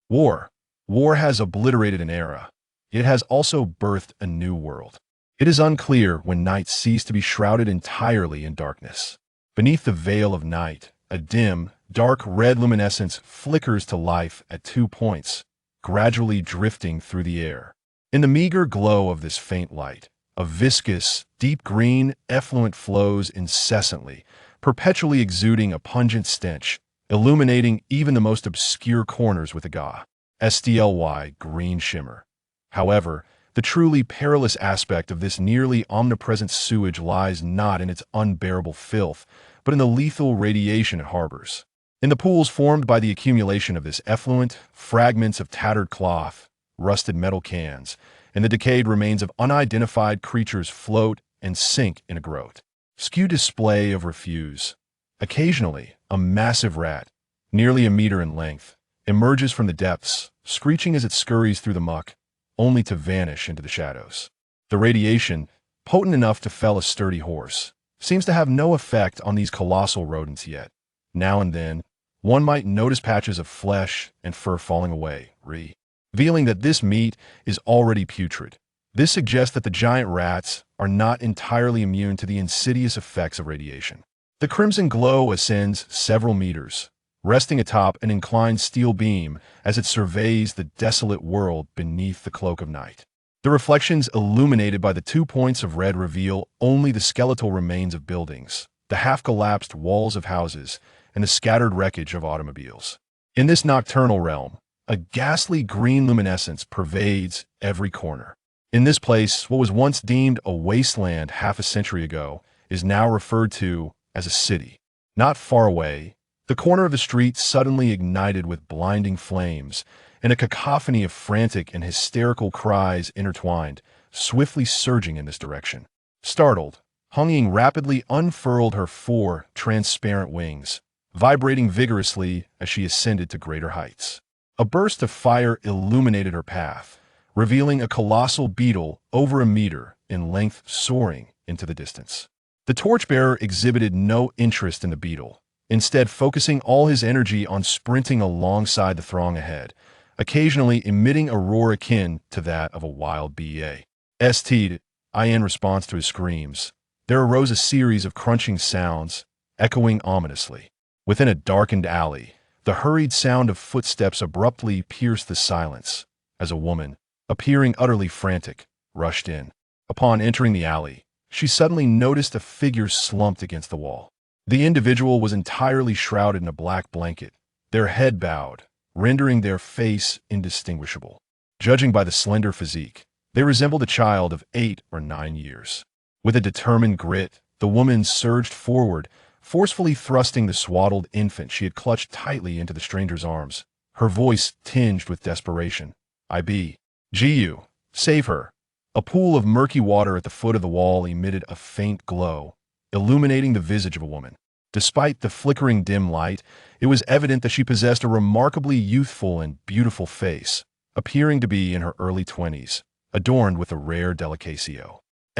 War. War has obliterated an era. It has also birthed a new world. It is unclear when night ceased to be shrouded entirely in darkness. Beneath the veil of night, a dim, dark red luminescence flickers to life at 2 points, gradually drifting through the air. In the meager glow of this faint light, a viscous, deep green effluent flows incessantly, perpetually exuding a pungent stench, illuminating even the most obscure corners with a SDLY green shimmer. However, the truly perilous aspect of this nearly omnipresent sewage lies not in its unbearable filth, but in the lethal radiation it harbors. In the pools formed by the accumulation of this effluent, fragments of tattered cloth, rusted metal cans, and the decayed remains of unidentified creatures float and sink in a grotesque display of refuse. Occasionally, a massive rat, nearly a meter in length, emerges from the depths, screeching as it scurries through the muck, only to vanish into the shadows. The radiation, potent enough to fell a sturdy horse, seems to have no effect on these colossal rodents yet. Now and then, one might notice patches of flesh and fur falling away, revealing that this meat is already putrid. This suggests that the giant rats are not entirely immune to the insidious effects of radiation. The crimson glow ascends several meters, resting atop an inclined steel beam as it surveys the desolate world beneath the cloak of night. The reflections illuminated by the 2 points of red reveal only the skeletal remains of buildings, the half-collapsed walls of houses, and the scattered wreckage of automobiles. In this nocturnal realm, a ghastly green luminescence pervades every corner. In this place, what was once deemed a wasteland half a century ago is now referred to as a city. Not far away, the corner of the street suddenly ignited with blinding flames, and a cacophony of frantic and hysterical cries intertwined, swiftly surging in this direction. Startled, Hung rapidly unfurled her 4 transparent wings, vibrating vigorously as she ascended to greater heights. A burst of fire illuminated her path, revealing a colossal beetle over a meter in length soaring into the distance. The torchbearer exhibited no interest in the beetle, instead focusing all his energy on sprinting alongside the throng ahead, occasionally emitting a roar akin to that of a wild bee. In response to his screams, there arose a series of crunching sounds, echoing ominously. Within a darkened alley, the hurried sound of footsteps abruptly pierced the silence, as a woman, appearing utterly frantic, rushed in. Upon entering the alley, she suddenly noticed a figure slumped against the wall. The individual was entirely shrouded in a black blanket, their head bowed, rendering their face indistinguishable. Judging by the slender physique, they resembled a child of 8 or 9 years. With a determined grit, the woman surged forward, forcefully thrusting the swaddled infant she had clutched tightly into the stranger's arms, her voice tinged with desperation. "IBGU, save her." A pool of murky water at the foot of the wall emitted a faint glow, illuminating the visage of a woman. Despite the flickering dim light, it was evident that she possessed a remarkably youthful and beautiful face, appearing to be in her early 20s, adorned with a rare delicatio.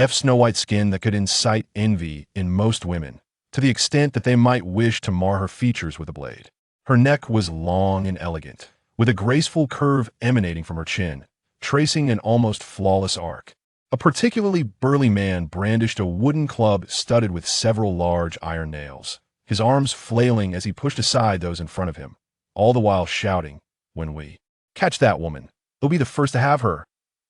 Snow-white skin that could incite envy in most women, to the extent that they might wish to mar her features with a blade. Her neck was long and elegant, with a graceful curve emanating from her chin, tracing an almost flawless arc. A particularly burly man brandished a wooden club studded with several large iron nails, his arms flailing as he pushed aside those in front of him, all the while shouting, "When we catch that woman, you'll be the first to have her.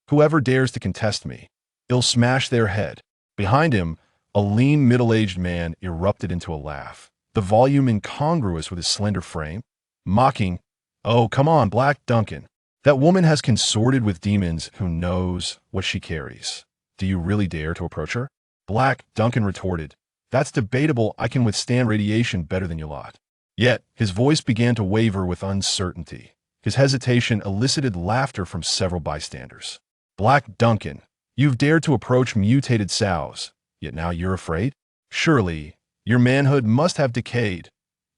Whoever dares to contest me, I'll smash their head." Behind him, a lean middle-aged man erupted into a laugh, the volume incongruous with his slender frame, mocking, "Oh, come on, Black Duncan. That woman has consorted with demons. Who knows what she carries? Do you really dare to approach her?" Black Duncan retorted, "That's debatable. I can withstand radiation better than you lot." Yet, his voice began to waver with uncertainty. His hesitation elicited laughter from several bystanders. "Black Duncan, you've dared to approach mutated sows, yet now you're afraid? Surely, your manhood must have decayed,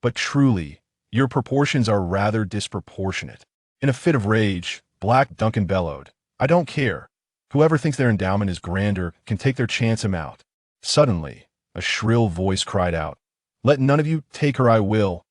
but truly, your proportions are rather disproportionate." In a fit of rage, Black Duncan bellowed, "I don't care. Whoever thinks their endowment is grander can take their chance him out." Suddenly, a shrill voice cried out, "Let none of you take her. I will.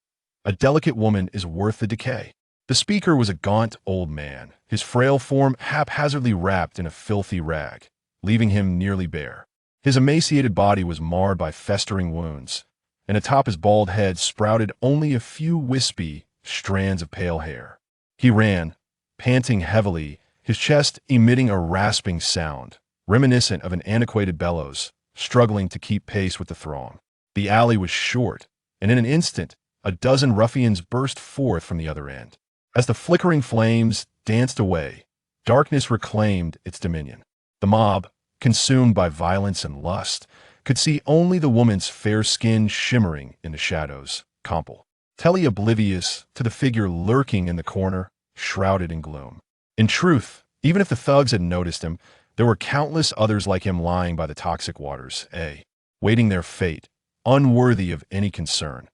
A delicate woman is worth the decay." The speaker was a gaunt old man, his frail form haphazardly wrapped in a filthy rag, leaving him nearly bare. His emaciated body was marred by festering wounds, and atop his bald head sprouted only a few wispy strands of pale hair. He ran, panting heavily, his chest emitting a rasping sound, reminiscent of an antiquated bellows, struggling to keep pace with the throng. The alley was short, and in an instant, a dozen ruffians burst forth from the other end. As the flickering flames danced away, darkness reclaimed its dominion. The mob, consumed by violence and lust, could see only the woman's fair skin shimmering in the shadows, completely oblivious to the figure lurking in the corner, shrouded in gloom. In truth, even if the thugs had noticed him, there were countless others like him lying by the toxic waters, waiting their fate, unworthy of any concern.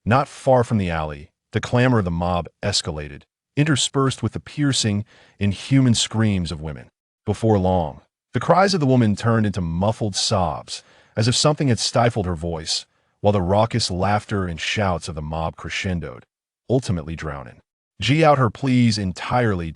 Not far from the alley, the clamor of the mob escalated, interspersed with the piercing, inhuman screams of women. Before long, the cries of the woman turned into muffled sobs, as if something had stifled her voice, while the raucous laughter and shouts of the mob crescendoed, ultimately drowning out her pleas entirely.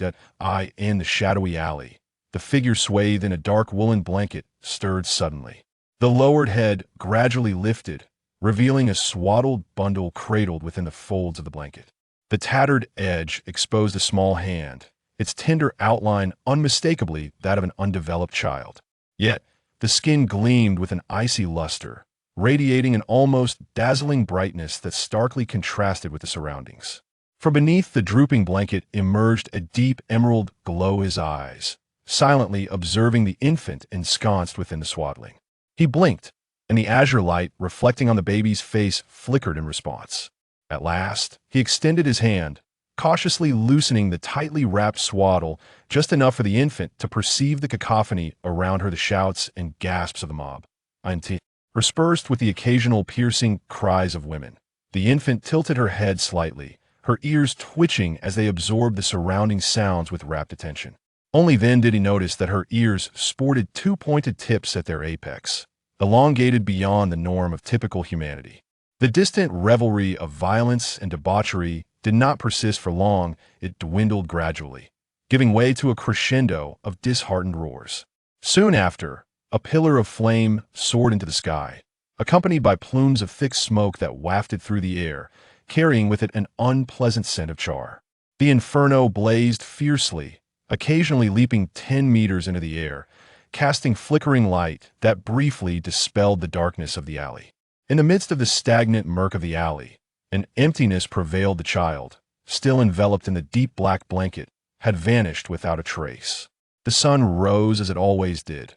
In the shadowy alley, the figure swathed in a dark woolen blanket stirred suddenly. The lowered head gradually lifted, revealing a swaddled bundle cradled within the folds of the blanket. The tattered edge exposed a small hand, its tender outline unmistakably that of an undeveloped child. Yet, the skin gleamed with an icy luster, radiating an almost dazzling brightness that starkly contrasted with the surroundings. From beneath the drooping blanket emerged a deep emerald glow, his eyes, silently observing the infant ensconced within the swaddling. He blinked, and the azure light reflecting on the baby's face flickered in response. At last, he extended his hand, cautiously loosening the tightly wrapped swaddle just enough for the infant to perceive the cacophony around her, the shouts and gasps of the mob, interspersed with the occasional piercing cries of women. The infant tilted her head slightly, her ears twitching as they absorbed the surrounding sounds with rapt attention. Only then did he notice that her ears sported two pointed tips at their apex, elongated beyond the norm of typical humanity. The distant revelry of violence and debauchery did not persist for long. It dwindled gradually, giving way to a crescendo of disheartened roars. Soon after, a pillar of flame soared into the sky, accompanied by plumes of thick smoke that wafted through the air, carrying with it an unpleasant scent of char. The inferno blazed fiercely, occasionally leaping 10 meters into the air, casting flickering light that briefly dispelled the darkness of the alley. In the midst of the stagnant murk of the alley, an emptiness prevailed. The child, still enveloped in the deep black blanket, had vanished without a trace. The sun rose as it always did.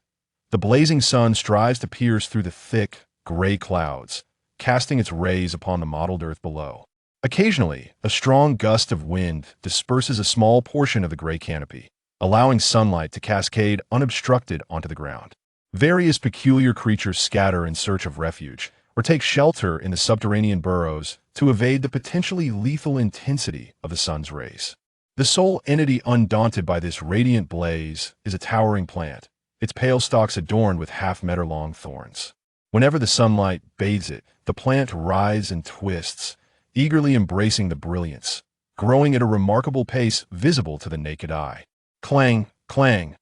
The blazing sun strives to pierce through the thick, gray clouds, casting its rays upon the mottled earth below. Occasionally, a strong gust of wind disperses a small portion of the gray canopy, allowing sunlight to cascade unobstructed onto the ground. Various peculiar creatures scatter in search of refuge, or take shelter in the subterranean burrows to evade the potentially lethal intensity of the sun's rays. The sole entity undaunted by this radiant blaze is a towering plant, its pale stalks adorned with half-meter-long thorns. Whenever the sunlight bathes it, the plant writhes and twists, eagerly embracing the brilliance, growing at a remarkable pace visible to the naked eye. Clang, clang.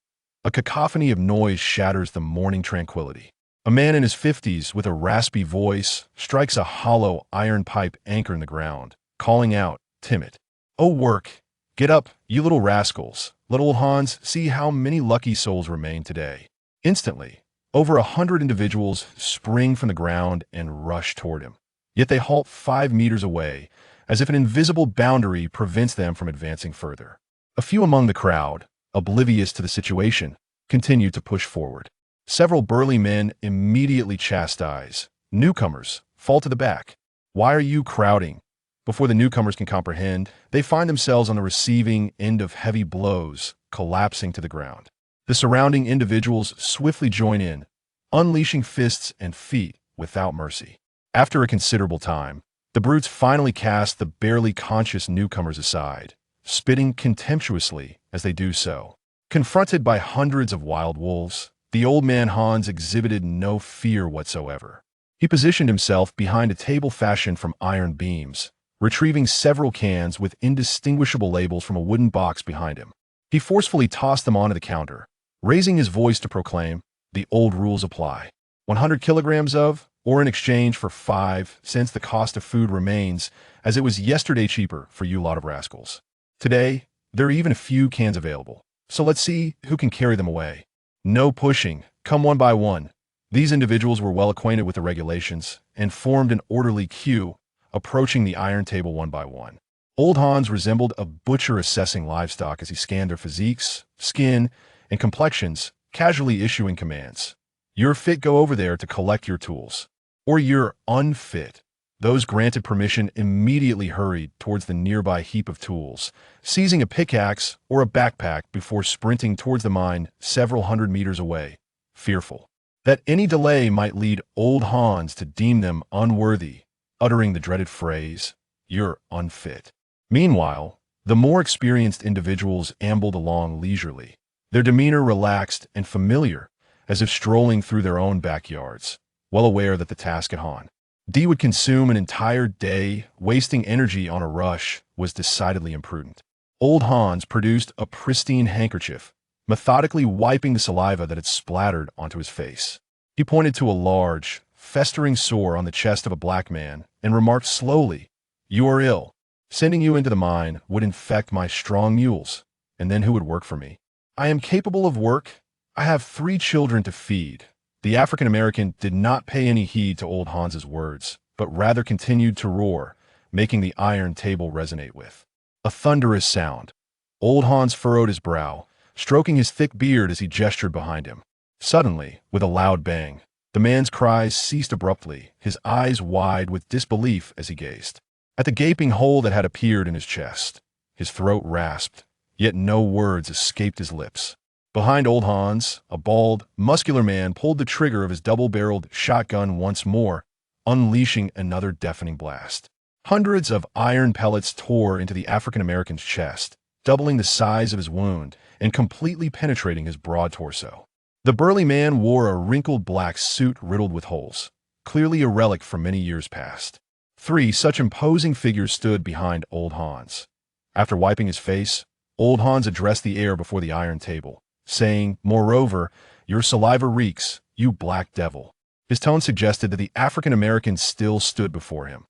A cacophony of noise shatters the morning tranquility. A man in his 50s with a raspy voice strikes a hollow iron pipe anchor in the ground, calling out, timid, "Oh, work! Get up, you little rascals! Let old Hans see how many lucky souls remain today." Instantly, over 100 individuals spring from the ground and rush toward him. Yet they halt 5 meters away, as if an invisible boundary prevents them from advancing further. A few among the crowd, oblivious to the situation, continue to push forward. Several burly men immediately chastise. Newcomers fall to the back. Why are you crowding? Before the newcomers can comprehend, they find themselves on the receiving end of heavy blows, collapsing to the ground. The surrounding individuals swiftly join in, unleashing fists and feet without mercy. After a considerable time, the brutes finally cast the barely conscious newcomers aside, spitting contemptuously as they do so. Confronted by hundreds of wild wolves, the old man Hans exhibited no fear whatsoever. He positioned himself behind a table fashioned from iron beams, retrieving several cans with indistinguishable labels from a wooden box behind him. He forcefully tossed them onto the counter, raising his voice to proclaim, "The old rules apply. 100 kilograms of, or in exchange for 5 cents the cost of food remains, as it was yesterday cheaper for you lot of rascals. Today, there are even a few cans available, so let's see who can carry them away. No pushing, come one by one." These individuals were well acquainted with the regulations and formed an orderly queue, approaching the iron table one by one. Old Hans resembled a butcher assessing livestock as he scanned their physiques, skin, and complexions, casually issuing commands. "You're fit, go over there to collect your tools." Or "You're unfit." Those granted permission immediately hurried towards the nearby heap of tools, seizing a pickaxe or a backpack before sprinting towards the mine several hundred meters away, fearful that any delay might lead Old Hans to deem them unworthy, uttering the dreaded phrase, "You're unfit." Meanwhile, the more experienced individuals ambled along leisurely, their demeanor relaxed and familiar, as if strolling through their own backyards, well aware that the task at hand would consume an entire day. Wasting energy on a rush was decidedly imprudent. Old Hans produced a pristine handkerchief, methodically wiping the saliva that had splattered onto his face. He pointed to a large, festering sore on the chest of a black man and remarked slowly, "You are ill. Sending you into the mine would infect my strong mules, and then who would work for me? I am capable of work. I have 3 children to feed." The African-American did not pay any heed to Old Hans's words, but rather continued to roar, making the iron table resonate with a thunderous sound. Old Hans furrowed his brow, stroking his thick beard as he gestured behind him. Suddenly, with a loud bang, the man's cries ceased abruptly, his eyes wide with disbelief as he gazed at the gaping hole that had appeared in his chest. His throat rasped, yet no words escaped his lips. Behind Old Hans, a bald, muscular man pulled the trigger of his double-barreled shotgun once more, unleashing another deafening blast. Hundreds of iron pellets tore into the African-American's chest, doubling the size of his wound and completely penetrating his broad torso. The burly man wore a wrinkled black suit riddled with holes, clearly a relic from many years past. 3 such imposing figures stood behind Old Hans. After wiping his face, Old Hans addressed the air before the iron table, saying, "Moreover, your saliva reeks, you black devil." His tone suggested that the African-American still stood before him.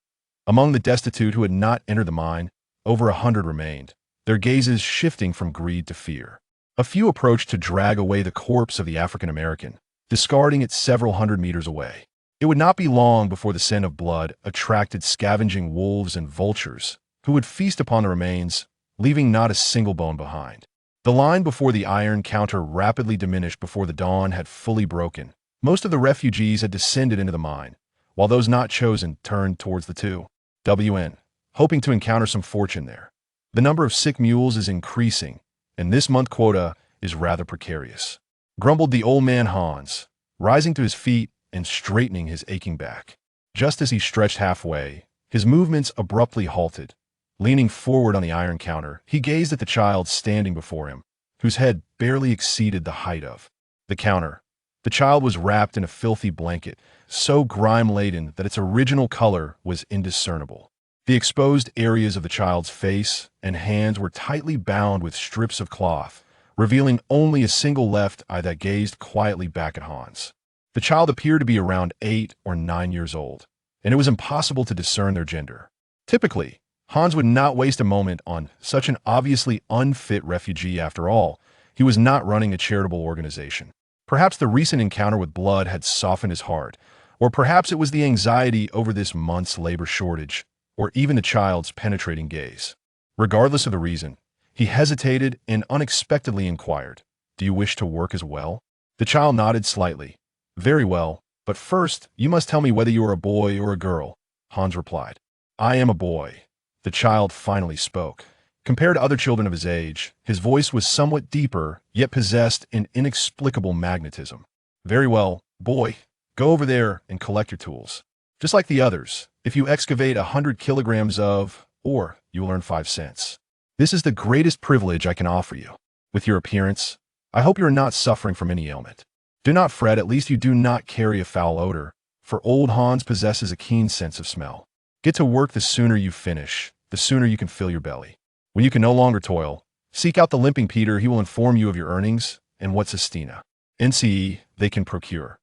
Among the destitute who had not entered the mine, over 100 remained, their gazes shifting from greed to fear. A few approached to drag away the corpse of the African-American, discarding it several hundred meters away. It would not be long before the scent of blood attracted scavenging wolves and vultures, who would feast upon the remains, leaving not a single bone behind. The line before the iron counter rapidly diminished before the dawn had fully broken. Most of the refugees had descended into the mine, while those not chosen turned towards the 2WN, hoping to encounter some fortune there. The number of sick mules is increasing, and this month quota is rather precarious, grumbled the old man Hans, rising to his feet and straightening his aching back. Just as he stretched halfway, his movements abruptly halted. Leaning forward on the iron counter, he gazed at the child standing before him, whose head barely exceeded the height of the counter. The child was wrapped in a filthy blanket, so grime-laden that its original color was indiscernible. The exposed areas of the child's face and hands were tightly bound with strips of cloth, revealing only a single left eye that gazed quietly back at Hans. The child appeared to be around 8 or 9 years old, and it was impossible to discern their gender. Typically, Hans would not waste a moment on such an obviously unfit refugee. After all, he was not running a charitable organization. Perhaps the recent encounter with blood had softened his heart, or perhaps it was the anxiety over this month's labor shortage, or even the child's penetrating gaze. Regardless of the reason, he hesitated and unexpectedly inquired, "Do you wish to work as well?" The child nodded slightly. "Very well, but first you must tell me whether you are a boy or a girl," Hans replied. "I am a boy." The child finally spoke. Compared to other children of his age, his voice was somewhat deeper, yet possessed an inexplicable magnetism. "Very well, boy, go over there and collect your tools. Just like the others, if you excavate 100 kilograms of, or you will earn 5 cents. This is the greatest privilege I can offer you. With your appearance, I hope you are not suffering from any ailment. Do not fret, at least you do not carry a foul odor, for old Hans possesses a keen sense of smell." Get to work the sooner you finish, the sooner you can fill your belly. When you can no longer toil, seek out the limping Peter. He will inform you of your earnings and what sestina NCE they can procure.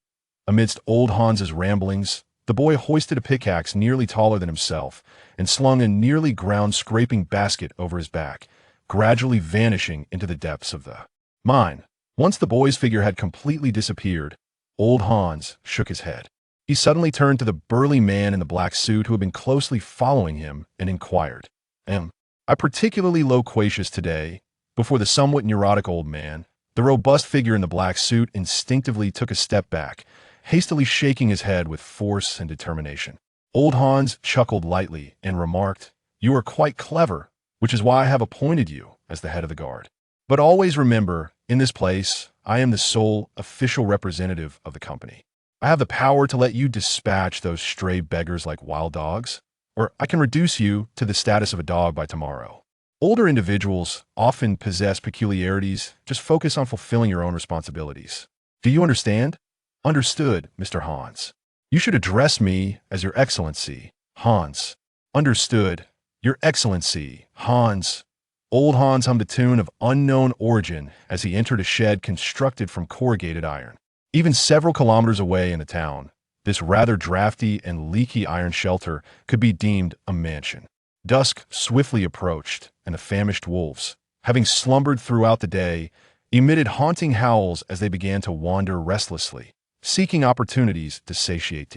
Amidst old Hans's ramblings, the boy hoisted a pickaxe nearly taller than himself and slung a nearly ground-scraping basket over his back, gradually vanishing into the depths of the mine. Once the boy's figure had completely disappeared, old Hans shook his head. He suddenly turned to the burly man in the black suit who had been closely following him and inquired, Am I particularly loquacious today? Before the somewhat neurotic old man, the robust figure in the black suit instinctively took a step back, hastily shaking his head with force and determination. Old Hans chuckled lightly and remarked, You are quite clever, which is why I have appointed you as the head of the guard. But always remember, in this place, I am the sole official representative of the company. I have the power to let you dispatch those stray beggars like wild dogs, or I can reduce you to the status of a dog by tomorrow. Older individuals often possess peculiarities. Just focus on fulfilling your own responsibilities. Do you understand? Understood, Mr. Hans. You should address me as Your Excellency, Hans. Understood, Your Excellency, Hans. Old Hans hummed a tune of unknown origin as he entered a shed constructed from corrugated iron. Even several kilometers away in the town, this rather drafty and leaky iron shelter could be deemed a mansion. Dusk swiftly approached, and the famished wolves, having slumbered throughout the day, emitted haunting howls as they began to wander restlessly, seeking opportunities to satiate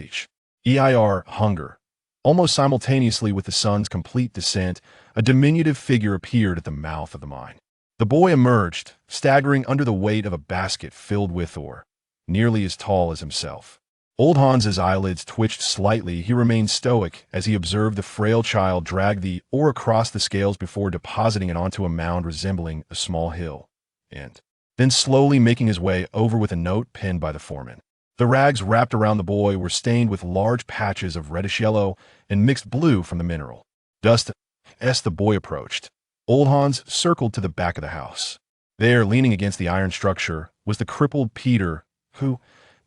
hunger. Almost simultaneously with the sun's complete descent, a diminutive figure appeared at the mouth of the mine. The boy emerged, staggering under the weight of a basket filled with ore, nearly as tall as himself. Old Hans's eyelids twitched slightly. He remained stoic as he observed the frail child drag the ore across the scales before depositing it onto a mound resembling a small hill, and then slowly making his way over with a note penned by the foreman. The rags wrapped around the boy were stained with large patches of reddish yellow and mixed blue from the mineral dust. As the boy approached, old Hans circled to the back of the house. There, leaning against the iron structure, was the crippled Peter, who,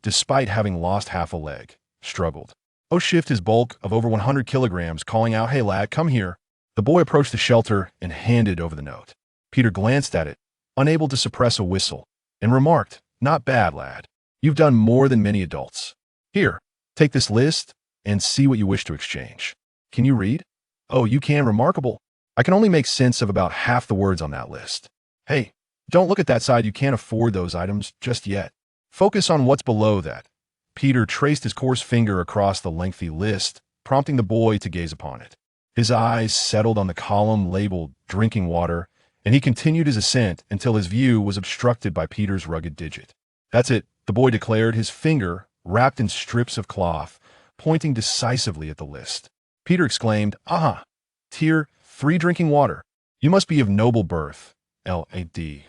despite having lost half a leg, struggled. Shift his bulk of over 100 kilograms, calling out, Hey lad, come here. The boy approached the shelter and handed over the note. Peter glanced at it, unable to suppress a whistle, and remarked, Not bad, lad. You've done more than many adults. Here, take this list and see what you wish to exchange. Can you read? Oh, you can. Remarkable. I can only make sense of about half the words on that list. Hey, don't look at that side. You can't afford those items just yet. Focus on what's below that. Peter traced his coarse finger across the lengthy list, prompting the boy to gaze upon it. His eyes settled on the column labeled drinking water, and he continued his ascent until his view was obstructed by Peter's rugged digit. That's it, the boy declared, his finger, wrapped in strips of cloth, pointing decisively at the list. Peter exclaimed, Aha! Tier 3 drinking water. You must be of noble birth. L.A.D.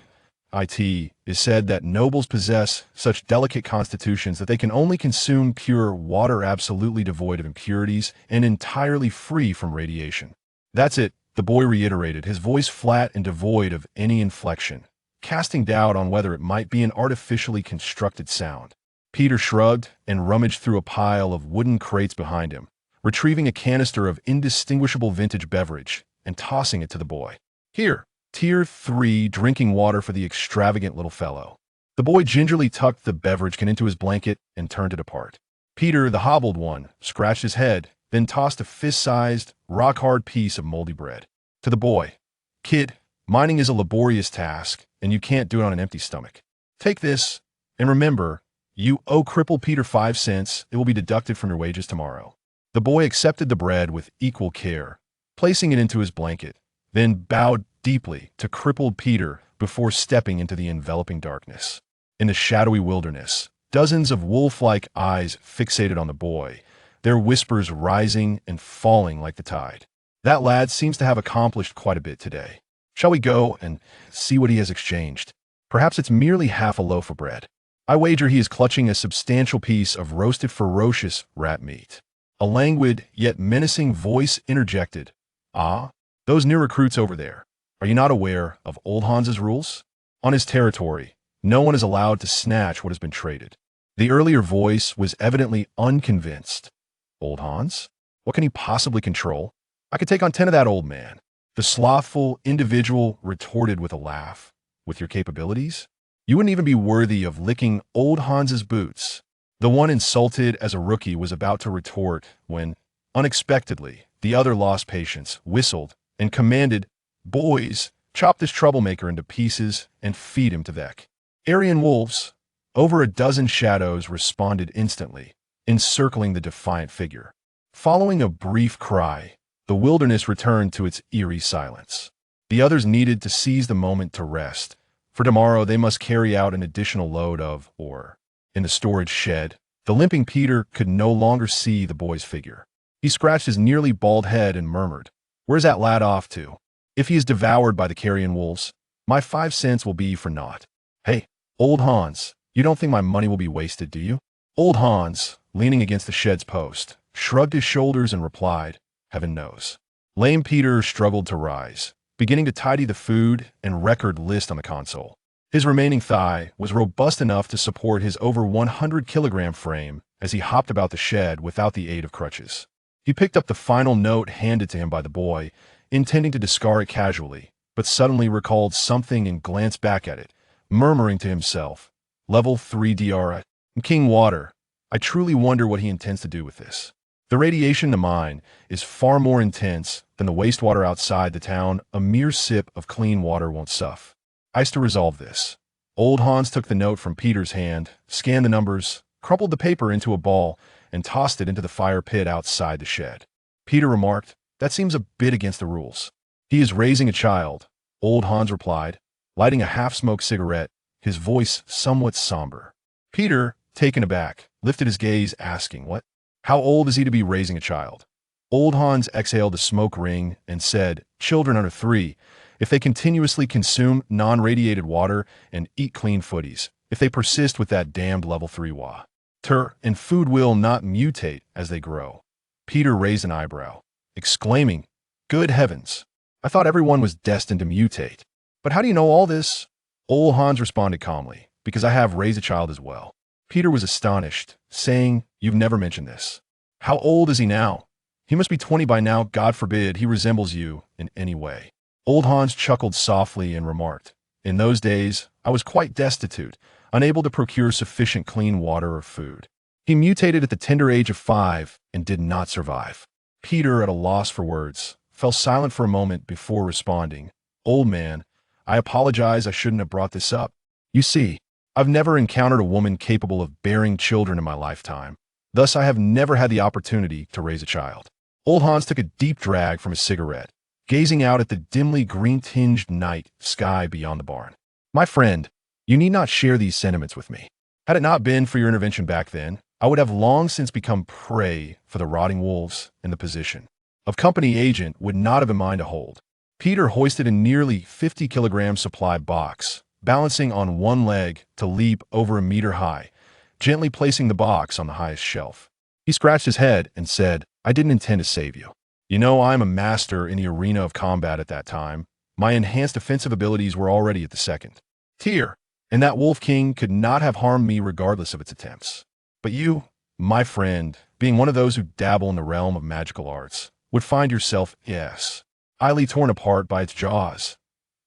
It is said that nobles possess such delicate constitutions that they can only consume pure water absolutely devoid of impurities and entirely free from radiation. That's it, the boy reiterated, his voice flat and devoid of any inflection, casting doubt on whether it might be an artificially constructed sound. Peter shrugged and rummaged through a pile of wooden crates behind him, retrieving a canister of indistinguishable vintage beverage and tossing it to the boy. Here. Tier 3 drinking water for the extravagant little fellow. The boy gingerly tucked the beverage can into his blanket and turned it apart. Peter, the hobbled one, scratched his head, then tossed a fist-sized, rock-hard piece of moldy bread. To the boy, Kid, mining is a laborious task, and you can't do it on an empty stomach. Take this, and remember, you owe crippled Peter 5 cents. It will be deducted from your wages tomorrow. The boy accepted the bread with equal care, placing it into his blanket, then bowed deeply to crippled Peter before stepping into the enveloping darkness. In the shadowy wilderness, dozens of wolf-like eyes fixated on the boy, their whispers rising and falling like the tide. That lad seems to have accomplished quite a bit today. Shall we go and see what he has exchanged? Perhaps it's merely half a loaf of bread. I wager he is clutching a substantial piece of roasted ferocious rat meat. A languid yet menacing voice interjected, Ah, those new recruits over there. Are you not aware of old Hans's rules? On his territory, no one is allowed to snatch what has been traded. The earlier voice was evidently unconvinced. Old Hans? What can he possibly control? I could take on 10 of that old man. The slothful individual retorted with a laugh. With your capabilities? You wouldn't even be worthy of licking old Hans's boots. The one insulted as a rookie was about to retort when, unexpectedly, the other lost patience, whistled, and commanded, "Boys, chop this troublemaker into pieces and feed him to Vec." Aryan wolves, over a dozen shadows responded instantly, encircling the defiant figure. Following a brief cry, the wilderness returned to its eerie silence. The others needed to seize the moment to rest. For tomorrow, they must carry out an additional load of ore. In the storage shed, the limping Peter could no longer see the boy's figure. He scratched his nearly bald head and murmured, "Where's that lad off to? If he is devoured by the carrion wolves, my 5 cents will be for naught. Hey, old Hans, you don't think my money will be wasted, do you?" Old Hans, leaning against the shed's post, shrugged his shoulders and replied, "Heaven knows." Lame Peter struggled to rise, beginning to tidy the food and record list on the console. His remaining thigh was robust enough to support his over 100-kilogram frame as he hopped about the shed without the aid of crutches. He picked up the final note handed to him by the boy, intending to discard it casually, but suddenly recalled something and glanced back at it, murmuring to himself, "Level 3 DR, King Water. I truly wonder what he intends to do with this. The radiation in the mine is far more intense than the wastewater outside the town. A mere sip of clean water won't suff. Ice to resolve this." Old Hans took the note from Peter's hand, scanned the numbers, crumpled the paper into a ball, and tossed it into the fire pit outside the shed. Peter remarked, "That seems a bit against the rules." "He is raising a child," Old Hans replied, lighting a half-smoked cigarette, his voice somewhat somber. Peter, taken aback, lifted his gaze, asking, "What? How old is he to be raising a child?" Old Hans exhaled a smoke ring and said, "Children under 3, if they continuously consume non-radiated water and eat clean footies, if they persist with that damned level 3 and food will not mutate as they grow." Peter raised an eyebrow, exclaiming, "Good heavens! I thought everyone was destined to mutate. But how do you know all this?" Old Hans responded calmly, "Because I have raised a child as well." Peter was astonished, saying, "You've never mentioned this. How old is he now?" "He must be 20 by now. God forbid he resembles you in any way." Old Hans chuckled softly and remarked, "In those days, I was quite destitute, unable to procure sufficient clean water or food. He mutated at the tender age of 5 and did not survive." Peter, at a loss for words, fell silent for a moment before responding, "Old man, I apologize. I shouldn't have brought this up. You see, I've never encountered a woman capable of bearing children in my lifetime. Thus, I have never had the opportunity to raise a child." Old Hans took a deep drag from his cigarette, gazing out at the dimly green-tinged night sky beyond the barn. "My friend, you need not share these sentiments with me. Had it not been for your intervention back then, I would have long since become prey for the rotting wolves, and the position of company agent would not have been mine to hold." Peter hoisted a nearly 50-kilogram supply box, balancing on one leg to leap over a meter high, gently placing the box on the highest shelf. He scratched his head and said, "I didn't intend to save you. You know, I am a master in the arena of combat at that time. My enhanced offensive abilities were already at the 2nd tier, and that Wolf King could not have harmed me regardless of its attempts. But you, my friend, being one of those who dabble in the realm of magical arts, would find yourself, yes, idly torn apart by its jaws."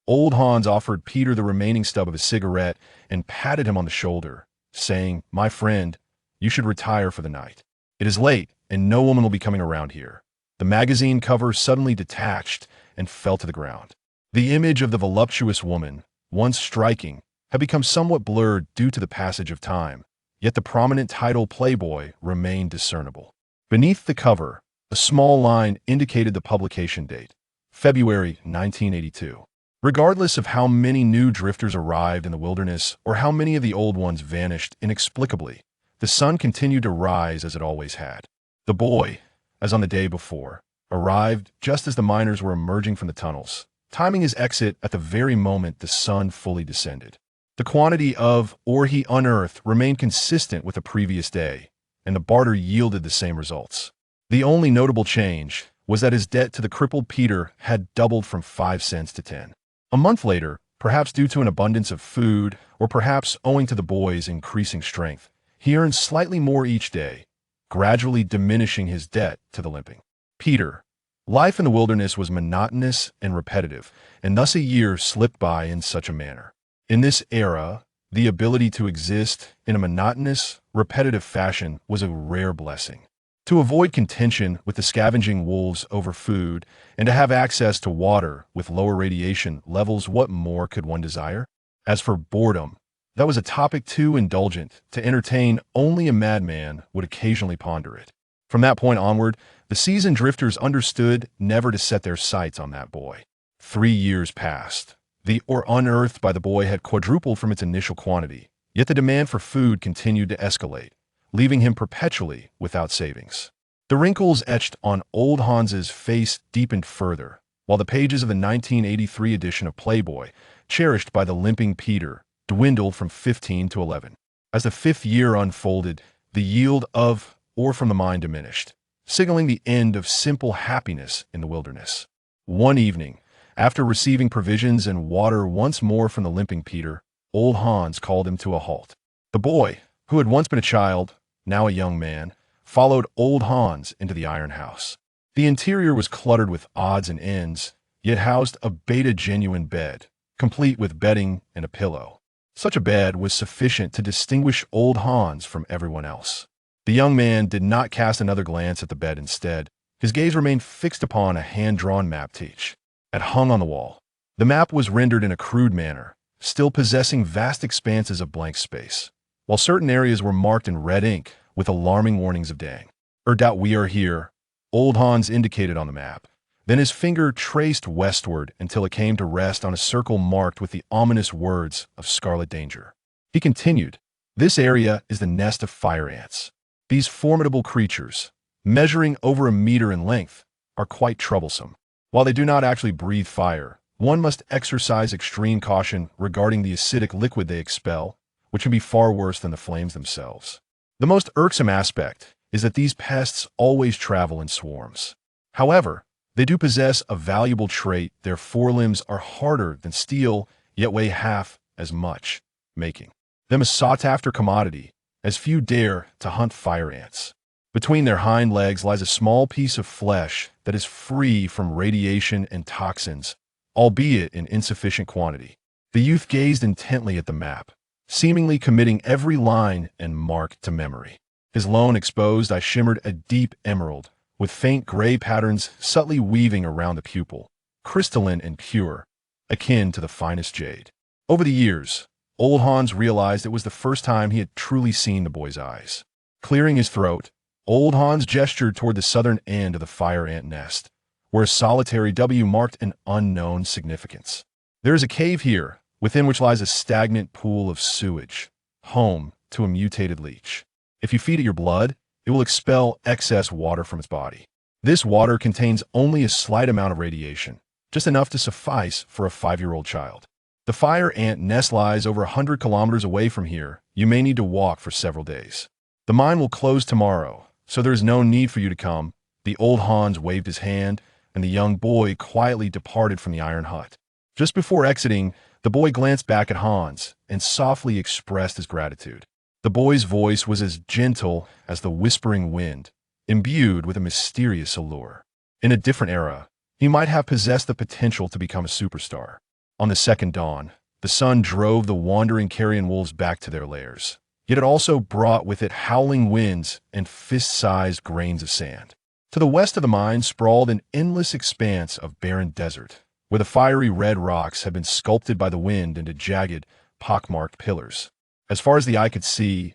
Old Hans offered Peter the remaining stub of his cigarette and patted him on the shoulder, saying, "My friend, you should retire for the night. It is late, and no woman will be coming around here." The magazine cover suddenly detached and fell to the ground. The image of the voluptuous woman, once striking, had become somewhat blurred due to the passage of time, yet the prominent title Playboy remained discernible. Beneath the cover, a small line indicated the publication date, February 1982. Regardless of how many new drifters arrived in the wilderness or how many of the old ones vanished inexplicably, the sun continued to rise as it always had. The boy, as on the day before, arrived just as the miners were emerging from the tunnels, timing his exit at the very moment the sun fully descended. The quantity of ore he unearthed remained consistent with the previous day, and the barter yielded the same results. The only notable change was that his debt to the crippled Peter had doubled from 5 cents to 10. A month later, perhaps due to an abundance of food, or perhaps owing to the boy's increasing strength, he earned slightly more each day, gradually diminishing his debt to the limping Peter. Life in the wilderness was monotonous and repetitive, and thus a year slipped by in such a manner. In this era, the ability to exist in a monotonous, repetitive fashion was a rare blessing. To avoid contention with the scavenging wolves over food, and to have access to water with lower radiation levels, what more could one desire? As for boredom, that was a topic too indulgent to entertain. Only a madman would occasionally ponder it. From that point onward, the seasoned drifters understood never to set their sights on that boy. 3 years passed. The ore unearthed by the boy had quadrupled from its initial quantity, yet the demand for food continued to escalate, leaving him perpetually without savings. The wrinkles etched on old Hans's face deepened further, while the pages of the 1983 edition of Playboy, cherished by the limping Peter, dwindled from 15 to 11. As the fifth year unfolded, the yield of ore from the mine diminished, signaling the end of simple happiness in the wilderness. One evening, after receiving provisions and water once more from the limping Peter, old Hans called him to a halt. The boy, who had once been a child, now a young man, followed old Hans into the iron house. The interior was cluttered with odds and ends, yet housed a genuine bed, complete with bedding and a pillow. Such a bed was sufficient to distinguish old Hans from everyone else. The young man did not cast another glance at the bed. Instead, his gaze remained fixed upon a hand-drawn map it hung on the wall. The map was rendered in a crude manner, still possessing vast expanses of blank space, while certain areas were marked in red ink with alarming warnings of dang. Doubt we are here, old Hans indicated on the map. Then his finger traced westward until it came to rest on a circle marked with the ominous words of scarlet danger. He continued, "This area is the nest of fire ants. These formidable creatures, measuring over a meter in length, are quite troublesome. While they do not actually breathe fire, one must exercise extreme caution regarding the acidic liquid they expel, which can be far worse than the flames themselves. The most irksome aspect is that these pests always travel in swarms. However, they do possess a valuable trait. Their forelimbs are harder than steel, yet weigh half as much, making them a sought-after commodity, as few dare to hunt fire ants. Between their hind legs lies a small piece of flesh that is free from radiation and toxins, albeit in insufficient quantity." The youth gazed intently at the map, seemingly committing every line and mark to memory. His lone exposed eye shimmered a deep emerald, with faint gray patterns subtly weaving around the pupil, crystalline and pure, akin to the finest jade. Over the years, old Hans realized it was the first time he had truly seen the boy's eyes. Clearing his throat, old Hans gestured toward the southern end of the fire ant nest, where a solitary W marked an unknown significance. "There is a cave here, within which lies a stagnant pool of sewage, home to a mutated leech. If you feed it your blood, it will expel excess water from its body. This water contains only a slight amount of radiation, just enough to suffice for a 5-year-old child. The fire ant nest lies over 100 kilometers away from here. You may need to walk for several days. The mine will close tomorrow, so there is no need for you to come." The old Hans waved his hand, and the young boy quietly departed from the iron hut. Just before exiting, the boy glanced back at Hans and softly expressed his gratitude. The boy's voice was as gentle as the whispering wind, imbued with a mysterious allure. In a different era, he might have possessed the potential to become a superstar. On the second dawn, the sun drove the wandering carrion wolves back to their lairs. Yet it also brought with it howling winds and fist-sized grains of sand. To the west of the mine sprawled an endless expanse of barren desert, where the fiery red rocks had been sculpted by the wind into jagged, pockmarked pillars. As far as the eye could see,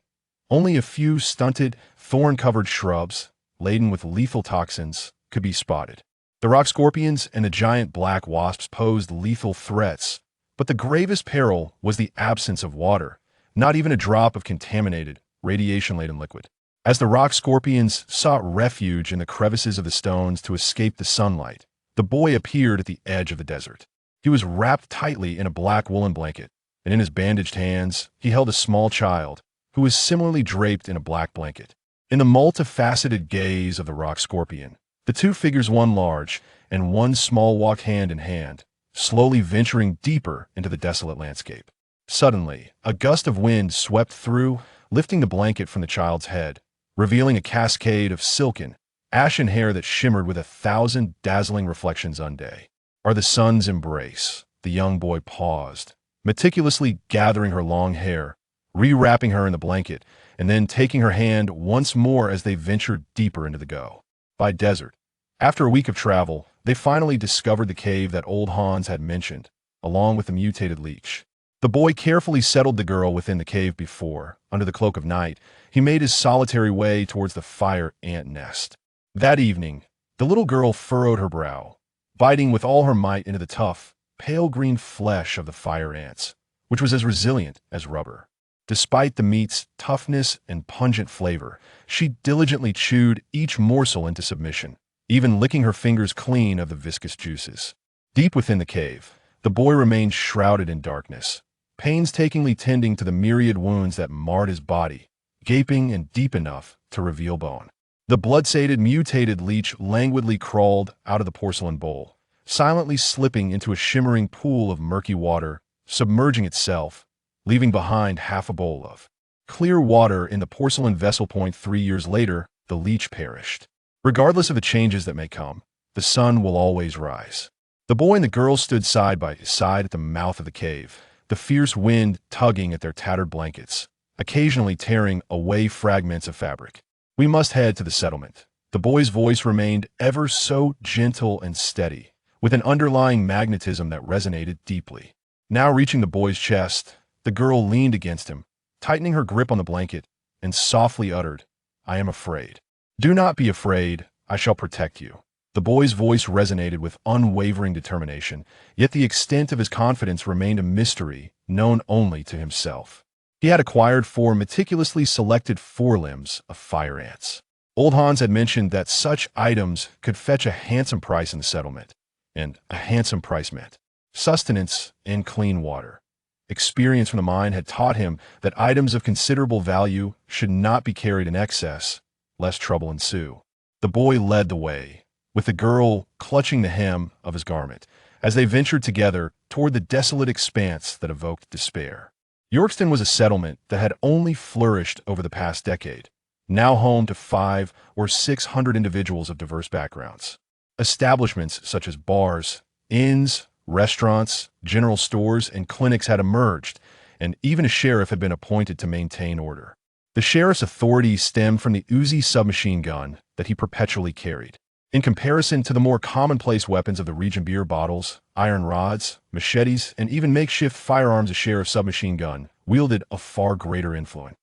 only a few stunted, thorn-covered shrubs, laden with lethal toxins, could be spotted. The rock scorpions and the giant black wasps posed lethal threats, but the gravest peril was the absence of water. Not even a drop of contaminated, radiation-laden liquid. As the rock scorpions sought refuge in the crevices of the stones to escape the sunlight, the boy appeared at the edge of the desert. He was wrapped tightly in a black woolen blanket, and in his bandaged hands, he held a small child, who was similarly draped in a black blanket. In the multifaceted gaze of the rock scorpion, the two figures, one large and one small, walked hand in hand, slowly venturing deeper into the desolate landscape. Suddenly, a gust of wind swept through, lifting the blanket from the child's head, revealing a cascade of silken, ashen hair that shimmered with 1,000 dazzling reflections on day. Are the sun's embrace. The young boy paused, meticulously gathering her long hair, rewrapping her in the blanket, and then taking her hand once more as they ventured deeper into the go. By desert. After a week of travel, they finally discovered the cave that old Hans had mentioned, along with the mutated leech. The boy carefully settled the girl within the cave before, under the cloak of night, he made his solitary way towards the fire ant nest. That evening, the little girl furrowed her brow, biting with all her might into the tough, pale green flesh of the fire ants, which was as resilient as rubber. Despite the meat's toughness and pungent flavor, she diligently chewed each morsel into submission, even licking her fingers clean of the viscous juices. Deep within the cave, the boy remained shrouded in darkness, painstakingly tending to the myriad wounds that marred his body, gaping and deep enough to reveal bone. The blood-sated, mutated leech languidly crawled out of the porcelain bowl, silently slipping into a shimmering pool of murky water, submerging itself, leaving behind half a bowl of clear water in the porcelain vessel. 3 years later, the leech perished. Regardless of the changes that may come, the sun will always rise. The boy and the girl stood side by side at the mouth of the cave, the fierce wind tugging at their tattered blankets, occasionally tearing away fragments of fabric. We must head to the settlement. The boy's voice remained ever so gentle and steady, with an underlying magnetism that resonated deeply. Now reaching the boy's chest, the girl leaned against him, tightening her grip on the blanket, and softly uttered, "I am afraid." "Do not be afraid, I shall protect you." The boy's voice resonated with unwavering determination, yet the extent of his confidence remained a mystery known only to himself. He had acquired 4 meticulously selected forelimbs of fire ants. Old Hans had mentioned that such items could fetch a handsome price in the settlement, and a handsome price meant sustenance and clean water. Experience from the mine had taught him that items of considerable value should not be carried in excess, lest trouble ensue. The boy led the way, with the girl clutching the hem of his garment, as they ventured together toward the desolate expanse that evoked despair. Yorkston was a settlement that had only flourished over the past decade, now home to 500 or 600 individuals of diverse backgrounds. Establishments such as bars, inns, restaurants, general stores, and clinics had emerged, and even a sheriff had been appointed to maintain order. The sheriff's authority stemmed from the Uzi submachine gun that he perpetually carried. In comparison to the more commonplace weapons of the region, beer bottles, iron rods, machetes, and even makeshift firearms, a sheriff's submachine gun wielded a far greater influence.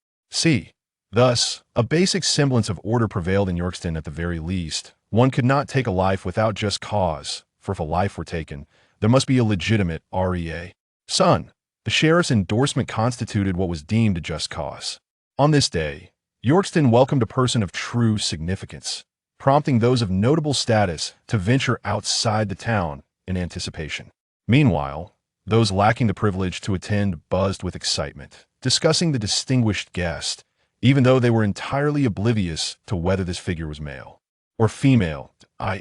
Thus, a basic semblance of order prevailed in Yorkston at the very least. One could not take a life without just cause, for if a life were taken, there must be a legitimate REA. Son, the sheriff's endorsement constituted what was deemed a just cause. On this day, Yorkston welcomed a person of true significance, prompting those of notable status to venture outside the town in anticipation. Meanwhile, those lacking the privilege to attend buzzed with excitement, discussing the distinguished guest, even though they were entirely oblivious to whether this figure was male or female.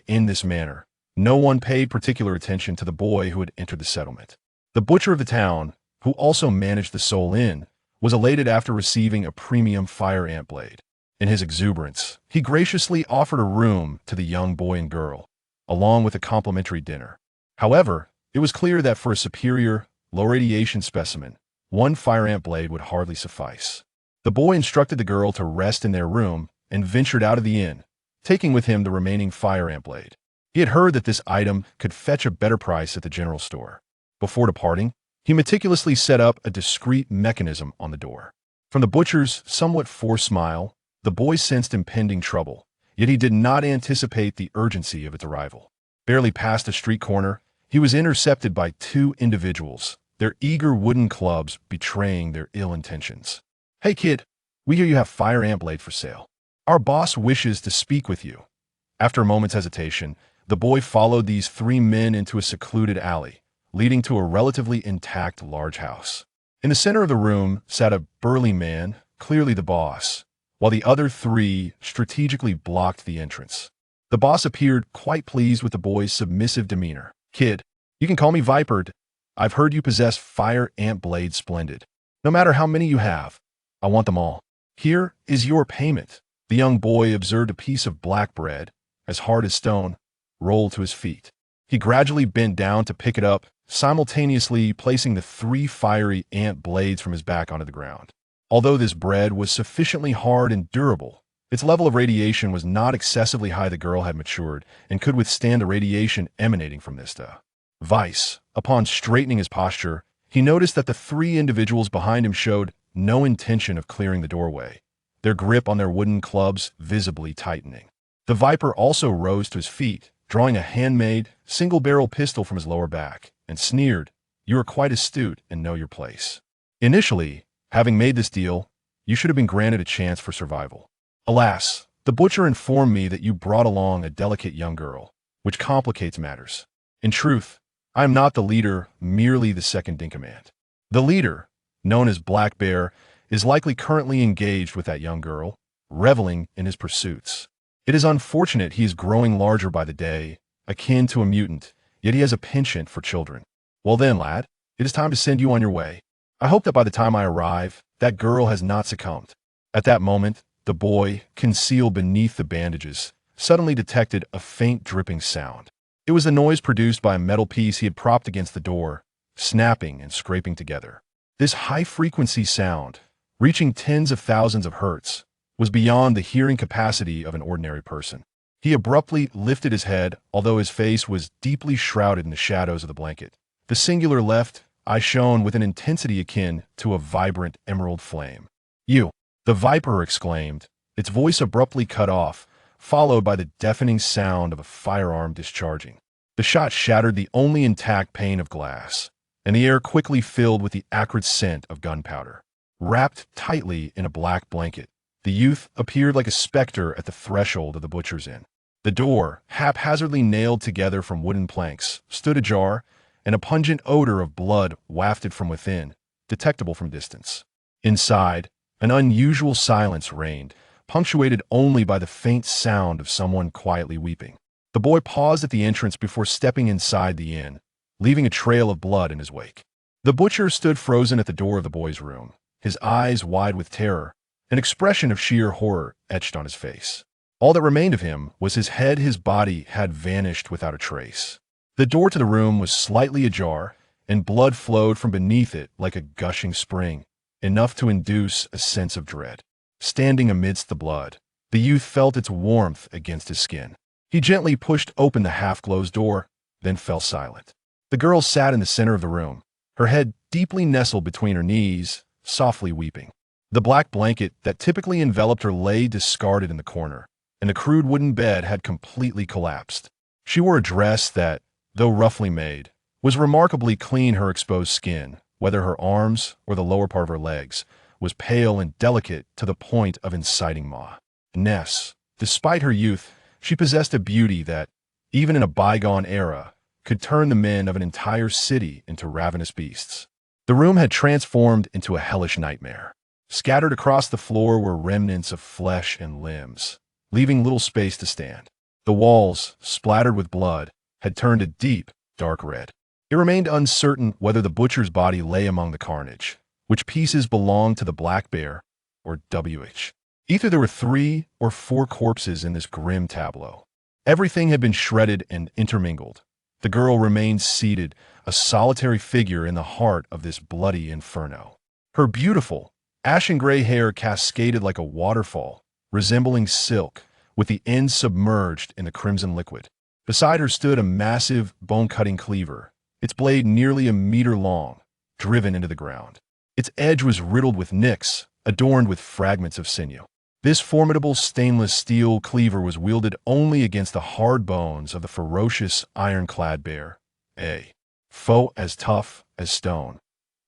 In this manner, no one paid particular attention to the boy who had entered the settlement. The butcher of the town, who also managed the Soul Inn, was elated after receiving a premium fire ant blade. In his exuberance, he graciously offered a room to the young boy and girl, along with a complimentary dinner. However, it was clear that for a superior, low-radiation specimen, 1 fire ant blade would hardly suffice. The boy instructed the girl to rest in their room and ventured out of the inn, taking with him the remaining fire ant blade. He had heard that this item could fetch a better price at the general store. Before departing, he meticulously set up a discreet mechanism on the door. From the butcher's somewhat forced smile, the boy sensed impending trouble, yet he did not anticipate the urgency of its arrival. Barely past a street corner, he was intercepted by 2 individuals, their eager wooden clubs betraying their ill intentions. "Hey kid, we hear you have fire ant blade for sale. Our boss wishes to speak with you." After a moment's hesitation, the boy followed these 3 men into a secluded alley, leading to a relatively intact large house. In the center of the room sat a burly man, clearly the boss, while the other 3 strategically blocked the entrance. The boss appeared quite pleased with the boy's submissive demeanor. "Kid, you can call me Viper. I've heard you possess fire ant blades splendid. No matter how many you have, I want them all. Here is your payment." The young boy observed a piece of black bread, as hard as stone, rolled to his feet. He gradually bent down to pick it up, simultaneously placing the 3 fiery ant blades from his back onto the ground. Although this bread was sufficiently hard and durable, its level of radiation was not excessively high. The girl had matured and could withstand the radiation emanating from this device. Upon straightening his posture, he noticed that the 3 individuals behind him showed no intention of clearing the doorway, their grip on their wooden clubs visibly tightening. The Viper also rose to his feet, drawing a handmade, single-barrel pistol from his lower back, and sneered, "You are quite astute and know your place. Initially, having made this deal, you should have been granted a chance for survival. Alas, the butcher informed me that you brought along a delicate young girl, which complicates matters. In truth, I am not the leader, merely the second-in-command. The leader, known as Black Bear, is likely currently engaged with that young girl, reveling in his pursuits. It is unfortunate he is growing larger by the day, akin to a mutant, yet he has a penchant for children. Well then, lad, it is time to send you on your way. I hope that by the time I arrive, that girl has not succumbed." At that moment, the boy, concealed beneath the bandages, suddenly detected a faint dripping sound. It was the noise produced by a metal piece he had propped against the door, snapping and scraping together. This high-frequency sound, reaching tens of thousands of hertz, was beyond the hearing capacity of an ordinary person. He abruptly lifted his head, although his face was deeply shrouded in the shadows of the blanket. The singular left eye shone with an intensity akin to a vibrant emerald flame. "You!" the Viper exclaimed, its voice abruptly cut off, followed by the deafening sound of a firearm discharging. The shot shattered the only intact pane of glass, and the air quickly filled with the acrid scent of gunpowder. Wrapped tightly in a black blanket, the youth appeared like a specter at the threshold of the butcher's inn. The door, haphazardly nailed together from wooden planks, stood ajar, and a pungent odor of blood wafted from within, detectable from distance. Inside, an unusual silence reigned, punctuated only by the faint sound of someone quietly weeping. The boy paused at the entrance before stepping inside the inn, leaving a trail of blood in his wake. The butcher stood frozen at the door of the boy's room, his eyes wide with terror, an expression of sheer horror etched on his face. All that remained of him was his head. His body had vanished without a trace. The door to the room was slightly ajar, and blood flowed from beneath it like a gushing spring, enough to induce a sense of dread. Standing amidst the blood, the youth felt its warmth against his skin. He gently pushed open the half-closed door, then fell silent. The girl sat in the center of the room, her head deeply nestled between her knees, softly weeping. The black blanket that typically enveloped her lay discarded in the corner, and the crude wooden bed had completely collapsed. She wore a dress that, though roughly made, was remarkably clean. Her exposed skin, whether her arms or the lower part of her legs, was pale and delicate to the point of inciting madness. Despite her youth, she possessed a beauty that, even in a bygone era, could turn the men of an entire city into ravenous beasts. The room had transformed into a hellish nightmare. Scattered across the floor were remnants of flesh and limbs, leaving little space to stand. The walls, splattered with blood, had turned a deep, dark red. It remained uncertain whether the butcher's body lay among the carnage, which pieces belonged to the Black Bear, or WH. Either there were 3 or 4 corpses in this grim tableau. Everything had been shredded and intermingled. The girl remained seated, a solitary figure in the heart of this bloody inferno. Her beautiful, ashen-gray hair cascaded like a waterfall, resembling silk, with the ends submerged in the crimson liquid. Beside her stood a massive, bone-cutting cleaver, its blade nearly a meter long, driven into the ground. Its edge was riddled with nicks, adorned with fragments of sinew. This formidable stainless steel cleaver was wielded only against the hard bones of the ferocious ironclad bear, a foe as tough as stone.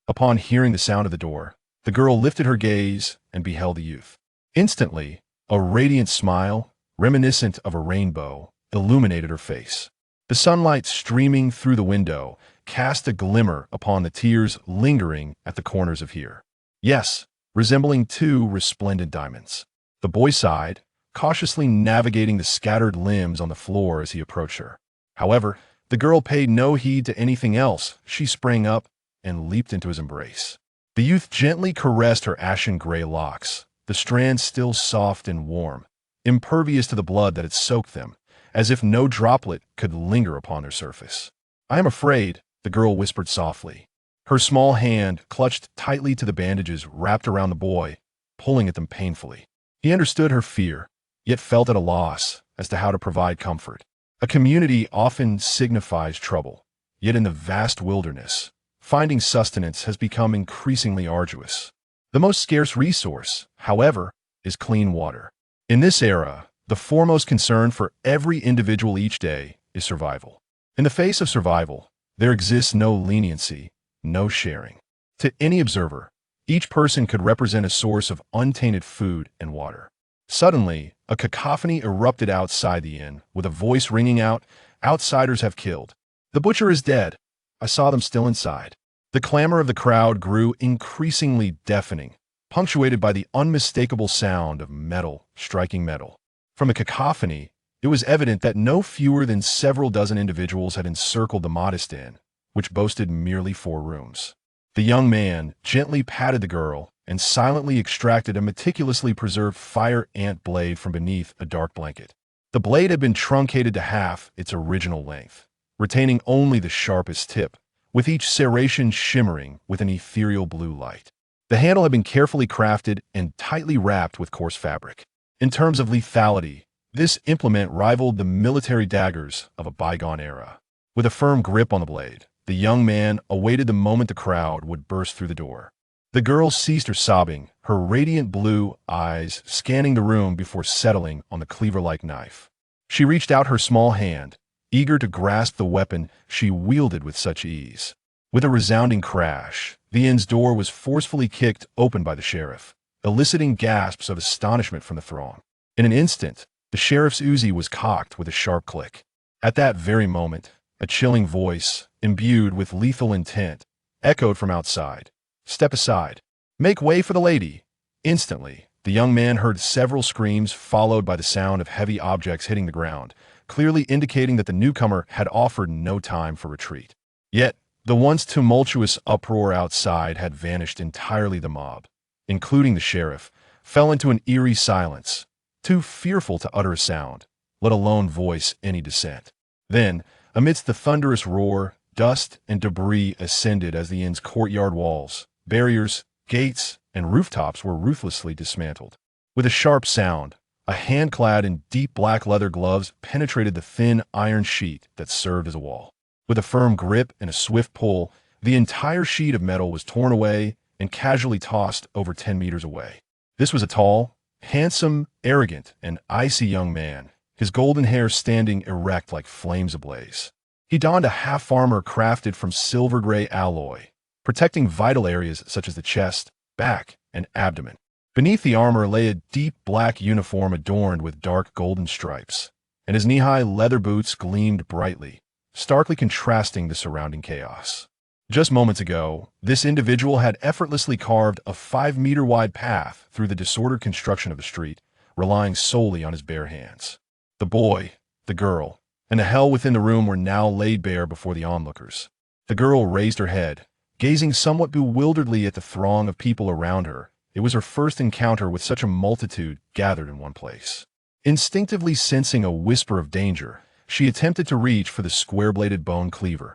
Upon hearing the sound of the door, the girl lifted her gaze and beheld the youth. Instantly, a radiant smile, reminiscent of a rainbow, illuminated her face. The sunlight streaming through the window cast a glimmer upon the tears lingering at the corners of here. Yes, resembling 2 resplendent diamonds. The boy sighed, cautiously navigating the scattered limbs on the floor as he approached her. However, the girl paid no heed to anything else. She sprang up and leaped into his embrace. The youth gently caressed her ashen-gray locks, the strands still soft and warm, impervious to the blood that had soaked them, as if no droplet could linger upon their surface. "I am afraid," the girl whispered softly. Her small hand clutched tightly to the bandages wrapped around the boy, pulling at them painfully. He understood her fear, yet felt at a loss as to how to provide comfort. A community often signifies trouble, yet in the vast wilderness, finding sustenance has become increasingly arduous. The most scarce resource, however, is clean water. In this era, the foremost concern for every individual each day is survival. In the face of survival, there exists no leniency, no sharing. To any observer, each person could represent a source of untainted food and water. Suddenly, a cacophony erupted outside the inn, with a voice ringing out, "Outsiders have killed. The butcher is dead. I saw them still inside." The clamor of the crowd grew increasingly deafening, punctuated by the unmistakable sound of metal striking metal. From the cacophony, it was evident that no fewer than several dozen individuals had encircled the modest inn, which boasted merely 4 rooms. The young man gently patted the girl and silently extracted a meticulously preserved fire ant blade from beneath a dark blanket. The blade had been truncated to half its original length, retaining only the sharpest tip, with each serration shimmering with an ethereal blue light. The handle had been carefully crafted and tightly wrapped with coarse fabric. In terms of lethality, this implement rivaled the military daggers of a bygone era. With a firm grip on the blade, the young man awaited the moment the crowd would burst through the door. The girl ceased her sobbing, her radiant blue eyes scanning the room before settling on the cleaver-like knife. She reached out her small hand, eager to grasp the weapon she wielded with such ease. With a resounding crash, the inn's door was forcefully kicked open by the sheriff, eliciting gasps of astonishment from the throng. In an instant, the sheriff's Uzi was cocked with a sharp click. At that very moment, a chilling voice, imbued with lethal intent, echoed from outside. "Step aside. Make way for the lady." Instantly, the young man heard several screams followed by the sound of heavy objects hitting the ground, clearly indicating that the newcomer had offered no time for retreat. Yet, the once tumultuous uproar outside had vanished entirely. The mob, including the sheriff, fell into an eerie silence, too fearful to utter a sound, let alone voice any dissent. Then, amidst the thunderous roar, dust and debris ascended as the inn's courtyard walls, barriers, gates, and rooftops were ruthlessly dismantled. With a sharp sound, a hand clad in deep black leather gloves penetrated the thin iron sheet that served as a wall. With a firm grip and a swift pull, the entire sheet of metal was torn away and casually tossed over 10 meters away. This was a tall, handsome, arrogant, and icy young man, his golden hair standing erect like flames ablaze. He donned a half-armor crafted from silver-gray alloy, protecting vital areas such as the chest, back, and abdomen. Beneath the armor lay a deep black uniform adorned with dark golden stripes, and his knee-high leather boots gleamed brightly, starkly contrasting the surrounding chaos. Just moments ago, this individual had effortlessly carved a 5-meter-wide path through the disordered construction of the street, relying solely on his bare hands. The boy, the girl, and the hell within the room were now laid bare before the onlookers. The girl raised her head, gazing somewhat bewilderedly at the throng of people around her. It was her first encounter with such a multitude gathered in one place. Instinctively sensing a whisper of danger, she attempted to reach for the square-bladed bone cleaver,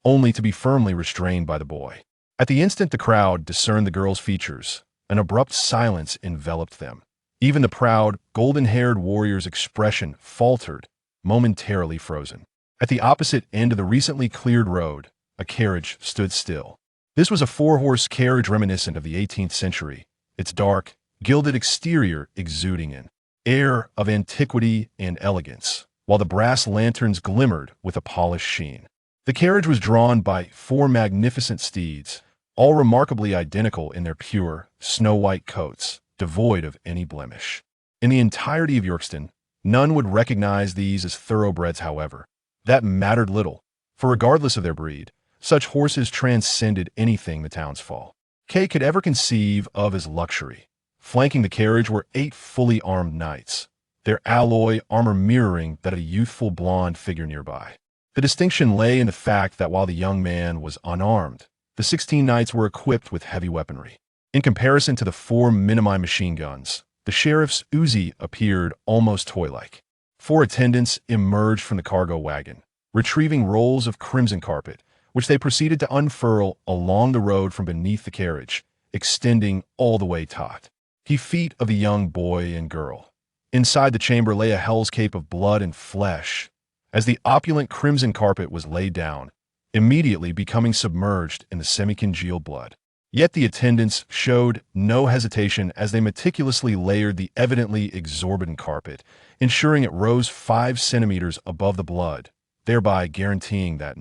only to be firmly restrained by the boy. At the instant the crowd discerned the girl's features, an abrupt silence enveloped them. Even the proud, golden-haired warrior's expression faltered, momentarily frozen. At the opposite end of the recently cleared road, a carriage stood still. This was a 4-horse carriage reminiscent of the 18th century, its dark, gilded exterior exuding an air of antiquity and elegance, while the brass lanterns glimmered with a polished sheen. The carriage was drawn by 4 magnificent steeds, all remarkably identical in their pure, snow-white coats, devoid of any blemish. In the entirety of Yorkston, none would recognize these as thoroughbreds. However, that mattered little, for regardless of their breed, such horses transcended anything the townsfolk Kay could ever conceive of as luxury. Flanking the carriage were 8 fully armed knights, their alloy armor mirroring that of a youthful blonde figure nearby. The distinction lay in the fact that while the young man was unarmed, the 16 knights were equipped with heavy weaponry. In comparison to the 4 Minimi machine guns, the sheriff's Uzi appeared almost toy-like. 4 attendants emerged from the cargo wagon, retrieving rolls of crimson carpet, which they proceeded to unfurl along the road from beneath the carriage, extending all the way taut. The feet of the young boy and girl. Inside the chamber lay a hellscape of blood and flesh, as the opulent crimson carpet was laid down, immediately becoming submerged in the semi-congealed blood. Yet the attendants showed no hesitation as they meticulously layered the evidently exorbitant carpet, ensuring it rose 5 centimeters above the blood, thereby guaranteeing that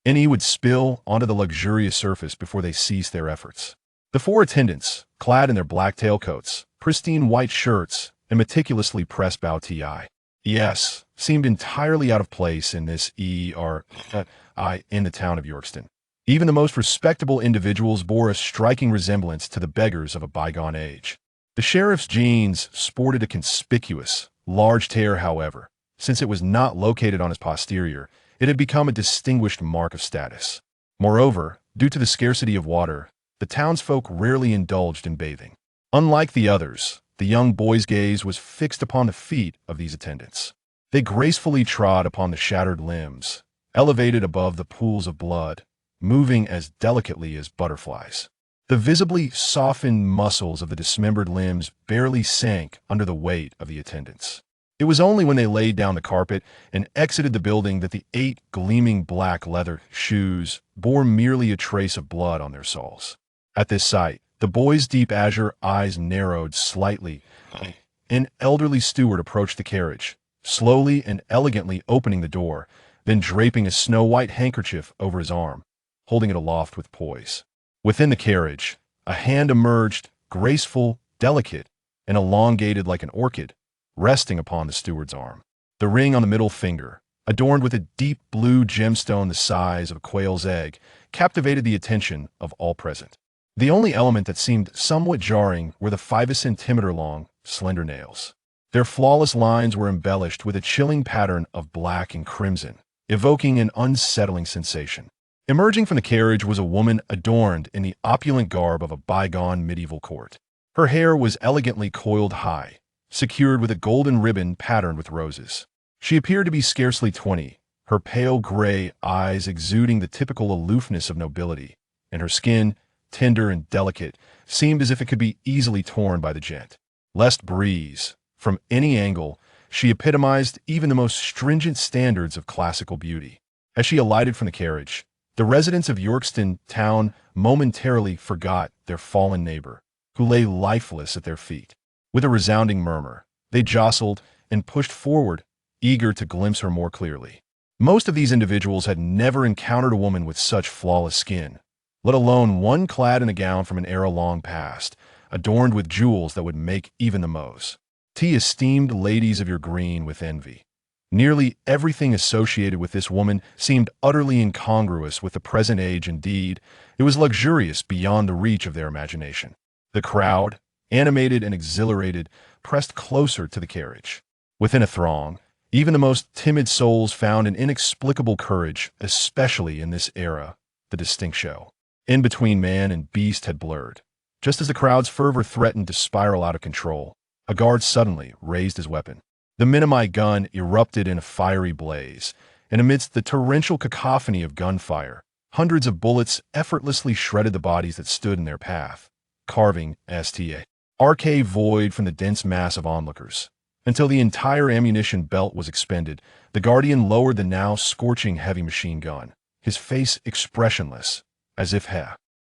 any would spill onto the luxurious surface before they ceased their efforts. The 4 attendants, clad in their black tailcoats, pristine white shirts, and meticulously pressed bow ties, seemed entirely out of place in this in the town of Yorkston. Even the most respectable individuals bore a striking resemblance to the beggars of a bygone age. The sheriff's jeans sported a conspicuous, large tear, however. Since it was not located on his posterior, it had become a distinguished mark of status. Moreover, due to the scarcity of water, the townsfolk rarely indulged in bathing. Unlike the others, the young boy's gaze was fixed upon the feet of these attendants. They gracefully trod upon the shattered limbs, elevated above the pools of blood, moving as delicately as butterflies. The visibly softened muscles of the dismembered limbs barely sank under the weight of the attendants. It was only when they laid down the carpet and exited the building that the 8 gleaming black leather shoes bore merely a trace of blood on their soles. At this sight, the boy's deep azure eyes narrowed slightly. An elderly steward approached the carriage, slowly and elegantly opening the door, then draping a snow-white handkerchief over his arm, holding it aloft with poise. Within the carriage, a hand emerged, graceful, delicate, and elongated like an orchid, resting upon the steward's arm. The ring on the middle finger, adorned with a deep blue gemstone the size of a quail's egg, captivated the attention of all present. The only element that seemed somewhat jarring were the 5 centimeter long, slender nails. Their flawless lines were embellished with a chilling pattern of black and crimson, evoking an unsettling sensation. Emerging from the carriage was a woman adorned in the opulent garb of a bygone medieval court. Her hair was elegantly coiled high, secured with a golden ribbon patterned with roses. She appeared to be scarcely 20, her pale gray eyes exuding the typical aloofness of nobility, and her skin, tender and delicate, seemed as if it could be easily torn by the gentlest breeze. From any angle, she epitomized even the most stringent standards of classical beauty. As she alighted from the carriage, the residents of Yorkston town momentarily forgot their fallen neighbor, who lay lifeless at their feet. With a resounding murmur, they jostled and pushed forward, eager to glimpse her more clearly. Most of these individuals had never encountered a woman with such flawless skin, let alone one clad in a gown from an era long past, adorned with jewels that would make even the most esteemed ladies of your green with envy. Nearly everything associated with this woman seemed utterly incongruous with the present age. Indeed, it was luxurious beyond the reach of their imagination. The crowd, animated and exhilarated, pressed closer to the carriage. Within a throng, even the most timid souls found an inexplicable courage, especially in this era, the distinct show. In between man and beast had blurred. Just as the crowd's fervor threatened to spiral out of control, a guard suddenly raised his weapon. The Minimi gun erupted in a fiery blaze, and amidst the torrential cacophony of gunfire, hundreds of bullets effortlessly shredded the bodies that stood in their path, carving arc void from the dense mass of onlookers. Until the entire ammunition belt was expended, the Guardian lowered the now scorching heavy machine gun, his face expressionless, as if he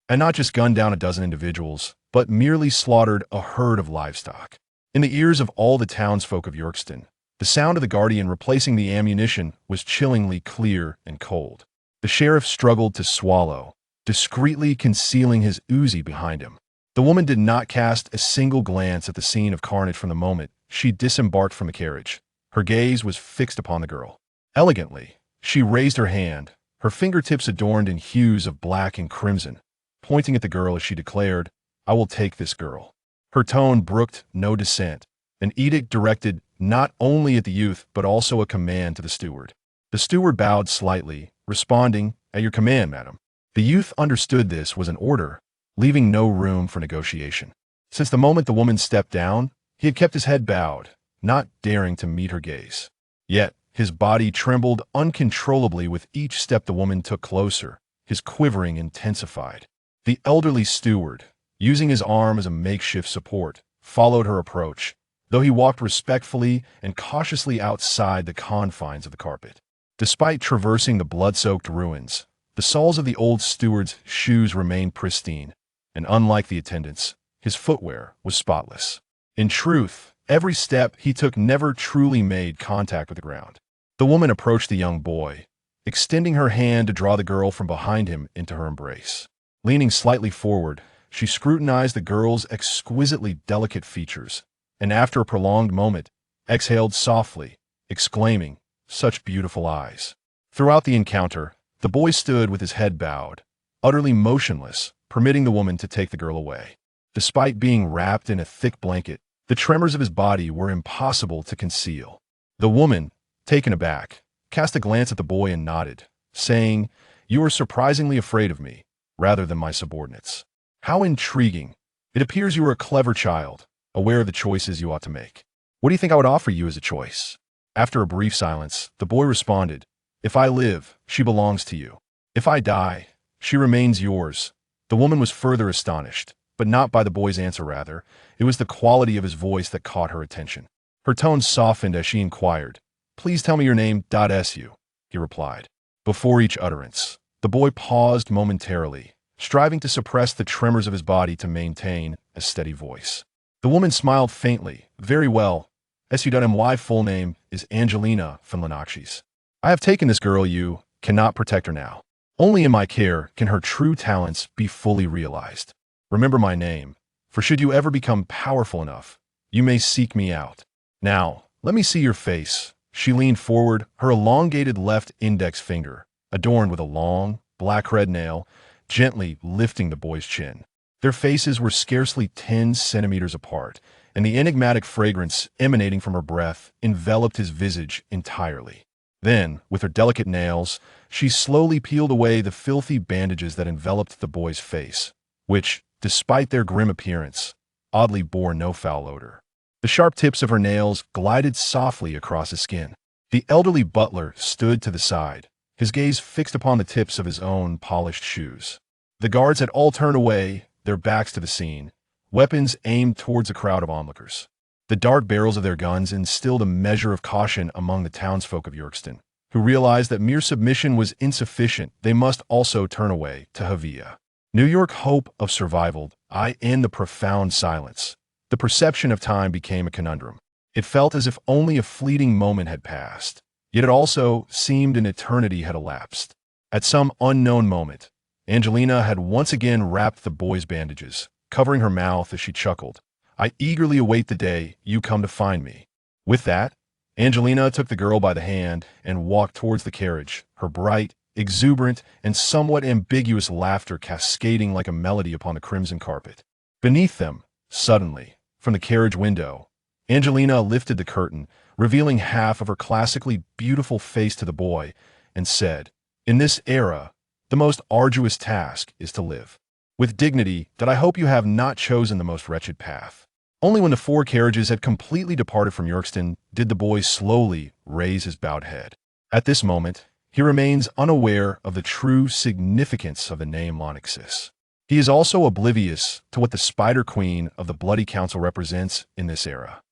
had not just gunned down a dozen individuals, but merely slaughtered a herd of livestock. In the ears of all the townsfolk of Yorkston, the sound of the Guardian replacing the ammunition was chillingly clear and cold. The sheriff struggled to swallow, discreetly concealing his Uzi behind him. The woman did not cast a single glance at the scene of carnage from the moment she disembarked from the carriage. Her gaze was fixed upon the girl. Elegantly, she raised her hand, her fingertips adorned in hues of black and crimson, pointing at the girl as she declared, "I will take this girl." Her tone brooked no dissent, an edict directed not only at the youth but also a command to the steward. The steward bowed slightly, responding, "At your command, madam." The youth understood this was an order, leaving no room for negotiation. Since the moment the woman stepped down, he had kept his head bowed, not daring to meet her gaze. Yet, his body trembled uncontrollably with each step the woman took closer. His quivering intensified. The elderly steward, using his arm as a makeshift support, followed her approach, though he walked respectfully and cautiously outside the confines of the carpet. Despite traversing the blood-soaked ruins, the soles of the old steward's shoes remained pristine, and unlike the attendants, his footwear was spotless. In truth, every step he took never truly made contact with the ground. The woman approached the young boy, extending her hand to draw the girl from behind him into her embrace. Leaning slightly forward, she scrutinized the girl's exquisitely delicate features, and after a prolonged moment, exhaled softly, exclaiming, "Such beautiful eyes." Throughout the encounter, the boy stood with his head bowed, utterly motionless, permitting the woman to take the girl away. Despite being wrapped in a thick blanket, the tremors of his body were impossible to conceal. The woman, taken aback, cast a glance at the boy and nodded, saying, "You are surprisingly afraid of me, rather than my subordinates. How intriguing. It appears you are a clever child, aware of the choices you ought to make. What do you think I would offer you as a choice?" After a brief silence, the boy responded, "If I live, she belongs to you. If I die, she remains yours." The woman was further astonished, but not by the boy's answer rather. It was the quality of his voice that caught her attention. Her tone softened as she inquired, "Please tell me your name, .su," he replied. Before each utterance, the boy paused momentarily, striving to suppress the tremors of his body to maintain a steady voice. The woman smiled faintly. "Very well. My full name is Angelina Finlanakis. I have taken this girl. You cannot protect her now. Only in my care can her true talents be fully realized. Remember my name, for should you ever become powerful enough, you may seek me out. Now, let me see your face." She leaned forward, her elongated left index finger, adorned with a long, black red nail, gently lifting the boy's chin. Their faces were scarcely 10 centimeters apart, and the enigmatic fragrance emanating from her breath enveloped his visage entirely. Then, with her delicate nails, she slowly peeled away the filthy bandages that enveloped the boy's face, which, despite their grim appearance, oddly bore no foul odor. The sharp tips of her nails glided softly across his skin. The elderly butler stood to the side, his gaze fixed upon the tips of his own polished shoes. The guards had all turned away, their backs to the scene, weapons aimed towards a crowd of onlookers. The dark barrels of their guns instilled a measure of caution among the townsfolk of Yorkston, who realized that mere submission was insufficient. They must also turn away to Havia. New York hope of survival. In the profound silence, the perception of time became a conundrum. It felt as if only a fleeting moment had passed, yet it also seemed an eternity had elapsed. At some unknown moment, Angelina had once again wrapped the boy's bandages, covering her mouth as she chuckled. "I eagerly await the day you come to find me." With that, Angelina took the girl by the hand and walked towards the carriage, her bright, exuberant, and somewhat ambiguous laughter cascading like a melody upon the crimson carpet. Beneath them, suddenly, from the carriage window, Angelina lifted the curtain, revealing half of her classically beautiful face to the boy, and said, "In this era, the most arduous task is to live with dignity that I hope you have not chosen the most wretched path." Only when the 4 carriages had completely departed from Yorkston did the boy slowly raise his bowed head. At this moment, he remains unaware of the true significance of the name Lonixis. He is also oblivious to what the Spider Queen of the Bloody Council represents in this era.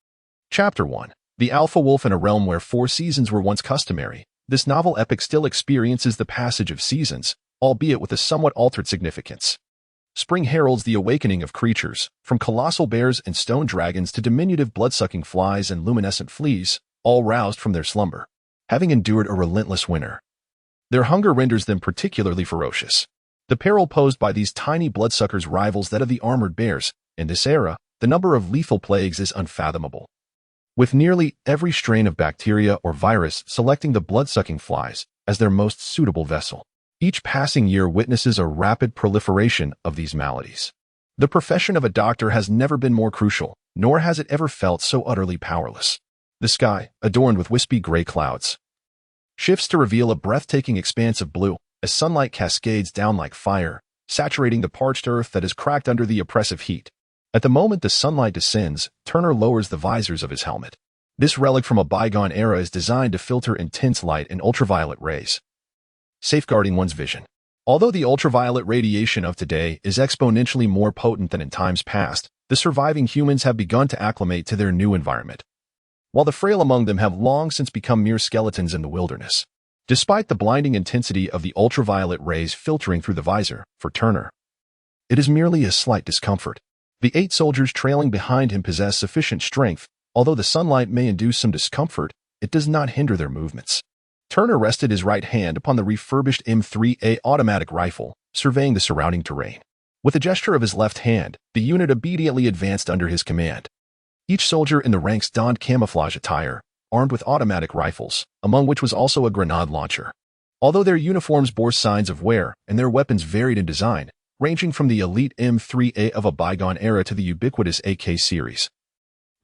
Chapter 1. The Alpha Wolf in a realm where 4 seasons were once customary, this novel epic still experiences the passage of seasons, albeit with a somewhat altered significance. Spring heralds the awakening of creatures, from colossal bears and stone dragons to diminutive blood-sucking flies and luminescent fleas, all roused from their slumber, having endured a relentless winter. Their hunger renders them particularly ferocious. The peril posed by these tiny bloodsuckers rivals that of the armored bears. In this era, the number of lethal plagues is unfathomable, with nearly every strain of bacteria or virus selecting the blood-sucking flies as their most suitable vessel. Each passing year witnesses a rapid proliferation of these maladies. The profession of a doctor has never been more crucial, nor has it ever felt so utterly powerless. The sky, adorned with wispy gray clouds, shifts to reveal a breathtaking expanse of blue as sunlight cascades down like fire, saturating the parched earth that is cracked under the oppressive heat. At the moment the sunlight descends, Turner lowers the visors of his helmet. This relic from a bygone era is designed to filter intense light and ultraviolet rays, safeguarding one's vision. Although the ultraviolet radiation of today is exponentially more potent than in times past, the surviving humans have begun to acclimate to their new environment, while the frail among them have long since become mere skeletons in the wilderness. Despite the blinding intensity of the ultraviolet rays filtering through the visor, for Turner, it is merely a slight discomfort. The 8 soldiers trailing behind him possess sufficient strength. Although the sunlight may induce some discomfort, it does not hinder their movements. Turner rested his right hand upon the refurbished M3A automatic rifle, surveying the surrounding terrain. With a gesture of his left hand, the unit immediately advanced under his command. Each soldier in the ranks donned camouflage attire, armed with automatic rifles, among which was also a grenade launcher. Although their uniforms bore signs of wear and their weapons varied in design, ranging from the elite M3A of a bygone era to the ubiquitous AK series,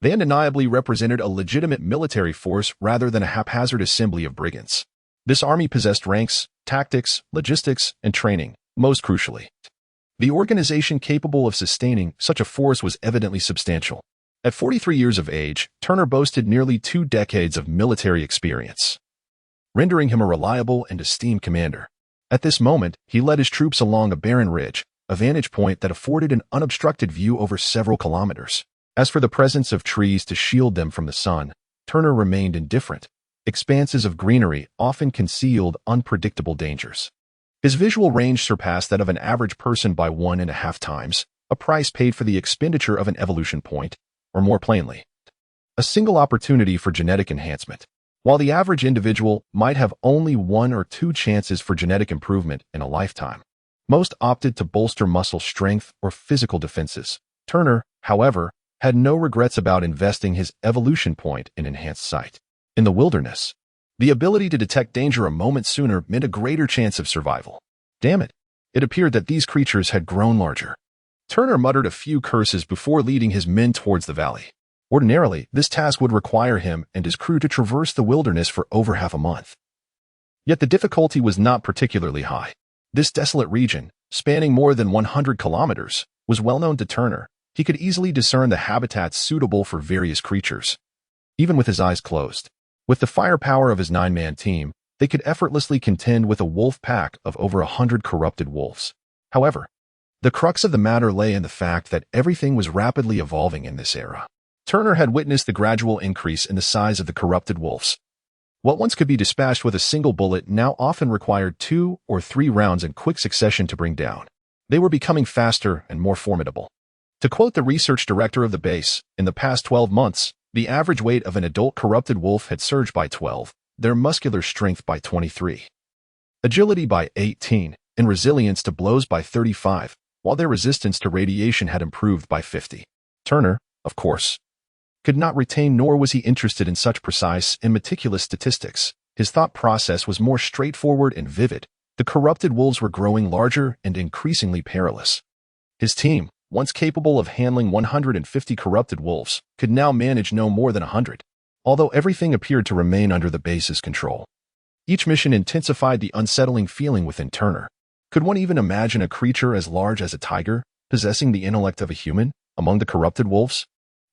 they undeniably represented a legitimate military force rather than a haphazard assembly of brigands. This army possessed ranks, tactics, logistics, and training. Most crucially, the organization capable of sustaining such a force was evidently substantial. At 43 years of age, Turner boasted nearly 2 decades of military experience, rendering him a reliable and esteemed commander. At this moment, he led his troops along a barren ridge, a vantage point that afforded an unobstructed view over several kilometers. As for the presence of trees to shield them from the sun, Turner remained indifferent. Expanses of greenery often concealed unpredictable dangers. His visual range surpassed that of an average person by 1.5 times, a price paid for the expenditure of an evolution point, or more plainly, a single opportunity for genetic enhancement. While the average individual might have only 1 or 2 chances for genetic improvement in a lifetime, most opted to bolster muscle strength or physical defenses. Turner, however, had no regrets about investing his evolution point in enhanced sight. In the wilderness, the ability to detect danger a moment sooner meant a greater chance of survival. Damn it! It appeared that these creatures had grown larger. Turner muttered a few curses before leading his men towards the valley. Ordinarily, this task would require him and his crew to traverse the wilderness for over half a month. Yet the difficulty was not particularly high. This desolate region, spanning more than 100 kilometers, was well known to Turner. He could easily discern the habitats suitable for various creatures, even with his eyes closed. With the firepower of his 9-man team, they could effortlessly contend with a wolf pack of over 100 corrupted wolves. However, the crux of the matter lay in the fact that everything was rapidly evolving in this era. Turner had witnessed the gradual increase in the size of the corrupted wolves. What once could be dispatched with a single bullet now often required 2 or 3 rounds in quick succession to bring down. They were becoming faster and more formidable. To quote the research director of the base, in the past 12 months, the average weight of an adult corrupted wolf had surged by 12, their muscular strength by 23, agility by 18, and resilience to blows by 35, while their resistance to radiation had improved by 50. Turner, of course, could not retain nor was he interested in such precise and meticulous statistics. His thought process was more straightforward and vivid. The corrupted wolves were growing larger and increasingly perilous. His team, once capable of handling 150 corrupted wolves, could now manage no more than 100, although everything appeared to remain under the base's control. Each mission intensified the unsettling feeling within Turner. Could one even imagine a creature as large as a tiger, possessing the intellect of a human, among the corrupted wolves?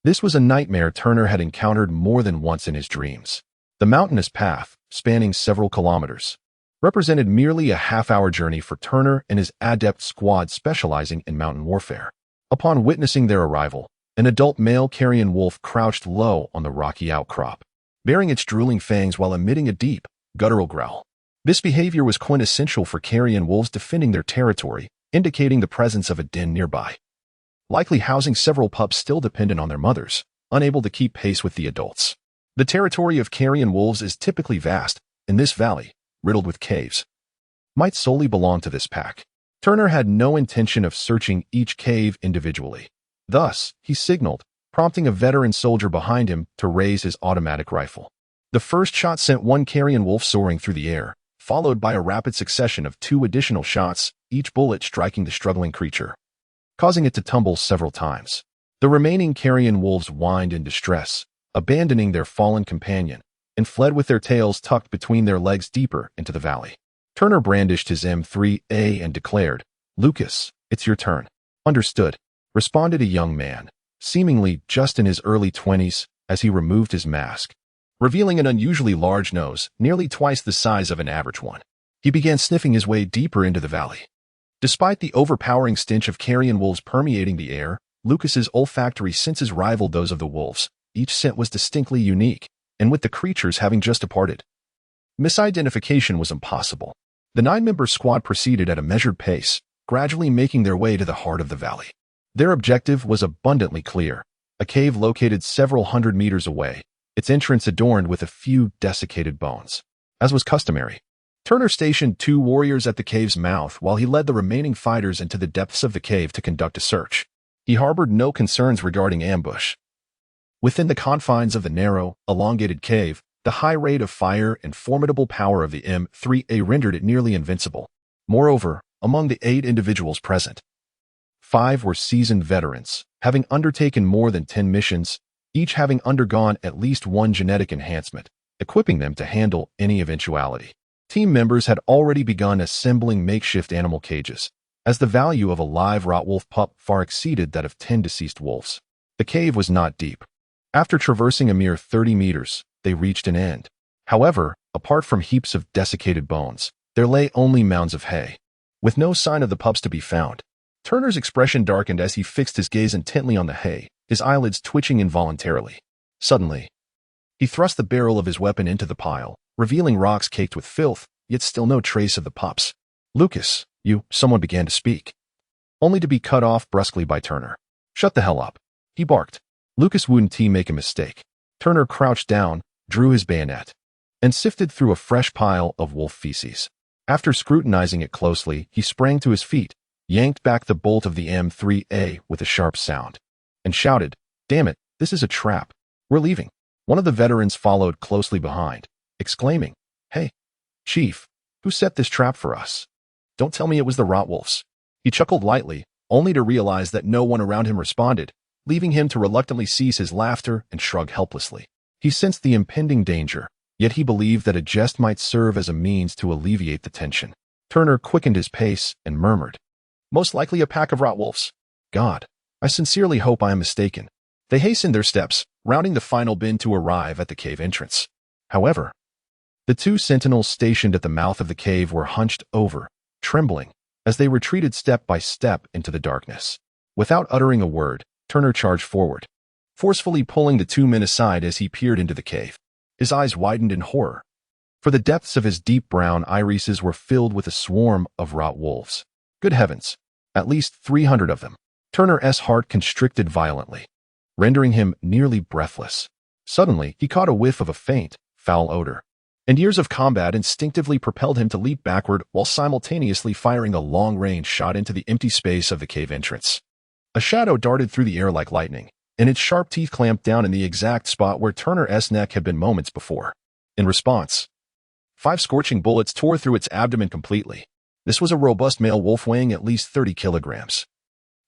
This was a nightmare Turner had encountered more than once in his dreams. The mountainous path, spanning several kilometers, represented merely a half-hour journey for Turner and his adept squad specializing in mountain warfare. Upon witnessing their arrival, an adult male carrion wolf crouched low on the rocky outcrop, baring its drooling fangs while emitting a deep, guttural growl. This behavior was quintessential for carrion wolves defending their territory, indicating the presence of a den nearby, likely housing several pups still dependent on their mothers, unable to keep pace with the adults. The territory of carrion wolves is typically vast, and this valley, riddled with caves, might solely belong to this pack. Turner had no intention of searching each cave individually. Thus, he signaled, prompting a veteran soldier behind him to raise his automatic rifle. The first shot sent one carrion wolf soaring through the air, followed by a rapid succession of 2 additional shots, each bullet striking the struggling creature, causing it to tumble several times. The remaining carrion wolves whined in distress, abandoning their fallen companion, and fled with their tails tucked between their legs deeper into the valley. Turner brandished his M3A and declared, "Lucas, it's your turn." "Understood," responded a young man, seemingly just in his early 20s, as he removed his mask, revealing an unusually large nose, nearly twice the size of an average one. He began sniffing his way deeper into the valley. Despite the overpowering stench of carrion wolves permeating the air, Lucas's olfactory senses rivaled those of the wolves. Each scent was distinctly unique, and with the creatures having just departed, misidentification was impossible. The 9-member squad proceeded at a measured pace, gradually making their way to the heart of the valley. Their objective was abundantly clear: a cave located several hundred meters away, its entrance adorned with a few desiccated bones. As was customary, Turner stationed 2 warriors at the cave's mouth while he led the remaining fighters into the depths of the cave to conduct a search. He harbored no concerns regarding ambush. Within the confines of the narrow, elongated cave, the high rate of fire and formidable power of the M3A rendered it nearly invincible. Moreover, among the 8 individuals present, 5 were seasoned veterans, having undertaken more than 10 missions, each having undergone at least one genetic enhancement, equipping them to handle any eventuality. Team members had already begun assembling makeshift animal cages, as the value of a live Rotwolf pup far exceeded that of 10 deceased wolves. The cave was not deep. After traversing a mere 30 meters, they reached an end. However, apart from heaps of desiccated bones, there lay only mounds of hay, with no sign of the pups to be found. Turner's expression darkened as he fixed his gaze intently on the hay, his eyelids twitching involuntarily. Suddenly, he thrust the barrel of his weapon into the pile, revealing rocks caked with filth, yet still no trace of the pups. "Lucas, someone began to speak, only to be cut off brusquely by Turner. "Shut the hell up," he barked. Lucas wouldn't make a mistake. Turner crouched down, drew his bayonet, and sifted through a fresh pile of wolf feces. After scrutinizing it closely, he sprang to his feet, yanked back the bolt of the M3A with a sharp sound, and shouted, "Damn it, this is a trap. We're leaving." One of the veterans followed closely behind, exclaiming, "Hey, Chief, who set this trap for us? Don't tell me it was the Rotwolves." He chuckled lightly, only to realize that no one around him responded, leaving him to reluctantly cease his laughter and shrug helplessly. He sensed the impending danger, yet he believed that a jest might serve as a means to alleviate the tension. Turner quickened his pace and murmured, "Most likely a pack of Rotwolves. God, I sincerely hope I am mistaken." They hastened their steps, rounding the final bend to arrive at the cave entrance. However, the 2 sentinels stationed at the mouth of the cave were hunched over, trembling, as they retreated step by step into the darkness. Without uttering a word, Turner charged forward, forcefully pulling the 2 men aside as he peered into the cave. His eyes widened in horror, for the depths of his deep brown irises were filled with a swarm of rot wolves. Good heavens, at least 300 of them. Turner's heart constricted violently, rendering him nearly breathless. Suddenly, he caught a whiff of a faint, foul odor, and years of combat instinctively propelled him to leap backward while simultaneously firing a long-range shot into the empty space of the cave entrance. A shadow darted through the air like lightning, and its sharp teeth clamped down in the exact spot where Turner's neck had been moments before. In response, 5 scorching bullets tore through its abdomen completely. This was a robust male wolf weighing at least 30 kilograms,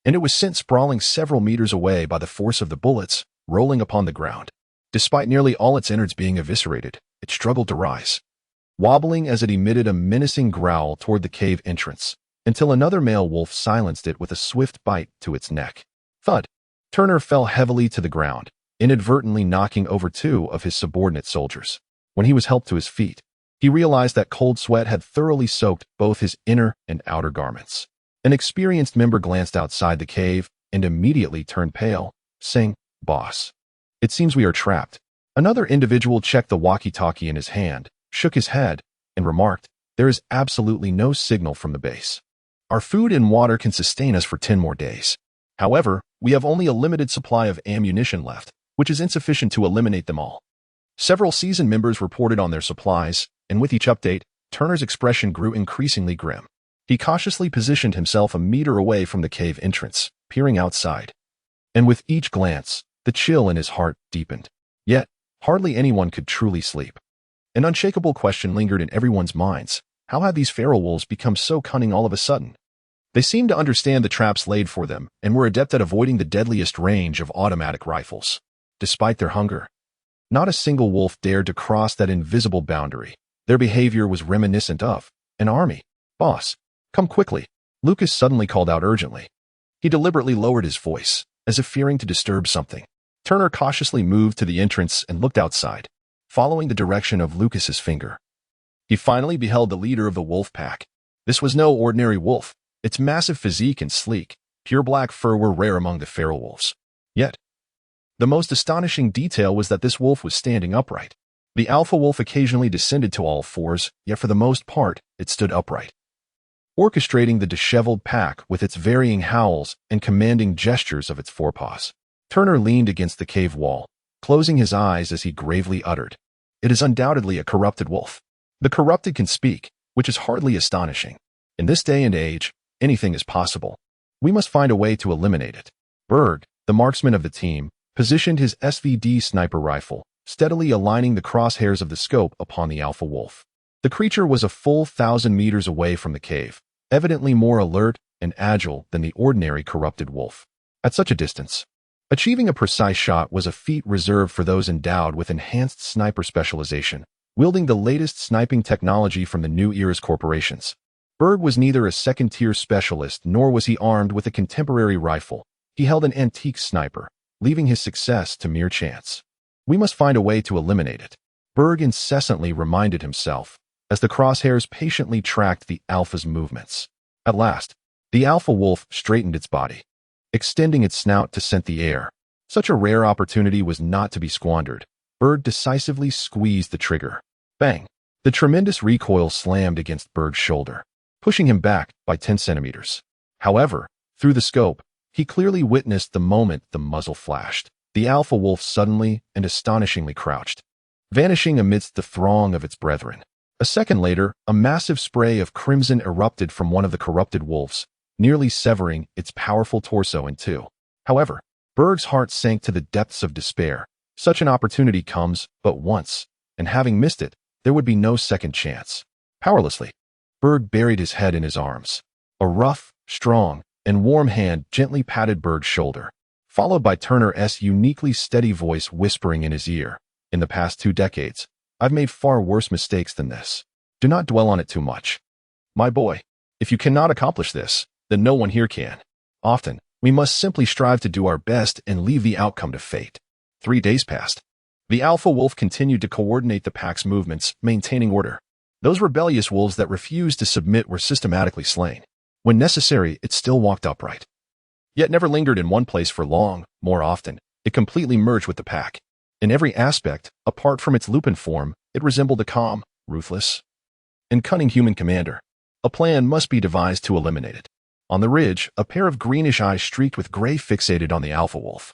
and it was sent sprawling several meters away by the force of the bullets, rolling upon the ground. Despite nearly all its innards being eviscerated, it struggled to rise, wobbling as it emitted a menacing growl toward the cave entrance, until another male wolf silenced it with a swift bite to its neck. Thud! Turner fell heavily to the ground, inadvertently knocking over 2 of his subordinate soldiers. When he was helped to his feet, he realized that cold sweat had thoroughly soaked both his inner and outer garments. An experienced member glanced outside the cave and immediately turned pale, saying, "Boss, it seems we are trapped." Another individual checked the walkie-talkie in his hand, shook his head, and remarked, "There is absolutely no signal from the base. Our food and water can sustain us for 10 more days. However, we have only a limited supply of ammunition left, which is insufficient to eliminate them all." Several seasoned members reported on their supplies, and with each update, Turner's expression grew increasingly grim. He cautiously positioned himself a meter away from the cave entrance, peering outside. And with each glance, the chill in his heart deepened. Yet, hardly anyone could truly sleep. An unshakable question lingered in everyone's minds. How had these feral wolves become so cunning all of a sudden? They seemed to understand the traps laid for them and were adept at avoiding the deadliest range of automatic rifles. Despite their hunger, not a single wolf dared to cross that invisible boundary. Their behavior was reminiscent of an army. "Boss, come quickly," Lucas suddenly called out urgently. He deliberately lowered his voice, as if fearing to disturb something. Turner cautiously moved to the entrance and looked outside, following the direction of Lucas's finger. He finally beheld the leader of the wolf pack. This was no ordinary wolf. Its massive physique and sleek, pure black fur were rare among the feral wolves. Yet, the most astonishing detail was that this wolf was standing upright. The alpha wolf occasionally descended to all fours, yet for the most part, it stood upright, orchestrating the disheveled pack with its varying howls and commanding gestures of its forepaws. Turner leaned against the cave wall, closing his eyes as he gravely uttered, "It is undoubtedly a corrupted wolf. The corrupted can speak, which is hardly astonishing. In this day and age, anything is possible. We must find a way to eliminate it." Berg, the marksman of the team, positioned his SVD sniper rifle, steadily aligning the crosshairs of the scope upon the alpha wolf. The creature was a full 1,000 meters away from the cave, evidently more alert and agile than the ordinary corrupted wolf. At such a distance, achieving a precise shot was a feat reserved for those endowed with enhanced sniper specialization, wielding the latest sniping technology from the New Era's corporations. Berg was neither a second-tier specialist nor was he armed with a contemporary rifle. He held an antique sniper, leaving his success to mere chance. "We must find a way to eliminate it," Berg incessantly reminded himself, as the crosshairs patiently tracked the alpha's movements. At last, the alpha wolf straightened its body, extending its snout to scent the air. Such a rare opportunity was not to be squandered. Berg decisively squeezed the trigger. Bang! The tremendous recoil slammed against Berg's shoulder, pushing him back by 10 centimeters. However, through the scope, he clearly witnessed the moment the muzzle flashed. The alpha wolf suddenly and astonishingly crouched, vanishing amidst the throng of its brethren. A second later, a massive spray of crimson erupted from one of the corrupted wolves, nearly severing its powerful torso in two. However, Berg's heart sank to the depths of despair. Such an opportunity comes but once, and having missed it, there would be no second chance. Powerlessly, Berg buried his head in his arms. A rough, strong, and warm hand gently patted Berg's shoulder, followed by Turner's uniquely steady voice whispering in his ear, "In the past 2 decades, I've made far worse mistakes than this. Do not dwell on it too much. My boy, if you cannot accomplish this, then no one here can. Often, we must simply strive to do our best and leave the outcome to fate." 3 days passed. The alpha wolf continued to coordinate the pack's movements, maintaining order. Those rebellious wolves that refused to submit were systematically slain. When necessary, it still walked upright, yet never lingered in one place for long. More often, it completely merged with the pack. In every aspect, apart from its lupin form, it resembled a calm, ruthless, and cunning human commander. A plan must be devised to eliminate it. On the ridge, a pair of greenish eyes streaked with gray fixated on the alpha wolf.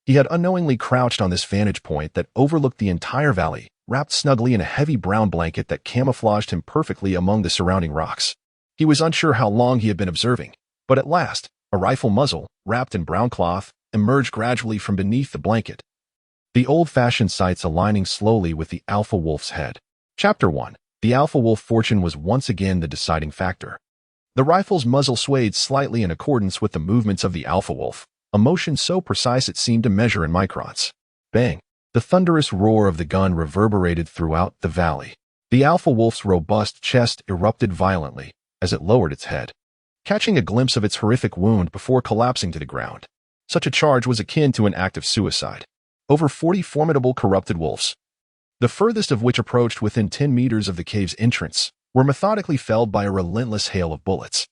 He had unknowingly crouched on this vantage point that overlooked the entire valley, wrapped snugly in a heavy brown blanket that camouflaged him perfectly among the surrounding rocks. He was unsure how long he had been observing, but at last, a rifle muzzle, wrapped in brown cloth, emerged gradually from beneath the blanket, the old-fashioned sights aligning slowly with the alpha wolf's head. Chapter 1. The alpha wolf fortune was once again the deciding factor. The rifle's muzzle swayed slightly in accordance with the movements of the alpha wolf, a motion so precise it seemed to measure in microns. Bang! The thunderous roar of the gun reverberated throughout the valley. The alpha wolf's robust chest erupted violently as it lowered its head, catching a glimpse of its horrific wound before collapsing to the ground. Such a charge was akin to an act of suicide. Over 40 formidable corrupted wolves, the furthest of which approached within 10 meters of the cave's entrance, were methodically felled by a relentless hail of bullets.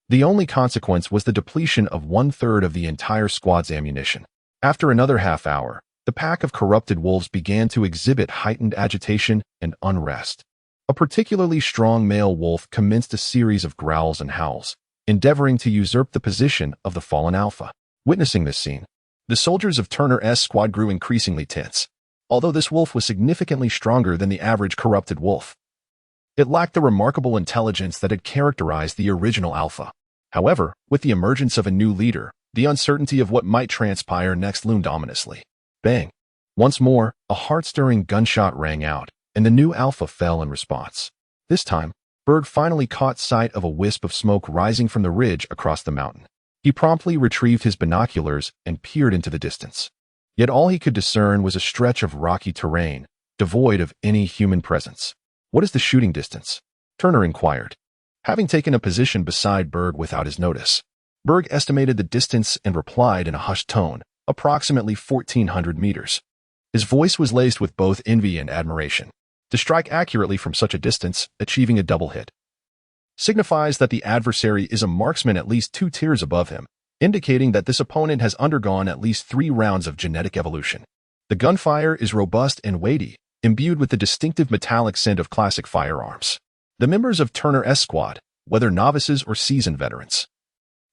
The only consequence was the depletion of 1/3 of the entire squad's ammunition. After another half hour, the pack of corrupted wolves began to exhibit heightened agitation and unrest. A particularly strong male wolf commenced a series of growls and howls, endeavoring to usurp the position of the fallen alpha. Witnessing this scene, the soldiers of Turner's squad grew increasingly tense. Although this wolf was significantly stronger than the average corrupted wolf, it lacked the remarkable intelligence that had characterized the original alpha. However, with the emergence of a new leader, the uncertainty of what might transpire next loomed ominously. Bang! Once more, a heart-stirring gunshot rang out, and the new alpha fell in response. This time, Berg finally caught sight of a wisp of smoke rising from the ridge across the mountain. He promptly retrieved his binoculars and peered into the distance. Yet all he could discern was a stretch of rocky terrain, devoid of any human presence. "What is the shooting distance?" Turner inquired, having taken a position beside Berg without his notice. Berg estimated the distance and replied in a hushed tone, approximately 1,400 meters. His voice was laced with both envy and admiration. To strike accurately from such a distance, achieving a double hit, signifies that the adversary is a marksman at least 2 tiers above him, indicating that this opponent has undergone at least 3 rounds of genetic evolution. The gunfire is robust and weighty, imbued with the distinctive metallic scent of classic firearms. The members of Turner's squad, whether novices or seasoned veterans,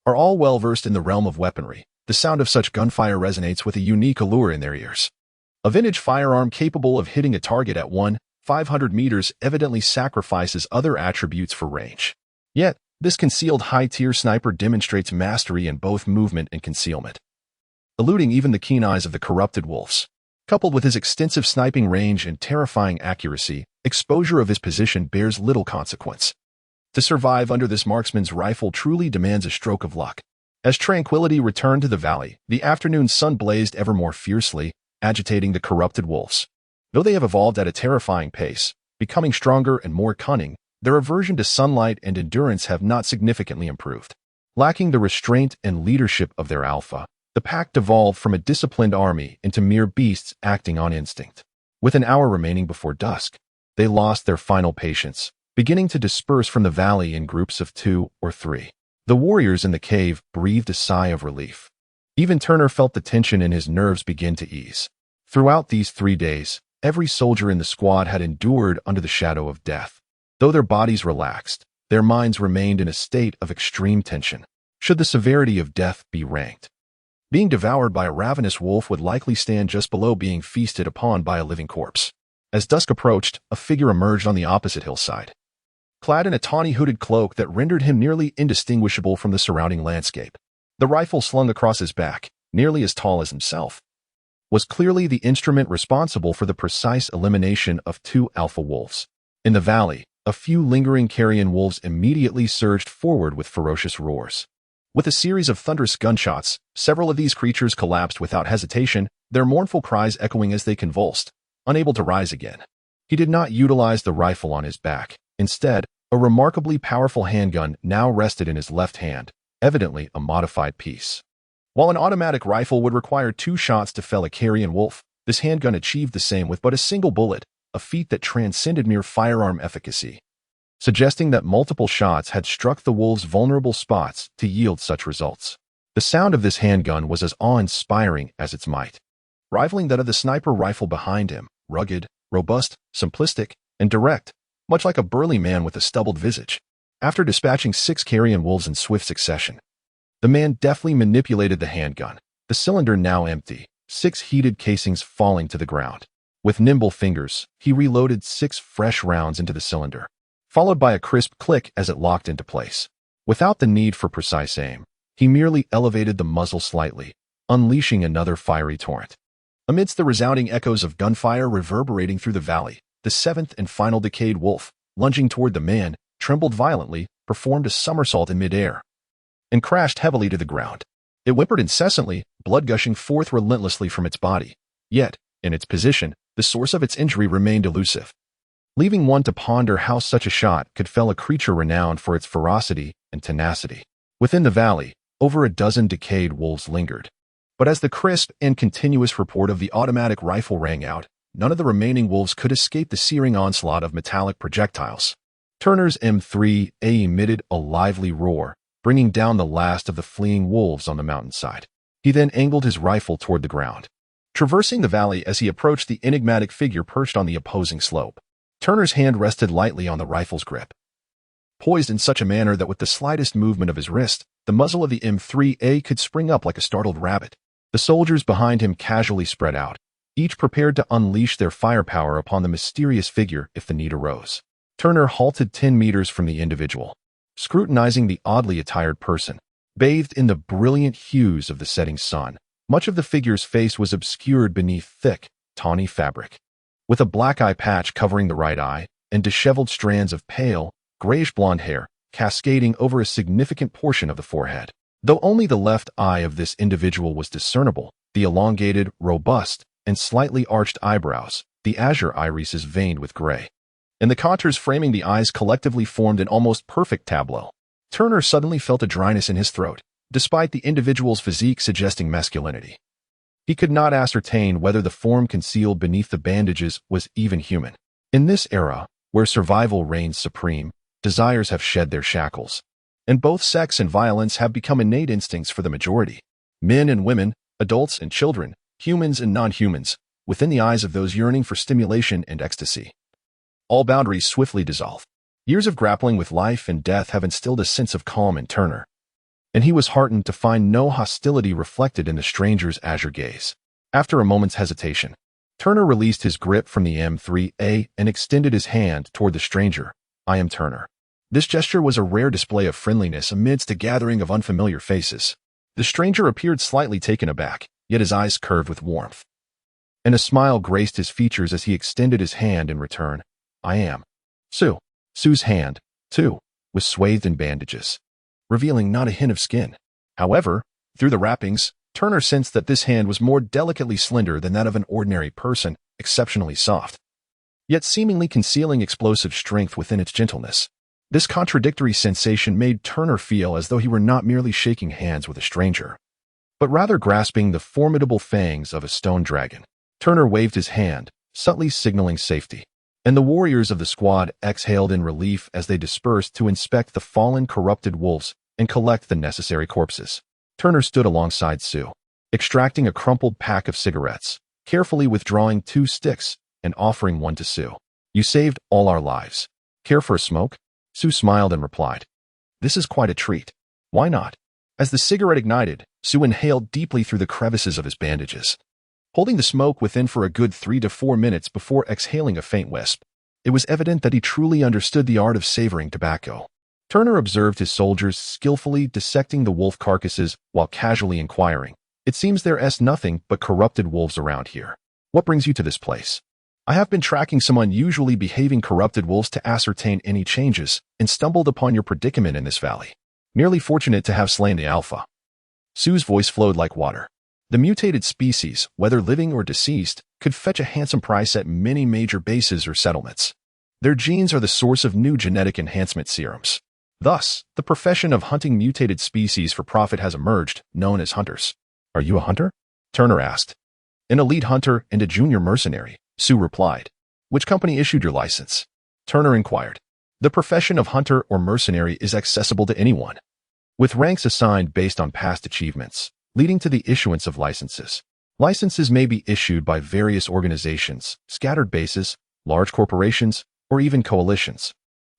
are all well-versed in the realm of weaponry. The sound of such gunfire resonates with a unique allure in their ears. A vintage firearm capable of hitting a target at 1,500 meters evidently sacrifices other attributes for range. Yet, this concealed high-tier sniper demonstrates mastery in both movement and concealment, eluding even the keen eyes of the corrupted wolves. Coupled with his extensive sniping range and terrifying accuracy, exposure of his position bears little consequence. To survive under this marksman's rifle truly demands a stroke of luck. As tranquility returned to the valley, the afternoon sun blazed ever more fiercely, agitating the corrupted wolves. Though they have evolved at a terrifying pace, becoming stronger and more cunning, their aversion to sunlight and endurance have not significantly improved. Lacking the restraint and leadership of their alpha, the pack devolved from a disciplined army into mere beasts acting on instinct. With an hour remaining before dusk, they lost their final patience, beginning to disperse from the valley in groups of 2 or 3. The warriors in the cave breathed a sigh of relief. Even Turner felt the tension in his nerves begin to ease. Throughout these 3 days, every soldier in the squad had endured under the shadow of death. Though their bodies relaxed, their minds remained in a state of extreme tension. Should the severity of death be ranked, being devoured by a ravenous wolf would likely stand just below being feasted upon by a living corpse. As dusk approached, a figure emerged on the opposite hillside, clad in a tawny hooded cloak that rendered him nearly indistinguishable from the surrounding landscape. The rifle slung across his back, nearly as tall as himself, was clearly the instrument responsible for the precise elimination of 2 alpha wolves. In the valley, a few lingering carrion wolves immediately surged forward with ferocious roars. With a series of thunderous gunshots, several of these creatures collapsed without hesitation, their mournful cries echoing as they convulsed, unable to rise again. He did not utilize the rifle on his back. Instead, a remarkably powerful handgun now rested in his left hand, evidently a modified piece. While an automatic rifle would require 2 shots to fell a carrion wolf, this handgun achieved the same with but a single bullet, a feat that transcended mere firearm efficacy, suggesting that multiple shots had struck the wolves' vulnerable spots to yield such results. The sound of this handgun was as awe-inspiring as its might, rivaling that of the sniper rifle behind him, rugged, robust, simplistic, and direct, much like a burly man with a stubbled visage. After dispatching 6 carrion wolves in swift succession, the man deftly manipulated the handgun, the cylinder now empty, 6 heated casings falling to the ground. With nimble fingers, he reloaded 6 fresh rounds into the cylinder, followed by a crisp click as it locked into place. Without the need for precise aim, he merely elevated the muzzle slightly, unleashing another fiery torrent. Amidst the resounding echoes of gunfire reverberating through the valley, the 7th and final decayed wolf, lunging toward the man, trembled violently, performed a somersault in midair, and crashed heavily to the ground. It whimpered incessantly, blood gushing forth relentlessly from its body. Yet, in its position, the source of its injury remained elusive, leaving one to ponder how such a shot could fell a creature renowned for its ferocity and tenacity. Within the valley, over a dozen decayed wolves lingered. But as the crisp and continuous report of the automatic rifle rang out, none of the remaining wolves could escape the searing onslaught of metallic projectiles. Turner's M3A emitted a lively roar, bringing down the last of the fleeing wolves on the mountainside. He then angled his rifle toward the ground, traversing the valley as he approached the enigmatic figure perched on the opposing slope. Turner's hand rested lightly on the rifle's grip, poised in such a manner that with the slightest movement of his wrist, the muzzle of the M3A could spring up like a startled rabbit. The soldiers behind him casually spread out, each prepared to unleash their firepower upon the mysterious figure if the need arose. Turner halted 10 meters from the individual, scrutinizing the oddly attired person, bathed in the brilliant hues of the setting sun. Much of the figure's face was obscured beneath thick, tawny fabric, with a black eye patch covering the right eye, and disheveled strands of pale, grayish-blonde hair cascading over a significant portion of the forehead. Though only the left eye of this individual was discernible, the elongated, robust, and slightly arched eyebrows, the azure irises veined with gray, and the contours framing the eyes collectively formed an almost perfect tableau. Turner suddenly felt a dryness in his throat, despite the individual's physique suggesting masculinity. He could not ascertain whether the form concealed beneath the bandages was even human. In this era, where survival reigns supreme, desires have shed their shackles, and both sex and violence have become innate instincts for the majority. Men and women, adults and children, humans and non-humans, within the eyes of those yearning for stimulation and ecstasy. All boundaries swiftly dissolve. Years of grappling with life and death have instilled a sense of calm in Turner, and he was heartened to find no hostility reflected in the stranger's azure gaze. After a moment's hesitation, Turner released his grip from the M3A and extended his hand toward the stranger. "I am Turner." This gesture was a rare display of friendliness amidst a gathering of unfamiliar faces. The stranger appeared slightly taken aback, yet his eyes curved with warmth, and a smile graced his features as he extended his hand in return. "I am Sue." Sue's hand, too, was swathed in bandages, revealing not a hint of skin. However, through the wrappings, Turner sensed that this hand was more delicately slender than that of an ordinary person, exceptionally soft, yet seemingly concealing explosive strength within its gentleness. This contradictory sensation made Turner feel as though he were not merely shaking hands with a stranger, but rather grasping the formidable fangs of a stone dragon. Turner waved his hand, subtly signaling safety, and the warriors of the squad exhaled in relief as they dispersed to inspect the fallen, corrupted wolves and collect the necessary corpses. Turner stood alongside Sue, extracting a crumpled pack of cigarettes, carefully withdrawing 2 sticks and offering one to Sue. "You saved all our lives. Care for a smoke?" Sue smiled and replied, "This is quite a treat. Why not?" As the cigarette ignited, Sue inhaled deeply through the crevices of his bandages, holding the smoke within for a good 3 to 4 minutes before exhaling a faint wisp. It was evident that he truly understood the art of savoring tobacco. Turner observed his soldiers skillfully dissecting the wolf carcasses while casually inquiring, "It seems there's nothing but corrupted wolves around here. What brings you to this place?" "I have been tracking some unusually behaving corrupted wolves to ascertain any changes and stumbled upon your predicament in this valley. Merely fortunate to have slain the alpha." Sue's voice flowed like water. The mutated species, whether living or deceased, could fetch a handsome price at many major bases or settlements. Their genes are the source of new genetic enhancement serums. Thus, the profession of hunting mutated species for profit has emerged, known as hunters. "Are you a hunter?" Turner asked. "An elite hunter and a junior mercenary," Sue replied. "Which company issued your license?" Turner inquired. "The profession of hunter or mercenary is accessible to anyone, with ranks assigned based on past achievements, leading to the issuance of licenses. Licenses may be issued by various organizations, scattered bases, large corporations, or even coalitions.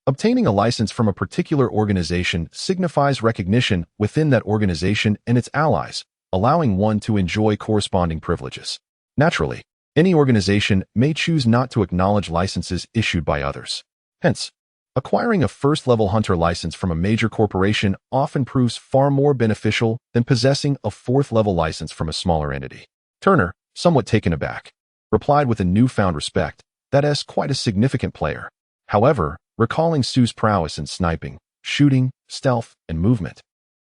Obtaining a license from a particular organization signifies recognition within that organization and its allies, allowing one to enjoy corresponding privileges. Naturally, any organization may choose not to acknowledge licenses issued by others. Hence, acquiring a first-level hunter license from a major corporation often proves far more beneficial than possessing a fourth-level license from a smaller entity. Turner, somewhat taken aback, replied with a newfound respect, "That's quite a significant player." However, recalling Sue's prowess in sniping, shooting, stealth, and movement,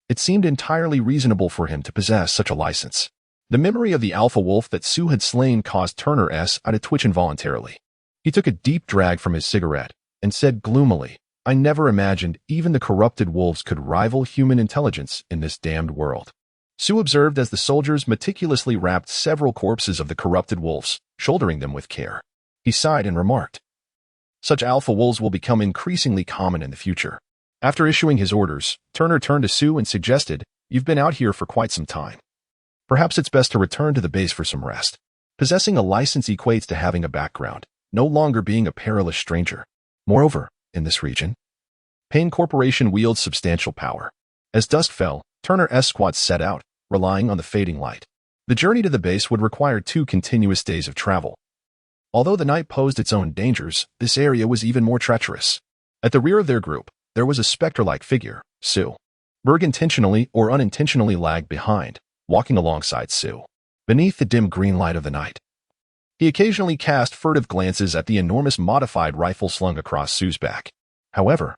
it seemed entirely reasonable for him to possess such a license. The memory of the alpha wolf that Sue had slain caused Turner's eye to twitch involuntarily. He took a deep drag from his cigarette and said gloomily, "I never imagined even the corrupted wolves could rival human intelligence in this damned world." Sue observed as the soldiers meticulously wrapped several corpses of the corrupted wolves, shouldering them with care. He sighed and remarked, "Such alpha wolves will become increasingly common in the future." After issuing his orders, Turner turned to Sue and suggested, "You've been out here for quite some time. Perhaps it's best to return to the base for some rest. Possessing a license equates to having a background, no longer being a perilous stranger. Moreover, in this region, Payne Corporation wields substantial power." As dusk fell, Turner's squad set out, relying on the fading light. The journey to the base would require 2 continuous days of travel. Although the night posed its own dangers, this area was even more treacherous. At the rear of their group, there was a specter-like figure, Sue. Berg intentionally or unintentionally lagged behind, walking alongside Sue, beneath the dim green light of the night. He occasionally cast furtive glances at the enormous modified rifle slung across Sue's back. However,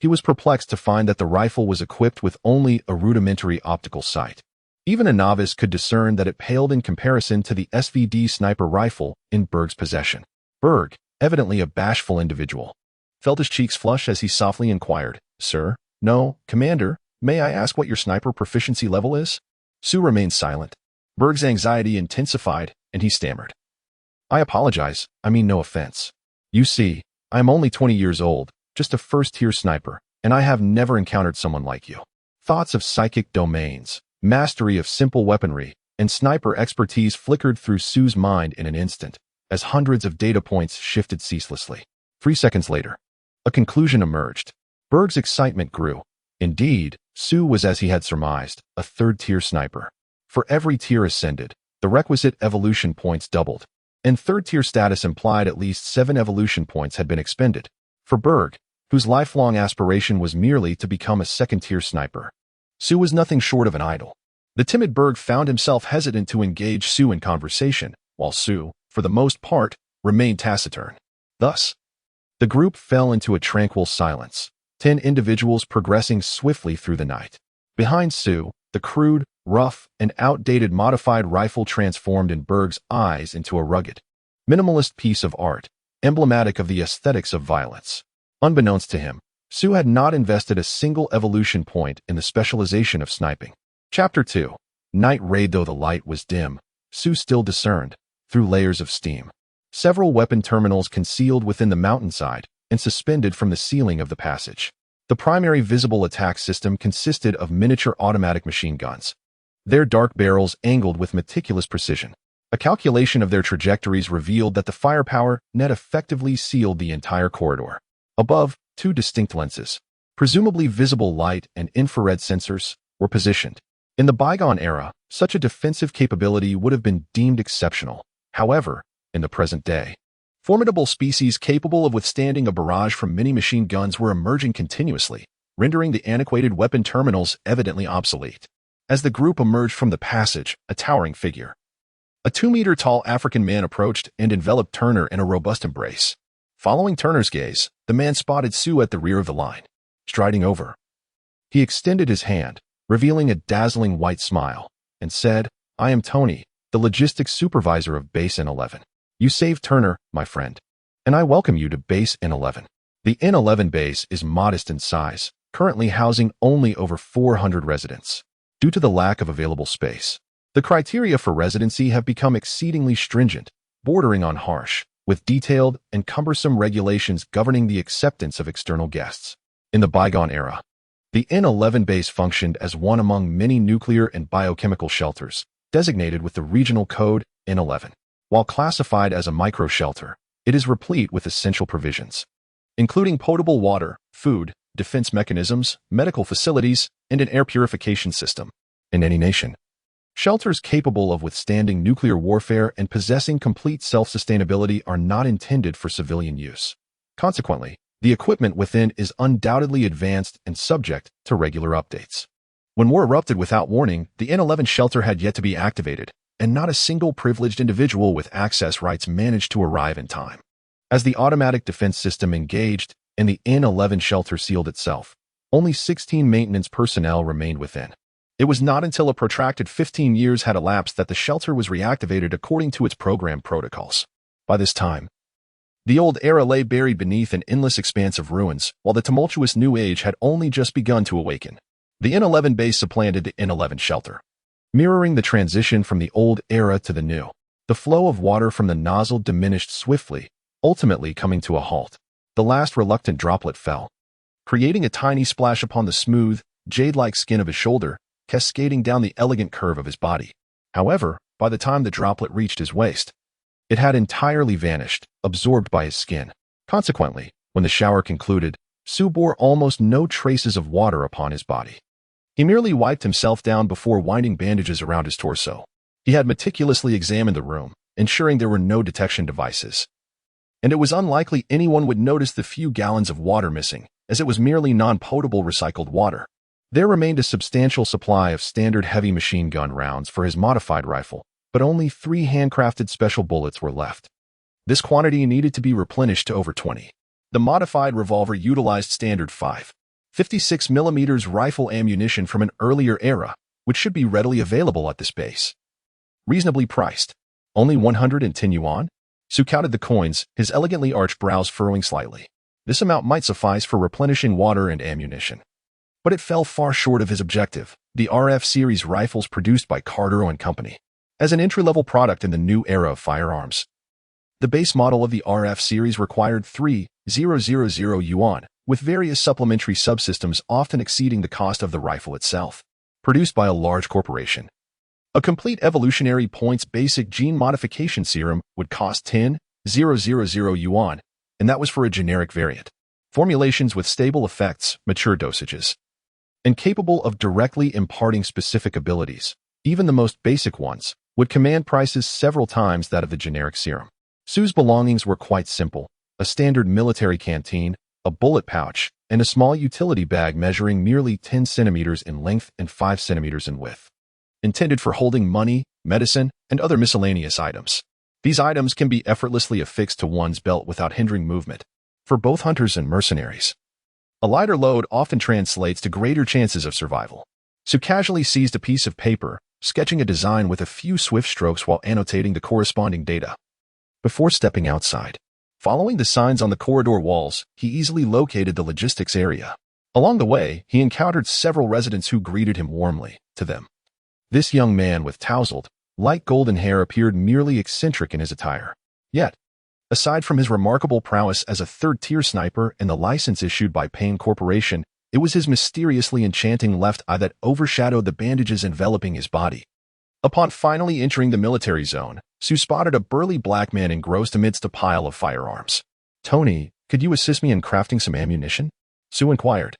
he was perplexed to find that the rifle was equipped with only a rudimentary optical sight. Even a novice could discern that it paled in comparison to the SVD sniper rifle in Berg's possession. Berg, evidently a bashful individual, felt his cheeks flush as he softly inquired, "Sir?" "No, Commander, may I ask what your sniper proficiency level is?" Sue remained silent, Berg's anxiety intensified, and he stammered. I apologize, I mean no offense. You see, I am only 20 years old, just a first-tier sniper, and I have never encountered someone like you. Thoughts of psychic domains, mastery of simple weaponry, and sniper expertise flickered through Sue's mind in an instant, as hundreds of data points shifted ceaselessly. 3 seconds later, a conclusion emerged. Berg's excitement grew. Indeed, Sue was, as he had surmised, a third-tier sniper. For every tier ascended, the requisite evolution points doubled, and third-tier status implied at least 7 evolution points had been expended. For Berg, whose lifelong aspiration was merely to become a second-tier sniper, Sue was nothing short of an idol. The timid Berg found himself hesitant to engage Sue in conversation, while Sue, for the most part, remained taciturn. Thus, the group fell into a tranquil silence, 10 individuals progressing swiftly through the night. Behind Sue, the crude, rough, and outdated modified rifle transformed in Berg's eyes into a rugged, minimalist piece of art, emblematic of the aesthetics of violence. Unbeknownst to him, Sue had not invested a single evolution point in the specialization of sniping. Chapter 2. Night Raid. Though the light was dim, Sue still discerned, through layers of steam, several weapon terminals concealed within the mountainside and suspended from the ceiling of the passage. The primary visible attack system consisted of miniature automatic machine guns, their dark barrels angled with meticulous precision. A calculation of their trajectories revealed that the firepower net effectively sealed the entire corridor. Above, 2 distinct lenses, presumably visible light and infrared sensors, were positioned. In the bygone era, such a defensive capability would have been deemed exceptional. However, in the present day, formidable species capable of withstanding a barrage from many machine guns were emerging continuously, rendering the antiquated weapon terminals evidently obsolete. As the group emerged from the passage, a towering figure, a 2-meter-tall African man, approached and enveloped Turner in a robust embrace. Following Turner's gaze, the man spotted Sue at the rear of the line. Striding over, he extended his hand, revealing a dazzling white smile, and said, I am Tony, the logistics supervisor of Base N11. You saved Turner, my friend, and I welcome you to Base N11. The N11 base is modest in size, currently housing only over 400 residents. Due to the lack of available space, the criteria for residency have become exceedingly stringent, bordering on harsh, with detailed and cumbersome regulations governing the acceptance of external guests. In the bygone era, the N11 base functioned as one among many nuclear and biochemical shelters, designated with the regional code N11. While classified as a micro-shelter, it is replete with essential provisions, including potable water, food, defense mechanisms, medical facilities, and an air purification system. In any nation, shelters capable of withstanding nuclear warfare and possessing complete self-sustainability are not intended for civilian use. Consequently, the equipment within is undoubtedly advanced and subject to regular updates. When war erupted without warning, the N11 shelter had yet to be activated, and not a single privileged individual with access rights managed to arrive in time. As the automatic defense system engaged and the N11 shelter sealed itself, only 16 maintenance personnel remained within. It was not until a protracted 15 years had elapsed that the shelter was reactivated according to its program protocols. By this time, the old era lay buried beneath an endless expanse of ruins, while the tumultuous new age had only just begun to awaken. The N11 base supplanted the N11 shelter, mirroring the transition from the old era to the new. The flow of water from the nozzle diminished swiftly, ultimately coming to a halt. The last reluctant droplet fell, creating a tiny splash upon the smooth, jade-like skin of his shoulder, cascading down the elegant curve of his body. However, by the time the droplet reached his waist, it had entirely vanished, absorbed by his skin. Consequently, when the shower concluded, Sue bore almost no traces of water upon his body. He merely wiped himself down before winding bandages around his torso. He had meticulously examined the room, ensuring there were no detection devices, and it was unlikely anyone would notice the few gallons of water missing, as it was merely non-potable recycled water. There remained a substantial supply of standard heavy machine gun rounds for his modified rifle, but only 3 handcrafted special bullets were left. This quantity needed to be replenished to over 20. The modified revolver utilized standard 5.56mm rifle ammunition from an earlier era, which should be readily available at this base. Reasonably priced. Only 110 yuan? Sue counted the coins, his elegantly arched brows furrowing slightly. This amount might suffice for replenishing water and ammunition. But it fell far short of his objective, the RF series rifles produced by Carter and Company. as an entry-level product in the new era of firearms. The base model of the RF series required 3,000 yuan, with various supplementary subsystems often exceeding the cost of the rifle itself. Produced by a large corporation. A complete evolutionary points basic gene modification serum would cost 10,000 yuan, and that was for a generic variant. Formulations with stable effects, mature dosages, and capable of directly imparting specific abilities, even the most basic ones, would command prices several times that of the generic serum. Su's belongings were quite simple: a standard military canteen, a bullet pouch, and a small utility bag measuring merely 10 centimeters in length and 5 centimeters in width, intended for holding money, medicine, and other miscellaneous items. These items can be effortlessly affixed to one's belt without hindering movement, for both hunters and mercenaries. A lighter load often translates to greater chances of survival. Su casually seized a piece of paper, sketching a design with a few swift strokes while annotating the corresponding data. Before stepping outside, following the signs on the corridor walls, he easily located the logistics area. Along the way, he encountered several residents who greeted him warmly. To them, this young man with tousled, light golden hair appeared merely eccentric in his attire. Yet, aside from his remarkable prowess as a third-tier sniper and the license issued by Payne Corporation, it was his mysteriously enchanting left eye that overshadowed the bandages enveloping his body. Upon finally entering the military zone, Su spotted a burly black man engrossed amidst a pile of firearms. "Tony, could you assist me in crafting some ammunition?" Su inquired,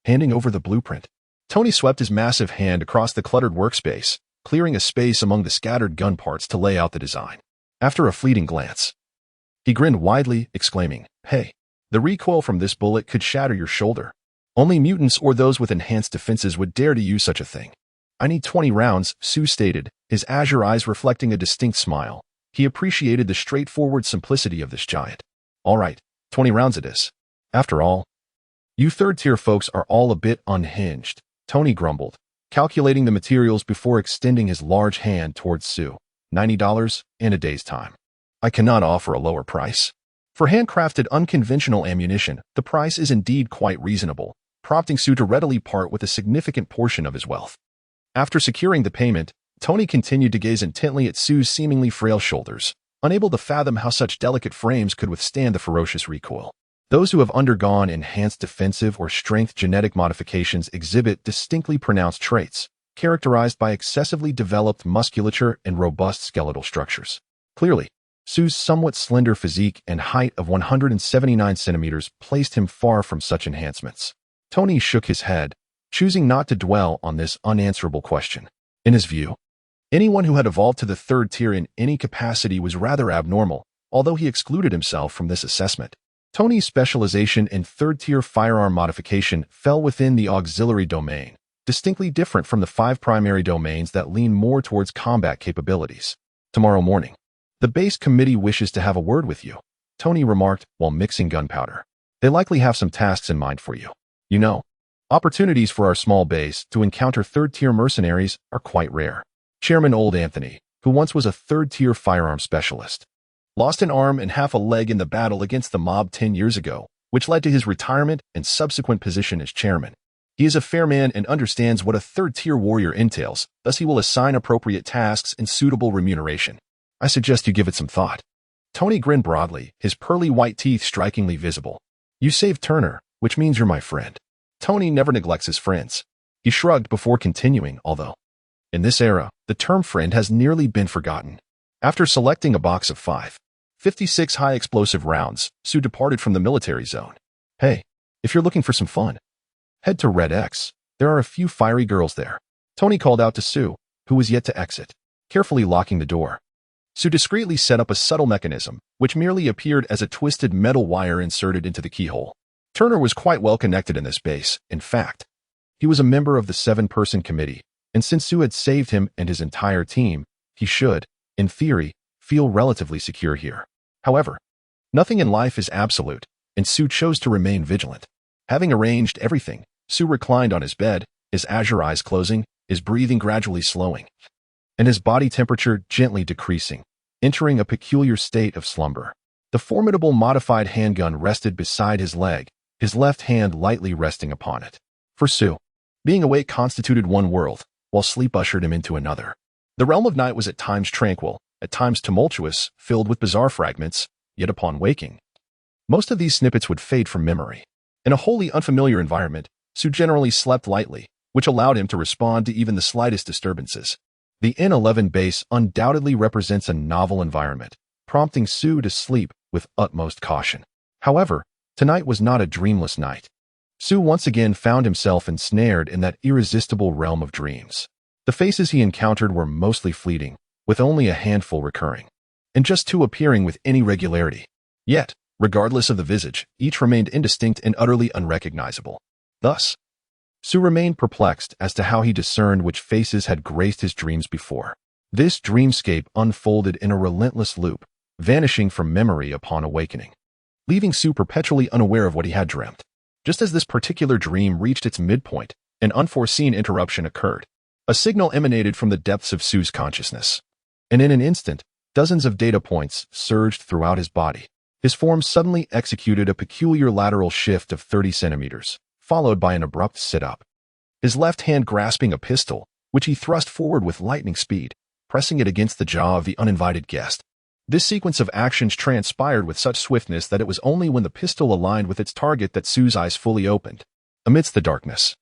handing over the blueprint. Tony swept his massive hand across the cluttered workspace, clearing a space among the scattered gun parts to lay out the design. After a fleeting glance, he grinned widely, exclaiming, "Hey, the recoil from this bullet could shatter your shoulder. Only mutants or those with enhanced defenses would dare to use such a thing." "I need 20 rounds, Su stated, his azure eyes reflecting a distinct smile. He appreciated the straightforward simplicity of this giant. "All right, 20 rounds it is. After all, you third-tier folks are all a bit unhinged," Tony grumbled, calculating the materials before extending his large hand towards Su. $90 in a day's time. "I cannot offer a lower price. For handcrafted unconventional ammunition, the price is indeed quite reasonable," prompting Su to readily part with a significant portion of his wealth. After securing the payment, Tony continued to gaze intently at Su's seemingly frail shoulders, unable to fathom how such delicate frames could withstand the ferocious recoil. Those who have undergone enhanced defensive or strength genetic modifications exhibit distinctly pronounced traits, characterized by excessively developed musculature and robust skeletal structures. Clearly, Su's somewhat slender physique and height of 179 centimeters placed him far from such enhancements. Tony shook his head, choosing not to dwell on this unanswerable question. In his view, anyone who had evolved to the third tier in any capacity was rather abnormal, although he excluded himself from this assessment. Tony's specialization in third-tier firearm modification fell within the auxiliary domain, distinctly different from the 5 primary domains that lean more towards combat capabilities. "Tomorrow morning, the base committee wishes to have a word with you," Tony remarked while mixing gunpowder. "They likely have some tasks in mind for you. You know, opportunities for our small base to encounter third-tier mercenaries are quite rare." Chairman Old Anthony, who once was a third-tier firearm specialist, lost an arm and half a leg in the battle against the mob 10 years ago, which led to his retirement and subsequent position as chairman. He is a fair man and understands what a third-tier warrior entails, thus he will assign appropriate tasks and suitable remuneration. "I suggest you give it some thought." Tony grinned broadly, his pearly white teeth strikingly visible. "You saved Turner, which means you're my friend." Tony never neglects his friends. He shrugged before continuing, although, in this era, the term friend has nearly been forgotten. After selecting a box of 5.56 high-explosive rounds, Su departed from the military zone. "Hey, if you're looking for some fun, head to Red X. There are a few fiery girls there." Tony called out to Su, who was yet to exit, carefully locking the door. Su discreetly set up a subtle mechanism, which merely appeared as a twisted metal wire inserted into the keyhole. Turner was quite well connected in this base. In fact, he was a member of the 7-person committee, and since Su had saved him and his entire team, he should, in theory, feel relatively secure here. However, nothing in life is absolute, and Su chose to remain vigilant. Having arranged everything, Su reclined on his bed, his azure eyes closing, his breathing gradually slowing, and his body temperature gently decreasing, entering a peculiar state of slumber. The formidable modified handgun rested beside his leg, his left hand lightly resting upon it. For Su, being awake constituted one world, while sleep ushered him into another. The realm of night was at times tranquil, at times tumultuous, filled with bizarre fragments, yet upon waking, most of these snippets would fade from memory. In a wholly unfamiliar environment, Su generally slept lightly, which allowed him to respond to even the slightest disturbances. The N11 base undoubtedly represents a novel environment, prompting Su to sleep with utmost caution. However, tonight was not a dreamless night. Su once again found himself ensnared in that irresistible realm of dreams. The faces he encountered were mostly fleeting, with only a handful recurring, and just two appearing with any regularity. Yet, regardless of the visage, each remained indistinct and utterly unrecognizable. Thus, Su remained perplexed as to how he discerned which faces had graced his dreams before. This dreamscape unfolded in a relentless loop, vanishing from memory upon awakening, leaving Su perpetually unaware of what he had dreamt. Just as this particular dream reached its midpoint, an unforeseen interruption occurred. A signal emanated from the depths of Su's consciousness, and in an instant, dozens of data points surged throughout his body. His form suddenly executed a peculiar lateral shift of 30 centimeters, followed by an abrupt sit-up. His left hand grasping a pistol, which he thrust forward with lightning speed, pressing it against the jaw of the uninvited guest. This sequence of actions transpired with such swiftness that it was only when the pistol aligned with its target that Su's eyes fully opened. Amidst the darkness,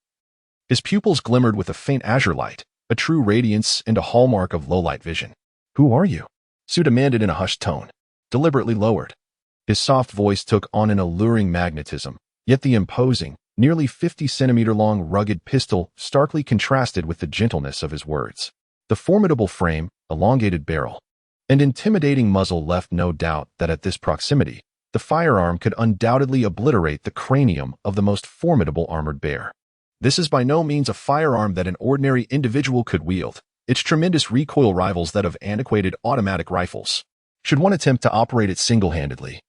his pupils glimmered with a faint azure light, a true radiance and a hallmark of low-light vision. "Who are you?" Su demanded in a hushed tone, deliberately lowered. His soft voice took on an alluring magnetism, yet the imposing, nearly 50-centimeter-long rugged pistol starkly contrasted with the gentleness of his words. The formidable frame, elongated barrel, and intimidating muzzle left no doubt that at this proximity, the firearm could undoubtedly obliterate the cranium of the most formidable armored bear. This is by no means a firearm that an ordinary individual could wield. Its tremendous recoil rivals that of antiquated automatic rifles, should one attempt to operate it single-handedly.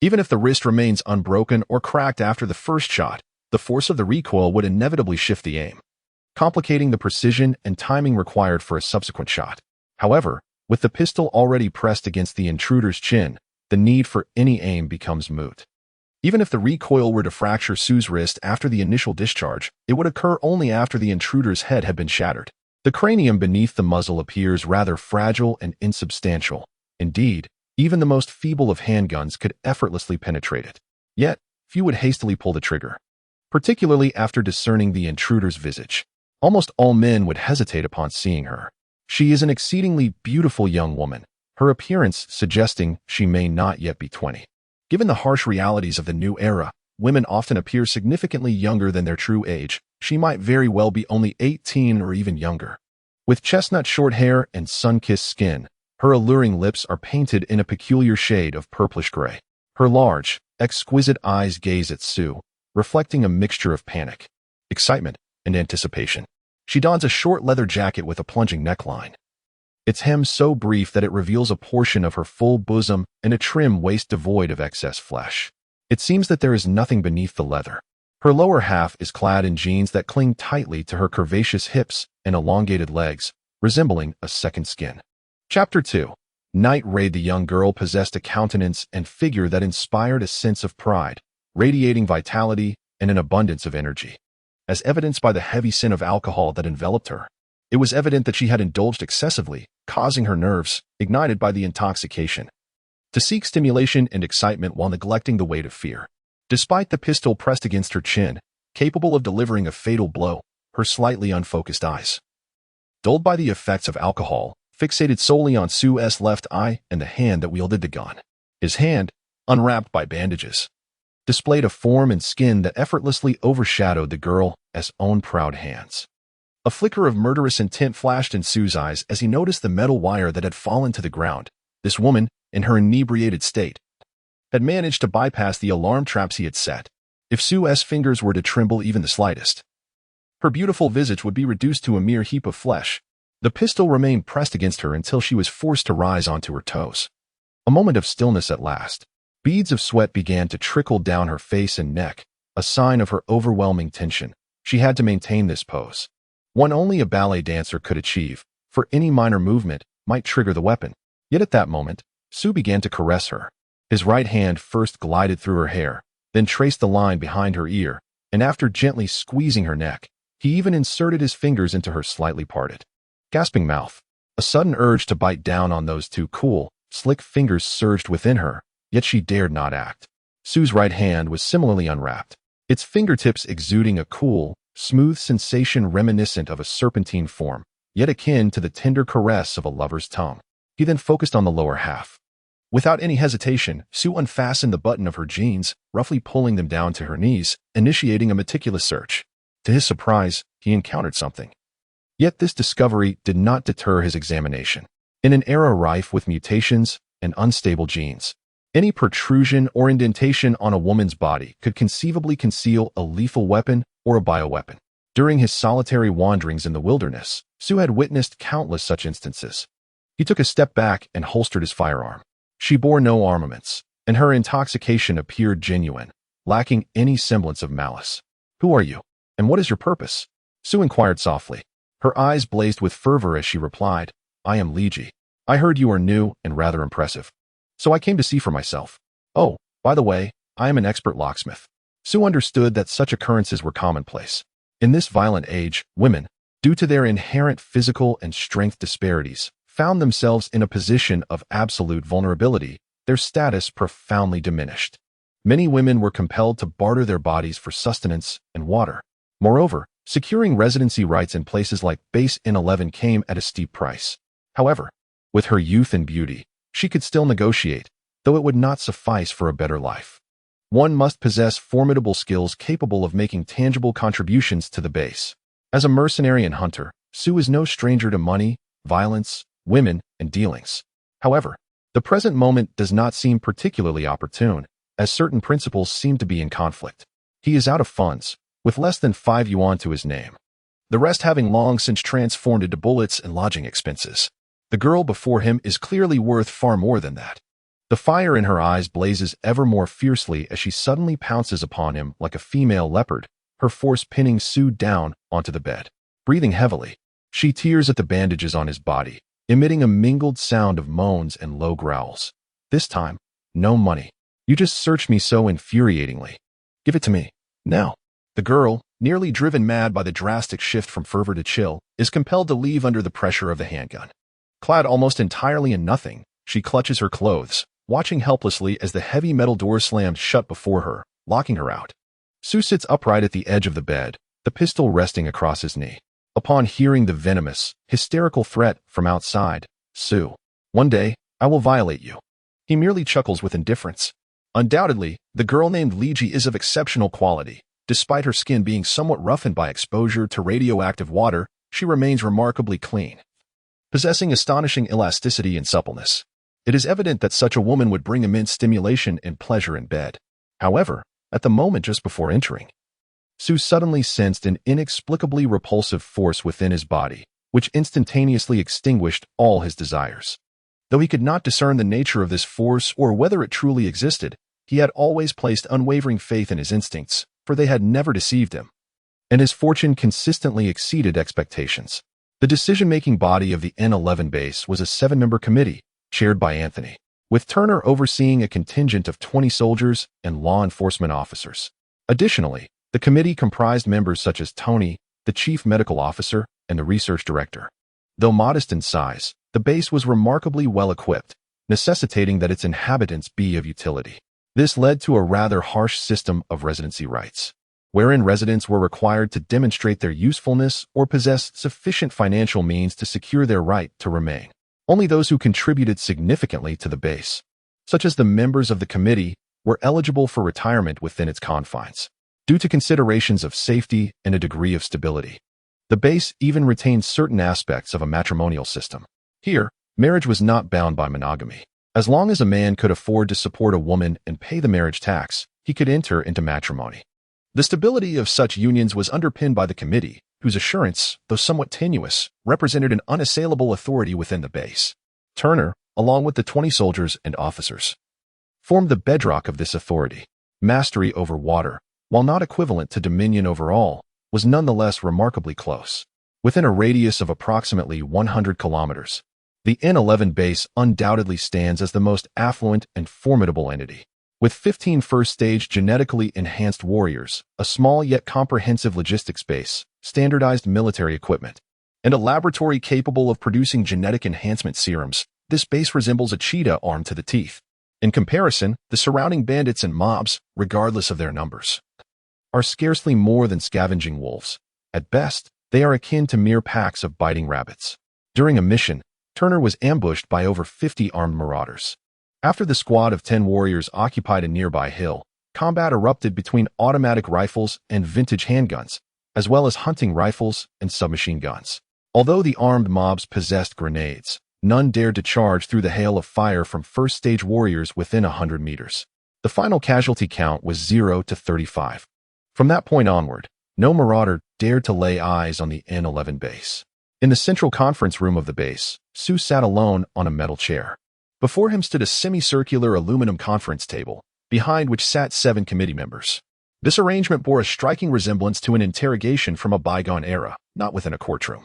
Even if the wrist remains unbroken or cracked after the first shot, the force of the recoil would inevitably shift the aim, complicating the precision and timing required for a subsequent shot. However, with the pistol already pressed against the intruder's chin, the need for any aim becomes moot. Even if the recoil were to fracture Su's wrist after the initial discharge, it would occur only after the intruder's head had been shattered. The cranium beneath the muzzle appears rather fragile and insubstantial. Indeed, even the most feeble of handguns could effortlessly penetrate it. Yet, few would hastily pull the trigger, particularly after discerning the intruder's visage. Almost all men would hesitate upon seeing her. She is an exceedingly beautiful young woman, her appearance suggesting she may not yet be 20. Given the harsh realities of the new era, women often appear significantly younger than their true age. She might very well be only 18 or even younger. With chestnut short hair and sun-kissed skin, her alluring lips are painted in a peculiar shade of purplish gray. Her large, exquisite eyes gaze at Su, reflecting a mixture of panic, excitement, and anticipation. She dons a short leather jacket with a plunging neckline, its hem so brief that it reveals a portion of her full bosom and a trim waist devoid of excess flesh. It seems that there is nothing beneath the leather. Her lower half is clad in jeans that cling tightly to her curvaceous hips and elongated legs, resembling a second skin. Chapter 2. Night Raid. The young girl possessed a countenance and figure that inspired a sense of pride, radiating vitality and an abundance of energy. As evidenced by the heavy scent of alcohol that enveloped her, it was evident that she had indulged excessively, causing her nerves, ignited by the intoxication, to seek stimulation and excitement while neglecting the weight of fear. Despite the pistol pressed against her chin, capable of delivering a fatal blow, her slightly unfocused eyes, dulled by the effects of alcohol, fixated solely on Su's left eye and the hand that wielded the gun. His hand, unwrapped by bandages, displayed a form and skin that effortlessly overshadowed the girl's own proud hands. A flicker of murderous intent flashed in Su's eyes as he noticed the metal wire that had fallen to the ground. This woman, in her inebriated state, had managed to bypass the alarm traps he had set. If Su's fingers were to tremble even the slightest, her beautiful visage would be reduced to a mere heap of flesh. The pistol remained pressed against her until she was forced to rise onto her toes. A moment of stillness at last. Beads of sweat began to trickle down her face and neck, a sign of her overwhelming tension. She had to maintain this pose, one only a ballet dancer could achieve, for any minor movement might trigger the weapon. Yet at that moment, Su began to caress her. His right hand first glided through her hair, then traced the line behind her ear, and after gently squeezing her neck, he even inserted his fingers into her slightly parted, gasping mouth. A sudden urge to bite down on those two cool, slick fingers surged within her, yet she dared not act. Sue's right hand was similarly unwrapped, its fingertips exuding a cool, smooth sensation reminiscent of a serpentine form, yet akin to the tender caress of a lover's tongue. He then focused on the lower half. Without any hesitation, Sue unfastened the button of her jeans, roughly pulling them down to her knees, initiating a meticulous search. To his surprise, he encountered something. Yet this discovery did not deter his examination. In an era rife with mutations and unstable genes, any protrusion or indentation on a woman's body could conceivably conceal a lethal weapon or a bioweapon. During his solitary wanderings in the wilderness, Sue had witnessed countless such instances. He took a step back and holstered his firearm. She bore no armaments, and her intoxication appeared genuine, lacking any semblance of malice. "Who are you, and what is your purpose?" Sue inquired softly. Her eyes blazed with fervor as she replied, "I am Liji. I heard you are new and rather impressive, so I came to see for myself. Oh, by the way, I am an expert locksmith." Sue understood that such occurrences were commonplace. In this violent age, women, due to their inherent physical and strength disparities, found themselves in a position of absolute vulnerability, their status profoundly diminished. Many women were compelled to barter their bodies for sustenance and water. Moreover, securing residency rights in places like Base N11 came at a steep price. However, with her youth and beauty, she could still negotiate, though it would not suffice for a better life. One must possess formidable skills capable of making tangible contributions to the base. As a mercenary and hunter, Sue is no stranger to money, violence, women, and dealings. However, the present moment does not seem particularly opportune, as certain principles seem to be in conflict. He is out of funds, with less than 5 yuan to his name, the rest having long since transformed into bullets and lodging expenses. The girl before him is clearly worth far more than that. The fire in her eyes blazes ever more fiercely as she suddenly pounces upon him like a female leopard, her force pinning Sue down onto the bed. Breathing heavily, she tears at the bandages on his body, emitting a mingled sound of moans and low growls. "This time, no money. You just searched me so infuriatingly. Give it to me, now." The girl, nearly driven mad by the drastic shift from fervor to chill, is compelled to leave under the pressure of the handgun. Clad almost entirely in nothing, she clutches her clothes, watching helplessly as the heavy metal door slams shut before her, locking her out. Sue sits upright at the edge of the bed, the pistol resting across his knee. Upon hearing the venomous, hysterical threat from outside, "Sue, one day, I will violate you," he merely chuckles with indifference. Undoubtedly, the girl named Liji is of exceptional quality. Despite her skin being somewhat roughened by exposure to radioactive water, she remains remarkably clean, possessing astonishing elasticity and suppleness. It is evident that such a woman would bring immense stimulation and pleasure in bed. However, at the moment just before entering, Sue suddenly sensed an inexplicably repulsive force within his body, which instantaneously extinguished all his desires. Though he could not discern the nature of this force or whether it truly existed, he had always placed unwavering faith in his instincts, for they had never deceived him, and his fortune consistently exceeded expectations. The decision-making body of the N11 base was a 7-member committee, chaired by Anthony, with Turner overseeing a contingent of 20 soldiers and law enforcement officers. Additionally, the committee comprised members such as Tony, the chief medical officer, and the research director. Though modest in size, the base was remarkably well-equipped, necessitating that its inhabitants be of utility. This led to a rather harsh system of residency rights, wherein residents were required to demonstrate their usefulness or possess sufficient financial means to secure their right to remain. Only those who contributed significantly to the base, such as the members of the committee, were eligible for retirement within its confines, due to considerations of safety and a degree of stability. The base even retained certain aspects of a matrimonial system. Here, marriage was not bound by monogamy. As long as a man could afford to support a woman and pay the marriage tax, he could enter into matrimony. The stability of such unions was underpinned by the committee, whose assurance, though somewhat tenuous, represented an unassailable authority within the base. Turner, along with the 20 soldiers and officers, formed the bedrock of this authority. Mastery over water, while not equivalent to dominion over all, was nonetheless remarkably close. Within a radius of approximately 100 kilometers, the N11 base undoubtedly stands as the most affluent and formidable entity. With 15 first-stage genetically enhanced warriors, a small yet comprehensive logistics base, standardized military equipment, and a laboratory capable of producing genetic enhancement serums, this base resembles a cheetah armed to the teeth. In comparison, the surrounding bandits and mobs, regardless of their numbers, are scarcely more than scavenging wolves. At best, they are akin to mere packs of biting rabbits. During a mission, Turner was ambushed by over 50 armed marauders. After the squad of 10 warriors occupied a nearby hill, combat erupted between automatic rifles and vintage handguns, as well as hunting rifles and submachine guns. Although the armed mobs possessed grenades, none dared to charge through the hail of fire from first-stage warriors within 100 meters. The final casualty count was 0 to 35. From that point onward, no marauder dared to lay eyes on the N11 base. In the central conference room of the base, Sue sat alone on a metal chair. Before him stood a semicircular aluminum conference table, behind which sat 7 committee members. This arrangement bore a striking resemblance to an interrogation from a bygone era, not within a courtroom,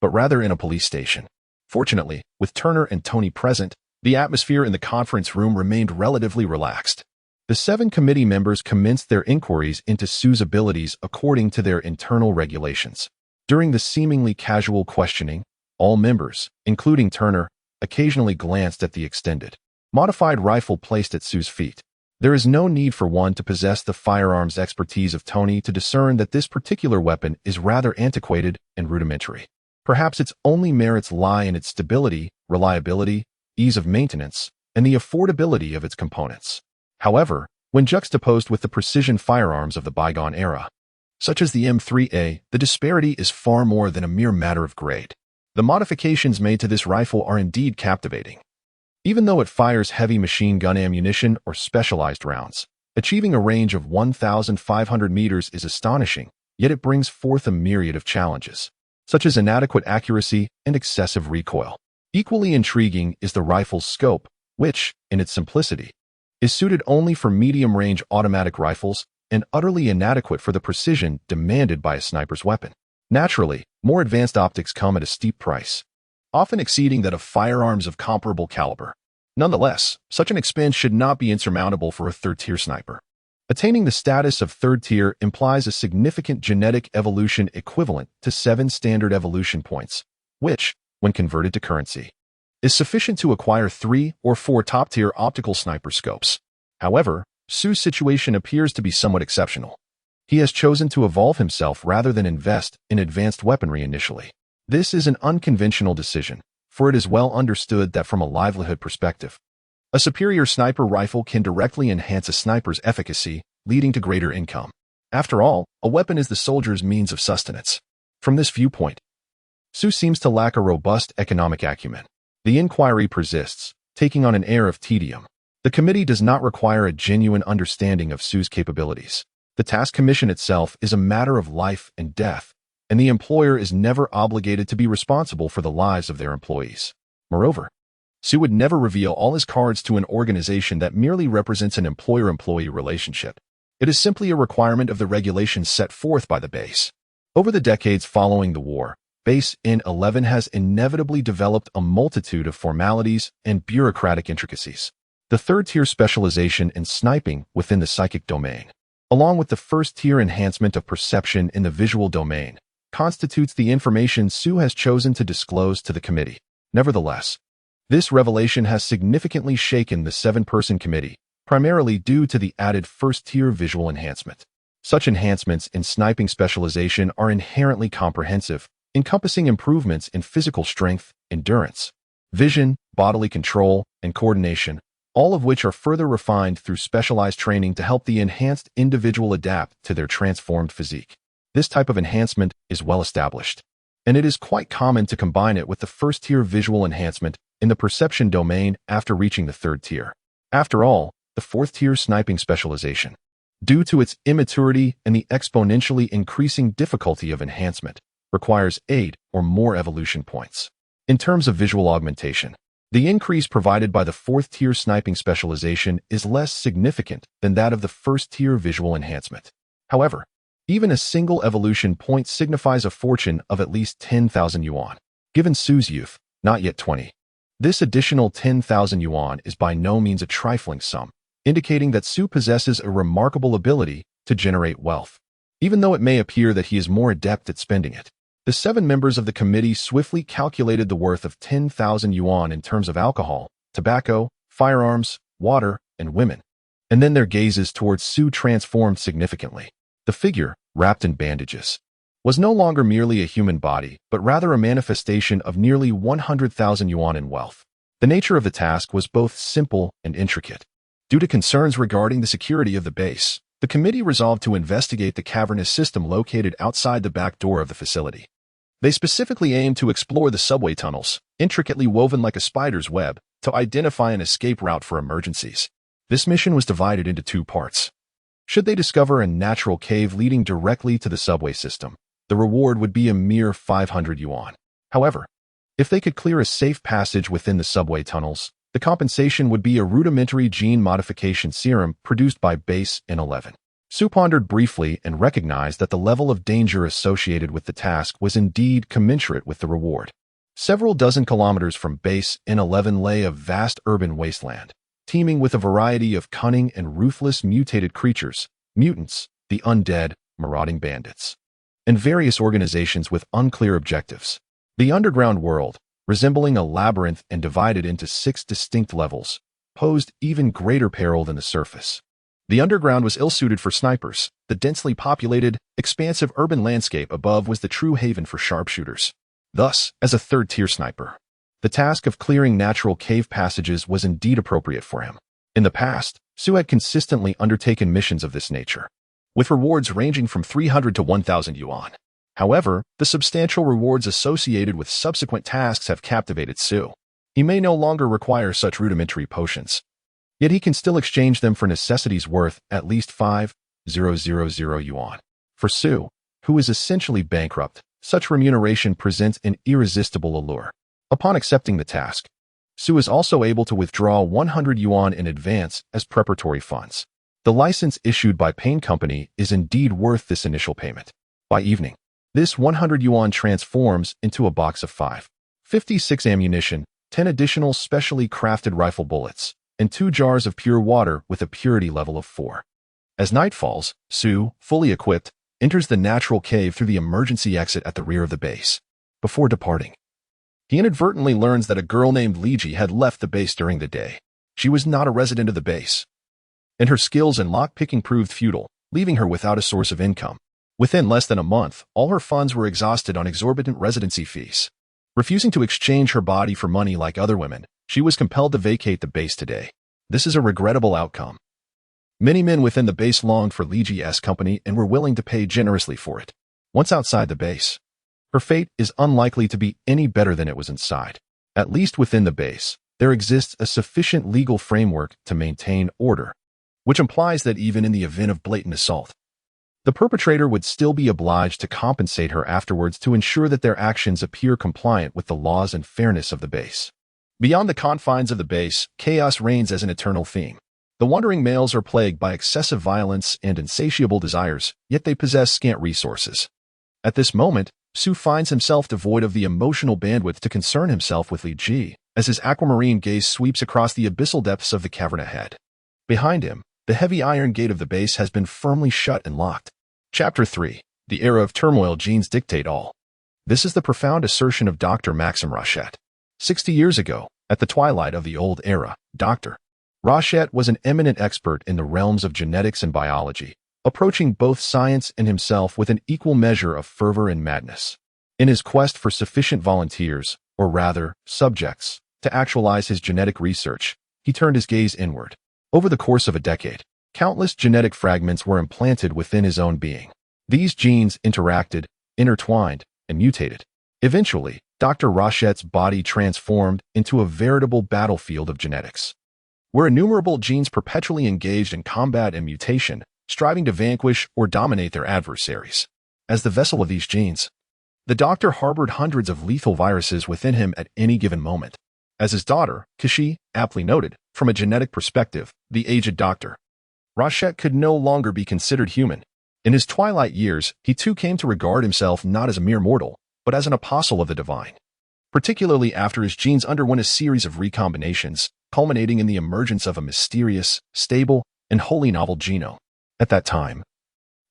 but rather in a police station. Fortunately, with Turner and Tony present, the atmosphere in the conference room remained relatively relaxed. The 7 committee members commenced their inquiries into Sue's abilities according to their internal regulations. During the seemingly casual questioning, all members, including Turner, occasionally glanced at the extended, modified rifle placed at Sue's feet. There is no need for one to possess the firearms expertise of Tony to discern that this particular weapon is rather antiquated and rudimentary. Perhaps its only merits lie in its stability, reliability, ease of maintenance, and the affordability of its components. However, when juxtaposed with the precision firearms of the bygone era, such as the M3A, the disparity is far more than a mere matter of grade. The modifications made to this rifle are indeed captivating. Even though it fires heavy machine gun ammunition or specialized rounds, achieving a range of 1,500 meters is astonishing, yet it brings forth a myriad of challenges, such as inadequate accuracy and excessive recoil. Equally intriguing is the rifle's scope, which, in its simplicity, is suited only for medium-range automatic rifles and utterly inadequate for the precision demanded by a sniper's weapon. Naturally, more advanced optics come at a steep price, often exceeding that of firearms of comparable caliber. Nonetheless, such an expense should not be insurmountable for a third-tier sniper. Attaining the status of third-tier implies a significant genetic evolution equivalent to 7 standard evolution points, which, when converted to currency, is sufficient to acquire 3 or 4 top-tier optical sniper scopes. However, Sue's situation appears to be somewhat exceptional. He has chosen to evolve himself rather than invest in advanced weaponry initially. This is an unconventional decision, for it is well understood that from a livelihood perspective, a superior sniper rifle can directly enhance a sniper's efficacy, leading to greater income. After all, a weapon is the soldier's means of sustenance. From this viewpoint, Sue seems to lack a robust economic acumen. The inquiry persists, taking on an air of tedium. The committee does not require a genuine understanding of Sue's capabilities. The task commission itself is a matter of life and death, and the employer is never obligated to be responsible for the lives of their employees. Moreover, Sue would never reveal all his cards to an organization that merely represents an employer-employee relationship. It is simply a requirement of the regulations set forth by the base. Over the decades following the war, Base N11 has inevitably developed a multitude of formalities and bureaucratic intricacies. The third-tier specialization in sniping within the psychic domain, along with the first-tier enhancement of perception in the visual domain, constitutes the information Sue has chosen to disclose to the committee. Nevertheless, this revelation has significantly shaken the 7-person committee, primarily due to the added first-tier visual enhancement. Such enhancements in sniping specialization are inherently comprehensive, encompassing improvements in physical strength, endurance, vision, bodily control, and coordination, all of which are further refined through specialized training to help the enhanced individual adapt to their transformed physique. This type of enhancement is well established, and it is quite common to combine it with the first-tier visual enhancement in the perception domain after reaching the third tier. After all, the fourth-tier sniping specialization, due to its immaturity and the exponentially increasing difficulty of enhancement, requires 8 or more evolution points. In terms of visual augmentation, the increase provided by the fourth-tier sniping specialization is less significant than that of the first-tier visual enhancement. However, even a single evolution point signifies a fortune of at least 10,000 yuan. Given Sue's youth, not yet 20, this additional 10,000 yuan is by no means a trifling sum, indicating that Sue possesses a remarkable ability to generate wealth, even though it may appear that he is more adept at spending it. The 7 members of the committee swiftly calculated the worth of 10,000 yuan in terms of alcohol, tobacco, firearms, water, and women. And then their gazes towards Su transformed significantly. The figure, wrapped in bandages, was no longer merely a human body, but rather a manifestation of nearly 100,000 yuan in wealth. The nature of the task was both simple and intricate. Due to concerns regarding the security of the base, the committee resolved to investigate the cavernous system located outside the back door of the facility. They specifically aimed to explore the subway tunnels, intricately woven like a spider's web, to identify an escape route for emergencies. This mission was divided into 2 parts. Should they discover a natural cave leading directly to the subway system, the reward would be a mere 500 yuan. However, if they could clear a safe passage within the subway tunnels, the compensation would be a rudimentary gene modification serum produced by Base N11. Su pondered briefly and recognized that the level of danger associated with the task was indeed commensurate with the reward. Several dozen kilometers from Base N11 lay a vast urban wasteland, teeming with a variety of cunning and ruthless mutated creatures, mutants, the undead, marauding bandits, and various organizations with unclear objectives. The underground world, resembling a labyrinth and divided into 6 distinct levels, posed even greater peril than the surface. The underground was ill-suited for snipers. The densely populated, expansive urban landscape above was the true haven for sharpshooters. Thus, as a third-tier sniper, the task of clearing natural cave passages was indeed appropriate for him. In the past, Su had consistently undertaken missions of this nature, with rewards ranging from 300 to 1,000 yuan. However, the substantial rewards associated with subsequent tasks have captivated Su. He may no longer require such rudimentary potions, yet he can still exchange them for necessities worth at least 5,000 yuan. For Su, who is essentially bankrupt, such remuneration presents an irresistible allure. Upon accepting the task, Su is also able to withdraw 100 yuan in advance as preparatory funds. The license issued by Pain Company is indeed worth this initial payment. By evening, this 100 yuan transforms into a box of 556 ammunition, 10 additional specially crafted rifle bullets, and 2 jars of pure water with a purity level of 4. As night falls, Su, fully equipped, enters the natural cave through the emergency exit at the rear of the base. Before departing, he inadvertently learns that a girl named Liji had left the base during the day. She was not a resident of the base, and her skills in lockpicking proved futile, leaving her without a source of income. Within less than a month, all her funds were exhausted on exorbitant residency fees. Refusing to exchange her body for money like other women, she was compelled to vacate the base today. This is a regrettable outcome. Many men within the base longed for Liji's company and were willing to pay generously for it. Once outside the base, her fate is unlikely to be any better than it was inside. At least within the base, there exists a sufficient legal framework to maintain order, which implies that even in the event of blatant assault, the perpetrator would still be obliged to compensate her afterwards to ensure that their actions appear compliant with the laws and fairness of the base. Beyond the confines of the base, chaos reigns as an eternal theme. The wandering males are plagued by excessive violence and insatiable desires, yet they possess scant resources. At this moment, Su finds himself devoid of the emotional bandwidth to concern himself with Li Ji, as his aquamarine gaze sweeps across the abyssal depths of the cavern ahead. Behind him, the heavy iron gate of the base has been firmly shut and locked. Chapter 3. The Era of Turmoil. Genes Dictate All. This is the profound assertion of Dr. Maxim Rachet. 60 years ago, at the twilight of the old era, Dr. Rachet was an eminent expert in the realms of genetics and biology, approaching both science and himself with an equal measure of fervor and madness. In his quest for sufficient volunteers, or rather, subjects, to actualize his genetic research, he turned his gaze inward. Over the course of a decade, countless genetic fragments were implanted within his own being. These genes interacted, intertwined, and mutated. Eventually, Dr. Rachet's body transformed into a veritable battlefield of genetics, where innumerable genes perpetually engaged in combat and mutation, striving to vanquish or dominate their adversaries. As the vessel of these genes, the doctor harbored hundreds of lethal viruses within him at any given moment. As his daughter, Kashi, aptly noted, from a genetic perspective, the aged Dr. Rachet could no longer be considered human. In his twilight years, he too came to regard himself not as a mere mortal, but as an apostle of the divine, particularly after his genes underwent a series of recombinations, culminating in the emergence of a mysterious, stable, and wholly novel genome. At that time,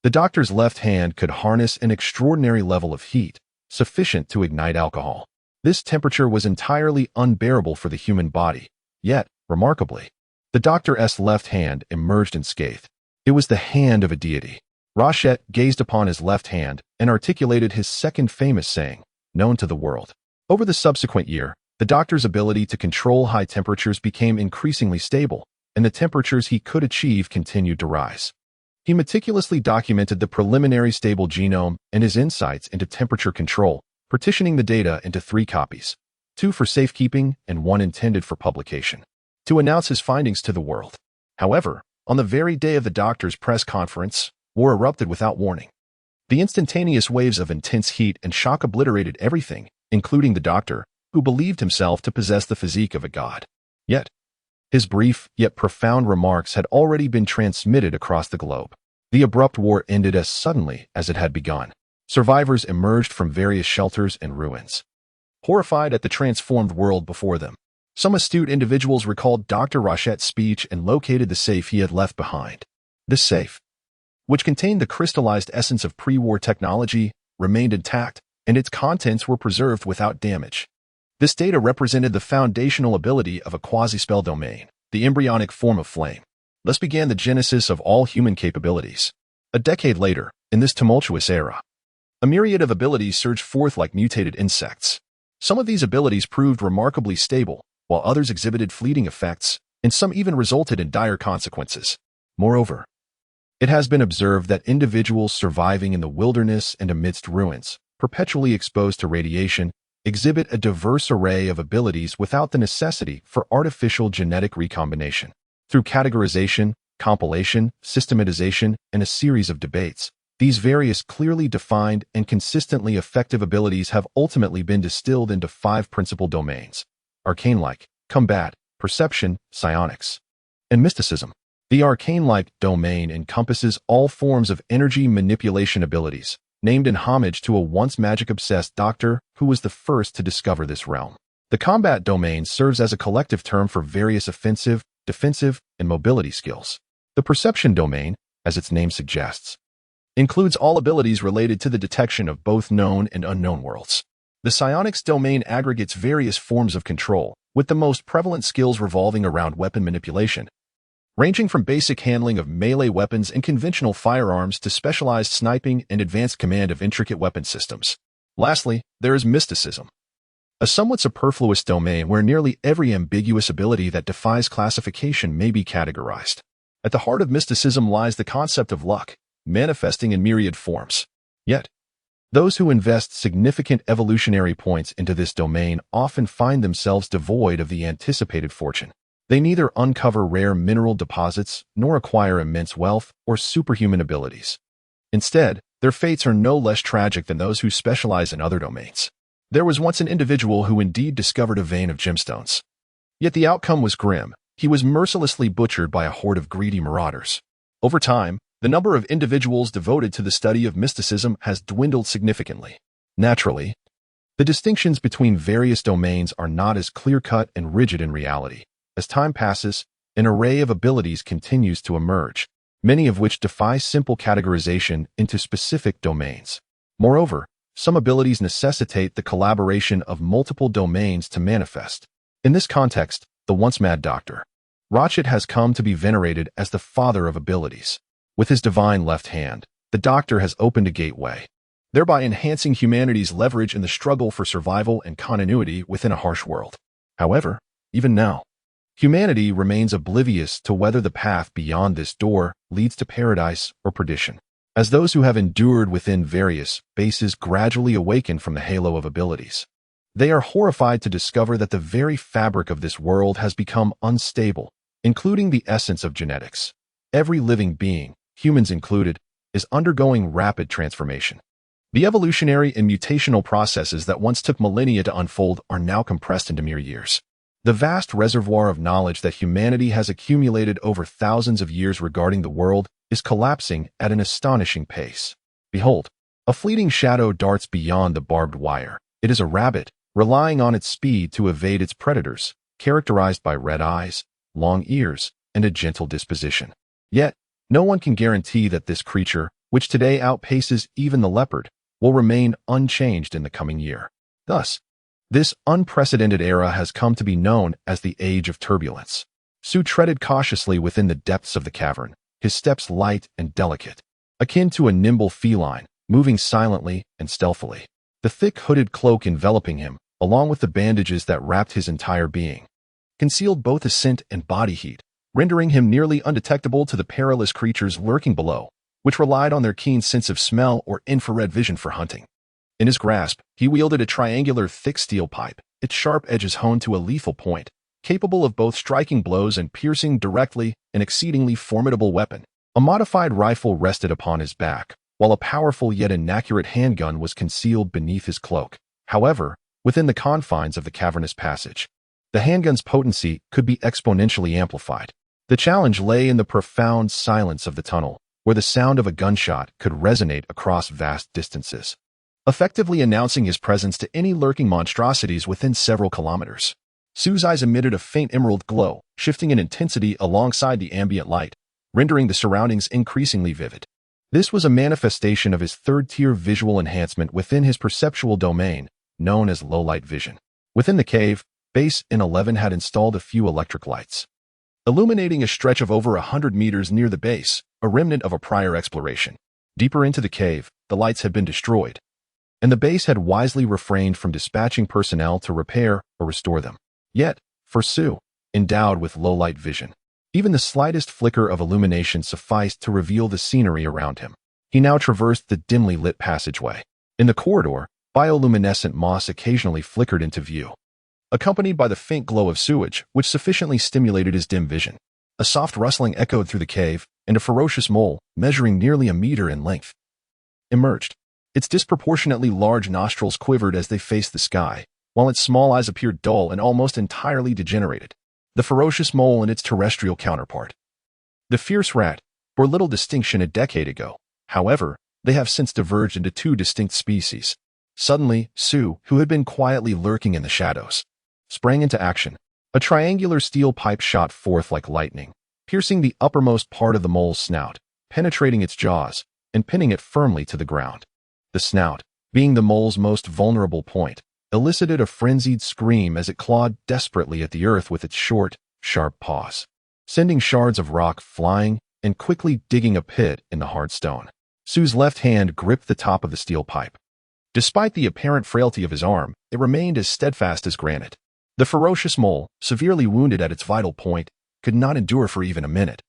the doctor's left hand could harness an extraordinary level of heat, sufficient to ignite alcohol. This temperature was entirely unbearable for the human body, yet, remarkably, the doctor's left hand emerged unscathed. It was the hand of a deity. Rachet gazed upon his left hand and articulated his second famous saying, known to the world. Over the subsequent year, the doctor's ability to control high temperatures became increasingly stable, and the temperatures he could achieve continued to rise. He meticulously documented the preliminary stable genome and his insights into temperature control, partitioning the data into 3 copies, 2 for safekeeping and 1 intended for publication, to announce his findings to the world. However, on the very day of the doctor's press conference, war erupted without warning. The instantaneous waves of intense heat and shock obliterated everything, including the doctor, who believed himself to possess the physique of a god. Yet, his brief yet profound remarks had already been transmitted across the globe. The abrupt war ended as suddenly as it had begun. Survivors emerged from various shelters and ruins, horrified at the transformed world before them. Some astute individuals recalled Dr. Rachet's speech and located the safe he had left behind. This safe, which contained the crystallized essence of pre-war technology, remained intact, and its contents were preserved without damage. This data represented the foundational ability of a quasi-spell domain, the embryonic form of flame. Thus began the genesis of all human capabilities. A decade later, in this tumultuous era, a myriad of abilities surged forth like mutated insects. Some of these abilities proved remarkably stable, while others exhibited fleeting effects, and some even resulted in dire consequences. Moreover, it has been observed that individuals surviving in the wilderness and amidst ruins, perpetually exposed to radiation, exhibit a diverse array of abilities without the necessity for artificial genetic recombination. Through categorization, compilation, systematization, and a series of debates, these various clearly defined and consistently effective abilities have ultimately been distilled into 5 principal domains: arcane-like, combat, perception, psionics, and mysticism. The arcane-like domain encompasses all forms of energy manipulation abilities, named in homage to a once magic-obsessed doctor who was the first to discover this realm. The combat domain serves as a collective term for various offensive, defensive, and mobility skills. The perception domain, as its name suggests, includes all abilities related to the detection of both known and unknown worlds. The psionics domain aggregates various forms of control, with the most prevalent skills revolving around weapon manipulation, ranging from basic handling of melee weapons and conventional firearms to specialized sniping and advanced command of intricate weapon systems. Lastly, there is mysticism, a somewhat superfluous domain where nearly every ambiguous ability that defies classification may be categorized. At the heart of mysticism lies the concept of luck, manifesting in myriad forms. Yet, those who invest significant evolutionary points into this domain often find themselves devoid of the anticipated fortune. They neither uncover rare mineral deposits nor acquire immense wealth or superhuman abilities. Instead, their fates are no less tragic than those who specialize in other domains. There was once an individual who indeed discovered a vein of gemstones. Yet the outcome was grim. He was mercilessly butchered by a horde of greedy marauders. Over time, the number of individuals devoted to the study of mysticism has dwindled significantly. Naturally, the distinctions between various domains are not as clear-cut and rigid in reality. As time passes, an array of abilities continues to emerge, many of which defy simple categorization into specific domains. Moreover, some abilities necessitate the collaboration of multiple domains to manifest. In this context, the once mad Dr. Rachet has come to be venerated as the father of abilities. With his divine left hand, the doctor has opened a gateway, thereby enhancing humanity's leverage in the struggle for survival and continuity within a harsh world. However, even now, humanity remains oblivious to whether the path beyond this door leads to paradise or perdition. As those who have endured within various bases gradually awaken from the halo of abilities, they are horrified to discover that the very fabric of this world has become unstable, including the essence of genetics. Every living being, humans included, is undergoing rapid transformation. The evolutionary and mutational processes that once took millennia to unfold are now compressed into mere years. The vast reservoir of knowledge that humanity has accumulated over thousands of years regarding the world is collapsing at an astonishing pace. Behold, a fleeting shadow darts beyond the barbed wire. It is a rabbit, relying on its speed to evade its predators, characterized by red eyes, long ears, and a gentle disposition. Yet, no one can guarantee that this creature, which today outpaces even the leopard, will remain unchanged in the coming year. Thus, this unprecedented era has come to be known as the Age of Turbulence. Su treaded cautiously within the depths of the cavern, his steps light and delicate, akin to a nimble feline, moving silently and stealthily. The thick hooded cloak enveloping him, along with the bandages that wrapped his entire being, concealed both his scent and body heat, rendering him nearly undetectable to the perilous creatures lurking below, which relied on their keen sense of smell or infrared vision for hunting. In his grasp, he wielded a triangular thick steel pipe, its sharp edges honed to a lethal point, capable of both striking blows and piercing directly, an exceedingly formidable weapon. A modified rifle rested upon his back, while a powerful yet inaccurate handgun was concealed beneath his cloak. However, within the confines of the cavernous passage, the handgun's potency could be exponentially amplified. The challenge lay in the profound silence of the tunnel, where the sound of a gunshot could resonate across vast distances, effectively announcing his presence to any lurking monstrosities within several kilometers. Su's eyes emitted a faint emerald glow, shifting in intensity alongside the ambient light, rendering the surroundings increasingly vivid. This was a manifestation of his third-tier visual enhancement within his perceptual domain, known as low-light vision. Within the cave, Base N11 had installed a few electric lights, illuminating a stretch of over 100 meters near the base, a remnant of a prior exploration. Deeper into the cave, the lights had been destroyed, and the base had wisely refrained from dispatching personnel to repair or restore them. Yet, for Su, endowed with low-light vision, even the slightest flicker of illumination sufficed to reveal the scenery around him. He now traversed the dimly lit passageway. In the corridor, bioluminescent moss occasionally flickered into view, accompanied by the faint glow of sewage, which sufficiently stimulated his dim vision. A soft rustling echoed through the cave, and a ferocious mole, measuring nearly a meter in length, emerged. Its disproportionately large nostrils quivered as they faced the sky, while its small eyes appeared dull and almost entirely degenerated. The ferocious mole and its terrestrial counterpart, the fierce rat, bore little distinction a decade ago. However, they have since diverged into two distinct species. Suddenly, Su, who had been quietly lurking in the shadows, sprang into action. A triangular steel pipe shot forth like lightning, piercing the uppermost part of the mole's snout, penetrating its jaws, and pinning it firmly to the ground. The snout, being the mole's most vulnerable point, elicited a frenzied scream as it clawed desperately at the earth with its short, sharp paws, sending shards of rock flying and quickly digging a pit in the hard stone. Su's left hand gripped the top of the steel pipe. Despite the apparent frailty of his arm, it remained as steadfast as granite. The ferocious mole, severely wounded at its vital point, could not endure for even a minute,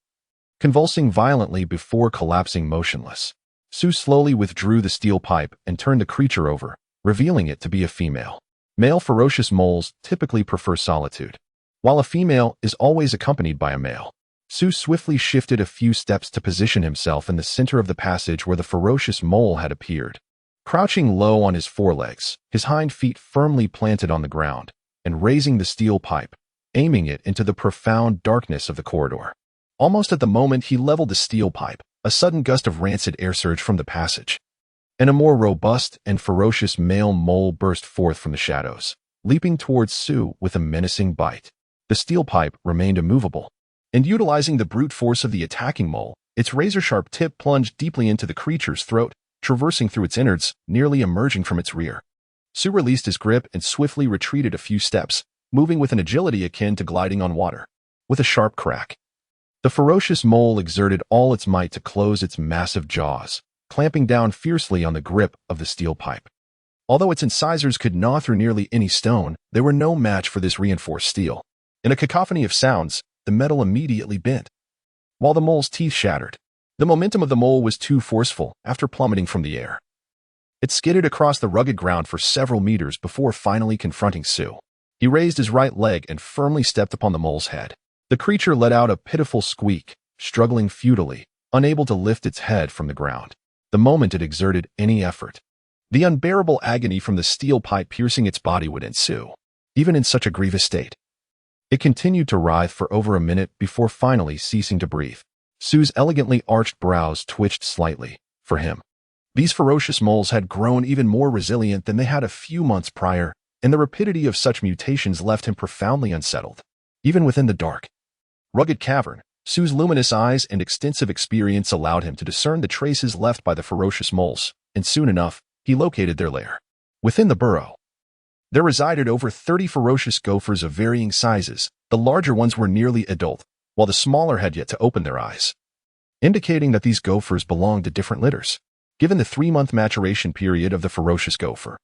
convulsing violently before collapsing motionless. Su slowly withdrew the steel pipe and turned the creature over, revealing it to be a female. Male ferocious moles typically prefer solitude, while a female is always accompanied by a male. Su swiftly shifted a few steps to position himself in the center of the passage where the ferocious mole had appeared. Crouching low on his forelegs, his hind feet firmly planted on the ground, and raising the steel pipe, aiming it into the profound darkness of the corridor. Almost at the moment he leveled the steel pipe, a sudden gust of rancid air surged from the passage, and a more robust and ferocious male mole burst forth from the shadows, leaping towards Su with a menacing bite. The steel pipe remained immovable, and utilizing the brute force of the attacking mole, its razor-sharp tip plunged deeply into the creature's throat, traversing through its innards, nearly emerging from its rear. Su released his grip and swiftly retreated a few steps, moving with an agility akin to gliding on water. With a sharp crack, the ferocious mole exerted all its might to close its massive jaws, clamping down fiercely on the grip of the steel pipe. Although its incisors could gnaw through nearly any stone, they were no match for this reinforced steel. In a cacophony of sounds, the metal immediately bent, while the mole's teeth shattered. The momentum of the mole was too forceful after plummeting from the air. It skidded across the rugged ground for several meters before finally confronting Su. He raised his right leg and firmly stepped upon the mole's head. The creature let out a pitiful squeak, struggling futilely, unable to lift its head from the ground. The moment it exerted any effort, the unbearable agony from the steel pipe piercing its body would ensue. Even in such a grievous state, it continued to writhe for over a minute before finally ceasing to breathe. Su's elegantly arched brows twitched slightly. For him, these ferocious moles had grown even more resilient than they had a few months prior, and the rapidity of such mutations left him profoundly unsettled. Even within the dark, rugged cavern, Su's luminous eyes and extensive experience allowed him to discern the traces left by the ferocious moles, and soon enough, he located their lair. Within the burrow, there resided over 30 ferocious gophers of varying sizes. The larger ones were nearly adult, while the smaller had yet to open their eyes, indicating that these gophers belonged to different litters. Given the 3-month maturation period of the ferocious gopher,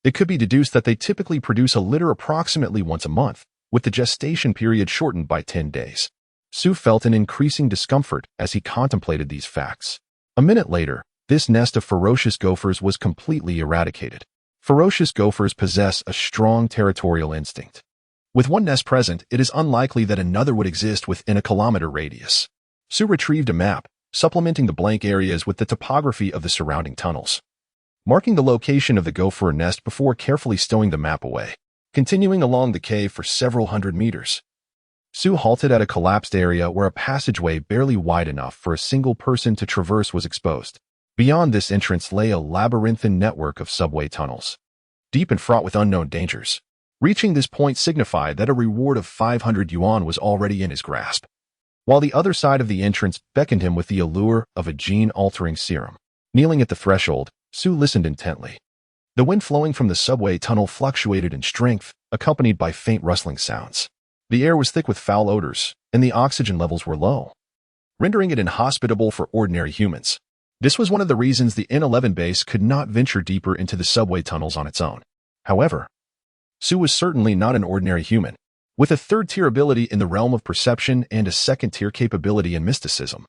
it could be deduced that they typically produce a litter approximately once a month, with the gestation period shortened by 10 days. Sue felt an increasing discomfort as he contemplated these facts. A minute later, this nest of ferocious gophers was completely eradicated. Ferocious gophers possess a strong territorial instinct. With one nest present, it is unlikely that another would exist within a kilometer radius. Sue retrieved a map, supplementing the blank areas with the topography of the surrounding tunnels, marking the location of the gopher nest before carefully stowing the map away. Continuing along the cave for several hundred meters, Sue halted at a collapsed area where a passageway barely wide enough for a single person to traverse was exposed. Beyond this entrance lay a labyrinthine network of subway tunnels, deep and fraught with unknown dangers. Reaching this point signified that a reward of 500 yuan was already in his grasp, while the other side of the entrance beckoned him with the allure of a gene-altering serum. Kneeling at the threshold, Sue listened intently. The wind flowing from the subway tunnel fluctuated in strength, accompanied by faint rustling sounds. The air was thick with foul odors, and the oxygen levels were low, rendering it inhospitable for ordinary humans. This was one of the reasons the N11 base could not venture deeper into the subway tunnels on its own. However, Sue was certainly not an ordinary human, with a third-tier ability in the realm of perception and a second-tier capability in mysticism.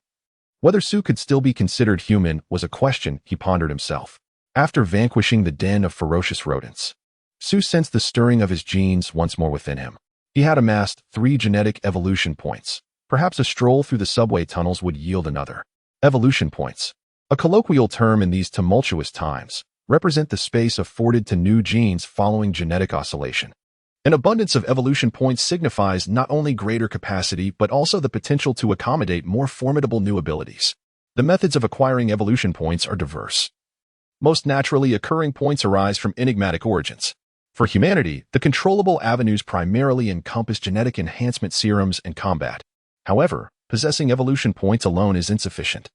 Whether Sue could still be considered human was a question he pondered himself. After vanquishing the den of ferocious rodents, Sue sensed the stirring of his genes once more within him. He had amassed 3 genetic evolution points. Perhaps a stroll through the subway tunnels would yield another. Evolution points, a colloquial term in these tumultuous times, represent the space afforded to new genes following genetic oscillation. An abundance of evolution points signifies not only greater capacity but also the potential to accommodate more formidable new abilities. The methods of acquiring evolution points are diverse. Most naturally occurring points arise from enigmatic origins. For humanity, the controllable avenues primarily encompass genetic enhancement serums and combat. However, possessing evolution points alone is insufficient.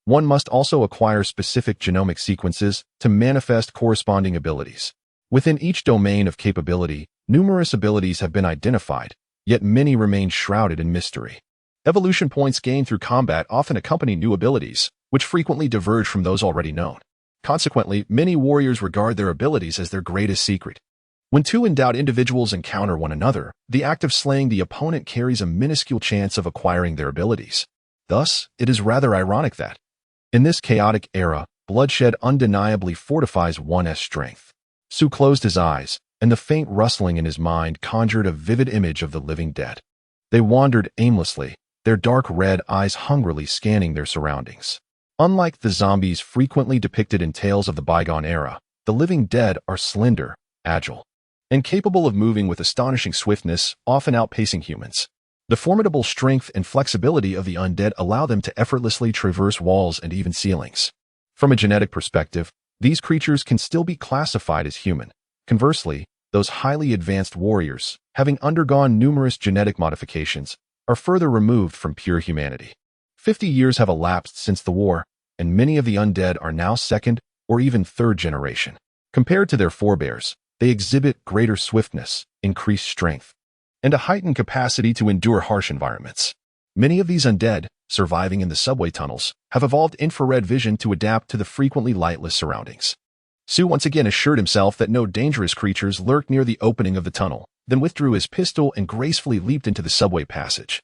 One must also acquire specific genomic sequences to manifest corresponding abilities. Within each domain of capability, numerous abilities have been identified, yet many remain shrouded in mystery. Evolution points gained through combat often accompany new abilities, which frequently diverge from those already known. Consequently, many warriors regard their abilities as their greatest secret. When two endowed individuals encounter one another, the act of slaying the opponent carries a minuscule chance of acquiring their abilities. Thus, it is rather ironic that, in this chaotic era, bloodshed undeniably fortifies one's strength. Sue closed his eyes, and the faint rustling in his mind conjured a vivid image of the living dead. They wandered aimlessly, their dark red eyes hungrily scanning their surroundings. Unlike the zombies frequently depicted in tales of the bygone era, the living dead are slender, agile, and capable of moving with astonishing swiftness, often outpacing humans. The formidable strength and flexibility of the undead allow them to effortlessly traverse walls and even ceilings. From a genetic perspective, these creatures can still be classified as human. Conversely, those highly advanced warriors, having undergone numerous genetic modifications, are further removed from pure humanity. 50 years have elapsed since the war, and many of the undead are now second or even third generation. Compared to their forebears, they exhibit greater swiftness, increased strength, and a heightened capacity to endure harsh environments. Many of these undead, surviving in the subway tunnels, have evolved infrared vision to adapt to the frequently lightless surroundings. Sue once again assured himself that no dangerous creatures lurked near the opening of the tunnel, then withdrew his pistol and gracefully leaped into the subway passage,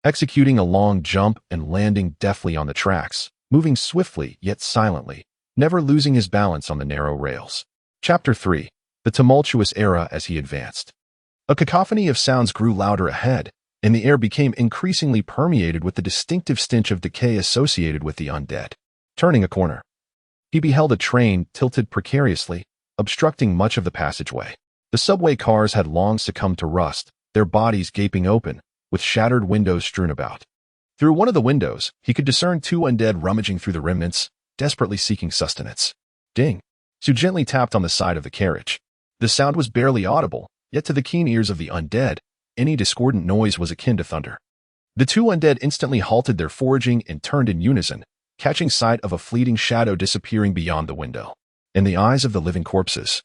executing a long jump and landing deftly on the tracks, moving swiftly yet silently, never losing his balance on the narrow rails. Chapter 3. The Tumultuous Era. As he advanced, a cacophony of sounds grew louder ahead, and the air became increasingly permeated with the distinctive stench of decay associated with the undead. Turning a corner, he beheld a train tilted precariously, obstructing much of the passageway. The subway cars had long succumbed to rust, their bodies gaping open, with shattered windows strewn about. Through one of the windows, he could discern 2 undead rummaging through the remnants, desperately seeking sustenance. Ding! Sue gently tapped on the side of the carriage. The sound was barely audible, yet to the keen ears of the undead, any discordant noise was akin to thunder. The 2 undead instantly halted their foraging and turned in unison, catching sight of a fleeting shadow disappearing beyond the window. In the eyes of the living corpses,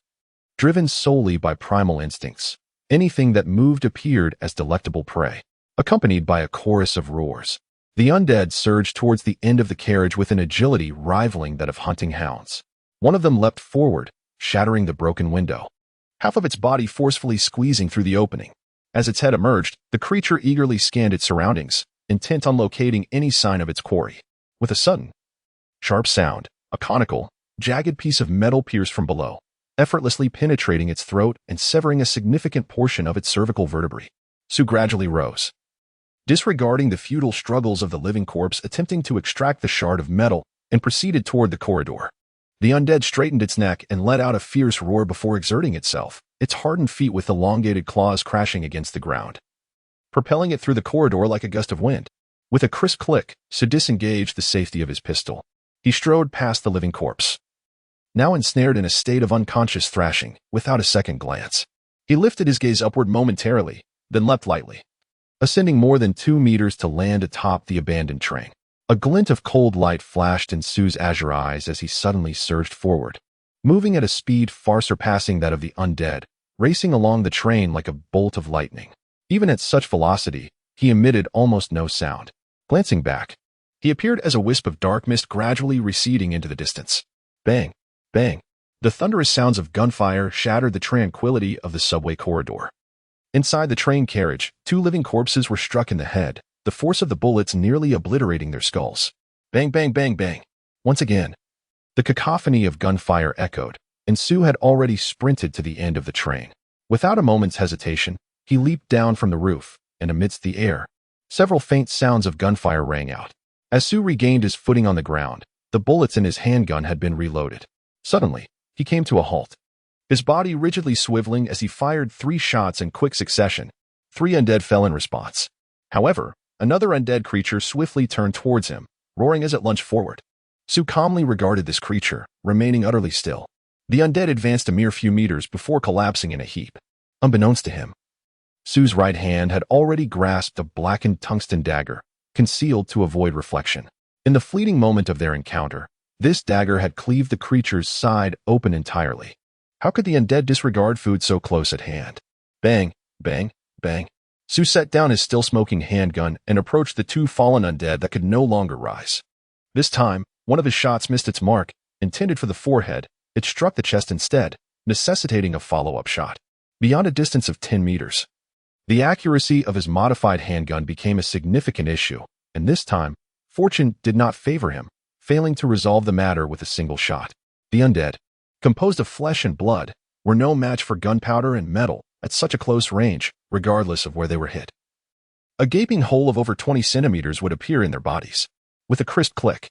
driven solely by primal instincts, anything that moved appeared as delectable prey, accompanied by a chorus of roars. The undead surged towards the end of the carriage with an agility rivaling that of hunting hounds. One of them leapt forward, shattering the broken window, half of its body forcefully squeezing through the opening. As its head emerged, the creature eagerly scanned its surroundings, intent on locating any sign of its quarry. With a sudden, sharp sound, a conical, jagged piece of metal pierced from below, effortlessly penetrating its throat and severing a significant portion of its cervical vertebrae. Sue gradually rose, disregarding the futile struggles of the living corpse attempting to extract the shard of metal, and proceeded toward the corridor. The undead straightened its neck and let out a fierce roar before exerting itself, its hardened feet with elongated claws crashing against the ground, propelling it through the corridor like a gust of wind. With a crisp click, Sue disengaged the safety of his pistol. He strode past the living corpse, now ensnared in a state of unconscious thrashing, without a second glance. He lifted his gaze upward momentarily, then leapt lightly, ascending more than 2 meters to land atop the abandoned train. A glint of cold light flashed in Sue's azure eyes as he suddenly surged forward, moving at a speed far surpassing that of the undead, racing along the train like a bolt of lightning. Even at such velocity, he emitted almost no sound. Glancing back, he appeared as a wisp of dark mist gradually receding into the distance. Bang! Bang! The thunderous sounds of gunfire shattered the tranquility of the subway corridor. Inside the train carriage, 2 living corpses were struck in the head, the force of the bullets nearly obliterating their skulls. Bang, bang, bang, bang. Once again, the cacophony of gunfire echoed, and Sue had already sprinted to the end of the train. Without a moment's hesitation, he leaped down from the roof, and amidst the air, several faint sounds of gunfire rang out. As Sue regained his footing on the ground, the bullets in his handgun had been reloaded. Suddenly, he came to a halt, his body rigidly swiveling as he fired 3 shots in quick succession. 3 undead fell in response. However, another undead creature swiftly turned towards him, roaring as it lunged forward. Sue calmly regarded this creature, remaining utterly still. The undead advanced a mere few meters before collapsing in a heap. Unbeknownst to him, Sue's right hand had already grasped a blackened tungsten dagger, concealed to avoid reflection. In the fleeting moment of their encounter, this dagger had cleaved the creature's side open entirely. How could the undead disregard food so close at hand? Bang, bang, bang. Sue set down his still-smoking handgun and approached the 2 fallen undead that could no longer rise. This time, one of his shots missed its mark. Intended for the forehead, it struck the chest instead, necessitating a follow-up shot. Beyond a distance of 10 meters, the accuracy of his modified handgun became a significant issue, and this time, fortune did not favor him, failing to resolve the matter with a single shot. The undead, composed of flesh and blood, were no match for gunpowder and metal at such a close range, regardless of where they were hit. A gaping hole of over 20 centimeters would appear in their bodies. With a crisp click,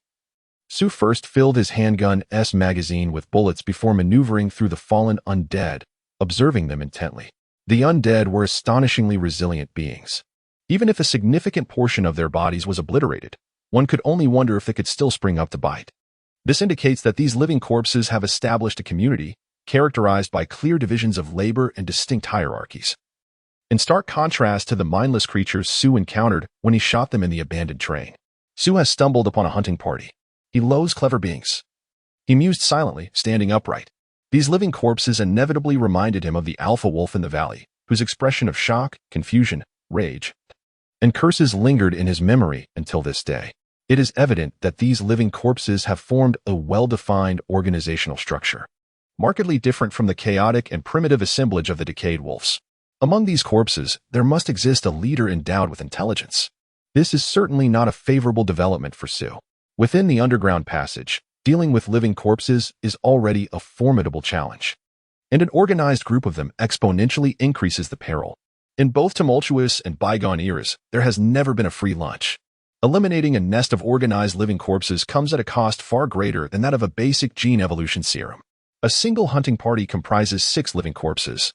Sue first filled his handgun's magazine with bullets before maneuvering through the fallen undead, observing them intently. The undead were astonishingly resilient beings. Even if a significant portion of their bodies was obliterated, one could only wonder if they could still spring up to bite. This indicates that these living corpses have established a community characterized by clear divisions of labor and distinct hierarchies. In stark contrast to the mindless creatures Sue encountered when he shot them in the abandoned train, Sue has stumbled upon a hunting party. He loathes clever beings. He mused silently, standing upright. These living corpses inevitably reminded him of the alpha wolf in the valley, whose expression of shock, confusion, rage, and curses lingered in his memory until this day. It is evident that these living corpses have formed a well-defined organizational structure, markedly different from the chaotic and primitive assemblage of the decayed wolves. Among these corpses, there must exist a leader endowed with intelligence. This is certainly not a favorable development for Sue. Within the underground passage, dealing with living corpses is already a formidable challenge, and an organized group of them exponentially increases the peril. In both tumultuous and bygone eras, there has never been a free lunch. Eliminating a nest of organized living corpses comes at a cost far greater than that of a basic gene evolution serum. A single hunting party comprises 6 living corpses,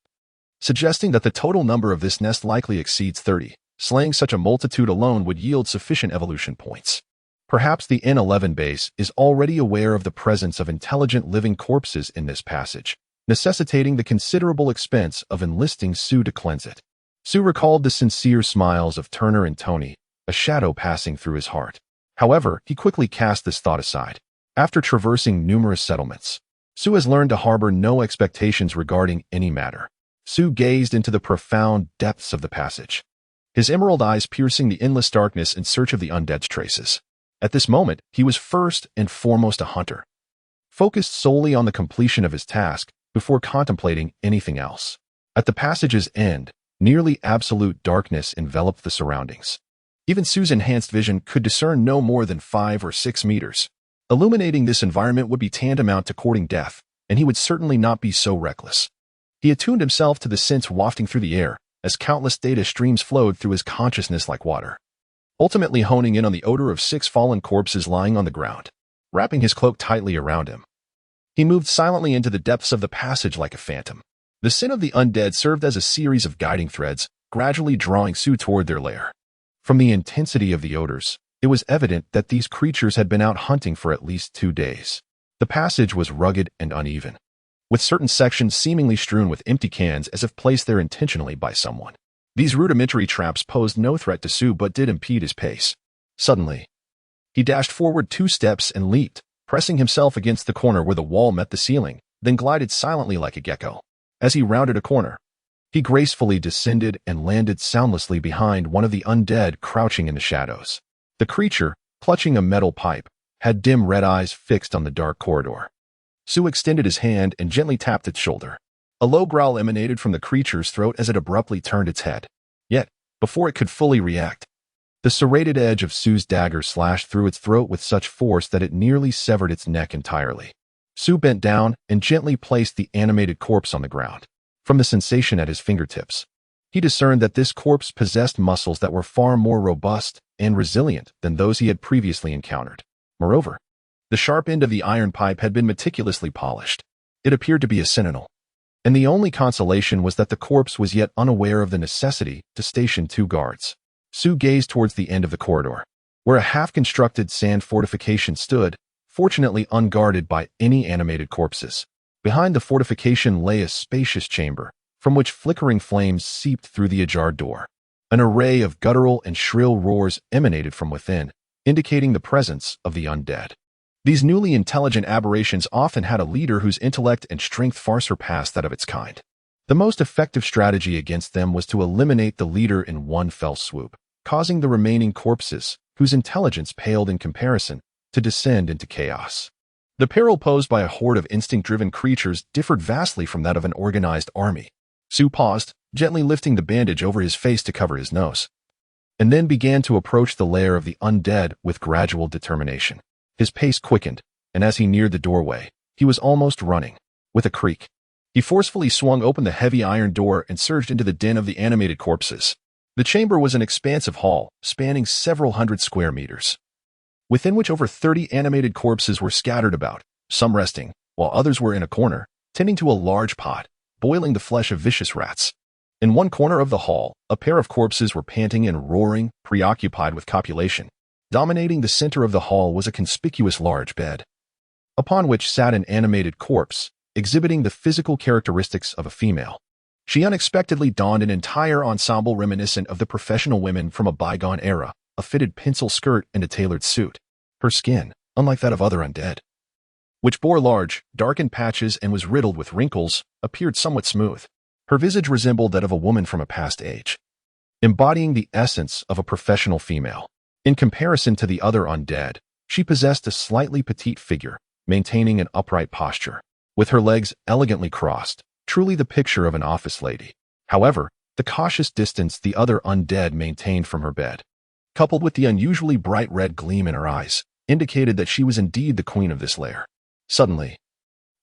suggesting that the total number of this nest likely exceeds 30. Slaying such a multitude alone would yield sufficient evolution points. Perhaps the N11 base is already aware of the presence of intelligent living corpses in this passage, necessitating the considerable expense of enlisting Sue to cleanse it. Sue recalled the sincere smiles of Turner and Tony, a shadow passing through his heart. However, he quickly cast this thought aside. After traversing numerous settlements, Sue has learned to harbor no expectations regarding any matter. Sue gazed into the profound depths of the passage, his emerald eyes piercing the endless darkness in search of the undead's traces. At this moment, he was first and foremost a hunter, focused solely on the completion of his task before contemplating anything else. At the passage's end, nearly absolute darkness enveloped the surroundings. Even Sue's enhanced vision could discern no more than 5 or 6 meters. Illuminating this environment would be tantamount to courting death, and he would certainly not be so reckless. He attuned himself to the scents wafting through the air as countless data streams flowed through his consciousness like water, ultimately honing in on the odor of 6 fallen corpses lying on the ground, wrapping his cloak tightly around him. He moved silently into the depths of the passage like a phantom. The scent of the undead served as a series of guiding threads, gradually drawing Sue toward their lair. From the intensity of the odors, it was evident that these creatures had been out hunting for at least 2 days. The passage was rugged and uneven, with certain sections seemingly strewn with empty cans as if placed there intentionally by someone. These rudimentary traps posed no threat to Sue but did impede his pace. Suddenly, he dashed forward 2 steps and leaped, pressing himself against the corner where the wall met the ceiling, then glided silently like a gecko. As he rounded a corner, he gracefully descended and landed soundlessly behind one of the undead crouching in the shadows. The creature, clutching a metal pipe, had dim red eyes fixed on the dark corridor. Sue extended his hand and gently tapped its shoulder. A low growl emanated from the creature's throat as it abruptly turned its head. Yet, before it could fully react, the serrated edge of Sue's dagger slashed through its throat with such force that it nearly severed its neck entirely. Sue bent down and gently placed the animated corpse on the ground. From the sensation at his fingertips, he discerned that this corpse possessed muscles that were far more robust and resilient than those he had previously encountered. Moreover, the sharp end of the iron pipe had been meticulously polished. It appeared to be a sentinel, and the only consolation was that the corpse was yet unaware of the necessity to station 2 guards. Sue gazed towards the end of the corridor, where a half-constructed sand fortification stood, fortunately unguarded by any animated corpses. Behind the fortification lay a spacious chamber, from which flickering flames seeped through the ajar door. An array of guttural and shrill roars emanated from within, indicating the presence of the undead. These newly intelligent aberrations often had a leader whose intellect and strength far surpassed that of its kind. The most effective strategy against them was to eliminate the leader in one fell swoop, causing the remaining corpses, whose intelligence paled in comparison, to descend into chaos. The peril posed by a horde of instinct-driven creatures differed vastly from that of an organized army. Sue paused, gently lifting the bandage over his face to cover his nose, and then began to approach the lair of the undead with gradual determination. His pace quickened, and as he neared the doorway, he was almost running. With a creak, he forcefully swung open the heavy iron door and surged into the den of the animated corpses. The chamber was an expansive hall, spanning several hundred square meters, within which over 30 animated corpses were scattered about, some resting, while others were in a corner, tending to a large pot, boiling the flesh of vicious rats. In one corner of the hall, a pair of corpses were panting and roaring, preoccupied with copulation. Dominating the center of the hall was a conspicuous large bed, upon which sat an animated corpse, exhibiting the physical characteristics of a female. She unexpectedly donned an entire ensemble reminiscent of the professional women from a bygone era, a fitted pencil skirt and a tailored suit. Her skin, unlike that of other undead, which bore large, darkened patches and was riddled with wrinkles, appeared somewhat smooth. Her visage resembled that of a woman from a past age, embodying the essence of a professional female. In comparison to the other undead, she possessed a slightly petite figure, maintaining an upright posture, with her legs elegantly crossed, truly the picture of an office lady. However, the cautious distance the other undead maintained from her bed, coupled with the unusually bright red gleam in her eyes, indicated that she was indeed the queen of this lair. Suddenly,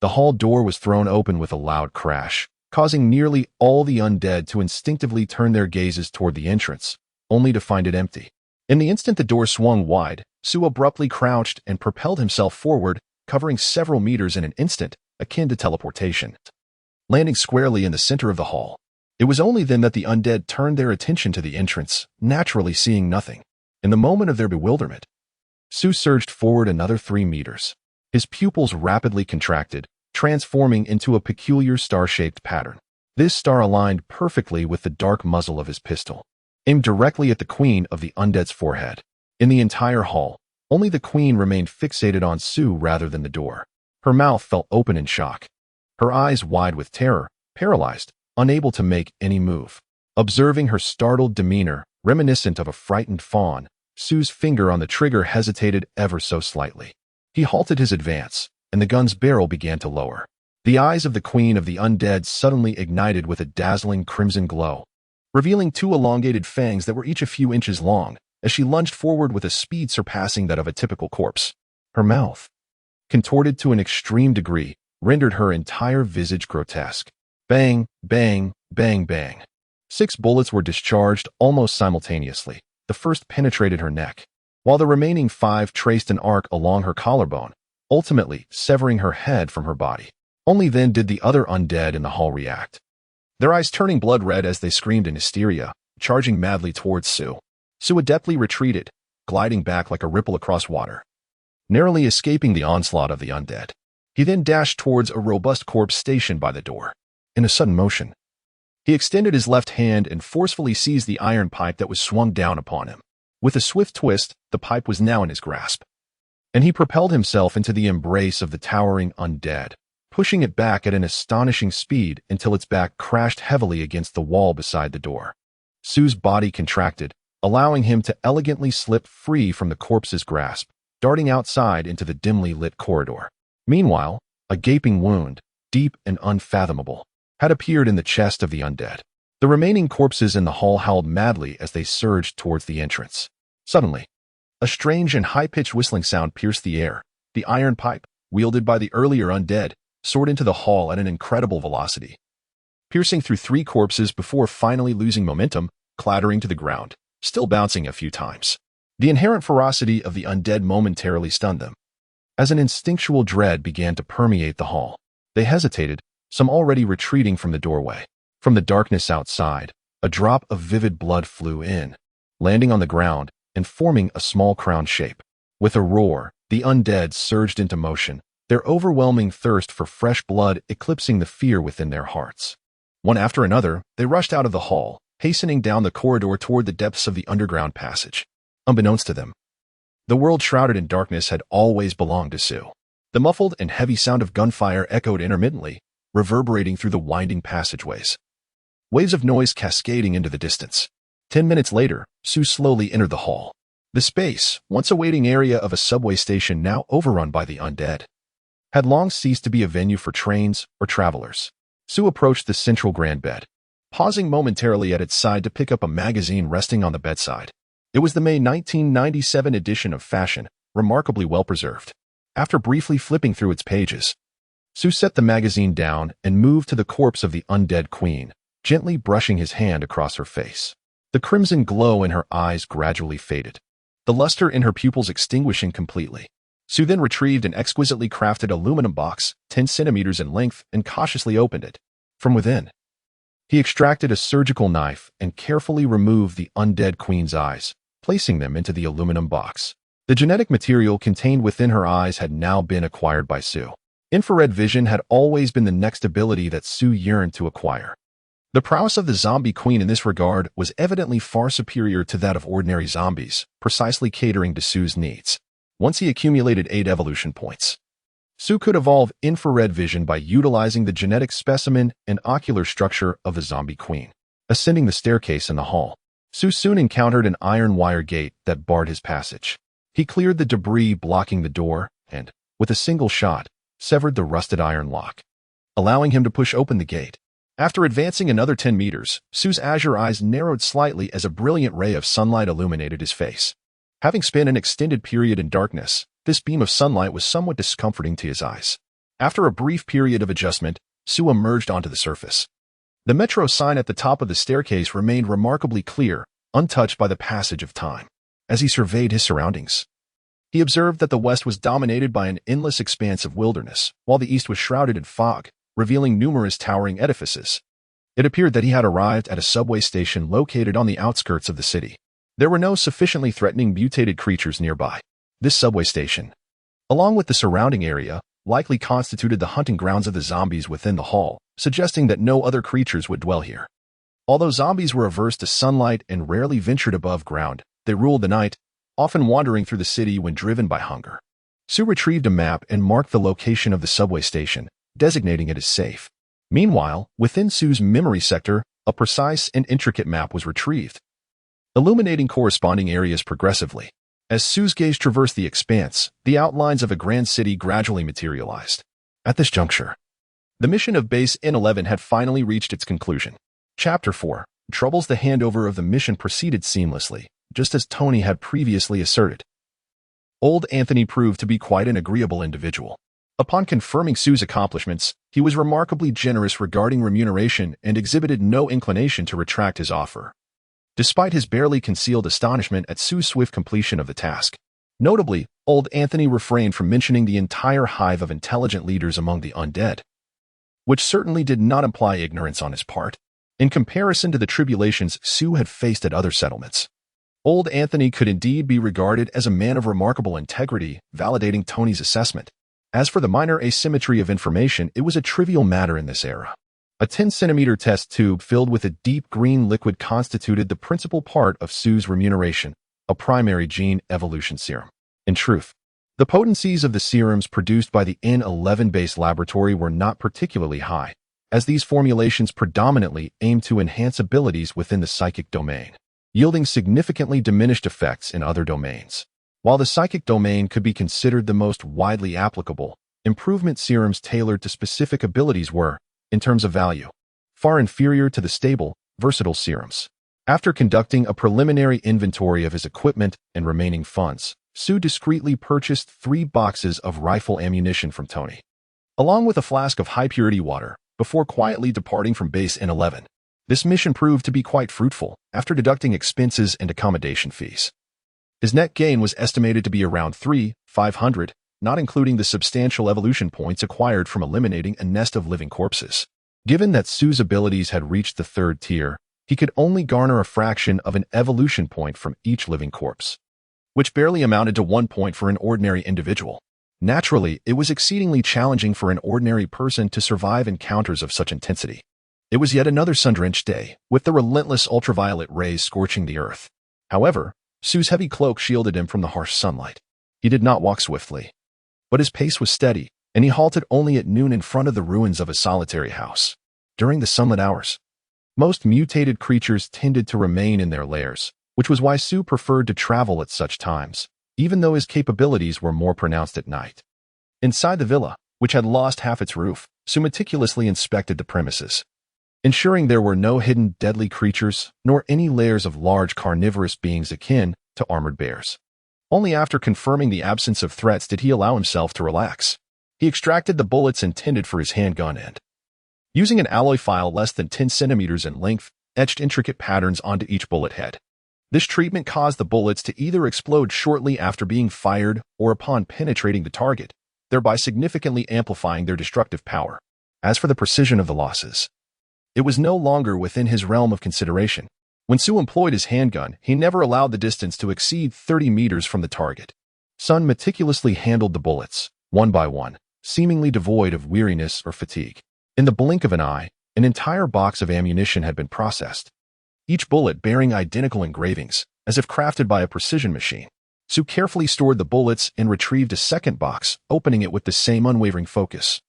the hall door was thrown open with a loud crash, causing nearly all the undead to instinctively turn their gazes toward the entrance, only to find it empty. In the instant the door swung wide, Sue abruptly crouched and propelled himself forward, covering several meters in an instant, akin to teleportation, landing squarely in the center of the hall. It was only then that the undead turned their attention to the entrance, naturally seeing nothing. In the moment of their bewilderment, Sue surged forward another 3 meters. His pupils rapidly contracted, transforming into a peculiar star-shaped pattern. This star aligned perfectly with the dark muzzle of his pistol, aimed directly at the queen of the undead's forehead. In the entire hall, only the queen remained fixated on Sue rather than the door. Her mouth fell open in shock, her eyes wide with terror, paralyzed, unable to make any move. Observing her startled demeanor, reminiscent of a frightened fawn, Sue's finger on the trigger hesitated ever so slightly. He halted his advance, and the gun's barrel began to lower. The eyes of the Queen of the Undead suddenly ignited with a dazzling crimson glow, revealing two elongated fangs that were each a few inches long, as she lunged forward with a speed surpassing that of a typical corpse. Her mouth, contorted to an extreme degree, rendered her entire visage grotesque. Bang, bang, bang, bang. 6 bullets were discharged almost simultaneously. The first penetrated her neck, while the remaining 5 traced an arc along her collarbone, ultimately severing her head from her body. Only then did the other undead in the hall react, their eyes turning blood red as they screamed in hysteria, charging madly towards Sue. Sue adeptly retreated, gliding back like a ripple across water, narrowly escaping the onslaught of the undead. He then dashed towards a robust corpse stationed by the door. In a sudden motion, he extended his left hand and forcefully seized the iron pipe that was swung down upon him. With a swift twist, the pipe was now in his grasp, and he propelled himself into the embrace of the towering undead, pushing it back at an astonishing speed until its back crashed heavily against the wall beside the door. Sue's body contracted, allowing him to elegantly slip free from the corpse's grasp, darting outside into the dimly lit corridor. Meanwhile, a gaping wound, deep and unfathomable, had appeared in the chest of the undead. The remaining corpses in the hall howled madly as they surged towards the entrance. Suddenly, a strange and high-pitched whistling sound pierced the air. The iron pipe, wielded by the earlier undead, soared into the hall at an incredible velocity, piercing through 3 corpses before finally losing momentum, clattering to the ground, still bouncing a few times. The inherent ferocity of the undead momentarily stunned them. As an instinctual dread began to permeate the hall, they hesitated, some already retreating from the doorway. From the darkness outside, a drop of vivid blood flew in, landing on the ground and forming a small crown shape. With a roar, the undead surged into motion, their overwhelming thirst for fresh blood eclipsing the fear within their hearts. One after another, they rushed out of the hall, hastening down the corridor toward the depths of the underground passage. Unbeknownst to them, the world shrouded in darkness had always belonged to Sue. The muffled and heavy sound of gunfire echoed intermittently, reverberating through the winding passageways, waves of noise cascading into the distance. 10 minutes later, Sue slowly entered the hall. The space, once a waiting area of a subway station now overrun by the undead, had long ceased to be a venue for trains or travelers. Sue approached the central grand bed, pausing momentarily at its side to pick up a magazine resting on the bedside. It was the May 1997 edition of Fashion, remarkably well preserved. After briefly flipping through its pages, Sue set the magazine down and moved to the corpse of the undead queen, gently brushing his hand across her face. The crimson glow in her eyes gradually faded, the luster in her pupils extinguishing completely. Sue then retrieved an exquisitely crafted aluminum box, 10 centimeters in length, and cautiously opened it. From within, he extracted a surgical knife and carefully removed the undead queen's eyes, placing them into the aluminum box. The genetic material contained within her eyes had now been acquired by Sue. Infrared vision had always been the next ability that Sue yearned to acquire. The prowess of the zombie queen in this regard was evidently far superior to that of ordinary zombies, precisely catering to Sue's needs. Once he accumulated 8 evolution points, Sue could evolve infrared vision by utilizing the genetic specimen and ocular structure of the zombie queen. Ascending the staircase in the hall, Sue soon encountered an iron wire gate that barred his passage. He cleared the debris blocking the door and, with a single shot, severed the rusted iron lock, allowing him to push open the gate. After advancing another 10 meters, Sue's azure eyes narrowed slightly as a brilliant ray of sunlight illuminated his face. Having spent an extended period in darkness, this beam of sunlight was somewhat discomforting to his eyes. After a brief period of adjustment, Sue emerged onto the surface. The metro sign at the top of the staircase remained remarkably clear, untouched by the passage of time. As he surveyed his surroundings, he observed that the west was dominated by an endless expanse of wilderness, while the east was shrouded in fog, revealing numerous towering edifices. It appeared that he had arrived at a subway station located on the outskirts of the city. There were no sufficiently threatening mutated creatures nearby. This subway station, along with the surrounding area, likely constituted the hunting grounds of the zombies within the hall, suggesting that no other creatures would dwell here. Although zombies were averse to sunlight and rarely ventured above ground, they ruled the night, often wandering through the city when driven by hunger. Sue retrieved a map and marked the location of the subway station, designating it as safe. Meanwhile, within Sue's memory sector, a precise and intricate map was retrieved, illuminating corresponding areas progressively. As Sue's gaze traversed the expanse, the outlines of a grand city gradually materialized. At this juncture, the mission of Base N11 had finally reached its conclusion. Chapter 4. Troubles. The handover of the mission proceeded seamlessly, just as Tony had previously asserted. Old Anthony proved to be quite an agreeable individual. Upon confirming Sue's accomplishments, he was remarkably generous regarding remuneration and exhibited no inclination to retract his offer, despite his barely concealed astonishment at Sue's swift completion of the task. Notably, old Anthony refrained from mentioning the entire hive of intelligent leaders among the undead, which certainly did not imply ignorance on his part, in comparison to the tribulations Sue had faced at other settlements. Old Anthony could indeed be regarded as a man of remarkable integrity, validating Tony's assessment. As for the minor asymmetry of information, it was a trivial matter in this era. A 10-centimeter test tube filled with a deep green liquid constituted the principal part of Sue's remuneration, a primary gene evolution serum. In truth, the potencies of the serums produced by the N11-based laboratory were not particularly high, as these formulations predominantly aimed to enhance abilities within the psychic domain, yielding significantly diminished effects in other domains. While the psychic domain could be considered the most widely applicable, improvement serums tailored to specific abilities were, in terms of value, far inferior to the stable, versatile serums. After conducting a preliminary inventory of his equipment and remaining funds, Sue discreetly purchased 3 boxes of rifle ammunition from Tony, along with a flask of high-purity water, before quietly departing from Base N11. This mission proved to be quite fruitful, after deducting expenses and accommodation fees. His net gain was estimated to be around 3,500, not including the substantial evolution points acquired from eliminating a nest of living corpses. Given that Sue's abilities had reached the 3rd tier, he could only garner a fraction of an evolution point from each living corpse, which barely amounted to 1 point for an ordinary individual. Naturally, it was exceedingly challenging for an ordinary person to survive encounters of such intensity. It was yet another sun-drenched day, with the relentless ultraviolet rays scorching the earth. However, Sue's heavy cloak shielded him from the harsh sunlight. He did not walk swiftly, but his pace was steady, and he halted only at noon in front of the ruins of a solitary house. During the sunlit hours, most mutated creatures tended to remain in their lairs, which was why Sue preferred to travel at such times, even though his capabilities were more pronounced at night. Inside the villa, which had lost half its roof, Sue meticulously inspected the premises, ensuring there were no hidden deadly creatures, nor any lairs of large carnivorous beings akin to armored bears. Only after confirming the absence of threats did he allow himself to relax. He extracted the bullets intended for his handgun and, using an alloy file less than 10 centimeters in length, etched intricate patterns onto each bullet head. This treatment caused the bullets to either explode shortly after being fired or upon penetrating the target, thereby significantly amplifying their destructive power. As for the precision of the losses, it was no longer within his realm of consideration. When Sue employed his handgun, he never allowed the distance to exceed 30 meters from the target. Sun meticulously handled the bullets, one by one, seemingly devoid of weariness or fatigue. In the blink of an eye, an entire box of ammunition had been processed, each bullet bearing identical engravings, as if crafted by a precision machine. Sue carefully stored the bullets and retrieved a second box, opening it with the same unwavering focus,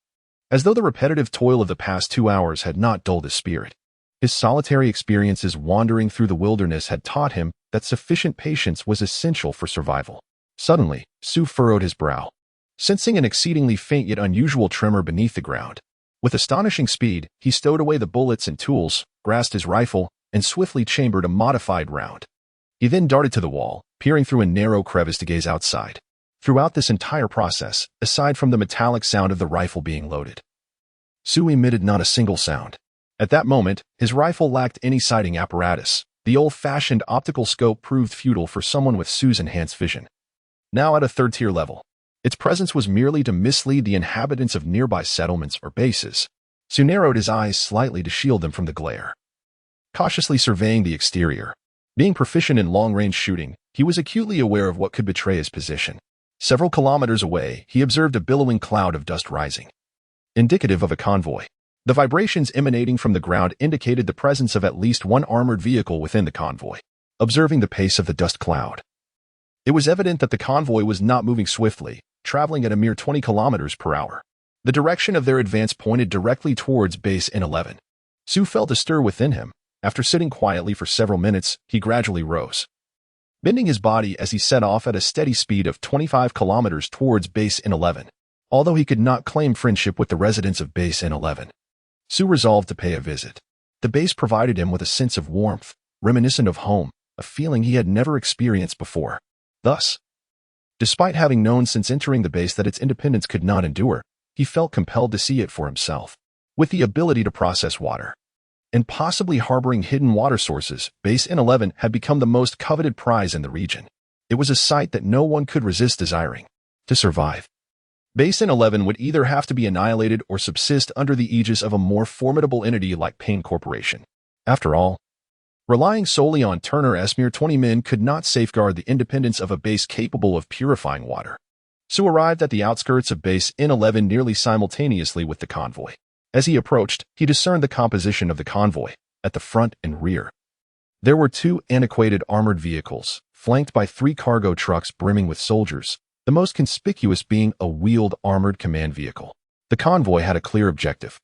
as though the repetitive toil of the past 2 hours had not dulled his spirit. His solitary experiences wandering through the wilderness had taught him that sufficient patience was essential for survival. Suddenly, Sue furrowed his brow, sensing an exceedingly faint yet unusual tremor beneath the ground. With astonishing speed, he stowed away the bullets and tools, grasped his rifle, and swiftly chambered a modified round. He then darted to the wall, peering through a narrow crevice to gaze outside. Throughout this entire process, aside from the metallic sound of the rifle being loaded, Sue emitted not a single sound. At that moment, his rifle lacked any sighting apparatus. The old-fashioned optical scope proved futile for someone with Sue's enhanced vision. Now at a 3rd-tier level, its presence was merely to mislead the inhabitants of nearby settlements or bases. Sue narrowed his eyes slightly to shield them from the glare, cautiously surveying the exterior. Being proficient in long-range shooting, he was acutely aware of what could betray his position. Several kilometers away, he observed a billowing cloud of dust rising, indicative of a convoy. The vibrations emanating from the ground indicated the presence of at least one armored vehicle within the convoy. Observing the pace of the dust cloud, it was evident that the convoy was not moving swiftly, traveling at a mere 20 kilometers per hour. The direction of their advance pointed directly towards base N11. Su felt a stir within him. After sitting quietly for several minutes, he gradually rose, bending his body as he set off at a steady speed of 25 kilometers towards base N11. Although he could not claim friendship with the residents of base N11, Su resolved to pay a visit. The base provided him with a sense of warmth, reminiscent of home, a feeling he had never experienced before. Thus, despite having known since entering the base that its independence could not endure, he felt compelled to see it for himself. With the ability to process water, and possibly harboring hidden water sources, base N11 had become the most coveted prize in the region. It was a sight that no one could resist desiring. To survive, base N11 would either have to be annihilated or subsist under the aegis of a more formidable entity like Payne Corporation. After all, relying solely on Turner's mere 20 men could not safeguard the independence of a base capable of purifying water. Su arrived at the outskirts of base N11 nearly simultaneously with the convoy. As he approached, he discerned the composition of the convoy, at the front and rear. There were 2 antiquated armored vehicles, flanked by 3 cargo trucks brimming with soldiers, the most conspicuous being a wheeled armored command vehicle. The convoy had a clear objective.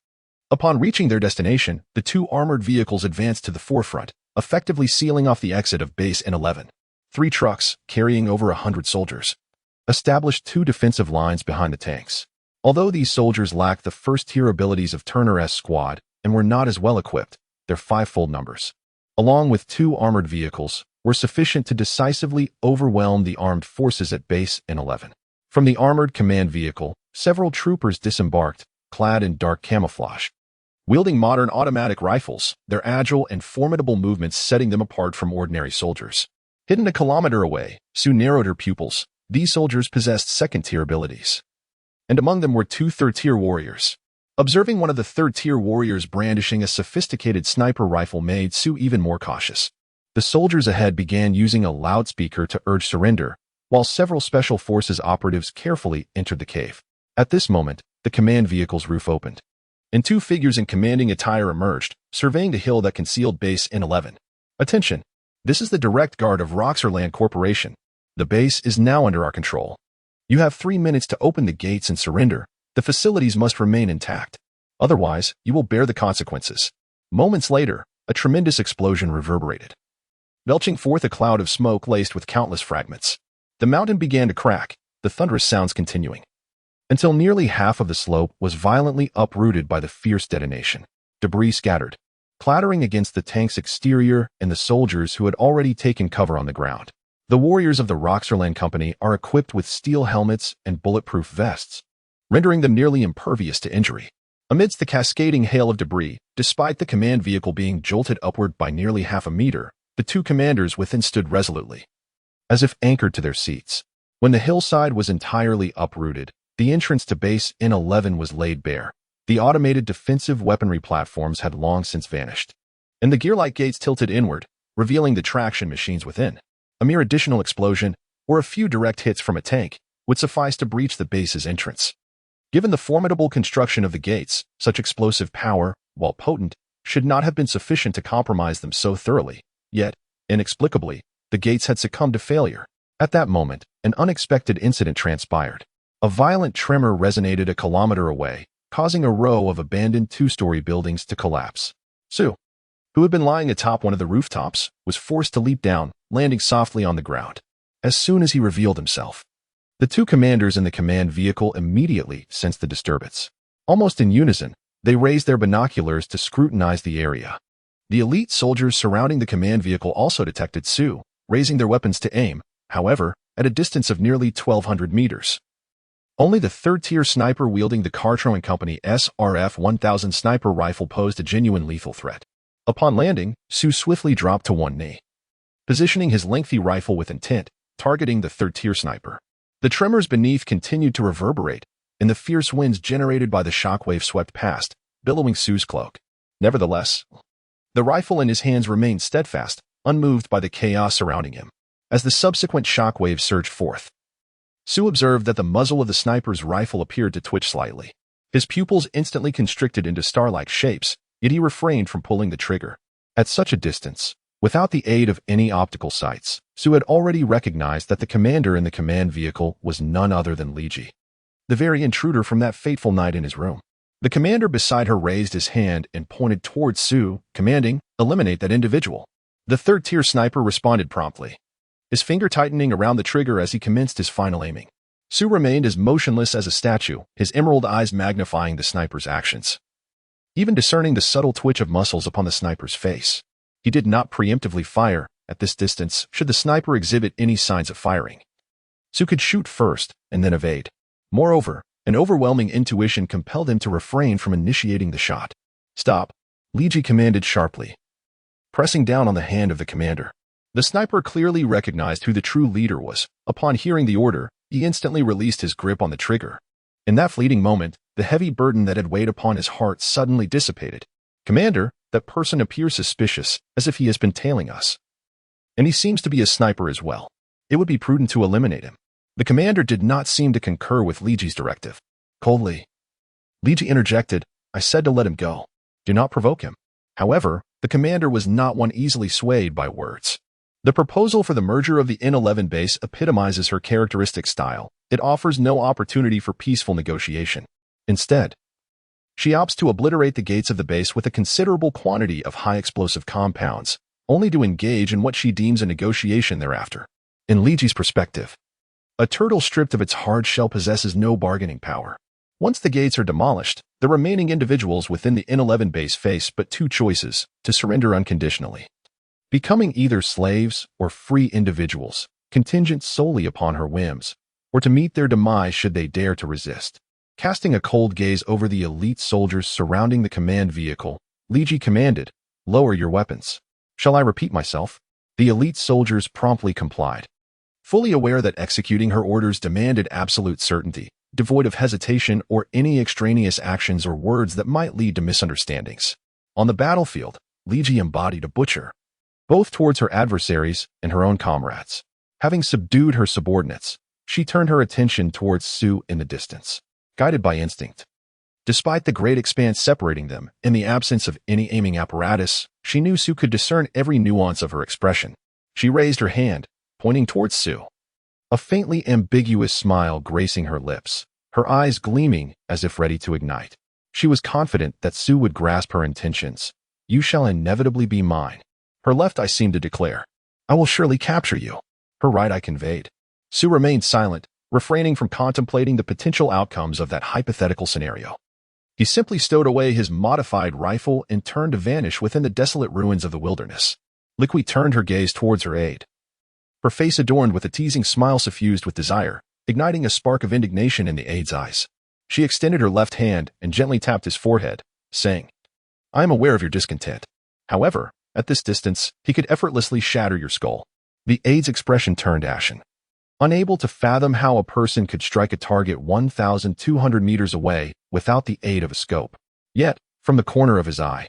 Upon reaching their destination, the 2 armored vehicles advanced to the forefront, effectively sealing off the exit of base N11. 3 trucks, carrying over 100 soldiers, established 2 defensive lines behind the tanks. Although these soldiers lacked the first-tier abilities of Turner's squad and were not as well equipped, their 5-fold numbers, along with 2 armored vehicles, were sufficient to decisively overwhelm the armed forces at base N11. From the armored command vehicle, several troopers disembarked, clad in dark camouflage, wielding modern automatic rifles, their agile and formidable movements setting them apart from ordinary soldiers. Hidden a kilometer away, Su narrowed her pupils. These soldiers possessed second-tier abilities, and among them were 2 third-tier warriors. Observing one of the third-tier warriors brandishing a sophisticated sniper rifle made Su even more cautious. The soldiers ahead began using a loudspeaker to urge surrender, while several special forces operatives carefully entered the cave. At this moment, the command vehicle's roof opened, and 2 figures in commanding attire emerged, surveying the hill that concealed base N11. Attention! This is the direct guard of Roxorland Corporation. The base is now under our control. You have 3 minutes to open the gates and surrender. The facilities must remain intact. Otherwise, you will bear the consequences. Moments later, a tremendous explosion reverberated, belching forth a cloud of smoke laced with countless fragments. The mountain began to crack, the thunderous sounds continuing, until nearly half of the slope was violently uprooted by the fierce detonation. Debris scattered, clattering against the tank's exterior and the soldiers who had already taken cover on the ground. The warriors of the Roxorland Company are equipped with steel helmets and bulletproof vests, rendering them nearly impervious to injury. Amidst the cascading hail of debris, despite the command vehicle being jolted upward by nearly half a meter, the 2 commanders within stood resolutely, as if anchored to their seats. When the hillside was entirely uprooted, the entrance to base N11 was laid bare. The automated defensive weaponry platforms had long since vanished, and the gear-like gates tilted inward, revealing the traction machines within. A mere additional explosion, or a few direct hits from a tank, would suffice to breach the base's entrance. Given the formidable construction of the gates, such explosive power, while potent, should not have been sufficient to compromise them so thoroughly. Yet, inexplicably, the gates had succumbed to failure. At that moment, an unexpected incident transpired. A violent tremor resonated a kilometer away, causing a row of abandoned 2-story buildings to collapse. Su, who had been lying atop one of the rooftops, was forced to leap down, landing softly on the ground. As soon as he revealed himself, the 2 commanders in the command vehicle immediately sensed the disturbance. Almost in unison, they raised their binoculars to scrutinize the area. The elite soldiers surrounding the command vehicle also detected Su, raising their weapons to aim, however, at a distance of nearly 1,200 meters. Only the third-tier sniper wielding the Cartron Company SRF-1000 sniper rifle posed a genuine lethal threat. Upon landing, Su swiftly dropped to one knee, positioning his lengthy rifle with intent, targeting the third-tier sniper. The tremors beneath continued to reverberate, and the fierce winds generated by the shockwave swept past, billowing Su's cloak. Nevertheless, the rifle in his hands remained steadfast, unmoved by the chaos surrounding him. As the subsequent shockwave surged forth, Su observed that the muzzle of the sniper's rifle appeared to twitch slightly. His pupils instantly constricted into star-like shapes, yet he refrained from pulling the trigger. At such a distance, without the aid of any optical sights, Sue had already recognized that the commander in the command vehicle was none other than Li Ji, the very intruder from that fateful night in his room. The commander beside her raised his hand and pointed towards Sue, commanding, "Eliminate that individual." The third-tier sniper responded promptly, his finger tightening around the trigger as he commenced his final aiming. Sue remained as motionless as a statue, his emerald eyes magnifying the sniper's actions, even discerning the subtle twitch of muscles upon the sniper's face. He did not preemptively fire at this distance should the sniper exhibit any signs of firing. Sue could shoot first and then evade. Moreover, an overwhelming intuition compelled him to refrain from initiating the shot. "Stop," Li Ji commanded sharply, pressing down on the hand of the commander. The sniper clearly recognized who the true leader was. Upon hearing the order, he instantly released his grip on the trigger. In that fleeting moment, the heavy burden that had weighed upon his heart suddenly dissipated. "Commander, that person appears suspicious, as if he has been tailing us. And he seems to be a sniper as well. It would be prudent to eliminate him." The commander did not seem to concur with Li Ji's directive. Coldly, Li Ji interjected, "I said to let him go. Do not provoke him." However, the commander was not one easily swayed by words. The proposal for the merger of the N11 base epitomizes her characteristic style. It offers no opportunity for peaceful negotiation. Instead, she opts to obliterate the gates of the base with a considerable quantity of high-explosive compounds, only to engage in what she deems a negotiation thereafter. In Li Ji's perspective, a turtle stripped of its hard shell possesses no bargaining power. Once the gates are demolished, the remaining individuals within the N11 base face but two choices: to surrender unconditionally, becoming either slaves or free individuals, contingent solely upon her whims, or to meet their demise should they dare to resist. Casting a cold gaze over the elite soldiers surrounding the command vehicle, Li Ji commanded, "Lower your weapons." "Shall I repeat myself?" The elite soldiers promptly complied, fully aware that executing her orders demanded absolute certainty, devoid of hesitation or any extraneous actions or words that might lead to misunderstandings. On the battlefield, Li Ji embodied a butcher, both towards her adversaries and her own comrades. Having subdued her subordinates, she turned her attention towards Sue in the distance, guided by instinct. Despite the great expanse separating them, in the absence of any aiming apparatus, she knew Sue could discern every nuance of her expression. She raised her hand, pointing towards Sue, a faintly ambiguous smile gracing her lips, her eyes gleaming as if ready to ignite. She was confident that Sue would grasp her intentions. "You shall inevitably be mine." Her left eye seemed to declare, "I will surely capture you." Her right eye conveyed. Sue remained silent, refraining from contemplating the potential outcomes of that hypothetical scenario. He simply stowed away his modified rifle and turned to vanish within the desolate ruins of the wilderness. Liqui turned her gaze towards her aide, her face adorned with a teasing smile suffused with desire, igniting a spark of indignation in the aide's eyes. She extended her left hand and gently tapped his forehead, saying, "I am aware of your discontent. However, at this distance, he could effortlessly shatter your skull." The aide's expression turned ashen. Unable to fathom how a person could strike a target 1,200 meters away without the aid of a scope. Yet, from the corner of his eye,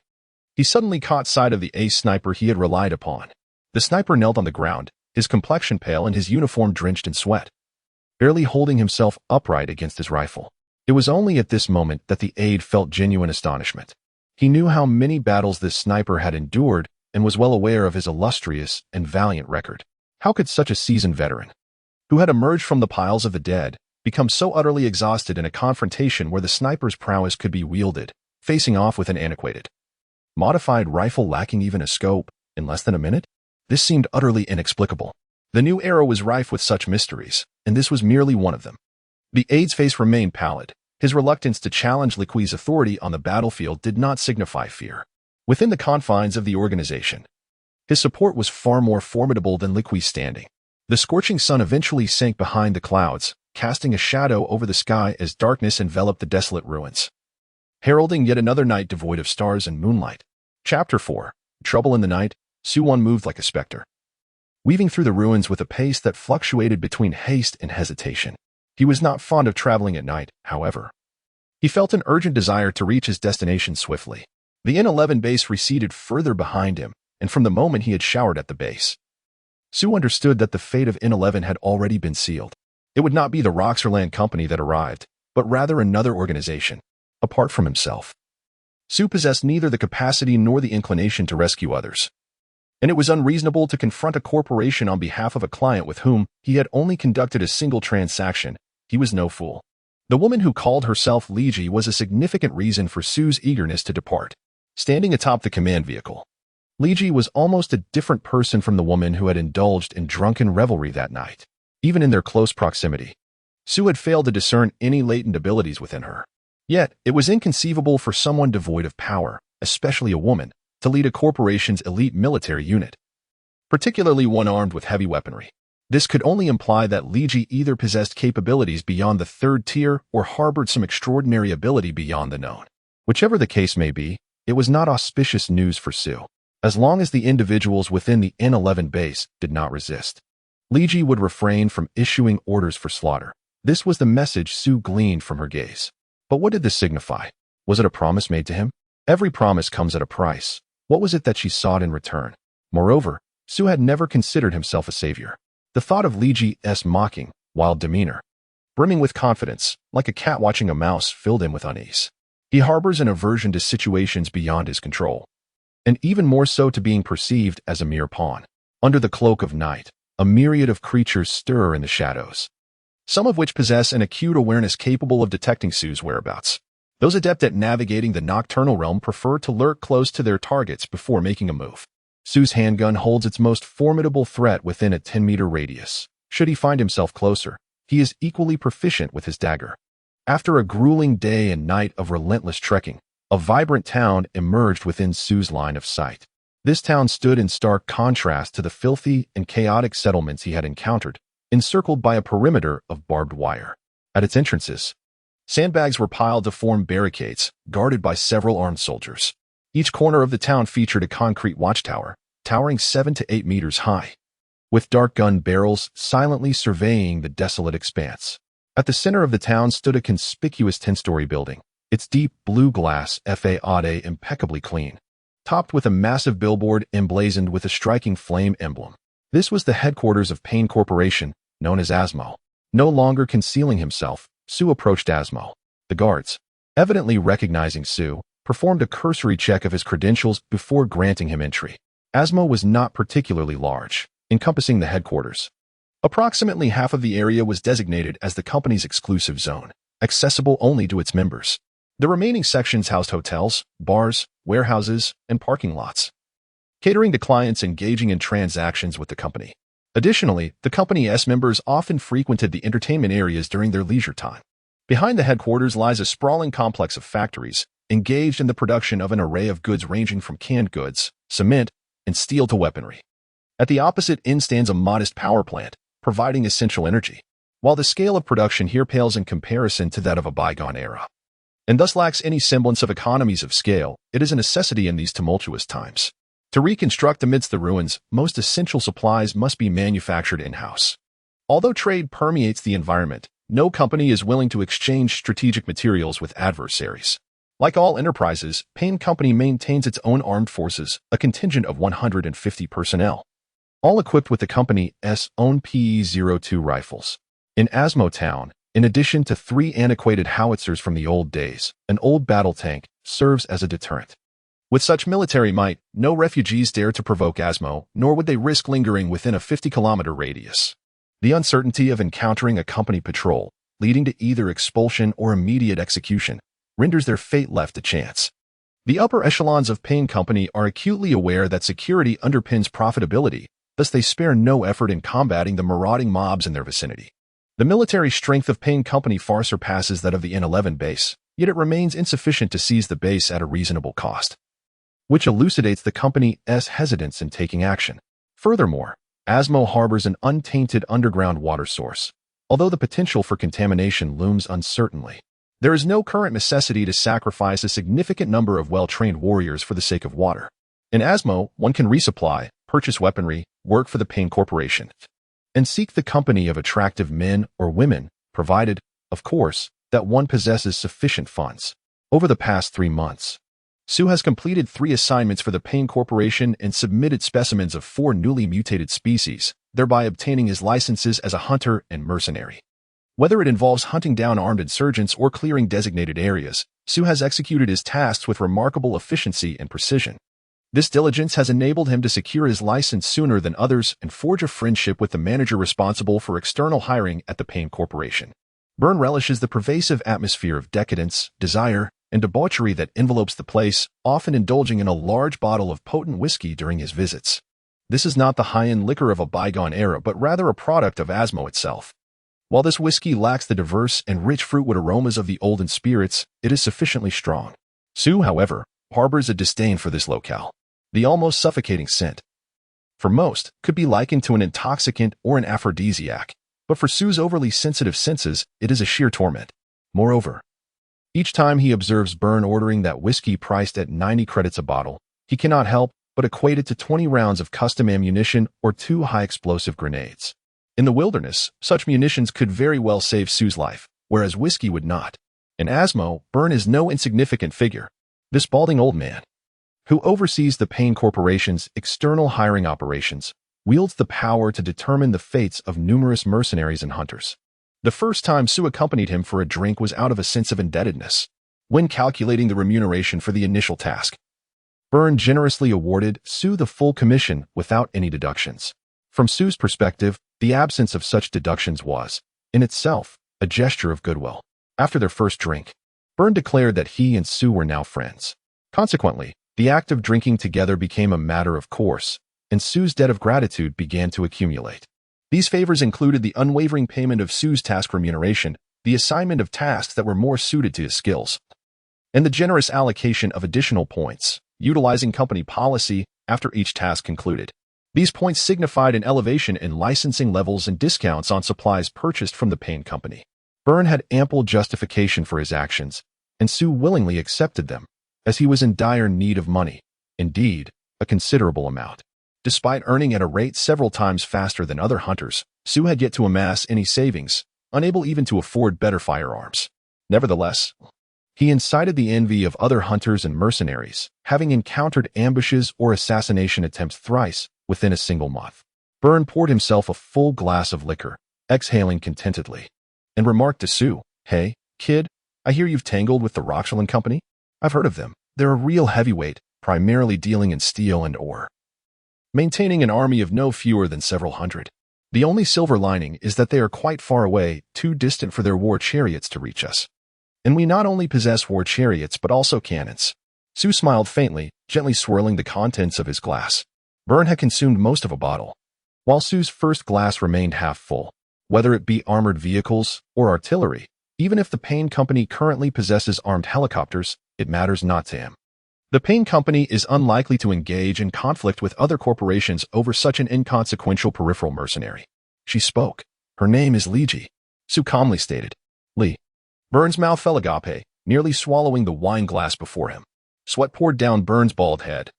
he suddenly caught sight of the ace sniper he had relied upon. The sniper knelt on the ground, his complexion pale and his uniform drenched in sweat, barely holding himself upright against his rifle. It was only at this moment that the aide felt genuine astonishment. He knew how many battles this sniper had endured and was well aware of his illustrious and valiant record. How could such a seasoned veteran, who had emerged from the piles of the dead, become so utterly exhausted in a confrontation where the sniper's prowess could be wielded, facing off with an antiquated, modified rifle lacking even a scope, in less than a minute? This seemed utterly inexplicable. The new era was rife with such mysteries, and this was merely one of them. The aide's face remained pallid. His reluctance to challenge Liqui's authority on the battlefield did not signify fear. Within the confines of the organization, his support was far more formidable than Liqui's standing. The scorching sun eventually sank behind the clouds, casting a shadow over the sky as darkness enveloped the desolate ruins, heralding yet another night devoid of stars and moonlight. Chapter 4. Trouble in the Night. Suwon moved like a specter, weaving through the ruins with a pace that fluctuated between haste and hesitation. He was not fond of traveling at night, however. He felt an urgent desire to reach his destination swiftly. The N11 base receded further behind him, and from the moment he had showered at the base, Sue understood that the fate of N11 had already been sealed. It would not be the Roxerland Company that arrived, but rather another organization, apart from himself. Sue possessed neither the capacity nor the inclination to rescue others. and it was unreasonable to confront a corporation on behalf of a client with whom he had only conducted a single transaction. He was no fool. The woman who called herself Liji was a significant reason for Sue's eagerness to depart. Standing atop the command vehicle, Liji was almost a different person from the woman who had indulged in drunken revelry that night. Even in their close proximity, Sue had failed to discern any latent abilities within her. Yet, it was inconceivable for someone devoid of power, especially a woman, to lead a corporation's elite military unit, particularly one armed with heavy weaponry. This could only imply that Liji either possessed capabilities beyond the third tier or harbored some extraordinary ability beyond the known. Whichever the case may be, it was not auspicious news for Sue. As long as the individuals within the N11 base did not resist, Liji would refrain from issuing orders for slaughter. This was the message Sue gleaned from her gaze. But what did this signify? Was it a promise made to him? Every promise comes at a price. What was it that she sought in return? Moreover, Sue had never considered himself a savior. The thought of Liji's mocking, wild demeanor, brimming with confidence, like a cat watching a mouse, filled him with unease. He harbors an aversion to situations beyond his control, and even more so to being perceived as a mere pawn. Under the cloak of night, a myriad of creatures stir in the shadows, some of which possess an acute awareness capable of detecting Sue's whereabouts. Those adept at navigating the nocturnal realm prefer to lurk close to their targets before making a move. Sue's handgun holds its most formidable threat within a 10-meter radius. Should he find himself closer, he is equally proficient with his dagger. After a grueling day and night of relentless trekking, a vibrant town emerged within Sue's line of sight. This town stood in stark contrast to the filthy and chaotic settlements he had encountered, encircled by a perimeter of barbed wire. At its entrances, sandbags were piled to form barricades, guarded by several armed soldiers. Each corner of the town featured a concrete watchtower, towering 7 to 8 meters high, with dark gun barrels silently surveying the desolate expanse. At the center of the town stood a conspicuous 10-story building, its deep blue glass faade impeccably clean, topped with a massive billboard emblazoned with a striking flame emblem. This was the headquarters of Payne Corporation, known as Asmo. No longer concealing himself, Sue approached Asmo. The guards, evidently recognizing Sue, performed a cursory check of his credentials before granting him entry. Asmo was not particularly large, encompassing the headquarters. Approximately half of the area was designated as the company's exclusive zone, accessible only to its members. The remaining sections housed hotels, bars, warehouses, and parking lots, catering to clients engaging in transactions with the company. Additionally, the company's members often frequented the entertainment areas during their leisure time. Behind the headquarters lies a sprawling complex of factories, engaged in the production of an array of goods ranging from canned goods, cement, and steel to weaponry. At the opposite end stands a modest power plant, providing essential energy, while the scale of production here pales in comparison to that of a bygone era, and thus lacks any semblance of economies of scale. It is a necessity in these tumultuous times. To reconstruct amidst the ruins, most essential supplies must be manufactured in-house. Although trade permeates the environment, no company is willing to exchange strategic materials with adversaries. Like all enterprises, Payne Company maintains its own armed forces, a contingent of 150 personnel, all equipped with the company's own PE-02 rifles. In Asmo Town, in addition to 3 antiquated howitzers from the old days, an old battle tank serves as a deterrent. With such military might, no refugees dare to provoke Asmo, nor would they risk lingering within a 50-kilometer radius. The uncertainty of encountering a company patrol, leading to either expulsion or immediate execution, renders their fate left to chance. The upper echelons of Payne Company are acutely aware that security underpins profitability, thus they spare no effort in combating the marauding mobs in their vicinity. The military strength of Payne Company far surpasses that of the N11 base, yet it remains insufficient to seize the base at a reasonable cost, which elucidates the company's hesitance in taking action. Furthermore, Asmo harbors an untainted underground water source. Although the potential for contamination looms uncertainly, there is no current necessity to sacrifice a significant number of well-trained warriors for the sake of water. In Asmo, one can resupply, purchase weaponry, work for the Payne Corporation, and seek the company of attractive men or women, provided, of course, that one possesses sufficient funds. Over the past 3 months, Sue has completed 3 assignments for the Payne Corporation and submitted specimens of 4 newly mutated species, thereby obtaining his licenses as a hunter and mercenary. Whether it involves hunting down armed insurgents or clearing designated areas, Sue has executed his tasks with remarkable efficiency and precision. This diligence has enabled him to secure his license sooner than others and forge a friendship with the manager responsible for external hiring at the Payne Corporation. Byrne relishes the pervasive atmosphere of decadence, desire, and debauchery that envelopes the place, often indulging in a large bottle of potent whiskey during his visits. This is not the high-end liquor of a bygone era, but rather a product of Asmo itself. While this whiskey lacks the diverse and rich fruitwood aromas of the olden spirits, it is sufficiently strong. Sue, however, harbors a disdain for this locale. The almost suffocating scent, for most, could be likened to an intoxicant or an aphrodisiac, but for Sue's overly sensitive senses, it is a sheer torment. Moreover, each time he observes Byrne ordering that whiskey priced at 90 credits a bottle, he cannot help but equate it to 20 rounds of custom ammunition or 2 high-explosive grenades. In the wilderness, such munitions could very well save Sue's life, whereas whiskey would not. In Asmo, Byrne is no insignificant figure. This balding old man, who oversees the Payne Corporation's external hiring operations, wields the power to determine the fates of numerous mercenaries and hunters. The first time Sue accompanied him for a drink was out of a sense of indebtedness. When calculating the remuneration for the initial task, Byrne generously awarded Sue the full commission without any deductions. From Sue's perspective, the absence of such deductions was, in itself, a gesture of goodwill. After their first drink, Byrne declared that he and Sue were now friends. Consequently, the act of drinking together became a matter of course, and Sue's debt of gratitude began to accumulate. These favors included the unwavering payment of Sue's task remuneration, the assignment of tasks that were more suited to his skills, and the generous allocation of additional points, utilizing company policy after each task concluded. These points signified an elevation in licensing levels and discounts on supplies purchased from the Payne Company. Byrne had ample justification for his actions, and Sue willingly accepted them, as he was in dire need of money, indeed, a considerable amount. Despite earning at a rate several times faster than other hunters, Sue had yet to amass any savings, unable even to afford better firearms. Nevertheless, he incited the envy of other hunters and mercenaries, having encountered ambushes or assassination attempts thrice within a single month. Byrne poured himself a full glass of liquor, exhaling contentedly, and remarked to Sue, "Hey, kid, I hear you've tangled with the Roxland Company? I've heard of them. They're a real heavyweight, primarily dealing in steel and ore, maintaining an army of no fewer than several hundred. The only silver lining is that they are quite far away, too distant for their war chariots to reach us. And we not only possess war chariots but also cannons." Sue smiled faintly, gently swirling the contents of his glass. Byrne had consumed most of a bottle, while Sue's first glass remained half full. Whether it be armored vehicles or artillery, even if the Payne Company currently possesses armed helicopters, it matters not to him. The Payne Company is unlikely to engage in conflict with other corporations over such an inconsequential peripheral mercenary. She spoke. "Her name is Liji," Sue calmly stated. "Lee." Byrne's mouth fell agape, nearly swallowing the wine glass before him. Sweat poured down Byrne's bald head,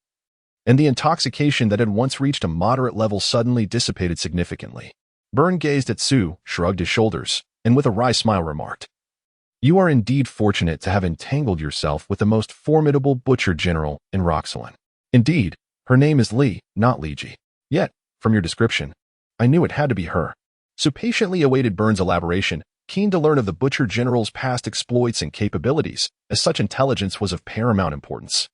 and the intoxication that had once reached a moderate level suddenly dissipated significantly. Byrne gazed at Sue, shrugged his shoulders, and with a wry smile remarked, "You are indeed fortunate to have entangled yourself with the most formidable butcher general in Roxland. Indeed, her name is Lee, not Liji. Yet, from your description, I knew it had to be her." Sue patiently awaited Byrne's elaboration, keen to learn of the butcher general's past exploits and capabilities, as such intelligence was of paramount importance.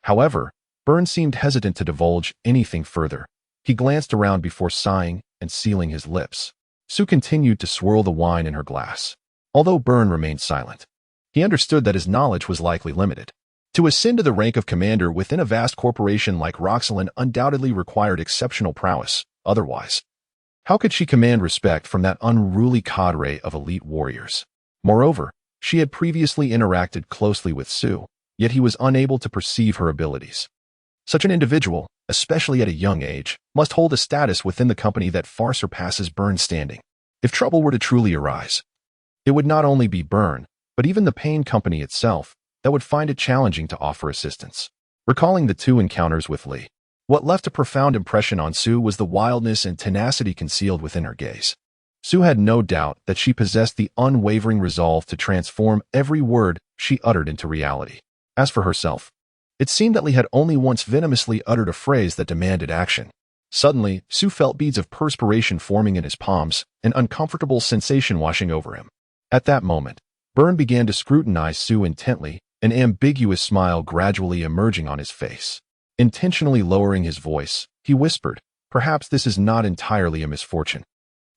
However, Byrne seemed hesitant to divulge anything further. He glanced around before sighing and sealing his lips. Sue continued to swirl the wine in her glass. Although Byrne remained silent, he understood that his knowledge was likely limited. To ascend to the rank of commander within a vast corporation like Roxland undoubtedly required exceptional prowess. Otherwise, how could she command respect from that unruly cadre of elite warriors? Moreover, she had previously interacted closely with Sue, yet he was unable to perceive her abilities. Such an individual, especially at a young age, must hold a status within the company that far surpasses Byrne's standing. If trouble were to truly arise, it would not only be Byrne, but even the Payne Company itself, that would find it challenging to offer assistance. Recalling the 2 encounters with Lee, what left a profound impression on Sue was the wildness and tenacity concealed within her gaze. Sue had no doubt that she possessed the unwavering resolve to transform every word she uttered into reality. As for herself, it seemed that Lee had only once venomously uttered a phrase that demanded action. Suddenly, Sue felt beads of perspiration forming in his palms, an uncomfortable sensation washing over him. At that moment, Byrne began to scrutinize Sue intently, an ambiguous smile gradually emerging on his face. Intentionally lowering his voice, he whispered, "Perhaps this is not entirely a misfortune.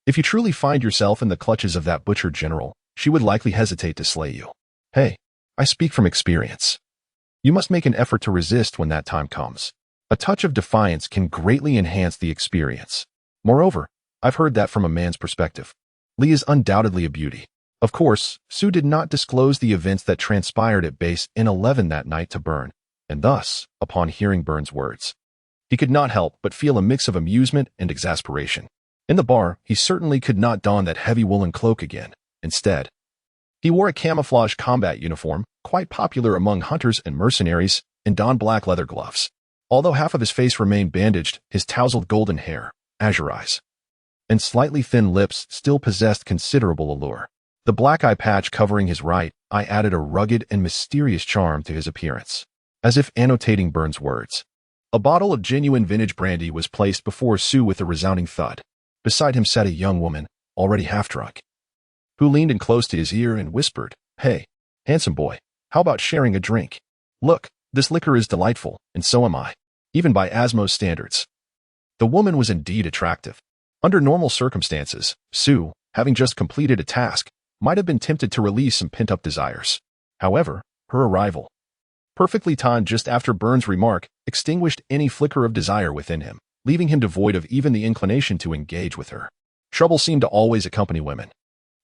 If you truly find yourself in the clutches of that butcher general, she would likely hesitate to slay you. Hey, I speak from experience. You must make an effort to resist when that time comes. A touch of defiance can greatly enhance the experience. Moreover, I've heard that from a man's perspective. Lee is undoubtedly a beauty." Of course, Sue did not disclose the events that transpired at Base N11 that night to Byrne, and thus, upon hearing Byrne's words, he could not help but feel a mix of amusement and exasperation. In the bar, he certainly could not don that heavy woolen cloak again. Instead, he wore a camouflage combat uniform, quite popular among hunters and mercenaries, and donned black leather gloves. Although half of his face remained bandaged, his tousled golden hair, azure eyes, and slightly thin lips still possessed considerable allure. The black eye patch covering his right eye added a rugged and mysterious charm to his appearance. As if annotating Byrne's words, a bottle of genuine vintage brandy was placed before Sue with a resounding thud. Beside him sat a young woman, already half-drunk, who leaned in close to his ear and whispered, "Hey, handsome boy, how about sharing a drink? Look, this liquor is delightful, and so am I, even by Asmo's standards." The woman was indeed attractive. Under normal circumstances, Sue, having just completed a task, might have been tempted to release some pent-up desires. However, her arrival, perfectly timed just after Byrne's remark, extinguished any flicker of desire within him, leaving him devoid of even the inclination to engage with her. Trouble seemed to always accompany women.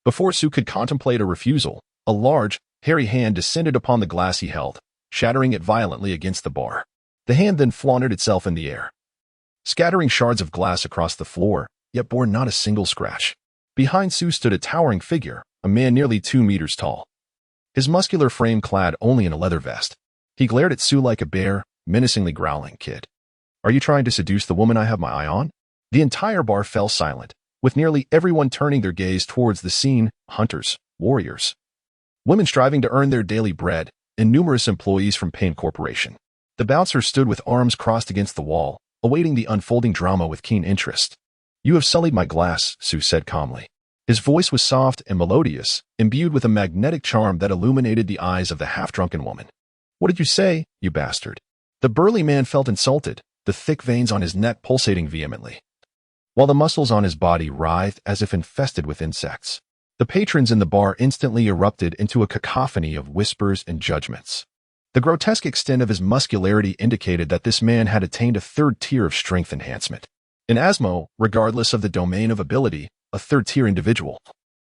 Before Sue could contemplate a refusal, a large, hairy hand descended upon the glass he held, shattering it violently against the bar. The hand then flaunted itself in the air, scattering shards of glass across the floor, yet bore not a single scratch. Behind Sue stood a towering figure, a man nearly 2 meters tall, his muscular frame clad only in a leather vest. He glared at Sue like a bear, menacingly growling, "Kid, are you trying to seduce the woman I have my eye on?" The entire bar fell silent, with nearly everyone turning their gaze towards the scene: hunters, warriors, women striving to earn their daily bread, and numerous employees from Payne Corporation. The bouncer stood with arms crossed against the wall, awaiting the unfolding drama with keen interest. "You have sullied my glass," Sue said calmly. His voice was soft and melodious, imbued with a magnetic charm that illuminated the eyes of the half-drunken woman. "What did you say, you bastard?" The burly man felt insulted, the thick veins on his neck pulsating vehemently, while the muscles on his body writhed as if infested with insects. The patrons in the bar instantly erupted into a cacophony of whispers and judgments. The grotesque extent of his muscularity indicated that this man had attained a third tier of strength enhancement. In Asmo, regardless of the domain of ability, a third-tier individual,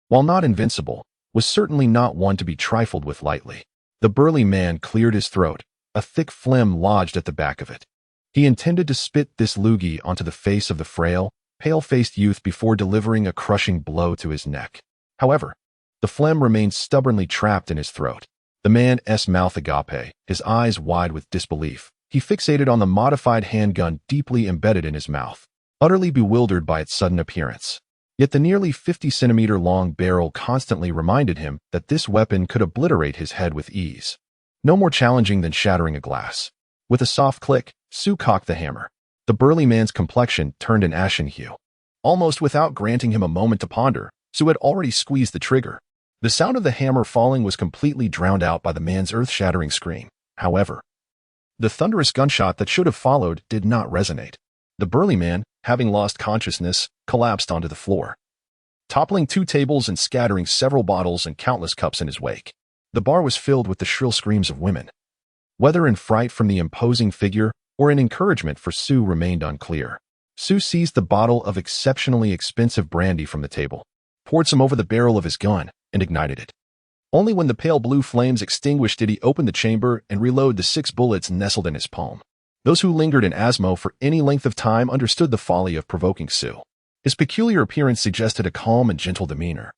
while not invincible, was certainly not one to be trifled with lightly. The burly man cleared his throat, a thick phlegm lodged at the back of it. He intended to spit this loogie onto the face of the frail, pale-faced youth before delivering a crushing blow to his neck. However, the phlegm remained stubbornly trapped in his throat. The man's mouth agape, his eyes wide with disbelief. He fixated on the modified handgun deeply embedded in his mouth, utterly bewildered by its sudden appearance. Yet the nearly 50-centimeter-long barrel constantly reminded him that this weapon could obliterate his head with ease. No more challenging than shattering a glass. With a soft click, Sue cocked the hammer. The burly man's complexion turned an ashen hue. Almost without granting him a moment to ponder, Sue had already squeezed the trigger. The sound of the hammer falling was completely drowned out by the man's earth-shattering scream. However, the thunderous gunshot that should have followed did not resonate. The burly man, having lost consciousness, collapsed onto the floor, toppling 2 tables and scattering several bottles and countless cups in his wake. The bar was filled with the shrill screams of women. Whether in fright from the imposing figure or in encouragement for Sue remained unclear. Sue seized the bottle of exceptionally expensive brandy from the table, poured some over the barrel of his gun, and ignited it. Only when the pale blue flames extinguished did he open the chamber and reload the 6 bullets nestled in his palm. Those who lingered in Asmo for any length of time understood the folly of provoking Sue. His peculiar appearance suggested a calm and gentle demeanor,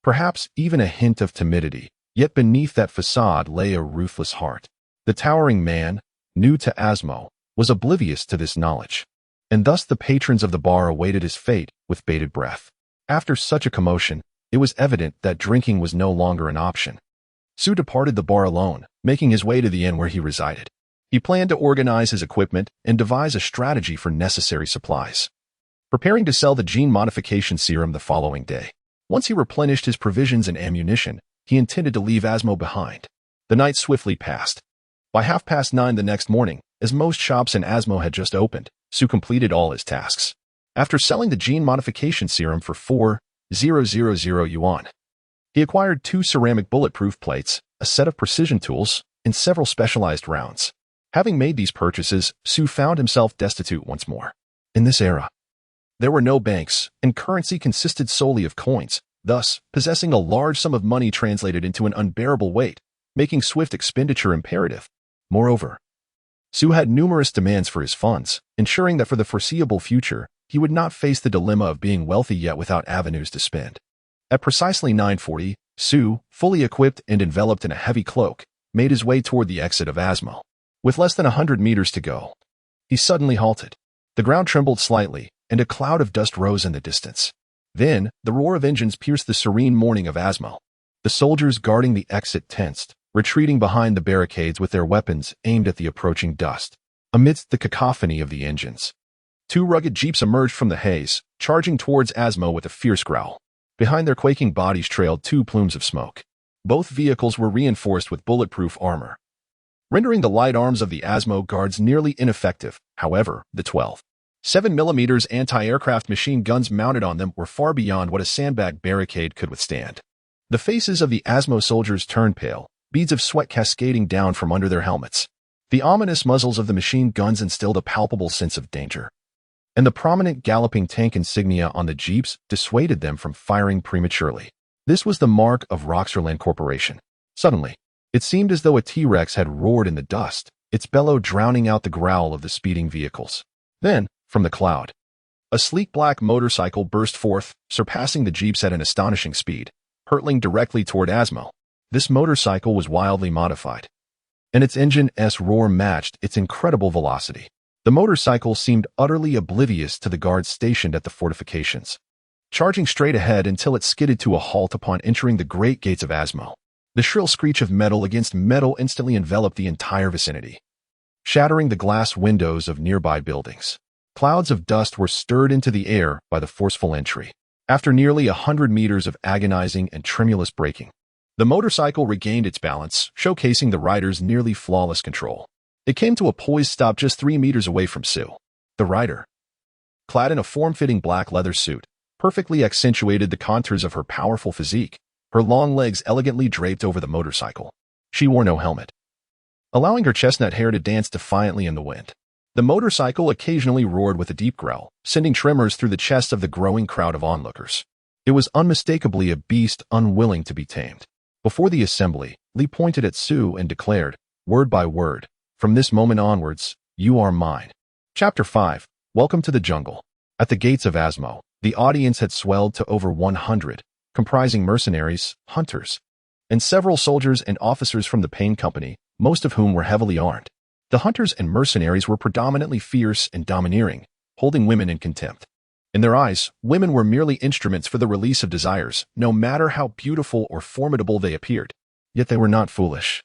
perhaps even a hint of timidity, yet beneath that facade lay a ruthless heart. The towering man, new to Asmo, was oblivious to this knowledge, and thus the patrons of the bar awaited his fate with bated breath. After such a commotion, it was evident that drinking was no longer an option. Sue departed the bar alone, making his way to the inn where he resided. He planned to organize his equipment and devise a strategy for necessary supplies, preparing to sell the gene modification serum the following day. Once he replenished his provisions and ammunition, he intended to leave Asmo behind. The night swiftly passed. By 9:30 the next morning, As most shops in Asmo had just opened, Su completed all his tasks. After selling the gene modification serum for 4,000 yuan, he acquired 2 ceramic bulletproof plates, a set of precision tools, and several specialized rounds. Having made these purchases, Su found himself destitute once more. In this era, there were no banks, and currency consisted solely of coins. Thus, possessing a large sum of money translated into an unbearable weight, making swift expenditure imperative. Moreover, Su had numerous demands for his funds, ensuring that for the foreseeable future, he would not face the dilemma of being wealthy yet without avenues to spend. At precisely 9:40, Su, fully equipped and enveloped in a heavy cloak, made his way toward the exit of Asmo. With less than 100 meters to go, he suddenly halted. The ground trembled slightly, and a cloud of dust rose in the distance. Then, the roar of engines pierced the serene morning of Asmo. The soldiers guarding the exit tensed, retreating behind the barricades with their weapons aimed at the approaching dust. Amidst the cacophony of the engines, 2 rugged jeeps emerged from the haze, charging towards Asmo with a fierce growl. Behind their quaking bodies trailed 2 plumes of smoke. Both vehicles were reinforced with bulletproof armor, rendering the light arms of the Asmo guards nearly ineffective. However, the 12.7mm anti-aircraft machine guns mounted on them were far beyond what a sandbag barricade could withstand. The faces of the Asmo soldiers turned pale, beads of sweat cascading down from under their helmets. The ominous muzzles of the machine guns instilled a palpable sense of danger, and the prominent galloping tank insignia on the jeeps dissuaded them from firing prematurely. This was the mark of Roxorland Corporation. Suddenly, it seemed as though a T-Rex had roared in the dust, its bellow drowning out the growl of the speeding vehicles. Then, from the cloud, a sleek black motorcycle burst forth, surpassing the jeeps at an astonishing speed, hurtling directly toward Asmo. This motorcycle was wildly modified, and its engine's roar matched its incredible velocity. The motorcycle seemed utterly oblivious to the guards stationed at the fortifications, charging straight ahead until it skidded to a halt upon entering the great gates of Asmo. The shrill screech of metal against metal instantly enveloped the entire vicinity, shattering the glass windows of nearby buildings. Clouds of dust were stirred into the air by the forceful entry. After nearly 100 meters of agonizing and tremulous braking, the motorcycle regained its balance, showcasing the rider's nearly flawless control. It came to a poised stop just 3 meters away from Su. The rider, clad in a form-fitting black leather suit, perfectly accentuated the contours of her powerful physique, her long legs elegantly draped over the motorcycle. She wore no helmet, allowing her chestnut hair to dance defiantly in the wind. The motorcycle occasionally roared with a deep growl, sending tremors through the chests of the growing crowd of onlookers. It was unmistakably a beast unwilling to be tamed. Before the assembly, Li pointed at Su and declared, word by word, "From this moment onwards, you are mine." Chapter 5. Welcome to the Jungle. At the gates of Asmo, the audience had swelled to over 100, comprising mercenaries, hunters, and several soldiers and officers from the Pain Company, most of whom were heavily armed. The hunters and mercenaries were predominantly fierce and domineering, holding women in contempt. In their eyes, women were merely instruments for the release of desires, no matter how beautiful or formidable they appeared. Yet they were not foolish.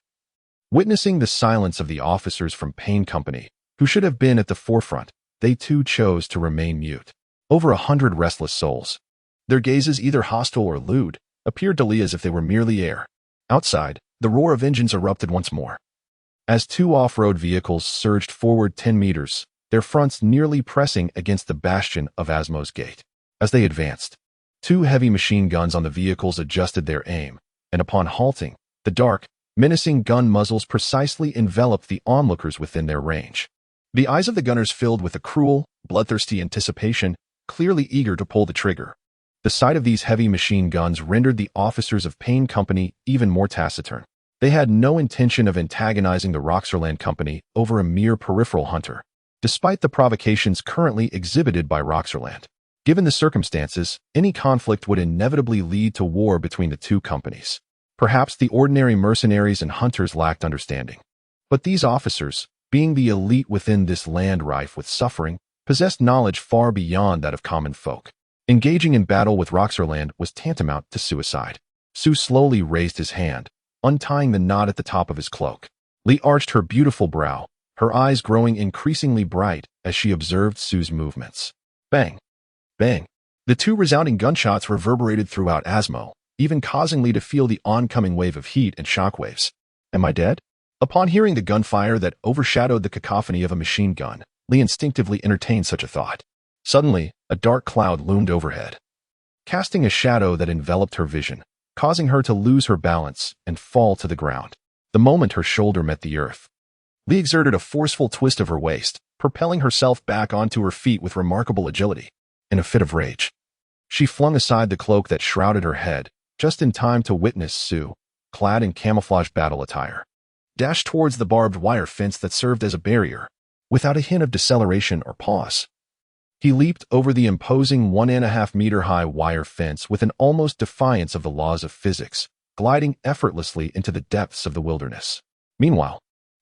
Witnessing the silence of the officers from Pain Company, who should have been at the forefront, they too chose to remain mute. Over 100 restless souls, their gazes either hostile or lewd, appeared to Li as if they were merely air. Outside, the roar of engines erupted once more. As 2 off-road vehicles surged forward 10 meters, their fronts nearly pressing against the bastion of Asmo's gate. As they advanced, 2 heavy machine guns on the vehicles adjusted their aim, and upon halting, the dark, menacing gun muzzles precisely enveloped the onlookers within their range. The eyes of the gunners filled with a cruel, bloodthirsty anticipation, clearly eager to pull the trigger. The sight of these heavy machine guns rendered the officers of Pain Company even more taciturn. They had no intention of antagonizing the Roxorland Company over a mere peripheral hunter, despite the provocations currently exhibited by Roxorland. Given the circumstances, any conflict would inevitably lead to war between the 2 companies. Perhaps the ordinary mercenaries and hunters lacked understanding. But these officers, being the elite within this land rife with suffering, possessed knowledge far beyond that of common folk. Engaging in battle with Roxorland was tantamount to suicide. Su slowly raised his hand, untying the knot at the top of his cloak. Li arched her beautiful brow, her eyes growing increasingly bright as she observed Su's movements. Bang! Bang! The 2 resounding gunshots reverberated throughout Asmo, even causing Li to feel the oncoming wave of heat and shockwaves. Am I dead? Upon hearing the gunfire that overshadowed the cacophony of a machine gun, Lee instinctively entertained such a thought. Suddenly, a dark cloud loomed overhead, casting a shadow that enveloped her vision, causing her to lose her balance and fall to the ground. The moment her shoulder met the earth, Lee exerted a forceful twist of her waist, propelling herself back onto her feet with remarkable agility. In a fit of rage, she flung aside the cloak that shrouded her head, just in time to witness Sue, clad in camouflage battle attire, dash towards the barbed wire fence that served as a barrier. Without a hint of deceleration or pause, he leaped over the imposing 1.5-meter-high wire fence with an almost defiance of the laws of physics, gliding effortlessly into the depths of the wilderness. Meanwhile,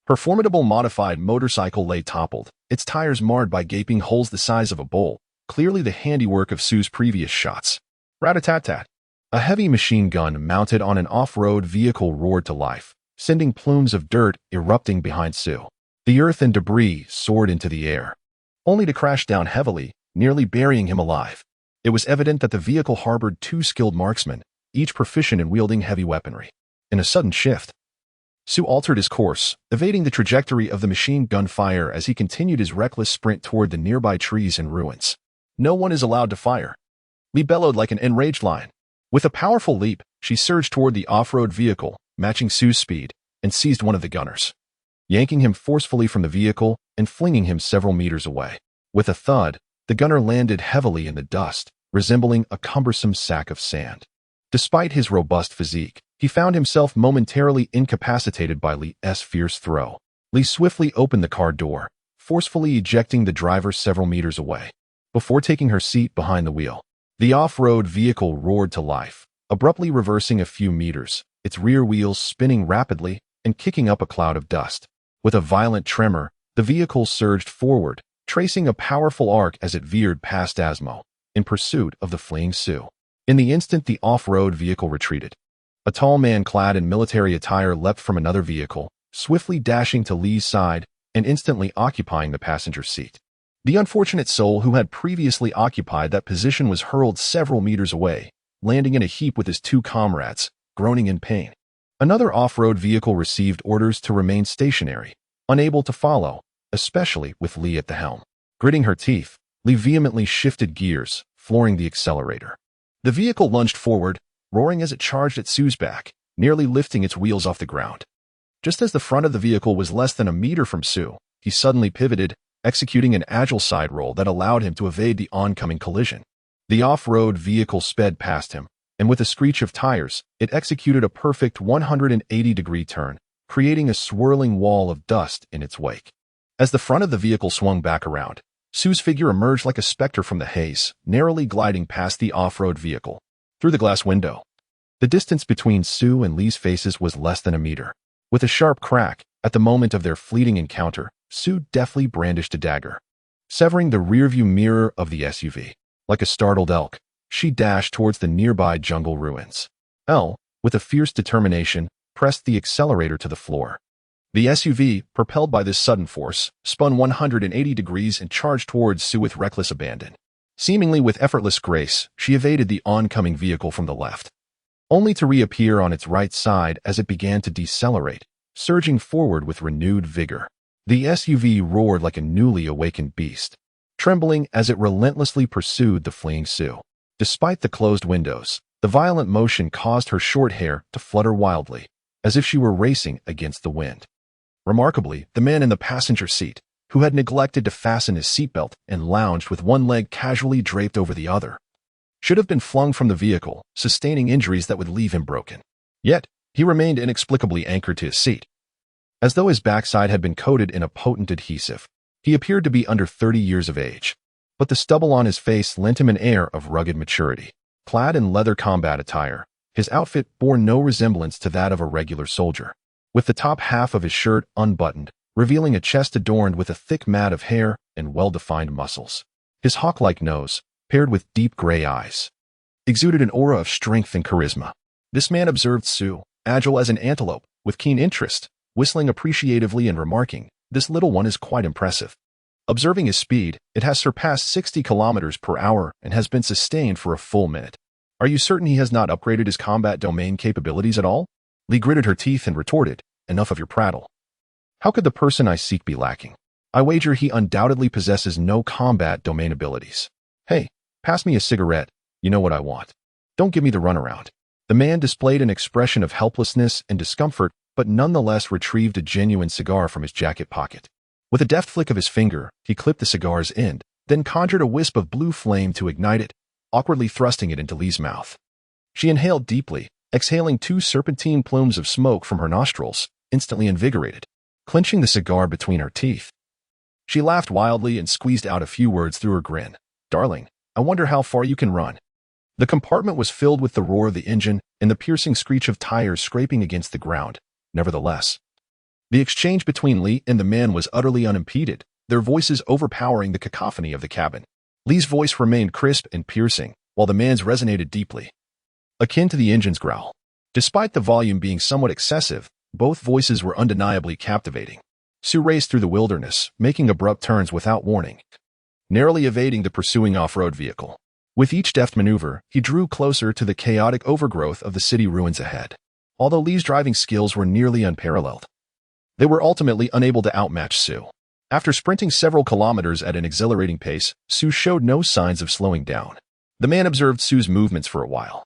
her formidable modified motorcycle lay toppled, its tires marred by gaping holes the size of a bowl, clearly the handiwork of Sue's previous shots. Rat-a-tat-tat. A heavy machine gun mounted on an off-road vehicle roared to life, sending plumes of dirt erupting behind Sue. The earth and debris soared into the air, only to crash down heavily, nearly burying him alive. It was evident that the vehicle harbored two skilled marksmen, each proficient in wielding heavy weaponry. In a sudden shift, Sue altered his course, evading the trajectory of the machine gun fire as he continued his reckless sprint toward the nearby trees and ruins. No one is allowed to fire, Lee bellowed like an enraged lion. With a powerful leap, she surged toward the off-road vehicle, matching Sue's speed, and seized one of the gunners, yanking him forcefully from the vehicle and flinging him several meters away. With a thud, the gunner landed heavily in the dust, resembling a cumbersome sack of sand. Despite his robust physique, he found himself momentarily incapacitated by Lee's fierce throw. Lee swiftly opened the car door, forcefully ejecting the driver several meters away. Before taking her seat behind the wheel, the off-road vehicle roared to life, abruptly reversing a few meters, its rear wheels spinning rapidly and kicking up a cloud of dust. With a violent tremor, the vehicle surged forward, tracing a powerful arc as it veered past Asmo, in pursuit of the fleeing Sue. In the instant the off-road vehicle retreated, a tall man clad in military attire leapt from another vehicle, swiftly dashing to Lee's side and instantly occupying the passenger seat. The unfortunate soul who had previously occupied that position was hurled several meters away, landing in a heap with his two comrades, groaning in pain. Another off-road vehicle received orders to remain stationary, unable to follow, especially with Lee at the helm. Gritting her teeth, Lee vehemently shifted gears, flooring the accelerator. The vehicle lunged forward, roaring as it charged at Sue's back, nearly lifting its wheels off the ground. Just as the front of the vehicle was less than a meter from Sue, he suddenly pivoted, executing an agile side roll that allowed him to evade the oncoming collision. The off-road vehicle sped past him, and with a screech of tires, it executed a perfect 180-degree turn, creating a swirling wall of dust in its wake. As the front of the vehicle swung back around, Sue's figure emerged like a specter from the haze, narrowly gliding past the off-road vehicle. Through the glass window, the distance between Sue and Lee's faces was less than a meter. With a sharp crack, at the moment of their fleeting encounter, Sue deftly brandished a dagger, severing the rearview mirror of the SUV. Like a startled elk, she dashed towards the nearby jungle ruins. Elle, with a fierce determination, pressed the accelerator to the floor. The SUV, propelled by this sudden force, spun 180 degrees and charged towards Sue with reckless abandon. Seemingly with effortless grace, she evaded the oncoming vehicle from the left, only to reappear on its right side as it began to decelerate, surging forward with renewed vigor. The SUV roared like a newly awakened beast, trembling as it relentlessly pursued the fleeing Sue. Despite the closed windows, the violent motion caused her short hair to flutter wildly, as if she were racing against the wind. Remarkably, the man in the passenger seat, who had neglected to fasten his seatbelt and lounged with one leg casually draped over the other, should have been flung from the vehicle, sustaining injuries that would leave him broken. Yet, he remained inexplicably anchored to his seat, as though his backside had been coated in a potent adhesive. He appeared to be under 30 years of age, but the stubble on his face lent him an air of rugged maturity. Clad in leather combat attire, his outfit bore no resemblance to that of a regular soldier. With the top half of his shirt unbuttoned, revealing a chest adorned with a thick mat of hair and well-defined muscles. His hawk-like nose, paired with deep gray eyes, exuded an aura of strength and charisma. This man observed Sue, agile as an antelope, with keen interest, whistling appreciatively and remarking, "This little one is quite impressive." Observing his speed, it has surpassed 60 kilometers per hour and has been sustained for a full minute. "Are you certain he has not upgraded his combat domain capabilities at all?" Lee gritted her teeth and retorted, "Enough of your prattle. How could the person I seek be lacking? I wager he undoubtedly possesses no combat domain abilities. Hey, pass me a cigarette. You know what I want. Don't give me the runaround. The man displayed an expression of helplessness and discomfort, but nonetheless retrieved a genuine cigar from his jacket pocket. With a deft flick of his finger, he clipped the cigar's end, then conjured a wisp of blue flame to ignite it, awkwardly thrusting it into Lee's mouth. She inhaled deeply, exhaling 2 serpentine plumes of smoke from her nostrils, instantly invigorated, clenching the cigar between her teeth. She laughed wildly and squeezed out a few words through her grin. Darling, I wonder how far you can run. The compartment was filled with the roar of the engine and the piercing screech of tires scraping against the ground. Nevertheless, the exchange between Lee and the man was utterly unimpeded, their voices overpowering the cacophony of the cabin. Lee's voice remained crisp and piercing, while the man's resonated deeply, akin to the engine's growl. Despite the volume being somewhat excessive, both voices were undeniably captivating. Sue raced through the wilderness, making abrupt turns without warning, narrowly evading the pursuing off-road vehicle. With each deft maneuver, he drew closer to the chaotic overgrowth of the city ruins ahead. Although Lee's driving skills were nearly unparalleled, they were ultimately unable to outmatch Sue. After sprinting several kilometers at an exhilarating pace, Sue showed no signs of slowing down. The man observed Sue's movements for a while,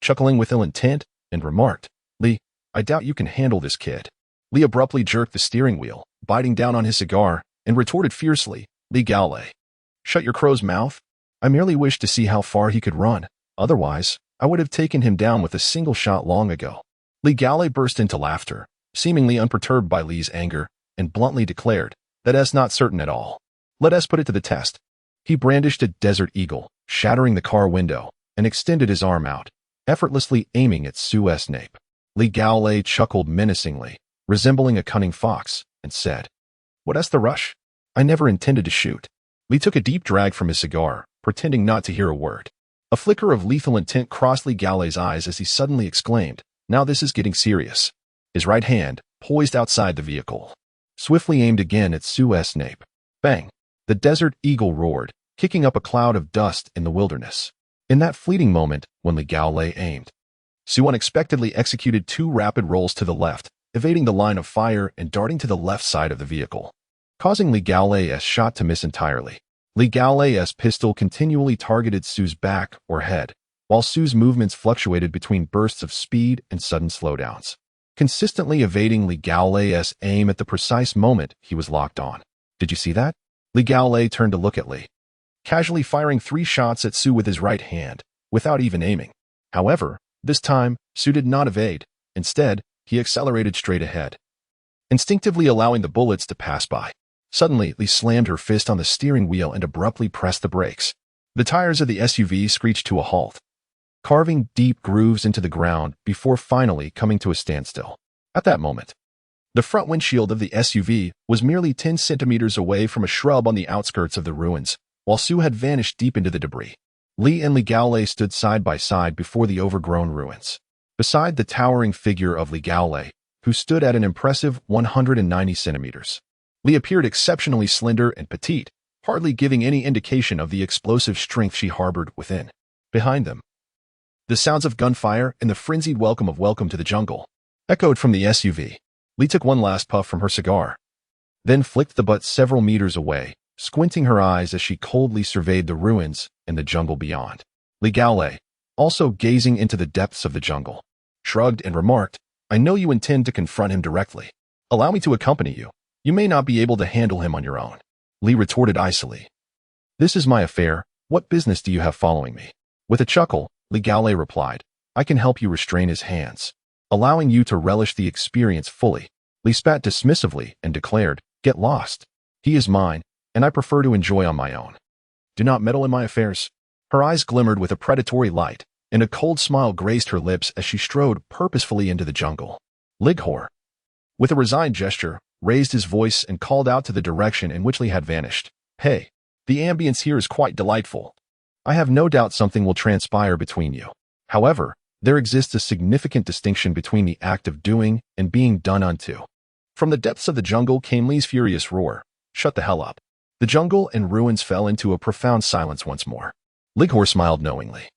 chuckling with ill intent, and remarked, Lee, I doubt you can handle this kid. Lee abruptly jerked the steering wheel, biting down on his cigar, and retorted fiercely, Lee Galloway, shut your crow's mouth. I merely wished to see how far he could run. Otherwise, I would have taken him down with a single shot long ago. Lee Galloway burst into laughter, seemingly unperturbed by Lee's anger, and bluntly declared, that is not certain at all. Let us put it to the test. He brandished a Desert Eagle, shattering the car window, and extended his arm out, effortlessly aiming at Sue's nape. Lee Galloway chuckled menacingly, resembling a cunning fox, and said, What's the rush? I never intended to shoot. Lee took a deep drag from his cigar, pretending not to hear a word. A flicker of lethal intent crossed Lee Galloway's eyes as he suddenly exclaimed, Now this is getting serious. His right hand, poised outside the vehicle, swiftly aimed again at Sue's nape. Bang! The Desert Eagle roared, kicking up a cloud of dust in the wilderness. In that fleeting moment, when Lee Galloway aimed, Sue unexpectedly executed 2 rapid rolls to the left, evading the line of fire and darting to the left side of the vehicle, causing Lee Galloway's shot to miss entirely. Lee Galloway's pistol continually targeted Sue's back or head, while Sue's movements fluctuated between bursts of speed and sudden slowdowns, consistently evading Lee Galloway's aim at the precise moment he was locked on. Did you see that? Lee Galloway turned to look at Lee, casually firing 3 shots at Sue with his right hand, without even aiming. However, this time, Sue did not evade. Instead, he accelerated straight ahead, instinctively allowing the bullets to pass by. Suddenly, Lee slammed her fist on the steering wheel and abruptly pressed the brakes. The tires of the SUV screeched to a halt, carving deep grooves into the ground before finally coming to a standstill. At that moment, the front windshield of the SUV was merely 10 centimeters away from a shrub on the outskirts of the ruins, while Sue had vanished deep into the debris. Lee and Lee Galloway stood side by side before the overgrown ruins. Beside the towering figure of Lee Galloway, who stood at an impressive 190 centimeters. Lee appeared exceptionally slender and petite, hardly giving any indication of the explosive strength she harbored within. Behind them, the sounds of gunfire and the frenzied welcome to the jungle echoed from the SUV. Lee took one last puff from her cigar, then flicked the butt several meters away, squinting her eyes as she coldly surveyed the ruins and the jungle beyond. Lee Galloway, also gazing into the depths of the jungle, shrugged and remarked, I know you intend to confront him directly. Allow me to accompany you. You may not be able to handle him on your own. Lee retorted icily. This is my affair. What business do you have following me? With a chuckle, Lee Galloway replied, I can help you restrain his hands, allowing you to relish the experience fully. Lee spat dismissively and declared, Get lost. He is mine, and I prefer to enjoy on my own. Do not meddle in my affairs. Her eyes glimmered with a predatory light, and a cold smile graced her lips as she strode purposefully into the jungle. Lighor, with a resigned gesture, raised his voice and called out to the direction in which Lee had vanished. Hey, the ambience here is quite delightful. I have no doubt something will transpire between you. However, there exists a significant distinction between the act of doing and being done unto. From the depths of the jungle came Lee's furious roar. Shut the hell up. The jungle and ruins fell into a profound silence once more. Lighor smiled knowingly,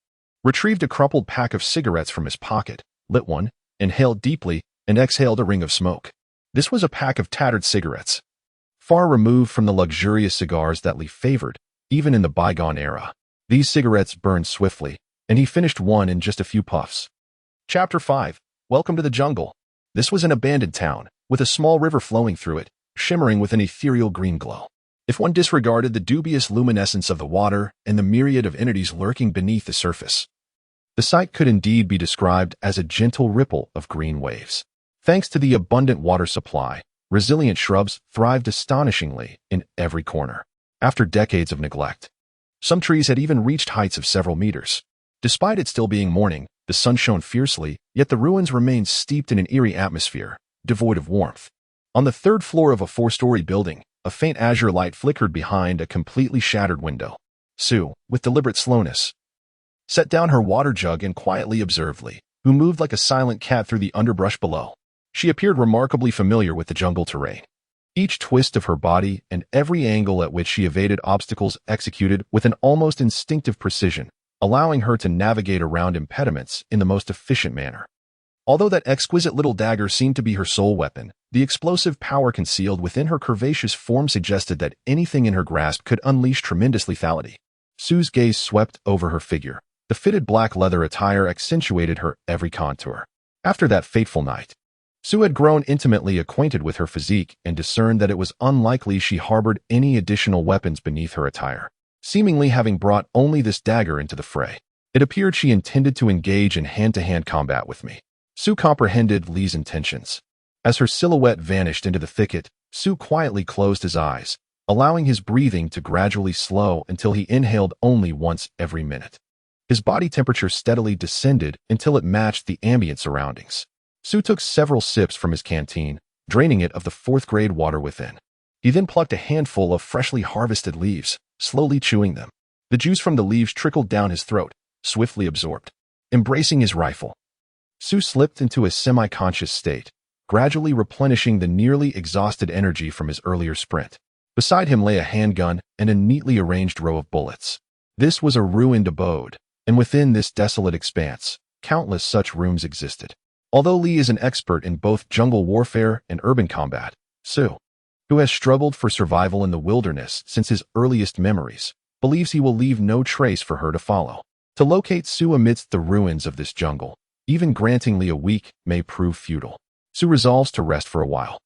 retrieved a crumpled pack of cigarettes from his pocket, lit one, inhaled deeply, and exhaled a ring of smoke. This was a pack of tattered cigarettes, far removed from the luxurious cigars that Lee favored, even in the bygone era. These cigarettes burned swiftly, and he finished one in just a few puffs. Chapter 5. Welcome to the Jungle. This was an abandoned town, with a small river flowing through it, shimmering with an ethereal green glow. If one disregarded the dubious luminescence of the water and the myriad of entities lurking beneath the surface, the sight could indeed be described as a gentle ripple of green waves. Thanks to the abundant water supply, resilient shrubs thrived astonishingly in every corner. After decades of neglect, some trees had even reached heights of several meters. Despite it still being morning, the sun shone fiercely, yet the ruins remained steeped in an eerie atmosphere, devoid of warmth. On the third floor of a four-story building, a faint azure light flickered behind a completely shattered window. Sue, with deliberate slowness, set down her water jug and quietly observed Lee, who moved like a silent cat through the underbrush below. She appeared remarkably familiar with the jungle terrain. Each twist of her body and every angle at which she evaded obstacles executed with an almost instinctive precision, allowing her to navigate around impediments in the most efficient manner. Although that exquisite little dagger seemed to be her sole weapon, the explosive power concealed within her curvaceous form suggested that anything in her grasp could unleash tremendous lethality. Sue's gaze swept over her figure. The fitted black leather attire accentuated her every contour. After that fateful night, Sue had grown intimately acquainted with her physique and discerned that it was unlikely she harbored any additional weapons beneath her attire, seemingly having brought only this dagger into the fray. It appeared she intended to engage in hand-to-hand combat with me. Sue comprehended Lee's intentions. As her silhouette vanished into the thicket, Sue quietly closed his eyes, allowing his breathing to gradually slow until he inhaled only once every minute. His body temperature steadily descended until it matched the ambient surroundings. Sue took several sips from his canteen, draining it of the fourth-grade water within. He then plucked a handful of freshly harvested leaves, slowly chewing them. The juice from the leaves trickled down his throat, swiftly absorbed. Embracing his rifle, Sue slipped into a semi-conscious state, gradually replenishing the nearly exhausted energy from his earlier sprint. Beside him lay a handgun and a neatly arranged row of bullets. This was a ruined abode, and within this desolate expanse, countless such rooms existed. Although Lee is an expert in both jungle warfare and urban combat, Sue, who has struggled for survival in the wilderness since his earliest memories, believes he will leave no trace for her to follow. To locate Sue amidst the ruins of this jungle, even granting Lee a week, may prove futile. Sue resolves to rest for a while,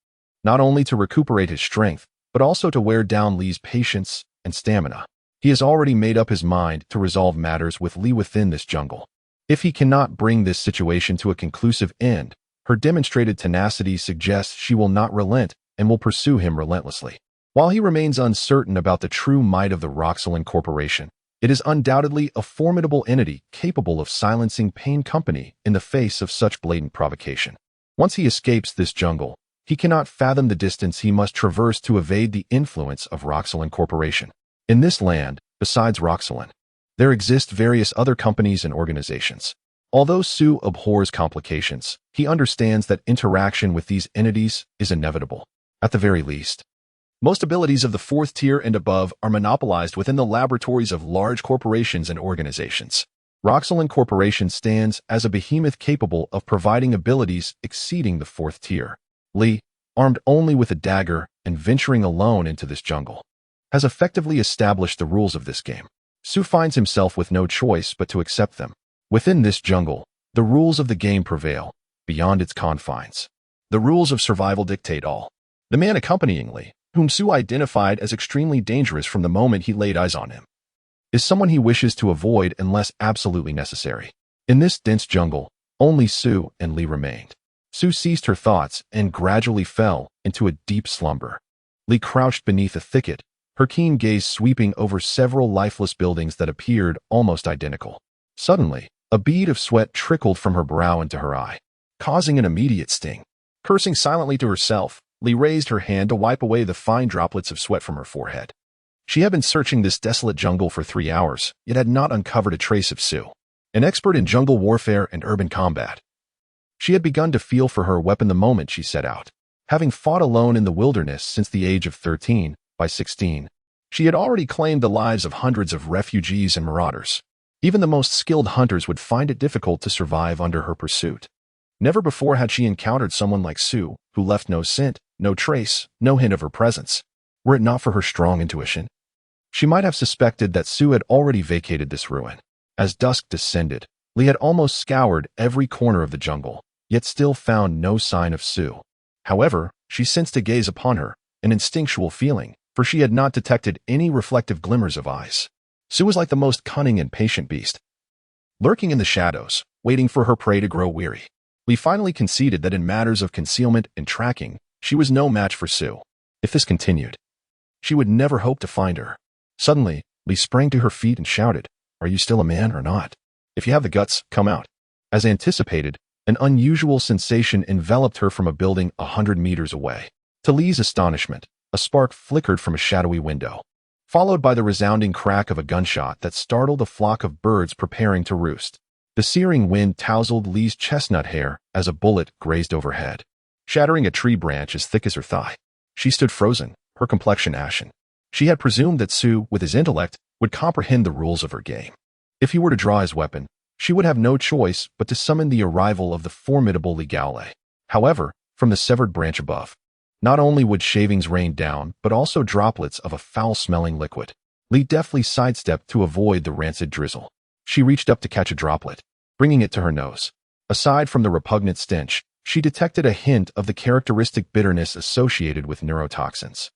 not only to recuperate his strength, but also to wear down Lee's patience and stamina. He has already made up his mind to resolve matters with Lee within this jungle. If he cannot bring this situation to a conclusive end, her demonstrated tenacity suggests she will not relent and will pursue him relentlessly. While he remains uncertain about the true might of the Roxxolyn Corporation, it is undoubtedly a formidable entity capable of silencing Pain Company in the face of such blatant provocation. Once he escapes this jungle, he cannot fathom the distance he must traverse to evade the influence of Roxxolyn Corporation. In this land, besides Roxxolyn, there exist various other companies and organizations. Although Sue abhors complications, he understands that interaction with these entities is inevitable. At the very least, most abilities of the fourth tier and above are monopolized within the laboratories of large corporations and organizations. Roxxolyn Corporation stands as a behemoth capable of providing abilities exceeding the fourth tier. Lee, armed only with a dagger and venturing alone into this jungle, has effectively established the rules of this game. Sue finds himself with no choice but to accept them. Within this jungle, the rules of the game prevail. Beyond its confines, the rules of survival dictate all. The man accompanying Lee, whom Sue identified as extremely dangerous from the moment he laid eyes on him, is someone he wishes to avoid unless absolutely necessary. In this dense jungle, only Sue and Lee remained. Sue ceased her thoughts and gradually fell into a deep slumber. Lee crouched beneath a thicket, her keen gaze sweeping over several lifeless buildings that appeared almost identical. Suddenly, a bead of sweat trickled from her brow into her eye, causing an immediate sting. Cursing silently to herself, Lee raised her hand to wipe away the fine droplets of sweat from her forehead. She had been searching this desolate jungle for 3 hours, yet had not uncovered a trace of Sue. An expert in jungle warfare and urban combat, she had begun to feel for her weapon the moment she set out. Having fought alone in the wilderness since the age of 13, by 16, she had already claimed the lives of hundreds of refugees and marauders. Even the most skilled hunters would find it difficult to survive under her pursuit. Never before had she encountered someone like Sue, who left no scent, no trace, no hint of her presence. Were it not for her strong intuition, she might have suspected that Sue had already vacated this ruin. As dusk descended, Lee had almost scoured every corner of the jungle, yet still found no sign of Sue. However, she sensed a gaze upon her, an instinctual feeling, for she had not detected any reflective glimmers of eyes. Sue was like the most cunning and patient beast, lurking in the shadows, waiting for her prey to grow weary. Lee finally conceded that in matters of concealment and tracking, she was no match for Sue. If this continued, she would never hope to find her. Suddenly, Lee sprang to her feet and shouted, "Are you still a man or not? If you have the guts, come out." As anticipated, an unusual sensation enveloped her from a building 100 meters away. To Lee's astonishment, a spark flickered from a shadowy window, followed by the resounding crack of a gunshot that startled a flock of birds preparing to roost. The searing wind tousled Lee's chestnut hair as a bullet grazed overhead, shattering a tree branch as thick as her thigh. She stood frozen, her complexion ashen. She had presumed that Sue, with his intellect, would comprehend the rules of her game. If he were to draw his weapon, she would have no choice but to summon the arrival of the formidable Ligale. However, from the severed branch above, not only would shavings rain down, but also droplets of a foul-smelling liquid. Lee deftly sidestepped to avoid the rancid drizzle. She reached up to catch a droplet, bringing it to her nose. Aside from the repugnant stench, she detected a hint of the characteristic bitterness associated with neurotoxins.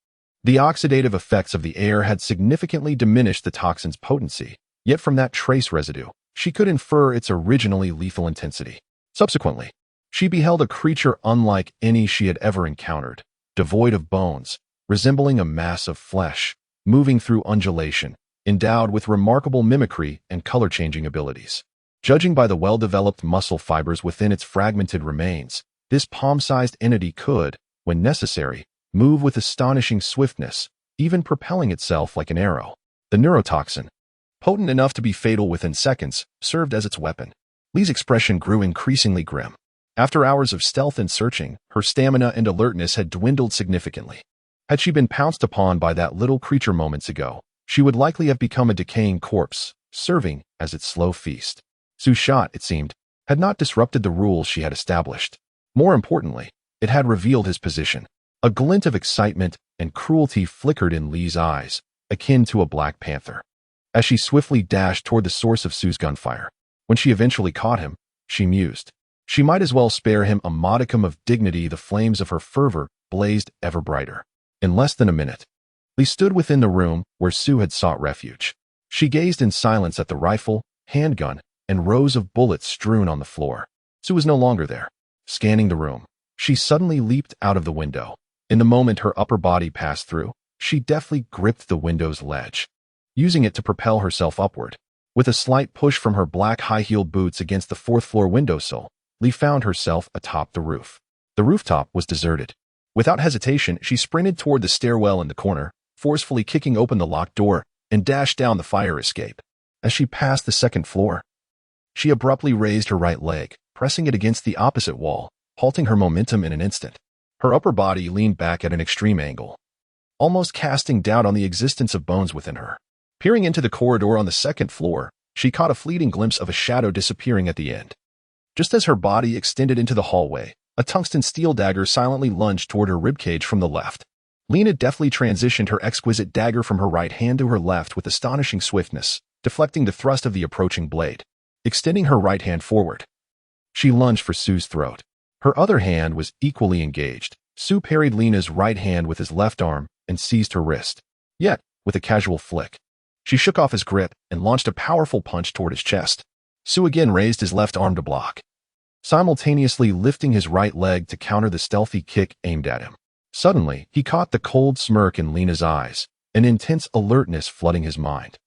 The oxidative effects of the air had significantly diminished the toxin's potency, yet from that trace residue, she could infer its originally lethal intensity. Subsequently, she beheld a creature unlike any she had ever encountered, devoid of bones, resembling a mass of flesh, moving through undulation, endowed with remarkable mimicry and color-changing abilities. Judging by the well-developed muscle fibers within its fragmented remains, this palm-sized entity could, when necessary, move with astonishing swiftness, even propelling itself like an arrow. The neurotoxin, potent enough to be fatal within seconds, served as its weapon. Lee's expression grew increasingly grim. After hours of stealth and searching, her stamina and alertness had dwindled significantly. Had she been pounced upon by that little creature moments ago, she would likely have become a decaying corpse, serving as its slow feast. Sue's shot, it seemed, had not disrupted the rules she had established. More importantly, it had revealed his position. A glint of excitement and cruelty flickered in Lee's eyes, akin to a black panther, as she swiftly dashed toward the source of Sue's gunfire. When she eventually caught him, she mused. She might as well spare him a modicum of dignity. The flames of her fervor blazed ever brighter. In less than a minute, Lee stood within the room where Sue had sought refuge. She gazed in silence at the rifle, handgun, and rows of bullets strewn on the floor. Sue was no longer there. Scanning the room, she suddenly leaped out of the window. In the moment her upper body passed through, she deftly gripped the window's ledge, using it to propel herself upward. With a slight push from her black high-heeled boots against the fourth-floor windowsill, Lee found herself atop the roof. The rooftop was deserted. Without hesitation, she sprinted toward the stairwell in the corner, forcefully kicking open the locked door, and dashed down the fire escape. As she passed the second floor, she abruptly raised her right leg, pressing it against the opposite wall, halting her momentum in an instant. Her upper body leaned back at an extreme angle, almost casting doubt on the existence of bones within her. Peering into the corridor on the second floor, she caught a fleeting glimpse of a shadow disappearing at the end. Just as her body extended into the hallway, a tungsten steel dagger silently lunged toward her ribcage from the left. Lena deftly transitioned her exquisite dagger from her right hand to her left with astonishing swiftness, deflecting the thrust of the approaching blade. Extending her right hand forward, she lunged for Sue's throat. Her other hand was equally engaged. Sue parried Lena's right hand with his left arm and seized her wrist. Yet, with a casual flick, she shook off his grip and launched a powerful punch toward his chest. Sue again raised his left arm to block, simultaneously lifting his right leg to counter the stealthy kick aimed at him. Suddenly, he caught the cold smirk in Lena's eyes, an intense alertness flooding his mind.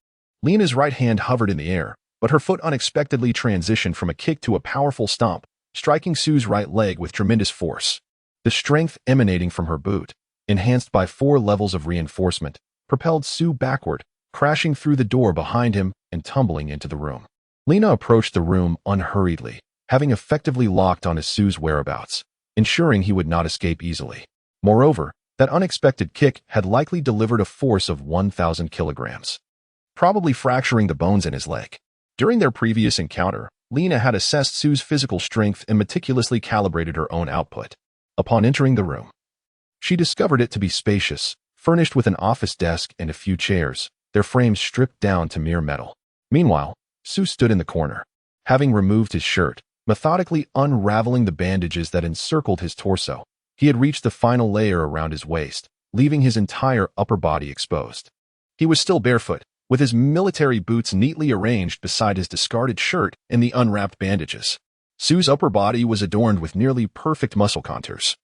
Lena's right hand hovered in the air, but her foot unexpectedly transitioned from a kick to a powerful stomp, striking Sue's right leg with tremendous force. The strength emanating from her boot, enhanced by 4 levels of reinforcement, propelled Sue backward, crashing through the door behind him and tumbling into the room. Lena approached the room unhurriedly, having effectively locked on Sue's whereabouts, ensuring he would not escape easily. Moreover, that unexpected kick had likely delivered a force of 1,000 kilograms, probably fracturing the bones in his leg. During their previous encounter, Lena had assessed Sue's physical strength and meticulously calibrated her own output. Upon entering the room, she discovered it to be spacious, furnished with an office desk and a few chairs, their frames stripped down to mere metal. Meanwhile, Sue stood in the corner, having removed his shirt, methodically unraveling the bandages that encircled his torso. He had reached the final layer around his waist, leaving his entire upper body exposed. He was still barefoot, with his military boots neatly arranged beside his discarded shirt and the unwrapped bandages. Sue's upper body was adorned with nearly perfect muscle contours,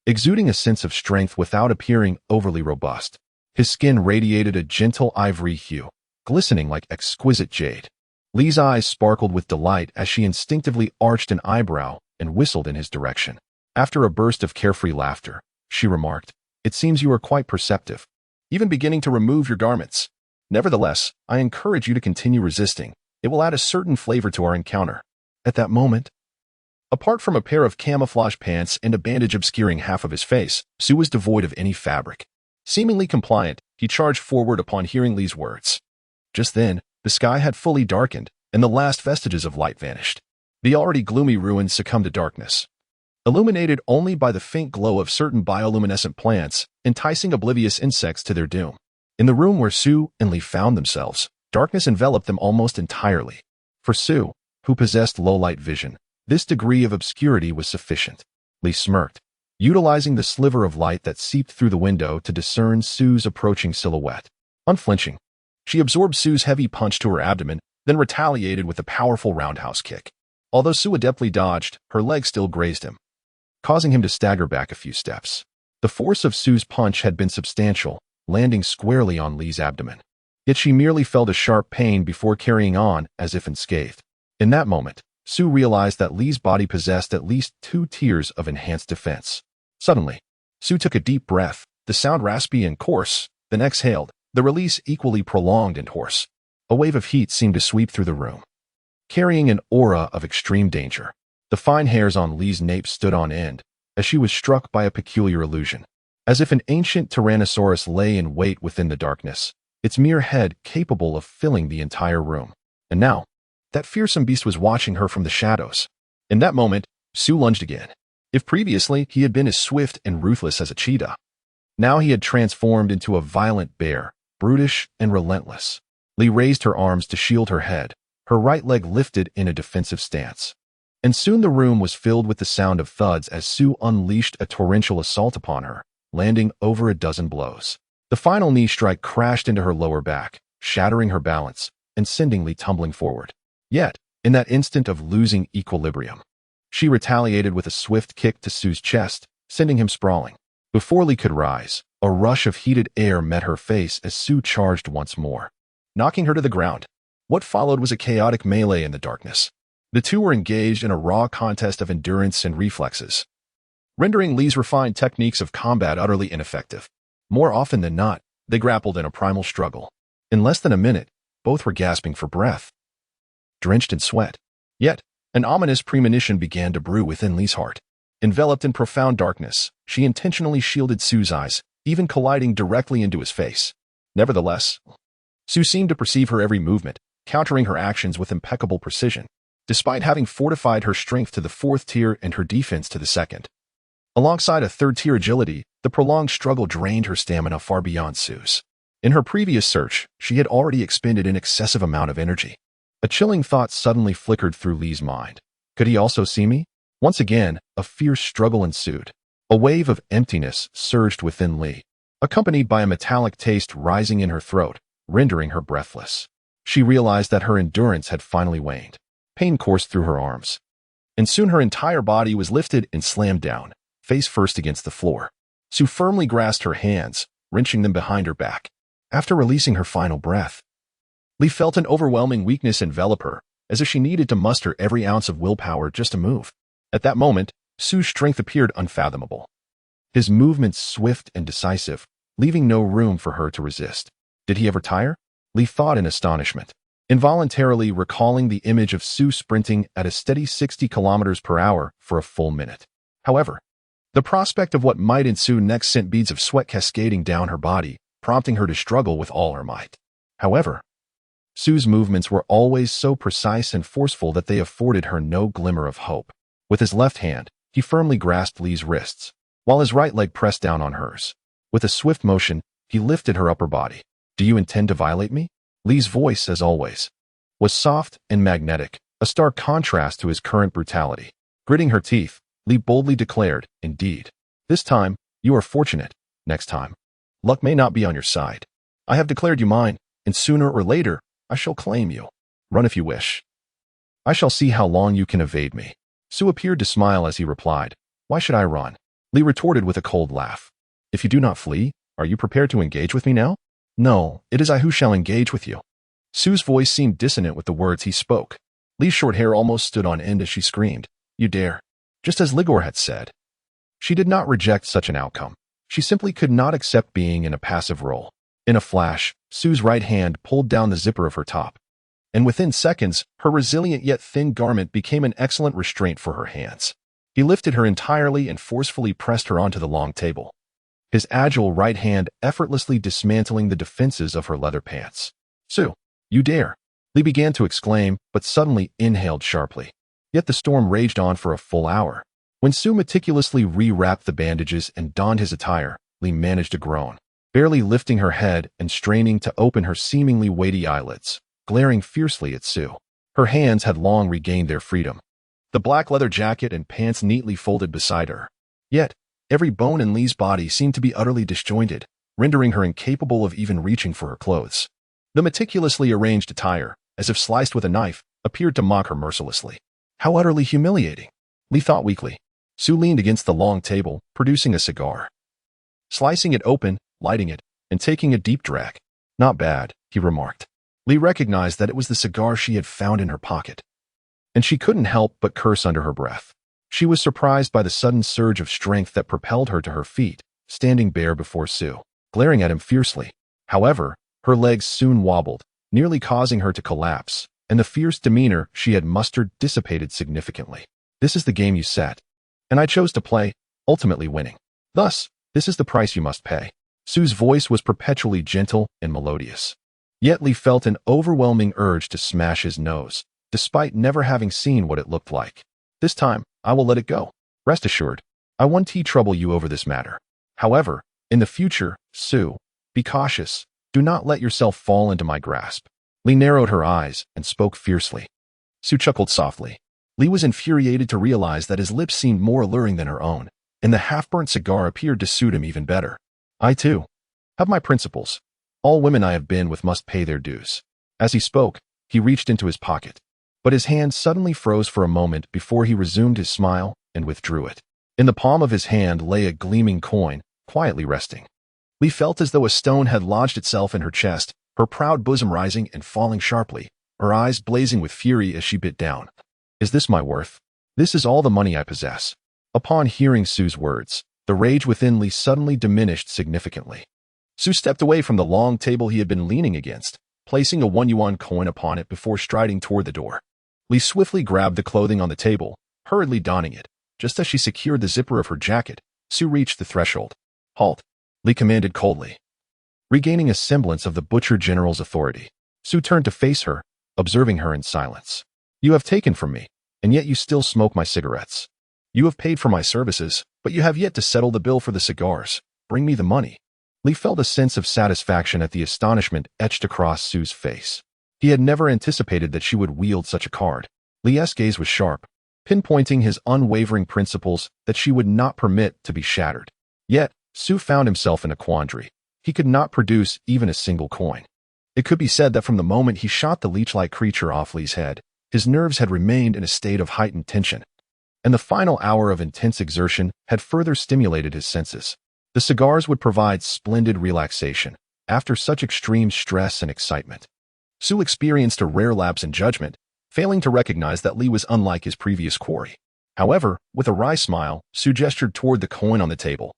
exuding a sense of strength without appearing overly robust. His skin radiated a gentle ivory hue, glistening like exquisite jade. Lee's eyes sparkled with delight as she instinctively arched an eyebrow and whistled in his direction. After a burst of carefree laughter, she remarked, "It seems you are quite perceptive, even beginning to remove your garments. Nevertheless, I encourage you to continue resisting. It will add a certain flavor to our encounter." At that moment, apart from a pair of camouflage pants and a bandage obscuring half of his face, Sue was devoid of any fabric. Seemingly compliant, he charged forward upon hearing Lee's words. Just then, the sky had fully darkened, and the last vestiges of light vanished. The already gloomy ruins succumbed to darkness, illuminated only by the faint glow of certain bioluminescent plants, enticing oblivious insects to their doom. In the room where Sue and Lee found themselves, darkness enveloped them almost entirely. For Sue, who possessed low-light vision, this degree of obscurity was sufficient. Lee smirked, utilizing the sliver of light that seeped through the window to discern Sue's approaching silhouette. Unflinching, she absorbed Sue's heavy punch to her abdomen, then retaliated with a powerful roundhouse kick. Although Sue adeptly dodged, her leg still grazed him, causing him to stagger back a few steps. The force of Sue's punch had been substantial, landing squarely on Lee's abdomen. Yet she merely felt a sharp pain before carrying on as if unscathed. In that moment, Sue realized that Lee's body possessed at least 2 tiers of enhanced defense. Suddenly, Sue took a deep breath, the sound raspy and coarse, then exhaled, the release equally prolonged and hoarse. A wave of heat seemed to sweep through the room, carrying an aura of extreme danger. The fine hairs on Lee's nape stood on end, as she was struck by a peculiar illusion. As if an ancient Tyrannosaurus lay in wait within the darkness, its mere head capable of filling the entire room. And now, that fearsome beast was watching her from the shadows. In that moment, Sue lunged again. If previously he had been as swift and ruthless as a cheetah, now he had transformed into a violent bear, brutish and relentless. Lee raised her arms to shield her head, her right leg lifted in a defensive stance. And soon the room was filled with the sound of thuds as Sue unleashed a torrential assault upon her, landing over a dozen blows. The final knee strike crashed into her lower back, shattering her balance and sending Lee tumbling forward. Yet, in that instant of losing equilibrium, she retaliated with a swift kick to Sue's chest, sending him sprawling. Before Lee could rise, a rush of heated air met her face as Sue charged once more, knocking her to the ground. What followed was a chaotic melee in the darkness. The two were engaged in a raw contest of endurance and reflexes, rendering Lee's refined techniques of combat utterly ineffective. More often than not, they grappled in a primal struggle. In less than a minute, both were gasping for breath, drenched in sweat. Yet, an ominous premonition began to brew within Lee's heart. Enveloped in profound darkness, she intentionally shielded Sue's eyes, even colliding directly into his face. Nevertheless, Sue seemed to perceive her every movement, countering her actions with impeccable precision, despite having fortified her strength to the 4th tier and her defense to the 2nd. Alongside a 3rd-tier agility, the prolonged struggle drained her stamina far beyond Sue's. In her previous search, she had already expended an excessive amount of energy. A chilling thought suddenly flickered through Lee's mind. Could he also see me? Once again, a fierce struggle ensued. A wave of emptiness surged within Lee, accompanied by a metallic taste rising in her throat, rendering her breathless. She realized that her endurance had finally waned. Pain coursed through her arms, and soon her entire body was lifted and slammed down, face first against the floor. Sue firmly grasped her hands, wrenching them behind her back. After releasing her final breath, Lee felt an overwhelming weakness envelop her, as if she needed to muster every ounce of willpower just to move. At that moment, Sue's strength appeared unfathomable, his movements swift and decisive, leaving no room for her to resist. Did he ever tire? Lee thought in astonishment, involuntarily recalling the image of Sue sprinting at a steady 60 kilometers per hour for a full minute. However, the prospect of what might ensue next sent beads of sweat cascading down her body, prompting her to struggle with all her might. However, Sue's movements were always so precise and forceful that they afforded her no glimmer of hope. With his left hand, he firmly grasped Lee's wrists, while his right leg pressed down on hers. With a swift motion, he lifted her upper body. "Do you intend to violate me?" Lee's voice, as always, was soft and magnetic, a stark contrast to his current brutality. Gritting her teeth, Lee boldly declared, "Indeed. This time, you are fortunate. Next time, luck may not be on your side. I have declared you mine, and sooner or later, I shall claim you. Run if you wish. I shall see how long you can evade me." Sue appeared to smile as he replied, "Why should I run?" Lee retorted with a cold laugh. "If you do not flee, are you prepared to engage with me now?" "No, it is I who shall engage with you." Sue's voice seemed dissonant with the words he spoke. Lee's short hair almost stood on end as she screamed, "You dare!" Just as Ligor had said. She did not reject such an outcome. She simply could not accept being in a passive role. In a flash, Sue's right hand pulled down the zipper of her top, and within seconds, her resilient yet thin garment became an excellent restraint for her hands. He lifted her entirely and forcefully pressed her onto the long table, his agile right hand effortlessly dismantling the defenses of her leather pants. "Sue, you dare!" Lee began to exclaim, but suddenly inhaled sharply. Yet the storm raged on for a full hour. When Sue meticulously re-wrapped the bandages and donned his attire, Lee managed a groan, barely lifting her head and straining to open her seemingly weighty eyelids, glaring fiercely at Sue. Her hands had long regained their freedom, the black leather jacket and pants neatly folded beside her. Yet, every bone in Lee's body seemed to be utterly disjointed, rendering her incapable of even reaching for her clothes. The meticulously arranged attire, as if sliced with a knife, appeared to mock her mercilessly. How utterly humiliating, Lee thought weakly. Sue leaned against the long table, producing a cigar. Slicing it open, lighting it, and taking a deep drag. "Not bad," he remarked. Lee recognized that it was the cigar she had found in her pocket, and she couldn't help but curse under her breath. She was surprised by the sudden surge of strength that propelled her to her feet, standing bare before Sue, glaring at him fiercely. However, her legs soon wobbled, nearly causing her to collapse, and the fierce demeanor she had mustered dissipated significantly. "This is the game you set, and I chose to play, ultimately winning. Thus, this is the price you must pay." Sue's voice was perpetually gentle and melodious. Yet Lee felt an overwhelming urge to smash his nose, despite never having seen what it looked like. "This time, I will let it go. Rest assured, I won't trouble you over this matter. However, in the future, Sue, be cautious. Do not let yourself fall into my grasp." Lee narrowed her eyes and spoke fiercely. Sue chuckled softly. Lee was infuriated to realize that his lips seemed more alluring than her own, and the half-burnt cigar appeared to suit him even better. "I, too, have my principles. All women I have been with must pay their dues." As he spoke, he reached into his pocket, but his hand suddenly froze for a moment before he resumed his smile and withdrew it. In the palm of his hand lay a gleaming coin, quietly resting. Lee felt as though a stone had lodged itself in her chest, her proud bosom rising and falling sharply, her eyes blazing with fury as she bit down. "Is this my worth? This is all the money I possess." Upon hearing Sue's words, the rage within Lee suddenly diminished significantly. Sue stepped away from the long table he had been leaning against, placing a 1 yuan coin upon it before striding toward the door. Lee swiftly grabbed the clothing on the table, hurriedly donning it. Just as she secured the zipper of her jacket, Sue reached the threshold. "Halt," Lee commanded coldly. Regaining a semblance of the butcher general's authority, Sue turned to face her, observing her in silence. "You have taken from me, and yet you still smoke my cigarettes. You have paid for my services, but you have yet to settle the bill for the cigars. Bring me the money." Lee felt a sense of satisfaction at the astonishment etched across Sue's face. He had never anticipated that she would wield such a card. Lee's gaze was sharp, pinpointing his unwavering principles that she would not permit to be shattered. Yet, Sue found himself in a quandary. He could not produce even a single coin. It could be said that from the moment he shot the leech-like creature off Lee's head, his nerves had remained in a state of heightened tension, and the final hour of intense exertion had further stimulated his senses. The cigars would provide splendid relaxation after such extreme stress and excitement. Sue experienced a rare lapse in judgment, failing to recognize that Lee was unlike his previous quarry. However, with a wry smile, Sue gestured toward the coin on the table,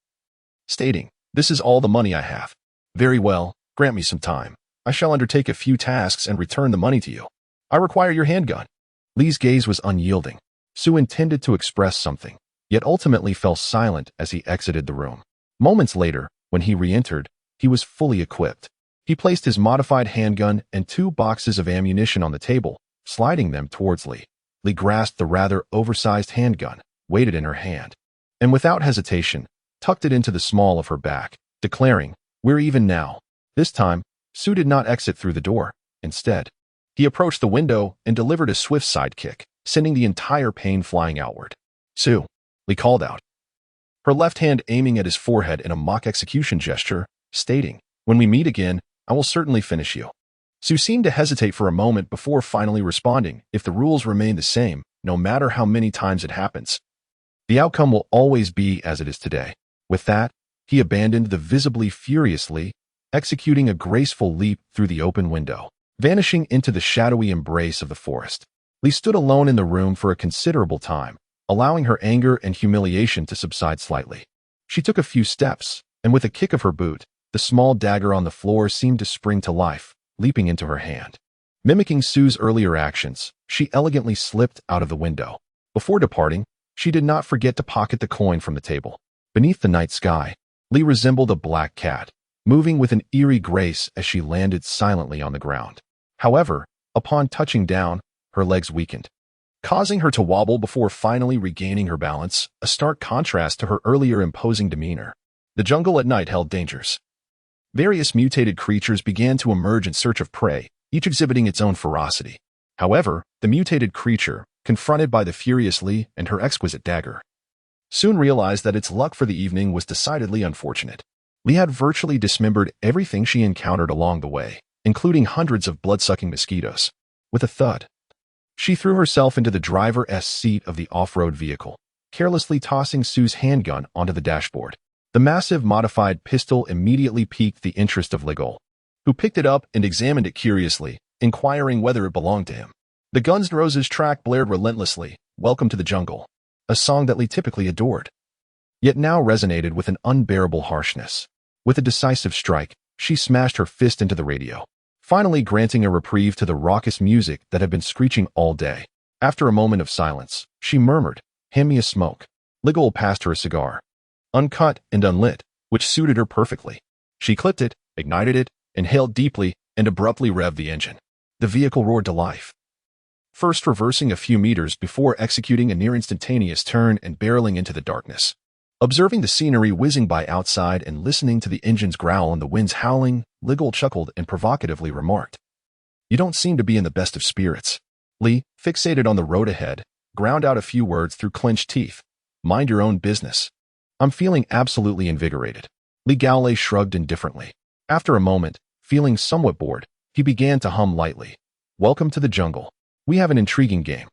stating, "This is all the money I have." "Very well, grant me some time. I shall undertake a few tasks and return the money to you. I require your handgun." Lee's gaze was unyielding. Sue intended to express something, yet ultimately fell silent as he exited the room. Moments later, when he re-entered, he was fully equipped. He placed his modified handgun and 2 boxes of ammunition on the table, sliding them towards Lee. Lee grasped the rather oversized handgun, weighed it in her hand, and without hesitation, tucked it into the small of her back, declaring, "We're even now." This time, Sue did not exit through the door. Instead, he approached the window and delivered a swift sidekick, sending the entire pane flying outward. "Sue," Lee called out, her left hand aiming at his forehead in a mock execution gesture, stating, "When we meet again, I will certainly finish you." Sue seemed to hesitate for a moment before finally responding, "If the rules remain the same, no matter how many times it happens, the outcome will always be as it is today." With that, he abandoned the visibly furiously, executing a graceful leap through the open window, vanishing into the shadowy embrace of the forest. Lee stood alone in the room for a considerable time, allowing her anger and humiliation to subside slightly. She took a few steps, and with a kick of her boot, the small dagger on the floor seemed to spring to life, leaping into her hand. Mimicking Sue's earlier actions, she elegantly slipped out of the window. Before departing, she did not forget to pocket the coin from the table. Beneath the night sky, Lee resembled a black cat, moving with an eerie grace as she landed silently on the ground. However, upon touching down, her legs weakened, causing her to wobble before finally regaining her balance, a stark contrast to her earlier imposing demeanor. The jungle at night held dangers. Various mutated creatures began to emerge in search of prey, each exhibiting its own ferocity. However, the mutated creature, confronted by the furious Lee and her exquisite dagger, soon realized that its luck for the evening was decidedly unfortunate. Lee had virtually dismembered everything she encountered along the way, including hundreds of blood-sucking mosquitoes. With a thud, she threw herself into the driver's seat of the off-road vehicle, carelessly tossing Sue's handgun onto the dashboard. The massive modified pistol immediately piqued the interest of Legol, who picked it up and examined it curiously, inquiring whether it belonged to him. The Guns N' Roses track blared relentlessly, "Welcome to the Jungle," a song that Lee typically adored, yet now resonated with an unbearable harshness. With a decisive strike, she smashed her fist into the radio, finally granting a reprieve to the raucous music that had been screeching all day. After a moment of silence, she murmured, "Hand me a smoke." Legol passed her a cigar, uncut and unlit, which suited her perfectly. She clipped it, ignited it, inhaled deeply, and abruptly revved the engine. The vehicle roared to life, first reversing a few meters before executing a near-instantaneous turn and barreling into the darkness. Observing the scenery whizzing by outside and listening to the engine's growl and the wind's howling, Legol chuckled and provocatively remarked, "You don't seem to be in the best of spirits." Lee, fixated on the road ahead, ground out a few words through clenched teeth. "Mind your own business." "I'm feeling absolutely invigorated." Lee Gowley shrugged indifferently. After a moment, feeling somewhat bored, he began to hum lightly, "Welcome to the jungle. We have an intriguing game."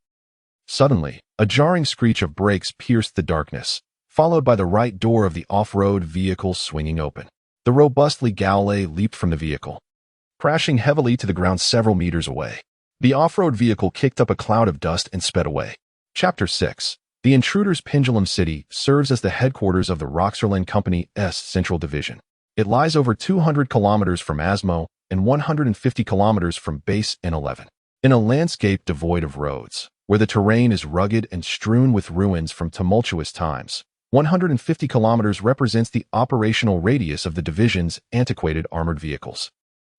Suddenly, a jarring screech of brakes pierced the darkness, followed by the right door of the off-road vehicle swinging open. The robust Lee Gowley leaped from the vehicle, crashing heavily to the ground several meters away. The off-road vehicle kicked up a cloud of dust and sped away. Chapter 6. The Intruder's Pendulum City serves as the headquarters of the Roxerland Company's Central Division. It lies over 200 kilometers from Asmo and 150 kilometers from Base N11. In a landscape devoid of roads, where the terrain is rugged and strewn with ruins from tumultuous times, 150 kilometers represents the operational radius of the division's antiquated armored vehicles.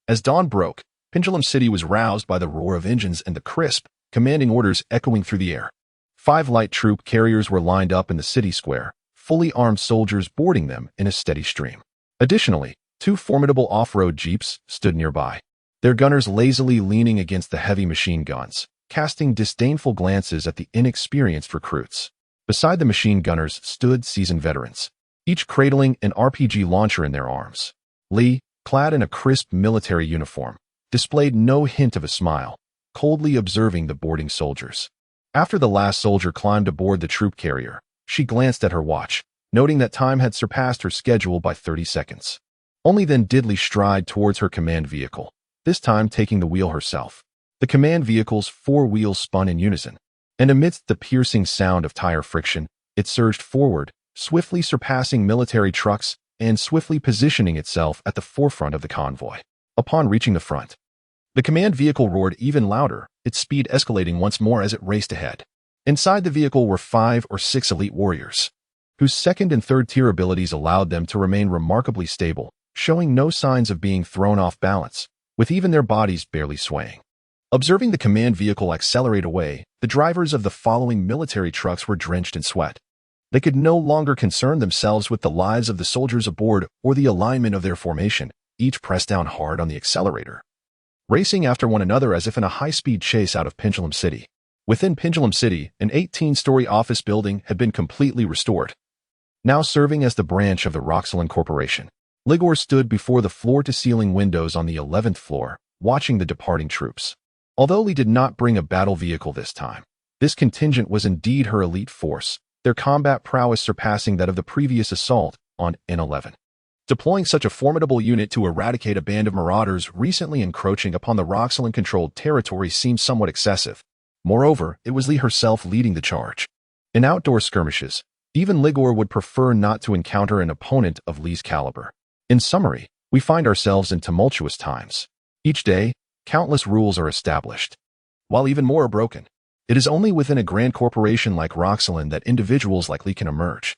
As dawn broke, Pendulum City was roused by the roar of engines and the crisp, commanding orders echoing through the air. 5 light troop carriers were lined up in the city square, fully armed soldiers boarding them in a steady stream. Additionally, 2 formidable off-road jeeps stood nearby, their gunners lazily leaning against the heavy machine guns, casting disdainful glances at the inexperienced recruits. Beside the machine gunners stood seasoned veterans, each cradling an RPG launcher in their arms. Lee, clad in a crisp military uniform, displayed no hint of a smile, coldly observing the boarding soldiers. After the last soldier climbed aboard the troop carrier, she glanced at her watch, noting that time had surpassed her schedule by 30 seconds. Only then did Lee stride towards her command vehicle, this time taking the wheel herself. The command vehicle's 4 wheels spun in unison, and amidst the piercing sound of tire friction, it surged forward, swiftly surpassing military trucks and swiftly positioning itself at the forefront of the convoy. Upon reaching the front, the command vehicle roared even louder, its speed escalating once more as it raced ahead. Inside the vehicle were 5 or 6 elite warriors, whose second and third tier abilities allowed them to remain remarkably stable, showing no signs of being thrown off balance, with even their bodies barely swaying. Observing the command vehicle accelerate away, the drivers of the following military trucks were drenched in sweat. They could no longer concern themselves with the lives of the soldiers aboard or the alignment of their formation, each pressed down hard on the accelerator, racing after one another as if in a high-speed chase out of Pendulum City. Within Pendulum City, an 18-story office building had been completely restored, now serving as the branch of the Roxxon Corporation. Ligor stood before the floor-to-ceiling windows on the 11th floor, watching the departing troops. Although Lee did not bring a battle vehicle this time, this contingent was indeed her elite force, their combat prowess surpassing that of the previous assault on N11. Deploying such a formidable unit to eradicate a band of marauders recently encroaching upon the Roxxon-controlled territory seemed somewhat excessive. Moreover, it was Lee herself leading the charge. In outdoor skirmishes, even Ligor would prefer not to encounter an opponent of Lee's caliber. In summary, we find ourselves in tumultuous times. Each day, countless rules are established, while even more are broken. It is only within a grand corporation like Roxxon that individuals like Lee can emerge.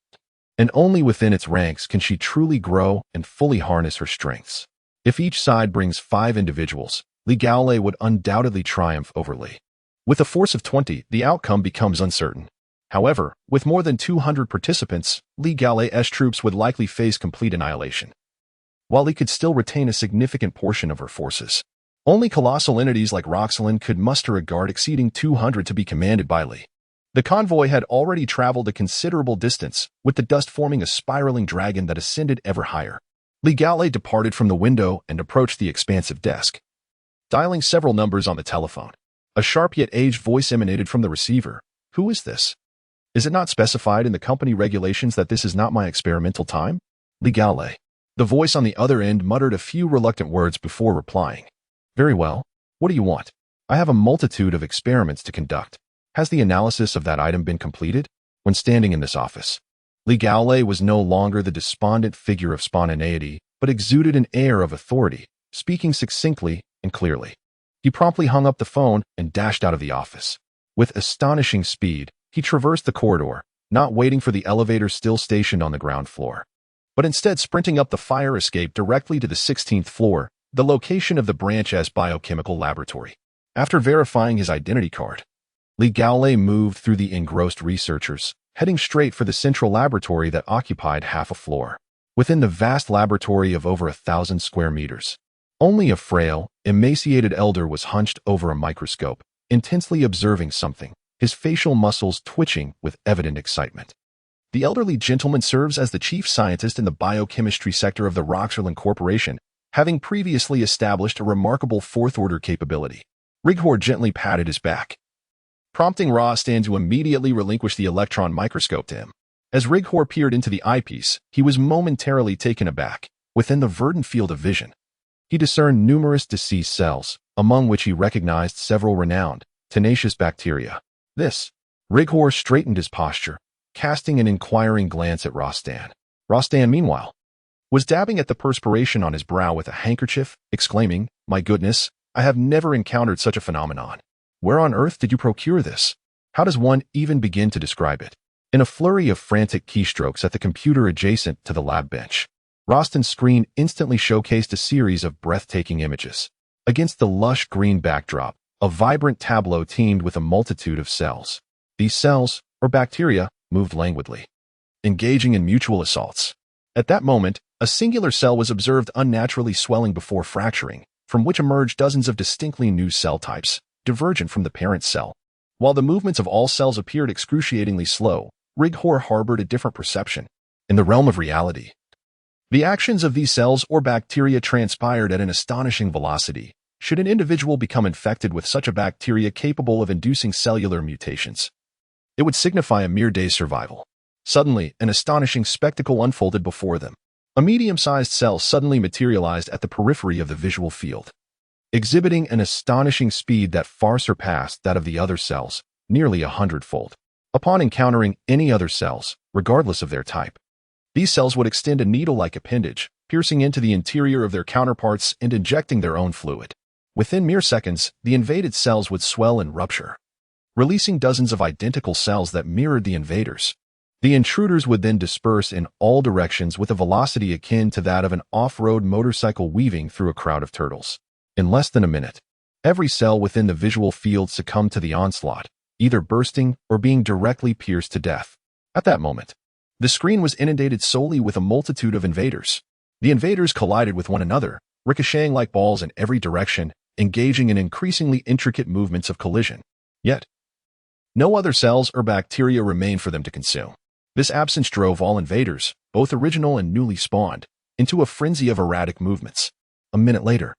And only within its ranks can she truly grow and fully harness her strengths. If each side brings 5 individuals, Lee Gaole would undoubtedly triumph over Lee. With a force of 20, the outcome becomes uncertain. However, with more than 200 participants, Lee Gaole's troops would likely face complete annihilation, while Lee could still retain a significant portion of her forces. Only colossal entities like Roxxon could muster a guard exceeding 200 to be commanded by Lee. The convoy had already traveled a considerable distance, with the dust forming a spiraling dragon that ascended ever higher. Lee Gaole departed from the window and approached the expansive desk, dialing several numbers on the telephone. A sharp yet aged voice emanated from the receiver. "Who is this? Is it not specified in the company regulations that this is not my experimental time?" Lee Gaole. The voice on the other end muttered a few reluctant words before replying. "Very well. What do you want? I have a multitude of experiments to conduct. Has the analysis of that item been completed?" When standing in this office, Lee Gaole was no longer the despondent figure of spontaneity, but exuded an air of authority, speaking succinctly and clearly. He promptly hung up the phone and dashed out of the office. With astonishing speed, he traversed the corridor, not waiting for the elevator still stationed on the ground floor, but instead sprinting up the fire escape directly to the 16th floor, the location of the branch's biochemical laboratory. After verifying his identity card, Lee Gaole moved through the engrossed researchers, heading straight for the central laboratory that occupied half a floor. Within the vast laboratory of over 1,000 square meters, only a frail, emaciated elder was hunched over a microscope, intensely observing something, his facial muscles twitching with evident excitement. The elderly gentleman serves as the chief scientist in the biochemistry sector of the Roxxon Corporation, having previously established a remarkable fourth-order capability. Righor gently patted his back, prompting Rostan to immediately relinquish the electron microscope to him. As Righor peered into the eyepiece, he was momentarily taken aback. Within the verdant field of vision, he discerned numerous deceased cells, among which he recognized several renowned, tenacious bacteria. Righor straightened his posture, casting an inquiring glance at Rostan. Rostan, meanwhile, was dabbing at the perspiration on his brow with a handkerchief, exclaiming, "My goodness, I have never encountered such a phenomenon. Where on earth did you procure this? How does one even begin to describe it?" In a flurry of frantic keystrokes at the computer adjacent to the lab bench, Rostan's screen instantly showcased a series of breathtaking images. Against the lush green backdrop, a vibrant tableau teemed with a multitude of cells. These cells, or bacteria, moved languidly, engaging in mutual assaults. At that moment, a singular cell was observed unnaturally swelling before fracturing, from which emerged dozens of distinctly new cell types, divergent from the parent cell. While the movements of all cells appeared excruciatingly slow, Righor harbored a different perception. In the realm of reality, the actions of these cells or bacteria transpired at an astonishing velocity. Should an individual become infected with such a bacteria capable of inducing cellular mutations, it would signify a mere day's survival. Suddenly, an astonishing spectacle unfolded before them. A medium-sized cell suddenly materialized at the periphery of the visual field, exhibiting an astonishing speed that far surpassed that of the other cells, nearly 100-fold. Upon encountering any other cells, regardless of their type, these cells would extend a needle-like appendage, piercing into the interior of their counterparts and injecting their own fluid. Within mere seconds, the invaded cells would swell and rupture, releasing dozens of identical cells that mirrored the invaders. The intruders would then disperse in all directions with a velocity akin to that of an off-road motorcycle weaving through a crowd of turtles. In less than a minute, every cell within the visual field succumbed to the onslaught, either bursting or being directly pierced to death. At that moment, the screen was inundated solely with a multitude of invaders. The invaders collided with one another, ricocheting like balls in every direction, engaging in increasingly intricate movements of collision. Yet, no other cells or bacteria remained for them to consume. This absence drove all invaders, both original and newly spawned, into a frenzy of erratic movements. A minute later,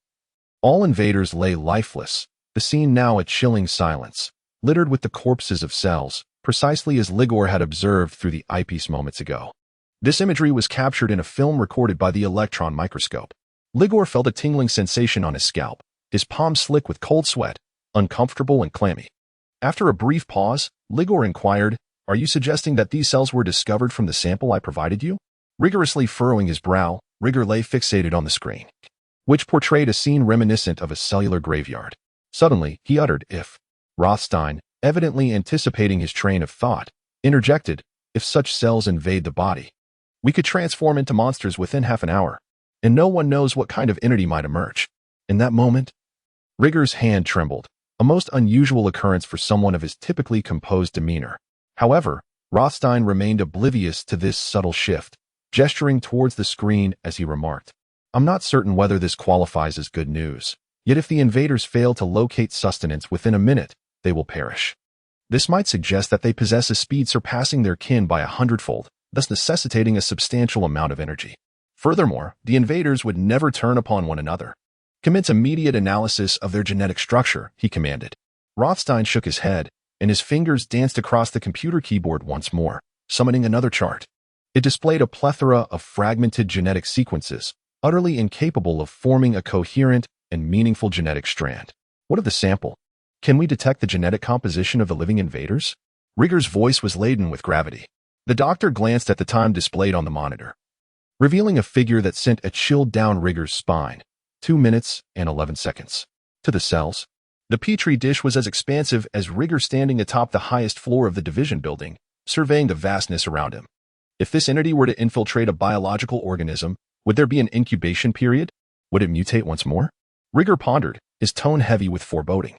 all invaders lay lifeless, the scene now a chilling silence, littered with the corpses of cells, precisely as Ligor had observed through the eyepiece moments ago. This imagery was captured in a film recorded by the electron microscope. Ligor felt a tingling sensation on his scalp, his palms slick with cold sweat, uncomfortable and clammy. After a brief pause, Ligor inquired, "Are you suggesting that these cells were discovered from the sample I provided you?" Rigorously furrowing his brow, Rigor lay fixated on the screen, which portrayed a scene reminiscent of a cellular graveyard. Suddenly, he uttered, "If." Rothstein, evidently anticipating his train of thought, interjected, "If such cells invade the body, we could transform into monsters within half an hour, and no one knows what kind of entity might emerge." In that moment, Rigor's hand trembled, a most unusual occurrence for someone of his typically composed demeanor. However, Rothstein remained oblivious to this subtle shift, gesturing towards the screen as he remarked, "I'm not certain whether this qualifies as good news. Yet if the invaders fail to locate sustenance within a minute, they will perish. This might suggest that they possess a speed surpassing their kin by 100-fold, thus necessitating a substantial amount of energy. Furthermore, the invaders would never turn upon one another. Commence immediate analysis of their genetic structure," he commanded. Rothstein shook his head, and his fingers danced across the computer keyboard once more, summoning another chart. It displayed a plethora of fragmented genetic sequences, utterly incapable of forming a coherent and meaningful genetic strand. "What of the sample? Can we detect the genetic composition of the living invaders?" Rigor's voice was laden with gravity. The doctor glanced at the time displayed on the monitor, revealing a figure that sent a chill down Rigor's spine. 2 minutes and 11 seconds. To the cells, the petri dish was as expansive as Rigor standing atop the highest floor of the division building, surveying the vastness around him. If this entity were to infiltrate a biological organism, would there be an incubation period? Would it mutate once more? Rigor pondered, his tone heavy with foreboding.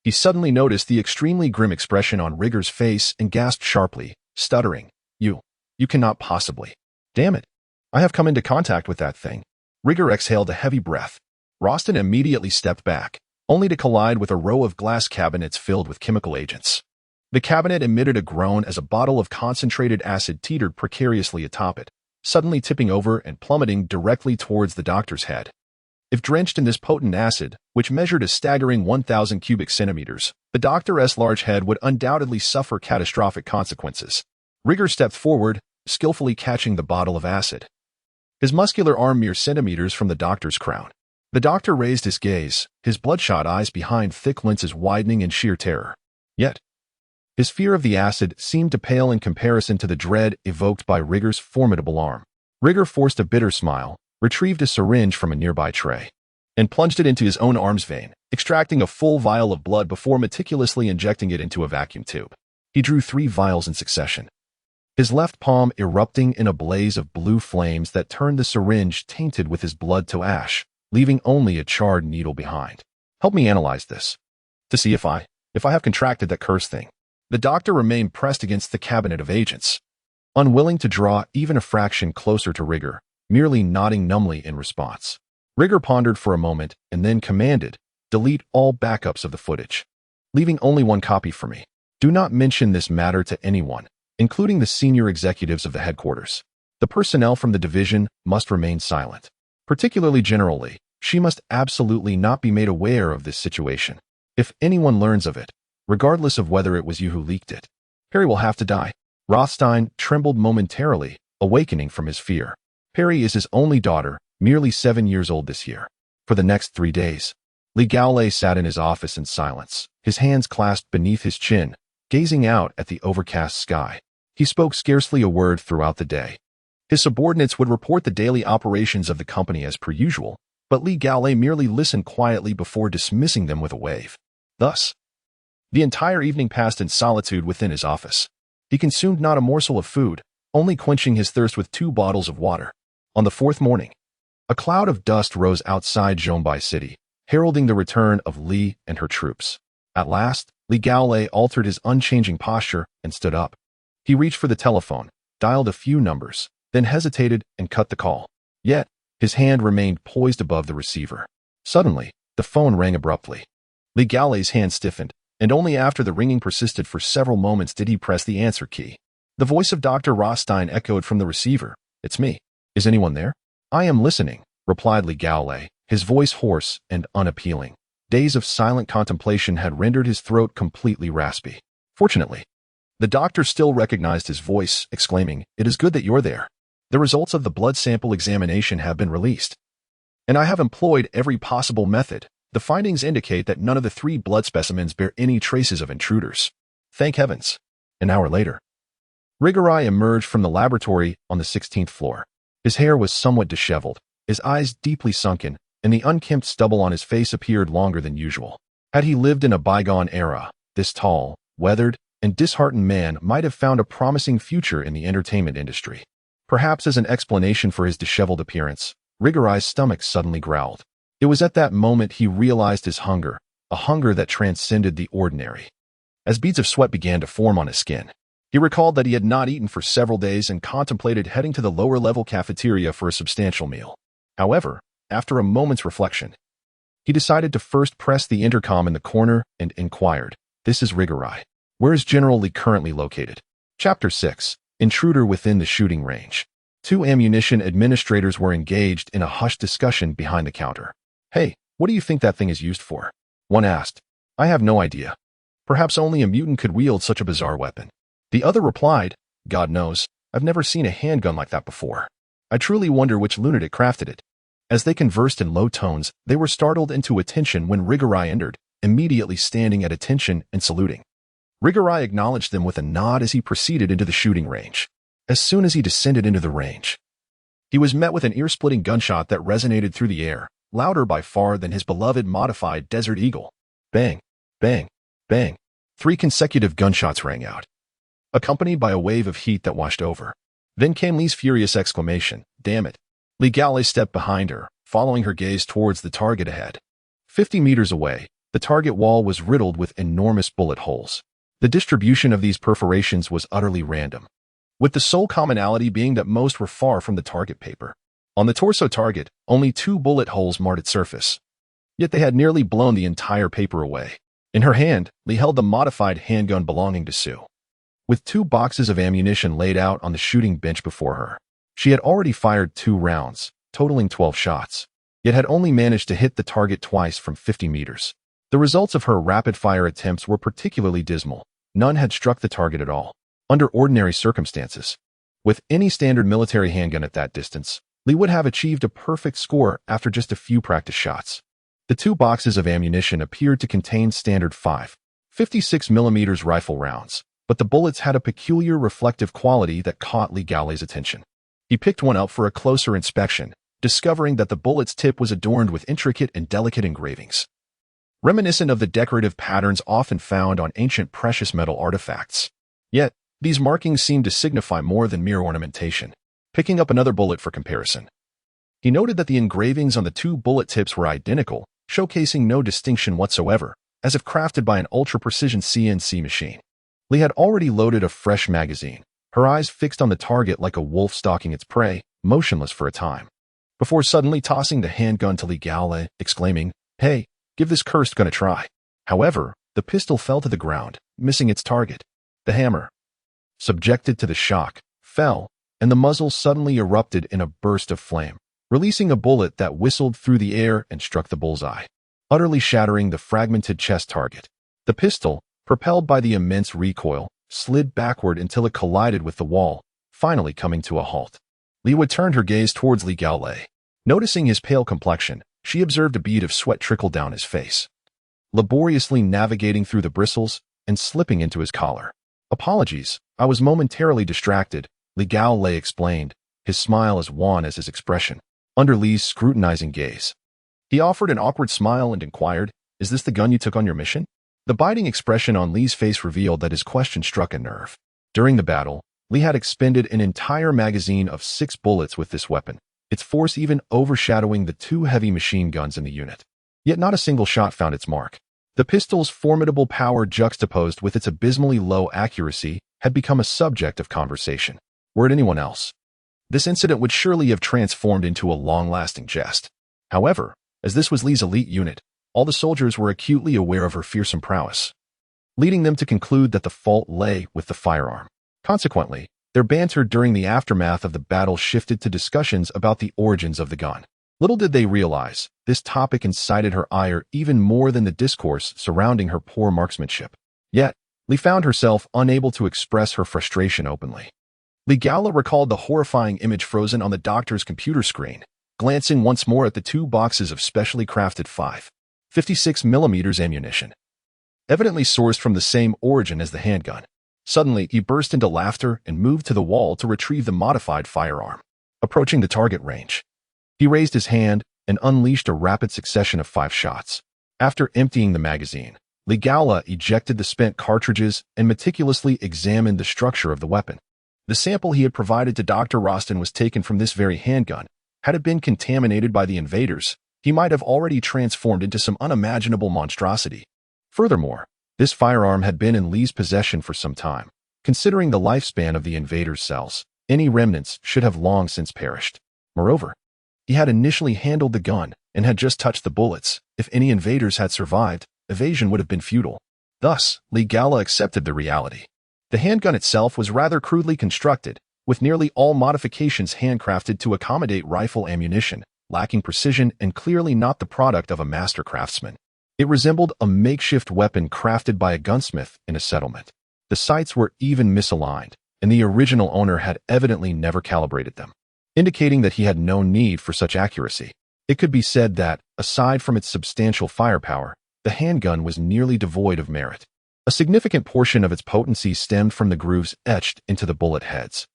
He suddenly noticed the extremely grim expression on Rigor's face and gasped sharply, stuttering, You cannot possibly. Damn it. I have come into contact with that thing." Rigor exhaled a heavy breath. Roston immediately stepped back, only to collide with a row of glass cabinets filled with chemical agents. The cabinet emitted a groan as a bottle of concentrated acid teetered precariously atop it, suddenly tipping over and plummeting directly towards the doctor's head. If drenched in this potent acid, which measured a staggering 1,000 cubic centimeters, the doctor's large head would undoubtedly suffer catastrophic consequences. Rigor stepped forward, skillfully catching the bottle of acid, his muscular arm mere centimeters from the doctor's crown. The doctor raised his gaze, his bloodshot eyes behind thick lenses widening in sheer terror. Yet, his fear of the acid seemed to pale in comparison to the dread evoked by Rigor's formidable arm. Rigor forced a bitter smile, retrieved a syringe from a nearby tray, and plunged it into his own arm's vein, extracting a full vial of blood before meticulously injecting it into a vacuum tube. He drew 3 vials in succession, his left palm erupting in a blaze of blue flames that turned the syringe tainted with his blood to ash, leaving only a charred needle behind. "Help me analyze this, to see if I have contracted that cursed thing." The doctor remained pressed against the cabinet of agents, unwilling to draw even a fraction closer to Rigor, merely nodding numbly in response. Rigor pondered for a moment and then commanded, "Delete all backups of the footage, leaving only one copy for me. Do not mention this matter to anyone, including the senior executives of the headquarters. The personnel from the division must remain silent. Particularly General Lee, she must absolutely not be made aware of this situation. If anyone learns of it, regardless of whether it was you who leaked it, Perry will have to die." Rothstein trembled momentarily, awakening from his fear. Perry is his only daughter, merely 7 years old this year. For the next 3 days, Li Gaolei sat in his office in silence, his hands clasped beneath his chin, gazing out at the overcast sky. He spoke scarcely a word throughout the day. His subordinates would report the daily operations of the company as per usual, but Li Gaolei merely listened quietly before dismissing them with a wave. Thus, the entire evening passed in solitude within his office. He consumed not a morsel of food, only quenching his thirst with 2 bottles of water. On the 4th morning, a cloud of dust rose outside Zhongbai City, heralding the return of Li and her troops. At last, Li Gaolei altered his unchanging posture and stood up. He reached for the telephone, dialed a few numbers, then hesitated and cut the call. Yet, his hand remained poised above the receiver. Suddenly, the phone rang abruptly. Li Gaolei's hand stiffened, and only after the ringing persisted for several moments did he press the answer key. The voice of Dr. Rothstein echoed from the receiver. "It's me. Is anyone there?" "I am listening," replied Li Gaolei, his voice hoarse and unappealing. Days of silent contemplation had rendered his throat completely raspy. Fortunately, the doctor still recognized his voice, exclaiming, "It is good that you're there. The results of the blood sample examination have been released, and I have employed every possible method. The findings indicate that none of the 3 blood specimens bear any traces of intruders. Thank heavens." An hour later, Rigarai emerged from the laboratory on the 16th floor. His hair was somewhat disheveled, his eyes deeply sunken, and the unkempt stubble on his face appeared longer than usual. Had he lived in a bygone era, this tall, weathered, and disheartened man might have found a promising future in the entertainment industry. Perhaps as an explanation for his disheveled appearance, Rigarai's stomach suddenly growled. It was at that moment he realized his hunger, a hunger that transcended the ordinary. As beads of sweat began to form on his skin, he recalled that he had not eaten for several days and contemplated heading to the lower-level cafeteria for a substantial meal. However, after a moment's reflection, he decided to first press the intercom in the corner and inquired, "This is Rigarai. Where is General Li currently located?" Chapter 6. Intruder within the shooting range. 2 ammunition administrators were engaged in a hushed discussion behind the counter. "Hey, what do you think that thing is used for?" one asked. "I have no idea. Perhaps only a mutant could wield such a bizarre weapon." The other replied, "God knows, I've never seen a handgun like that before. I truly wonder which lunatic crafted it." As they conversed in low tones, they were startled into attention when Rigarai entered, immediately standing at attention and saluting. Rigarai acknowledged them with a nod as he proceeded into the shooting range. As soon as he descended into the range, he was met with an ear-splitting gunshot that resonated through the air, louder by far than his beloved modified Desert Eagle. Bang, bang, bang. 3 consecutive gunshots rang out, accompanied by a wave of heat that washed over. Then came Li's furious exclamation, "Damn it." Li Gaolei stepped behind her, following her gaze towards the target ahead. 50 meters away, the target wall was riddled with enormous bullet holes. The distribution of these perforations was utterly random, with the sole commonality being that most were far from the target paper. On the torso target, only 2 bullet holes marred its surface, yet they had nearly blown the entire paper away. In her hand, Li held the modified handgun belonging to Sue. With 2 boxes of ammunition laid out on the shooting bench before her, she had already fired 2 rounds, totaling 12 shots, yet had only managed to hit the target twice from 50 meters. The results of her rapid-fire attempts were particularly dismal. None had struck the target at all. Under ordinary circumstances, with any standard military handgun at that distance, Li would have achieved a perfect score after just a few practice shots. The 2 boxes of ammunition appeared to contain standard 5.56mm rifle rounds, but the bullets had a peculiar reflective quality that caught Li Gaolei's attention. He picked one up for a closer inspection, discovering that the bullet's tip was adorned with intricate and delicate engravings, reminiscent of the decorative patterns often found on ancient precious metal artifacts. Yet, these markings seemed to signify more than mere ornamentation. Picking up another bullet for comparison, he noted that the engravings on the 2 bullet tips were identical, showcasing no distinction whatsoever, as if crafted by an ultra-precision CNC machine. Li had already loaded a fresh magazine, her eyes fixed on the target like a wolf stalking its prey, motionless for a time, before suddenly tossing the handgun to Li Gaolei, exclaiming, "Hey, give this cursed gun a try." However, the pistol fell to the ground, missing its target. The hammer, subjected to the shock, fell, and the muzzle suddenly erupted in a burst of flame, releasing a bullet that whistled through the air and struck the bullseye, utterly shattering the fragmented chest target. The pistol, propelled by the immense recoil, slid backward until it collided with the wall, finally coming to a halt. Liwa turned her gaze towards Li Gaolei. Noticing his pale complexion, she observed a bead of sweat trickle down his face, laboriously navigating through the bristles and slipping into his collar. "Apologies, I was momentarily distracted," Li Gaolei explained, his smile as wan as his expression, under Li's scrutinizing gaze. He offered an awkward smile and inquired, "Is this the gun you took on your mission?" The biting expression on Li's face revealed that his question struck a nerve. During the battle, Lee had expended an entire magazine of 6 bullets with this weapon, its force even overshadowing the 2 heavy machine guns in the unit. Yet not a single shot found its mark. The pistol's formidable power juxtaposed with its abysmally low accuracy had become a subject of conversation. Were it anyone else, this incident would surely have transformed into a long-lasting jest. However, as this was Lee's elite unit, all the soldiers were acutely aware of her fearsome prowess, leading them to conclude that the fault lay with the firearm. Consequently, their banter during the aftermath of the battle shifted to discussions about the origins of the gun. Little did they realize, this topic incited her ire even more than the discourse surrounding her poor marksmanship. Yet, Lee found herself unable to express her frustration openly. Legala recalled the horrifying image frozen on the doctor's computer screen, glancing once more at the 2 boxes of specially crafted 5.56mm ammunition, evidently sourced from the same origin as the handgun. Suddenly, he burst into laughter and moved to the wall to retrieve the modified firearm. Approaching the target range, he raised his hand and unleashed a rapid succession of 5 shots. After emptying the magazine, Legala ejected the spent cartridges and meticulously examined the structure of the weapon. The sample he had provided to Dr. Roston was taken from this very handgun. Had it been contaminated by the invaders, he might have already transformed into some unimaginable monstrosity. Furthermore, this firearm had been in Lee's possession for some time. Considering the lifespan of the invaders' cells, any remnants should have long since perished. Moreover, he had initially handled the gun and had just touched the bullets. If any invaders had survived, evasion would have been futile. Thus, Legala accepted the reality. The handgun itself was rather crudely constructed, with nearly all modifications handcrafted to accommodate rifle ammunition, lacking precision and clearly not the product of a master craftsman. It resembled a makeshift weapon crafted by a gunsmith in a settlement. The sights were even misaligned, and the original owner had evidently never calibrated them, indicating that he had no need for such accuracy. It could be said that, aside from its substantial firepower, the handgun was nearly devoid of merit. A significant portion of its potency stemmed from the grooves etched into the bullet heads.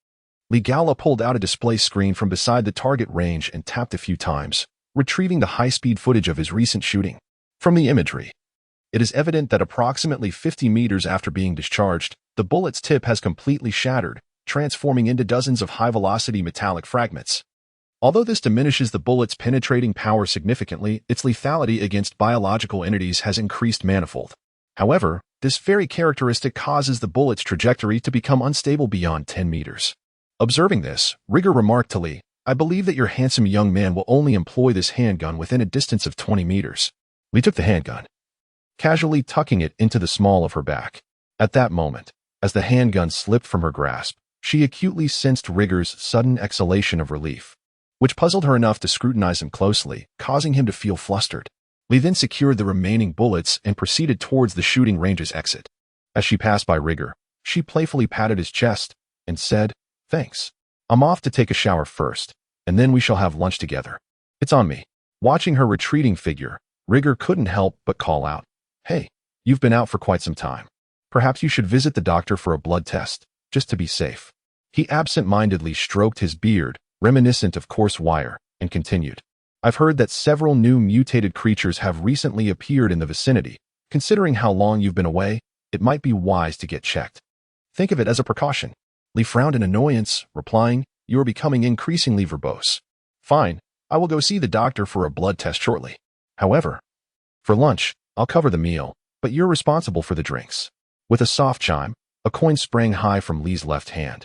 Legala pulled out a display screen from beside the target range and tapped a few times, retrieving the high-speed footage of his recent shooting. From the imagery, it is evident that approximately 50 meters after being discharged, the bullet's tip has completely shattered, transforming into dozens of high-velocity metallic fragments. Although this diminishes the bullet's penetrating power significantly, its lethality against biological entities has increased manifold. However, this very characteristic causes the bullet's trajectory to become unstable beyond 10 meters. Observing this, Rigger remarked to Lee, "I believe that your handsome young man will only employ this handgun within a distance of 20 meters. Lee took the handgun, casually tucking it into the small of her back. At that moment, as the handgun slipped from her grasp, she acutely sensed Rigger's sudden exhalation of relief, which puzzled her enough to scrutinize him closely, causing him to feel flustered. Lee then secured the remaining bullets and proceeded towards the shooting range's exit. As she passed by Rigger, she playfully patted his chest and said, "Thanks. I'm off to take a shower first, and then we shall have lunch together. It's on me." Watching her retreating figure, Rigger couldn't help but call out, "Hey, you've been out for quite some time. Perhaps you should visit the doctor for a blood test, just to be safe." He absent-mindedly stroked his beard, reminiscent of coarse wire, and continued, "I've heard that several new mutated creatures have recently appeared in the vicinity. Considering how long you've been away, it might be wise to get checked. Think of it as a precaution." Lee frowned in annoyance, replying, "You are becoming increasingly verbose. Fine, I will go see the doctor for a blood test shortly. However, for lunch, I'll cover the meal, but you're responsible for the drinks." With a soft chime, a coin sprang high from Lee's left hand,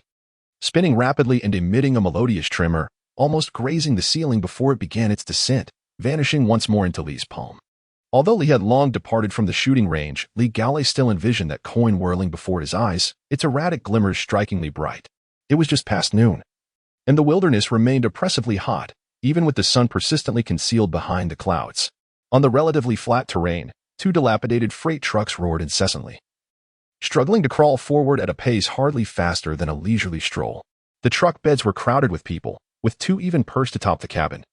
spinning rapidly and emitting a melodious tremor, almost grazing the ceiling before it began its descent, vanishing once more into Lee's palm. Although Lee had long departed from the shooting range, Legala still envisioned that coin whirling before his eyes, its erratic glimmers strikingly bright. It was just past noon, and the wilderness remained oppressively hot, even with the sun persistently concealed behind the clouds. On the relatively flat terrain, 2 dilapidated freight trucks roared incessantly, struggling to crawl forward at a pace hardly faster than a leisurely stroll. The truck beds were crowded with people, with 2 even perched atop the cabin,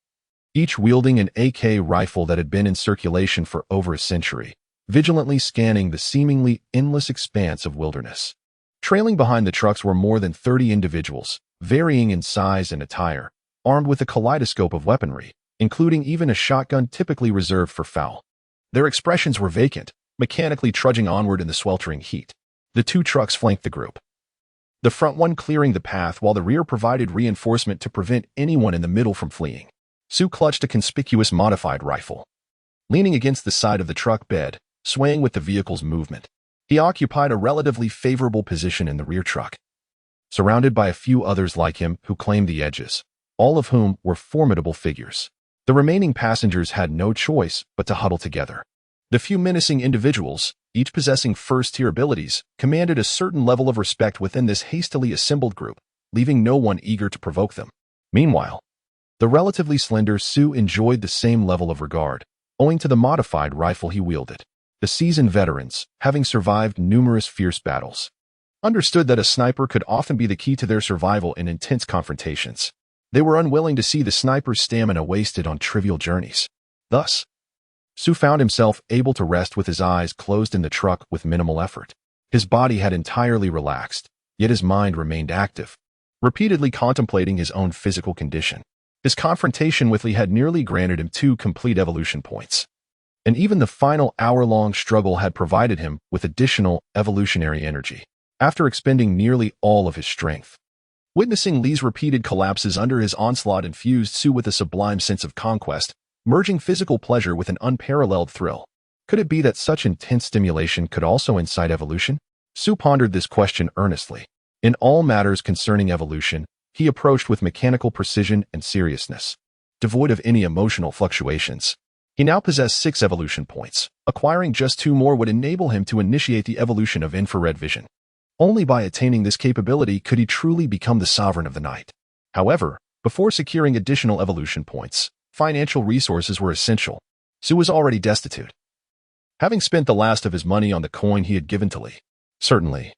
each wielding an AK rifle that had been in circulation for over a century, vigilantly scanning the seemingly endless expanse of wilderness. Trailing behind the trucks were more than 30 individuals, varying in size and attire, armed with a kaleidoscope of weaponry, including even a shotgun typically reserved for fowl. Their expressions were vacant, mechanically trudging onward in the sweltering heat. The 2 trucks flanked the group, the front one clearing the path while the rear provided reinforcement to prevent anyone in the middle from fleeing. Su clutched a conspicuous modified rifle. Leaning against the side of the truck bed, swaying with the vehicle's movement, he occupied a relatively favorable position in the rear truck, surrounded by a few others like him who claimed the edges, all of whom were formidable figures. The remaining passengers had no choice but to huddle together. The few menacing individuals, each possessing first-tier abilities, commanded a certain level of respect within this hastily assembled group, leaving no one eager to provoke them. Meanwhile, the relatively slender Su enjoyed the same level of regard, owing to the modified rifle he wielded. The seasoned veterans, having survived numerous fierce battles, understood that a sniper could often be the key to their survival in intense confrontations. They were unwilling to see the sniper's stamina wasted on trivial journeys. Thus, Su found himself able to rest with his eyes closed in the truck with minimal effort. His body had entirely relaxed, yet his mind remained active, repeatedly contemplating his own physical condition. His confrontation with Lee had nearly granted him 2 complete evolution points, and even the final hour-long struggle had provided him with additional evolutionary energy. After expending nearly all of his strength, witnessing Lee's repeated collapses under his onslaught infused Su with a sublime sense of conquest, merging physical pleasure with an unparalleled thrill. Could it be that such intense stimulation could also incite evolution? Su pondered this question earnestly. In all matters concerning evolution, he approached with mechanical precision and seriousness, devoid of any emotional fluctuations. He now possessed 6 evolution points. Acquiring just 2 more would enable him to initiate the evolution of infrared vision. Only by attaining this capability could he truly become the sovereign of the night. However, before securing additional evolution points, financial resources were essential. Su was already destitute, having spent the last of his money on the coin he had given to Lee. Certainly,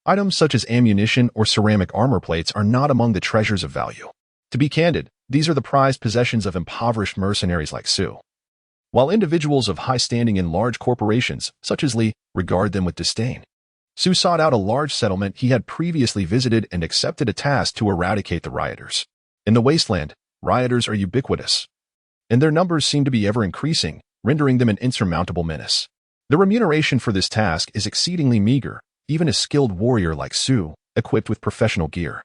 items such as ammunition or ceramic armor plates are not among the treasures of value. To be candid, these are the prized possessions of impoverished mercenaries like Su. While individuals of high standing in large corporations, such as Lee, regard them with disdain. Su sought out a large settlement he had previously visited and accepted a task to eradicate the rioters. In the wasteland, rioters are ubiquitous, and their numbers seem to be ever increasing, rendering them an insurmountable menace. The remuneration for this task is exceedingly meager. Even a skilled warrior like Su, equipped with professional gear,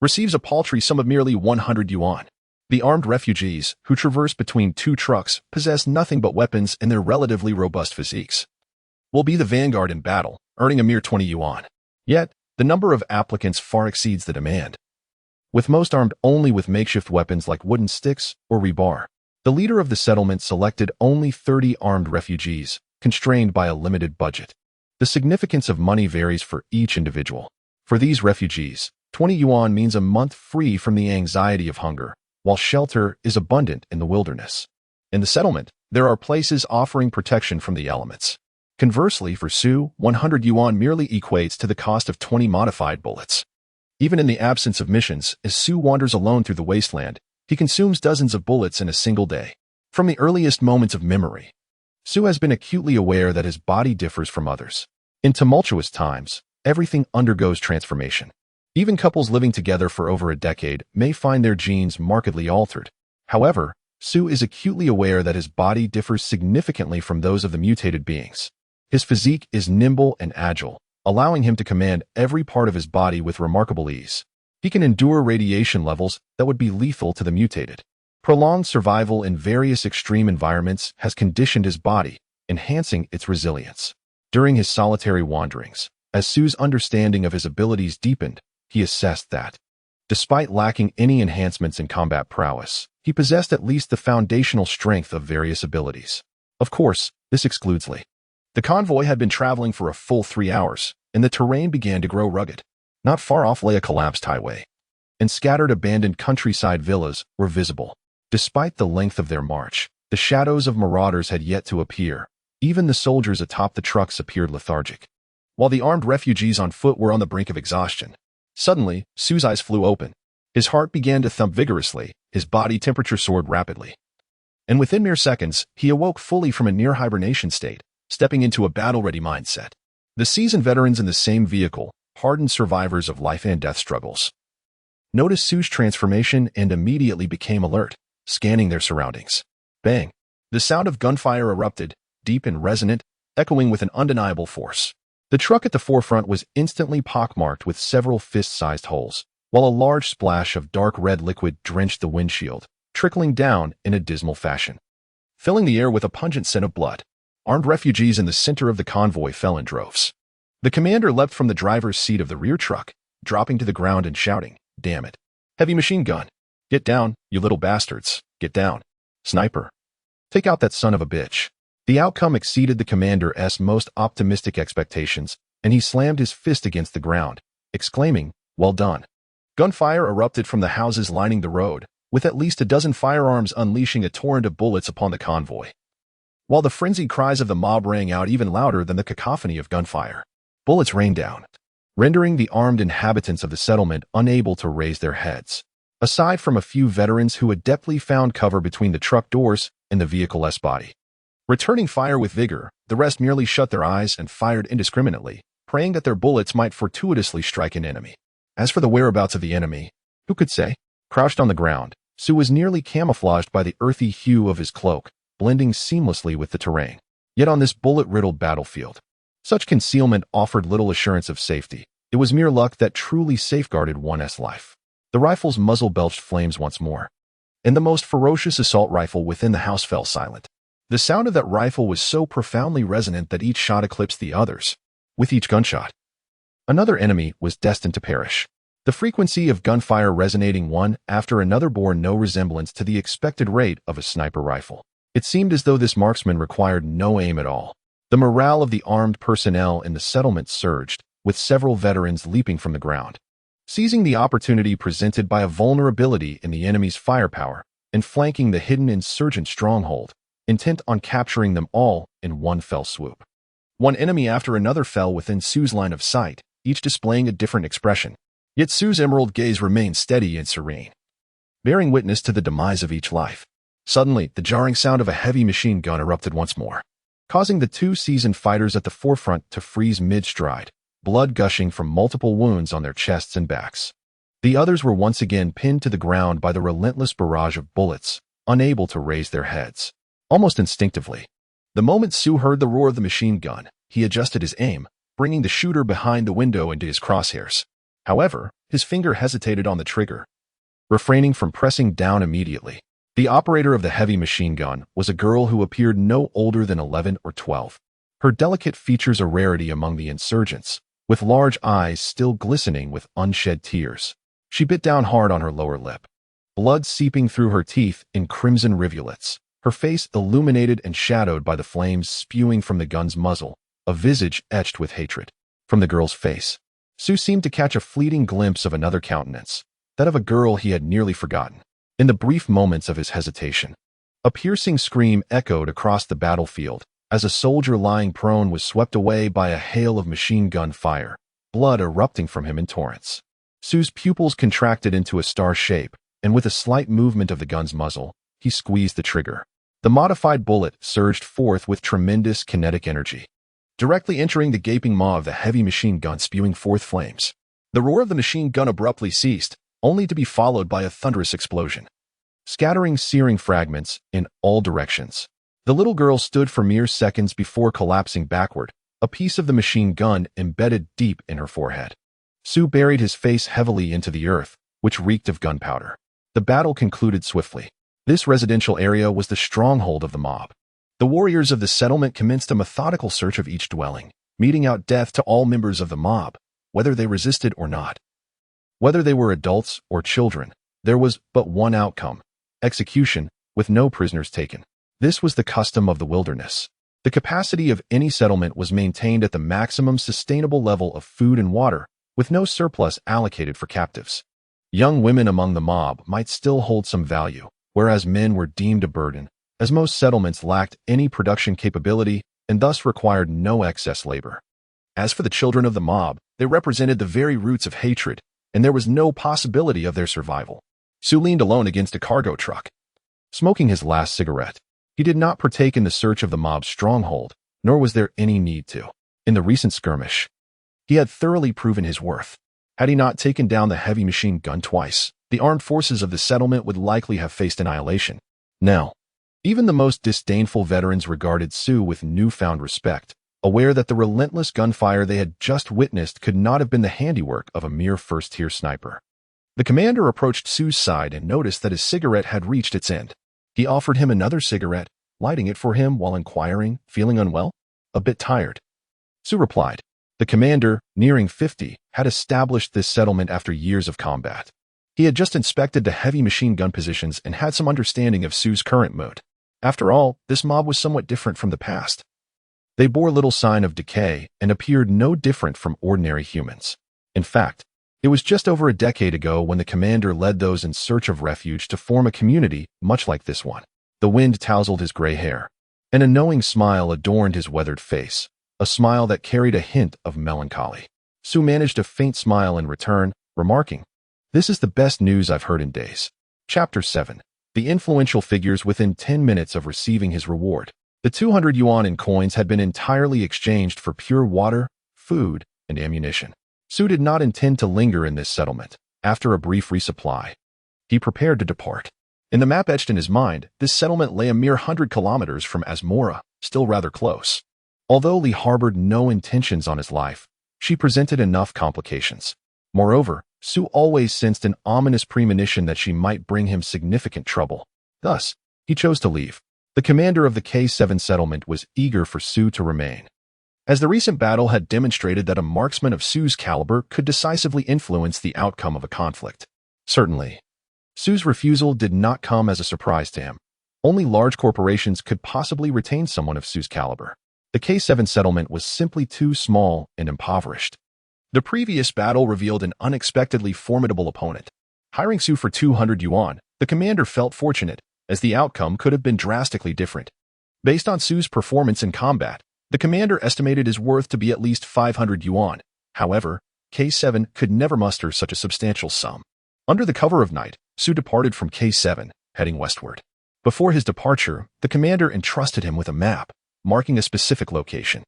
receives a paltry sum of merely 100 yuan. The armed refugees, who traverse between 2 trucks, possess nothing but weapons and their relatively robust physiques, will be the vanguard in battle, earning a mere 20 yuan. Yet, the number of applicants far exceeds the demand, with most armed only with makeshift weapons like wooden sticks or rebar. The leader of the settlement selected only 30 armed refugees, constrained by a limited budget. The significance of money varies for each individual. For these refugees, 20 yuan means a month free from the anxiety of hunger, while shelter is abundant in the wilderness. In the settlement, there are places offering protection from the elements. Conversely, for Su, 100 yuan merely equates to the cost of 20 modified bullets. Even in the absence of missions, as Su wanders alone through the wasteland, he consumes dozens of bullets in a single day. From the earliest moments of memory, Su has been acutely aware that his body differs from others. In tumultuous times, everything undergoes transformation. Even couples living together for over a decade may find their genes markedly altered. However, Su is acutely aware that his body differs significantly from those of the mutated beings. His physique is nimble and agile, allowing him to command every part of his body with remarkable ease. He can endure radiation levels that would be lethal to the mutated. Prolonged survival in various extreme environments has conditioned his body, enhancing its resilience. During his solitary wanderings, as Su's understanding of his abilities deepened, he assessed that, despite lacking any enhancements in combat prowess, he possessed at least the foundational strength of various abilities. Of course, this excludes Lee. The convoy had been traveling for a full 3 hours, and the terrain began to grow rugged. Not far off lay a collapsed highway, and scattered abandoned countryside villas were visible. Despite the length of their march, the shadows of marauders had yet to appear. Even the soldiers atop the trucks appeared lethargic, while the armed refugees on foot were on the brink of exhaustion. Suddenly, Su's eyes flew open. His heart began to thump vigorously, his body temperature soared rapidly. And within mere seconds, he awoke fully from a near hibernation state, stepping into a battle-ready mindset. The seasoned veterans in the same vehicle, hardened survivors of life and death struggles, noticed Su's transformation and immediately became alert, scanning their surroundings. Bang! The sound of gunfire erupted, deep and resonant, echoing with an undeniable force. The truck at the forefront was instantly pockmarked with several fist-sized holes, while a large splash of dark red liquid drenched the windshield, trickling down in a dismal fashion, filling the air with a pungent scent of blood. Armed refugees in the center of the convoy fell in droves. The commander leapt from the driver's seat of the rear truck, dropping to the ground and shouting, "Damn it! Heavy machine gun! Get down, you little bastards! Get down! Sniper! Take out that son of a bitch!" The outcome exceeded the commander's most optimistic expectations, and he slammed his fist against the ground, exclaiming, "Well done." Gunfire erupted from the houses lining the road, with at least a dozen firearms unleashing a torrent of bullets upon the convoy, while the frenzied cries of the mob rang out even louder than the cacophony of gunfire. Bullets rained down, rendering the armed inhabitants of the settlement unable to raise their heads. Aside from a few veterans who adeptly found cover between the truck doors and the vehicle's body, returning fire with vigor, the rest merely shut their eyes and fired indiscriminately, praying that their bullets might fortuitously strike an enemy. As for the whereabouts of the enemy, who could say? Crouched on the ground, Sue was nearly camouflaged by the earthy hue of his cloak, blending seamlessly with the terrain. Yet on this bullet-riddled battlefield, such concealment offered little assurance of safety. It was mere luck that truly safeguarded one's life. The rifle's muzzle belched flames once more, and the most ferocious assault rifle within the house fell silent. The sound of that rifle was so profoundly resonant that each shot eclipsed the others. With each gunshot, another enemy was destined to perish. The frequency of gunfire resonating one after another bore no resemblance to the expected rate of a sniper rifle. It seemed as though this marksman required no aim at all. The morale of the armed personnel in the settlement surged, with several veterans leaping from the ground, seizing the opportunity presented by a vulnerability in the enemy's firepower and flanking the hidden insurgent stronghold, intent on capturing them all in one fell swoop. One enemy after another fell within Sue's line of sight, each displaying a different expression. Yet Sue's emerald gaze remained steady and serene, bearing witness to the demise of each life. Suddenly, the jarring sound of a heavy machine gun erupted once more, causing the two seasoned fighters at the forefront to freeze mid-stride, blood gushing from multiple wounds on their chests and backs. The others were once again pinned to the ground by the relentless barrage of bullets, unable to raise their heads. Almost instinctively, the moment Sue heard the roar of the machine gun, he adjusted his aim, bringing the shooter behind the window into his crosshairs. However, his finger hesitated on the trigger, refraining from pressing down immediately. The operator of the heavy machine gun was a girl who appeared no older than 11 or 12. Her delicate features a rarity among the insurgents, with large eyes still glistening with unshed tears. She bit down hard on her lower lip, blood seeping through her teeth in crimson rivulets, her face illuminated and shadowed by the flames spewing from the gun's muzzle, a visage etched with hatred. From the girl's face, Sue seemed to catch a fleeting glimpse of another countenance, that of a girl he had nearly forgotten. In the brief moments of his hesitation, a piercing scream echoed across the battlefield as a soldier lying prone was swept away by a hail of machine gun fire, blood erupting from him in torrents. Sue's pupils contracted into a star shape, and with a slight movement of the gun's muzzle, he squeezed the trigger. The modified bullet surged forth with tremendous kinetic energy, directly entering the gaping maw of the heavy machine gun, spewing forth flames. The roar of the machine gun abruptly ceased, only to be followed by a thunderous explosion, scattering searing fragments in all directions. The little girl stood for mere seconds before collapsing backward, a piece of the machine gun embedded deep in her forehead. Sue buried his face heavily into the earth, which reeked of gunpowder. The battle concluded swiftly. This residential area was the stronghold of the mob. The warriors of the settlement commenced a methodical search of each dwelling, meting out death to all members of the mob, whether they resisted or not. Whether they were adults or children, there was but one outcome: execution, with no prisoners taken. This was the custom of the wilderness. The capacity of any settlement was maintained at the maximum sustainable level of food and water, with no surplus allocated for captives. Young women among the mob might still hold some value, whereas men were deemed a burden, as most settlements lacked any production capability and thus required no excess labor. As for the children of the mob, they represented the very roots of hatred, and there was no possibility of their survival. Sue leaned alone against a cargo truck, smoking his last cigarette. He did not partake in the search of the mob's stronghold, nor was there any need to. In the recent skirmish, he had thoroughly proven his worth. Had he not taken down the heavy machine gun twice, the armed forces of the settlement would likely have faced annihilation. Now, even the most disdainful veterans regarded Sue with newfound respect, aware that the relentless gunfire they had just witnessed could not have been the handiwork of a mere first-tier sniper. The commander approached Su's side and noticed that his cigarette had reached its end. He offered him another cigarette, lighting it for him while inquiring, "Feeling unwell?" "A bit tired," Su replied. The commander, nearing 50, had established this settlement after years of combat. He had just inspected the heavy machine gun positions and had some understanding of Su's current mood. After all, this mob was somewhat different from the past. They bore little sign of decay and appeared no different from ordinary humans. In fact, it was just over a decade ago when the commander led those in search of refuge to form a community much like this one. The wind tousled his gray hair, and a knowing smile adorned his weathered face, a smile that carried a hint of melancholy. Su managed a faint smile in return, remarking, "This is the best news I've heard in days." Chapter 7. The influential figures within 10 minutes of receiving his reward. The 200 yuan in coins had been entirely exchanged for pure water, food, and ammunition. Su did not intend to linger in this settlement. After a brief resupply, he prepared to depart. In the map etched in his mind, this settlement lay a mere 100 kilometers from Asmora, still rather close. Although Li harbored no intentions on his life, she presented enough complications. Moreover, Su always sensed an ominous premonition that she might bring him significant trouble. Thus, he chose to leave. The commander of the K7 settlement was eager for Su to remain, as the recent battle had demonstrated that a marksman of Su's caliber could decisively influence the outcome of a conflict. Certainly, Su's refusal did not come as a surprise to him. Only large corporations could possibly retain someone of Su's caliber. The K7 settlement was simply too small and impoverished. The previous battle revealed an unexpectedly formidable opponent. Hiring Su for 200 yuan, the commander felt fortunate, as the outcome could have been drastically different. Based on Su's performance in combat, the commander estimated his worth to be at least 500 yuan. However, K7 could never muster such a substantial sum. Under the cover of night, Su departed from K7, heading westward. Before his departure, the commander entrusted him with a map, marking a specific location.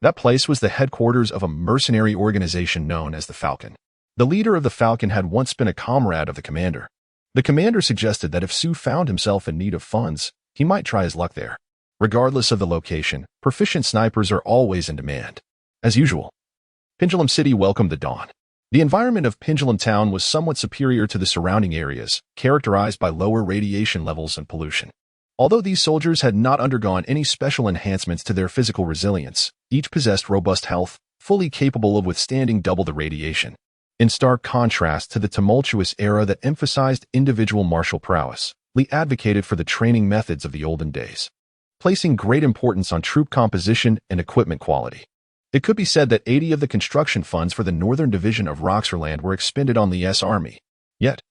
That place was the headquarters of a mercenary organization known as the Falcon. The leader of the Falcon had once been a comrade of the commander. The commander suggested that if Su found himself in need of funds, he might try his luck there. Regardless of the location, proficient snipers are always in demand. As usual, Pendulum City welcomed the dawn. The environment of Pendulum Town was somewhat superior to the surrounding areas, characterized by lower radiation levels and pollution. Although these soldiers had not undergone any special enhancements to their physical resilience, each possessed robust health, fully capable of withstanding double the radiation. In stark contrast to the tumultuous era that emphasized individual martial prowess, Li advocated for the training methods of the olden days, placing great importance on troop composition and equipment quality. It could be said that 80 of the construction funds for the Northern Division of Roxorland were expended on Li's army. Yet,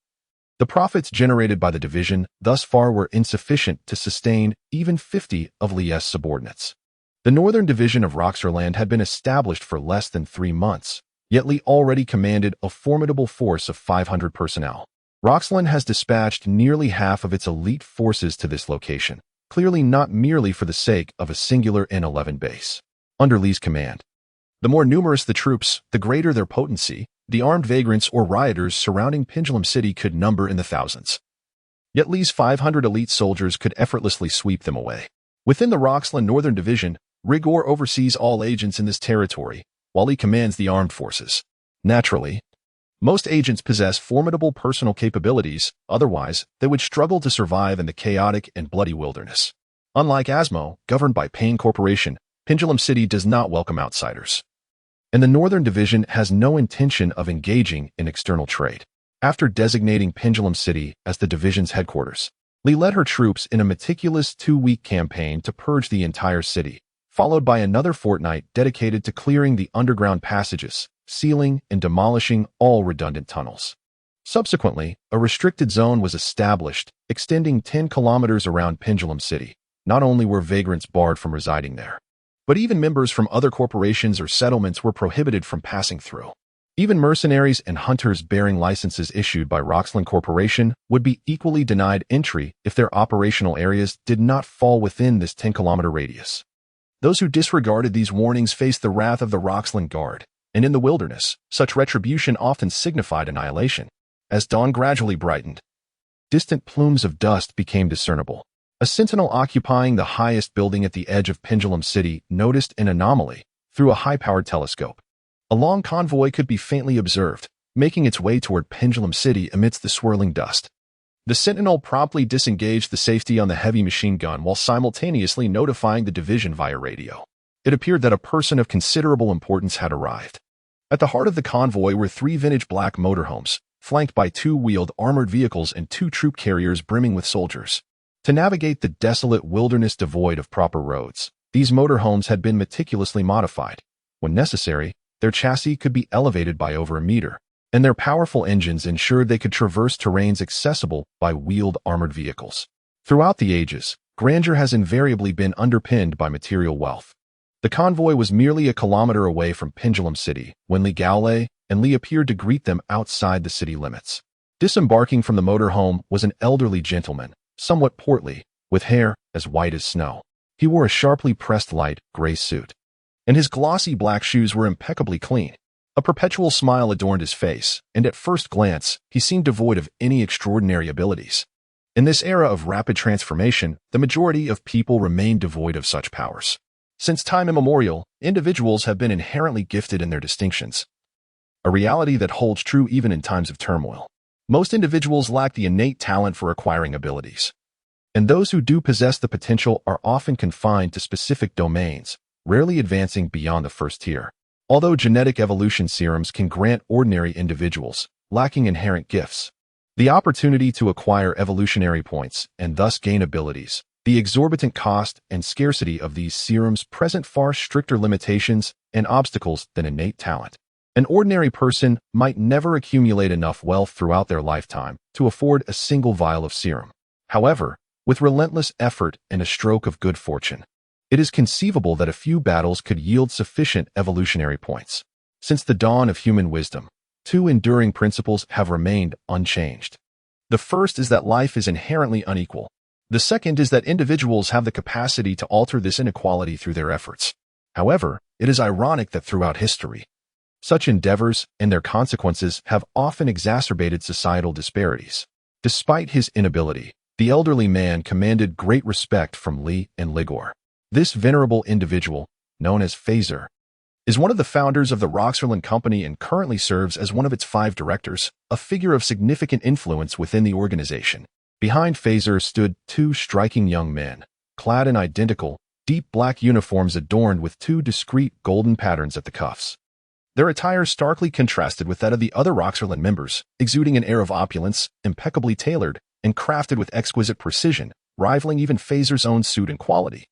the profits generated by the division thus far were insufficient to sustain even 50 of Li's subordinates. The Northern Division of Roxorland had been established for less than 3 months, yet Li already commanded a formidable force of 500 personnel. Roxland has dispatched nearly half of its elite forces to this location, clearly not merely for the sake of a singular N11 base. Under Li's command, the more numerous the troops, the greater their potency. The armed vagrants or rioters surrounding Pendulum City could number in the thousands. Yet Li's 500 elite soldiers could effortlessly sweep them away. Within the Roxland Northern Division, Rigor oversees all agents in this territory, while he commands the armed forces. Naturally, most agents possess formidable personal capabilities, otherwise they would struggle to survive in the chaotic and bloody wilderness. Unlike Asmo, governed by Payne Corporation, Pendulum City does not welcome outsiders, and the Northern Division has no intention of engaging in external trade. After designating Pendulum City as the division's headquarters, Li led her troops in a meticulous 2-week campaign to purge the entire city, followed by another fortnight dedicated to clearing the underground passages, sealing and demolishing all redundant tunnels. Subsequently, a restricted zone was established, extending 10 kilometers around Pendulum City. Not only were vagrants barred from residing there, but even members from other corporations or settlements were prohibited from passing through. Even mercenaries and hunters bearing licenses issued by Roxland Corporation would be equally denied entry if their operational areas did not fall within this 10-kilometer radius. Those who disregarded these warnings faced the wrath of the Roxland Guard, and in the wilderness, such retribution often signified annihilation. As dawn gradually brightened, distant plumes of dust became discernible. A sentinel occupying the highest building at the edge of Pendulum City noticed an anomaly through a high-powered telescope. A long convoy could be faintly observed, making its way toward Pendulum City amidst the swirling dust. The sentinel promptly disengaged the safety on the heavy machine gun while simultaneously notifying the division via radio. It appeared that a person of considerable importance had arrived. At the heart of the convoy were 3 vintage black motorhomes, flanked by 2 wheeled armored vehicles and 2 troop carriers brimming with soldiers. To navigate the desolate wilderness devoid of proper roads, these motorhomes had been meticulously modified. When necessary, their chassis could be elevated by over a meter, and their powerful engines ensured they could traverse terrains accessible by wheeled armored vehicles. Throughout the ages, grandeur has invariably been underpinned by material wealth. The convoy was merely a kilometer away from Pendulum City when Li Gaolei and Li appeared to greet them outside the city limits. Disembarking from the motorhome was an elderly gentleman, somewhat portly, with hair as white as snow. He wore a sharply pressed light gray suit, and his glossy black shoes were impeccably clean. A perpetual smile adorned his face, and at first glance, he seemed devoid of any extraordinary abilities. In this era of rapid transformation, the majority of people remain devoid of such powers. Since time immemorial, individuals have been inherently gifted in their distinctions, a reality that holds true even in times of turmoil. Most individuals lack the innate talent for acquiring abilities, and those who do possess the potential are often confined to specific domains, rarely advancing beyond the first tier. Although genetic evolution serums can grant ordinary individuals, lacking inherent gifts, the opportunity to acquire evolutionary points and thus gain abilities, the exorbitant cost and scarcity of these serums present far stricter limitations and obstacles than innate talent. An ordinary person might never accumulate enough wealth throughout their lifetime to afford a single vial of serum. However, with relentless effort and a stroke of good fortune, it is conceivable that a few battles could yield sufficient evolutionary points. Since the dawn of human wisdom, 2 enduring principles have remained unchanged. The first is that life is inherently unequal. The second is that individuals have the capacity to alter this inequality through their efforts. However, it is ironic that throughout history, such endeavors and their consequences have often exacerbated societal disparities. Despite his inability, the elderly man commanded great respect from Li and Ligor. This venerable individual, known as Phaser, is one of the founders of the Roxerland Company and currently serves as one of its 5 directors, a figure of significant influence within the organization. Behind Phaser stood 2 striking young men, clad in identical, deep black uniforms adorned with 2 discreet golden patterns at the cuffs. Their attire starkly contrasted with that of the other Roxerland members, exuding an air of opulence, impeccably tailored, and crafted with exquisite precision, rivaling even Phaser's own suit and quality.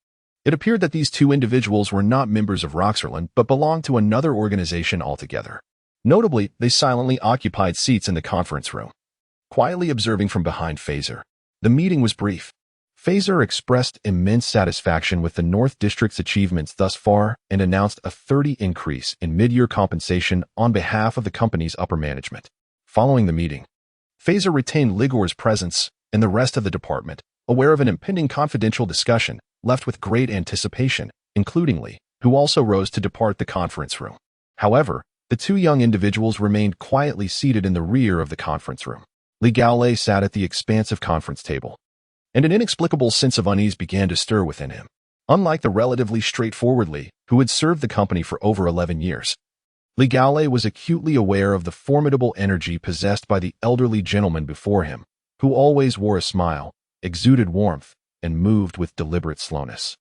It appeared that these 2 individuals were not members of Roxerland but belonged to another organization altogether. Notably, they silently occupied seats in the conference room, quietly observing from behind Phaser. The meeting was brief. Phaser expressed immense satisfaction with the North District's achievements thus far and announced a 30% increase in mid-year compensation on behalf of the company's upper management. Following the meeting, Phaser retained Ligor's presence and the rest of the department, aware of an impending confidential discussion, left with great anticipation, including Li, who also rose to depart the conference room. However, the 2 young individuals remained quietly seated in the rear of the conference room. Li Gaolei sat at the expansive conference table, and an inexplicable sense of unease began to stir within him. Unlike the relatively straightforward Li, who had served the company for over 11 years, Li Gaolei was acutely aware of the formidable energy possessed by the elderly gentleman before him, who always wore a smile, exuded warmth, and moved with deliberate slowness,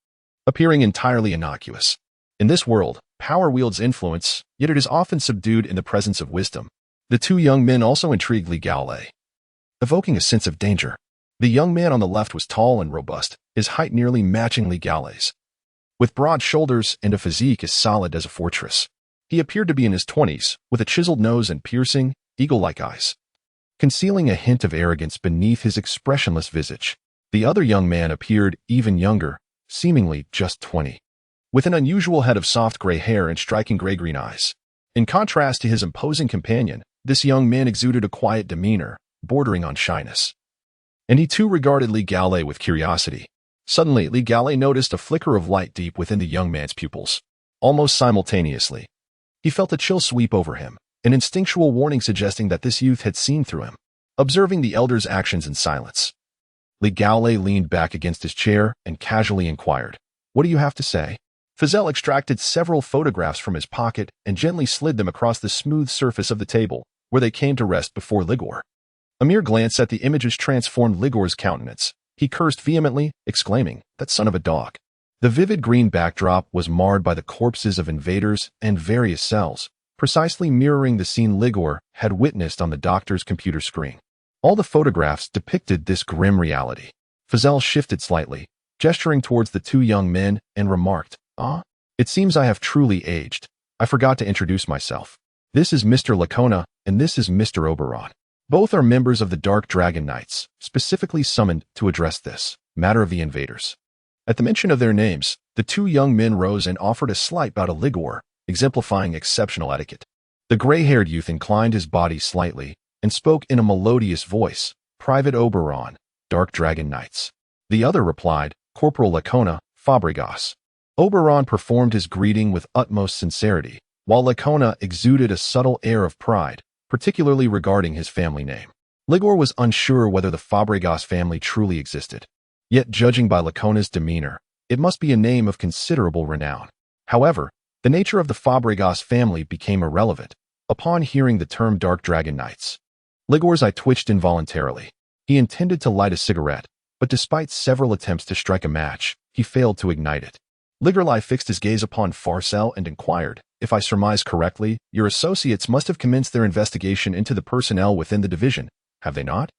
appearing entirely innocuous. In this world, power wields influence, yet it is often subdued in the presence of wisdom. The 2 young men also intrigued Li Gaolei, evoking a sense of danger. The young man on the left was tall and robust, his height nearly matching Li Gaolei's, with broad shoulders and a physique as solid as a fortress. He appeared to be in his 20s, with a chiseled nose and piercing, eagle-like eyes, concealing a hint of arrogance beneath his expressionless visage. The other young man appeared even younger, seemingly just 20, with an unusual head of soft gray hair and striking gray-green eyes. In contrast to his imposing companion, this young man exuded a quiet demeanor, bordering on shyness. And he too regarded Li Gaolei with curiosity. Suddenly, Li Gaolei noticed a flicker of light deep within the young man's pupils. Almost simultaneously, he felt a chill sweep over him, an instinctual warning suggesting that this youth had seen through him. Observing the elder's actions in silence, Li Gaolei leaned back against his chair and casually inquired, "What do you have to say?" Fazelle extracted several photographs from his pocket and gently slid them across the smooth surface of the table, where they came to rest before Ligor. A mere glance at the images transformed Ligor's countenance. He cursed vehemently, exclaiming, "That son of a dog." The vivid green backdrop was marred by the corpses of invaders and various cells, precisely mirroring the scene Ligor had witnessed on the doctor's computer screen. All the photographs depicted this grim reality. Fazelle shifted slightly, gesturing towards the two young men, and remarked, "Ah, it seems I have truly aged. I forgot to introduce myself. This is Mr. Lacona, and this is Mr. Oberon. Both are members of the Dark Dragon Knights, specifically summoned to address this matter of the invaders." At the mention of their names, the two young men rose and offered a slight bow to Ligor, exemplifying exceptional etiquette. The gray-haired youth inclined his body slightly and spoke in a melodious voice, "Private Oberon, Dark Dragon Knights." The other replied, "Corporal Lacona, Fabregas." Oberon performed his greeting with utmost sincerity, while Lacona exuded a subtle air of pride, particularly regarding his family name. Ligor was unsure whether the Fabregas family truly existed. Yet, judging by Lacona's demeanor, it must be a name of considerable renown. However, the nature of the Fabregas family became irrelevant upon hearing the term Dark Dragon Knights. Ligor's eye twitched involuntarily. He intended to light a cigarette, but despite several attempts to strike a match, he failed to ignite it. Ligor fixed his gaze upon Farcel and inquired, "If I surmise correctly, your associates must have commenced their investigation into the personnel within the division, have they not?"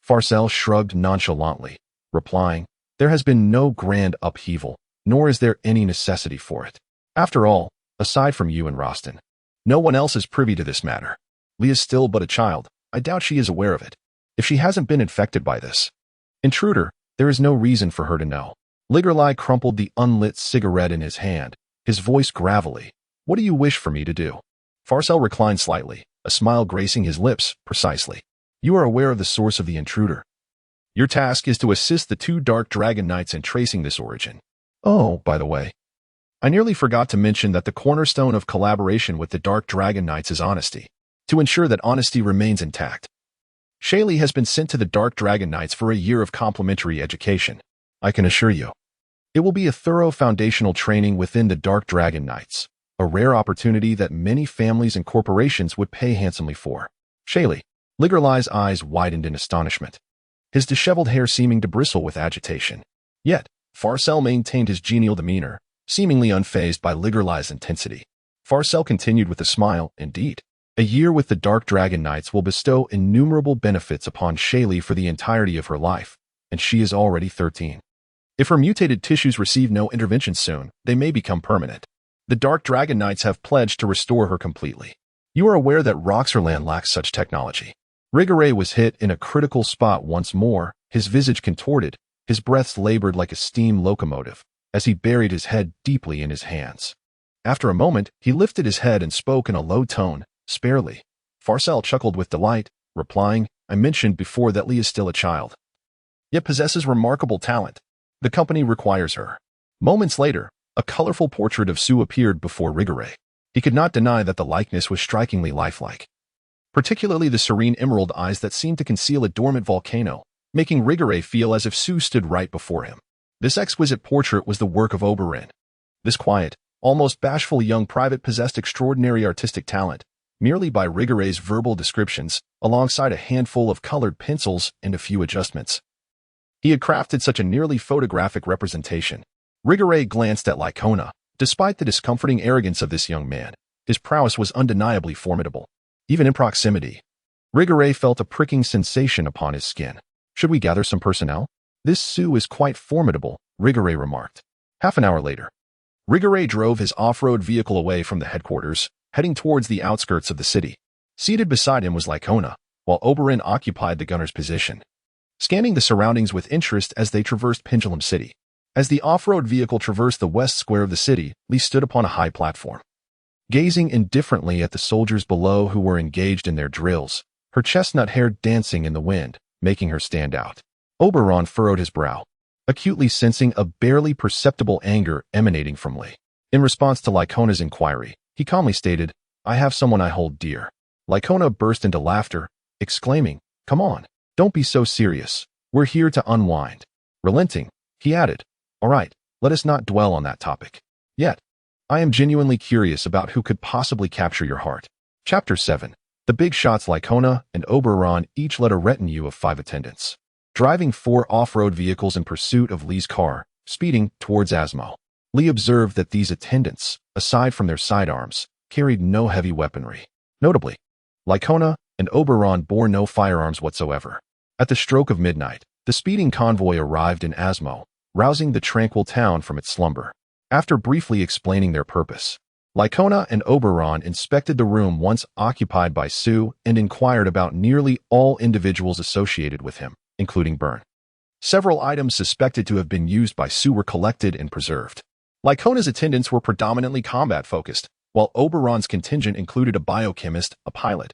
Farcel shrugged nonchalantly, replying, "There has been no grand upheaval, nor is there any necessity for it. After all, aside from you and Rostin, no one else is privy to this matter. Lee is still but a child. I doubt she is aware of it. If she hasn't been infected by this intruder, there is no reason for her to know." Ligor crumpled the unlit cigarette in his hand, his voice gravelly. "What do you wish for me to do?" Farcel reclined slightly, a smile gracing his lips. "Precisely. You are aware of the source of the intruder. Your task is to assist the two Dark Dragon Knights in tracing this origin. Oh, by the way, I nearly forgot to mention that the cornerstone of collaboration with the Dark Dragon Knights is honesty, to ensure that honesty remains intact. Shaylee has been sent to the Dark Dragon Knights for a year of complementary education. I can assure you, it will be a thorough foundational training within the Dark Dragon Knights, a rare opportunity that many families and corporations would pay handsomely for." Shaylee. Ligor's eyes widened in astonishment, his disheveled hair seeming to bristle with agitation. Yet, Farcel maintained his genial demeanor, seemingly unfazed by Ligor's intensity. Farcel continued with a smile, "Indeed, a year with the Dark Dragon Knights will bestow innumerable benefits upon Shaylee for the entirety of her life, and she is already 13. If her mutated tissues receive no intervention soon, they may become permanent. The Dark Dragon Knights have pledged to restore her completely. You are aware that Roxerland lacks such technology." Rigore was hit in a critical spot once more, his visage contorted, his breaths labored like a steam locomotive, as he buried his head deeply in his hands. After a moment, he lifted his head and spoke in a low tone, sparely. Farcel chuckled with delight, replying, "I mentioned before that Lee is still a child, yet possesses remarkable talent. The company requires her." Moments later, a colorful portrait of Sue appeared before Rigore. He could not deny that the likeness was strikingly lifelike, particularly the serene emerald eyes that seemed to conceal a dormant volcano, making Rigore feel as if Sue stood right before him. This exquisite portrait was the work of Oberon. This quiet, almost bashful young private possessed extraordinary artistic talent, merely by Rigore's verbal descriptions, alongside a handful of colored pencils and a few adjustments. He had crafted such a nearly photographic representation. Rigore glanced at Lacona. Despite the discomforting arrogance of this young man, his prowess was undeniably formidable. Even in proximity, Rigore felt a pricking sensation upon his skin. "Should we gather some personnel? This Sue is quite formidable," Rigore remarked. Half an hour later, Rigore drove his off-road vehicle away from the headquarters, heading towards the outskirts of the city. Seated beside him was Lacona, while Oberon occupied the gunner's position, scanning the surroundings with interest as they traversed Pendulum City. As the off-road vehicle traversed the west square of the city, Lee stood upon a high platform, gazing indifferently at the soldiers below who were engaged in their drills, her chestnut hair dancing in the wind, making her stand out. Oberon furrowed his brow, acutely sensing a barely perceptible anger emanating from Lee. In response to Lacona's inquiry, he calmly stated, "I have someone I hold dear." Lacona burst into laughter, exclaiming, "Come on, don't be so serious. We're here to unwind. Relenting, he added, "All right, let us not dwell on that topic. Yet, I am genuinely curious about who could possibly capture your heart." Chapter 7. The big shots Lycona and Oberon each led a retinue of 5 attendants, driving 4 off-road vehicles in pursuit of Lee's car, speeding towards Asmo. Lee observed that these attendants, aside from their sidearms, carried no heavy weaponry. Notably, Lycona and Oberon bore no firearms whatsoever. At the stroke of midnight, the speeding convoy arrived in Asmo, rousing the tranquil town from its slumber. After briefly explaining their purpose, Lycona and Oberon inspected the room once occupied by Sue and inquired about nearly all individuals associated with him, including Byrne. Several items suspected to have been used by Sue were collected and preserved. Lycona's attendants were predominantly combat-focused, while Oberon's contingent included a biochemist, a pilot,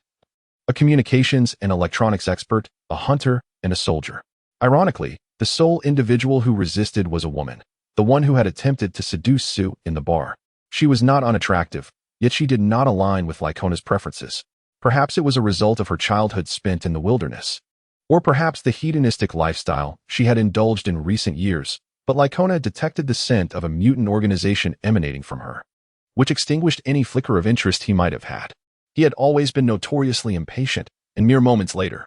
a communications and electronics expert, a hunter, and a soldier. Ironically, the sole individual who resisted was a woman, the one who had attempted to seduce Sue in the bar. She was not unattractive, yet she did not align with Lycona's preferences. Perhaps it was a result of her childhood spent in the wilderness, or perhaps the hedonistic lifestyle she had indulged in recent years, but Lycona detected the scent of a mutant organization emanating from her, which extinguished any flicker of interest he might have had. He had always been notoriously impatient, and mere moments later,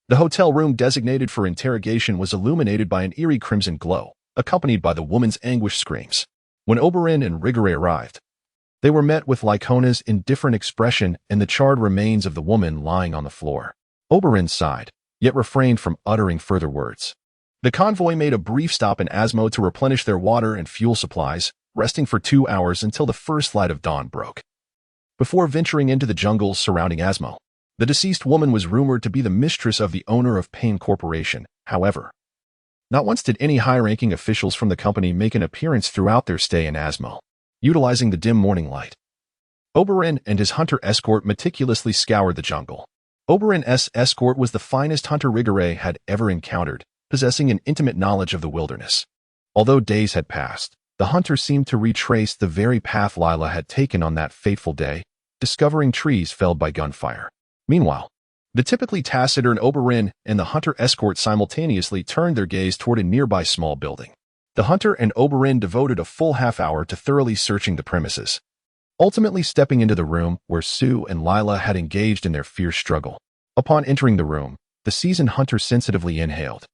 the hotel room designated for interrogation was illuminated by an eerie crimson glow, accompanied by the woman's anguished screams. When Oberon and Rigore arrived, they were met with Lycona's indifferent expression and the charred remains of the woman lying on the floor. Oberon sighed, yet refrained from uttering further words. The convoy made a brief stop in Asmo to replenish their water and fuel supplies, resting for 2 hours until the first light of dawn broke. Before venturing into the jungles surrounding Asmo, the deceased woman was rumored to be the mistress of the owner of Payne Corporation. However, not once did any high-ranking officials from the company make an appearance throughout their stay in Asmo. Utilizing the dim morning light, Oberon and his hunter escort meticulously scoured the jungle. Oberon's escort was the finest hunter Rigore had ever encountered, possessing an intimate knowledge of the wilderness. Although days had passed, the hunter seemed to retrace the very path Lila had taken on that fateful day, discovering trees felled by gunfire. Meanwhile, the typically taciturn Oberon and the hunter escort simultaneously turned their gaze toward a nearby small building. The hunter and Oberon devoted a full half-hour to thoroughly searching the premises, ultimately stepping into the room where Sue and Lila had engaged in their fierce struggle. Upon entering the room, the seasoned hunter sensitively inhaled,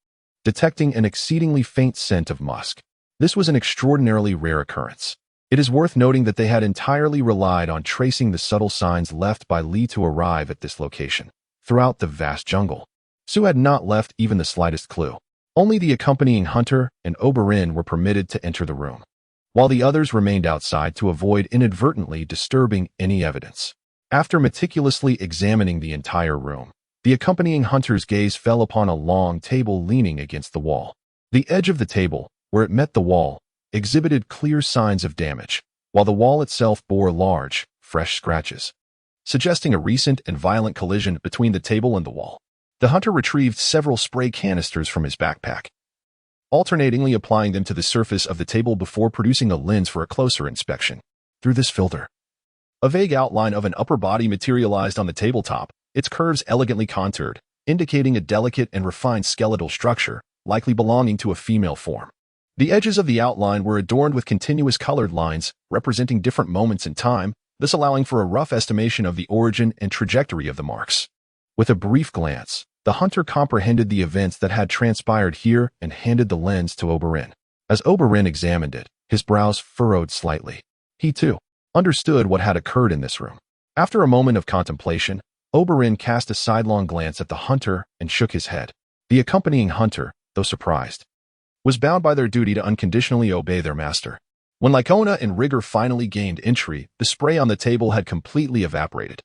detecting an exceedingly faint scent of musk. This was an extraordinarily rare occurrence. It is worth noting that they had entirely relied on tracing the subtle signs left by Lee to arrive at this location. Throughout the vast jungle, Sue had not left even the slightest clue. Only the accompanying hunter and Oberon were permitted to enter the room, while the others remained outside to avoid inadvertently disturbing any evidence. After meticulously examining the entire room, the accompanying hunter's gaze fell upon a long table leaning against the wall. The edge of the table, where it met the wall, exhibited clear signs of damage, while the wall itself bore large, fresh scratches, suggesting a recent and violent collision between the table and the wall. The hunter retrieved several spray canisters from his backpack, alternatingly applying them to the surface of the table before producing a lens for a closer inspection. Through this filter, a vague outline of an upper body materialized on the tabletop, its curves elegantly contoured, indicating a delicate and refined skeletal structure, likely belonging to a female form. The edges of the outline were adorned with continuous colored lines, representing different moments in time, thus allowing for a rough estimation of the origin and trajectory of the marks. With a brief glance, the hunter comprehended the events that had transpired here and handed the lens to Oberon. As Oberon examined it, his brows furrowed slightly. He, too, understood what had occurred in this room. After a moment of contemplation, Oberon cast a sidelong glance at the hunter and shook his head. The accompanying hunter, though surprised, was bound by their duty to unconditionally obey their master. When Lycona and Rigor finally gained entry, the spray on the table had completely evaporated.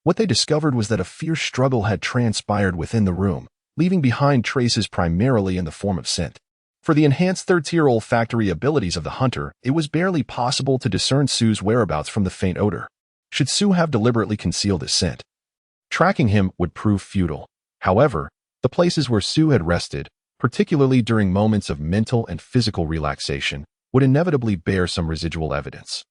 What they discovered was that a fierce struggle had transpired within the room, leaving behind traces primarily in the form of scent. For the enhanced third-tier olfactory abilities of the hunter, it was barely possible to discern Sue's whereabouts from the faint odor. Should Sue have deliberately concealed his scent, tracking him would prove futile. However, the places where Sue had rested, particularly during moments of mental and physical relaxation, would inevitably bear some residual evidence.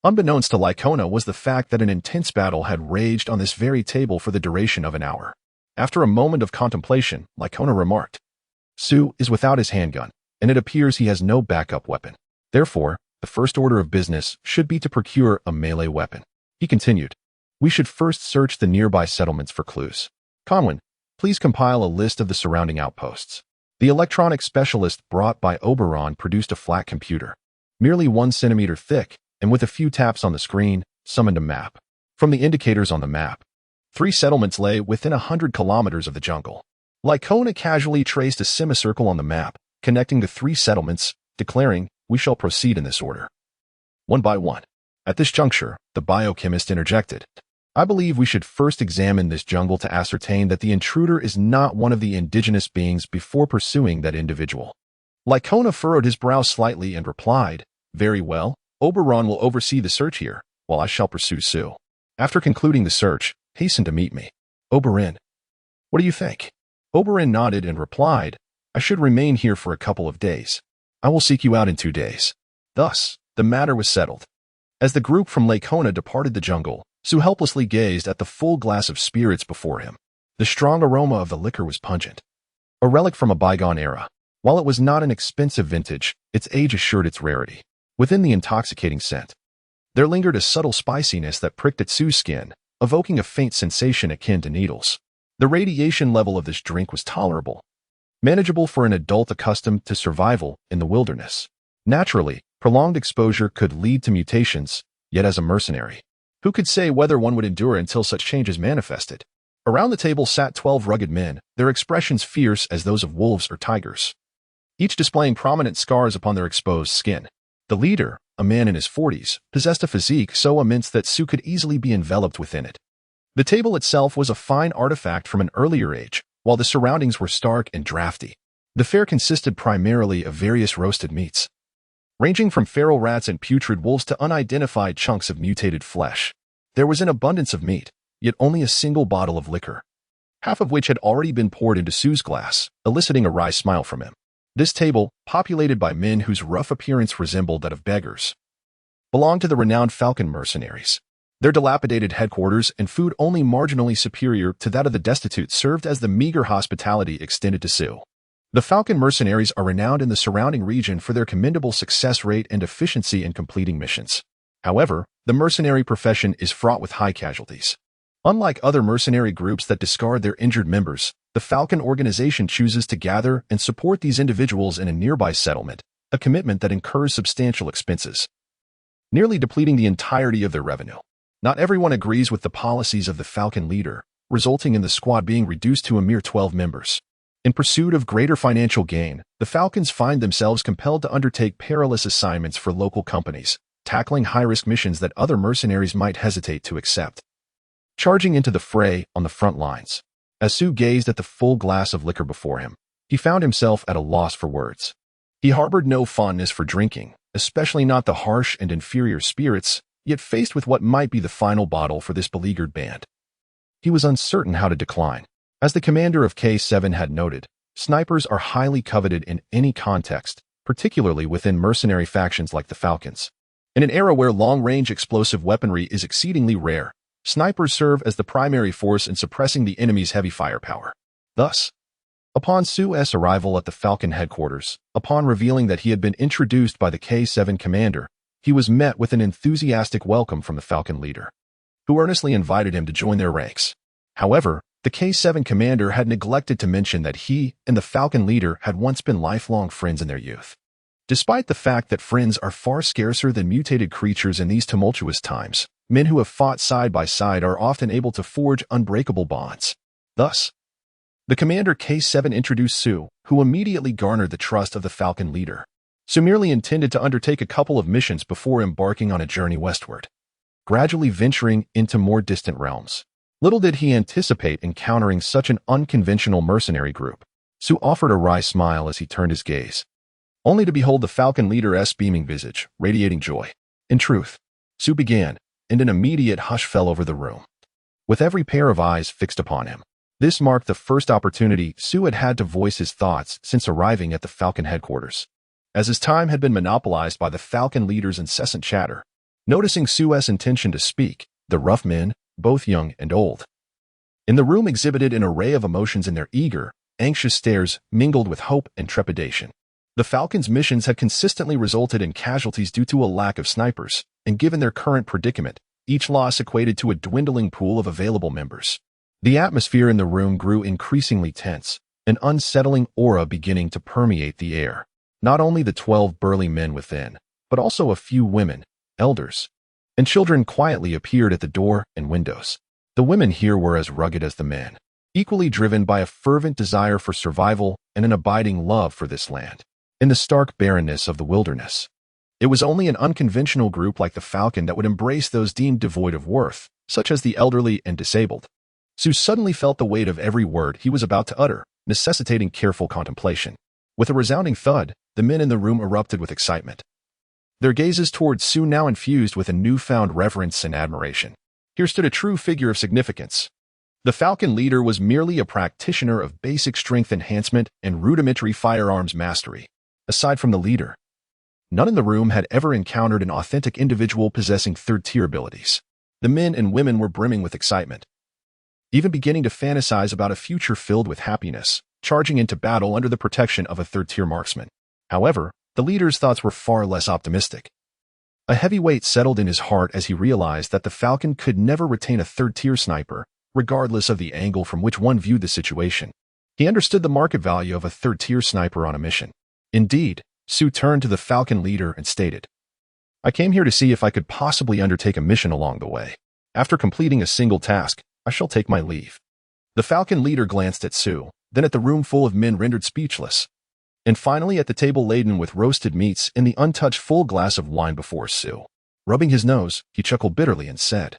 Unbeknownst to Lycona was the fact that an intense battle had raged on this very table for the duration of an hour. After a moment of contemplation, Lycona remarked, Su is without his handgun, and it appears he has no backup weapon. Therefore, the first order of business should be to procure a melee weapon. He continued, "We should first search the nearby settlements for clues. Conwyn, please compile a list of the surrounding outposts." The electronic specialist brought by Oberon produced a flat computer, merely 1 centimeter thick, and with a few taps on the screen, summoned a map. From the indicators on the map, 3 settlements lay within 100 kilometers of the jungle. Lycona casually traced a semicircle on the map, connecting the 3 settlements, declaring, "We shall proceed in this order, one by one." At this juncture, the biochemist interjected, "I believe we should first examine this jungle to ascertain that the intruder is not one of the indigenous beings before pursuing that individual." Lycona furrowed his brow slightly and replied, "Very well, Oberon will oversee the search here, while I shall pursue Su. After concluding the search, hasten to meet me. Oberon, what do you think?" Oberon nodded and replied, "I should remain here for a couple of days. I will seek you out in 2 days." Thus, the matter was settled. As the group from Lycona departed the jungle, Su helplessly gazed at the full glass of spirits before him. The strong aroma of the liquor was pungent, a relic from a bygone era. While it was not an expensive vintage, its age assured its rarity. Within the intoxicating scent, there lingered a subtle spiciness that pricked at Su's skin, evoking a faint sensation akin to needles. The radiation level of this drink was tolerable, manageable for an adult accustomed to survival in the wilderness. Naturally, prolonged exposure could lead to mutations, yet as a mercenary, who could say whether one would endure until such changes manifested? Around the table sat 12 rugged men, their expressions fierce as those of wolves or tigers, each displaying prominent scars upon their exposed skin. The leader, a man in his 40s, possessed a physique so immense that Su could easily be enveloped within it. The table itself was a fine artifact from an earlier age, while the surroundings were stark and drafty. The fare consisted primarily of various roasted meats, ranging from feral rats and putrid wolves to unidentified chunks of mutated flesh. There was an abundance of meat, yet only a single bottle of liquor, half of which had already been poured into Su's glass, eliciting a wry smile from him. This table, populated by men whose rough appearance resembled that of beggars, belonged to the renowned Falcon mercenaries. Their dilapidated headquarters and food only marginally superior to that of the destitute served as the meager hospitality extended to Su. The Falcon mercenaries are renowned in the surrounding region for their commendable success rate and efficiency in completing missions. However, the mercenary profession is fraught with high casualties. Unlike other mercenary groups that discard their injured members, the Falcon organization chooses to gather and support these individuals in a nearby settlement, a commitment that incurs substantial expenses, nearly depleting the entirety of their revenue. Not everyone agrees with the policies of the Falcon leader, resulting in the squad being reduced to a mere 12 members. In pursuit of greater financial gain, the Falcons find themselves compelled to undertake perilous assignments for local companies, tackling high-risk missions that other mercenaries might hesitate to accept. Charging into the fray on the front lines, as Su gazed at the full glass of liquor before him, he found himself at a loss for words. He harbored no fondness for drinking, especially not the harsh and inferior spirits, yet faced with what might be the final bottle for this beleaguered band, he was uncertain how to decline. As the commander of K7 had noted, snipers are highly coveted in any context, particularly within mercenary factions like the Falcons. In an era where long-range explosive weaponry is exceedingly rare, snipers serve as the primary force in suppressing the enemy's heavy firepower. Thus, upon Su's arrival at the Falcon headquarters, upon revealing that he had been introduced by the K7 commander, he was met with an enthusiastic welcome from the Falcon leader, who earnestly invited him to join their ranks. However, the K7 commander had neglected to mention that he and the Falcon leader had once been lifelong friends in their youth. Despite the fact that friends are far scarcer than mutated creatures in these tumultuous times, men who have fought side by side are often able to forge unbreakable bonds. Thus, the commander K7 introduced Su, who immediately garnered the trust of the Falcon leader. Su merely intended to undertake a couple of missions before embarking on a journey westward, gradually venturing into more distant realms. Little did he anticipate encountering such an unconventional mercenary group. Su offered a wry smile as he turned his gaze, only to behold the Falcon leader's beaming visage, radiating joy. In truth, Su began, and an immediate hush fell over the room, with every pair of eyes fixed upon him. This marked the first opportunity Su had had to voice his thoughts since arriving at the Falcon headquarters, as his time had been monopolized by the Falcon leader's incessant chatter. Noticing Su's intention to speak, the rough men, both young and old, in the room exhibited an array of emotions in their eager, anxious stares mingled with hope and trepidation. The Falcons' missions had consistently resulted in casualties due to a lack of snipers, and given their current predicament, each loss equated to a dwindling pool of available members. The atmosphere in the room grew increasingly tense, an unsettling aura beginning to permeate the air. Not only the 12 burly men within, but also a few women, elders, and children quietly appeared at the door and windows. The women here were as rugged as the men, equally driven by a fervent desire for survival and an abiding love for this land. In the stark barrenness of the wilderness, it was only an unconventional group like the Falcon that would embrace those deemed devoid of worth, such as the elderly and disabled. Sue suddenly felt the weight of every word he was about to utter, necessitating careful contemplation. With a resounding thud, the men in the room erupted with excitement. Their gazes towards Sue now infused with a newfound reverence and admiration. Here stood a true figure of significance. The Falcon leader was merely a practitioner of basic strength enhancement and rudimentary firearms mastery. Aside from the leader, none in the room had ever encountered an authentic individual possessing third-tier abilities. The men and women were brimming with excitement, even beginning to fantasize about a future filled with happiness, charging into battle under the protection of a third-tier marksman. However, the leader's thoughts were far less optimistic. A heavy weight settled in his heart as he realized that the Falcon could never retain a third-tier sniper, regardless of the angle from which one viewed the situation. He understood the market value of a third-tier sniper on a mission. Indeed, Sue turned to the Falcon leader and stated, "I came here to see if I could possibly undertake a mission along the way. After completing a single task, I shall take my leave." The Falcon leader glanced at Sue, then at the room full of men rendered speechless, and finally at the table laden with roasted meats and the untouched full glass of wine before Sue. Rubbing his nose, he chuckled bitterly and said,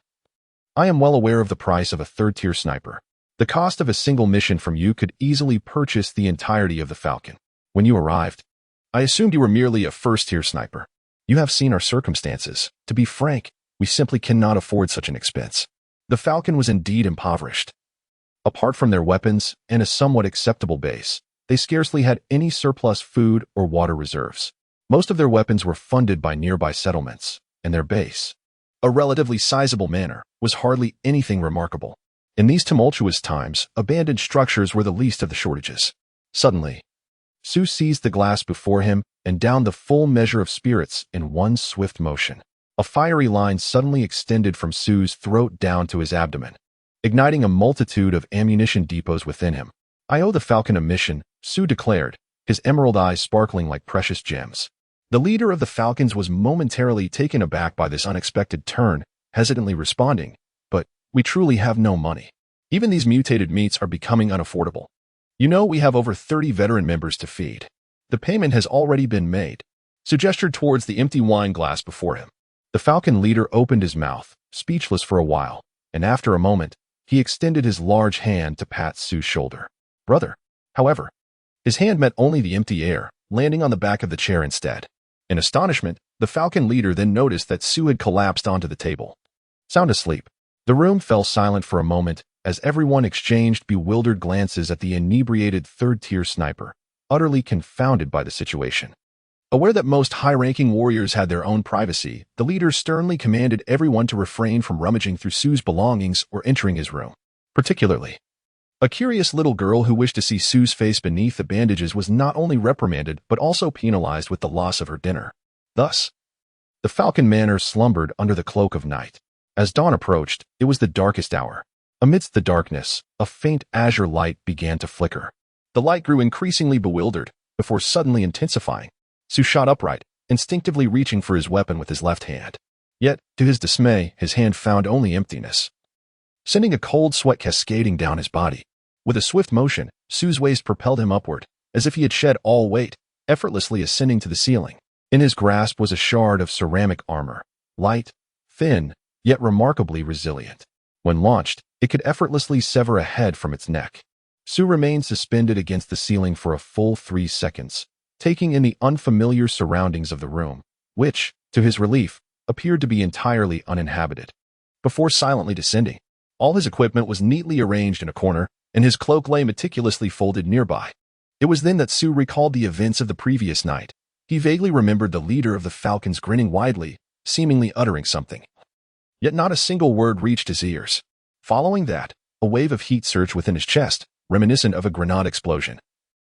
"I am well aware of the price of a third-tier sniper. The cost of a single mission from you could easily purchase the entirety of the Falcon. When you arrived, I assumed you were merely a first-tier sniper. You have seen our circumstances. To be frank, we simply cannot afford such an expense." The Falcon was indeed impoverished. Apart from their weapons and a somewhat acceptable base, they scarcely had any surplus food or water reserves. Most of their weapons were funded by nearby settlements, and their base, a relatively sizable manor, was hardly anything remarkable. In these tumultuous times, abandoned structures were the least of the shortages. Suddenly, Sue seized the glass before him and downed the full measure of spirits in one swift motion. A fiery line suddenly extended from Sue's throat down to his abdomen, igniting a multitude of ammunition depots within him. "I owe the Falcon a mission," Sue declared, his emerald eyes sparkling like precious gems. The leader of the Falcons was momentarily taken aback by this unexpected turn, hesitantly responding, "But we truly have no money. Even these mutated meats are becoming unaffordable. You know, we have over 30 veteran members to feed. The payment has already been made." Sue gestured towards the empty wine glass before him. The Falcon leader opened his mouth, speechless for a while, and after a moment, he extended his large hand to pat Sue's shoulder. "Brother." However, his hand met only the empty air, landing on the back of the chair instead. In astonishment, the Falcon leader then noticed that Sue had collapsed onto the table. Sound asleep. The room fell silent for a moment as everyone exchanged bewildered glances at the inebriated third-tier sniper, utterly confounded by the situation. Aware that most high-ranking warriors had their own privacy, the leader sternly commanded everyone to refrain from rummaging through Sue's belongings or entering his room. Particularly, a curious little girl who wished to see Sue's face beneath the bandages was not only reprimanded but also penalized with the loss of her dinner. Thus, the Falcon Manor slumbered under the cloak of night. As dawn approached, it was the darkest hour. Amidst the darkness, a faint azure light began to flicker. The light grew increasingly bewildered, before suddenly intensifying. Sue shot upright, instinctively reaching for his weapon with his left hand. Yet, to his dismay, his hand found only emptiness, sending a cold sweat cascading down his body. With a swift motion, Sue's waist propelled him upward, as if he had shed all weight, effortlessly ascending to the ceiling. In his grasp was a shard of ceramic armor, light, thin, yet remarkably resilient. When launched, it could effortlessly sever a head from its neck. Sue remained suspended against the ceiling for a full 3 seconds, taking in the unfamiliar surroundings of the room, which, to his relief, appeared to be entirely uninhabited. Before silently descending, all his equipment was neatly arranged in a corner, and his cloak lay meticulously folded nearby. It was then that Sue recalled the events of the previous night. He vaguely remembered the leader of the Falcons grinning widely, seemingly uttering something. Yet not a single word reached his ears. Following that, a wave of heat surged within his chest, reminiscent of a grenade explosion.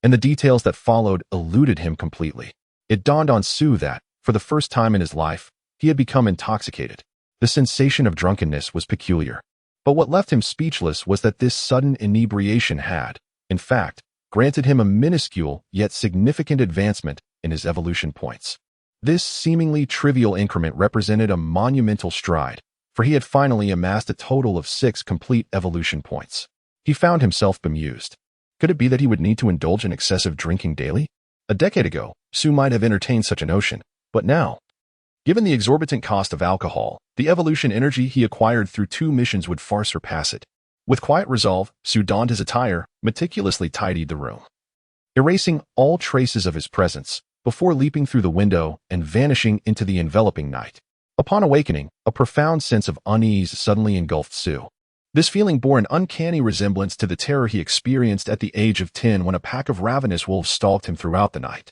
And the details that followed eluded him completely. It dawned on Sue that, for the first time in his life, he had become intoxicated. The sensation of drunkenness was peculiar. But what left him speechless was that this sudden inebriation had, in fact, granted him a minuscule yet significant advancement in his evolution points. This seemingly trivial increment represented a monumental stride, for he had finally amassed a total of 6 complete evolution points. He found himself bemused. Could it be that he would need to indulge in excessive drinking daily? A decade ago, Sue might have entertained such a notion, but now, given the exorbitant cost of alcohol, the evolution energy he acquired through 2 missions would far surpass it. With quiet resolve, Sue donned his attire, meticulously tidied the room, erasing all traces of his presence, before leaping through the window and vanishing into the enveloping night. Upon awakening, a profound sense of unease suddenly engulfed Sue. This feeling bore an uncanny resemblance to the terror he experienced at the age of 10 when a pack of ravenous wolves stalked him throughout the night.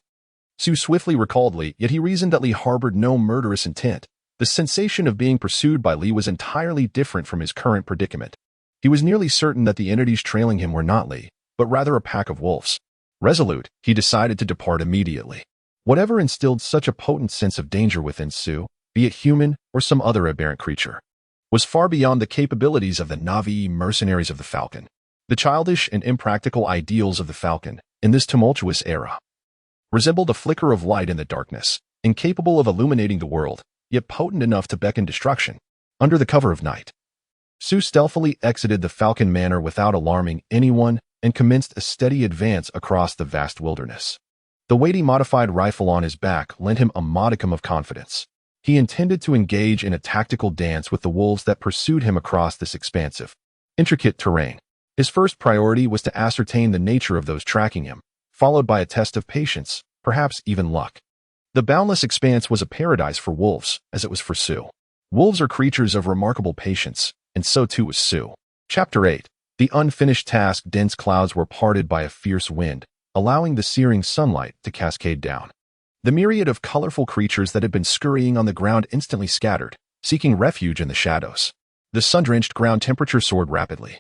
Sue swiftly recalled Lee, yet he reasoned that Lee harbored no murderous intent. The sensation of being pursued by Lee was entirely different from his current predicament. He was nearly certain that the entities trailing him were not Lee, but rather a pack of wolves. Resolute, he decided to depart immediately. Whatever instilled such a potent sense of danger within Sue, be it human or some other aberrant creature, was far beyond the capabilities of the Na'vi mercenaries of the Falcon. The childish and impractical ideals of the Falcon, in this tumultuous era, resembled a flicker of light in the darkness, incapable of illuminating the world, yet potent enough to beckon destruction. Under the cover of night, Sue stealthily exited the Falcon Manor without alarming anyone and commenced a steady advance across the vast wilderness. The weighty modified rifle on his back lent him a modicum of confidence. He intended to engage in a tactical dance with the wolves that pursued him across this expansive, intricate terrain. His first priority was to ascertain the nature of those tracking him, followed by a test of patience, perhaps even luck. The boundless expanse was a paradise for wolves, as it was for Sue. Wolves are creatures of remarkable patience, and so too was Sue. Chapter 8. The unfinished task. Dense clouds were parted by a fierce wind, allowing the searing sunlight to cascade down. The myriad of colorful creatures that had been scurrying on the ground instantly scattered, seeking refuge in the shadows. The sun-drenched ground temperature soared rapidly,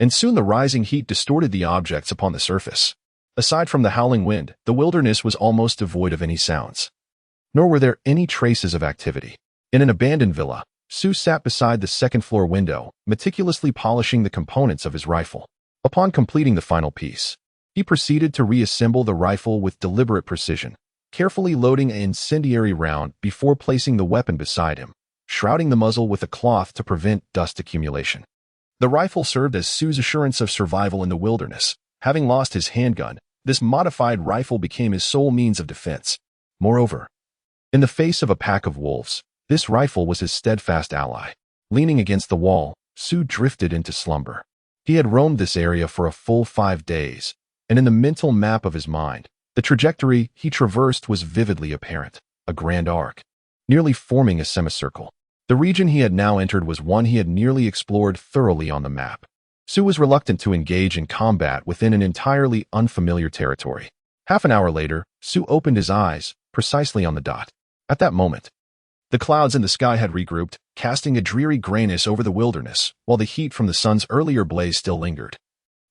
and soon the rising heat distorted the objects upon the surface. Aside from the howling wind, the wilderness was almost devoid of any sounds. Nor were there any traces of activity. In an abandoned villa, Sue sat beside the second-floor window, meticulously polishing the components of his rifle. Upon completing the final piece, he proceeded to reassemble the rifle with deliberate precision, carefully loading an incendiary round before placing the weapon beside him, shrouding the muzzle with a cloth to prevent dust accumulation. The rifle served as Sue's assurance of survival in the wilderness. Having lost his handgun, this modified rifle became his sole means of defense. Moreover, in the face of a pack of wolves, this rifle was his steadfast ally. Leaning against the wall, Sue drifted into slumber. He had roamed this area for a full 5 days, and in the mental map of his mind, the trajectory he traversed was vividly apparent, a grand arc, nearly forming a semicircle. The region he had now entered was one he had nearly explored thoroughly on the map. Sue was reluctant to engage in combat within an entirely unfamiliar territory. Half an hour later, Sue opened his eyes, precisely on the dot. At that moment, the clouds in the sky had regrouped, casting a dreary grayness over the wilderness, while the heat from the sun's earlier blaze still lingered,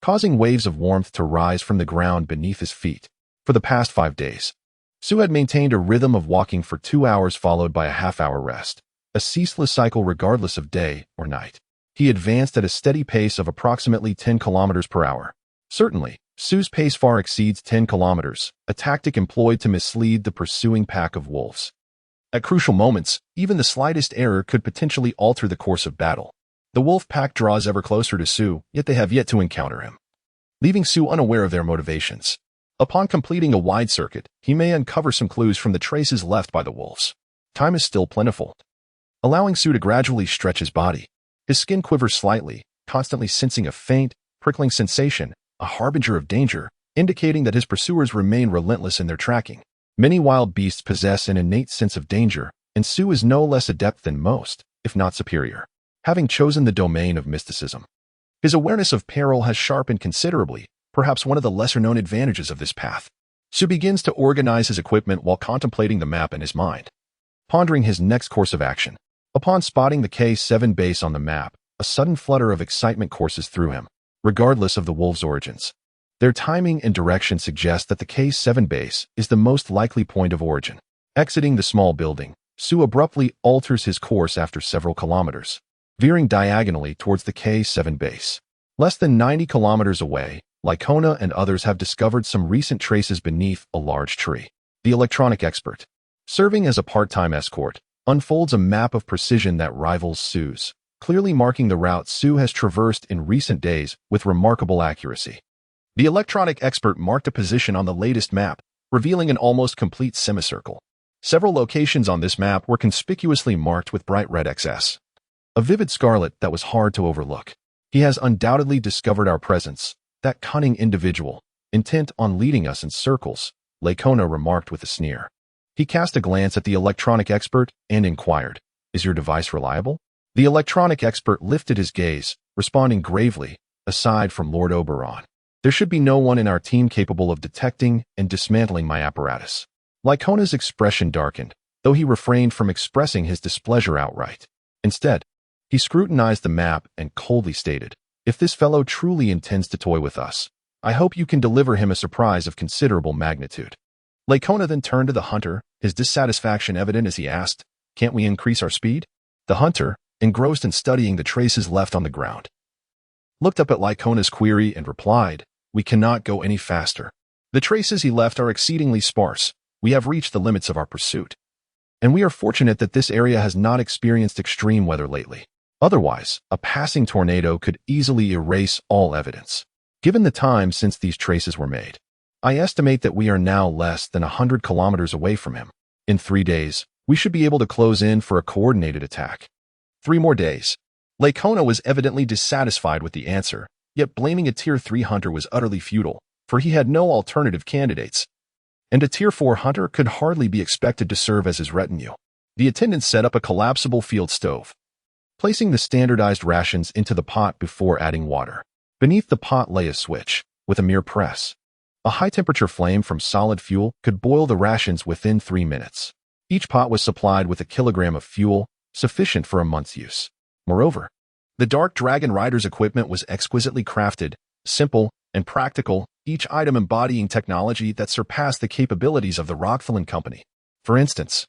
causing waves of warmth to rise from the ground beneath his feet. For the past 5 days, Sue had maintained a rhythm of walking for 2 hours followed by a half-hour rest, a ceaseless cycle regardless of day or night. He advanced at a steady pace of approximately 10 kilometers per hour. Certainly, Sue's pace far exceeds 10 kilometers, a tactic employed to mislead the pursuing pack of wolves. At crucial moments, even the slightest error could potentially alter the course of battle. The wolf pack draws ever closer to Sue, yet they have yet to encounter him, leaving Sue unaware of their motivations. Upon completing a wide circuit, he may uncover some clues from the traces left by the wolves. Time is still plentiful, allowing Sue to gradually stretch his body. His skin quivers slightly, constantly sensing a faint, prickling sensation, a harbinger of danger, indicating that his pursuers remain relentless in their tracking. Many wild beasts possess an innate sense of danger, and Sue is no less adept than most, if not superior. Having chosen the domain of mysticism, his awareness of peril has sharpened considerably, perhaps one of the lesser-known advantages of this path. Sue begins to organize his equipment while contemplating the map in his mind, pondering his next course of action. Upon spotting the K7 base on the map, a sudden flutter of excitement courses through him. regardless of the wolves' origins. Their timing and direction suggest that the K7 base is the most likely point of origin. Exiting the small building, Sue abruptly alters his course after several kilometers, veering diagonally towards the K7 base. Less than 90 kilometers away, Lycona and others have discovered some recent traces beneath a large tree. The electronic expert, serving as a part-time escort, unfolds a map of precision that rivals Sue's, clearly marking the route Sue has traversed in recent days with remarkable accuracy. The electronic expert marked a position on the latest map, revealing an almost complete semicircle. Several locations on this map were conspicuously marked with bright red XS, a vivid scarlet that was hard to overlook. He has undoubtedly discovered our presence, that cunning individual, intent on leading us in circles, Lycona remarked with a sneer. He cast a glance at the electronic expert and inquired, "Is your device reliable?" The electronic expert lifted his gaze, responding gravely, "Aside from Lord Oberon, there should be no one in our team capable of detecting and dismantling my apparatus." Lycona's expression darkened, though he refrained from expressing his displeasure outright. Instead, he scrutinized the map and coldly stated, "If this fellow truly intends to toy with us, I hope you can deliver him a surprise of considerable magnitude." Lycona then turned to the hunter, his dissatisfaction evident as he asked, "Can't we increase our speed?" The hunter, engrossed in studying the traces left on the ground, looked up at Lycona's query and replied, "We cannot go any faster. The traces he left are exceedingly sparse. We have reached the limits of our pursuit. And we are fortunate that this area has not experienced extreme weather lately. Otherwise, a passing tornado could easily erase all evidence. Given the time since these traces were made, I estimate that we are now less than 100 kilometers away from him. In 3 days, we should be able to close in for a coordinated attack." 3 more days. Lycona was evidently dissatisfied with the answer, yet blaming a Tier 3 hunter was utterly futile, for he had no alternative candidates, and a Tier 4 hunter could hardly be expected to serve as his retinue. The attendant set up a collapsible field stove, placing the standardized rations into the pot before adding water. Beneath the pot lay a switch, with a mere press. A high-temperature flame from solid fuel could boil the rations within 3 minutes. Each pot was supplied with a kilogram of fuel, sufficient for a month's use. Moreover, the Dark Dragon Rider's equipment was exquisitely crafted, simple, and practical, each item embodying technology that surpassed the capabilities of the Rockthulin Company. For instance,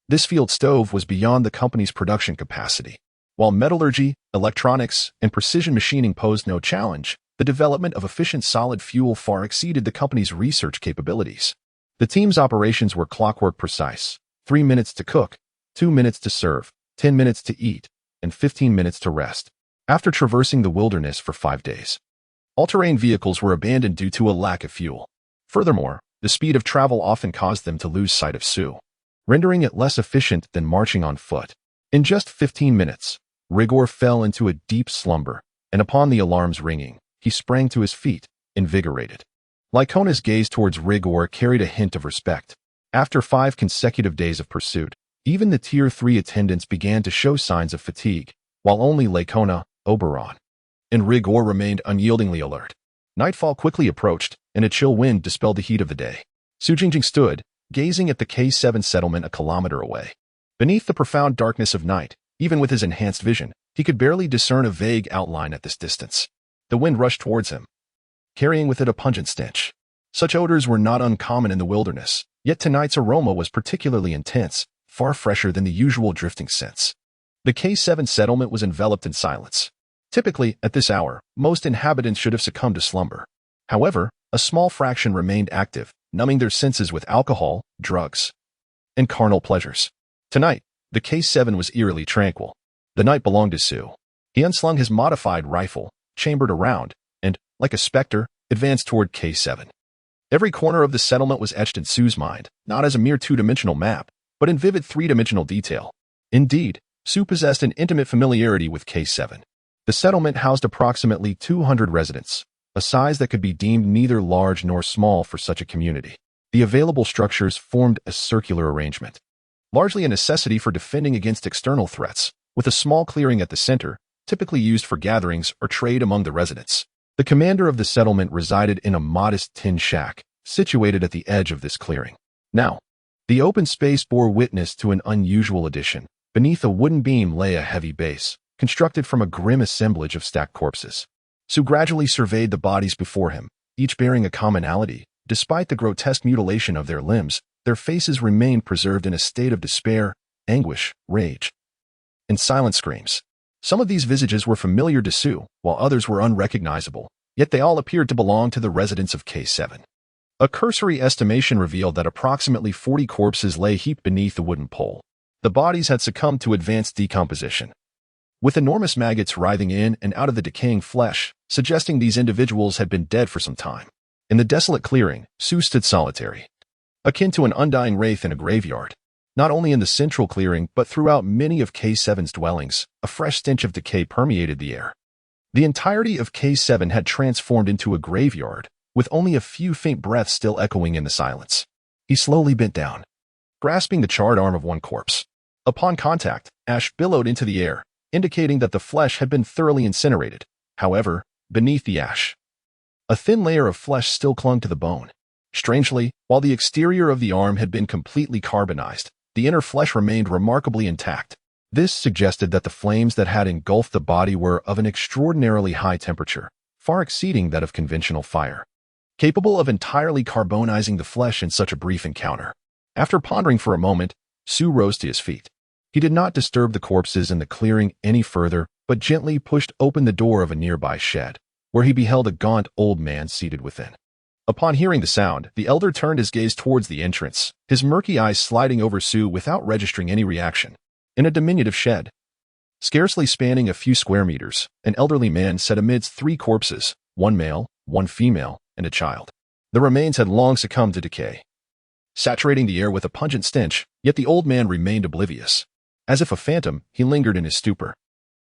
this field stove was beyond the company's production capacity. While metallurgy, electronics, and precision machining posed no challenge, the development of efficient solid fuel far exceeded the company's research capabilities. The team's operations were clockwork precise: 3 minutes to cook, 2 minutes to serve, 10 minutes to eat, and 15 minutes to rest. After traversing the wilderness for 5 days, all-terrain vehicles were abandoned due to a lack of fuel. Furthermore, the speed of travel often caused them to lose sight of Sue, rendering it less efficient than marching on foot. In just 15 minutes, Rigor fell into a deep slumber, and upon the alarms ringing, he sprang to his feet, invigorated. Lycona's gaze towards Rigor carried a hint of respect. After 5 consecutive days of pursuit, even the Tier 3 attendants began to show signs of fatigue, while only Lycona, Oberon, and Rigor remained unyieldingly alert. Nightfall quickly approached, and a chill wind dispelled the heat of the day. Su Jingjing stood, gazing at the K7 settlement a kilometer away. Beneath the profound darkness of night, even with his enhanced vision, he could barely discern a vague outline at this distance. The wind rushed towards him, carrying with it a pungent stench. Such odors were not uncommon in the wilderness, yet tonight's aroma was particularly intense, far fresher than the usual drifting scents. The K7 settlement was enveloped in silence. Typically, at this hour, most inhabitants should have succumbed to slumber. However, a small fraction remained active, numbing their senses with alcohol, drugs, and carnal pleasures. Tonight, the K7 was eerily tranquil. The night belonged to Sue. He unslung his modified rifle, chambered around, and, like a specter, advanced toward K7. Every corner of the settlement was etched in Sue's mind, not as a mere 2-dimensional map, but in vivid 3-dimensional detail. Indeed, Sue possessed an intimate familiarity with K7. The settlement housed approximately 200 residents, a size that could be deemed neither large nor small for such a community. The available structures formed a circular arrangement, largely a necessity for defending against external threats, with a small clearing at the center, typically used for gatherings or trade among the residents. The commander of the settlement resided in a modest tin shack, situated at the edge of this clearing. Now, the open space bore witness to an unusual addition. Beneath a wooden beam lay a heavy base, constructed from a grim assemblage of stacked corpses. Sue gradually surveyed the bodies before him, each bearing a commonality. Despite the grotesque mutilation of their limbs, their faces remained preserved in a state of despair, anguish, rage, and silent screams. Some of these visages were familiar to Sue, while others were unrecognizable, yet they all appeared to belong to the residents of K7. A cursory estimation revealed that approximately 40 corpses lay heaped beneath the wooden pole. The bodies had succumbed to advanced decomposition, with enormous maggots writhing in and out of the decaying flesh, suggesting these individuals had been dead for some time. In the desolate clearing, Sue stood solitary, akin to an undying wraith in a graveyard. Not only in the central clearing, but throughout many of K7's dwellings, a fresh stench of decay permeated the air. The entirety of K7 had transformed into a graveyard, with only a few faint breaths still echoing in the silence. He slowly bent down, grasping the charred arm of one corpse. Upon contact, ash billowed into the air, indicating that the flesh had been thoroughly incinerated. However, beneath the ash, a thin layer of flesh still clung to the bone. Strangely, while the exterior of the arm had been completely carbonized, the inner flesh remained remarkably intact. This suggested that the flames that had engulfed the body were of an extraordinarily high temperature, far exceeding that of conventional fire, capable of entirely carbonizing the flesh in such a brief encounter. After pondering for a moment, Sue rose to his feet. He did not disturb the corpses in the clearing any further, but gently pushed open the door of a nearby shed, where he beheld a gaunt old man seated within. Upon hearing the sound, the elder turned his gaze towards the entrance, his murky eyes sliding over Sue without registering any reaction. In a diminutive shed, scarcely spanning a few square meters, an elderly man sat amidst 3 corpses, 1 male, 1 female, and a child. The remains had long succumbed to decay, saturating the air with a pungent stench, yet the old man remained oblivious. As if a phantom, he lingered in his stupor.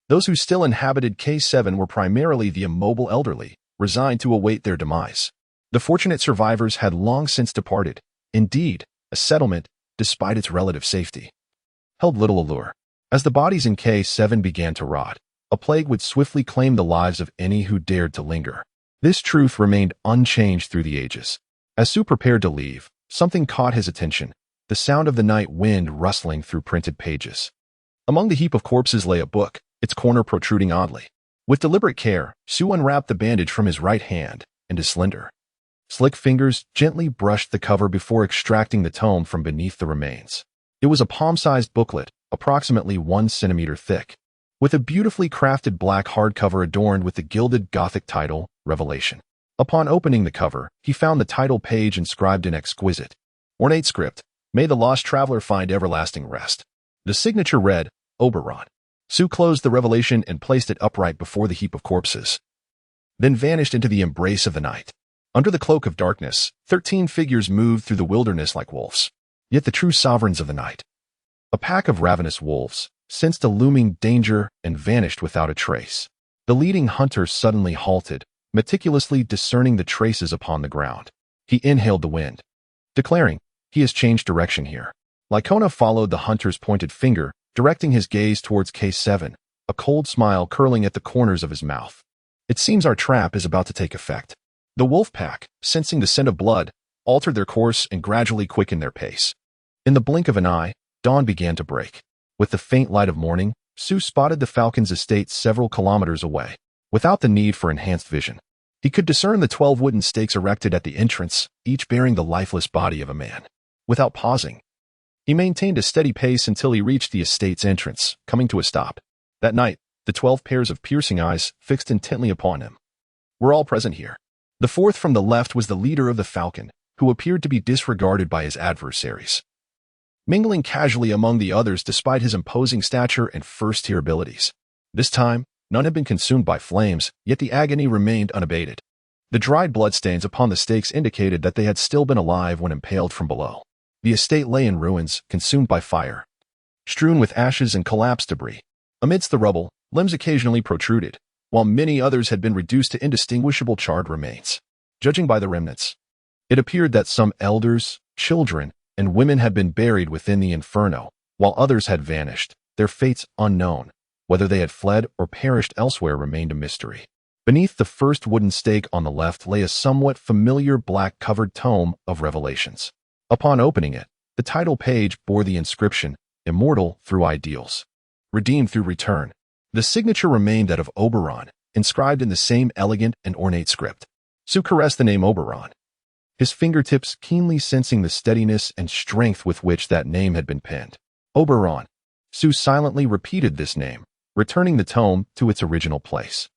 Those who still inhabited K7 were primarily the immobile elderly, resigned to await their demise. The fortunate survivors had long since departed. Indeed, a settlement, despite its relative safety, held little allure. As the bodies in K7 began to rot, a plague would swiftly claim the lives of any who dared to linger. This truth remained unchanged through the ages. As Sue prepared to leave, something caught his attention, the sound of the night wind rustling through printed pages. Among the heap of corpses lay a book, its corner protruding oddly. With deliberate care, Sue unwrapped the bandage from his right hand, and his slender, slick fingers gently brushed the cover before extracting the tome from beneath the remains. It was a palm-sized booklet, approximately 1 centimeter thick, with a beautifully crafted black hardcover adorned with the gilded Gothic title, Revelation. Upon opening the cover, he found the title page inscribed in exquisite, ornate script, "May the lost traveler find everlasting rest." The signature read, Oberon. Sue closed the revelation and placed it upright before the heap of corpses, then vanished into the embrace of the night. Under the cloak of darkness, 13 figures moved through the wilderness like wolves, yet the true sovereigns of the night. A pack of ravenous wolves sensed a looming danger and vanished without a trace. The leading hunter suddenly halted, meticulously discerning the traces upon the ground. He inhaled the wind, declaring, "He has changed direction here." Lycona followed the hunter's pointed finger, directing his gaze towards K7, a cold smile curling at the corners of his mouth. "It seems our trap is about to take effect." The wolf pack, sensing the scent of blood, altered their course and gradually quickened their pace. In the blink of an eye, dawn began to break. With the faint light of morning, Sue spotted the falcon's estate several kilometers away. Without the need for enhanced vision, he could discern the 12 wooden stakes erected at the entrance, each bearing the lifeless body of a man. Without pausing, he maintained a steady pace until he reached the estate's entrance, coming to a stop. That night, the 12 pairs of piercing eyes fixed intently upon him were all present here. The fourth from the left was the leader of the falcon, who appeared to be disregarded by his adversaries, mingling casually among the others despite his imposing stature and first-tier abilities. This time, none had been consumed by flames, yet the agony remained unabated. The dried bloodstains upon the stakes indicated that they had still been alive when impaled from below. The estate lay in ruins, consumed by fire, strewn with ashes and collapsed debris. Amidst the rubble, limbs occasionally protruded, while many others had been reduced to indistinguishable charred remains. Judging by the remnants, it appeared that some elders, children, and women had been buried within the inferno, while others had vanished, their fates unknown. Whether they had fled or perished elsewhere remained a mystery. Beneath the first wooden stake on the left lay a somewhat familiar black-covered tome of Revelations. Upon opening it, the title page bore the inscription, "Immortal through ideals, redeemed through return." The signature remained that of Oberon, inscribed in the same elegant and ornate script. Sue caressed the name Oberon, his fingertips keenly sensing the steadiness and strength with which that name had been penned. Oberon. Sue silently repeated this name, returning the tome to its original place.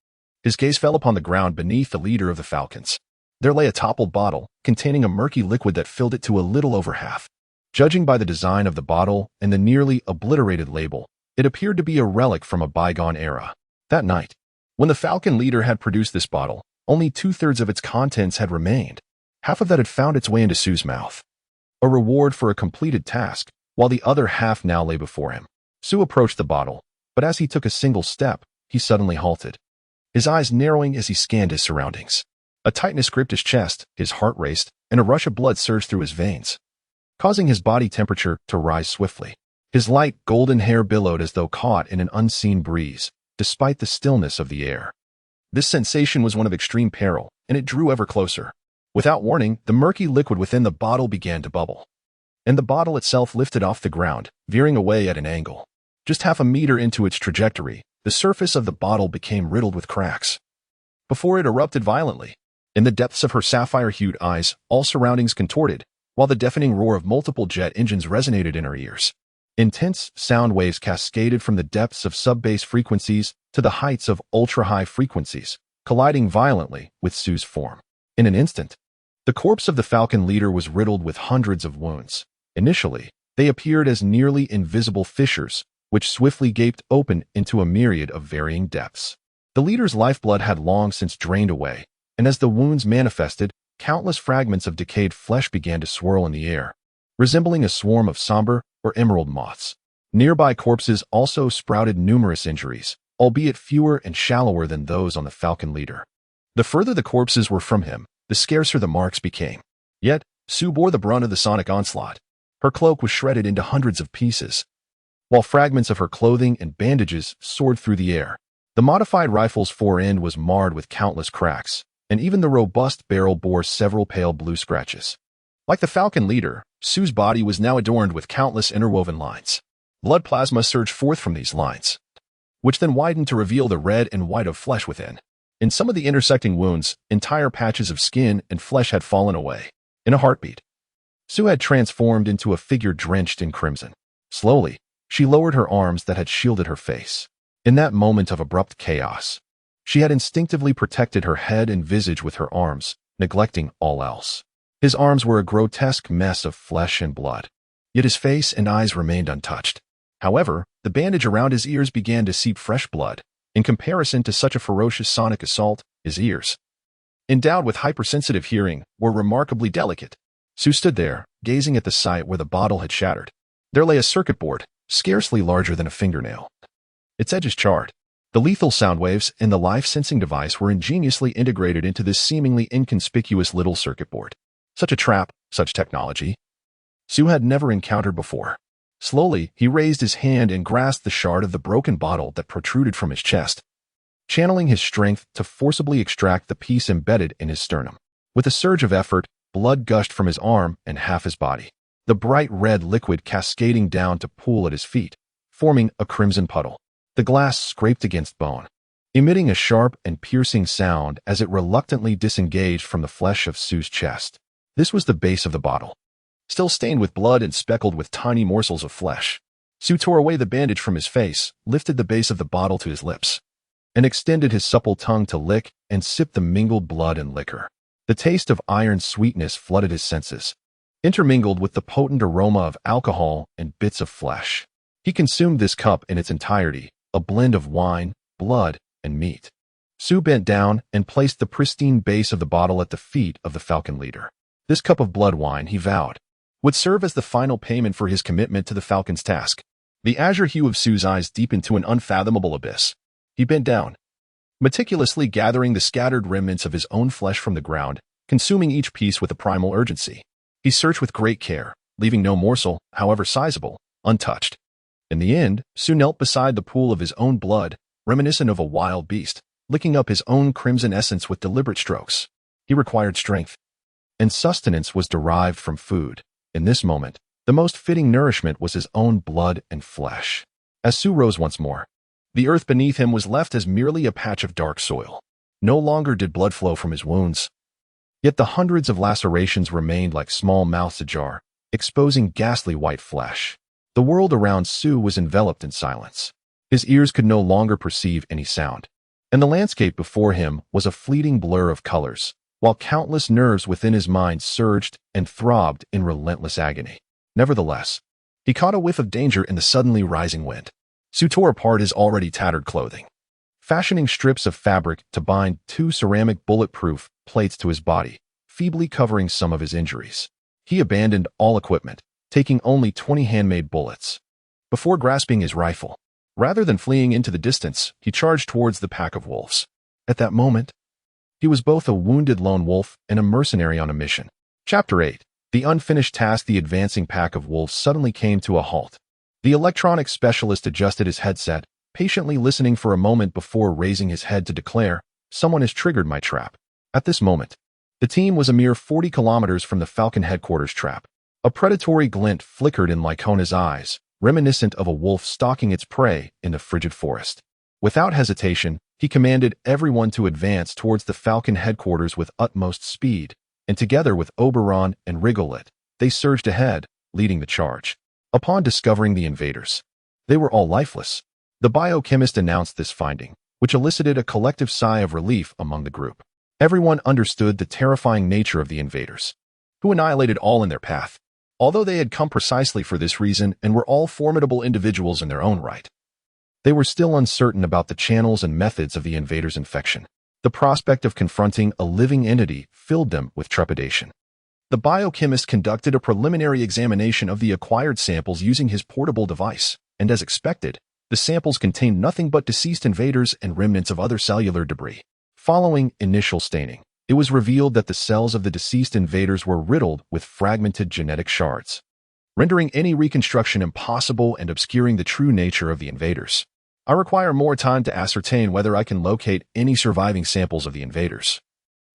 His gaze fell upon the ground beneath the leader of the Falcons. There lay a toppled bottle, containing a murky liquid that filled it to a little over half. Judging by the design of the bottle and the nearly obliterated label, it appeared to be a relic from a bygone era. That night, when the Falcon leader had produced this bottle, only 2/3 of its contents had remained. Half of that had found its way into Sue's mouth, a reward for a completed task, while the other half now lay before him. Sue approached the bottle, but as he took a single step, he suddenly halted, his eyes narrowing as he scanned his surroundings. A tightness gripped his chest, his heart raced, and a rush of blood surged through his veins, causing his body temperature to rise swiftly. His light golden hair billowed as though caught in an unseen breeze, despite the stillness of the air. This sensation was one of extreme peril, and it drew ever closer. Without warning, the murky liquid within the bottle began to bubble, and the bottle itself lifted off the ground, veering away at an angle. Just half a meter into its trajectory, the surface of the bottle became riddled with cracks, before it erupted violently. In the depths of her sapphire-hued eyes, all surroundings contorted, while the deafening roar of multiple jet engines resonated in her ears. Intense sound waves cascaded from the depths of sub-bass frequencies to the heights of ultra-high frequencies, colliding violently with Sue's form. In an instant, the corpse of the Falcon leader was riddled with hundreds of wounds. Initially, they appeared as nearly invisible fissures, which swiftly gaped open into a myriad of varying depths. The leader's lifeblood had long since drained away, and as the wounds manifested, countless fragments of decayed flesh began to swirl in the air, resembling a swarm of somber or emerald moths. Nearby corpses also sprouted numerous injuries, albeit fewer and shallower than those on the Falcon leader. The further the corpses were from him, the scarcer the marks became. Yet, Sue bore the brunt of the sonic onslaught. Her cloak was shredded into hundreds of pieces, while fragments of her clothing and bandages soared through the air. The modified rifle's fore-end was marred with countless cracks, and even the robust barrel bore several pale blue scratches. Like the Falcon leader, Sue's body was now adorned with countless interwoven lines. Blood plasma surged forth from these lines, which then widened to reveal the red and white of flesh within. In some of the intersecting wounds, entire patches of skin and flesh had fallen away. In a heartbeat, Sue had transformed into a figure drenched in crimson. Slowly, she lowered her arms that had shielded her face. In that moment of abrupt chaos, she had instinctively protected her head and visage with her arms, neglecting all else. His arms were a grotesque mess of flesh and blood, yet his face and eyes remained untouched. However, the bandage around his ears began to seep fresh blood. In comparison to such a ferocious sonic assault, his ears, endowed with hypersensitive hearing, were remarkably delicate. Sue stood there, gazing at the site where the bottle had shattered. There lay a circuit board, scarcely larger than a fingernail, its edges charred. The lethal sound waves and the life-sensing device were ingeniously integrated into this seemingly inconspicuous little circuit board. Such a trap, such technology, Sue had never encountered before. Slowly, he raised his hand and grasped the shard of the broken bottle that protruded from his chest, channeling his strength to forcibly extract the piece embedded in his sternum. With a surge of effort, blood gushed from his arm and half his body, the bright red liquid cascading down to pool at his feet, forming a crimson puddle. The glass scraped against bone, emitting a sharp and piercing sound as it reluctantly disengaged from the flesh of Sue's chest. This was the base of the bottle, still stained with blood and speckled with tiny morsels of flesh. Sue tore away the bandage from his face, lifted the base of the bottle to his lips, and extended his supple tongue to lick and sip the mingled blood and liquor. The taste of iron sweetness flooded his senses, intermingled with the potent aroma of alcohol and bits of flesh. He consumed this cup in its entirety, a blend of wine, blood, and meat. Sue bent down and placed the pristine base of the bottle at the feet of the Falcon leader. This cup of blood wine, he vowed, would serve as the final payment for his commitment to the Falcon's task. The azure hue of Sue's eyes deepened to an unfathomable abyss. He bent down, meticulously gathering the scattered remnants of his own flesh from the ground, consuming each piece with a primal urgency. He searched with great care, leaving no morsel, however sizable, untouched. In the end, Sue knelt beside the pool of his own blood, reminiscent of a wild beast, licking up his own crimson essence with deliberate strokes. He required strength, and sustenance was derived from food. In this moment, the most fitting nourishment was his own blood and flesh. As Sue rose once more, The earth beneath him was left as merely a patch of dark soil. No longer did blood flow from his wounds. Yet the hundreds of lacerations remained like small mouths ajar, exposing ghastly white flesh. The world around Sue was enveloped in silence. His ears could no longer perceive any sound, and the landscape before him was a fleeting blur of colors, while countless nerves within his mind surged and throbbed in relentless agony. Nevertheless, he caught a whiff of danger in the suddenly rising wind. Sue tore apart his already tattered clothing, fashioning strips of fabric to bind two ceramic bulletproof plates to his body, feebly covering some of his injuries. He abandoned all equipment, taking only 20 handmade bullets. Before grasping his rifle, rather than fleeing into the distance, he charged towards the pack of wolves. At that moment, he was both a wounded lone wolf and a mercenary on a mission. Chapter 8. The unfinished task. The advancing pack of wolves suddenly came to a halt. The electronics specialist adjusted his headset, patiently listening for a moment before raising his head to declare, "Someone has triggered my trap." At this moment, the team was a mere 40 kilometers from the Falcon headquarters trap. A predatory glint flickered in Lycona's eyes, reminiscent of a wolf stalking its prey in the frigid forest. Without hesitation, he commanded everyone to advance towards the Falcon headquarters with utmost speed, and together with Oberon and Rigolet, they surged ahead, leading the charge. Upon discovering the invaders, they were all lifeless. The biochemist announced this finding, which elicited a collective sigh of relief among the group. Everyone understood the terrifying nature of the invaders, who annihilated all in their path. Although they had come precisely for this reason and were all formidable individuals in their own right, they were still uncertain about the channels and methods of the invaders' infection. The prospect of confronting a living entity filled them with trepidation. The biochemist conducted a preliminary examination of the acquired samples using his portable device, and as expected, the samples contained nothing but deceased invaders and remnants of other cellular debris. Following initial staining, it was revealed that the cells of the deceased invaders were riddled with fragmented genetic shards, rendering any reconstruction impossible and obscuring the true nature of the invaders. I require more time to ascertain whether I can locate any surviving samples of the invaders,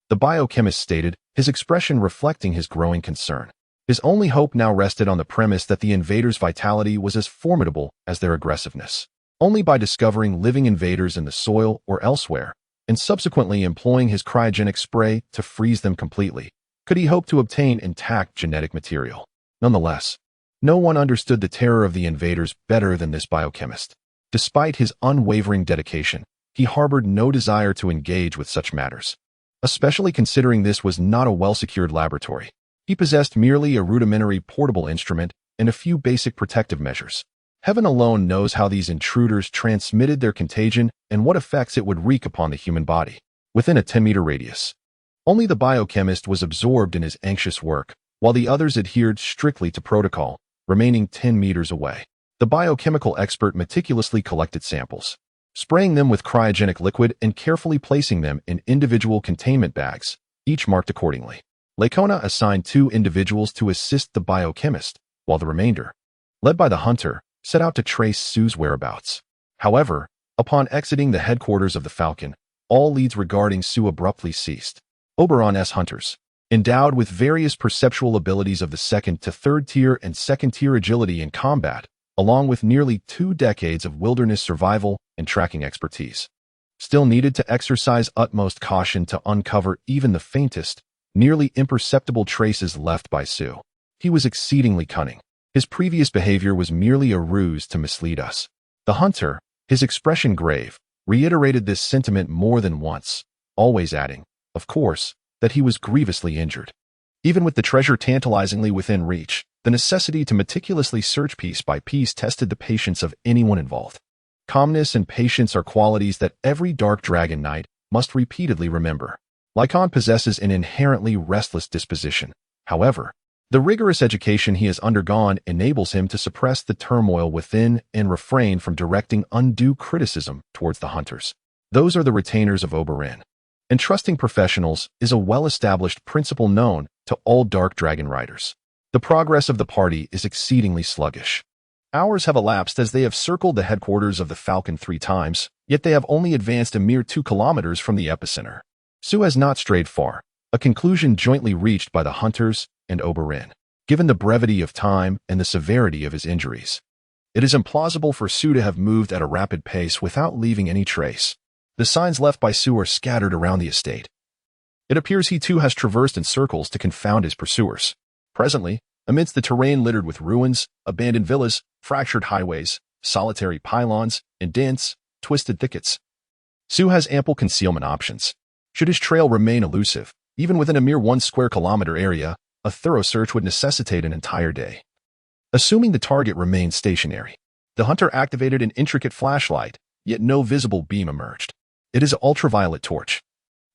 the biochemist stated, his expression reflecting his growing concern. His only hope now rested on the premise that the invaders' vitality was as formidable as their aggressiveness. Only by discovering living invaders in the soil or elsewhere, and subsequently employing his cryogenic spray to freeze them completely, could he hope to obtain intact genetic material. Nonetheless, no one understood the terror of the invaders better than this biochemist. Despite his unwavering dedication, he harbored no desire to engage with such matters, especially considering this was not a well-secured laboratory. He possessed merely a rudimentary portable instrument and a few basic protective measures. Heaven alone knows how these intruders transmitted their contagion and what effects it would wreak upon the human body. Within a 10-meter radius, only the biochemist was absorbed in his anxious work, while the others adhered strictly to protocol, remaining 10 meters away. The biochemical expert meticulously collected samples, spraying them with cryogenic liquid and carefully placing them in individual containment bags, each marked accordingly. Lycona assigned 2 individuals to assist the biochemist, while the remainder, led by the hunter, set out to trace Sue's whereabouts. However, upon exiting the headquarters of the Falcon, all leads regarding Sue abruptly ceased. Oberon's hunters, endowed with various perceptual abilities of the second to third tier and second tier agility in combat, along with nearly 2 decades of wilderness survival and tracking expertise, still needed to exercise utmost caution to uncover even the faintest, nearly imperceptible traces left by Sue. He was exceedingly cunning. His previous behavior was merely a ruse to mislead us. The hunter, his expression grave, reiterated this sentiment more than once, always adding, of course, that he was grievously injured. Even with the treasure tantalizingly within reach, the necessity to meticulously search piece by piece tested the patience of anyone involved. Calmness and patience are qualities that every dark dragon knight must repeatedly remember. Lycon possesses an inherently restless disposition. However, the rigorous education he has undergone enables him to suppress the turmoil within and refrain from directing undue criticism towards the hunters. Those are the retainers of Oberon. And trusting professionals is a well-established principle known to all dark dragon riders. The progress of the party is exceedingly sluggish. Hours have elapsed as they have circled the headquarters of the Falcon 3 times, yet they have only advanced a mere 2 kilometers from the epicenter. Sue has not strayed far, a conclusion jointly reached by the hunters and Oberon, given the brevity of time and the severity of his injuries. It is implausible for Su to have moved at a rapid pace without leaving any trace. The signs left by Su are scattered around the estate. It appears he too has traversed in circles to confound his pursuers. Presently, amidst the terrain littered with ruins, abandoned villas, fractured highways, solitary pylons, and dense, twisted thickets, Su has ample concealment options. Should his trail remain elusive, even within a mere 1 square kilometer area, a thorough search would necessitate an entire day. Assuming the target remained stationary, the hunter activated an intricate flashlight, yet no visible beam emerged. It is an ultraviolet torch,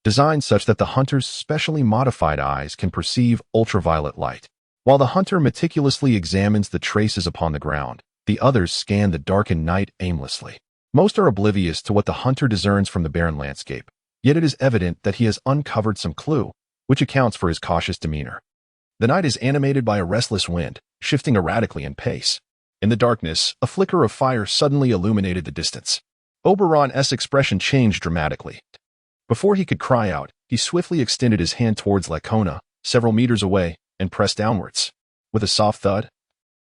designed such that the hunter's specially modified eyes can perceive ultraviolet light. While the hunter meticulously examines the traces upon the ground, the others scan the darkened night aimlessly. Most are oblivious to what the hunter discerns from the barren landscape, yet it is evident that he has uncovered some clue, which accounts for his cautious demeanor. The night is animated by a restless wind, shifting erratically in pace. In the darkness, a flicker of fire suddenly illuminated the distance. Oberon's expression changed dramatically. Before he could cry out, he swiftly extended his hand towards Lacona, several meters away, and pressed downwards. With a soft thud,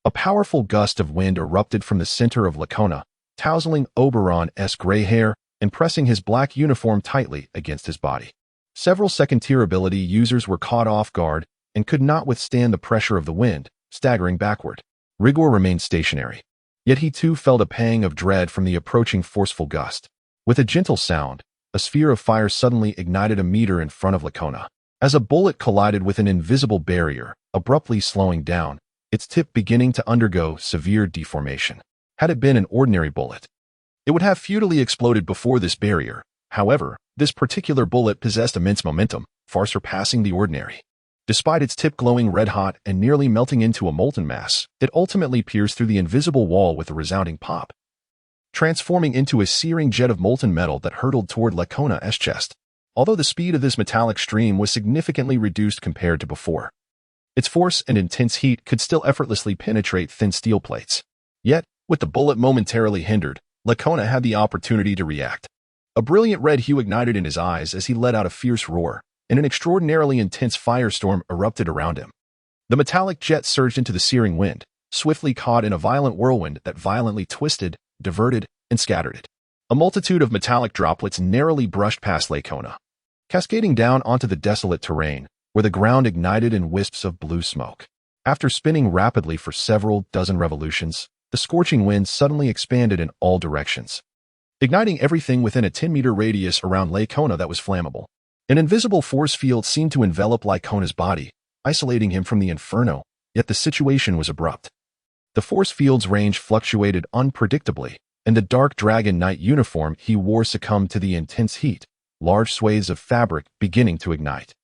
a powerful gust of wind erupted from the center of Lacona, tousling Oberon's gray hair and pressing his black uniform tightly against his body. Several second-tier ability users were caught off guard and could not withstand the pressure of the wind, staggering backward. Rigor remained stationary, yet he too felt a pang of dread from the approaching forceful gust. With a gentle sound, a sphere of fire suddenly ignited a meter in front of Lacona. As a bullet collided with an invisible barrier, abruptly slowing down, its tip beginning to undergo severe deformation. Had it been an ordinary bullet, it would have futilely exploded before this barrier. However, this particular bullet possessed immense momentum, far surpassing the ordinary. Despite its tip glowing red-hot and nearly melting into a molten mass, it ultimately pierced through the invisible wall with a resounding pop, transforming into a searing jet of molten metal that hurtled toward Lacona's chest. Although the speed of this metallic stream was significantly reduced compared to before, its force and intense heat could still effortlessly penetrate thin steel plates. Yet, with the bullet momentarily hindered, Lacona had the opportunity to react. A brilliant red hue ignited in his eyes as he let out a fierce roar, and an extraordinarily intense firestorm erupted around him. The metallic jet surged into the searing wind, swiftly caught in a violent whirlwind that violently twisted, diverted, and scattered it. A multitude of metallic droplets narrowly brushed past Lacona, cascading down onto the desolate terrain, where the ground ignited in wisps of blue smoke. After spinning rapidly for several dozen revolutions, the scorching wind suddenly expanded in all directions, igniting everything within a 10-meter radius around Lacona that was flammable. An invisible force field seemed to envelop Lacona's body, isolating him from the inferno, yet the situation was abrupt. The force field's range fluctuated unpredictably, and the dark dragon knight uniform he wore succumbed to the intense heat, large swathes of fabric beginning to ignite.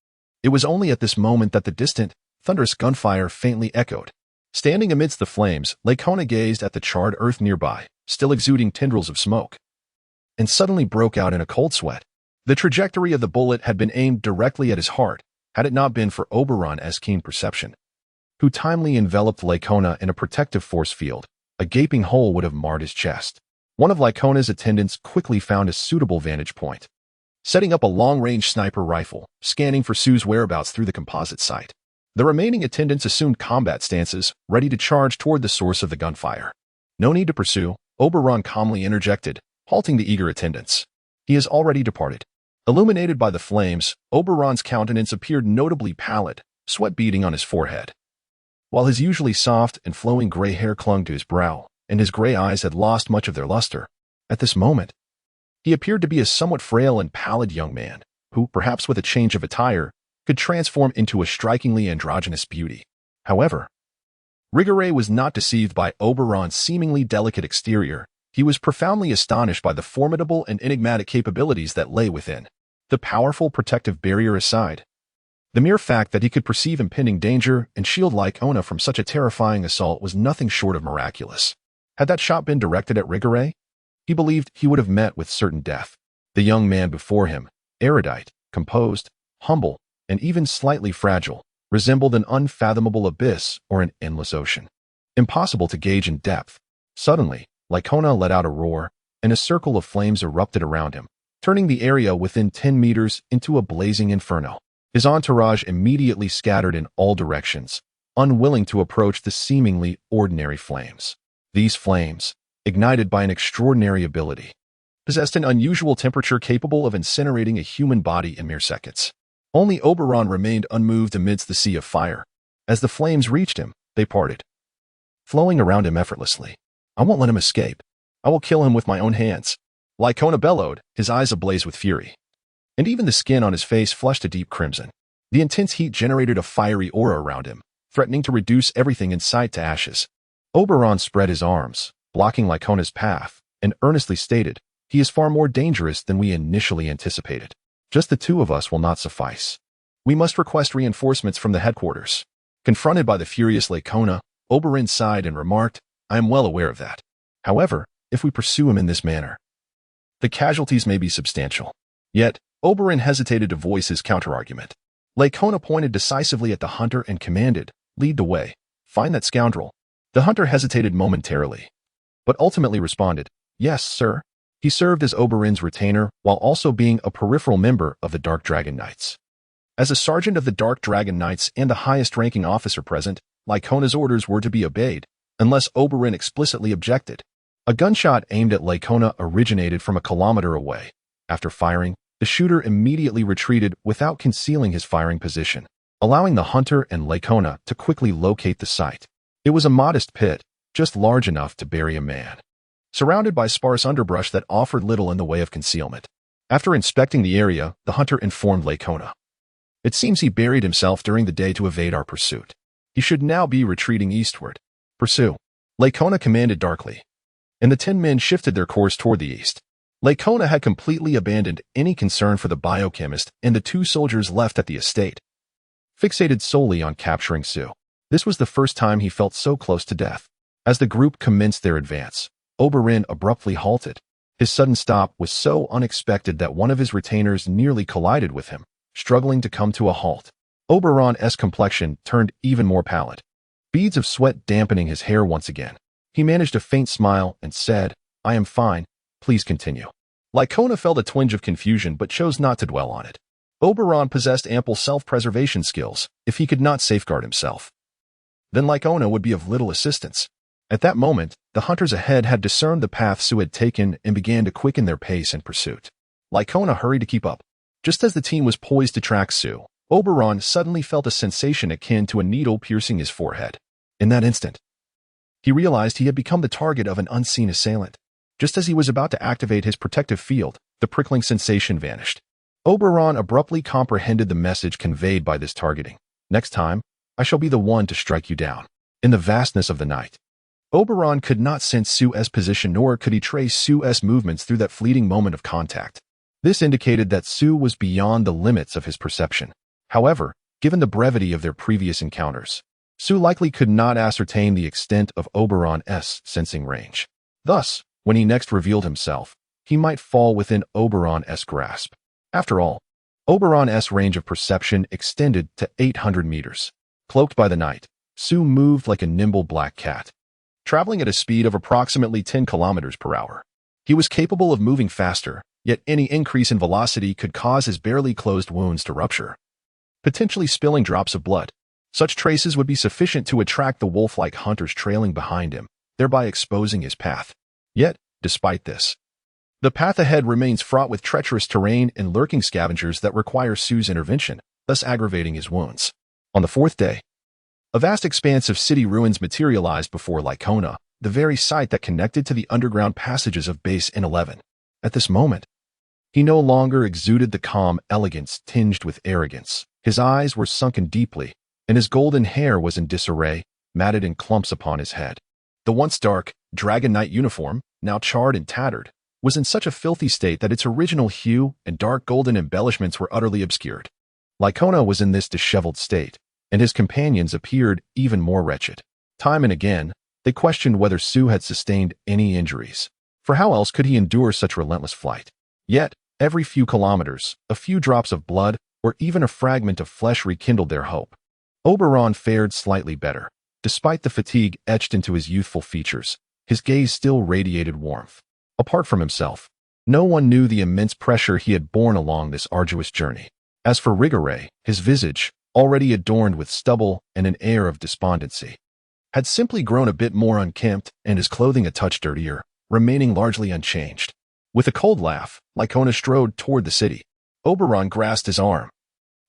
It was only at this moment that the distant, thunderous gunfire faintly echoed. Standing amidst the flames, Lacona gazed at the charred earth nearby, still exuding tendrils of smoke, and suddenly broke out in a cold sweat. The trajectory of the bullet had been aimed directly at his heart, had it not been for Oberon's keen perception, who timely enveloped Lacona in a protective force field. A gaping hole would have marred his chest. One of Lacona's attendants quickly found a suitable vantage point, setting up a long-range sniper rifle, scanning for Su's whereabouts through the composite sight. The remaining attendants assumed combat stances, ready to charge toward the source of the gunfire. No need to pursue, Oberon calmly interjected, halting the eager attendants. He has already departed. Illuminated by the flames, Oberon's countenance appeared notably pallid, sweat beading on his forehead, while his usually soft and flowing gray hair clung to his brow, and his gray eyes had lost much of their luster. At this moment, he appeared to be a somewhat frail and pallid young man, who, perhaps with a change of attire, could transform into a strikingly androgynous beauty. However, Rigore was not deceived by Oberon's seemingly delicate exterior. He was profoundly astonished by the formidable and enigmatic capabilities that lay within. The powerful protective barrier aside, the mere fact that he could perceive impending danger and shield Lacona from such a terrifying assault was nothing short of miraculous. Had that shot been directed at Rigore, he believed he would have met with certain death. The young man before him, erudite, composed, humble, and even slightly fragile, resembled an unfathomable abyss or an endless ocean, impossible to gauge in depth. Suddenly, Lacona let out a roar, and a circle of flames erupted around him, turning the area within 10 meters into a blazing inferno. His entourage immediately scattered in all directions, unwilling to approach the seemingly ordinary flames. These flames, ignited by an extraordinary ability, possessed an unusual temperature capable of incinerating a human body in mere seconds. Only Oberon remained unmoved amidst the sea of fire. As the flames reached him, they parted, flowing around him effortlessly. I won't let him escape. I will kill him with my own hands. Lycona bellowed, his eyes ablaze with fury. And even the skin on his face flushed a deep crimson. The intense heat generated a fiery aura around him, threatening to reduce everything in sight to ashes. Oberon spread his arms, blocking Lycona's path, and earnestly stated, "He is far more dangerous than we initially anticipated. Just the two of us will not suffice. We must request reinforcements from the headquarters." Confronted by the furious Lycona, Oberon sighed and remarked, "I am well aware of that. However, if we pursue him in this manner, the casualties may be substantial." Yet, Oberon hesitated to voice his counterargument. Lycona pointed decisively at the hunter and commanded, "Lead the way. Find that scoundrel." The hunter hesitated momentarily, but ultimately responded, "Yes, sir." He served as Oberon's retainer while also being a peripheral member of the Dark Dragon Knights. As a sergeant of the Dark Dragon Knights and the highest-ranking officer present, Lycona's orders were to be obeyed, unless Oberon explicitly objected. A gunshot aimed at Lycona originated from a kilometer away. After firing, the shooter immediately retreated without concealing his firing position, allowing the hunter and Lycona to quickly locate the site. It was a modest pit, just large enough to bury a man, surrounded by sparse underbrush that offered little in the way of concealment. After inspecting the area, the hunter informed Lycona, "It seems he buried himself during the day to evade our pursuit. He should now be retreating eastward. Pursue." Lycona commanded darkly, and the 10 men shifted their course toward the east. Lycona had completely abandoned any concern for the biochemist and the 2 soldiers left at the estate, fixated solely on capturing Sue. This was the first time he felt so close to death. As the group commenced their advance, Oberon abruptly halted. His sudden stop was so unexpected that one of his retainers nearly collided with him, struggling to come to a halt. Oberon's complexion turned even more pallid, beads of sweat dampening his hair once again. He managed a faint smile and said, "I am fine. Please continue." Lycona felt a twinge of confusion but chose not to dwell on it. Oberon possessed ample self-preservation skills. If he could not safeguard himself, then Lycona would be of little assistance. At that moment, the hunters ahead had discerned the path Sue had taken and began to quicken their pace in pursuit. Lycona hurried to keep up. Just as the team was poised to track Sue, Oberon suddenly felt a sensation akin to a needle piercing his forehead. In that instant, he realized he had become the target of an unseen assailant. Just as he was about to activate his protective field, the prickling sensation vanished. Oberon abruptly comprehended the message conveyed by this targeting. "Next time, I shall be the one to strike you down." In the vastness of the night, Oberon could not sense Sue's position, nor could he trace Sue's movements through that fleeting moment of contact. This indicated that Sue was beyond the limits of his perception. However, given the brevity of their previous encounters, Sue likely could not ascertain the extent of Oberon's sensing range. Thus, when he next revealed himself, he might fall within Oberon's grasp. After all, Oberon's range of perception extended to 800 meters. Cloaked by the night, Sue moved like a nimble black cat, traveling at a speed of approximately 10 kilometers per hour. He was capable of moving faster, yet any increase in velocity could cause his barely closed wounds to rupture, potentially spilling drops of blood. Such traces would be sufficient to attract the wolf-like hunters trailing behind him, thereby exposing his path. Yet, despite this, the path ahead remains fraught with treacherous terrain and lurking scavengers that require Sue's intervention, thus aggravating his wounds. On the 4th day, a vast expanse of city ruins materialized before Lycona, the very site that connected to the underground passages of Base N11. At this moment, he no longer exuded the calm elegance tinged with arrogance. His eyes were sunken deeply, and his golden hair was in disarray, matted in clumps upon his head. The once dark, Dragon Knight uniform, now charred and tattered, was in such a filthy state that its original hue and dark golden embellishments were utterly obscured. Lycona was in this disheveled state, and his companions appeared even more wretched. Time and again, they questioned whether Sue had sustained any injuries, for how else could he endure such relentless flight? Yet, every few kilometers, a few drops of blood, or even a fragment of flesh rekindled their hope. Oberon fared slightly better. Despite the fatigue etched into his youthful features, his gaze still radiated warmth. Apart from himself, no one knew the immense pressure he had borne along this arduous journey. As for Rigore, his visage, already adorned with stubble and an air of despondency, had simply grown a bit more unkempt and his clothing a touch dirtier, remaining largely unchanged. With a cold laugh, Lycona strode toward the city. Oberon grasped his arm.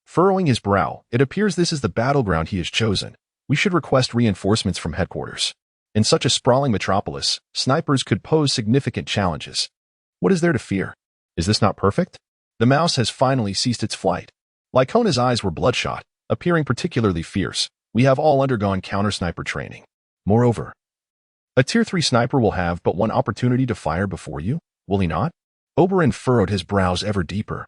Furrowing his brow, it appears this is the battleground he has chosen. We should request reinforcements from headquarters. In such a sprawling metropolis, snipers could pose significant challenges. What is there to fear? Is this not perfect? The mouse has finally ceased its flight. Lycona's eyes were bloodshot, appearing particularly fierce. We have all undergone counter-sniper training. Moreover, a Tier 3 sniper will have but one opportunity to fire before you, will he not? Oberon furrowed his brows ever deeper.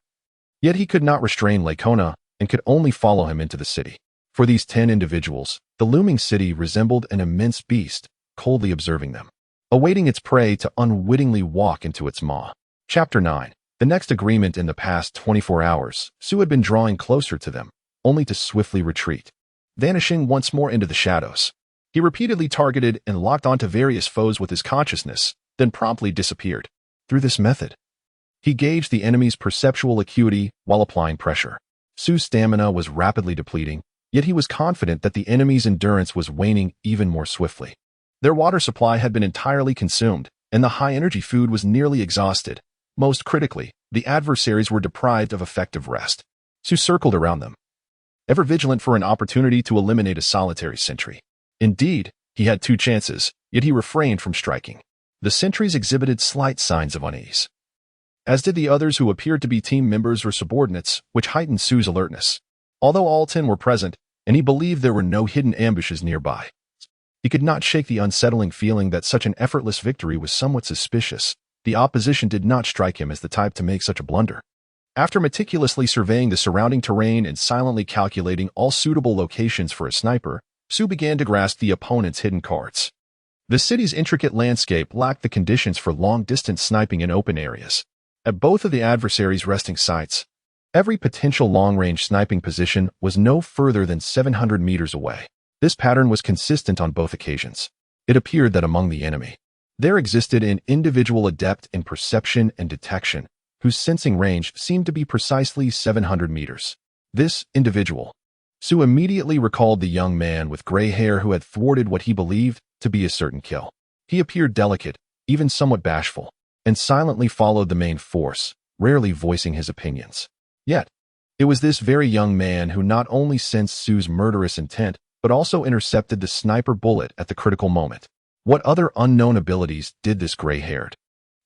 Yet he could not restrain Lycona and could only follow him into the city. For these 10 individuals, the looming city resembled an immense beast, coldly observing them, awaiting its prey to unwittingly walk into its maw. Chapter 9. The next agreement in the past 24 hours, Sue had been drawing closer to them, only to swiftly retreat, vanishing once more into the shadows. He repeatedly targeted and locked onto various foes with his consciousness, then promptly disappeared. Through this method, he gauged the enemy's perceptual acuity while applying pressure. Sue's stamina was rapidly depleting, yet he was confident that the enemy's endurance was waning even more swiftly. Their water supply had been entirely consumed, and the high-energy food was nearly exhausted. Most critically, the adversaries were deprived of effective rest. Sue circled around them, ever vigilant for an opportunity to eliminate a solitary sentry. Indeed, he had 2 chances, yet he refrained from striking. The sentries exhibited slight signs of unease, as did the others who appeared to be team members or subordinates, which heightened Sue's alertness. Although all 10 were present, and he believed there were no hidden ambushes nearby, he could not shake the unsettling feeling that such an effortless victory was somewhat suspicious. The opposition did not strike him as the type to make such a blunder. After meticulously surveying the surrounding terrain and silently calculating all suitable locations for a sniper, Sue began to grasp the opponent's hidden cards. The city's intricate landscape lacked the conditions for long-distance sniping in open areas. At both of the adversaries' resting sites, every potential long-range sniping position was no further than 700 meters away. This pattern was consistent on both occasions. It appeared that among the enemy, there existed an individual adept in perception and detection, whose sensing range seemed to be precisely 700 meters. This individual, Sue immediately recalled the young man with gray hair who had thwarted what he believed to be a certain kill. He appeared delicate, even somewhat bashful, and silently followed the main force, rarely voicing his opinions. Yet, it was this very young man who not only sensed Sue's murderous intent, but also intercepted the sniper bullet at the critical moment. What other unknown abilities did this gray-haired,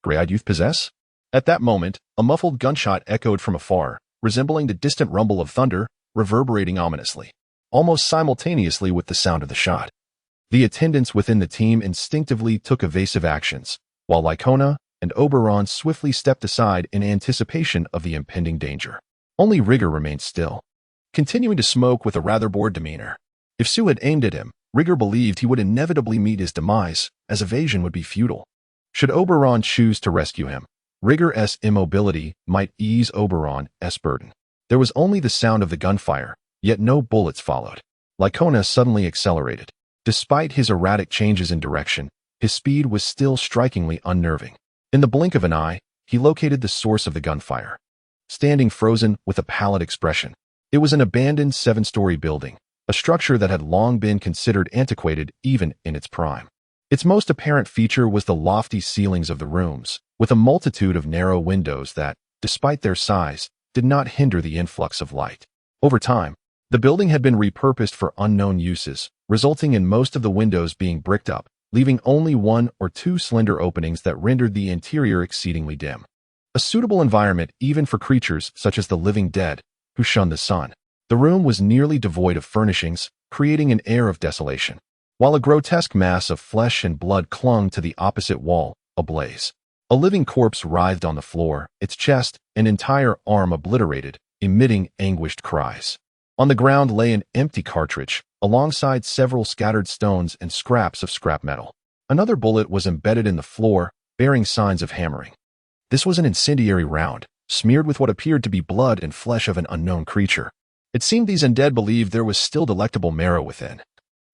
gray-eyed youth possess? At that moment, a muffled gunshot echoed from afar, resembling the distant rumble of thunder, reverberating ominously, almost simultaneously with the sound of the shot. The attendants within the team instinctively took evasive actions, while Lycona and Oberon swiftly stepped aside in anticipation of the impending danger. Only Rigger remained still, continuing to smoke with a rather bored demeanor. If Sue had aimed at him, Rigger believed he would inevitably meet his demise, as evasion would be futile. Should Oberon choose to rescue him, Rigger's immobility might ease Oberon's burden. There was only the sound of the gunfire, yet no bullets followed. Lycona suddenly accelerated. Despite his erratic changes in direction, his speed was still strikingly unnerving. In the blink of an eye, he located the source of the gunfire, standing frozen with a pallid expression. It was an abandoned 7-story building, a structure that had long been considered antiquated even in its prime. Its most apparent feature was the lofty ceilings of the rooms, with a multitude of narrow windows that, despite their size, did not hinder the influx of light. Over time, the building had been repurposed for unknown uses, resulting in most of the windows being bricked up, leaving only 1 or 2 slender openings that rendered the interior exceedingly dim. A suitable environment even for creatures such as the living dead, who shunned the sun. The room was nearly devoid of furnishings, creating an air of desolation, while a grotesque mass of flesh and blood clung to the opposite wall, ablaze. A living corpse writhed on the floor, its chest and entire arm obliterated, emitting anguished cries. On the ground lay an empty cartridge, alongside several scattered stones and scraps of scrap metal. Another bullet was embedded in the floor, bearing signs of hammering. This was an incendiary round, smeared with what appeared to be blood and flesh of an unknown creature. It seemed these undead believed there was still delectable marrow within,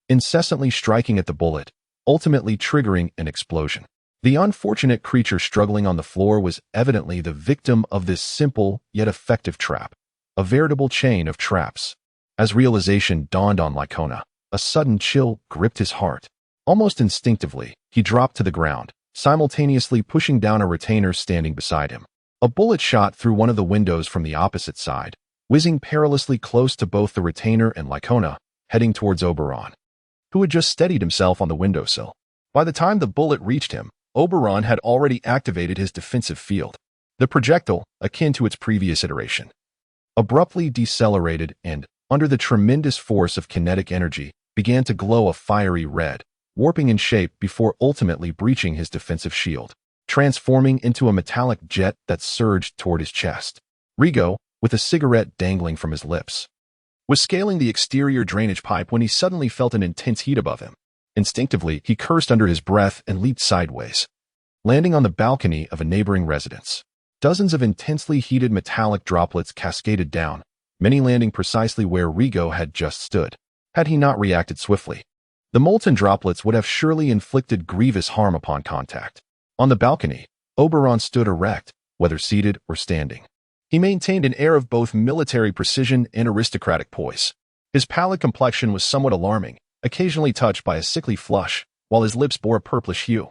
incessantly striking at the bullet, ultimately triggering an explosion. The unfortunate creature struggling on the floor was evidently the victim of this simple yet effective trap, a veritable chain of traps. As realization dawned on Lycona, A sudden chill gripped his heart. Almost instinctively, he dropped to the ground, simultaneously pushing down a retainer standing beside him. A bullet shot through one of the windows from the opposite side, whizzing perilously close to both the retainer and Lycona, heading towards Oberon, who had just steadied himself on the windowsill. By the time the bullet reached him, Oberon had already activated his defensive field. The projectile, akin to its previous iteration, abruptly decelerated and, under the tremendous force of kinetic energy, began to glow a fiery red, warping in shape before ultimately breaching his defensive shield, transforming into a metallic jet that surged toward his chest. Rigo, with a cigarette dangling from his lips, was scaling the exterior drainage pipe when he suddenly felt an intense heat above him. Instinctively, he cursed under his breath and leaped sideways, landing on the balcony of a neighboring residence. Dozens of intensely heated metallic droplets cascaded down, many landing precisely where Rigo had just stood. Had he not reacted swiftly, the molten droplets would have surely inflicted grievous harm upon contact. On the balcony, Oberon stood erect, whether seated or standing. He maintained an air of both military precision and aristocratic poise. His pallid complexion was somewhat alarming, occasionally touched by a sickly flush, while his lips bore a purplish hue,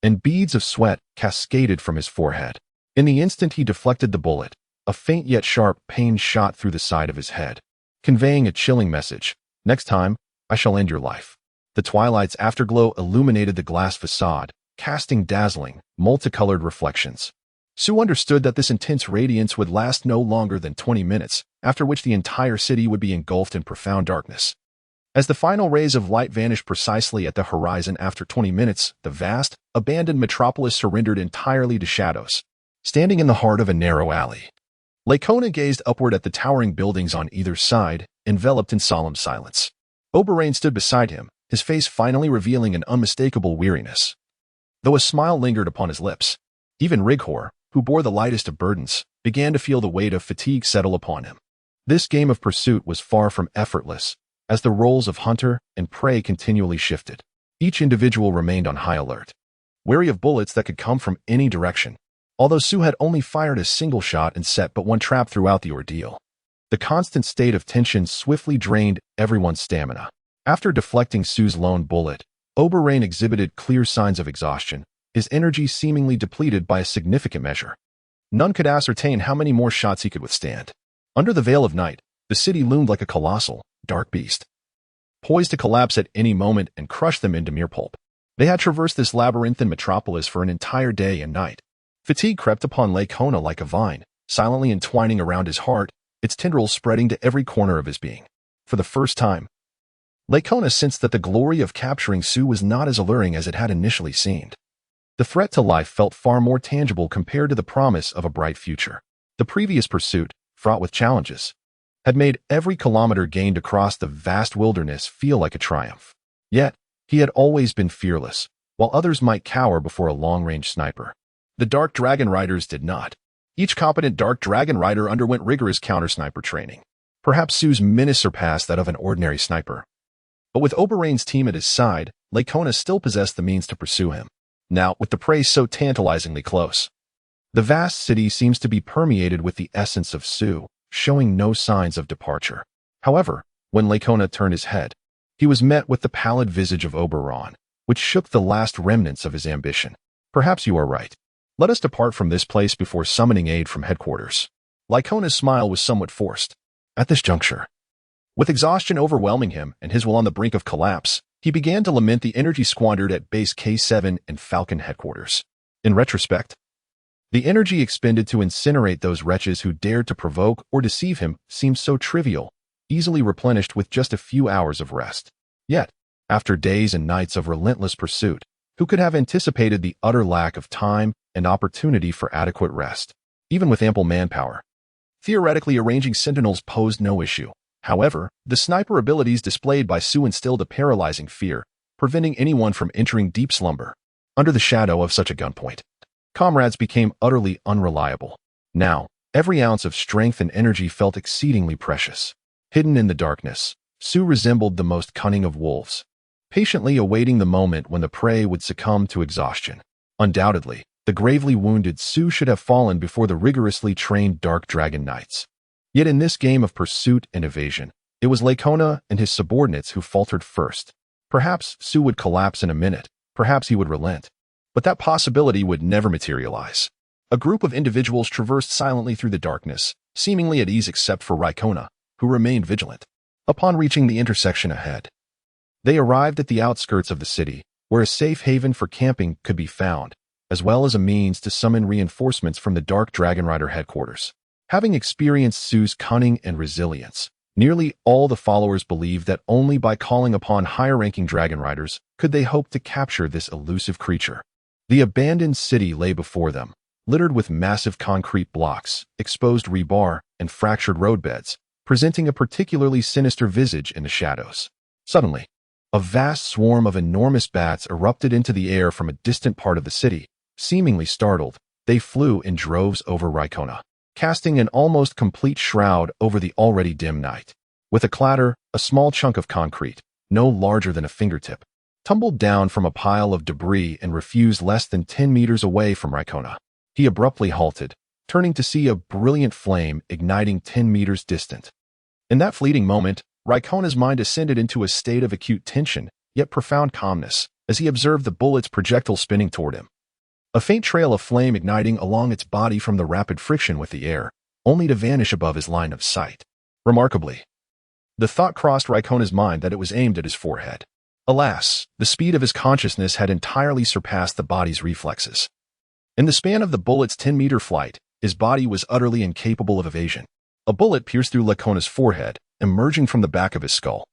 and beads of sweat cascaded from his forehead. In the instant he deflected the bullet, a faint yet sharp pain shot through the side of his head, conveying a chilling message. Next time, I shall end your life. The twilight's afterglow illuminated the glass facade, casting dazzling, multicolored reflections. Sue understood that this intense radiance would last no longer than 20 minutes, after which the entire city would be engulfed in profound darkness. As the final rays of light vanished precisely at the horizon after 20 minutes, the vast, abandoned metropolis surrendered entirely to shadows. Standing in the heart of a narrow alley, Lycona gazed upward at the towering buildings on either side, enveloped in solemn silence. Oberon stood beside him, his face finally revealing an unmistakable weariness, though a smile lingered upon his lips. Even Righor, who bore the lightest of burdens, began to feel the weight of fatigue settle upon him. This game of pursuit was far from effortless, as the roles of hunter and prey continually shifted. Each individual remained on high alert, wary of bullets that could come from any direction. Although Sue had only fired a single shot and set but one trap throughout the ordeal, the constant state of tension swiftly drained everyone's stamina. After deflecting Sue's lone bullet, Oberon exhibited clear signs of exhaustion, his energy seemingly depleted by a significant measure. None could ascertain how many more shots he could withstand. Under the veil of night, the city loomed like a colossal, dark beast, poised to collapse at any moment and crush them into mere pulp. They had traversed this labyrinthine metropolis for an entire day and night. Fatigue crept upon Lycona like a vine, silently entwining around his heart, its tendrils spreading to every corner of his being. For the first time, Lycona sensed that the glory of capturing Sue was not as alluring as it had initially seemed. The threat to life felt far more tangible compared to the promise of a bright future. The previous pursuit, fraught with challenges, had made every kilometer gained across the vast wilderness feel like a triumph. Yet, he had always been fearless, while others might cower before a long-range sniper. The Dark Dragon Riders did not. Each competent Dark Dragon Rider underwent rigorous counter-sniper training. Perhaps Sue's menace surpassed that of an ordinary sniper. But with Oberon's team at his side, Lycona still possessed the means to pursue him. Now, with the prey so tantalizingly close, the vast city seems to be permeated with the essence of Sue, showing no signs of departure. However, when Lycona turned his head, he was met with the pallid visage of Oberon, which shook the last remnants of his ambition. Perhaps you are right. Let us depart from this place before summoning aid from headquarters. Lycona's smile was somewhat forced. At this juncture, with exhaustion overwhelming him and his will on the brink of collapse, he began to lament the energy squandered at Base K7 and Falcon headquarters. In retrospect, the energy expended to incinerate those wretches who dared to provoke or deceive him seemed so trivial, easily replenished with just a few hours of rest. Yet, after days and nights of relentless pursuit, who could have anticipated the utter lack of time and opportunity for adequate rest? Even with ample manpower, theoretically arranging sentinels posed no issue. However, the sniper abilities displayed by Sue instilled a paralyzing fear, preventing anyone from entering deep slumber. Under the shadow of such a gunpoint, comrades became utterly unreliable. Now, every ounce of strength and energy felt exceedingly precious. Hidden in the darkness, Sue resembled the most cunning of wolves, patiently awaiting the moment when the prey would succumb to exhaustion. Undoubtedly, the gravely wounded Sue should have fallen before the rigorously trained Dark Dragon Knights. Yet in this game of pursuit and evasion, It was Lacona and his subordinates who faltered first. Perhaps Su would collapse in a minute, perhaps he would relent. But that possibility would never materialize. A group of individuals traversed silently through the darkness, seemingly at ease except for Raikona, who remained vigilant. Upon reaching the intersection ahead, they arrived at the outskirts of the city, where a safe haven for camping could be found, as well as a means to summon reinforcements from the Dark Dragon Rider headquarters. Having experienced Su's cunning and resilience, nearly all the followers believed that only by calling upon higher-ranking Dragon Riders could they hope to capture this elusive creature. The abandoned city lay before them, littered with massive concrete blocks, exposed rebar, and fractured roadbeds, presenting a particularly sinister visage in the shadows. Suddenly, a vast swarm of enormous bats erupted into the air from a distant part of the city. Seemingly startled, they flew in droves over Raikona, casting an almost complete shroud over the already dim night. With a clatter, a small chunk of concrete, no larger than a fingertip, tumbled down from a pile of debris and refused less than 10 meters away from Raikona. He abruptly halted, turning to see a brilliant flame igniting 10 meters distant. In that fleeting moment, Raikona's mind ascended into a state of acute tension, yet profound calmness, as he observed the bullet's projectile spinning toward him. A faint trail of flame igniting along its body from the rapid friction with the air, only to vanish above his line of sight. Remarkably, the thought crossed Raikona's mind that it was aimed at his forehead. Alas, the speed of his consciousness had entirely surpassed the body's reflexes. In the span of the bullet's 10-meter flight, his body was utterly incapable of evasion. A bullet pierced through Lacona's forehead, emerging from the back of his skull,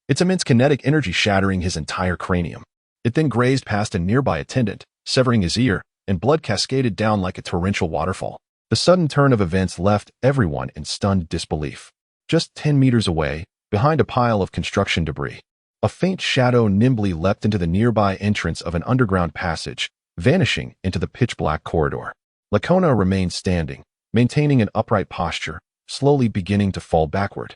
its immense kinetic energy shattering his entire cranium. It then grazed past a nearby attendant, severing his ear, and blood cascaded down like a torrential waterfall. The sudden turn of events left everyone in stunned disbelief. Just 10 meters away, behind a pile of construction debris, a faint shadow nimbly leapt into the nearby entrance of an underground passage, vanishing into the pitch-black corridor. Lacona remained standing, maintaining an upright posture, slowly beginning to fall backward.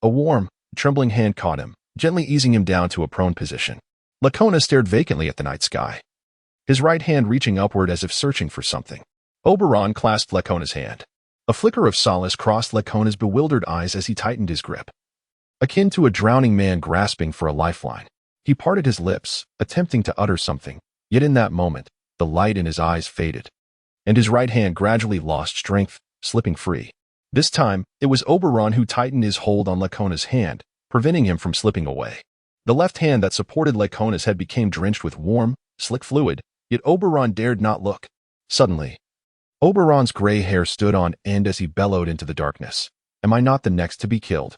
A warm, trembling hand caught him, gently easing him down to a prone position. Lacona stared vacantly at the night sky, his right hand reaching upward as if searching for something. Oberon clasped Lacona's hand. A flicker of solace crossed Lacona's bewildered eyes as he tightened his grip. Akin to a drowning man grasping for a lifeline, he parted his lips, attempting to utter something, yet in that moment, the light in his eyes faded, and his right hand gradually lost strength, slipping free. This time, it was Oberon who tightened his hold on Lacona's hand, preventing him from slipping away. The left hand that supported Lacona's head became drenched with warm, slick fluid, yet Oberon dared not look. Suddenly, Oberon's gray hair stood on end as he bellowed into the darkness. "Am I not the next to be killed?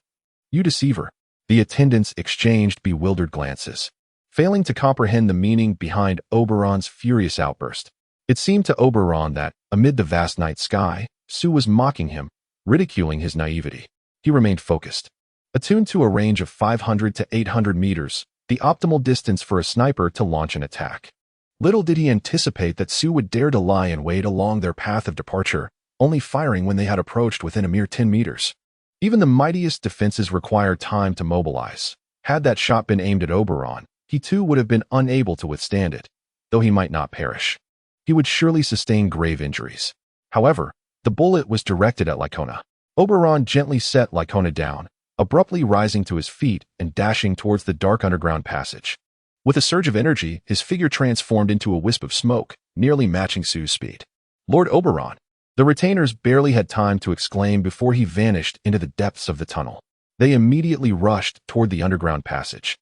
You deceiver." The attendants exchanged bewildered glances, failing to comprehend the meaning behind Oberon's furious outburst. It seemed to Oberon that, amid the vast night sky, Su was mocking him, ridiculing his naivety. He remained focused, attuned to a range of 500 to 800 meters, the optimal distance for a sniper to launch an attack. Little did he anticipate that Su would dare to lie in wait along their path of departure, only firing when they had approached within a mere 10 meters. Even the mightiest defenses require time to mobilize. Had that shot been aimed at Oberon, he too would have been unable to withstand it, though he might not perish. He would surely sustain grave injuries. However, the bullet was directed at Lacona. Oberon gently set Lacona down, abruptly rising to his feet and dashing towards the dark underground passage. With a surge of energy, his figure transformed into a wisp of smoke, nearly matching Su's speed. "Lord Oberon!" The retainers barely had time to exclaim before he vanished into the depths of the tunnel. They immediately rushed toward the underground passage,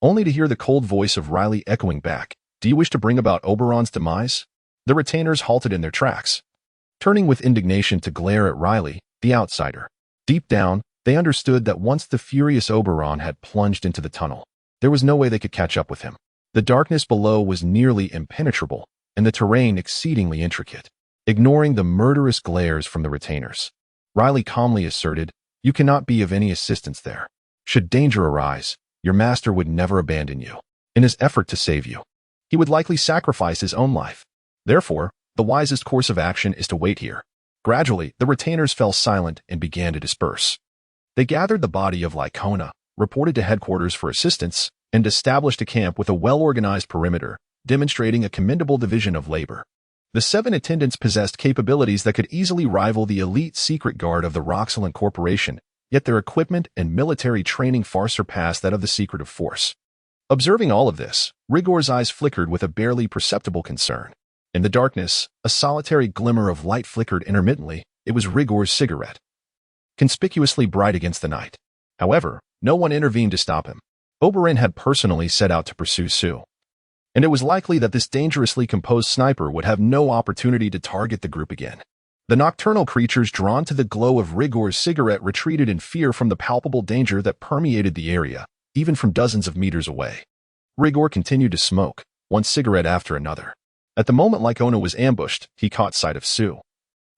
only to hear the cold voice of Riley echoing back, "Do you wish to bring about Oberon's demise?" The retainers halted in their tracks, turning with indignation to glare at Riley, the outsider. Deep down, they understood that once the furious Oberon had plunged into the tunnel, there was no way they could catch up with him. The darkness below was nearly impenetrable, and the terrain exceedingly intricate. Ignoring the murderous glares from the retainers, Riley calmly asserted, "You cannot be of any assistance there. Should danger arise, your master would never abandon you. In his effort to save you, he would likely sacrifice his own life. Therefore, the wisest course of action is to wait here." Gradually, the retainers fell silent and began to disperse. They gathered the body of Lacona, reported to headquarters for assistance, and established a camp with a well-organized perimeter, demonstrating a commendable division of labor. The 7 attendants possessed capabilities that could easily rival the elite secret guard of the Roxelin Corporation, yet their equipment and military training far surpassed that of the secretive force. Observing all of this, Rigor's eyes flickered with a barely perceptible concern. In the darkness, a solitary glimmer of light flickered intermittently. It was Rigor's cigarette, conspicuously bright against the night. However, no one intervened to stop him. Oberyn had personally set out to pursue Sue, and it was likely that this dangerously composed sniper would have no opportunity to target the group again. The nocturnal creatures drawn to the glow of Rigor's cigarette retreated in fear from the palpable danger that permeated the area, even from dozens of meters away. Rigor continued to smoke, one cigarette after another. At the moment Lycona was ambushed, he caught sight of Sue,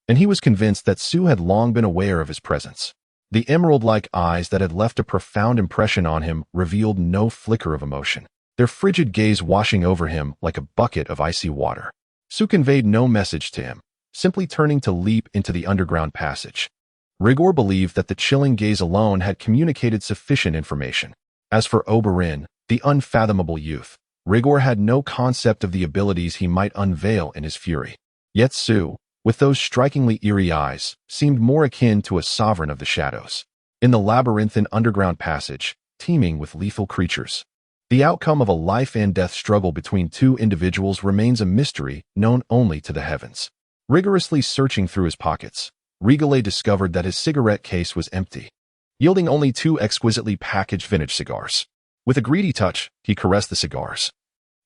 and he was convinced that Sue had long been aware of his presence. The emerald-like eyes that had left a profound impression on him revealed no flicker of emotion, their frigid gaze washing over him like a bucket of icy water. Sue conveyed no message to him, simply turning to leap into the underground passage. Rigor believed that the chilling gaze alone had communicated sufficient information. As for Oberyn, the unfathomable youth, Rigor had no concept of the abilities he might unveil in his fury. Yet Sue, with those strikingly eerie eyes, seemed more akin to a sovereign of the shadows. In the labyrinthine underground passage, teeming with lethal creatures, the outcome of a life-and-death struggle between two individuals remains a mystery known only to the heavens. Rigorously searching through his pockets, Rigollet discovered that his cigarette case was empty, yielding only 2 exquisitely packaged vintage cigars. With a greedy touch, he caressed the cigars,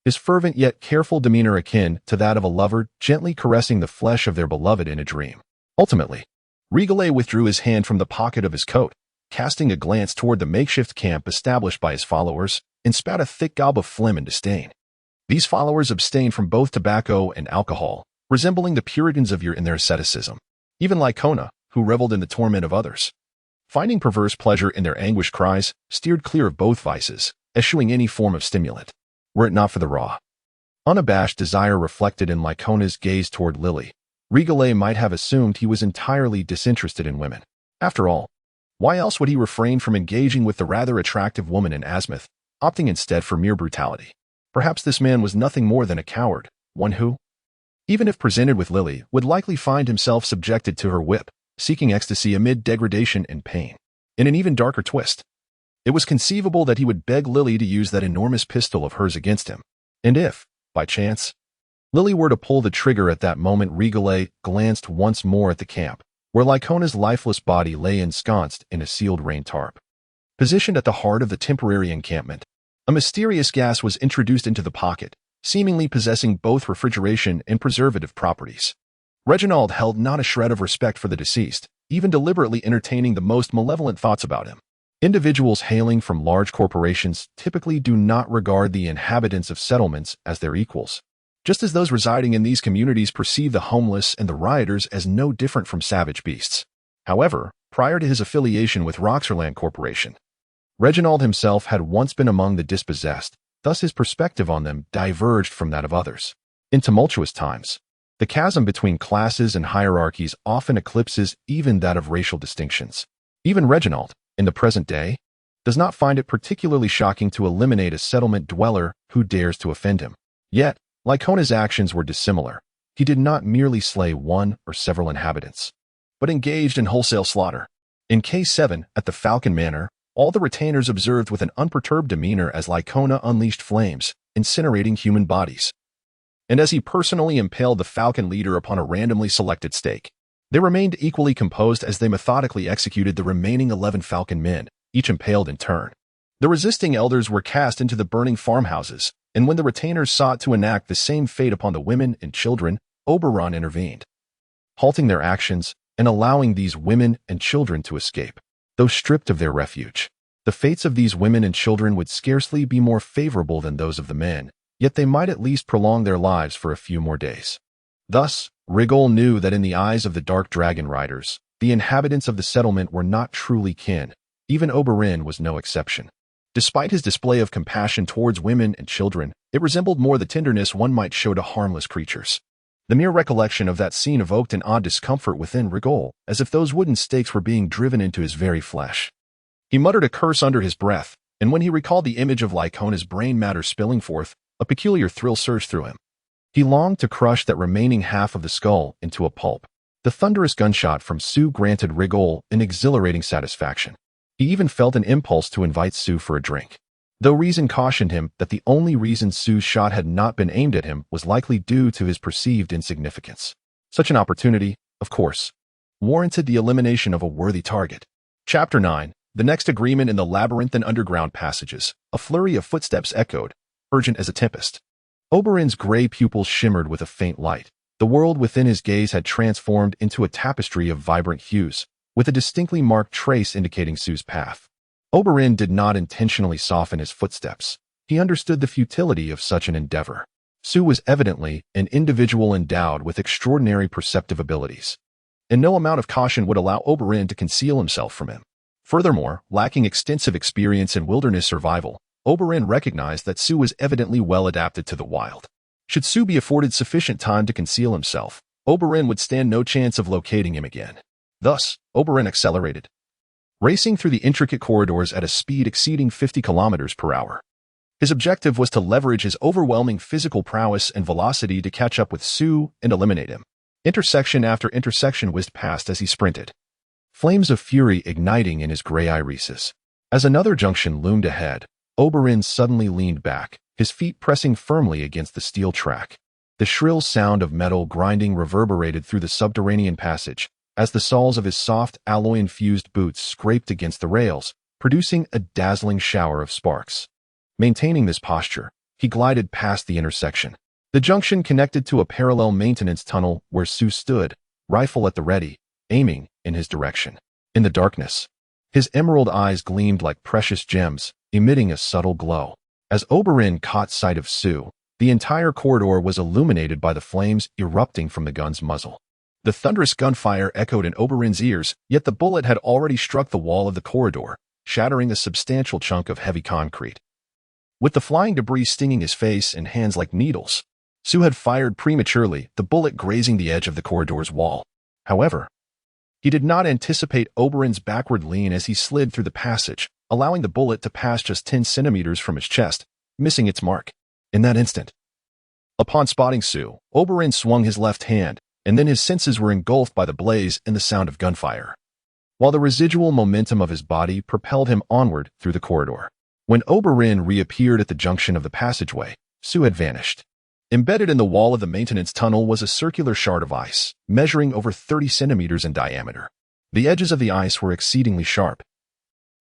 his fervent yet careful demeanor akin to that of a lover gently caressing the flesh of their beloved in a dream. Ultimately, Rigollet withdrew his hand from the pocket of his coat, casting a glance toward the makeshift camp established by his followers, and spat a thick gob of phlegm in disdain. These followers abstained from both tobacco and alcohol, resembling the Puritans of yore in their asceticism. Even Lycona, who reveled in the torment of others, finding perverse pleasure in their anguished cries, steered clear of both vices, eschewing any form of stimulant, were it not for the raw, unabashed desire reflected in Lycona's gaze toward Lily. Rigollet might have assumed he was entirely disinterested in women. After all, why else would he refrain from engaging with the rather attractive woman in Asmith, opting instead for mere brutality? Perhaps this man was nothing more than a coward, one who, even if presented with Lily, would likely find himself subjected to her whip, seeking ecstasy amid degradation and pain. In an even darker twist, it was conceivable that he would beg Lily to use that enormous pistol of hers against him. And if, by chance, Lily were to pull the trigger at that moment, Rigollet glanced once more at the camp, where Lycona's lifeless body lay ensconced in a sealed rain tarp. Positioned at the heart of the temporary encampment, a mysterious gas was introduced into the pocket, seemingly possessing both refrigeration and preservative properties. Reginald held not a shred of respect for the deceased, even deliberately entertaining the most malevolent thoughts about him. Individuals hailing from large corporations typically do not regard the inhabitants of settlements as their equals, just as those residing in these communities perceive the homeless and the rioters as no different from savage beasts. However, prior to his affiliation with Roxerland Corporation, Reginald himself had once been among the dispossessed, thus his perspective on them diverged from that of others. In tumultuous times, the chasm between classes and hierarchies often eclipses even that of racial distinctions. Even Reginald, in the present day, does not find it particularly shocking to eliminate a settlement dweller who dares to offend him. Yet, Lycona's actions were dissimilar. He did not merely slay one or several inhabitants, but engaged in wholesale slaughter. In Case 7, at the Falcon Manor, all the retainers observed with an unperturbed demeanor as Lycona unleashed flames, incinerating human bodies. And as he personally impaled the Falcon leader upon a randomly selected stake, they remained equally composed as they methodically executed the remaining 11 Falcon men, each impaled in turn. The resisting elders were cast into the burning farmhouses, and when the retainers sought to enact the same fate upon the women and children, Oberon intervened, halting their actions and allowing these women and children to escape. Though stripped of their refuge, the fates of these women and children would scarcely be more favorable than those of the men, yet they might at least prolong their lives for a few more days. Thus, Rigol knew that in the eyes of the Dark Dragon Riders, the inhabitants of the settlement were not truly kin. Even Oberyn was no exception. Despite his display of compassion towards women and children, it resembled more the tenderness one might show to harmless creatures. The mere recollection of that scene evoked an odd discomfort within Rigol, as if those wooden stakes were being driven into his very flesh. He muttered a curse under his breath, and when he recalled the image of Lycona's brain matter spilling forth, a peculiar thrill surged through him. He longed to crush that remaining half of the skull into a pulp. The thunderous gunshot from Sue granted Rigol an exhilarating satisfaction. He even felt an impulse to invite Sue for a drink, though reason cautioned him that the only reason Sue's shot had not been aimed at him was likely due to his perceived insignificance. Such an opportunity, of course, warranted the elimination of a worthy target. Chapter 9. The next agreement in the labyrinthine underground passages. A flurry of footsteps echoed, urgent as a tempest. Oberyn's gray pupils shimmered with a faint light. The world within his gaze had transformed into a tapestry of vibrant hues, with a distinctly marked trace indicating Sue's path. Oberyn did not intentionally soften his footsteps. He understood the futility of such an endeavor. Sue was evidently an individual endowed with extraordinary perceptive abilities, and no amount of caution would allow Oberyn to conceal himself from him. Furthermore, lacking extensive experience in wilderness survival, Oberyn recognized that Sue was evidently well adapted to the wild. Should Sue be afforded sufficient time to conceal himself, Oberyn would stand no chance of locating him again. Thus, Oberyn accelerated, racing through the intricate corridors at a speed exceeding 50 kilometers per hour. His objective was to leverage his overwhelming physical prowess and velocity to catch up with Sue and eliminate him. Intersection after intersection whizzed past as he sprinted, flames of fury igniting in his gray irises. As another junction loomed ahead, Oberyn suddenly leaned back, his feet pressing firmly against the steel track. The shrill sound of metal grinding reverberated through the subterranean passage as the soles of his soft, alloy-infused boots scraped against the rails, producing a dazzling shower of sparks. Maintaining this posture, he glided past the intersection. The junction connected to a parallel maintenance tunnel where Sue stood, rifle at the ready, aiming in his direction. In the darkness, his emerald eyes gleamed like precious gems, emitting a subtle glow. As Oberyn caught sight of Sue, the entire corridor was illuminated by the flames erupting from the gun's muzzle. The thunderous gunfire echoed in Oberyn's ears, yet the bullet had already struck the wall of the corridor, shattering a substantial chunk of heavy concrete. With the flying debris stinging his face and hands like needles, Sue had fired prematurely, the bullet grazing the edge of the corridor's wall. However, he did not anticipate Oberyn's backward lean as he slid through the passage, allowing the bullet to pass just 10 centimeters from his chest, missing its mark. In that instant, upon spotting Sue, Oberyn swung his left hand, and then his senses were engulfed by the blaze and the sound of gunfire, while the residual momentum of his body propelled him onward through the corridor. When Oberyn reappeared at the junction of the passageway, Sue had vanished. Embedded in the wall of the maintenance tunnel was a circular shard of ice, measuring over 30 centimeters in diameter. The edges of the ice were exceedingly sharp,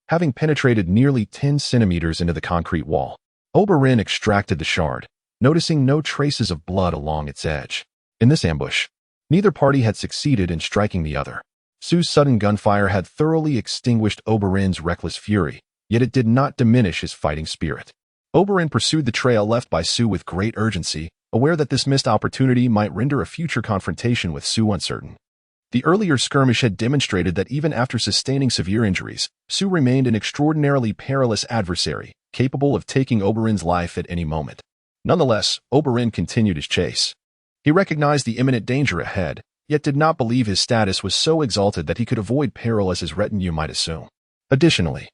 having penetrated nearly 10 centimeters into the concrete wall. Oberyn extracted the shard, noticing no traces of blood along its edge. In this ambush, neither party had succeeded in striking the other. Sue's sudden gunfire had thoroughly extinguished Oberyn's reckless fury, yet it did not diminish his fighting spirit. Oberyn pursued the trail left by Sue with great urgency, aware that this missed opportunity might render a future confrontation with Sue uncertain. The earlier skirmish had demonstrated that even after sustaining severe injuries, Sue remained an extraordinarily perilous adversary, capable of taking Oberyn's life at any moment. Nonetheless, Oberyn continued his chase. He recognized the imminent danger ahead, yet did not believe his status was so exalted that he could avoid peril as his retinue might assume. Additionally,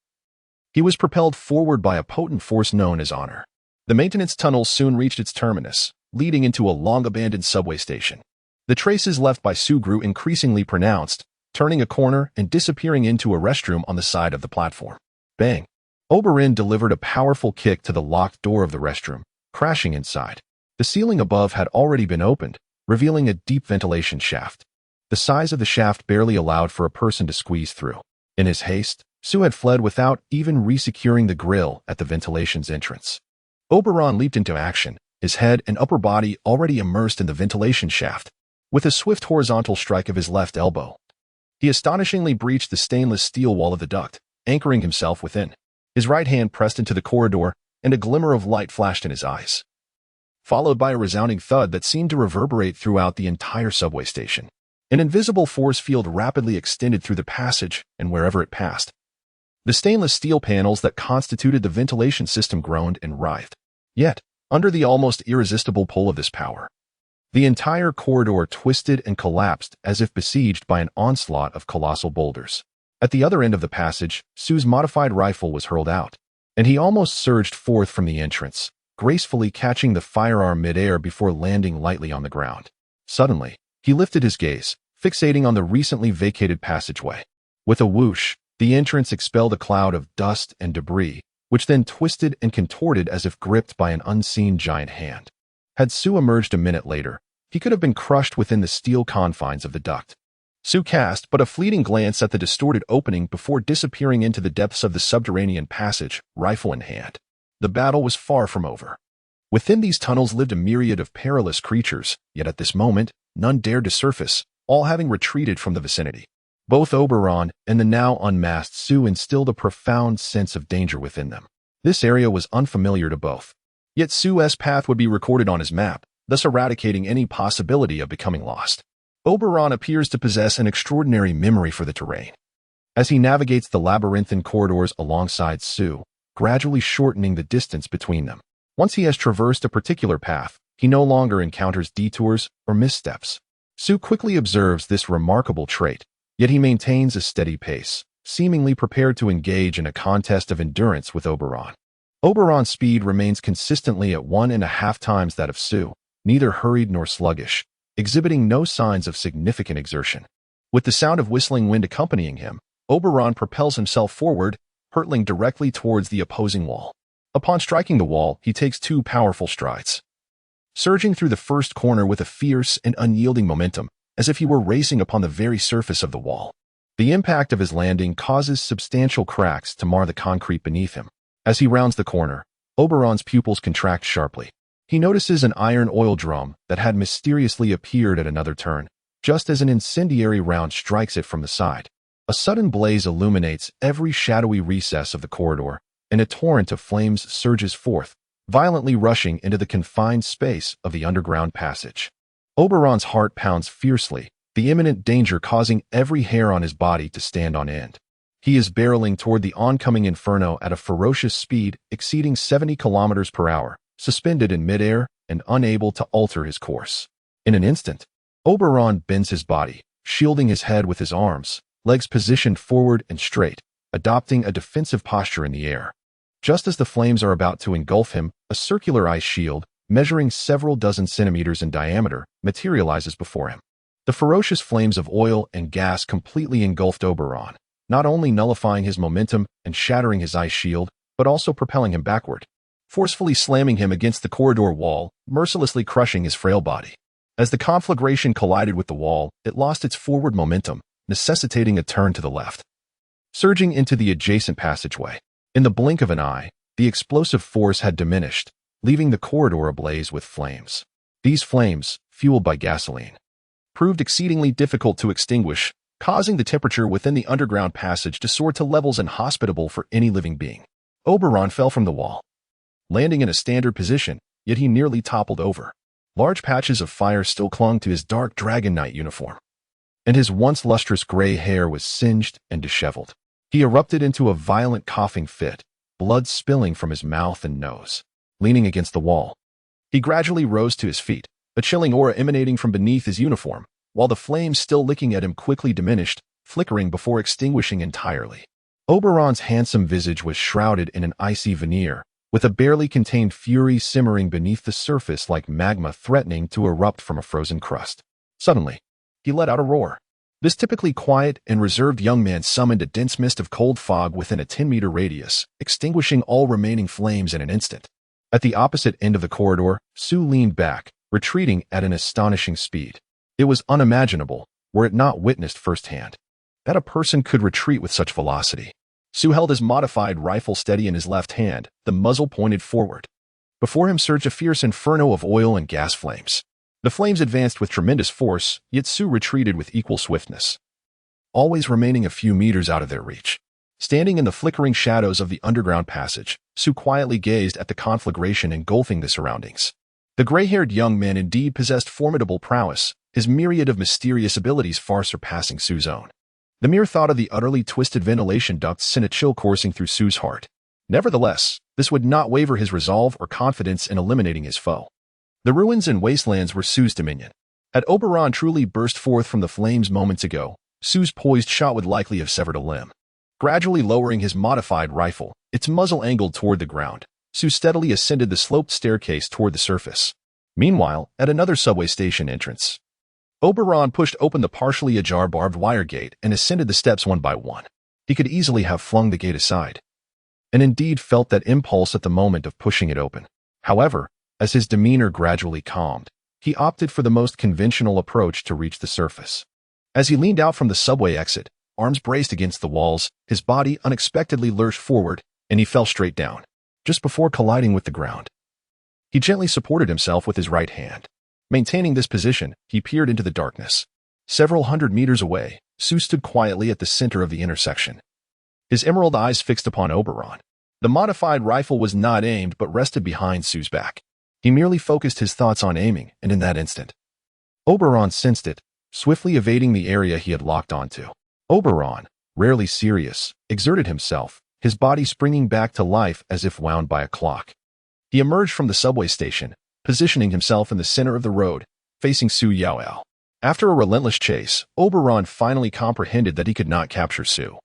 he was propelled forward by a potent force known as honor. The maintenance tunnel soon reached its terminus, leading into a long-abandoned subway station. The traces left by Sue grew increasingly pronounced, turning a corner and disappearing into a restroom on the side of the platform. Bang! Oberyn delivered a powerful kick to the locked door of the restroom, crashing inside. The ceiling above had already been opened, revealing a deep ventilation shaft. The size of the shaft barely allowed for a person to squeeze through. In his haste, Sue had fled without even resecuring the grill at the ventilation's entrance. Oberyn leaped into action, his head and upper body already immersed in the ventilation shaft. With a swift horizontal strike of his left elbow, he astonishingly breached the stainless steel wall of the duct, anchoring himself within. His right hand pressed into the corridor, and a glimmer of light flashed in his eyes, followed by a resounding thud that seemed to reverberate throughout the entire subway station. An invisible force field rapidly extended through the passage and wherever it passed. The stainless steel panels that constituted the ventilation system groaned and writhed. Yet, under the almost irresistible pull of this power, the entire corridor twisted and collapsed as if besieged by an onslaught of colossal boulders. At the other end of the passage, Sue's modified rifle was hurled out, and he almost surged forth from the entrance, gracefully catching the firearm midair before landing lightly on the ground. Suddenly, he lifted his gaze, fixating on the recently vacated passageway. With a whoosh, the entrance expelled a cloud of dust and debris, which then twisted and contorted as if gripped by an unseen giant hand. Had Sue emerged a minute later, he could have been crushed within the steel confines of the duct. Sue cast but a fleeting glance at the distorted opening before disappearing into the depths of the subterranean passage, rifle in hand. The battle was far from over. Within these tunnels lived a myriad of perilous creatures, yet at this moment, none dared to surface, all having retreated from the vicinity. Both Oberon and the now unmasked Sue instilled a profound sense of danger within them. This area was unfamiliar to both. Yet Sue's path would be recorded on his map, thus eradicating any possibility of becoming lost. Oberon appears to possess an extraordinary memory for the terrain. As he navigates the labyrinthine corridors alongside Sue, gradually shortening the distance between them. Once he has traversed a particular path, he no longer encounters detours or missteps. Sue quickly observes this remarkable trait, yet he maintains a steady pace, seemingly prepared to engage in a contest of endurance with Oberon. Oberon's speed remains consistently at 1.5 times that of Sue, neither hurried nor sluggish, exhibiting no signs of significant exertion. With the sound of whistling wind accompanying him, Oberon propels himself forward, hurtling directly towards the opposing wall. Upon striking the wall, he takes 2 powerful strides, surging through the first corner with a fierce and unyielding momentum, as if he were racing upon the very surface of the wall. The impact of his landing causes substantial cracks to mar the concrete beneath him. As he rounds the corner, Oberon's pupils contract sharply. He notices an iron oil drum that had mysteriously appeared at another turn, just as an incendiary round strikes it from the side. A sudden blaze illuminates every shadowy recess of the corridor, and a torrent of flames surges forth, violently rushing into the confined space of the underground passage. Oberon's heart pounds fiercely, the imminent danger causing every hair on his body to stand on end. He is barreling toward the oncoming inferno at a ferocious speed exceeding 70 kilometers per hour, suspended in midair and unable to alter his course. In an instant, Oberon bends his body, shielding his head with his arms, legs positioned forward and straight, adopting a defensive posture in the air. Just as the flames are about to engulf him, a circular ice shield, measuring several dozen centimeters in diameter, materializes before him. The ferocious flames of oil and gas completely engulfed Oberon, not only nullifying his momentum and shattering his ice shield, but also propelling him backward, forcefully slamming him against the corridor wall, mercilessly crushing his frail body. As the conflagration collided with the wall, it lost its forward momentum, necessitating a turn to the left, surging into the adjacent passageway. In the blink of an eye, the explosive force had diminished, leaving the corridor ablaze with flames. These flames, fueled by gasoline, proved exceedingly difficult to extinguish, causing the temperature within the underground passage to soar to levels inhospitable for any living being. Oberon fell from the wall, landing in a standard position, yet he nearly toppled over. Large patches of fire still clung to his dark Dragon Knight uniform, and his once lustrous gray hair was singed and disheveled. He erupted into a violent coughing fit, blood spilling from his mouth and nose. Leaning against the wall, he gradually rose to his feet, a chilling aura emanating from beneath his uniform, while the flames still licking at him quickly diminished, flickering before extinguishing entirely. Oberon's handsome visage was shrouded in an icy veneer, with a barely contained fury simmering beneath the surface like magma threatening to erupt from a frozen crust. Suddenly, he let out a roar. This typically quiet and reserved young man summoned a dense mist of cold fog within a 10-meter radius, extinguishing all remaining flames in an instant. At the opposite end of the corridor, Sue leaned back, retreating at an astonishing speed. It was unimaginable, were it not witnessed firsthand, that a person could retreat with such velocity. Sue held his modified rifle steady in his left hand, the muzzle pointed forward. Before him surged a fierce inferno of oil and gas flames. The flames advanced with tremendous force, yet Sue retreated with equal swiftness, always remaining a few meters out of their reach. Standing in the flickering shadows of the underground passage, Sue quietly gazed at the conflagration engulfing the surroundings. The gray-haired young man indeed possessed formidable prowess, his myriad of mysterious abilities far surpassing Sue's own. The mere thought of the utterly twisted ventilation ducts sent a chill coursing through Sue's heart. Nevertheless, this would not waver his resolve or confidence in eliminating his foe. The ruins and wastelands were Sue's dominion. Had Oberon truly burst forth from the flames moments ago, Sue's poised shot would likely have severed a limb. Gradually lowering his modified rifle, its muzzle angled toward the ground, Sue steadily ascended the sloped staircase toward the surface. Meanwhile, at another subway station entrance, Oberon pushed open the partially ajar barbed wire gate and ascended the steps one by one. He could easily have flung the gate aside, and indeed felt that impulse at the moment of pushing it open. However, as his demeanor gradually calmed, he opted for the most conventional approach to reach the surface. As he leaned out from the subway exit, arms braced against the walls, his body unexpectedly lurched forward, and he fell straight down, just before colliding with the ground. He gently supported himself with his right hand. Maintaining this position, he peered into the darkness. Several hundred meters away, Sue stood quietly at the center of the intersection, his emerald eyes fixed upon Oberon. The modified rifle was not aimed but rested behind Sue's back. He merely focused his thoughts on aiming, and in that instant, Oberon sensed it, swiftly evading the area he had locked onto. Oberon, rarely serious, exerted himself, his body springing back to life as if wound by a clock. He emerged from the subway station, positioning himself in the center of the road, facing Su Yaoao. After a relentless chase, Oberon finally comprehended that he could not capture Su.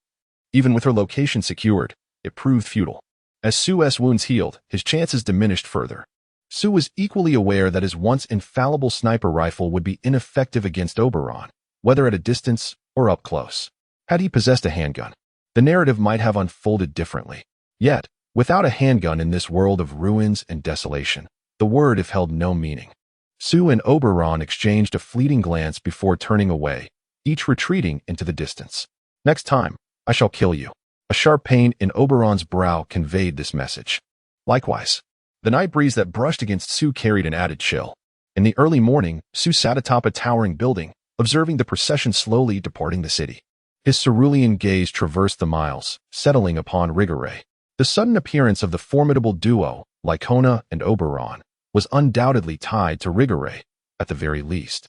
Even with her location secured, it proved futile. As Su's wounds healed, his chances diminished further. Su was equally aware that his once infallible sniper rifle would be ineffective against Oberon, whether at a distance or up close. Had he possessed a handgun, the narrative might have unfolded differently. Yet, without a handgun in this world of ruins and desolation, the word if held no meaning. Su and Oberon exchanged a fleeting glance before turning away, each retreating into the distance. Next time, I shall kill you. A sharp pain in Oberon's brow conveyed this message. Likewise, the night breeze that brushed against Su carried an added chill. In the early morning, Su sat atop a towering building, observing the procession slowly departing the city. His cerulean gaze traversed the miles, settling upon Rigore. The sudden appearance of the formidable duo, Lycona and Oberon, was undoubtedly tied to Rigore, at the very least.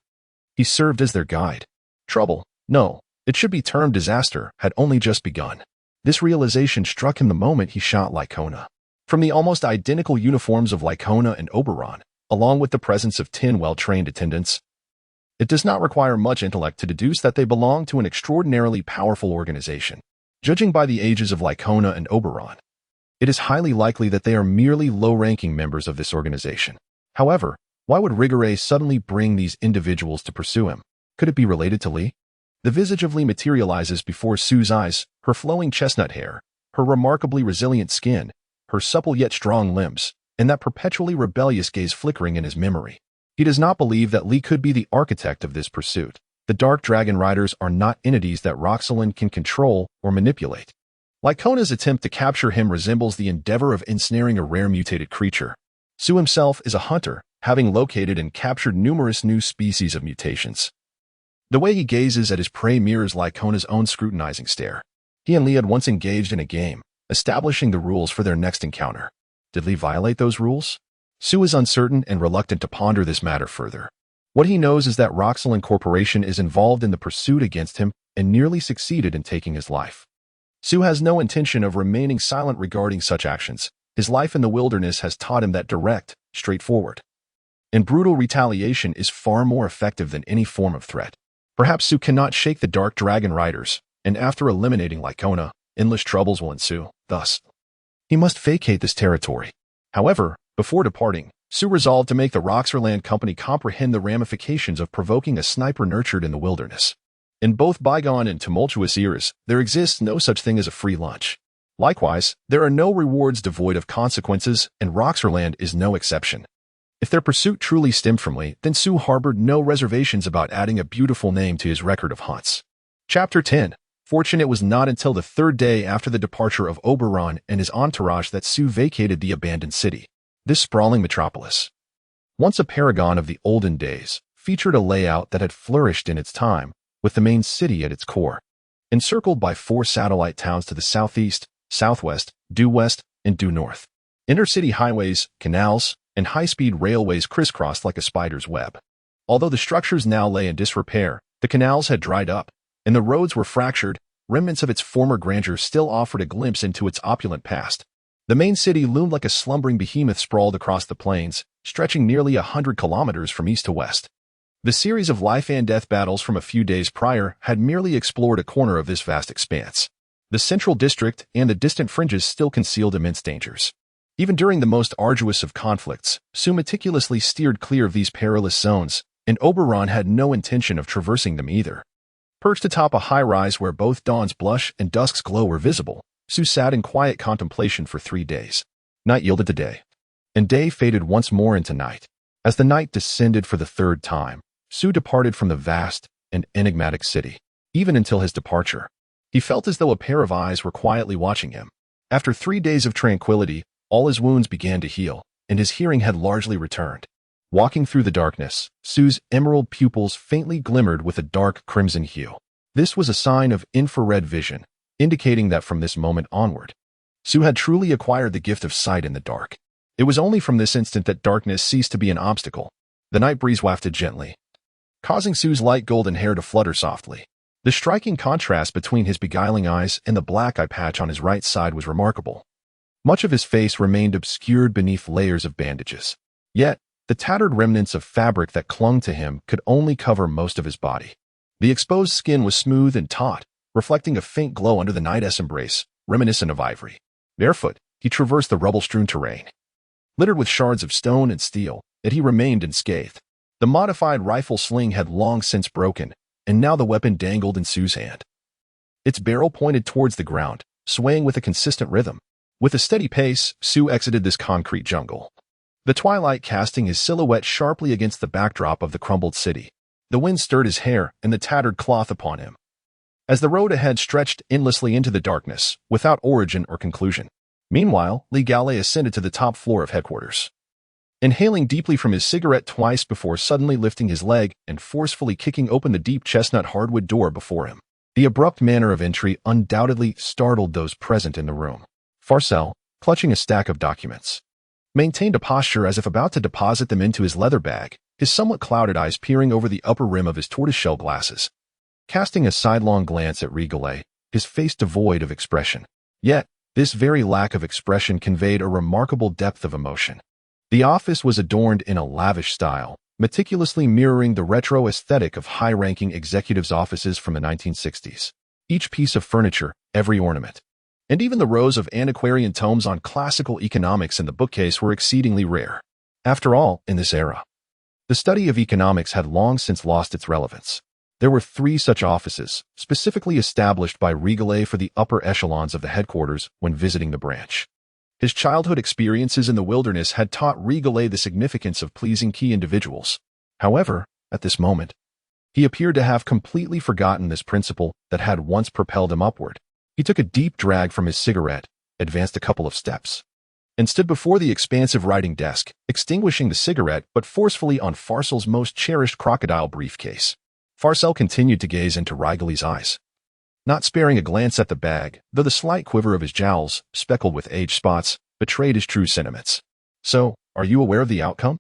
He served as their guide. Trouble, no, it should be termed disaster, had only just begun. This realization struck him the moment he shot Lycona. From the almost identical uniforms of Lycona and Oberon, along with the presence of 10 well-trained attendants, it does not require much intellect to deduce that they belong to an extraordinarily powerful organization. Judging by the ages of Lycona and Oberon, it is highly likely that they are merely low-ranking members of this organization. However, why would Rigore suddenly bring these individuals to pursue him? Could it be related to Li? The visage of Li materializes before Su's eyes, her flowing chestnut hair, her remarkably resilient skin, her supple yet strong limbs, and that perpetually rebellious gaze flickering in his memory. He does not believe that Li could be the architect of this pursuit. The Dark Dragon Riders are not entities that Roxelin can control or manipulate. Lycona's attempt to capture him resembles the endeavor of ensnaring a rare mutated creature. Su himself is a hunter, having located and captured numerous new species of mutations. The way he gazes at his prey mirrors Lycona's own scrutinizing stare. He and Li had once engaged in a game, establishing the rules for their next encounter. Did Li violate those rules? Su is uncertain and reluctant to ponder this matter further. What he knows is that Roxelin Corporation is involved in the pursuit against him and nearly succeeded in taking his life. Su has no intention of remaining silent regarding such actions. His life in the wilderness has taught him that direct, straightforward, and brutal retaliation is far more effective than any form of threat. Perhaps Su cannot shake the Dark Dragon Riders, and after eliminating Lycona, endless troubles will ensue. Thus, he must vacate this territory. However, before departing, Su resolved to make the Roxerland Company comprehend the ramifications of provoking a sniper nurtured in the wilderness. In both bygone and tumultuous eras, there exists no such thing as a free lunch. Likewise, there are no rewards devoid of consequences, and Roxerland is no exception. If their pursuit truly stemmed from Li, then Su harbored no reservations about adding a beautiful name to his record of hunts. Chapter 10. Fortunate it was not until the third day after the departure of Oberon and his entourage that Su vacated the abandoned city. This sprawling metropolis, once a paragon of the olden days, featured a layout that had flourished in its time, with the main city at its core. Encircled by 4 satellite towns to the southeast, southwest, due west, and due north. Intercity highways, canals, and high-speed railways crisscrossed like a spider's web. Although the structures now lay in disrepair, the canals had dried up, and the roads were fractured, remnants of its former grandeur still offered a glimpse into its opulent past. The main city loomed like a slumbering behemoth sprawled across the plains, stretching nearly 100 kilometers from east to west. The series of life-and-death battles from a few days prior had merely explored a corner of this vast expanse. The central district and the distant fringes still concealed immense dangers. Even during the most arduous of conflicts, Su meticulously steered clear of these perilous zones, and Oberon had no intention of traversing them either. Perched atop a high-rise where both dawn's blush and dusk's glow were visible, Sue sat in quiet contemplation for 3 days. Night yielded to day, and day faded once more into night. As the night descended for the 3rd time, Sue departed from the vast and enigmatic city. Even until his departure, he felt as though a pair of eyes were quietly watching him. After 3 days of tranquility, all his wounds began to heal, and his hearing had largely returned. Walking through the darkness, Sue's emerald pupils faintly glimmered with a dark crimson hue. This was a sign of infrared vision, indicating that from this moment onward, Sue had truly acquired the gift of sight in the dark. It was only from this instant that darkness ceased to be an obstacle. The night breeze wafted gently, causing Sue's light golden hair to flutter softly. The striking contrast between his beguiling eyes and the black eye patch on his right side was remarkable. Much of his face remained obscured beneath layers of bandages. Yet, the tattered remnants of fabric that clung to him could only cover most of his body. The exposed skin was smooth and taut, reflecting a faint glow under the night's embrace, reminiscent of ivory. Barefoot, he traversed the rubble-strewn terrain, littered with shards of stone and steel, yet he remained unscathed. The modified rifle sling had long since broken, and now the weapon dangled in Sue's hand. Its barrel pointed towards the ground, swaying with a consistent rhythm. With a steady pace, Sue exited this concrete jungle, the twilight casting his silhouette sharply against the backdrop of the crumbled city. The wind stirred his hair and the tattered cloth upon him, as the road ahead stretched endlessly into the darkness, without origin or conclusion. Meanwhile, Lee Gallet ascended to the top floor of headquarters, inhaling deeply from his cigarette twice before suddenly lifting his leg and forcefully kicking open the deep chestnut hardwood door before him. The abrupt manner of entry undoubtedly startled those present in the room. Farcel, clutching a stack of documents, maintained a posture as if about to deposit them into his leather bag, his somewhat clouded eyes peering over the upper rim of his tortoiseshell glasses. Casting a sidelong glance at Rigolet, his face devoid of expression. Yet, this very lack of expression conveyed a remarkable depth of emotion. The office was adorned in a lavish style, meticulously mirroring the retro aesthetic of high-ranking executives' offices from the 1960s. Each piece of furniture, every ornament, and even the rows of antiquarian tomes on classical economics in the bookcase were exceedingly rare. After all, in this era, the study of economics had long since lost its relevance. There were 3 such offices, specifically established by Rigolet for the upper echelons of the headquarters when visiting the branch. His childhood experiences in the wilderness had taught Rigolet the significance of pleasing key individuals. However, at this moment, he appeared to have completely forgotten this principle that had once propelled him upward. He took a deep drag from his cigarette, advanced a couple of steps, and stood before the expansive writing desk, extinguishing the cigarette but forcefully on Farcel's most cherished crocodile briefcase. Farcel continued to gaze into Rigolet's eyes, not sparing a glance at the bag, though the slight quiver of his jowls, speckled with age spots, betrayed his true sentiments. "So, are you aware of the outcome?"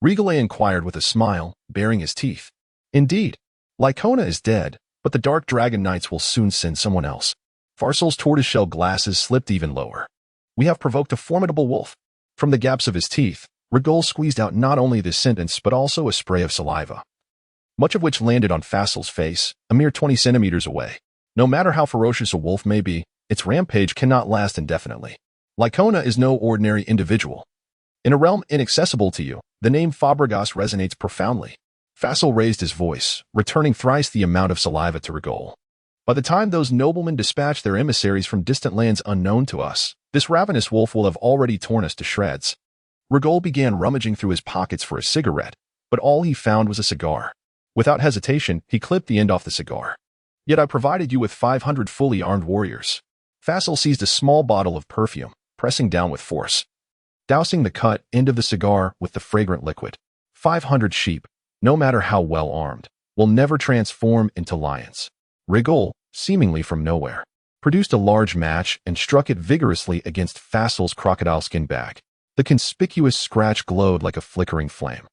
Rigolet inquired with a smile, baring his teeth. "Indeed. Lycona is dead, but the Dark Dragon Knights will soon send someone else." Farcel's tortoiseshell glasses slipped even lower. "We have provoked a formidable wolf." From the gaps of his teeth, Rigolet squeezed out not only this sentence but also a spray of saliva, much of which landed on Facel's face, a mere 20 centimeters away. No matter how ferocious a wolf may be, its rampage cannot last indefinitely. Lycona is no ordinary individual. In a realm inaccessible to you, the name Fabregas resonates profoundly. Facel raised his voice, returning thrice the amount of saliva to Rigolet. "By the time those noblemen dispatch their emissaries from distant lands unknown to us, this ravenous wolf will have already torn us to shreds." Rigolet began rummaging through his pockets for a cigarette, but all he found was a cigar. Without hesitation, he clipped the end off the cigar. "Yet I provided you with 500 fully armed warriors." Facel seized a small bottle of perfume, pressing down with force, dousing the cut end of the cigar with the fragrant liquid. 500 sheep, no matter how well armed, will never transform into lions." Rigolet, seemingly from nowhere, produced a large match and struck it vigorously against Facel's crocodile skin bag. The conspicuous scratch glowed like a flickering flame.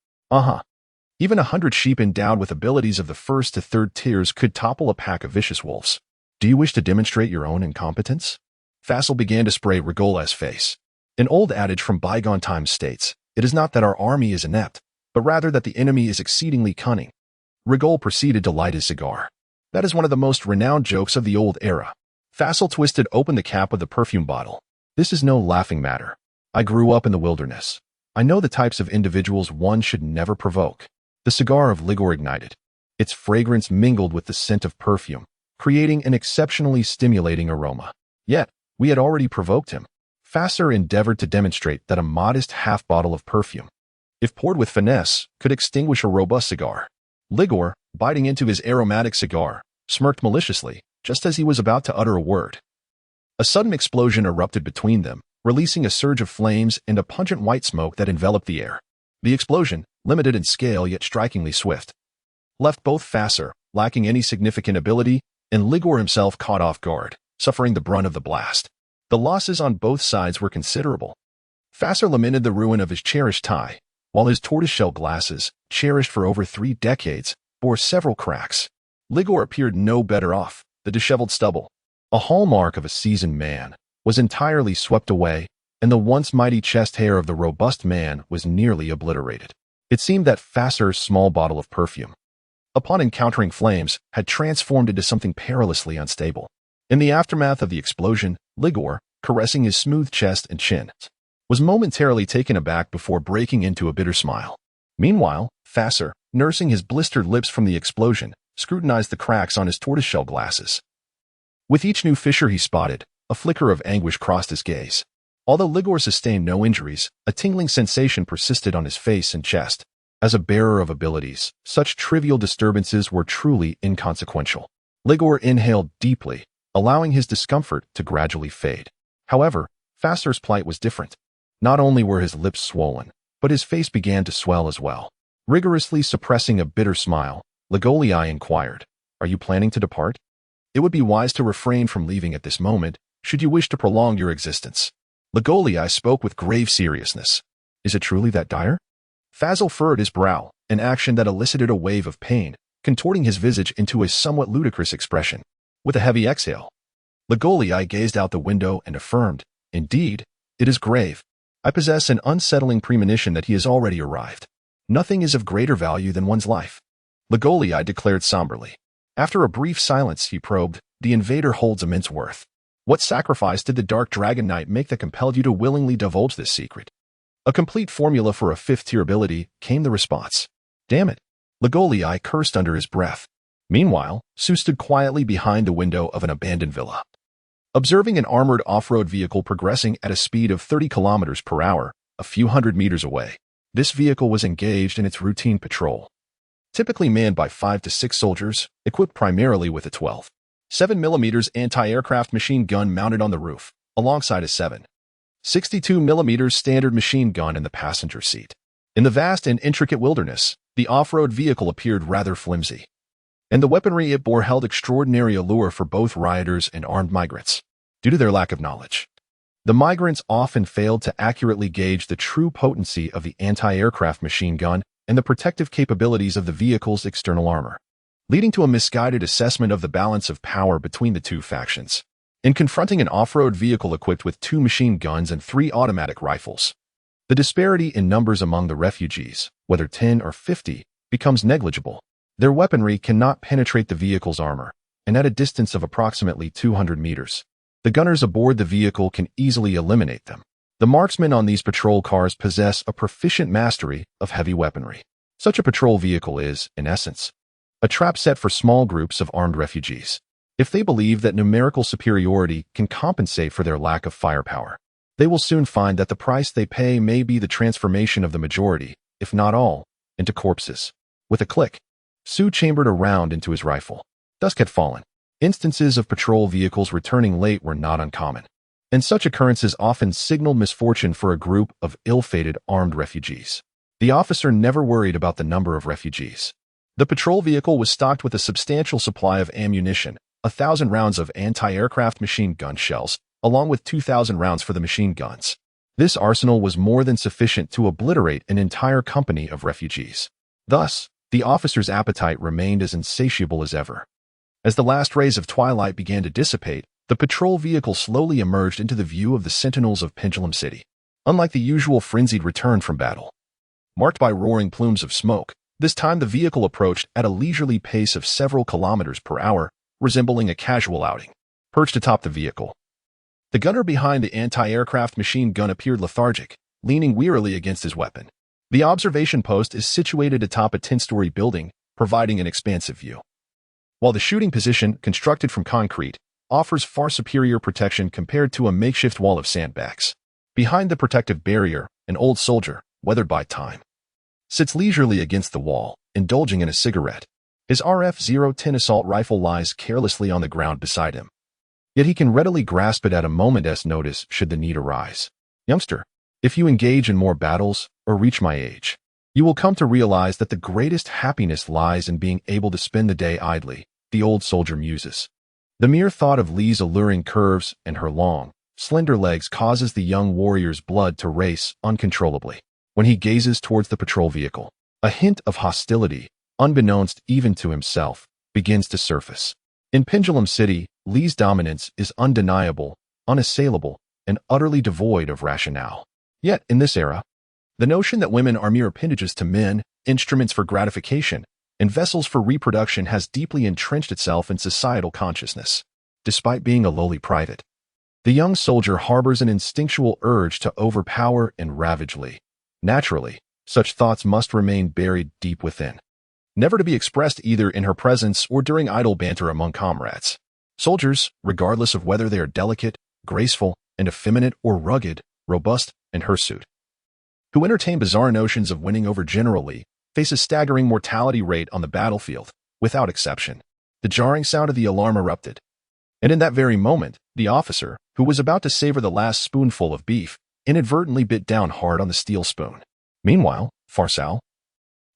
Even 100 sheep endowed with abilities of the 1st to 3rd tiers could topple a pack of vicious wolves. "Do you wish to demonstrate your own incompetence?" Facel began to spray Rigolet's face. An old adage from bygone times states, "It is not that our army is inept, but rather that the enemy is exceedingly cunning." Rigolet proceeded to light his cigar. "That is one of the most renowned jokes of the old era." Facel twisted open the cap of the perfume bottle. "This is no laughing matter. I grew up in the wilderness. I know the types of individuals one should never provoke." The cigar of Ligor ignited. Its fragrance mingled with the scent of perfume, creating an exceptionally stimulating aroma. Yet, we had already provoked him. Fasser endeavored to demonstrate that a modest half-bottle of perfume, if poured with finesse, could extinguish a robust cigar. Ligor, biting into his aromatic cigar, smirked maliciously, just as he was about to utter a word. A sudden explosion erupted between them, releasing a surge of flames and a pungent white smoke that enveloped the air. The explosion, limited in scale yet strikingly swift, left both Fasser, lacking any significant ability, and Ligor himself caught off guard, suffering the brunt of the blast. The losses on both sides were considerable. Fasser lamented the ruin of his cherished tie, while his tortoiseshell glasses, cherished for over 3 decades, bore several cracks. Ligor appeared no better off. The disheveled stubble, a hallmark of a seasoned man, was entirely swept away, and the once mighty chest hair of the robust man was nearly obliterated. It seemed that Fasser's small bottle of perfume, upon encountering flames, had transformed into something perilously unstable. In the aftermath of the explosion, Ligor, caressing his smooth chest and chin, was momentarily taken aback before breaking into a bitter smile. Meanwhile, Fasser, nursing his blistered lips from the explosion, scrutinized the cracks on his tortoiseshell glasses. With each new fissure he spotted, a flicker of anguish crossed his gaze. Although Ligor sustained no injuries, a tingling sensation persisted on his face and chest. As a bearer of abilities, such trivial disturbances were truly inconsequential. Ligor inhaled deeply, allowing his discomfort to gradually fade. However, Fasser's plight was different. Not only were his lips swollen, but his face began to swell as well. Rigorously suppressing a bitter smile, Ligolii inquired, "Are you planning to depart? It would be wise to refrain from leaving at this moment, should you wish to prolong your existence." Ligolii spoke with grave seriousness. "Is it truly that dire?" Fazel furrowed his brow, an action that elicited a wave of pain, contorting his visage into a somewhat ludicrous expression. With a heavy exhale, Ligolii gazed out the window and affirmed, "Indeed, it is grave. I possess an unsettling premonition that he has already arrived. Nothing is of greater value than one's life." Ligolii declared somberly. After a brief silence, he probed, "The invader holds immense worth. What sacrifice did the Dark Dragon Knight make that compelled you to willingly divulge this secret?" A complete formula for a 5th-tier ability, came the response. "Damn it." Ligolii cursed under his breath. Meanwhile, Sue stood quietly behind the window of an abandoned villa. Observing an armored off-road vehicle progressing at a speed of 30 kilometers per hour, a few hundred meters away, this vehicle was engaged in its routine patrol. Typically manned by 5 to 6 soldiers, equipped primarily with a 12.7mm anti-aircraft machine gun mounted on the roof, alongside a 7.62mm standard machine gun in the passenger seat. In the vast and intricate wilderness, the off-road vehicle appeared rather flimsy, and the weaponry it bore held extraordinary allure for both rioters and armed migrants. Due to their lack of knowledge, the migrants often failed to accurately gauge the true potency of the anti-aircraft machine gun and the protective capabilities of the vehicle's external armor, leading to a misguided assessment of the balance of power between the two factions. In confronting an off-road vehicle equipped with 2 machine guns and 3 automatic rifles, the disparity in numbers among the refugees, whether 10 or 50, becomes negligible. Their weaponry cannot penetrate the vehicle's armor, and at a distance of approximately 200 meters, the gunners aboard the vehicle can easily eliminate them. The marksmen on these patrol cars possess a proficient mastery of heavy weaponry. Such a patrol vehicle is, in essence, a trap set for small groups of armed refugees. If they believe that numerical superiority can compensate for their lack of firepower, they will soon find that the price they pay may be the transformation of the majority, if not all, into corpses. With a click, Sue chambered a round into his rifle. Dusk had fallen. Instances of patrol vehicles returning late were not uncommon, and such occurrences often signaled misfortune for a group of ill-fated armed refugees. The officer never worried about the number of refugees. The patrol vehicle was stocked with a substantial supply of ammunition, 1,000 rounds of anti-aircraft machine gun shells, along with 2,000 rounds for the machine guns. This arsenal was more than sufficient to obliterate an entire company of refugees. Thus, the officer's appetite remained as insatiable as ever. As the last rays of twilight began to dissipate, the patrol vehicle slowly emerged into the view of the sentinels of Pendulum City. Unlike the usual frenzied return from battle, marked by roaring plumes of smoke, this time the vehicle approached at a leisurely pace of several kilometers per hour, resembling a casual outing. Perched atop the vehicle, the gunner behind the anti-aircraft machine gun appeared lethargic, leaning wearily against his weapon. The observation post is situated atop a 10-story building, providing an expansive view. While the shooting position, constructed from concrete, offers far superior protection compared to a makeshift wall of sandbags. Behind the protective barrier, an old soldier, weathered by time, sits leisurely against the wall, indulging in a cigarette. His RF-010 assault rifle lies carelessly on the ground beside him. Yet he can readily grasp it at a moment's notice should the need arise. Youngster, if you engage in more battles or reach my age, you will come to realize that the greatest happiness lies in being able to spend the day idly, the old soldier muses. The mere thought of Lee's alluring curves and her long, slender legs causes the young warrior's blood to race uncontrollably. When he gazes towards the patrol vehicle, a hint of hostility, unbeknownst even to himself, begins to surface. In Pendulum City, Lee's dominance is undeniable, unassailable, and utterly devoid of rationale. Yet, in this era, the notion that women are mere appendages to men, instruments for gratification, and vessels for reproduction has deeply entrenched itself in societal consciousness. Despite being a lowly private, the young soldier harbors an instinctual urge to overpower and ravage Lee. Naturally, such thoughts must remain buried deep within, never to be expressed either in her presence or during idle banter among comrades. Soldiers, regardless of whether they are delicate, graceful, and effeminate or rugged, robust, and hirsute, who entertain bizarre notions of winning over General Lee, face a staggering mortality rate on the battlefield, without exception. The jarring sound of the alarm erupted, and in that very moment, the officer, who was about to savor the last spoonful of beef, inadvertently bit down hard on the steel spoon. Meanwhile, Farsal,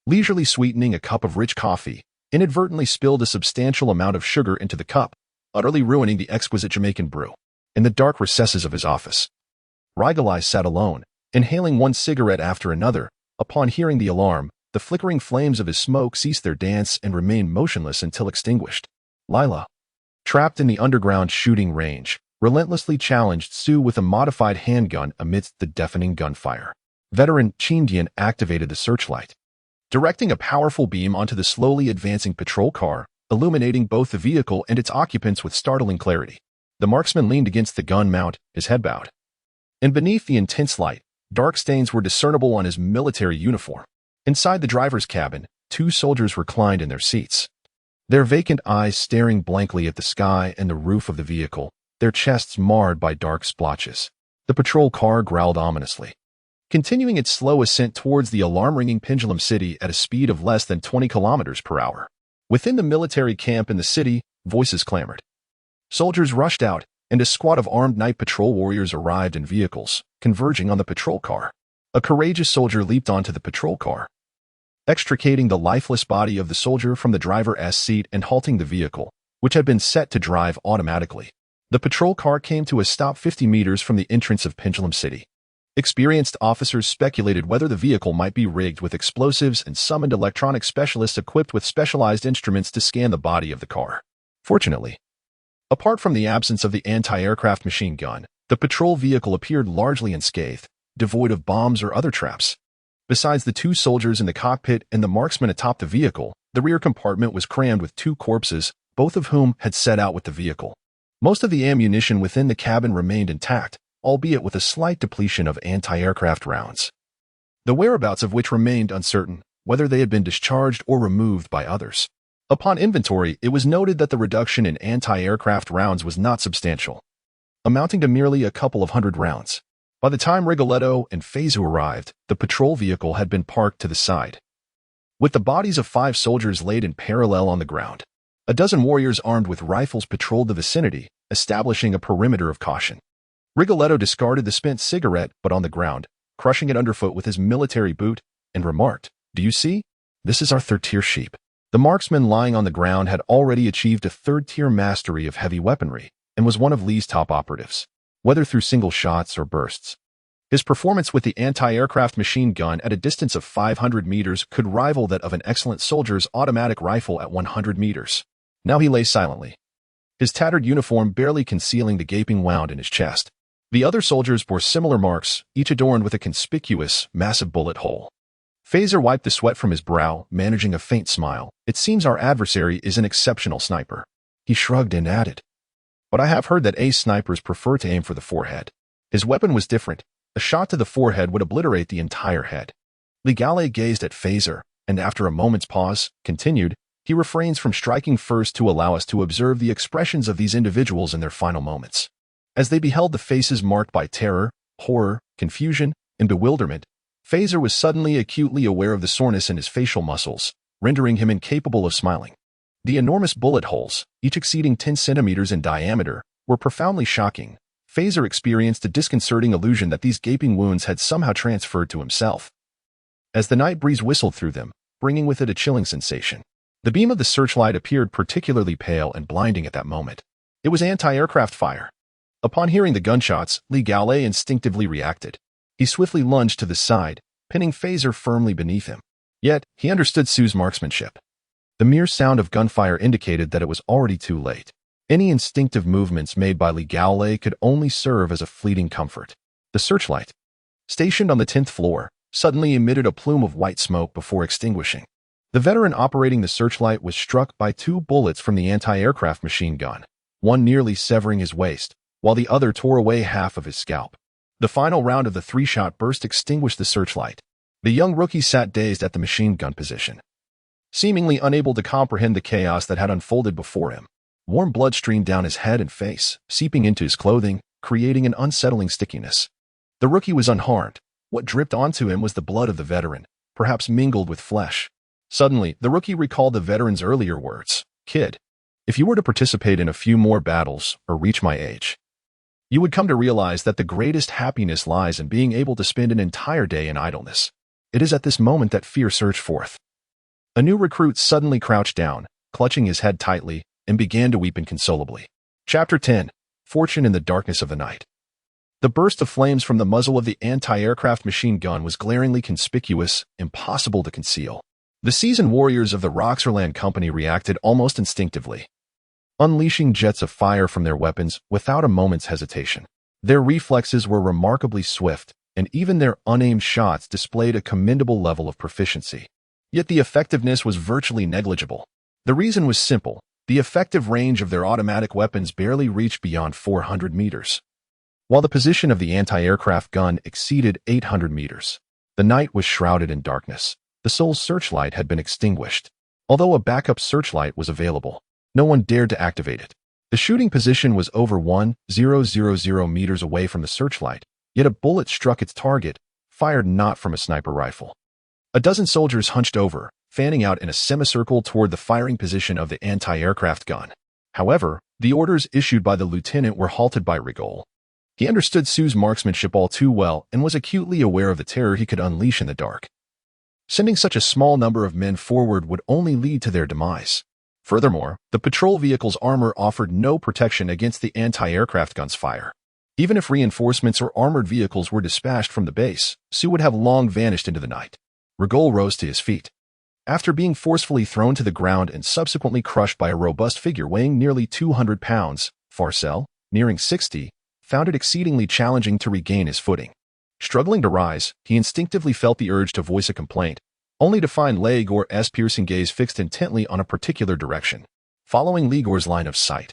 leisurely sweetening a cup of rich coffee, inadvertently spilled a substantial amount of sugar into the cup, utterly ruining the exquisite Jamaican brew. In the dark recesses of his office, Rigalai sat alone, inhaling one cigarette after another. Upon hearing the alarm, the flickering flames of his smoke ceased their dance and remained motionless until extinguished. Lila, trapped in the underground shooting range, relentlessly challenged Sue with a modified handgun amidst the deafening gunfire. Veteran Chindian activated the searchlight, directing a powerful beam onto the slowly advancing patrol car, illuminating both the vehicle and its occupants with startling clarity. The marksman leaned against the gun mount, his head bowed, and beneath the intense light, dark stains were discernible on his military uniform. Inside the driver's cabin, two soldiers reclined in their seats, their vacant eyes staring blankly at the sky and the roof of the vehicle, their chests marred by dark splotches. The patrol car growled ominously, continuing its slow ascent towards the alarm-ringing Pendulum City at a speed of less than 20 kilometers per hour. Within the military camp in the city, voices clamored. Soldiers rushed out, and a squad of armed night patrol warriors arrived in vehicles, converging on the patrol car. A courageous soldier leaped onto the patrol car, extricating the lifeless body of the soldier from the driver's seat and halting the vehicle, which had been set to drive automatically. The patrol car came to a stop 50 meters from the entrance of Pendulum City. Experienced officers speculated whether the vehicle might be rigged with explosives and summoned electronic specialists equipped with specialized instruments to scan the body of the car. Fortunately, apart from the absence of the anti-aircraft machine gun, the patrol vehicle appeared largely unscathed, devoid of bombs or other traps. Besides the two soldiers in the cockpit and the marksman atop the vehicle, the rear compartment was crammed with two corpses, both of whom had set out with the vehicle. Most of the ammunition within the cabin remained intact, albeit with a slight depletion of anti-aircraft rounds, the whereabouts of which remained uncertain, whether they had been discharged or removed by others. Upon inventory, it was noted that the reduction in anti-aircraft rounds was not substantial, amounting to merely a couple of hundred rounds. By the time Rigoletto and Feizu arrived, the patrol vehicle had been parked to the side, with the bodies of 5 soldiers laid in parallel on the ground. A dozen warriors armed with rifles patrolled the vicinity, establishing a perimeter of caution. Rigoletto discarded the spent cigarette but on the ground, crushing it underfoot with his military boot, and remarked, "Do you see? This is our third-tier sheep." The marksman lying on the ground had already achieved a third-tier mastery of heavy weaponry and was one of Lee's top operatives, whether through single shots or bursts. His performance with the anti-aircraft machine gun at a distance of 500 meters could rival that of an excellent soldier's automatic rifle at 100 meters. Now he lay silently, his tattered uniform barely concealing the gaping wound in his chest. The other soldiers bore similar marks, each adorned with a conspicuous, massive bullet hole. Phaser wiped the sweat from his brow, managing a faint smile. "It seems our adversary is an exceptional sniper." He shrugged and added, "But I have heard that ace snipers prefer to aim for the forehead." His weapon was different. A shot to the forehead would obliterate the entire head. Ligale gazed at Phaser, and after a moment's pause, continued, he refrains from striking first to allow us to observe the expressions of these individuals in their final moments. As they beheld the faces marked by terror, horror, confusion, and bewilderment, Phaser was suddenly acutely aware of the soreness in his facial muscles, rendering him incapable of smiling. The enormous bullet holes, each exceeding 10 centimeters in diameter, were profoundly shocking. Phaser experienced a disconcerting illusion that these gaping wounds had somehow transferred to himself. As the night breeze whistled through them, bringing with it a chilling sensation, the beam of the searchlight appeared particularly pale and blinding at that moment. It was anti-aircraft fire. Upon hearing the gunshots, Ligale instinctively reacted. He swiftly lunged to the side, pinning Phaser firmly beneath him. Yet, he understood Sue's marksmanship. The mere sound of gunfire indicated that it was already too late. Any instinctive movements made by Ligale could only serve as a fleeting comfort. The searchlight, stationed on the 10th floor, suddenly emitted a plume of white smoke before extinguishing. The veteran operating the searchlight was struck by 2 bullets from the anti-aircraft machine gun, one nearly severing his waist, while the other tore away half of his scalp. The final round of the 3-shot burst extinguished the searchlight. The young rookie sat dazed at the machine gun position, seemingly unable to comprehend the chaos that had unfolded before him. Warm blood streamed down his head and face, seeping into his clothing, creating an unsettling stickiness. The rookie was unharmed. What dripped onto him was the blood of the veteran, perhaps mingled with flesh. Suddenly, the rookie recalled the veteran's earlier words. "Kid, if you were to participate in a few more battles or reach my age, you would come to realize that the greatest happiness lies in being able to spend an entire day in idleness." It is at this moment that fear surged forth. A new recruit suddenly crouched down, clutching his head tightly, and began to weep inconsolably. Chapter 10. Fortune in the Darkness of the Night. The burst of flames from the muzzle of the anti-aircraft machine gun was glaringly conspicuous, impossible to conceal. The seasoned warriors of the Roxorland Company reacted almost instinctively, unleashing jets of fire from their weapons without a moment's hesitation. Their reflexes were remarkably swift, and even their unaimed shots displayed a commendable level of proficiency. Yet the effectiveness was virtually negligible. The reason was simple. The effective range of their automatic weapons barely reached beyond 400 meters, while the position of the anti-aircraft gun exceeded 800 meters. The night was shrouded in darkness. The sole searchlight had been extinguished. Although a backup searchlight was available, no one dared to activate it. The shooting position was over 1,000 meters away from the searchlight, yet a bullet struck its target, fired not from a sniper rifle. A dozen soldiers hunched over, fanning out in a semicircle toward the firing position of the anti-aircraft gun. However, the orders issued by the lieutenant were halted by Rigol. He understood Sue's marksmanship all too well and was acutely aware of the terror he could unleash in the dark. Sending such a small number of men forward would only lead to their demise. Furthermore, the patrol vehicle's armor offered no protection against the anti-aircraft gun's fire. Even if reinforcements or armored vehicles were dispatched from the base, Sue would have long vanished into the night. Rigol rose to his feet. After being forcefully thrown to the ground and subsequently crushed by a robust figure weighing nearly 200 pounds, Farcel, nearing 60, found it exceedingly challenging to regain his footing. Struggling to rise, he instinctively felt the urge to voice a complaint, only to find Ligor's piercing gaze fixed intently on a particular direction. Following Ligor's line of sight,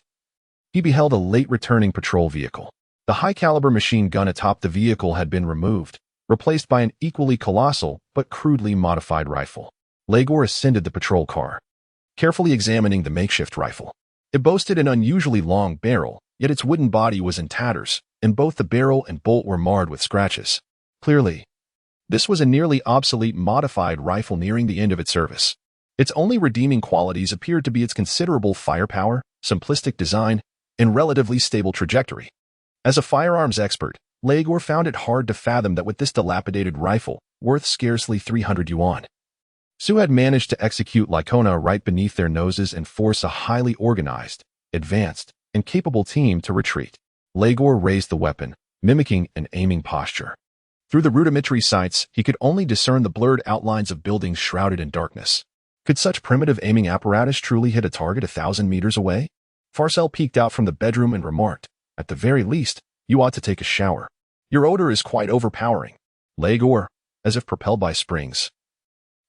he beheld a late-returning patrol vehicle. The high-caliber machine gun atop the vehicle had been removed, replaced by an equally colossal but crudely modified rifle. Ligor ascended the patrol car, carefully examining the makeshift rifle. It boasted an unusually long barrel, yet its wooden body was in tatters, and both the barrel and bolt were marred with scratches. Clearly, this was a nearly obsolete modified rifle nearing the end of its service. Its only redeeming qualities appeared to be its considerable firepower, simplistic design, and relatively stable trajectory. As a firearms expert, Ligor found it hard to fathom that with this dilapidated rifle, worth scarcely 300 yuan, Sue had managed to execute Lycona right beneath their noses and force a highly organized, advanced, and capable team to retreat. Ligor raised the weapon, mimicking an aiming posture. Through the rudimentary sights, he could only discern the blurred outlines of buildings shrouded in darkness. Could such primitive aiming apparatus truly hit a target 1,000 meters away? Farcel peeked out from the bedroom and remarked, "At the very least, you ought to take a shower. Your odor is quite overpowering." Ligor, as if propelled by springs,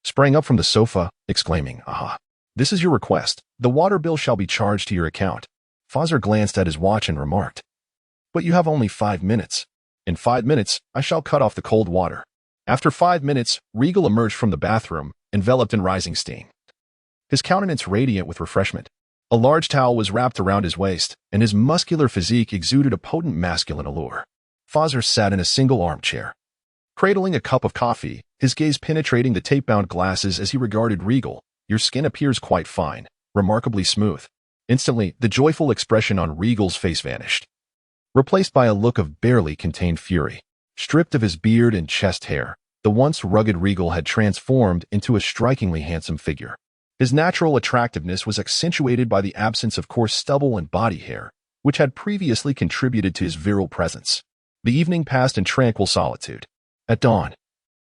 sprang up from the sofa, exclaiming, "Aha! This is your request. The water bill shall be charged to your account." Farcel glanced at his watch and remarked, "But you have only 5 minutes. In 5 minutes, I shall cut off the cold water." After 5 minutes, Regal emerged from the bathroom, enveloped in rising steam. His countenance radiant with refreshment. A large towel was wrapped around his waist, and his muscular physique exuded a potent masculine allure. Fawzer sat in a single armchair, cradling a cup of coffee, his gaze penetrating the tape-bound glasses as he regarded Regal. "Your skin appears quite fine, remarkably smooth." Instantly, the joyful expression on Regal's face vanished, replaced by a look of barely contained fury. Stripped of his beard and chest hair, the once rugged Regal had transformed into a strikingly handsome figure. His natural attractiveness was accentuated by the absence of coarse stubble and body hair, which had previously contributed to his virile presence. The evening passed in tranquil solitude. At dawn,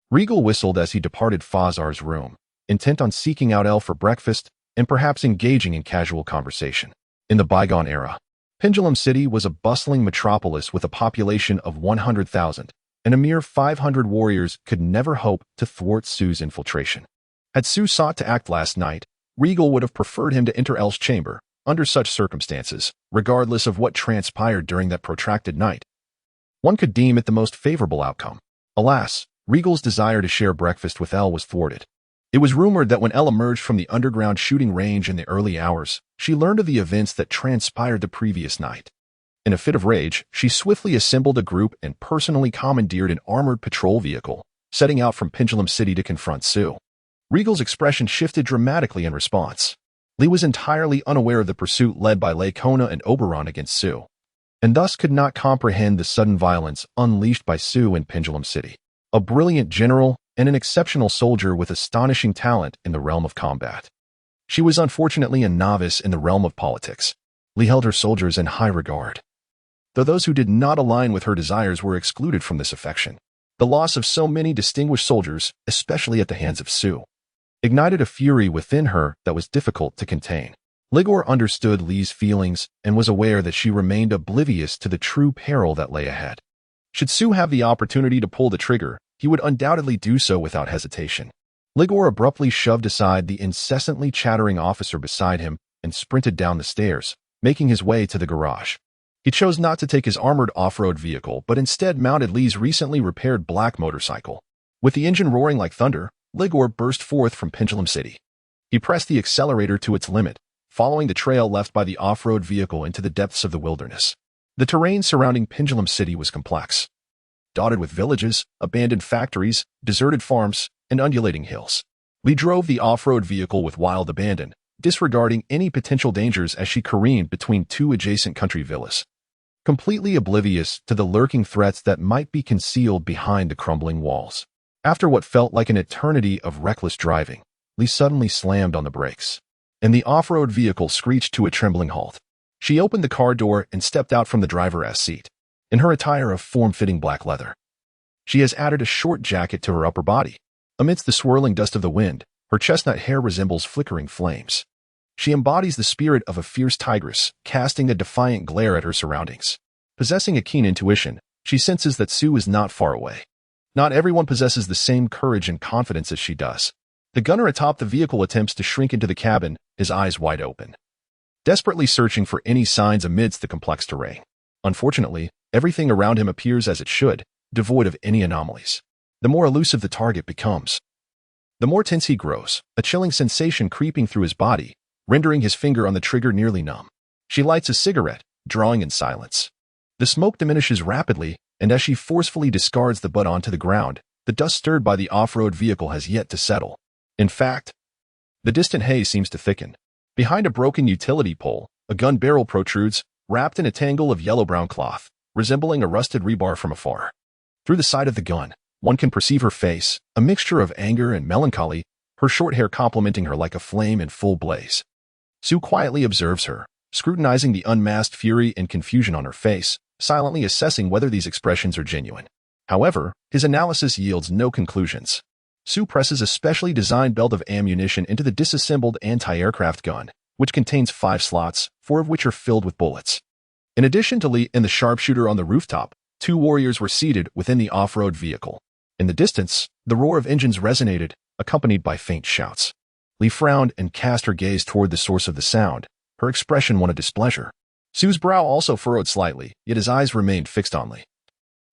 Regal whistled as he departed Fawzar's room, intent on seeking out Elle for breakfast and perhaps engaging in casual conversation. In the bygone era, Pendulum City was a bustling metropolis with a population of 100,000, and a mere 500 warriors could never hope to thwart Sue's infiltration. Had Sue sought to act last night, Regal would have preferred him to enter Elle's chamber. Under such circumstances, regardless of what transpired during that protracted night, one could deem it the most favorable outcome. Alas, Regal's desire to share breakfast with Elle was thwarted. It was rumored that when Elle emerged from the underground shooting range in the early hours, she learned of the events that transpired the previous night. In a fit of rage, she swiftly assembled a group and personally commandeered an armored patrol vehicle, setting out from Pendulum City to confront Sue. Regal's expression shifted dramatically in response. Lee was entirely unaware of the pursuit led by Leikona and Oberon against Sue, and thus could not comprehend the sudden violence unleashed by Sue in Pendulum City. A brilliant general and an exceptional soldier with astonishing talent in the realm of combat, she was unfortunately a novice in the realm of politics. Lee held her soldiers in high regard, though those who did not align with her desires were excluded from this affection. The loss of so many distinguished soldiers, especially at the hands of Sue, ignited a fury within her that was difficult to contain. Ligor understood Lee's feelings and was aware that she remained oblivious to the true peril that lay ahead. Should Sue have the opportunity to pull the trigger, he would undoubtedly do so without hesitation. Ligor abruptly shoved aside the incessantly chattering officer beside him and sprinted down the stairs, making his way to the garage. He chose not to take his armored off-road vehicle, but instead mounted Lee's recently repaired black motorcycle. With the engine roaring like thunder, Ligor burst forth from Pendulum City. He pressed the accelerator to its limit, following the trail left by the off-road vehicle into the depths of the wilderness. The terrain surrounding Pendulum City was complex, dotted with villages, abandoned factories, deserted farms, and undulating hills. Lee drove the off-road vehicle with wild abandon, disregarding any potential dangers as she careened between two adjacent country villas, completely oblivious to the lurking threats that might be concealed behind the crumbling walls. After what felt like an eternity of reckless driving, Lee suddenly slammed on the brakes, and the off-road vehicle screeched to a trembling halt. She opened the car door and stepped out from the driver's seat. In her attire of form-fitting black leather, she has added a short jacket to her upper body. Amidst the swirling dust of the wind, her chestnut hair resembles flickering flames. She embodies the spirit of a fierce tigress, casting a defiant glare at her surroundings. Possessing a keen intuition, she senses that Sue is not far away. Not everyone possesses the same courage and confidence as she does. The gunner atop the vehicle attempts to shrink into the cabin, his eyes wide open, desperately searching for any signs amidst the complex terrain. Unfortunately, everything around him appears as it should, devoid of any anomalies. The more elusive the target becomes, the more tense he grows, a chilling sensation creeping through his body, rendering his finger on the trigger nearly numb. She lights a cigarette, drawing in silence. The smoke diminishes rapidly, and as she forcefully discards the butt onto the ground, the dust stirred by the off-road vehicle has yet to settle. In fact, the distant haze seems to thicken. Behind a broken utility pole, a gun barrel protrudes, wrapped in a tangle of yellow-brown cloth, resembling a rusted rebar from afar. Through the sight of the gun, one can perceive her face, a mixture of anger and melancholy, her short hair complementing her like a flame in full blaze. Sue quietly observes her, scrutinizing the unmasked fury and confusion on her face, silently assessing whether these expressions are genuine. However, his analysis yields no conclusions. Sue presses a specially designed belt of ammunition into the disassembled anti-aircraft gun, which contains 5 slots, 4 of which are filled with bullets. In addition to Lee and the sharpshooter on the rooftop, 2 warriors were seated within the off-road vehicle. In the distance, the roar of engines resonated, accompanied by faint shouts. Lee frowned and cast her gaze toward the source of the sound, her expression one of displeasure. Sue's brow also furrowed slightly, yet his eyes remained fixed on Lee,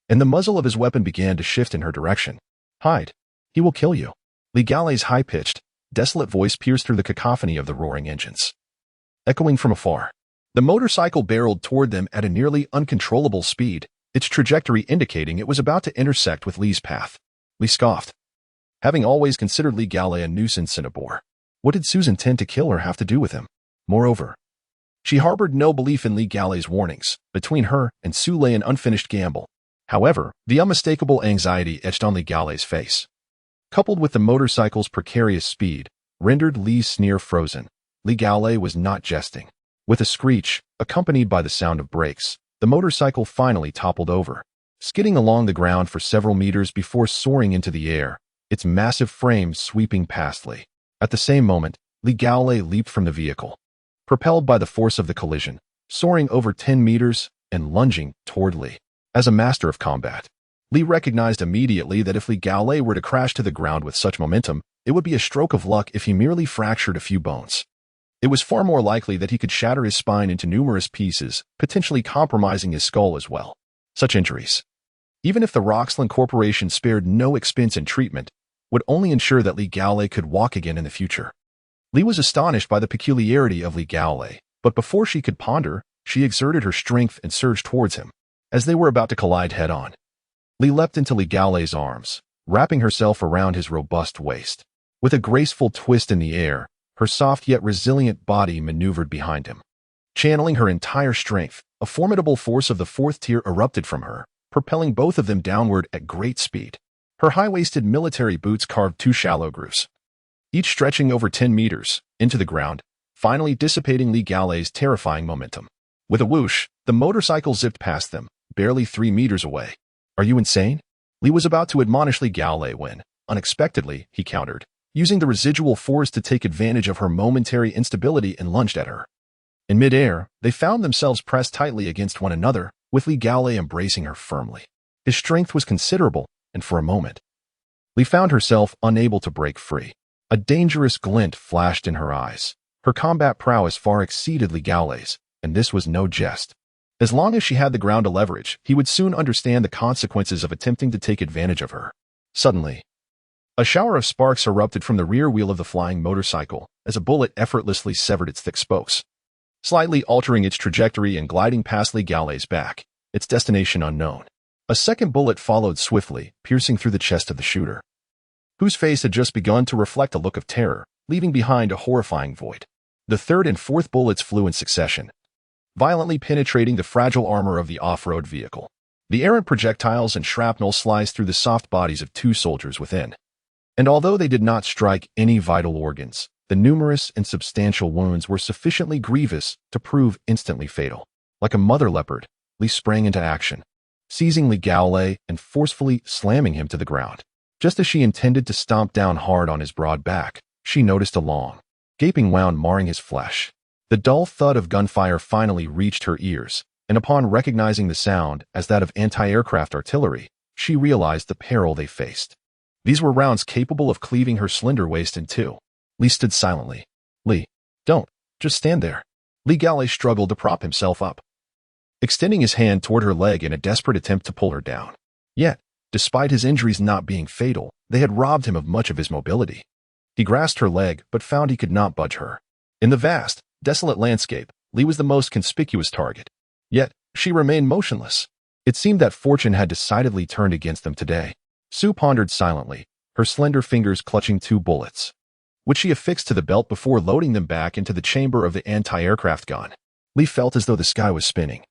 and the muzzle of his weapon began to shift in her direction. Hide. He will kill you. Li Gaolei's high-pitched, desolate voice pierced through the cacophony of the roaring engines. Echoing from afar, the motorcycle barreled toward them at a nearly uncontrollable speed, its trajectory indicating it was about to intersect with Li's path. Li scoffed. Having always considered Li Gaolei a nuisance and a bore, what did Sue's intent to kill her have to do with him? Moreover, she harbored no belief in Li Gaolei's warnings. Between her and Sue lay an unfinished gamble. However, the unmistakable anxiety etched on Li Gaolei's face, coupled with the motorcycle's precarious speed, rendered Li's sneer frozen. Li Gaolei was not jesting. With a screech, accompanied by the sound of brakes, the motorcycle finally toppled over, skidding along the ground for several meters before soaring into the air, its massive frame sweeping past Li. At the same moment, Li Gaolei leaped from the vehicle, propelled by the force of the collision, soaring over 10 meters and lunging toward Li. As a master of combat, Li recognized immediately that if Li Gaolei were to crash to the ground with such momentum, it would be a stroke of luck if he merely fractured a few bones. It was far more likely that he could shatter his spine into numerous pieces, potentially compromising his skull as well. Such injuries, even if the Roxland Corporation spared no expense in treatment, would only ensure that Li Gaolei could walk again in the future. Li was astonished by the peculiarity of Li Gaolei, but before she could ponder, she exerted her strength and surged towards him. As they were about to collide head-on, Li leapt into Li Gaolei's arms, wrapping herself around his robust waist. With a graceful twist in the air, her soft yet resilient body maneuvered behind him. Channeling her entire strength, a formidable force of the fourth tier erupted from her, propelling both of them downward at great speed. Her high-waisted military boots carved two shallow grooves, each stretching over 10 meters, into the ground, finally dissipating Li Gaolei's terrifying momentum. With a whoosh, the motorcycle zipped past them, barely 3 meters away. Are you insane? Li was about to admonish Li Gaolei when, unexpectedly, he countered, using the residual force to take advantage of her momentary instability and lunged at her. In midair, they found themselves pressed tightly against one another, with Li Gaolei embracing her firmly. His strength was considerable, and for a moment, Li found herself unable to break free. A dangerous glint flashed in her eyes. Her combat prowess far exceeded Li Gaolei's, and this was no jest. As long as she had the ground to leverage, he would soon understand the consequences of attempting to take advantage of her. Suddenly, a shower of sparks erupted from the rear wheel of the flying motorcycle as a bullet effortlessly severed its thick spokes, slightly altering its trajectory and gliding past Li Gaolei's back, its destination unknown. A second bullet followed swiftly, piercing through the chest of the shooter, whose face had just begun to reflect a look of terror, leaving behind a horrifying void. The third and fourth bullets flew in succession, violently penetrating the fragile armor of the off-road vehicle. The errant projectiles and shrapnel sliced through the soft bodies of 2 soldiers within. And although they did not strike any vital organs, the numerous and substantial wounds were sufficiently grievous to prove instantly fatal. Like a mother leopard, Li sprang into action, seizing Li Gaolei and forcefully slamming him to the ground. Just as she intended to stomp down hard on his broad back, she noticed a long, gaping wound marring his flesh. The dull thud of gunfire finally reached her ears, and upon recognizing the sound as that of anti-aircraft artillery, she realized the peril they faced. These were rounds capable of cleaving her slender waist in two. Li stood silently. Li, don't. Just stand there. Li Gaolei struggled to prop himself up, extending his hand toward her leg in a desperate attempt to pull her down. Yet, despite his injuries not being fatal, they had robbed him of much of his mobility. He grasped her leg but found he could not budge her. In the vast, desolate landscape, Li was the most conspicuous target. Yet, she remained motionless. It seemed that fortune had decidedly turned against them today. Sue pondered silently, her slender fingers clutching 2 bullets, which she affixed to the belt before loading them back into the chamber of the anti-aircraft gun. Li felt as though the sky was spinning.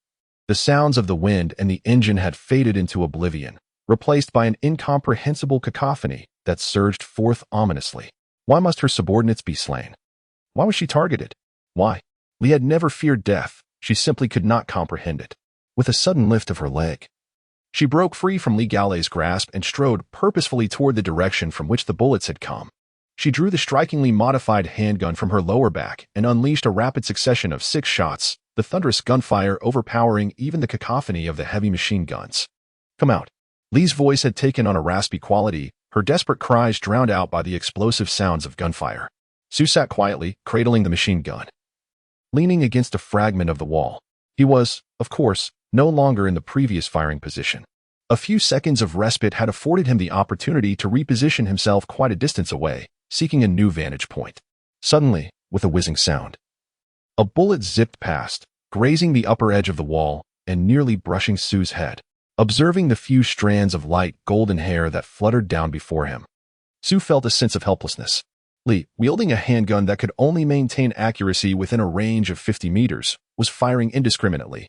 The sounds of the wind and the engine had faded into oblivion, replaced by an incomprehensible cacophony that surged forth ominously. Why must her subordinates be slain? Why was she targeted? Why? Li had never feared death, she simply could not comprehend it. With a sudden lift of her leg, she broke free from Li Gaolei's grasp and strode purposefully toward the direction from which the bullets had come. She drew the strikingly modified handgun from her lower back and unleashed a rapid succession of 6 shots, the thunderous gunfire overpowering even the cacophony of the heavy machine guns. Come out. Li's voice had taken on a raspy quality, her desperate cries drowned out by the explosive sounds of gunfire. Sue sat quietly, cradling the machine gun, leaning against a fragment of the wall. He was, of course, no longer in the previous firing position. A few seconds of respite had afforded him the opportunity to reposition himself quite a distance away, seeking a new vantage point. Suddenly, with a whizzing sound, a bullet zipped past, grazing the upper edge of the wall and nearly brushing Sue's head. Observing the few strands of light golden hair that fluttered down before him, Sue felt a sense of helplessness. Lee, wielding a handgun that could only maintain accuracy within a range of 50 meters, was firing indiscriminately.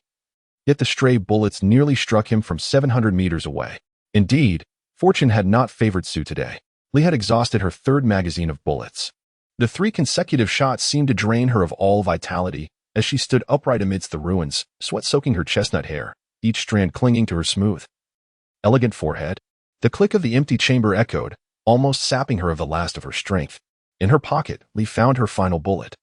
Yet the stray bullets nearly struck him from 700 meters away. Indeed, fortune had not favored Sue today. Lee had exhausted her third magazine of bullets. The 3 consecutive shots seemed to drain her of all vitality as she stood upright amidst the ruins, sweat soaking her chestnut hair, each strand clinging to her smooth, elegant forehead. The click of the empty chamber echoed, almost sapping her of the last of her strength. In her pocket, Lee found her final bullet,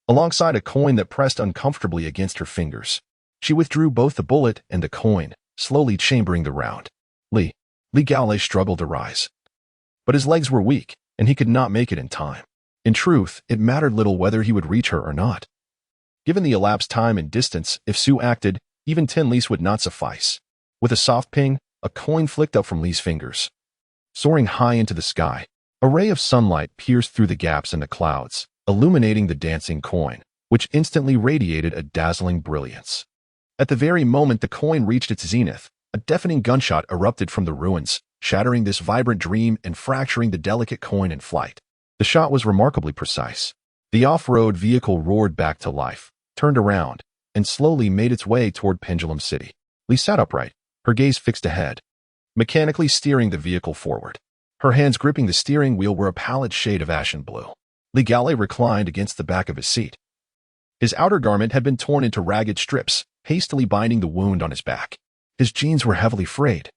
alongside a coin that pressed uncomfortably against her fingers. She withdrew both the bullet and the coin, slowly chambering the round. Lee Gallet struggled to rise, but his legs were weak, and he could not make it in time. In truth, it mattered little whether he would reach her or not. Given the elapsed time and distance, if Sue acted, even 10 Lees would not suffice. With a soft ping, a coin flicked up from Lee's fingers. Soaring high into the sky, a ray of sunlight pierced through the gaps in the clouds, illuminating the dancing coin, which instantly radiated a dazzling brilliance. At the very moment the coin reached its zenith, a deafening gunshot erupted from the ruins, shattering this vibrant dream and fracturing the delicate coin in flight. The shot was remarkably precise. The off-road vehicle roared back to life, turned around, and slowly made its way toward Pendulum City. Lee sat upright, her gaze fixed ahead, mechanically steering the vehicle forward. Her hands gripping the steering wheel were a pallid shade of ashen blue. Lee Gallet reclined against the back of his seat. His outer garment had been torn into ragged strips, hastily binding the wound on his back. His jeans were heavily frayed,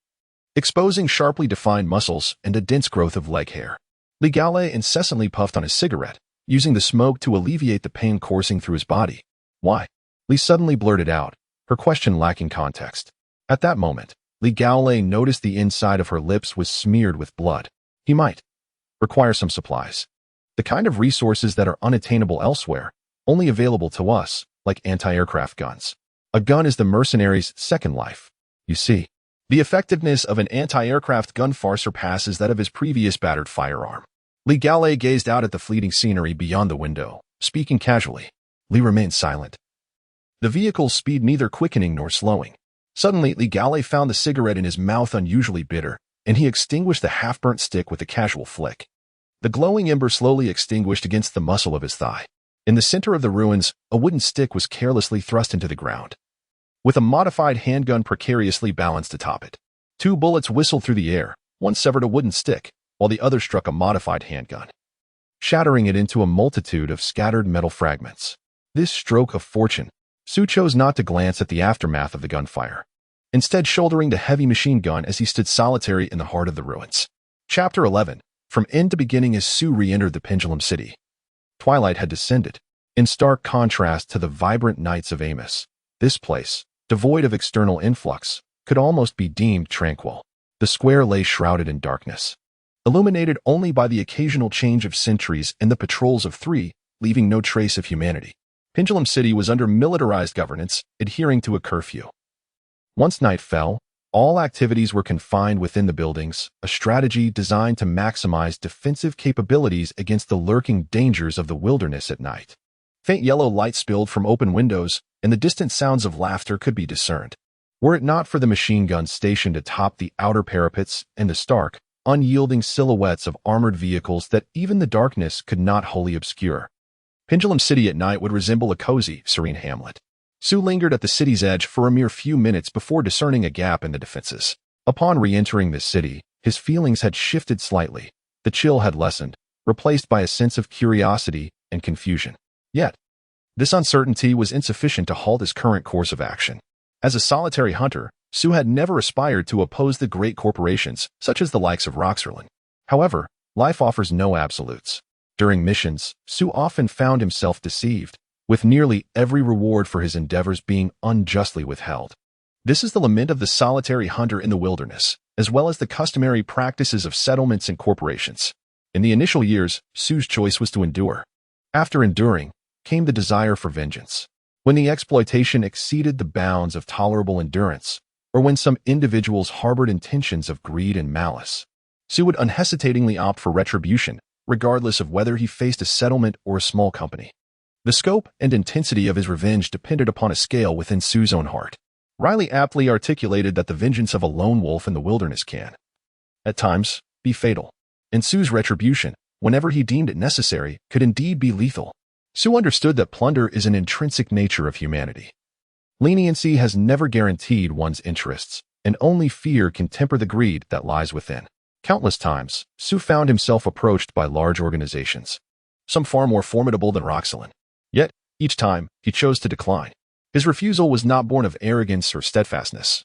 exposing sharply defined muscles and a dense growth of leg hair. Lee Gallet incessantly puffed on his cigarette, using the smoke to alleviate the pain coursing through his body. Why? Lee suddenly blurted out, her question lacking context. At that moment, Lee Gallet noticed the inside of her lips was smeared with blood. He might require some supplies. The kind of resources that are unattainable elsewhere, only available to us, like anti-aircraft guns. A gun is the mercenary's second life. You see, the effectiveness of an anti-aircraft gun far surpasses that of his previous battered firearm. Lee Gallet gazed out at the fleeting scenery beyond the window, speaking casually. Lee remained silent, the vehicle's speed neither quickening nor slowing. Suddenly, Lee Gallet found the cigarette in his mouth unusually bitter, and he extinguished the half-burnt stick with a casual flick. The glowing ember slowly extinguished against the muscle of his thigh. In the center of the ruins, a wooden stick was carelessly thrust into the ground, with a modified handgun precariously balanced atop it. 2 bullets whistled through the air. One severed a wooden stick, while the other struck a modified handgun, shattering it into a multitude of scattered metal fragments. This stroke of fortune, Sue chose not to glance at the aftermath of the gunfire, instead shouldering the heavy machine gun as he stood solitary in the heart of the ruins. Chapter 11. From end to beginning as Sue re-entered the Pendulum City, twilight had descended, in stark contrast to the vibrant nights of Amos. This place, devoid of external influx, could almost be deemed tranquil. The square lay shrouded in darkness, illuminated only by the occasional change of sentries and the patrols of 3, leaving no trace of humanity. Pendulum City was under militarized governance, adhering to a curfew. Once night fell, all activities were confined within the buildings, a strategy designed to maximize defensive capabilities against the lurking dangers of the wilderness at night. Faint yellow light spilled from open windows, and the distant sounds of laughter could be discerned. Were it not for the machine guns stationed atop the outer parapets and the stark, unyielding silhouettes of armored vehicles that even the darkness could not wholly obscure, Pendulum City at night would resemble a cozy, serene hamlet. Sue lingered at the city's edge for a mere few minutes before discerning a gap in the defenses. Upon re-entering this city, his feelings had shifted slightly. The chill had lessened, replaced by a sense of curiosity and confusion. Yet, this uncertainty was insufficient to halt his current course of action. As a solitary hunter, Sue had never aspired to oppose the great corporations, such as the likes of Roxerland. However, life offers no absolutes. During missions, Sue often found himself deceived, with nearly every reward for his endeavors being unjustly withheld. This is the lament of the solitary hunter in the wilderness, as well as the customary practices of settlements and corporations. In the initial years, Sue's choice was to endure. After enduring, came the desire for vengeance. When the exploitation exceeded the bounds of tolerable endurance, or when some individuals harbored intentions of greed and malice. Sue would unhesitatingly opt for retribution, regardless of whether he faced a settlement or a small company. The scope and intensity of his revenge depended upon a scale within Sue's own heart. Riley aptly articulated that the vengeance of a lone wolf in the wilderness can, at times, be fatal. And Sue's retribution, whenever he deemed it necessary, could indeed be lethal. Sue understood that plunder is an intrinsic nature of humanity. Leniency has never guaranteed one's interests, and only fear can temper the greed that lies within. Countless times, Sue found himself approached by large organizations, some far more formidable than Roxelin. Yet, each time, he chose to decline. His refusal was not born of arrogance or steadfastness,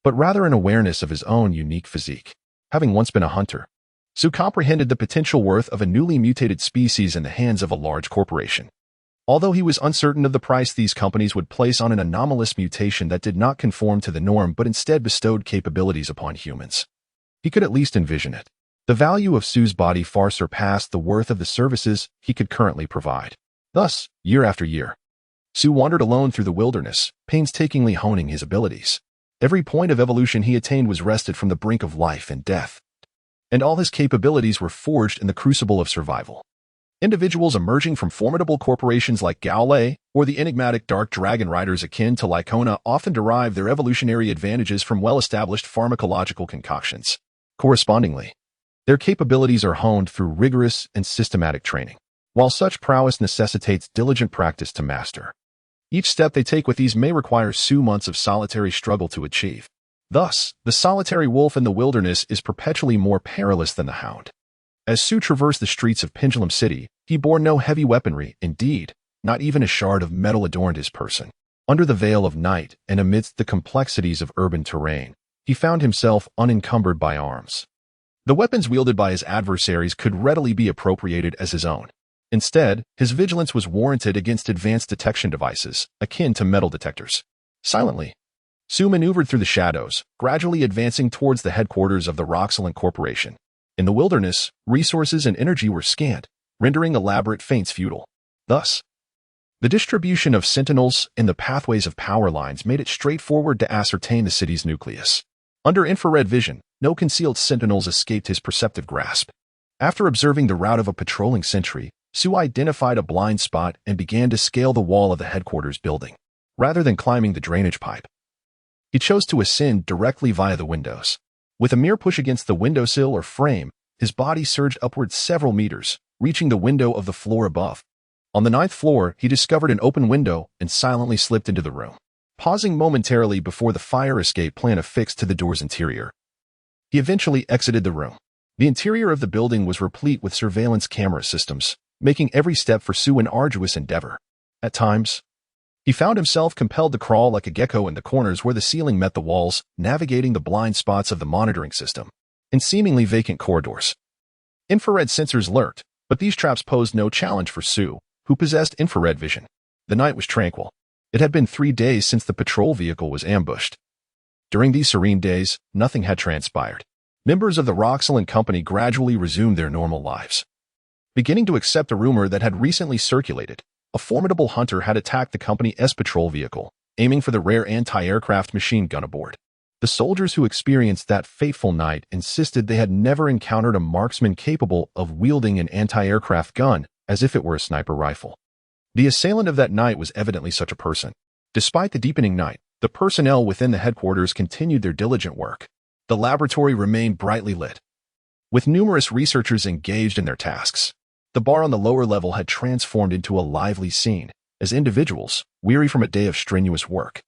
but rather an awareness of his own unique physique. Having once been a hunter, Sue comprehended the potential worth of a newly mutated species in the hands of a large corporation. Although he was uncertain of the price these companies would place on an anomalous mutation that did not conform to the norm but instead bestowed capabilities upon humans, he could at least envision it. The value of Sue's body far surpassed the worth of the services he could currently provide. Thus, year after year, Sue wandered alone through the wilderness, painstakingly honing his abilities. Every point of evolution he attained was wrested from the brink of life and death, and all his capabilities were forged in the crucible of survival. Individuals emerging from formidable corporations like Gaulle or the enigmatic dark dragon riders akin to Lycona often derive their evolutionary advantages from well-established pharmacological concoctions. Correspondingly, their capabilities are honed through rigorous and systematic training. While such prowess necessitates diligent practice to master, each step they take with ease may require Sue months of solitary struggle to achieve. Thus, the solitary wolf in the wilderness is perpetually more perilous than the hound. As Sue traversed the streets of Pendulum City, he bore no heavy weaponry, indeed, not even a shard of metal adorned his person. Under the veil of night and amidst the complexities of urban terrain, he found himself unencumbered by arms. The weapons wielded by his adversaries could readily be appropriated as his own. Instead, his vigilance was warranted against advanced detection devices, akin to metal detectors. Silently, Sue maneuvered through the shadows, gradually advancing towards the headquarters of the Roxelin Corporation. In the wilderness, resources and energy were scant, rendering elaborate feints futile. Thus, the distribution of sentinels and the pathways of power lines made it straightforward to ascertain the city's nucleus. Under infrared vision, no concealed sentinels escaped his perceptive grasp. After observing the route of a patrolling sentry, Sue identified a blind spot and began to scale the wall of the headquarters building. Rather than climbing the drainage pipe, he chose to ascend directly via the windows. With a mere push against the windowsill or frame, his body surged upward several meters, reaching the window of the floor above. On the 9th floor, he discovered an open window and silently slipped into the room. Pausing momentarily before the fire escape plan affixed to the door's interior, he eventually exited the room. The interior of the building was replete with surveillance camera systems, making every step for Sue an arduous endeavor. At times, he found himself compelled to crawl like a gecko in the corners where the ceiling met the walls, navigating the blind spots of the monitoring system in seemingly vacant corridors. Infrared sensors lurked, but these traps posed no challenge for Sue, who possessed infrared vision. The night was tranquil. It had been 3 days since the patrol vehicle was ambushed. During these serene days, nothing had transpired. Members of the Roxelin Company gradually resumed their normal lives, beginning to accept a rumor that had recently circulated. A formidable hunter had attacked the company's patrol vehicle, aiming for the rare anti-aircraft machine gun aboard. The soldiers who experienced that fateful night insisted they had never encountered a marksman capable of wielding an anti-aircraft gun as if it were a sniper rifle. The assailant of that night was evidently such a person. Despite the deepening night, the personnel within the headquarters continued their diligent work. The laboratory remained brightly lit, with numerous researchers engaged in their tasks. The bar on the lower level had transformed into a lively scene as individuals, weary from a day of strenuous work,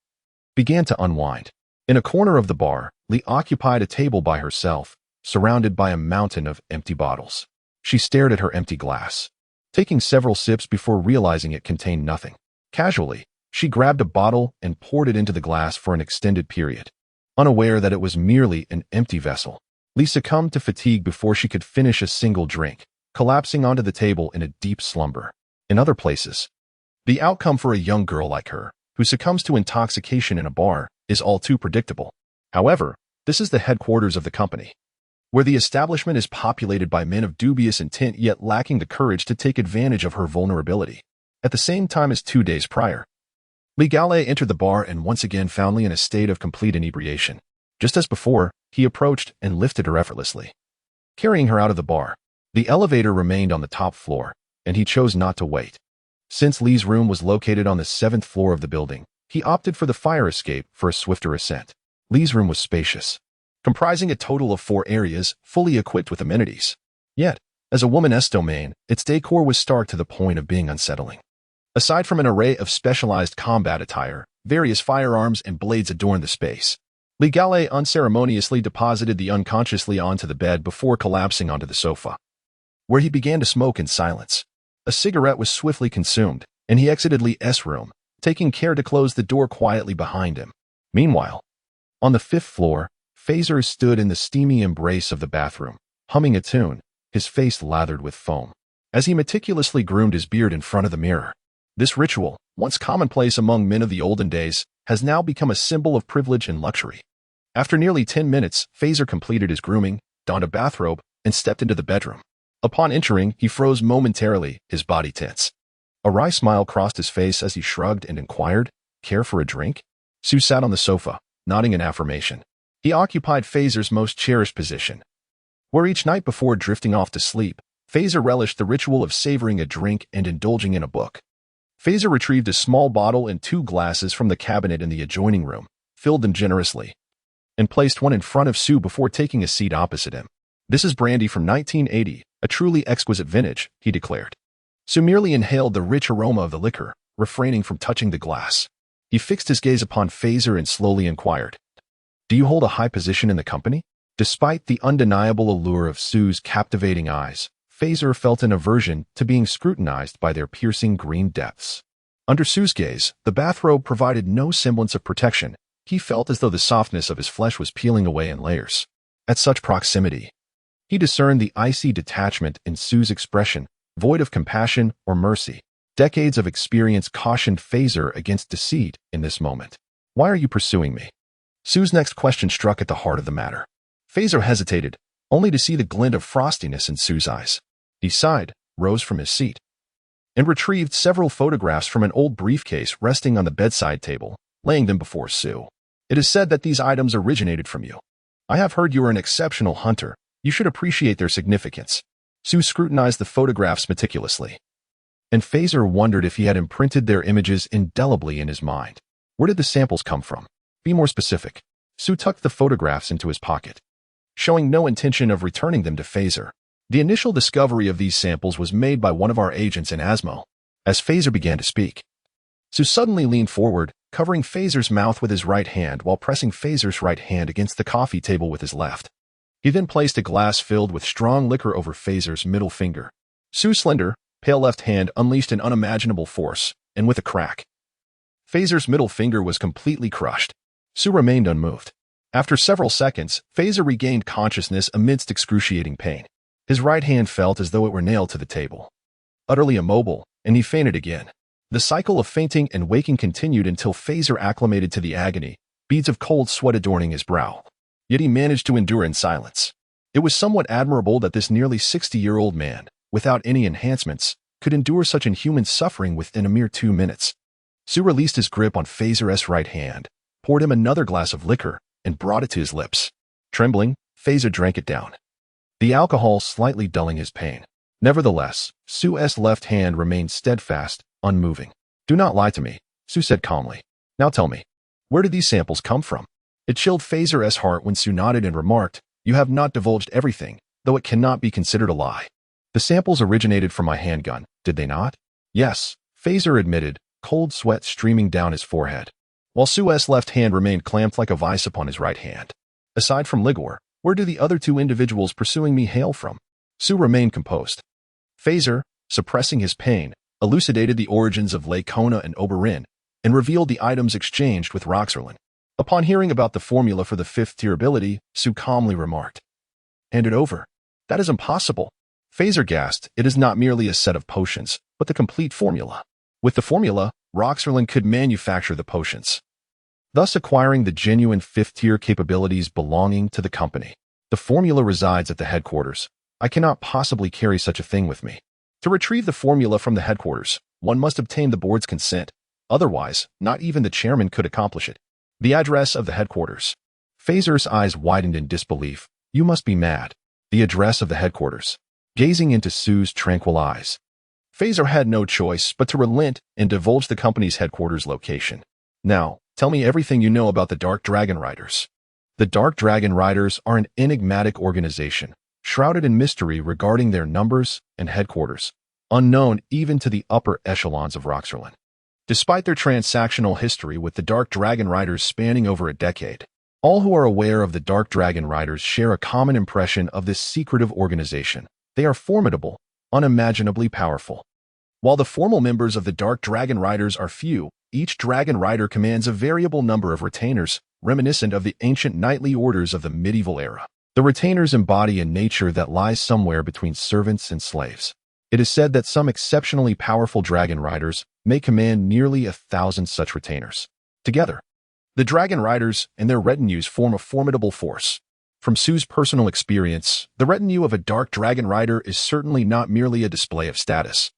began to unwind. In a corner of the bar, Lee occupied a table by herself, surrounded by a mountain of empty bottles. She stared at her empty glass, taking several sips before realizing it contained nothing. Casually, she grabbed a bottle and poured it into the glass for an extended period, unaware that it was merely an empty vessel. Lee succumbed to fatigue before she could finish a single drink, collapsing onto the table in a deep slumber. In other places, the outcome for a young girl like her, who succumbs to intoxication in a bar, is all too predictable. However, this is the headquarters of the company, where the establishment is populated by men of dubious intent yet lacking the courage to take advantage of her vulnerability. At the same time as 2 days prior, Li Gaolei entered the bar and once again found Li in a state of complete inebriation. Just as before, he approached and lifted her effortlessly, carrying her out of the bar. The elevator remained on the top floor, and he chose not to wait. Since Li's room was located on the 7th floor of the building, he opted for the fire escape for a swifter ascent. Li's room was spacious, comprising a total of 4 areas, fully equipped with amenities. Yet, as a woman's domain, its decor was stark to the point of being unsettling. Aside from an array of specialized combat attire, various firearms and blades adorned the space. Li Gaolei unceremoniously deposited the unconscious Li onto the bed before collapsing onto the sofa, where he began to smoke in silence. A cigarette was swiftly consumed, and he exited Li's room, taking care to close the door quietly behind him. Meanwhile, on the 5th floor, Phaser stood in the steamy embrace of the bathroom, humming a tune, his face lathered with foam, as he meticulously groomed his beard in front of the mirror. This ritual, once commonplace among men of the olden days, has now become a symbol of privilege and luxury. After nearly 10 minutes, Phaser completed his grooming, donned a bathrobe, and stepped into the bedroom. Upon entering, he froze momentarily, his body tense. A wry smile crossed his face as he shrugged and inquired, "Care for a drink?" Sue sat on the sofa, nodding in affirmation. He occupied Phaser's most cherished position, where each night before drifting off to sleep, Phaser relished the ritual of savoring a drink and indulging in a book. Phaser retrieved a small bottle and 2 glasses from the cabinet in the adjoining room, filled them generously, and placed one in front of Sue before taking a seat opposite him. "This is brandy from 1980, a truly exquisite vintage," he declared. Sue merely inhaled the rich aroma of the liquor, refraining from touching the glass. He fixed his gaze upon Phaser and slowly inquired, "Do you hold a high position in the company?" Despite the undeniable allure of Sue's captivating eyes, Phaser felt an aversion to being scrutinized by their piercing green depths. Under Sue's gaze, the bathrobe provided no semblance of protection. He felt as though the softness of his flesh was peeling away in layers. At such proximity, he discerned the icy detachment in Sue's expression, void of compassion or mercy. Decades of experience cautioned Phaser against deceit in this moment. "Why are you pursuing me?" Sue's next question struck at the heart of the matter. Phaser hesitated, only to see the glint of frostiness in Sue's eyes. He sighed, rose from his seat, and retrieved several photographs from an old briefcase resting on the bedside table, laying them before Sue. "It is said that these items originated from you. I have heard you are an exceptional hunter. You should appreciate their significance." Sue scrutinized the photographs meticulously, and Phaser wondered if he had imprinted their images indelibly in his mind. "Where did the samples come from? Be more specific." Sue tucked the photographs into his pocket, showing no intention of returning them to Phaser. "The initial discovery of these samples was made by one of our agents in Asmo." As Phaser began to speak, Sue suddenly leaned forward, covering Phaser's mouth with his right hand while pressing Phaser's right hand against the coffee table with his left. He then placed a glass filled with strong liquor over Phaser's middle finger. Sue's slender, pale left hand unleashed an unimaginable force, and with a crack, Phaser's middle finger was completely crushed. Sue remained unmoved. After several seconds, Phaser regained consciousness amidst excruciating pain. His right hand felt as though it were nailed to the table, utterly immobile, and he fainted again. The cycle of fainting and waking continued until Phaser acclimated to the agony, beads of cold sweat adorning his brow. Yet he managed to endure in silence. It was somewhat admirable that this nearly 60-year-old man, without any enhancements, could endure such inhuman suffering within a mere 2 minutes. Sue released his grip on Phaser's right hand, poured him another glass of liquor, and brought it to his lips. Trembling, Phaser drank it down, the alcohol slightly dulling his pain. Nevertheless, Sue's left hand remained steadfast, unmoving. "Do not lie to me," Sue said calmly. "Now tell me, where did these samples come from?" It chilled Phaser's heart when Sue nodded and remarked, "You have not divulged everything, though it cannot be considered a lie. The samples originated from my handgun, did they not?" "Yes," Phaser admitted, cold sweat streaming down his forehead, while Sue's left hand remained clamped like a vice upon his right hand. "Aside from Ligor, where do the other 2 individuals pursuing me hail from?" Sue remained composed. Phaser, suppressing his pain, elucidated the origins of Lacona and Oberyn, and revealed the items exchanged with Roxerlin. Upon hearing about the formula for the 5th-tier ability, Sue calmly remarked, "Hand it over." "That is impossible." Phaser gasped. "It is not merely a set of potions, but the complete formula. With the formula, Roxerlin could manufacture the potions, thus acquiring the genuine 5th-tier capabilities belonging to the company. The formula resides at the headquarters. I cannot possibly carry such a thing with me. To retrieve the formula from the headquarters, one must obtain the board's consent. Otherwise, not even the chairman could accomplish it. The address of the headquarters. Phaser's eyes widened in disbelief. You must be mad. The address of the headquarters. Gazing into Sue's tranquil eyes, Phaser had no choice but to relent and divulge the company's headquarters location. Now, tell me everything you know about the Dark Dragon Riders. The Dark Dragon Riders are an enigmatic organization, shrouded in mystery regarding their numbers and headquarters, unknown even to the upper echelons of Roxerland. Despite their transactional history with the Dark Dragon Riders spanning over a decade, all who are aware of the Dark Dragon Riders share a common impression of this secretive organization. They are formidable, unimaginably powerful. While the formal members of the Dark Dragon Riders are few, each Dragon Rider commands a variable number of retainers, reminiscent of the ancient knightly orders of the medieval era. The retainers embody a nature that lies somewhere between servants and slaves. It is said that some exceptionally powerful Dragon Riders may command nearly 1,000 such retainers. Together, the Dragon Riders and their retinues form a formidable force. From Sue's personal experience, the retinue of a Dark Dragon Rider is certainly not merely a display of status.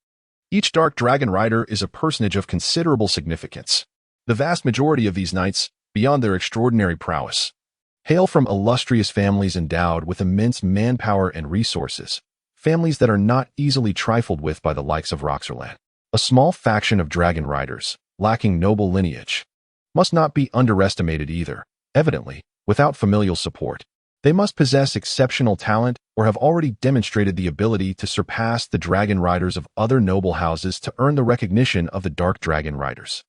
Each Dark Dragon Rider is a personage of considerable significance. The vast majority of these knights, beyond their extraordinary prowess, hail from illustrious families endowed with immense manpower and resources, families that are not easily trifled with by the likes of Roxerland. A small faction of Dragon Riders, lacking noble lineage, must not be underestimated either. Evidently, without familial support, they must possess exceptional talent or have already demonstrated the ability to surpass the Dragon Riders of other noble houses to earn the recognition of the Dark Dragon Riders.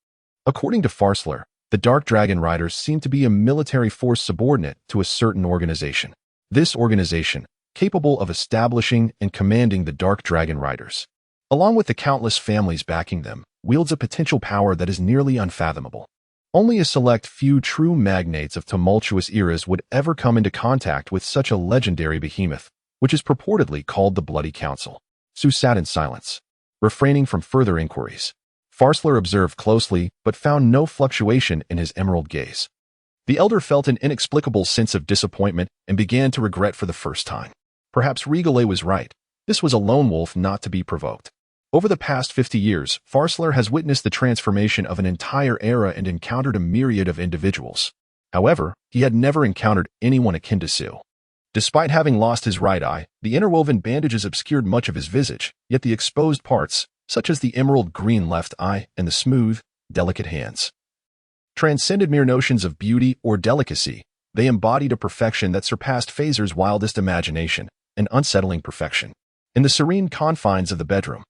According to Farsler, the Dark Dragon Riders seem to be a military force subordinate to a certain organization. This organization, capable of establishing and commanding the Dark Dragon Riders, along with the countless families backing them, wields a potential power that is nearly unfathomable. Only a select few true magnates of tumultuous eras would ever come into contact with such a legendary behemoth, which is purportedly called the Bloody Council. Sue sat in silence, refraining from further inquiries. Farsler observed closely, but found no fluctuation in his emerald gaze. The elder felt an inexplicable sense of disappointment and began to regret for the first time. Perhaps Rigolet was right. This was a lone wolf not to be provoked. Over the past 50 years, Farsler has witnessed the transformation of an entire era and encountered a myriad of individuals. However, he had never encountered anyone akin to Sue. Despite having lost his right eye, the interwoven bandages obscured much of his visage, yet the exposed parts, such as the emerald green left eye and the smooth, delicate hands, transcended mere notions of beauty or delicacy. They embodied a perfection that surpassed Phaser's wildest imagination, an unsettling perfection. In the serene confines of the bedroom,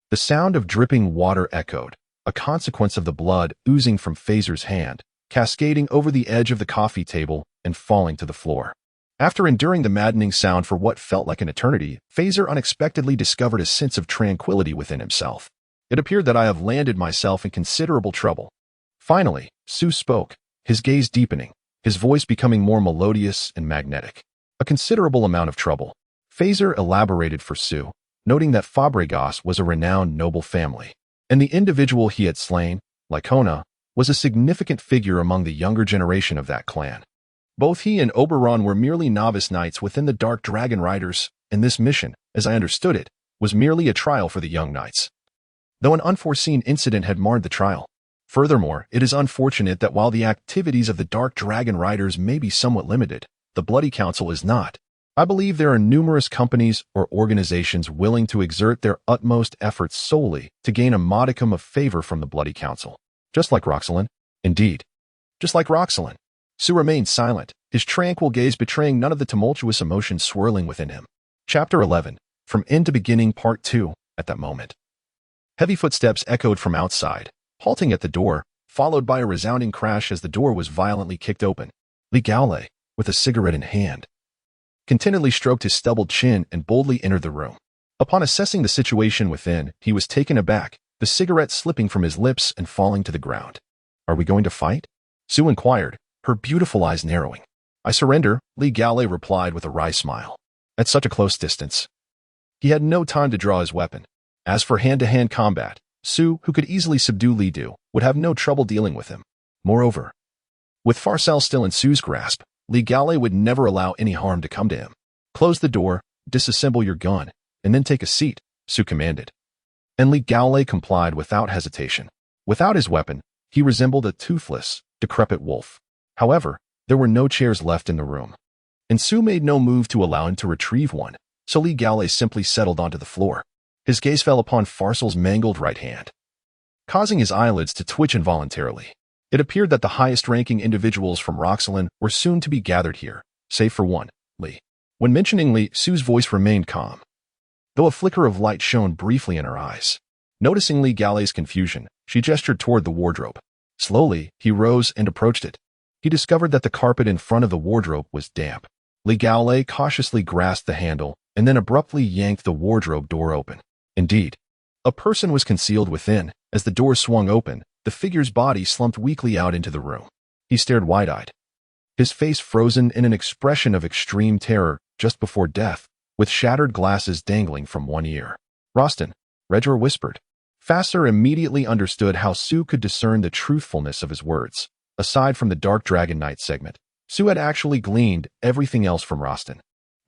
the sound of dripping water echoed, a consequence of the blood oozing from Phaser's hand, cascading over the edge of the coffee table and falling to the floor. After enduring the maddening sound for what felt like an eternity, Phaser unexpectedly discovered a sense of tranquility within himself. It appeared that I have landed myself in considerable trouble. Finally, Sue spoke, his gaze deepening, his voice becoming more melodious and magnetic. A considerable amount of trouble. Phaser elaborated for Sue, noting that Fabregas was a renowned noble family, and the individual he had slain, Lycona, was a significant figure among the younger generation of that clan. Both he and Oberon were merely novice knights within the Dark Dragon Riders, and this mission, as I understood it, was merely a trial for the young knights, though an unforeseen incident had marred the trial. Furthermore, it is unfortunate that while the activities of the Dark Dragon Riders may be somewhat limited, the Bloody Council is not. I believe there are numerous companies or organizations willing to exert their utmost efforts solely to gain a modicum of favor from the Bloody Council. Just like Roxelyn. Indeed. Just like Roxelyn. Sue remained silent, his tranquil gaze betraying none of the tumultuous emotions swirling within him. Chapter 11. From End to Beginning Part 2. At that moment, heavy footsteps echoed from outside, halting at the door, followed by a resounding crash as the door was violently kicked open. Lee Gowley, with a cigarette in hand, contentedly stroked his stubbled chin and boldly entered the room. Upon assessing the situation within, he was taken aback, the cigarette slipping from his lips and falling to the ground. Are we going to fight? Sue inquired, her beautiful eyes narrowing. I surrender, Lee Gowley replied with a wry smile. At such a close distance, he had no time to draw his weapon. As for hand-to-hand combat, Sue, who could easily subdue Li Du, would have no trouble dealing with him. Moreover, with Farcel still in Sue's grasp, Lee Gowley would never allow any harm to come to him. Close the door, disassemble your gun, and then take a seat, Sue commanded. And Lee Gowley complied without hesitation. Without his weapon, he resembled a toothless, decrepit wolf. However, there were no chairs left in the room, and Su made no move to allow him to retrieve one, so Li Gaolei simply settled onto the floor. His gaze fell upon Farcel's mangled right hand, causing his eyelids to twitch involuntarily. It appeared that the highest-ranking individuals from Roxelin were soon to be gathered here, save for one, Li. When mentioning Li, Su's voice remained calm, though a flicker of light shone briefly in her eyes. Noticing Li Gaolei's confusion, she gestured toward the wardrobe. Slowly, he rose and approached it. He discovered that the carpet in front of the wardrobe was damp. Li Gaolei cautiously grasped the handle and then abruptly yanked the wardrobe door open. Indeed, a person was concealed within. As the door swung open, the figure's body slumped weakly out into the room. He stared wide-eyed, his face frozen in an expression of extreme terror just before death, with shattered glasses dangling from one ear. "Rostin," Redger whispered. Fasser immediately understood how Su could discern the truthfulness of his words. Aside from the Dark Dragon Knight segment, Su had actually gleaned everything else from Rostin,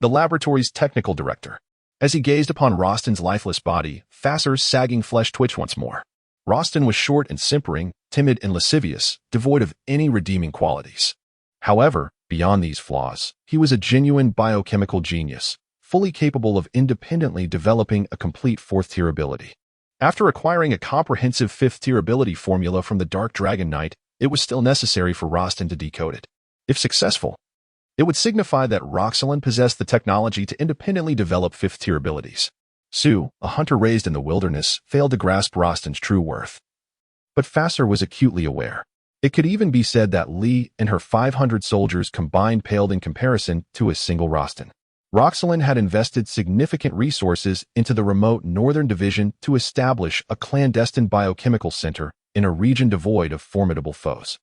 the laboratory's technical director. As he gazed upon Rostin's lifeless body, Fasser's sagging flesh twitched once more. Rostin was short and simpering, timid and lascivious, devoid of any redeeming qualities. However, beyond these flaws, he was a genuine biochemical genius, fully capable of independently developing a complete fourth-tier ability. After acquiring a comprehensive fifth-tier ability formula from the Dark Dragon Knight, it was still necessary for Rostin to decode it. If successful, it would signify that Roxelin possessed the technology to independently develop fifth-tier abilities. Su, a hunter raised in the wilderness, failed to grasp Rostin's true worth. But Fasser was acutely aware. It could even be said that Li and her 500 soldiers combined paled in comparison to a single Rostin. Roxelin had invested significant resources into the remote northern division to establish a clandestine biochemical center in a region devoid of formidable foes,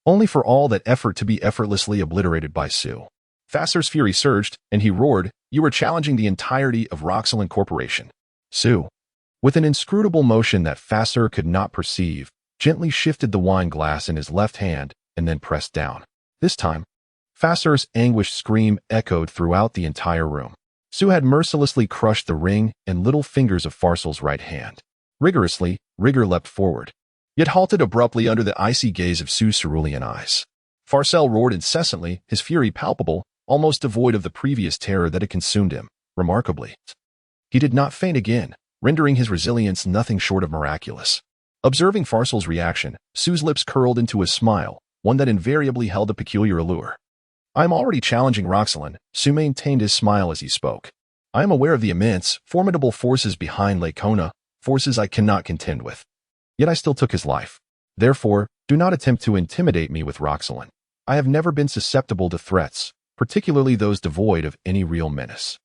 only for all that effort to be effortlessly obliterated by Su. Fasser's fury surged, and he roared, "You are challenging the entirety of Roxelin Corporation." Su, with an inscrutable motion that Fasser could not perceive, gently shifted the wine glass in his left hand and then pressed down. This time, Fasser's anguished scream echoed throughout the entire room. Su had mercilessly crushed the ring and little fingers of Farcel's right hand. Rigorously, Rigor leapt forward, yet halted abruptly under the icy gaze of Su's cerulean eyes. Farcel roared incessantly, his fury palpable, almost devoid of the previous terror that had consumed him. Remarkably, he did not faint again, rendering his resilience nothing short of miraculous. Observing Farcel's reaction, Su's lips curled into a smile, one that invariably held a peculiar allure. "I am already challenging Roxelin," Su maintained his smile as he spoke. "I am aware of the immense, formidable forces behind Lacona, forces I cannot contend with. Yet I still took his life. Therefore, do not attempt to intimidate me with Roxelin. I have never been susceptible to threats, particularly those devoid of any real menace."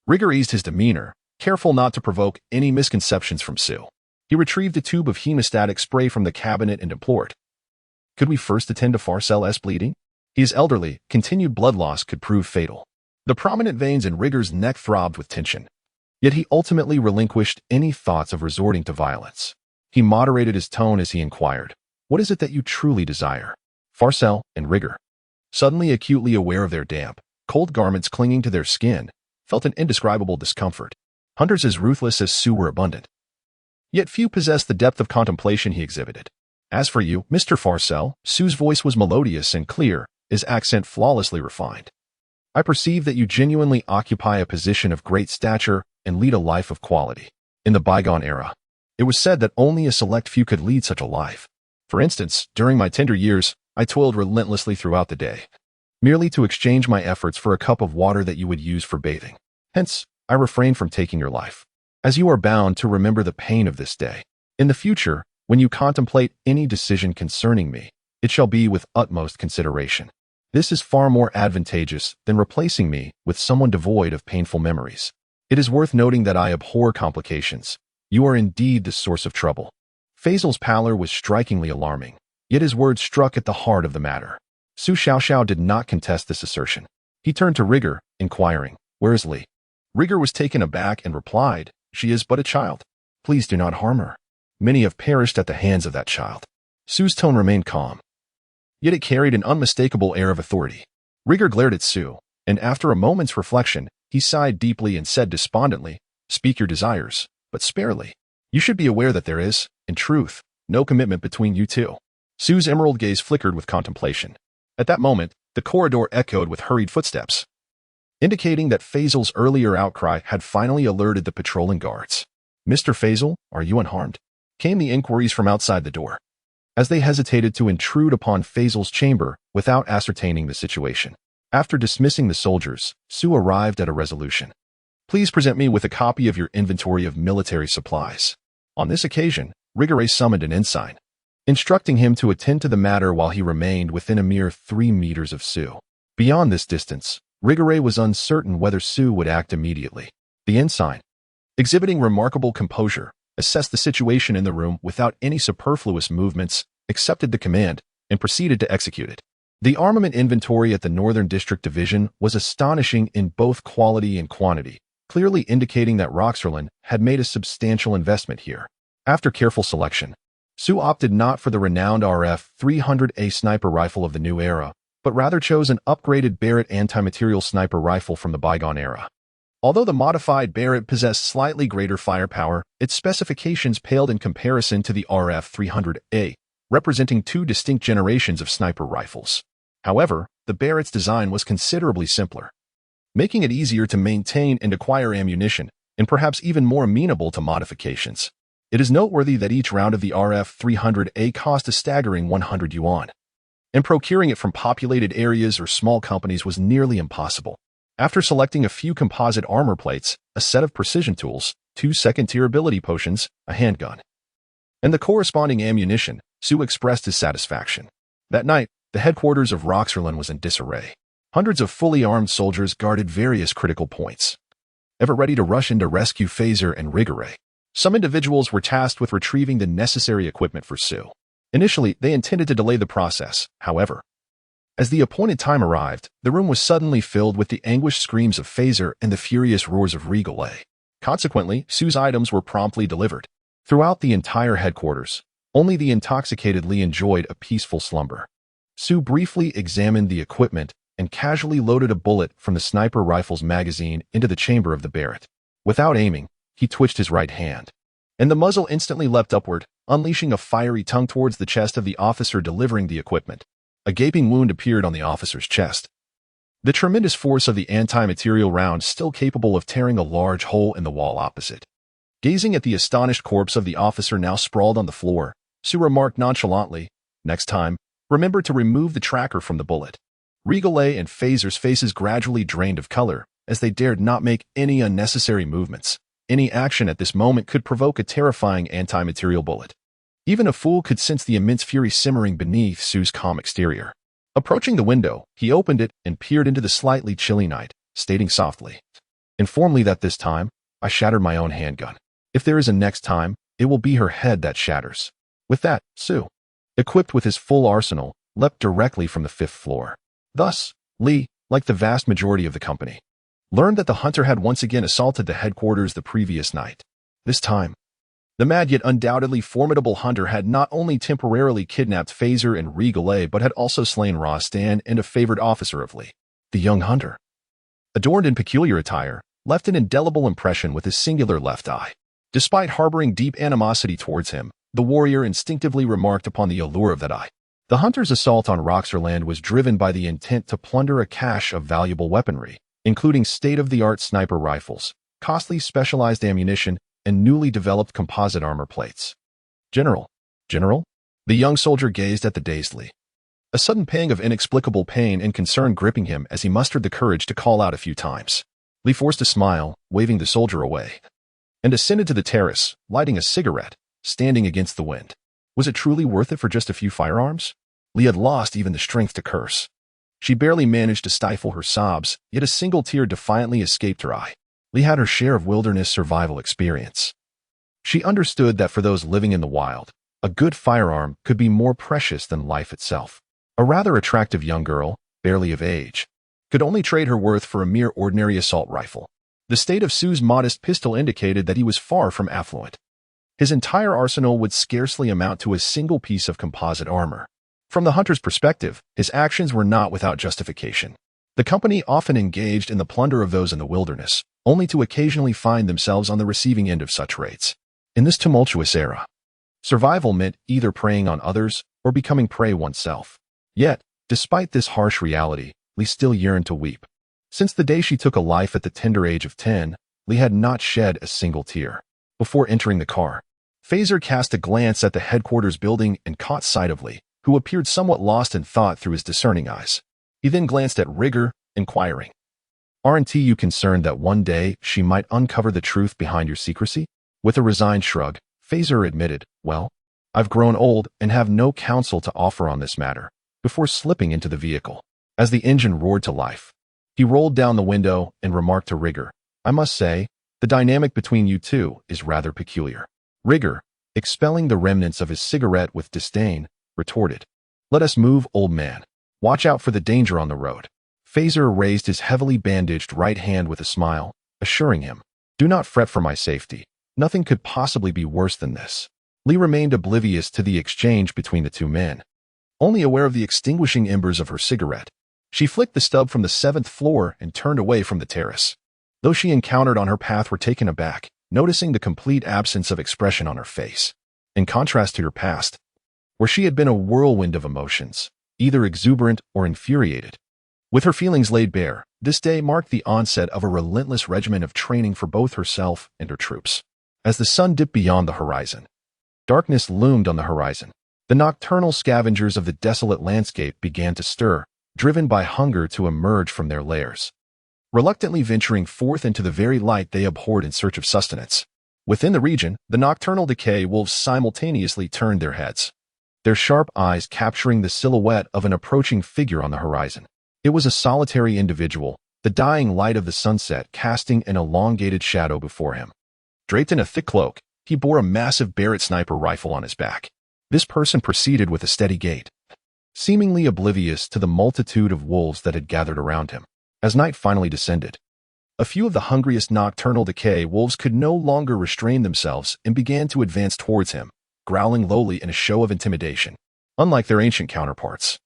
Rigor eased his demeanor, careful not to provoke any misconceptions from Su. He retrieved a tube of hemostatic spray from the cabinet and implored, "Could we first attend to Farcel's bleeding? He is elderly, continued blood loss could prove fatal." The prominent veins in Rigor's neck throbbed with tension. Yet he ultimately relinquished any thoughts of resorting to violence. He moderated his tone as he inquired, "What is it that you truly desire?" Farcel and Rigor, suddenly acutely aware of their damp, cold garments clinging to their skin, felt an indescribable discomfort. Hunters as ruthless as Su were abundant, yet few possessed the depth of contemplation he exhibited. "As for you, Mr. Farcel," Su's voice was melodious and clear, his accent flawlessly refined. "I perceive that you genuinely occupy a position of great stature and lead a life of quality. In the bygone era, it was said that only a select few could lead such a life. For instance, during my tender years, I toiled relentlessly throughout the day, merely to exchange my efforts for a cup of water that you would use for bathing. Hence, I refrain from taking your life, as you are bound to remember the pain of this day. In the future, when you contemplate any decision concerning me, it shall be with utmost consideration. This is far more advantageous than replacing me with someone devoid of painful memories. It is worth noting that I abhor complications. You are indeed the source of trouble." Faisal's pallor was strikingly alarming, yet his words struck at the heart of the matter. Su Xiaoxiao did not contest this assertion. He turned to Rigor, inquiring, "Where is Li?" Rigor was taken aback and replied, "She is but a child. Please do not harm her. Many have perished at the hands of that child." Su's tone remained calm, yet it carried an unmistakable air of authority. Rigor glared at Su, and after a moment's reflection, he sighed deeply and said despondently, "Speak your desires, but sparely. You should be aware that there is, in truth, no commitment between you two. Sue's emerald gaze flickered with contemplation. At that moment, the corridor echoed with hurried footsteps, indicating that Faisal's earlier outcry had finally alerted the patrolling guards. "Mr. Faisal, are you unharmed?" came the inquiries from outside the door, as they hesitated to intrude upon Faisal's chamber without ascertaining the situation. After dismissing the soldiers, Sue arrived at a resolution. "Please present me with a copy of your inventory of military supplies." On this occasion, Rigore summoned an ensign, instructing him to attend to the matter while he remained within a mere 3 meters of Sue. Beyond this distance, Rigore was uncertain whether Sue would act immediately. The ensign, exhibiting remarkable composure, assessed the situation in the room without any superfluous movements, accepted the command, and proceeded to execute it. The armament inventory at the Northern District Division was astonishing in both quality and quantity, clearly indicating that Roxerland had made a substantial investment here. After careful selection, Sue opted not for the renowned RF-300A sniper rifle of the new era, but rather chose an upgraded Barrett anti-material sniper rifle from the bygone era. Although the modified Barrett possessed slightly greater firepower, its specifications paled in comparison to the RF-300A, representing 2 distinct generations of sniper rifles. However, the Barrett's design was considerably simpler, making it easier to maintain and acquire ammunition, and perhaps even more amenable to modifications. It is noteworthy that each round of the RF-300A cost a staggering 100 yuan, and procuring it from populated areas or small companies was nearly impossible. After selecting a few composite armor plates, a set of precision tools, 2 second-tier ability potions, a handgun, and the corresponding ammunition, Sue expressed his satisfaction. That night, the headquarters of Roxerland was in disarray. Hundreds of fully armed soldiers guarded various critical points, ever ready to rush in to rescue Phaser and Rigore. Some individuals were tasked with retrieving the necessary equipment for Sue. Initially, they intended to delay the process, however. As the appointed time arrived, the room was suddenly filled with the anguished screams of Phaser and the furious roars of Rigole. Consequently, Sue's items were promptly delivered. Throughout the entire headquarters, only the intoxicated Li enjoyed a peaceful slumber. Sue briefly examined the equipment and casually loaded a bullet from the sniper rifle's magazine into the chamber of the Barrett. Without aiming, he twitched his right hand, and the muzzle instantly leapt upward, unleashing a fiery tongue towards the chest of the officer delivering the equipment. A gaping wound appeared on the officer's chest, the tremendous force of the anti-material round still capable of tearing a large hole in the wall opposite. Gazing at the astonished corpse of the officer now sprawled on the floor, Sue remarked nonchalantly, "Next time, remember to remove the tracker from the bullet." Rigole and Phaser's faces gradually drained of color, as they dared not make any unnecessary movements. Any action at this moment could provoke a terrifying anti-material bullet. Even a fool could sense the immense fury simmering beneath Sue's calm exterior. Approaching the window, he opened it and peered into the slightly chilly night, stating softly, "Inform Lee that this time, I shattered my own handgun. If there is a next time, it will be her head that shatters." With that, Sue, equipped with his full arsenal, leapt directly from the 5th floor. Thus, Lee, like the vast majority of the company, learned that the hunter had once again assaulted the headquarters the previous night. This time, the mad yet undoubtedly formidable hunter had not only temporarily kidnapped Phaser and Rigole but had also slain Rostan and a favored officer of Lee. The young hunter, adorned in peculiar attire, left an indelible impression with his singular left eye. Despite harboring deep animosity towards him, the warrior instinctively remarked upon the allure of that eye. The hunter's assault on Roxerland was driven by the intent to plunder a cache of valuable weaponry, including state-of-the-art sniper rifles, costly specialized ammunition, and newly developed composite armor plates. General? The young soldier gazed at the dazed Lee, a sudden pang of inexplicable pain and concern gripping him as he mustered the courage to call out a few times. Lee forced a smile, waving the soldier away, and ascended to the terrace, lighting a cigarette, standing against the wind. Was it truly worth it for just a few firearms? Lee had lost even the strength to curse. She barely managed to stifle her sobs, yet a single tear defiantly escaped her eye. Lee had her share of wilderness survival experience. She understood that for those living in the wild, a good firearm could be more precious than life itself. A rather attractive young girl, barely of age, could only trade her worth for a mere ordinary assault rifle. The state of Sue's modest pistol indicated that he was far from affluent. His entire arsenal would scarcely amount to a single piece of composite armor. From the hunter's perspective, his actions were not without justification. The company often engaged in the plunder of those in the wilderness, only to occasionally find themselves on the receiving end of such raids. In this tumultuous era, Survival meant either preying on others or becoming prey oneself. Yet, despite this harsh reality, Lee still yearned to weep. Since the day she took a life at the tender age of 10, Lee had not shed a single tear. Before entering the car, Phaser cast a glance at the headquarters building and caught sight of Lee, who appeared somewhat lost in thought through his discerning eyes. He then glanced at Rigger, inquiring, "Aren't you concerned that one day she might uncover the truth behind your secrecy?" With a resigned shrug, Phaser admitted, "Well, I've grown old and have no counsel to offer on this matter," before slipping into the vehicle. As the engine roared to life, he rolled down the window and remarked to Rigger, "I must say, the dynamic between you two is rather peculiar." Rigger, expelling the remnants of his cigarette with disdain, retorted, "Let us move, old man. Watch out for the danger on the road." Phaser raised his heavily bandaged right hand with a smile, assuring him, "Do not fret for my safety. Nothing could possibly be worse than this." Lee remained oblivious to the exchange between the two men. Only aware of the extinguishing embers of her cigarette, she flicked the stub from the 7th floor and turned away from the terrace. Those she encountered on her path were taken aback, noticing the complete absence of expression on her face. In contrast to her past, where she had been a whirlwind of emotions, either exuberant or infuriated. With her feelings laid bare, this day marked the onset of a relentless regimen of training for both herself and her troops. As the sun dipped beyond the horizon, darkness loomed on the horizon. The nocturnal scavengers of the desolate landscape began to stir, driven by hunger to emerge from their lairs, reluctantly venturing forth into the very light they abhorred in search of sustenance. Within the region, the nocturnal decay wolves simultaneously turned their heads, their sharp eyes capturing the silhouette of an approaching figure on the horizon. It was a solitary individual, the dying light of the sunset casting an elongated shadow before him. Draped in a thick cloak, he bore a massive Barrett sniper rifle on his back. This person proceeded with a steady gait, seemingly oblivious to the multitude of wolves that had gathered around him. As night finally descended, a few of the hungriest nocturnal decay wolves could no longer restrain themselves and began to advance towards him, growling lowly in a show of intimidation. Unlike their ancient counterparts,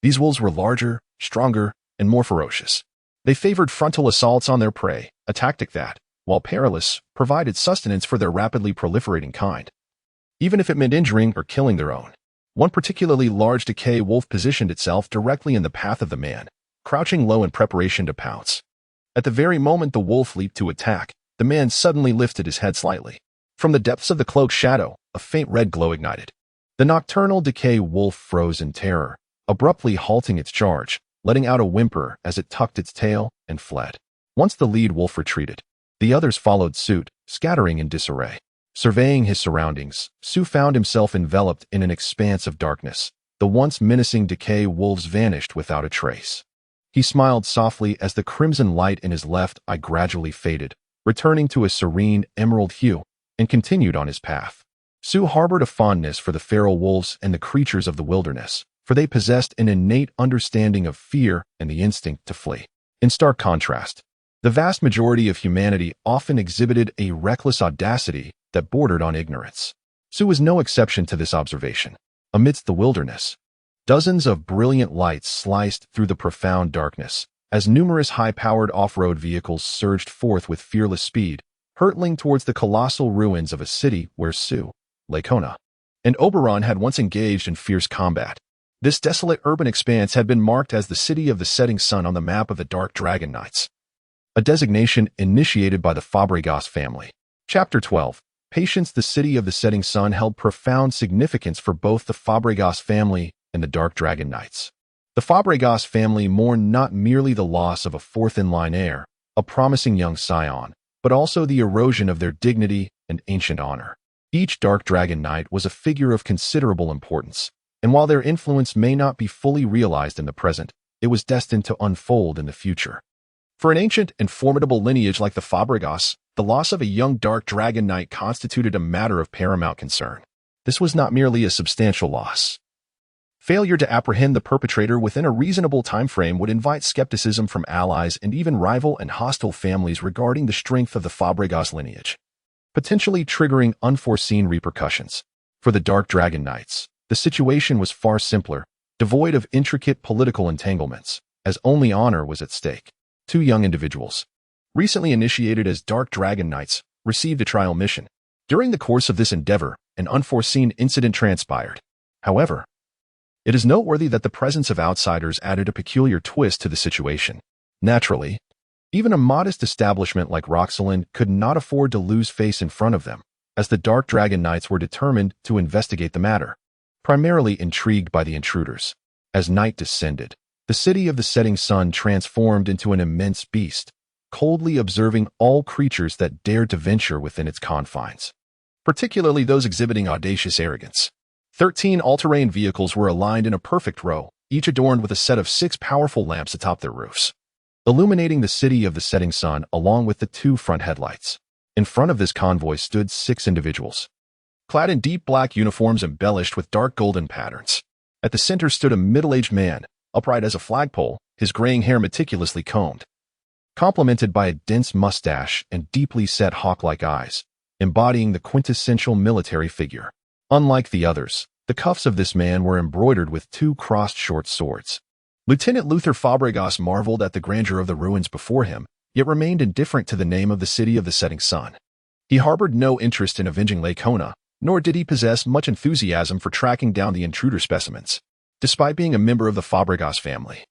these wolves were larger, stronger, and more ferocious. They favored frontal assaults on their prey, a tactic that, while perilous, provided sustenance for their rapidly proliferating kind, even if it meant injuring or killing their own. One particularly large decay wolf positioned itself directly in the path of the man, crouching low in preparation to pounce. At the very moment the wolf leaped to attack, the man suddenly lifted his head slightly. From the depths of the cloak's shadow, a faint red glow ignited. The nocturnal decay wolf froze in terror, abruptly halting its charge, letting out a whimper as it tucked its tail and fled. Once the lead wolf retreated, the others followed suit, scattering in disarray. Surveying his surroundings, Sue found himself enveloped in an expanse of darkness. The once menacing decay wolves vanished without a trace. He smiled softly as the crimson light in his left eye gradually faded, returning to a serene emerald hue, and continued on his path. Sue harbored a fondness for the feral wolves and the creatures of the wilderness, for they possessed an innate understanding of fear and the instinct to flee. In stark contrast, the vast majority of humanity often exhibited a reckless audacity that bordered on ignorance. Sue was no exception to this observation. Amidst the wilderness, dozens of brilliant lights sliced through the profound darkness, as numerous high-powered off-road vehicles surged forth with fearless speed, hurtling towards the colossal ruins of a city where Sue, Lacona, and Oberon had once engaged in fierce combat. This desolate urban expanse had been marked as the City of the Setting Sun on the map of the Dark Dragon Knights, a designation initiated by the Fabregas family. Chapter 12. Patience. The City of the Setting Sun held profound significance for both the Fabregas family and the Dark Dragon Knights. The Fabregas family mourned not merely the loss of a fourth-in-line heir, a promising young scion, but also the erosion of their dignity and ancient honor. Each Dark Dragon Knight was a figure of considerable importance, and while their influence may not be fully realized in the present, it was destined to unfold in the future. For an ancient and formidable lineage like the Fabregas, the loss of a young Dark Dragon Knight constituted a matter of paramount concern. This was not merely a substantial loss. Failure to apprehend the perpetrator within a reasonable time frame would invite skepticism from allies and even rival and hostile families regarding the strength of the Fabregas lineage, potentially triggering unforeseen repercussions. For the Dark Dragon Knights, the situation was far simpler, devoid of intricate political entanglements, as only honor was at stake. Two young individuals, recently initiated as Dark Dragon Knights, received a trial mission. During the course of this endeavor, an unforeseen incident transpired. However, it is noteworthy that the presence of outsiders added a peculiar twist to the situation. Naturally, even a modest establishment like Roxelin could not afford to lose face in front of them, as the Dark Dragon Knights were determined to investigate the matter, primarily intrigued by the intruders. As night descended, the city of the setting sun transformed into an immense beast, coldly observing all creatures that dared to venture within its confines, particularly those exhibiting audacious arrogance. 13 all-terrain vehicles were aligned in a perfect row, each adorned with a set of 6 powerful lamps atop their roofs, illuminating the city of the setting sun along with the 2 front headlights. In front of this convoy stood 6 individuals, clad in deep black uniforms embellished with dark golden patterns. At the center stood a middle-aged man, upright as a flagpole, his graying hair meticulously combed, complemented by a dense mustache and deeply set hawk-like eyes, embodying the quintessential military figure. Unlike the others, the cuffs of this man were embroidered with 2 crossed short swords. Lieutenant Luther Fabregas marveled at the grandeur of the ruins before him, yet remained indifferent to the name of the city of the setting sun. He harbored no interest in avenging Lacona, nor did he possess much enthusiasm for tracking down the intruder specimens, despite being a member of the Fabregas family.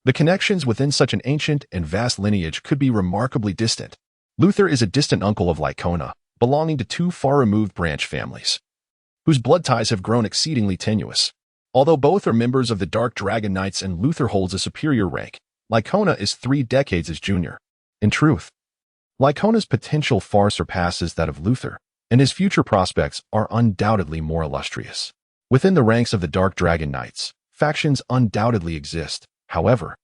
The connections within such an ancient and vast lineage could be remarkably distant. Luther is a distant uncle of Lacona, belonging to 2 far-removed branch families, whose blood ties have grown exceedingly tenuous. Although both are members of the Dark Dragon Knights and Luther holds a superior rank, Lacona is 3 decades his junior. In truth, Lacona's potential far surpasses that of Luther, and his future prospects are undoubtedly more illustrious. Within the ranks of the Dark Dragon Knights, factions undoubtedly exist. However,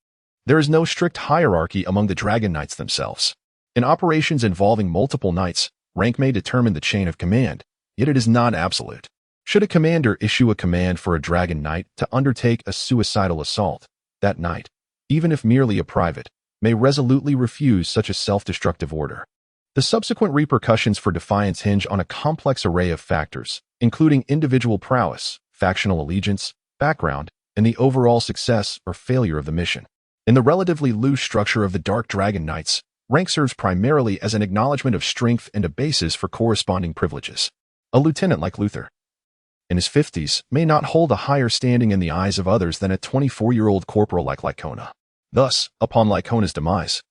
there is no strict hierarchy among the Dragon Knights themselves. In operations involving multiple knights, rank may determine the chain of command, yet it is not absolute. Should a commander issue a command for a Dragon Knight to undertake a suicidal assault, that knight, even if merely a private, may resolutely refuse such a self-destructive order. The subsequent repercussions for defiance hinge on a complex array of factors, including individual prowess, factional allegiance, background, and the overall success or failure of the mission. In the relatively loose structure of the Dark Dragon Knights, rank serves primarily as an acknowledgement of strength and a basis for corresponding privileges. A lieutenant like Luther, in his 50s, may not hold a higher standing in the eyes of others than a 24-year-old corporal like Lacona. Thus, upon Lacona's demise,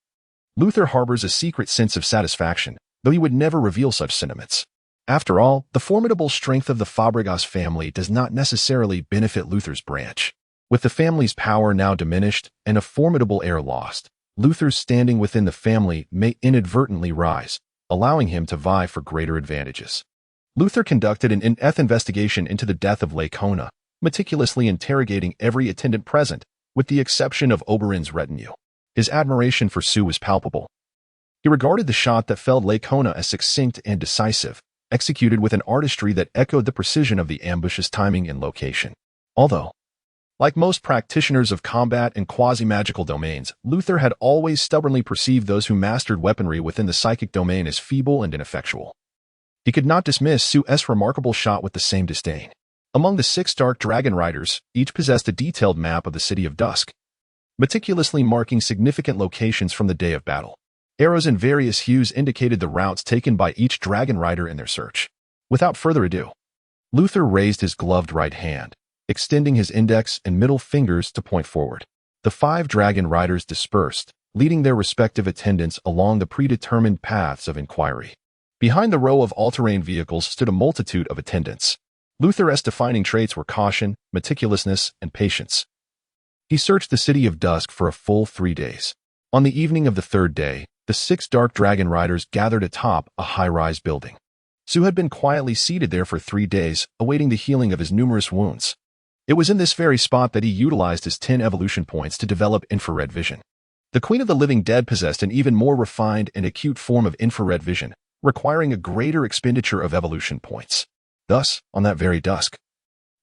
Luther harbors a secret sense of satisfaction, though he would never reveal such sentiments. After all, the formidable strength of the Fabregas family does not necessarily benefit Luther's branch. With the family's power now diminished and a formidable heir lost, Luther's standing within the family may inadvertently rise, allowing him to vie for greater advantages. Luther conducted an in-depth investigation into the death of Lacona, meticulously interrogating every attendant present, with the exception of Oberyn's retinue. His admiration for Sue was palpable. He regarded the shot that felled Lacona as succinct and decisive, executed with an artistry that echoed the precision of the ambush's timing and location. Although, like most practitioners of combat and quasi-magical domains, Luther had always stubbornly perceived those who mastered weaponry within the psychic domain as feeble and ineffectual. He could not dismiss Sue's remarkable shot with the same disdain. Among the 6 Dark Dragon Riders, each possessed a detailed map of the City of Dusk, meticulously marking significant locations from the day of battle. Arrows in various hues indicated the routes taken by each Dragon Rider in their search. Without further ado, Luther raised his gloved right hand, extending his index and middle fingers to point forward. The 5 Dragon Riders dispersed, leading their respective attendants along the predetermined paths of inquiry. Behind the row of all-terrain vehicles stood a multitude of attendants. Luther's defining traits were caution, meticulousness, and patience. He searched the City of Dusk for a full 3 days. On the evening of the 3rd day, the 6 Dark Dragon Riders gathered atop a high-rise building. Sue had been quietly seated there for 3 days, awaiting the healing of his numerous wounds. It was in this very spot that he utilized his 10 evolution points to develop infrared vision. The Queen of the Living Dead possessed an even more refined and acute form of infrared vision, requiring a greater expenditure of evolution points. Thus, on that very dusk,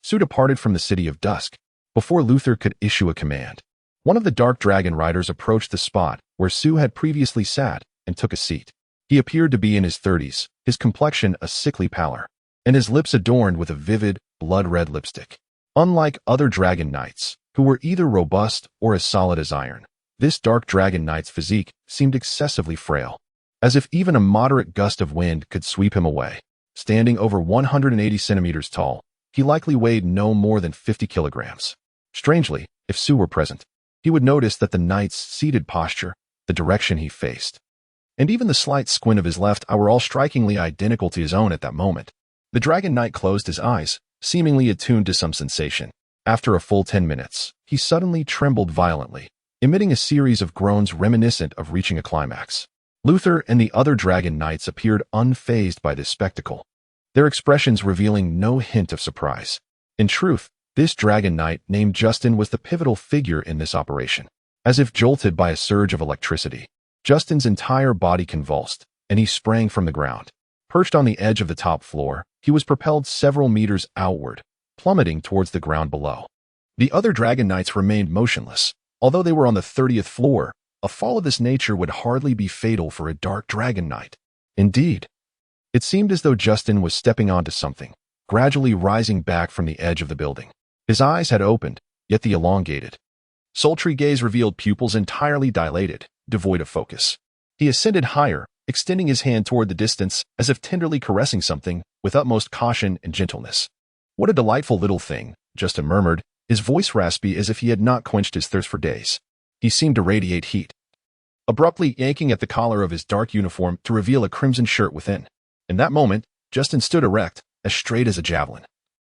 Sue departed from the City of Dusk, before Luther could issue a command. One of the Dark Dragon Riders approached the spot where Sue had previously sat and took a seat. He appeared to be in his 30s, his complexion a sickly pallor, and his lips adorned with a vivid, blood-red lipstick. Unlike other Dragon Knights, who were either robust or as solid as iron, this Dark Dragon Knight's physique seemed excessively frail, as if even a moderate gust of wind could sweep him away. Standing over 180 centimeters tall, he likely weighed no more than 50 kilograms. Strangely, if Sue were present, he would notice that the knight's seated posture, the direction he faced, and even the slight squint of his left eye were all strikingly identical to his own at that moment. The Dragon Knight closed his eyes, seemingly attuned to some sensation. After a full 10 minutes, he suddenly trembled violently, emitting a series of groans reminiscent of reaching a climax. Luther and the other Dragon Knights appeared unfazed by this spectacle, their expressions revealing no hint of surprise. In truth, this Dragon Knight named Justin was the pivotal figure in this operation. As if jolted by a surge of electricity, Justin's entire body convulsed, and he sprang from the ground. Perched on the edge of the top floor, he was propelled several meters outward, plummeting towards the ground below. The other Dragon Knights remained motionless. Although they were on the 30th floor, a fall of this nature would hardly be fatal for a dark Dragon Knight. Indeed, it seemed as though Justin was stepping onto something, gradually rising back from the edge of the building. His eyes had opened, yet the elongated, sultry gaze revealed pupils entirely dilated, devoid of focus. He ascended higher, extending his hand toward the distance as if tenderly caressing something with utmost caution and gentleness. "What a delightful little thing," Justin murmured, his voice raspy as if he had not quenched his thirst for days. He seemed to radiate heat, abruptly yanking at the collar of his dark uniform to reveal a crimson shirt within. In that moment, Justin stood erect, as straight as a javelin,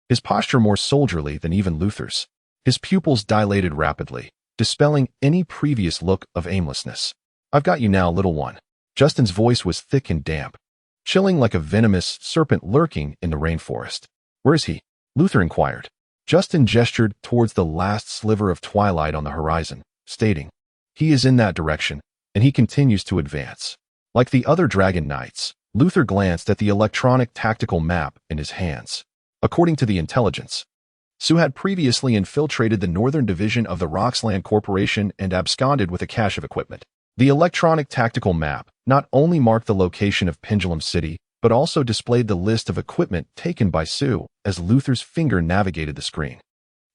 his posture more soldierly than even Luther's. His pupils dilated rapidly, dispelling any previous look of aimlessness. "I've got you now, little one." Justin's voice was thick and damp, chilling like a venomous serpent lurking in the rainforest. "Where is he?" Luther inquired. Justin gestured towards the last sliver of twilight on the horizon, stating, "He is in that direction, and he continues to advance." Like the other Dragon Knights, Luther glanced at the electronic tactical map in his hands. According to the intelligence, Sue had previously infiltrated the northern division of the Roxland Corporation and absconded with a cache of equipment. The electronic tactical map not only marked the location of Pendulum City, but also displayed the list of equipment taken by Sue as Luther's finger navigated the screen.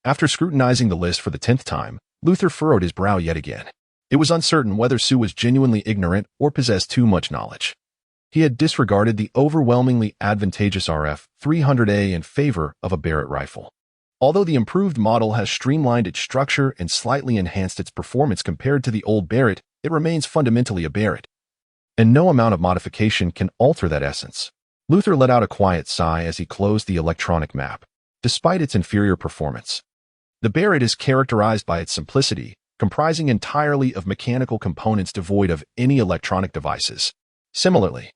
After scrutinizing the list for the 10th time, Luther furrowed his brow yet again. It was uncertain whether Sue was genuinely ignorant or possessed too much knowledge. He had disregarded the overwhelmingly advantageous RF-300A in favor of a Barrett rifle. Although the improved model has streamlined its structure and slightly enhanced its performance compared to the old Barrett, it remains fundamentally a Barrett, and no amount of modification can alter that essence. Luther let out a quiet sigh as he closed the electronic map. Despite its inferior performance, the Barrett is characterized by its simplicity, comprising entirely of mechanical components devoid of any electronic devices. Similarly,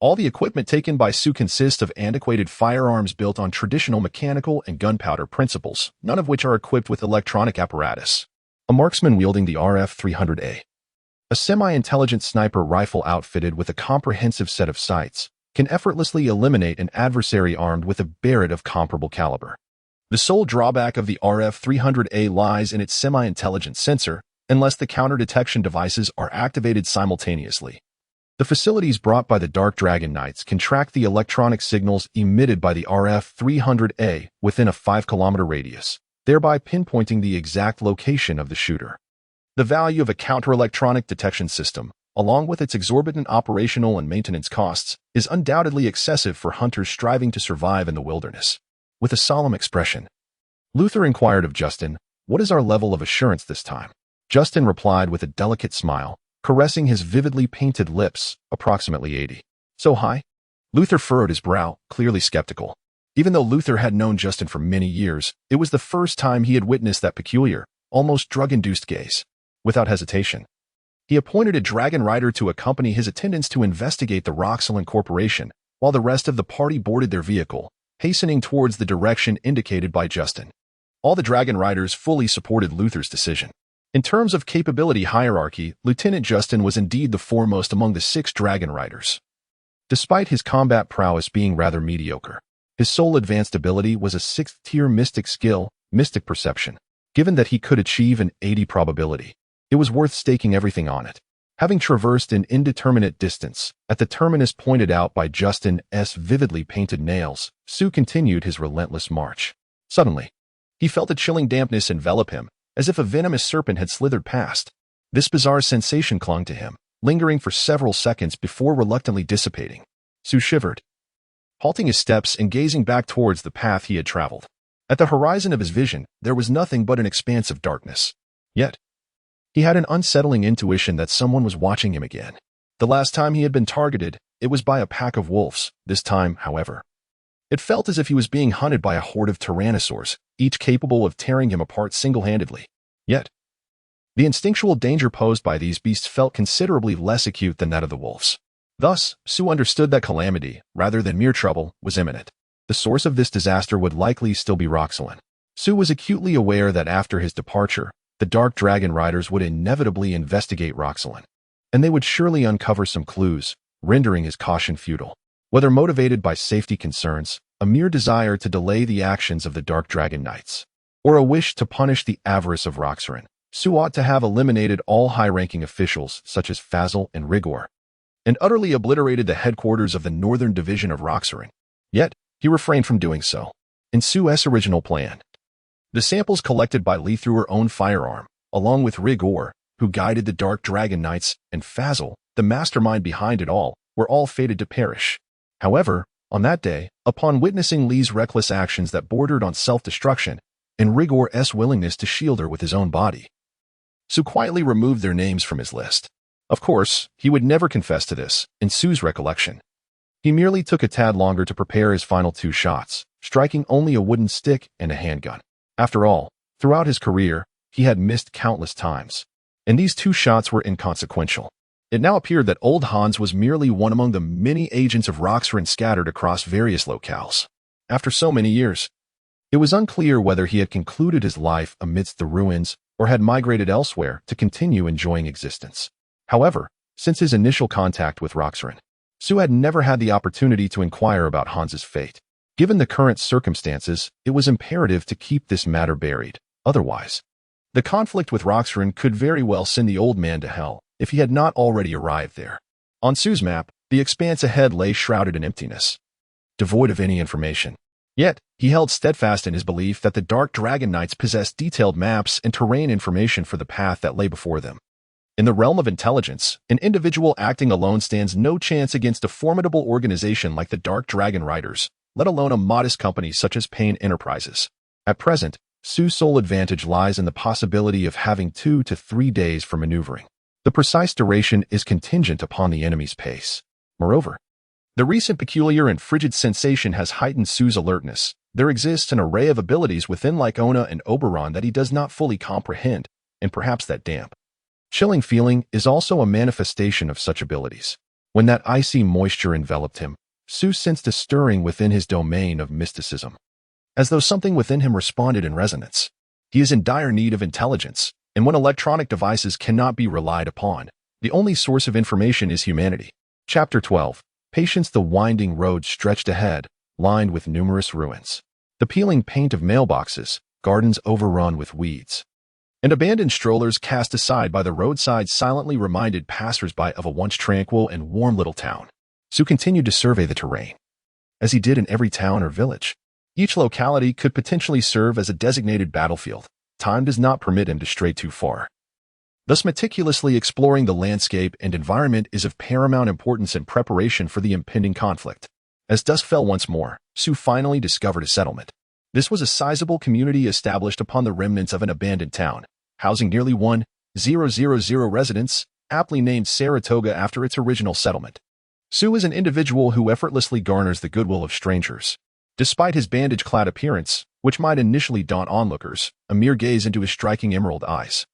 all the equipment taken by Sue consists of antiquated firearms built on traditional mechanical and gunpowder principles, none of which are equipped with electronic apparatus. A marksman wielding the RF-300A, a semi-intelligent sniper rifle outfitted with a comprehensive set of sights, can effortlessly eliminate an adversary armed with a Barrett of comparable caliber. The sole drawback of the RF-300A lies in its semi-intelligent sensor, unless the counter-detection devices are activated simultaneously. The facilities brought by the Dark Dragon Knights can track the electronic signals emitted by the RF-300A within a 5-kilometer radius, thereby pinpointing the exact location of the shooter. The value of a counter-electronic detection system, along with its exorbitant operational and maintenance costs, is undoubtedly excessive for hunters striving to survive in the wilderness. With a solemn expression, Luther inquired of Justin, "What is our level of assurance this time?" Justin replied with a delicate smile, caressing his vividly painted lips, "Approximately 80. So high?" Luther furrowed his brow, clearly skeptical. Even though Luther had known Justin for many years, it was the first time he had witnessed that peculiar, almost drug-induced gaze. Without hesitation, he appointed a dragon rider to accompany his attendants to investigate the Roxland Corporation, while the rest of the party boarded their vehicle, hastening towards the direction indicated by Justin. All the dragon riders fully supported Luther's decision. In terms of capability hierarchy, Lieutenant Justin was indeed the foremost among the 6 dragon riders. Despite his combat prowess being rather mediocre, his sole advanced ability was a 6th-tier mystic skill, Mystic Perception. Given that he could achieve an 80 probability, it was worth staking everything on it. Having traversed an indeterminate distance, at the terminus pointed out by Justin's vividly painted nails, Sue continued his relentless march. Suddenly, he felt a chilling dampness envelop him, as if a venomous serpent had slithered past. This bizarre sensation clung to him, lingering for several seconds before reluctantly dissipating. Sue shivered, halting his steps and gazing back towards the path he had traveled. At the horizon of his vision, there was nothing but an expanse of darkness. Yet, he had an unsettling intuition that someone was watching him again. The last time he had been targeted, it was by a pack of wolves. This time, however, it felt as if he was being hunted by a horde of tyrannosaurs, each capable of tearing him apart single-handedly. Yet, the instinctual danger posed by these beasts felt considerably less acute than that of the wolves. Thus, Sue understood that calamity, rather than mere trouble, was imminent. The source of this disaster would likely still be Roxelin. Sue was acutely aware that after his departure, the Dark Dragon Riders would inevitably investigate Roxelin, and they would surely uncover some clues, rendering his caution futile. Whether motivated by safety concerns, a mere desire to delay the actions of the Dark Dragon Knights, or a wish to punish the avarice of Roxelin, Sue ought to have eliminated all high-ranking officials such as Fazil and Rigor, and utterly obliterated the headquarters of the Northern Division of Roxelin. Yet, he refrained from doing so. In Sue's original plan, the samples collected by Lee through her own firearm, along with Rigor, who guided the Dark Dragon Knights, and Fazil, the mastermind behind it all, were all fated to perish. However, on that day, upon witnessing Lee's reckless actions that bordered on self-destruction, and Rigor's willingness to shield her with his own body, Sue quietly removed their names from his list. Of course, he would never confess to this, in Sue's recollection. He merely took a tad longer to prepare his final 2 shots, striking only a wooden stick and a handgun. After all, throughout his career, he had missed countless times, and these 2 shots were inconsequential. It now appeared that old Hans was merely one among the many agents of Roxelin scattered across various locales. After so many years, it was unclear whether he had concluded his life amidst the ruins or had migrated elsewhere to continue enjoying existence. However, since his initial contact with Roxelin, Sue had never had the opportunity to inquire about Hans's fate. Given the current circumstances, it was imperative to keep this matter buried. Otherwise, the conflict with Roxelin could very well send the old man to hell if he had not already arrived there. On Sue's map, the expanse ahead lay shrouded in emptiness, devoid of any information. Yet, he held steadfast in his belief that the Dark Dragon Knights possessed detailed maps and terrain information for the path that lay before them. In the realm of intelligence, an individual acting alone stands no chance against a formidable organization like the Dark Dragon Riders, let alone a modest company such as Payne Enterprises. At present, Sue's sole advantage lies in the possibility of having 2 to 3 days for maneuvering. The precise duration is contingent upon the enemy's pace. Moreover, the recent peculiar and frigid sensation has heightened Sue's alertness. There exists an array of abilities within Lycona and Oberon that he does not fully comprehend, and perhaps that damp, chilling feeling is also a manifestation of such abilities. When that icy moisture enveloped him, Sue sensed a stirring within his domain of mysticism, as though something within him responded in resonance. He is in dire need of intelligence, and when electronic devices cannot be relied upon, the only source of information is humanity. Chapter 12. Patience. The winding road stretched ahead, lined with numerous ruins. The peeling paint of mailboxes, gardens overrun with weeds, and abandoned strollers cast aside by the roadside silently reminded passers-by of a once tranquil and warm little town. Sue continued to survey the terrain, as he did in every town or village. Each locality could potentially serve as a designated battlefield. Time does not permit him to stray too far. Thus, meticulously exploring the landscape and environment is of paramount importance in preparation for the impending conflict. As dusk fell once more, Sue finally discovered a settlement. This was a sizable community established upon the remnants of an abandoned town, housing nearly 1,000 residents, aptly named Saratoga after its original settlement. Sue is an individual who effortlessly garners the goodwill of strangers. Despite his bandage-clad appearance, which might initially daunt onlookers, a mere gaze into his striking emerald eyes,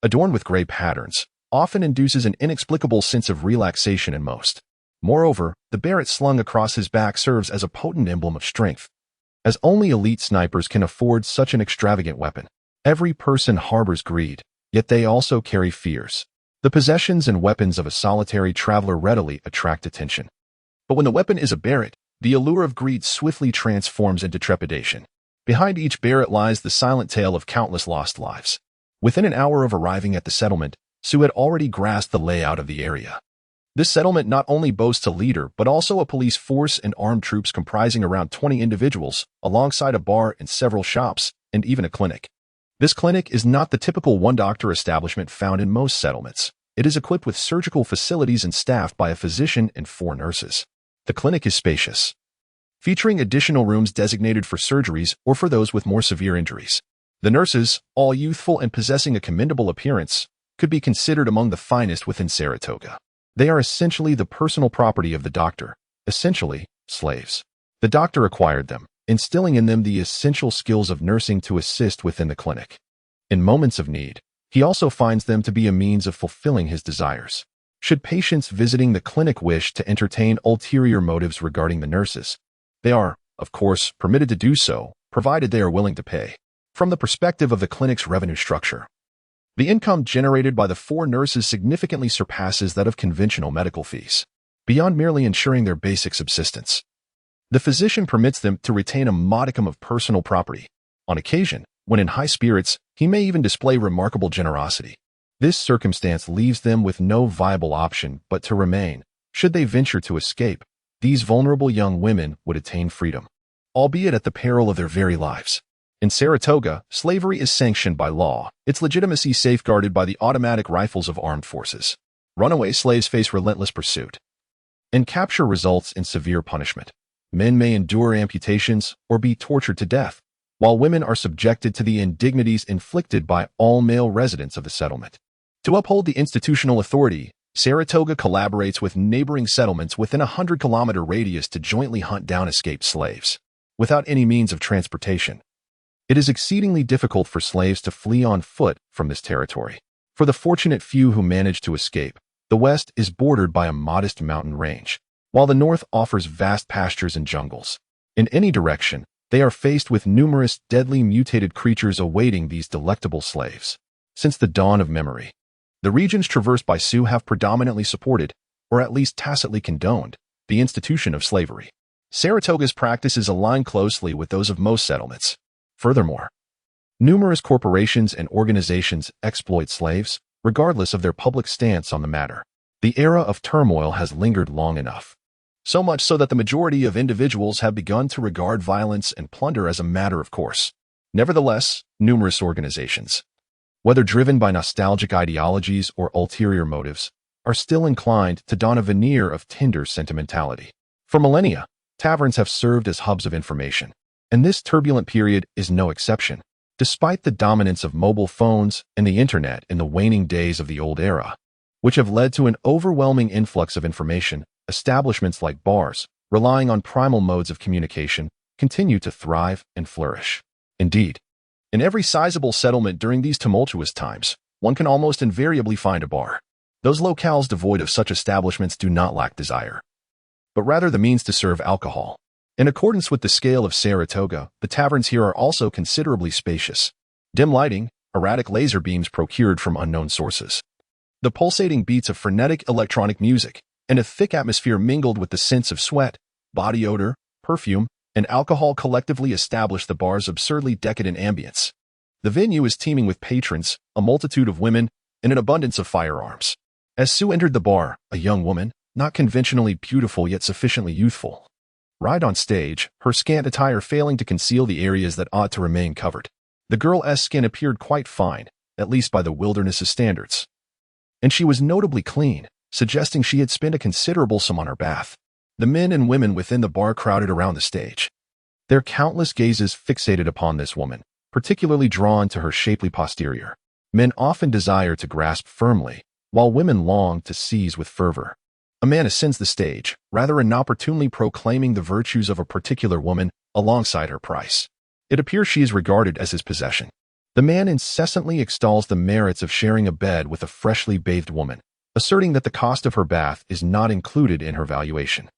adorned with gray patterns, often induces an inexplicable sense of relaxation in most. Moreover, the beret slung across his back serves as a potent emblem of strength, as only elite snipers can afford such an extravagant weapon. Every person harbors greed, yet they also carry fears. The possessions and weapons of a solitary traveler readily attract attention. But when the weapon is a beret, the allure of greed swiftly transforms into trepidation. Behind each beret lies the silent tale of countless lost lives. Within an hour of arriving at the settlement, Sue had already grasped the layout of the area. This settlement not only boasts a leader, but also a police force and armed troops comprising around 20 individuals, alongside a bar and several shops, and even a clinic. This clinic is not the typical one-doctor establishment found in most settlements. It is equipped with surgical facilities and staffed by a physician and 4 nurses. The clinic is spacious, featuring additional rooms designated for surgeries or for those with more severe injuries. The nurses, all youthful and possessing a commendable appearance, could be considered among the finest within Saratoga. They are essentially the personal property of the doctor, essentially slaves. The doctor acquired them, instilling in them the essential skills of nursing to assist within the clinic. In moments of need, he also finds them to be a means of fulfilling his desires. Should patients visiting the clinic wish to entertain ulterior motives regarding the nurses, they are, of course, permitted to do so, provided they are willing to pay. From the perspective of the clinic's revenue structure, the income generated by the 4 nurses significantly surpasses that of conventional medical fees. Beyond merely ensuring their basic subsistence, the physician permits them to retain a modicum of personal property. On occasion, when in high spirits, he may even display remarkable generosity. This circumstance leaves them with no viable option but to remain. Should they venture to escape, these vulnerable young women would attain freedom, albeit at the peril of their very lives. In Saratoga, slavery is sanctioned by law, its legitimacy safeguarded by the automatic rifles of armed forces. Runaway slaves face relentless pursuit, and capture results in severe punishment. Men may endure amputations or be tortured to death, while women are subjected to the indignities inflicted by all male residents of the settlement. To uphold the institutional authority, Saratoga collaborates with neighboring settlements within a 100-kilometer radius to jointly hunt down escaped slaves. Without any means of transportation, it is exceedingly difficult for slaves to flee on foot from this territory. For the fortunate few who manage to escape, the West is bordered by a modest mountain range, while the North offers vast pastures and jungles. In any direction, they are faced with numerous deadly mutated creatures awaiting these delectable slaves. Since the dawn of memory, the regions traversed by Sioux have predominantly supported, or at least tacitly condoned, the institution of slavery. Saratoga's practices align closely with those of most settlements. Furthermore, numerous corporations and organizations exploit slaves, regardless of their public stance on the matter. The era of turmoil has lingered long enough, so much so that the majority of individuals have begun to regard violence and plunder as a matter of course. Nevertheless, numerous organizations, whether driven by nostalgic ideologies or ulterior motives, are still inclined to don a veneer of tender sentimentality. For millennia, taverns have served as hubs of information, and this turbulent period is no exception. Despite the dominance of mobile phones and the internet in the waning days of the old era, which have led to an overwhelming influx of information, establishments like bars, relying on primal modes of communication, continue to thrive and flourish. Indeed, in every sizable settlement during these tumultuous times, one can almost invariably find a bar. Those locales devoid of such establishments do not lack desire, but rather the means to serve alcohol. In accordance with the scale of Saratoga, the taverns here are also considerably spacious. Dim lighting, erratic laser beams procured from unknown sources, the pulsating beats of frenetic electronic music, and a thick atmosphere mingled with the scents of sweat, body odor, perfume, and alcohol collectively establish the bar's absurdly decadent ambience. The venue is teeming with patrons, a multitude of women, and an abundance of firearms. As Sue entered the bar, a young woman, not conventionally beautiful yet sufficiently youthful, arrived on stage, her scant attire failing to conceal the areas that ought to remain covered. The girl's skin appeared quite fine, at least by the wilderness's standards, and she was notably clean, suggesting she had spent a considerable sum on her bath. The men and women within the bar crowded around the stage, their countless gazes fixated upon this woman, particularly drawn to her shapely posterior. Men often desire to grasp firmly, while women long to seize with fervor. A man ascends the stage, rather inopportunely proclaiming the virtues of a particular woman alongside her price. It appears she is regarded as his possession. The man incessantly extols the merits of sharing a bed with a freshly bathed woman, asserting that the cost of her bath is not included in her valuation.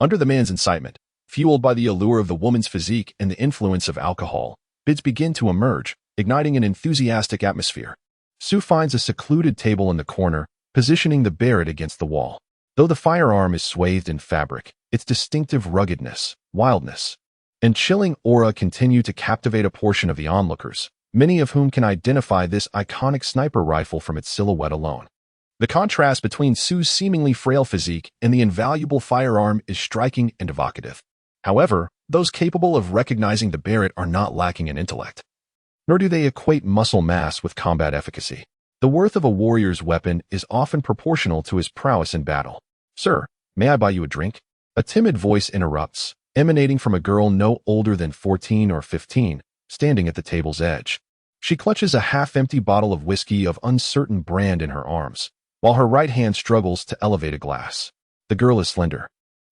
Under the man's incitement, fueled by the allure of the woman's physique and the influence of alcohol, bids begin to emerge, igniting an enthusiastic atmosphere. Sue finds a secluded table in the corner, positioning the Barrett against the wall. Though the firearm is swathed in fabric, its distinctive ruggedness, wildness, and chilling aura continue to captivate a portion of the onlookers, many of whom can identify this iconic sniper rifle from its silhouette alone. The contrast between Sue's seemingly frail physique and the invaluable firearm is striking and evocative. However, those capable of recognizing the Barrett are not lacking in intellect, nor do they equate muscle mass with combat efficacy. The worth of a warrior's weapon is often proportional to his prowess in battle. "Sir, may I buy you a drink?" A timid voice interrupts, emanating from a girl no older than 14 or 15, standing at the table's edge. She clutches a half-empty bottle of whiskey of uncertain brand in her arms, while her right hand struggles to elevate a glass. The girl is slender,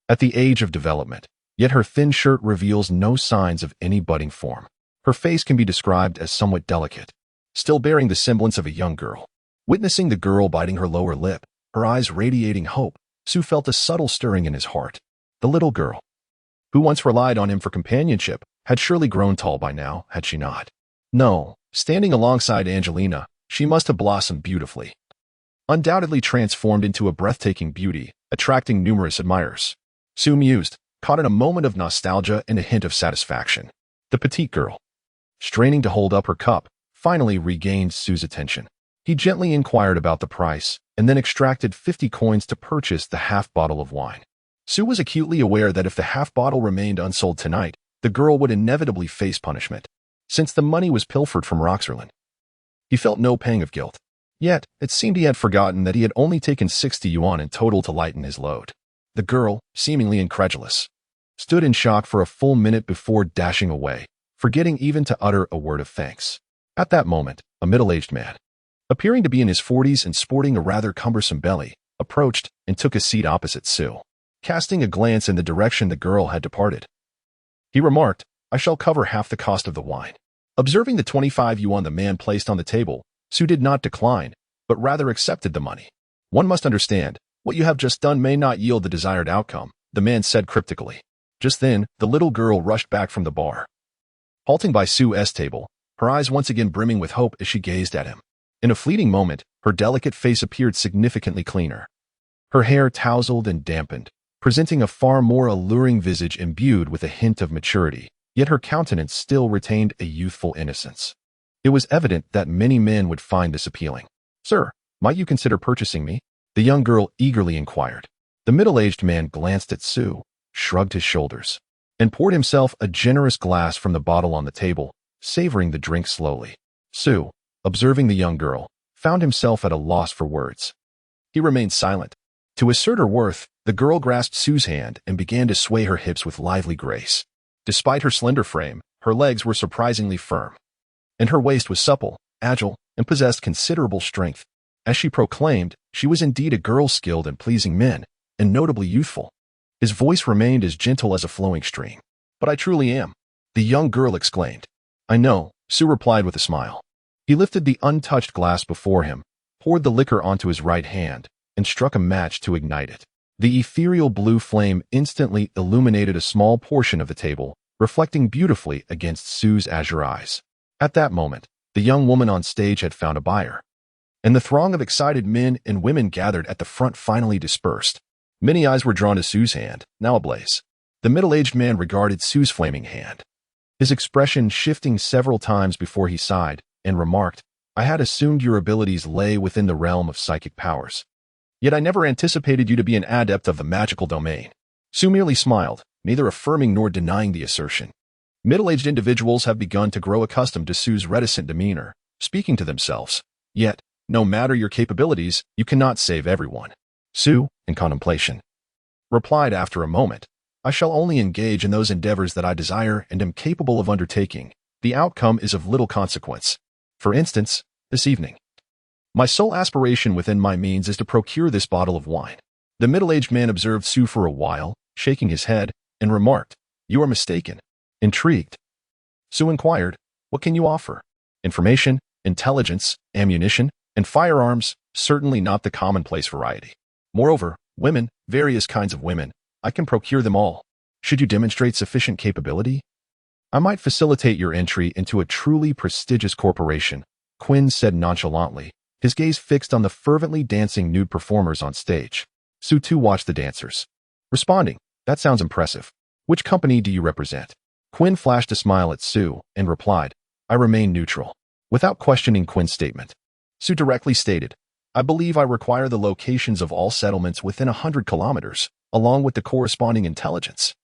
at the age of development, yet her thin shirt reveals no signs of any budding form. Her face can be described as somewhat delicate, still bearing the semblance of a young girl. Witnessing the girl biting her lower lip, her eyes radiating hope, Sue felt a subtle stirring in his heart. The little girl, who once relied on him for companionship, had surely grown tall by now, had she not? No, standing alongside Angelina, she must have blossomed beautifully. Undoubtedly transformed into a breathtaking beauty, attracting numerous admirers. Sue mused, caught in a moment of nostalgia and a hint of satisfaction. The petite girl, straining to hold up her cup, finally regained Sue's attention. He gently inquired about the price, and then extracted 50 coins to purchase the half bottle of wine. Sue was acutely aware that if the half bottle remained unsold tonight, the girl would inevitably face punishment, since the money was pilfered from Roxerland. He felt no pang of guilt. Yet, it seemed he had forgotten that he had only taken 60 yuan in total to lighten his load. The girl, seemingly incredulous, stood in shock for a full minute before dashing away, forgetting even to utter a word of thanks. At that moment, a middle-aged man, appearing to be in his 40s and sporting a rather cumbersome belly, approached and took a seat opposite Sue, casting a glance in the direction the girl had departed. He remarked, "I shall cover half the cost of the wine." Observing the 25 yuan the man placed on the table, Sue did not decline, but rather accepted the money. "One must understand, what you have just done may not yield the desired outcome," the man said cryptically. Just then, the little girl rushed back from the bar, halting by Sue's table, her eyes once again brimming with hope as she gazed at him. In a fleeting moment, her delicate face appeared significantly cleaner. Her hair tousled and dampened, presenting a far more alluring visage imbued with a hint of maturity, yet her countenance still retained a youthful innocence. It was evident that many men would find this appealing. "Sir, might you consider purchasing me?" the young girl eagerly inquired. The middle-aged man glanced at Sue, shrugged his shoulders, and poured himself a generous glass from the bottle on the table, savoring the drink slowly. Sue, observing the young girl, found himself at a loss for words. He remained silent. To assert her worth, the girl grasped Sue's hand and began to sway her hips with lively grace. Despite her slender frame, her legs were surprisingly firm, and her waist was supple, agile, and possessed considerable strength. As she proclaimed, she was indeed a girl skilled in pleasing men, and notably youthful. His voice remained as gentle as a flowing stream. "But I truly am," the young girl exclaimed. "I know," Sue replied with a smile. He lifted the untouched glass before him, poured the liquor onto his right hand, and struck a match to ignite it. The ethereal blue flame instantly illuminated a small portion of the table, reflecting beautifully against Sue's azure eyes. At that moment, the young woman on stage had found a buyer, and the throng of excited men and women gathered at the front finally dispersed. Many eyes were drawn to Sue's hand, now ablaze. The middle-aged man regarded Sue's flaming hand, his expression shifting several times before he sighed and remarked, "I had assumed your abilities lay within the realm of psychic powers. Yet I never anticipated you to be an adept of the magical domain." Sue merely smiled, neither affirming nor denying the assertion. Middle-aged individuals have begun to grow accustomed to Sue's reticent demeanor, speaking to themselves, "Yet, no matter your capabilities, you cannot save everyone." Sue, in contemplation, replied after a moment, "I shall only engage in those endeavors that I desire and am capable of undertaking. The outcome is of little consequence. For instance, this evening, my sole aspiration within my means is to procure this bottle of wine." The middle-aged man observed Sue for a while, shaking his head, and remarked, "You are mistaken." Intrigued, Sue inquired, "What can you offer?" "Information, intelligence, ammunition, and firearms, certainly not the commonplace variety. Moreover, women, various kinds of women, I can procure them all. Should you demonstrate sufficient capability, I might facilitate your entry into a truly prestigious corporation," Quinn said nonchalantly, his gaze fixed on the fervently dancing nude performers on stage. Sue too watched the dancers, responding, "That sounds impressive. Which company do you represent?" Quinn flashed a smile at Sue and replied, "I remain neutral." Without questioning Quinn's statement, Sue directly stated, "I believe I require the locations of all settlements within 100 kilometers, along with the corresponding intelligence."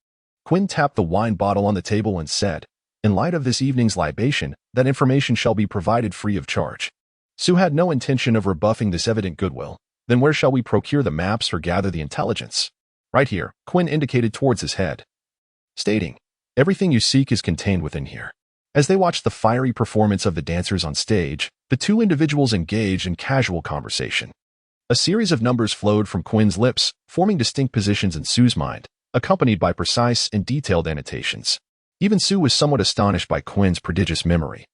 Quinn tapped the wine bottle on the table and said, "In light of this evening's libation, that information shall be provided free of charge." Sue had no intention of rebuffing this evident goodwill. "Then where shall we procure the maps or gather the intelligence?" "Right here," Quinn indicated towards his head. stating, "Everything you seek is contained within here." As they watched the fiery performance of the dancers on stage, the two individuals engaged in casual conversation. A series of numbers flowed from Quinn's lips, forming distinct positions in Sue's mind, accompanied by precise and detailed annotations. Even Sue was somewhat astonished by Quinn's prodigious memory.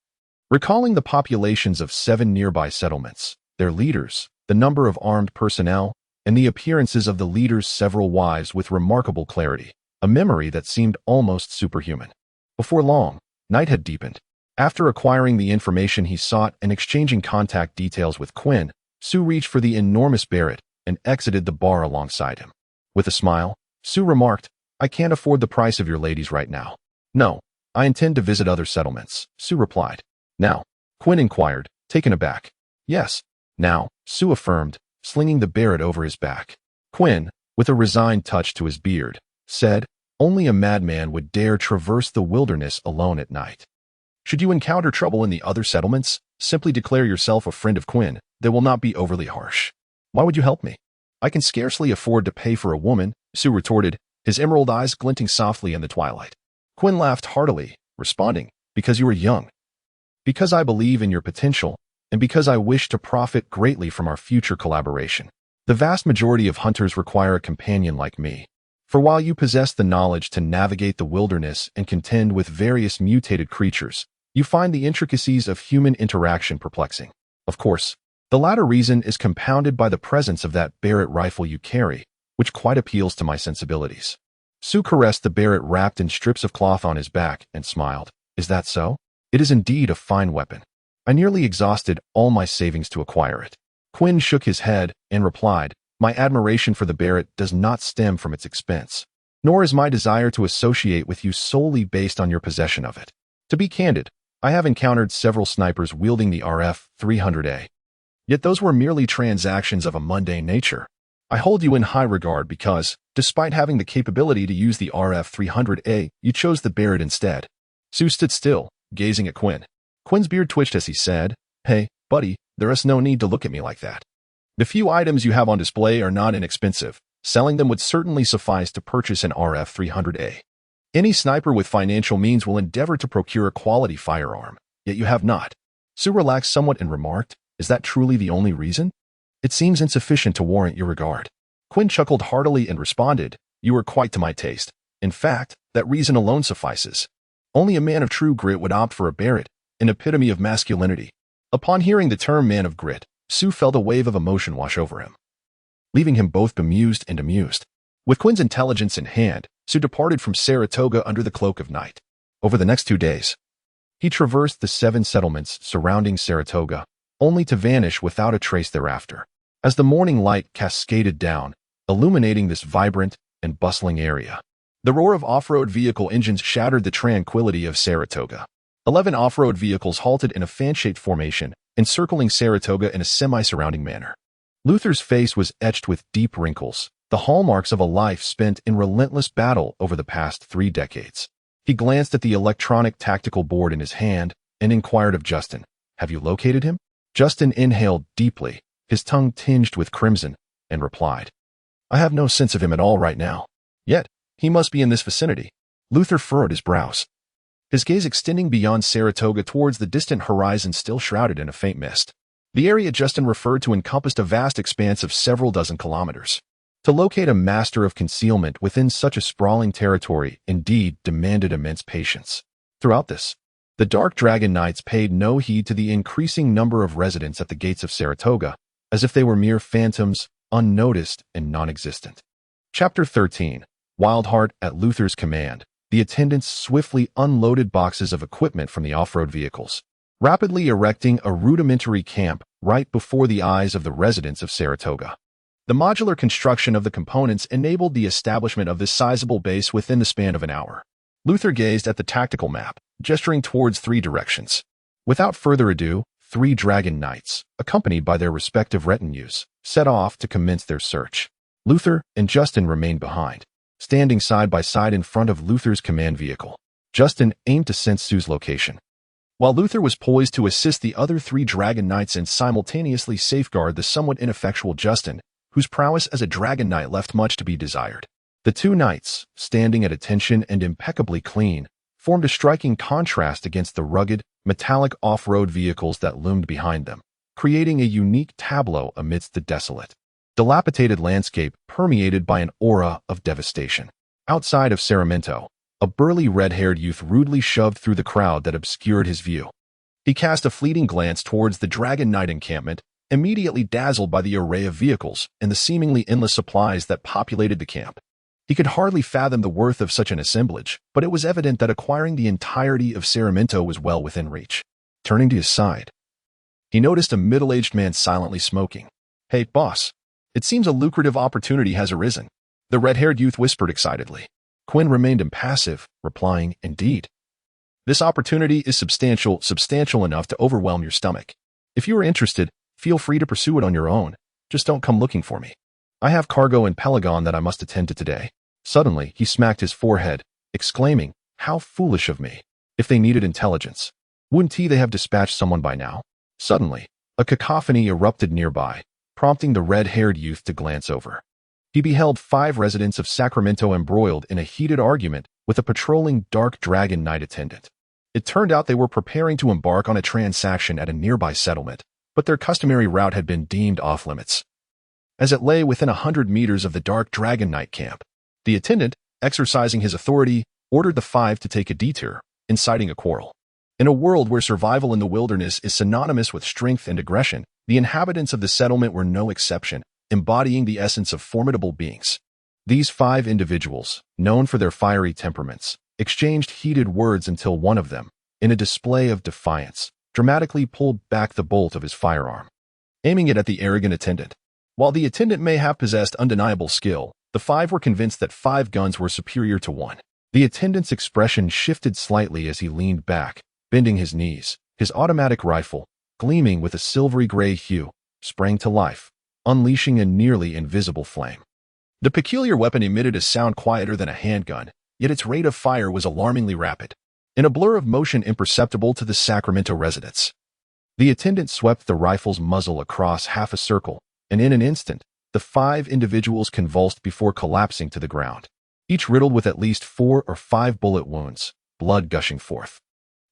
Recalling the populations of 7 nearby settlements, their leaders, the number of armed personnel, and the appearances of the leaders' several wives with remarkable clarity, a memory that seemed almost superhuman. Before long, night had deepened. After acquiring the information he sought and exchanging contact details with Quinn, Sue reached for the enormous Barrett and exited the bar alongside him. With a smile, Sue remarked, "I can't afford the price of your ladies right now." "No, I intend to visit other settlements," Sue replied. "Now?" Quinn inquired, taken aback. "Yes, now," Sue affirmed, slinging the Barrett over his back. Quinn, with a resigned touch to his beard, said, "Only a madman would dare traverse the wilderness alone at night. Should you encounter trouble in the other settlements, simply declare yourself a friend of Quinn. They will not be overly harsh." "Why would you help me?" "I can scarcely afford to pay for a woman," Sue retorted, his emerald eyes glinting softly in the twilight. Quinn laughed heartily, responding, "Because you are young. Because I believe in your potential, and because I wish to profit greatly from our future collaboration. The vast majority of hunters require a companion like me. For while you possess the knowledge to navigate the wilderness and contend with various mutated creatures, you find the intricacies of human interaction perplexing. Of course, the latter reason is compounded by the presence of that Barrett rifle you carry, which quite appeals to my sensibilities." Sue caressed the Barrett wrapped in strips of cloth on his back and smiled. "Is that so? It is indeed a fine weapon. I nearly exhausted all my savings to acquire it." Quinn shook his head and replied, "My admiration for the Barrett does not stem from its expense, nor is my desire to associate with you solely based on your possession of it. To be candid, I have encountered several snipers wielding the RF-300A. Yet those were merely transactions of a mundane nature. I hold you in high regard because, despite having the capability to use the RF-300A, you chose the Barrett instead." Sue stood still, gazing at Quinn. Quinn's beard twitched as he said, "Hey, buddy, there is no need to look at me like that. The few items you have on display are not inexpensive. Selling them would certainly suffice to purchase an RF-300A. Any sniper with financial means will endeavor to procure a quality firearm, yet you have not." Sue relaxed somewhat and remarked, "Is that truly the only reason? It seems insufficient to warrant your regard." Quinn chuckled heartily and responded, "You are quite to my taste. In fact, that reason alone suffices. Only a man of true grit would opt for a Barrett, an epitome of masculinity." Upon hearing the term man of grit, Sue felt a wave of emotion wash over him, leaving him both bemused and amused. With Quinn's intelligence in hand, Sue departed from Saratoga under the cloak of night. Over the next 2 days, he traversed the 7 settlements surrounding Saratoga, only to vanish without a trace thereafter. As the morning light cascaded down, illuminating this vibrant and bustling area, the roar of off-road vehicle engines shattered the tranquility of Saratoga. 11 off-road vehicles halted in a fan-shaped formation, encircling Saratoga in a semi-surrounding manner. Luther's face was etched with deep wrinkles, the hallmarks of a life spent in relentless battle over the past 3 decades. He glanced at the electronic tactical board in his hand and inquired of Justin, "Have you located him?" Justin inhaled deeply, his tongue tinged with crimson, and replied, "I have no sense of him at all right now. Yet, he must be in this vicinity." Luther furrowed his brows, his gaze extending beyond Saratoga towards the distant horizon still shrouded in a faint mist. The area Justin referred to encompassed a vast expanse of several dozen kilometers. To locate a master of concealment within such a sprawling territory indeed demanded immense patience. Throughout this, the Dark Dragon Knights paid no heed to the increasing number of residents at the gates of Saratoga, as if they were mere phantoms, unnoticed and non-existent. Chapter 13. Wildheart at Luther's command. The attendants swiftly unloaded boxes of equipment from the off-road vehicles, rapidly erecting a rudimentary camp right before the eyes of the residents of Saratoga. The modular construction of the components enabled the establishment of this sizable base within the span of an hour. Luther gazed at the tactical map, gesturing towards 3 directions. Without further ado, 3 Dragon Knights, accompanied by their respective retinues, set off to commence their search. Luther and Justin remained behind, standing side by side in front of Luther's command vehicle. Justin aimed to sense Sue's location, while Luther was poised to assist the other 3 Dragon Knights and simultaneously safeguard the somewhat ineffectual Justin, whose prowess as a Dragon Knight left much to be desired. The two knights, standing at attention and impeccably clean, formed a striking contrast against the rugged, metallic off-road vehicles that loomed behind them, creating a unique tableau amidst the desolate, dilapidated landscape permeated by an aura of devastation. Outside of Sacramento, a burly red-haired youth rudely shoved through the crowd that obscured his view. He cast a fleeting glance towards the Dragon Knight encampment, immediately dazzled by the array of vehicles and the seemingly endless supplies that populated the camp. He could hardly fathom the worth of such an assemblage, but it was evident that acquiring the entirety of Sacramento was well within reach. Turning to his side, he noticed a middle-aged man silently smoking. "Hey, boss, it seems a lucrative opportunity has arisen," the red-haired youth whispered excitedly. Quinn remained impassive, replying, "Indeed. This opportunity is substantial enough to overwhelm your stomach. If you are interested, feel free to pursue it on your own. Just don't come looking for me. I have cargo in Pelagon that I must attend to today." Suddenly, he smacked his forehead, exclaiming, "How foolish of me. If they needed intelligence, wouldn't they have dispatched someone by now?" Suddenly, a cacophony erupted nearby, prompting the red-haired youth to glance over. He beheld 5 residents of Sacramento embroiled in a heated argument with a patrolling Dark Dragon Knight attendant. It turned out they were preparing to embark on a transaction at a nearby settlement, but their customary route had been deemed off-limits. As it lay within 100 meters of the Dark Dragon Knight camp, the attendant, exercising his authority, ordered the 5 to take a detour, inciting a quarrel. In a world where survival in the wilderness is synonymous with strength and aggression, the inhabitants of the settlement were no exception, embodying the essence of formidable beings. These 5 individuals, known for their fiery temperaments, exchanged heated words until one of them, in a display of defiance, dramatically pulled back the bolt of his firearm, aiming it at the arrogant attendant. While the attendant may have possessed undeniable skill, the 5 were convinced that 5 guns were superior to 1. The attendant's expression shifted slightly as he leaned back, bending his knees. His automatic rifle, gleaming with a silvery gray hue, sprang to life, unleashing a nearly invisible flame. The peculiar weapon emitted a sound quieter than a handgun, yet its rate of fire was alarmingly rapid. In a blur of motion imperceptible to the Sacramento residents, the attendant swept the rifle's muzzle across half a circle, and in an instant, the 5 individuals convulsed before collapsing to the ground, each riddled with at least 4 or 5 bullet wounds, blood gushing forth.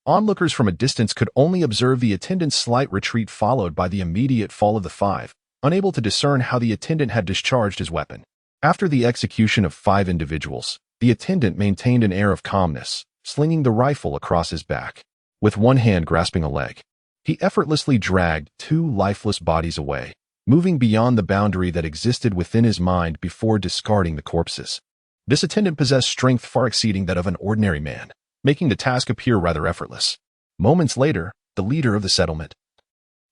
Onlookers from a distance could only observe the attendant's slight retreat followed by the immediate fall of the 5, unable to discern how the attendant had discharged his weapon. After the execution of 5 individuals, the attendant maintained an air of calmness, slinging the rifle across his back. With one hand grasping a leg, he effortlessly dragged 2 lifeless bodies away, moving beyond the boundary that existed within his mind before discarding the corpses. This attendant possessed strength far exceeding that of an ordinary man, making the task appear rather effortless. Moments later, the leader of the settlement,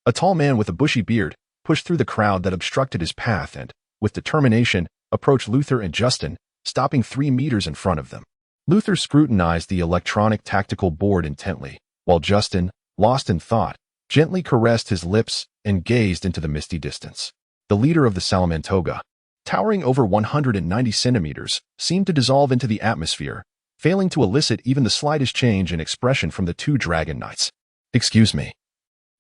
a tall man with a bushy beard, pushed through the crowd that obstructed his path and, with determination, approached Luther and Justin, stopping 3 meters in front of them. Luther scrutinized the electronic tactical board intently, while Justin, lost in thought, gently caressed his lips and gazed into the misty distance. The leader of the Salamantoga, towering over 190 centimeters, seemed to dissolve into the atmosphere, failing to elicit even the slightest change in expression from the 2 Dragon Knights. "Excuse me.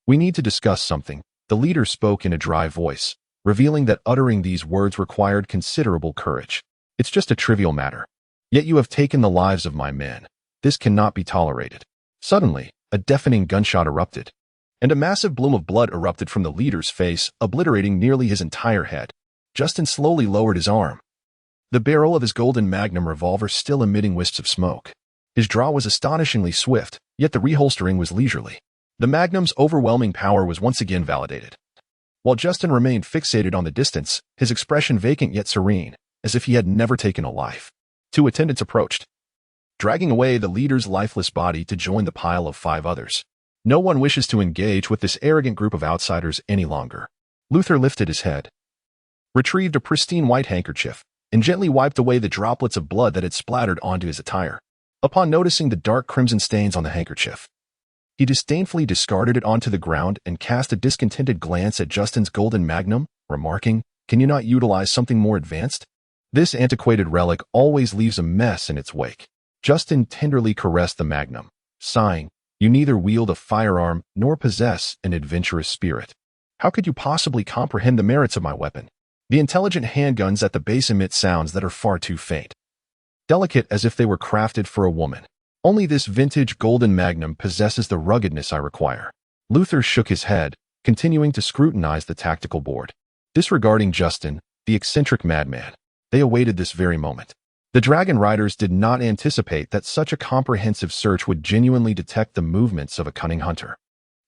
We need to discuss something," the leader spoke in a dry voice, revealing that uttering these words required considerable courage. "It's just a trivial matter. Yet you have taken the lives of my men. This cannot be tolerated." Suddenly, a deafening gunshot erupted, and a massive bloom of blood erupted from the leader's face, obliterating nearly his entire head. Justin slowly lowered his arm, the barrel of his golden magnum revolver still emitting wisps of smoke. His draw was astonishingly swift, yet the reholstering was leisurely. The magnum's overwhelming power was once again validated. While Justin remained fixated on the distance, his expression vacant yet serene, as if he had never taken a life. 2 attendants approached, dragging away the leader's lifeless body to join the pile of 5 others. No one wishes to engage with this arrogant group of outsiders any longer. Luther lifted his head, retrieved a pristine white handkerchief, and gently wiped away the droplets of blood that had splattered onto his attire. Upon noticing the dark crimson stains on the handkerchief, he disdainfully discarded it onto the ground and cast a discontented glance at Justin's golden magnum, remarking, "Can you not utilize something more advanced? This antiquated relic always leaves a mess in its wake." Justin tenderly caressed the magnum, sighing, "You neither wield a firearm nor possess an adventurous spirit. How could you possibly comprehend the merits of my weapon?" The intelligent handguns at the base emit sounds that are far too faint, delicate as if they were crafted for a woman. Only this vintage golden magnum possesses the ruggedness I require. Luther shook his head, continuing to scrutinize the tactical board. Disregarding Justin, the eccentric madman, they awaited this very moment. The Dragon Riders did not anticipate that such a comprehensive search would genuinely detect the movements of a cunning hunter.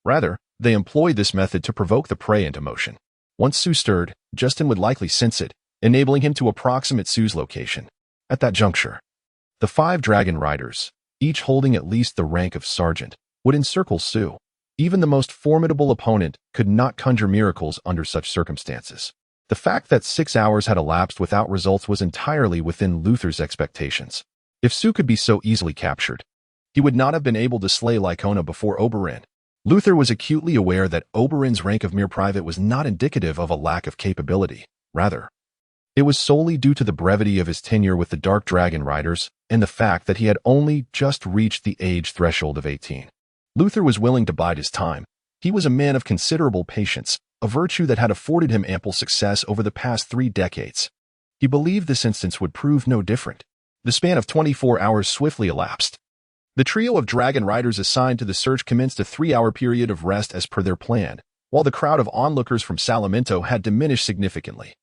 Rather, they employed this method to provoke the prey into motion. Once Sue stirred, Justin would likely sense it, enabling him to approximate Sue's location. At that juncture, the 5 Dragon Riders, each holding at least the rank of sergeant, would encircle Sue. Even the most formidable opponent could not conjure miracles under such circumstances. The fact that 6 hours had elapsed without results was entirely within Luther's expectations. If Sue could be so easily captured, he would not have been able to slay Lycona before Oberyn. Luther was acutely aware that Oberyn's rank of mere private was not indicative of a lack of capability. Rather, it was solely due to the brevity of his tenure with the Dark Dragon Riders and the fact that he had only just reached the age threshold of 18. Luther was willing to bide his time. He was a man of considerable patience, a virtue that had afforded him ample success over the past 3 decades. He believed this instance would prove no different. The span of 24 hours swiftly elapsed. The trio of Dragon Riders assigned to the search commenced a 3-hour period of rest as per their plan, while the crowd of onlookers from Salamento had diminished significantly.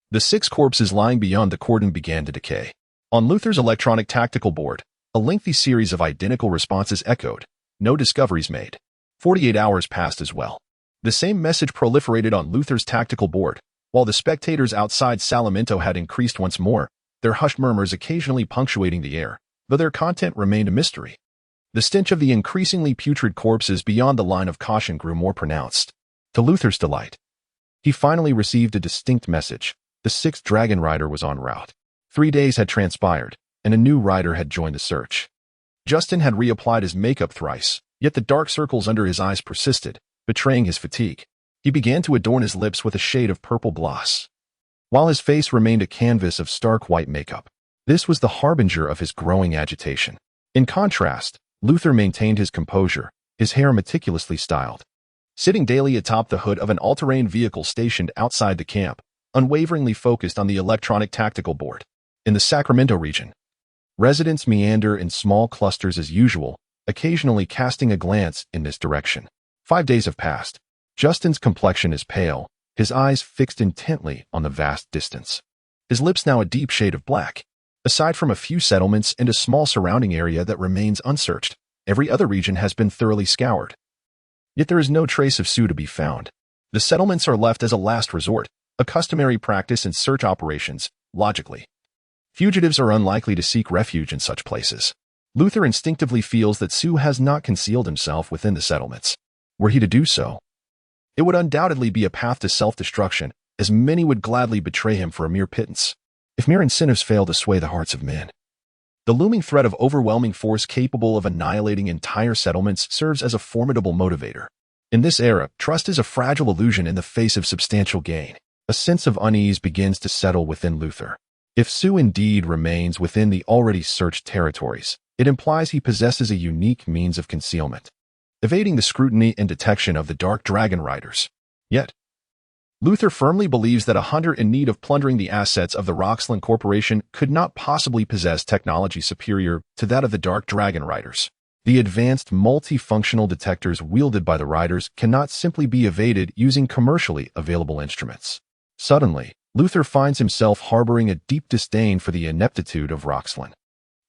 The 6 corpses lying beyond the cordon began to decay. On Luther's electronic tactical board, a lengthy series of identical responses echoed. No discoveries made. 48 hours passed as well. The same message proliferated on Luther's tactical board, while the spectators outside Salamento had increased once more, their hushed murmurs occasionally punctuating the air, though their content remained a mystery. The stench of the increasingly putrid corpses beyond the line of caution grew more pronounced. To Luther's delight, he finally received a distinct message. The 6th Dragon Rider was en route. 3 days had transpired, and a new rider had joined the search. Justin had reapplied his makeup thrice, yet the dark circles under his eyes persisted, betraying his fatigue. He began to adorn his lips with a shade of purple gloss, while his face remained a canvas of stark white makeup. This was the harbinger of his growing agitation. In contrast, Luther maintained his composure, his hair meticulously styled. Sitting daily atop the hood of an all-terrain vehicle stationed outside the camp, unwaveringly focused on the electronic tactical board. In the Sacramento region, residents meander in small clusters as usual, occasionally casting a glance in this direction. 5 days have passed. Justin's complexion is pale, his eyes fixed intently on the vast distance. His lips now a deep shade of black. Aside from a few settlements and a small surrounding area that remains unsearched, every other region has been thoroughly scoured. Yet there is no trace of Sue to be found. The settlements are left as a last resort, a customary practice in search operations. Logically, fugitives are unlikely to seek refuge in such places. Luther instinctively feels that Sue has not concealed himself within the settlements. Were he to do so, it would undoubtedly be a path to self-destruction, as many would gladly betray him for a mere pittance, if mere incentives fail to sway the hearts of men. The looming threat of overwhelming force capable of annihilating entire settlements serves as a formidable motivator. In this era, trust is a fragile illusion in the face of substantial gain. A sense of unease begins to settle within Luther. If Sue indeed remains within the already searched territories, it implies he possesses a unique means of concealment, evading the scrutiny and detection of the Dark Dragon Riders. Yet, Luther firmly believes that a hunter in need of plundering the assets of the Roxland Corporation could not possibly possess technology superior to that of the Dark Dragon Riders. The advanced multifunctional detectors wielded by the Riders cannot simply be evaded using commercially available instruments. Suddenly, Luther finds himself harboring a deep disdain for the ineptitude of Roxland.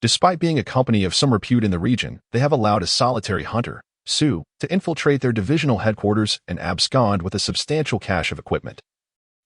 Despite being a company of some repute in the region, they have allowed a solitary hunter, Sue, to infiltrate their divisional headquarters and abscond with a substantial cache of equipment,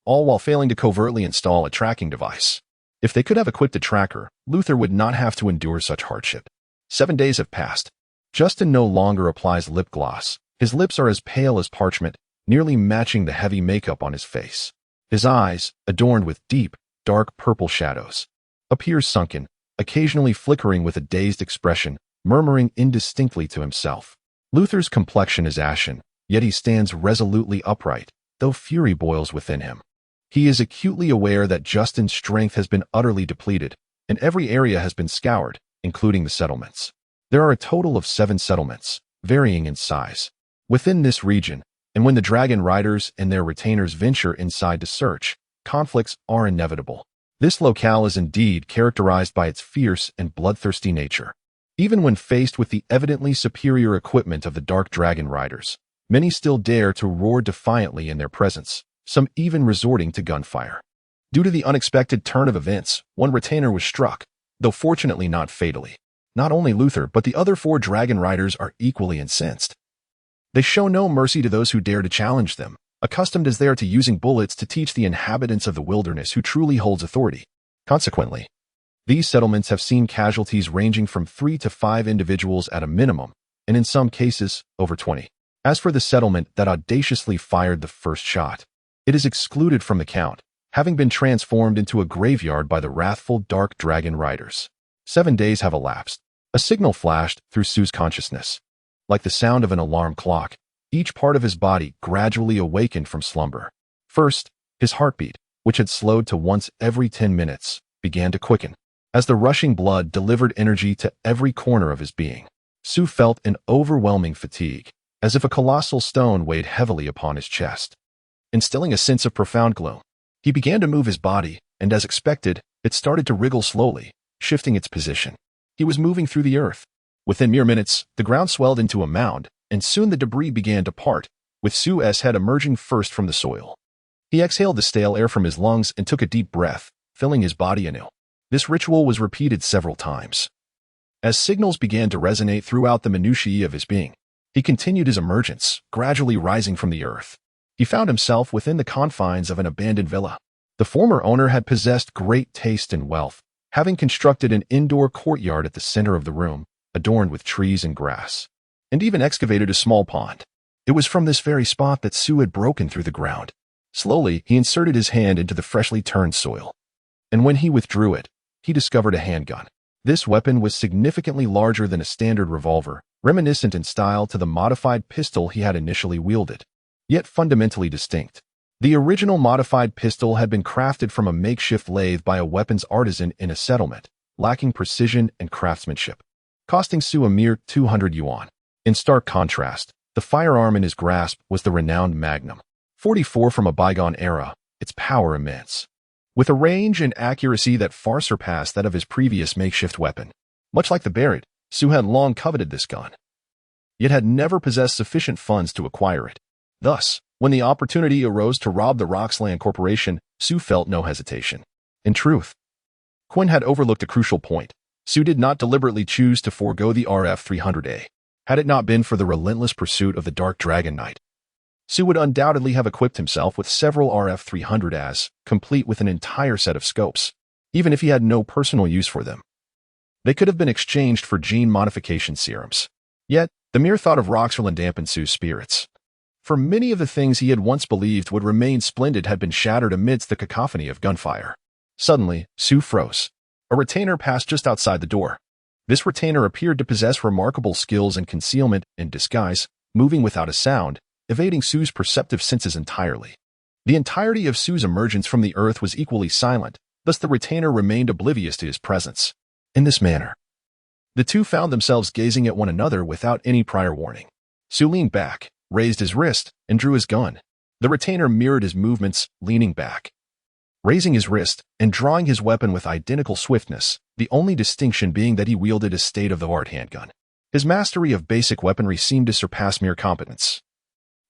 all while failing to covertly install a tracking device. If they could have equipped a tracker, Luther would not have to endure such hardship. 7 days have passed. Justin no longer applies lip gloss. His lips are as pale as parchment, nearly matching the heavy makeup on his face. His eyes, adorned with deep, dark purple shadows, appear sunken, occasionally flickering with a dazed expression, murmuring indistinctly to himself. Luther's complexion is ashen, yet he stands resolutely upright, though fury boils within him. He is acutely aware that Justin's strength has been utterly depleted, and every area has been scoured, including the settlements. There are a total of 7 settlements, varying in size, within this region, and when the Dragon Riders and their retainers venture inside to search, conflicts are inevitable. This locale is indeed characterized by its fierce and bloodthirsty nature. Even when faced with the evidently superior equipment of the Dark Dragon Riders, many still dare to roar defiantly in their presence, some even resorting to gunfire. Due to the unexpected turn of events, one retainer was struck, though fortunately not fatally. Not only Luther but the other 4 Dragon Riders are equally incensed. They show no mercy to those who dare to challenge them, accustomed as they are to using bullets to teach the inhabitants of the wilderness who truly holds authority. Consequently, these settlements have seen casualties ranging from 3 to 5 individuals at a minimum, and in some cases, over 20. As for the settlement that audaciously fired the first shot, it is excluded from the count, having been transformed into a graveyard by the wrathful Dark Dragon Riders. 7 days have elapsed. A signal flashed through Sue's consciousness. Like the sound of an alarm clock, each part of his body gradually awakened from slumber. First, his heartbeat, which had slowed to once every 10 minutes, began to quicken. As the rushing blood delivered energy to every corner of his being, Sue felt an overwhelming fatigue, as if a colossal stone weighed heavily upon his chest. Instilling a sense of profound gloom, he began to move his body, and as expected, it started to wriggle slowly, shifting its position. He was moving through the earth. Within mere minutes, the ground swelled into a mound, and soon the debris began to part, with Sue's head emerging first from the soil. He exhaled the stale air from his lungs and took a deep breath, filling his body anew. This ritual was repeated several times. As signals began to resonate throughout the minutiae of his being, he continued his emergence, gradually rising from the earth. He found himself within the confines of an abandoned villa. The former owner had possessed great taste and wealth, having constructed an indoor courtyard at the center of the room, adorned with trees and grass, and even excavated a small pond. It was from this very spot that Sue had broken through the ground. Slowly, he inserted his hand into the freshly turned soil, and when he withdrew it, he discovered a handgun. This weapon was significantly larger than a standard revolver, reminiscent in style to the modified pistol he had initially wielded, yet fundamentally distinct. The original modified pistol had been crafted from a makeshift lathe by a weapons artisan in a settlement, lacking precision and craftsmanship, costing Sue a mere 200 yuan. In stark contrast, the firearm in his grasp was the renowned Magnum 44 from a bygone era, its power immense, with a range and accuracy that far surpassed that of his previous makeshift weapon. Much like the Barrett, Sue had long coveted this gun, yet had never possessed sufficient funds to acquire it. Thus, when the opportunity arose to rob the Roxland Corporation, Sue felt no hesitation. In truth, Quinn had overlooked a crucial point. Sue did not deliberately choose to forego the RF-300A. Had it not been for the relentless pursuit of the Dark Dragon Knight, Sue would undoubtedly have equipped himself with several RF-300As, complete with an entire set of scopes, even if he had no personal use for them. They could have been exchanged for gene modification serums. Yet, the mere thought of Roxland dampened Sue's spirits. For many of the things he had once believed would remain splendid had been shattered amidst the cacophony of gunfire. Suddenly, Sue froze. A retainer passed just outside the door. This retainer appeared to possess remarkable skills in concealment and disguise, moving without a sound, evading Sue's perceptive senses entirely. The entirety of Sue's emergence from the earth was equally silent, thus the retainer remained oblivious to his presence. In this manner, the two found themselves gazing at one another without any prior warning. Sue leaned back, raised his wrist, and drew his gun. The retainer mirrored his movements, leaning back, raising his wrist, and drawing his weapon with identical swiftness, the only distinction being that he wielded a state-of-the-art handgun. His mastery of basic weaponry seemed to surpass mere competence,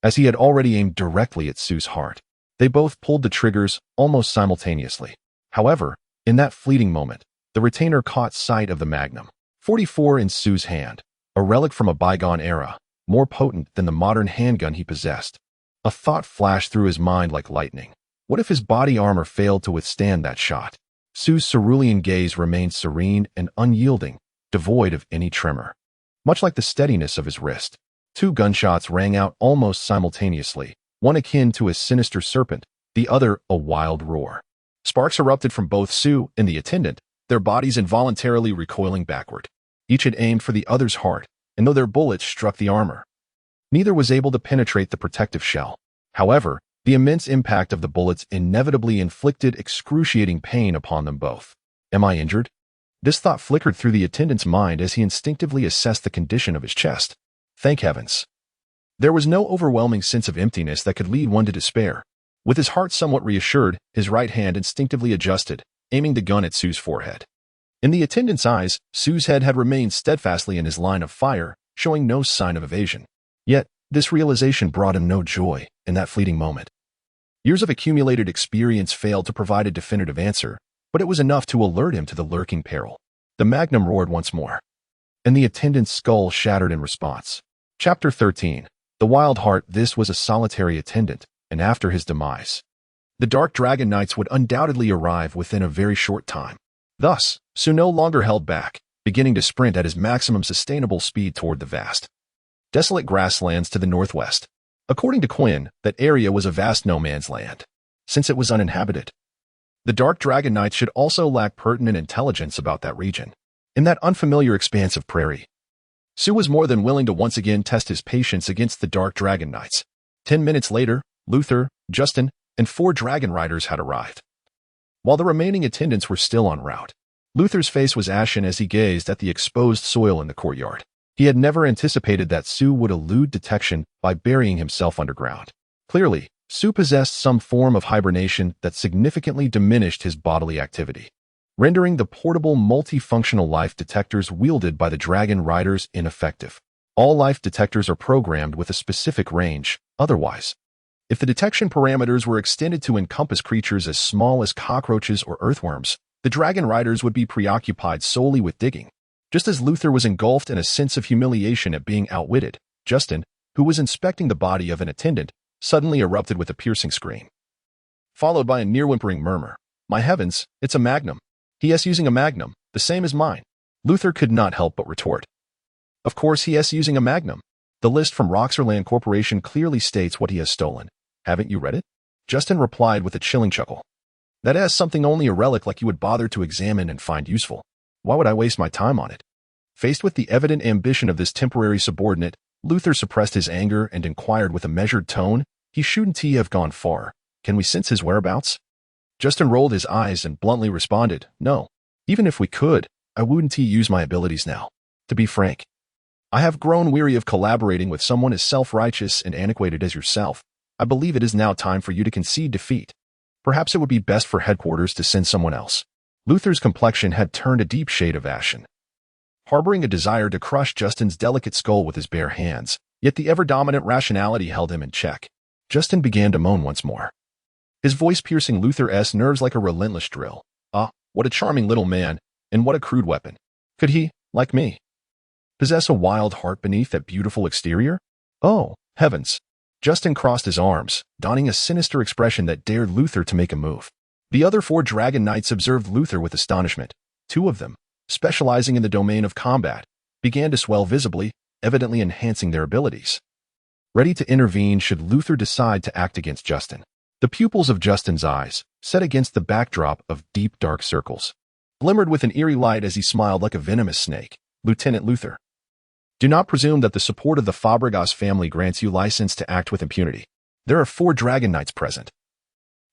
as he had already aimed directly at Sue's heart. They both pulled the triggers almost simultaneously. However, in that fleeting moment, the retainer caught sight of the Magnum 44 in Sue's hand, a relic from a bygone era, more potent than the modern handgun he possessed. A thought flashed through his mind like lightning. What if his body armor failed to withstand that shot? Sue's cerulean gaze remained serene and unyielding, devoid of any tremor. Much like the steadiness of his wrist, 2 gunshots rang out almost simultaneously, one akin to a sinister serpent, the other a wild roar. Sparks erupted from both Sue and the attendant, their bodies involuntarily recoiling backward. Each had aimed for the other's heart, and though their bullets struck the armor, neither was able to penetrate the protective shell. However, the immense impact of the bullets inevitably inflicted excruciating pain upon them both. Am I injured? This thought flickered through the attendant's mind as he instinctively assessed the condition of his chest. Thank heavens. There was no overwhelming sense of emptiness that could lead one to despair. With his heart somewhat reassured, his right hand instinctively adjusted, aiming the gun at Sue's forehead. In the attendant's eyes, Sue's head had remained steadfastly in his line of fire, showing no sign of evasion. Yet, this realization brought him no joy in that fleeting moment. Years of accumulated experience failed to provide a definitive answer, but it was enough to alert him to the lurking peril. The magnum roared once more, and the attendant's skull shattered in response. Chapter 13. The Wild Heart. This was a solitary attendant, and after his demise, the Dark Dragon Knights would undoubtedly arrive within a very short time. Thus, Sue no longer held back, beginning to sprint at his maximum sustainable speed toward the vast, desolate grasslands to the northwest. According to Quinn, that area was a vast no man's land, since it was uninhabited. The Dark Dragon Knights should also lack pertinent intelligence about that region. In that unfamiliar expanse of prairie, Sue was more than willing to once again test his patience against the Dark Dragon Knights. 10 minutes later, Luther, Justin, and 4 dragon riders had arrived. While the remaining attendants were still en route, Luther's face was ashen as he gazed at the exposed soil in the courtyard. He had never anticipated that Sue would elude detection by burying himself underground. Clearly, Sue possessed some form of hibernation that significantly diminished his bodily activity, rendering the portable multifunctional life detectors wielded by the dragon riders ineffective. All life detectors are programmed with a specific range. Otherwise, if the detection parameters were extended to encompass creatures as small as cockroaches or earthworms, the dragon riders would be preoccupied solely with digging. Just as Luther was engulfed in a sense of humiliation at being outwitted, Justin, who was inspecting the body of an attendant, suddenly erupted with a piercing scream, followed by a near-whimpering murmur. "My heavens, it's a magnum. He is using a magnum, the same as mine." Luther could not help but retort, "Of course he is using a magnum. The list from Roxerland Corporation clearly states what he has stolen. Haven't you read it?" Justin replied with a chilling chuckle. "That is something only a relic like you would bother to examine and find useful. Why would I waste my time on it?" Faced with the evident ambition of this temporary subordinate, Luther suppressed his anger and inquired with a measured tone, "He shouldn't have gone far. Can we sense his whereabouts?" Justin rolled his eyes and bluntly responded, "No. Even if we could, I wouldn't use my abilities now. To be frank, I have grown weary of collaborating with someone as self-righteous and antiquated as yourself. I believe it is now time for you to concede defeat. Perhaps it would be best for headquarters to send someone else." Luther's complexion had turned a deep shade of ashen, harboring a desire to crush Justin's delicate skull with his bare hands, yet the ever-dominant rationality held him in check. Justin began to moan once more, his voice piercing Luther's nerves like a relentless drill. "Ah, what a charming little man, and what a crude weapon. Could he, like me, possess a wild heart beneath that beautiful exterior? Oh, heavens." Justin crossed his arms, donning a sinister expression that dared Luther to make a move. The other 4 dragon knights observed Luther with astonishment. 2 of them, specializing in the domain of combat, began to swell visibly, evidently enhancing their abilities, ready to intervene should Luther decide to act against Justin. The pupils of Justin's eyes, set against the backdrop of deep dark circles, glimmered with an eerie light as he smiled like a venomous snake. "Lieutenant Luther, do not presume that the support of the Fabregas family grants you license to act with impunity. There are 4 dragon knights present.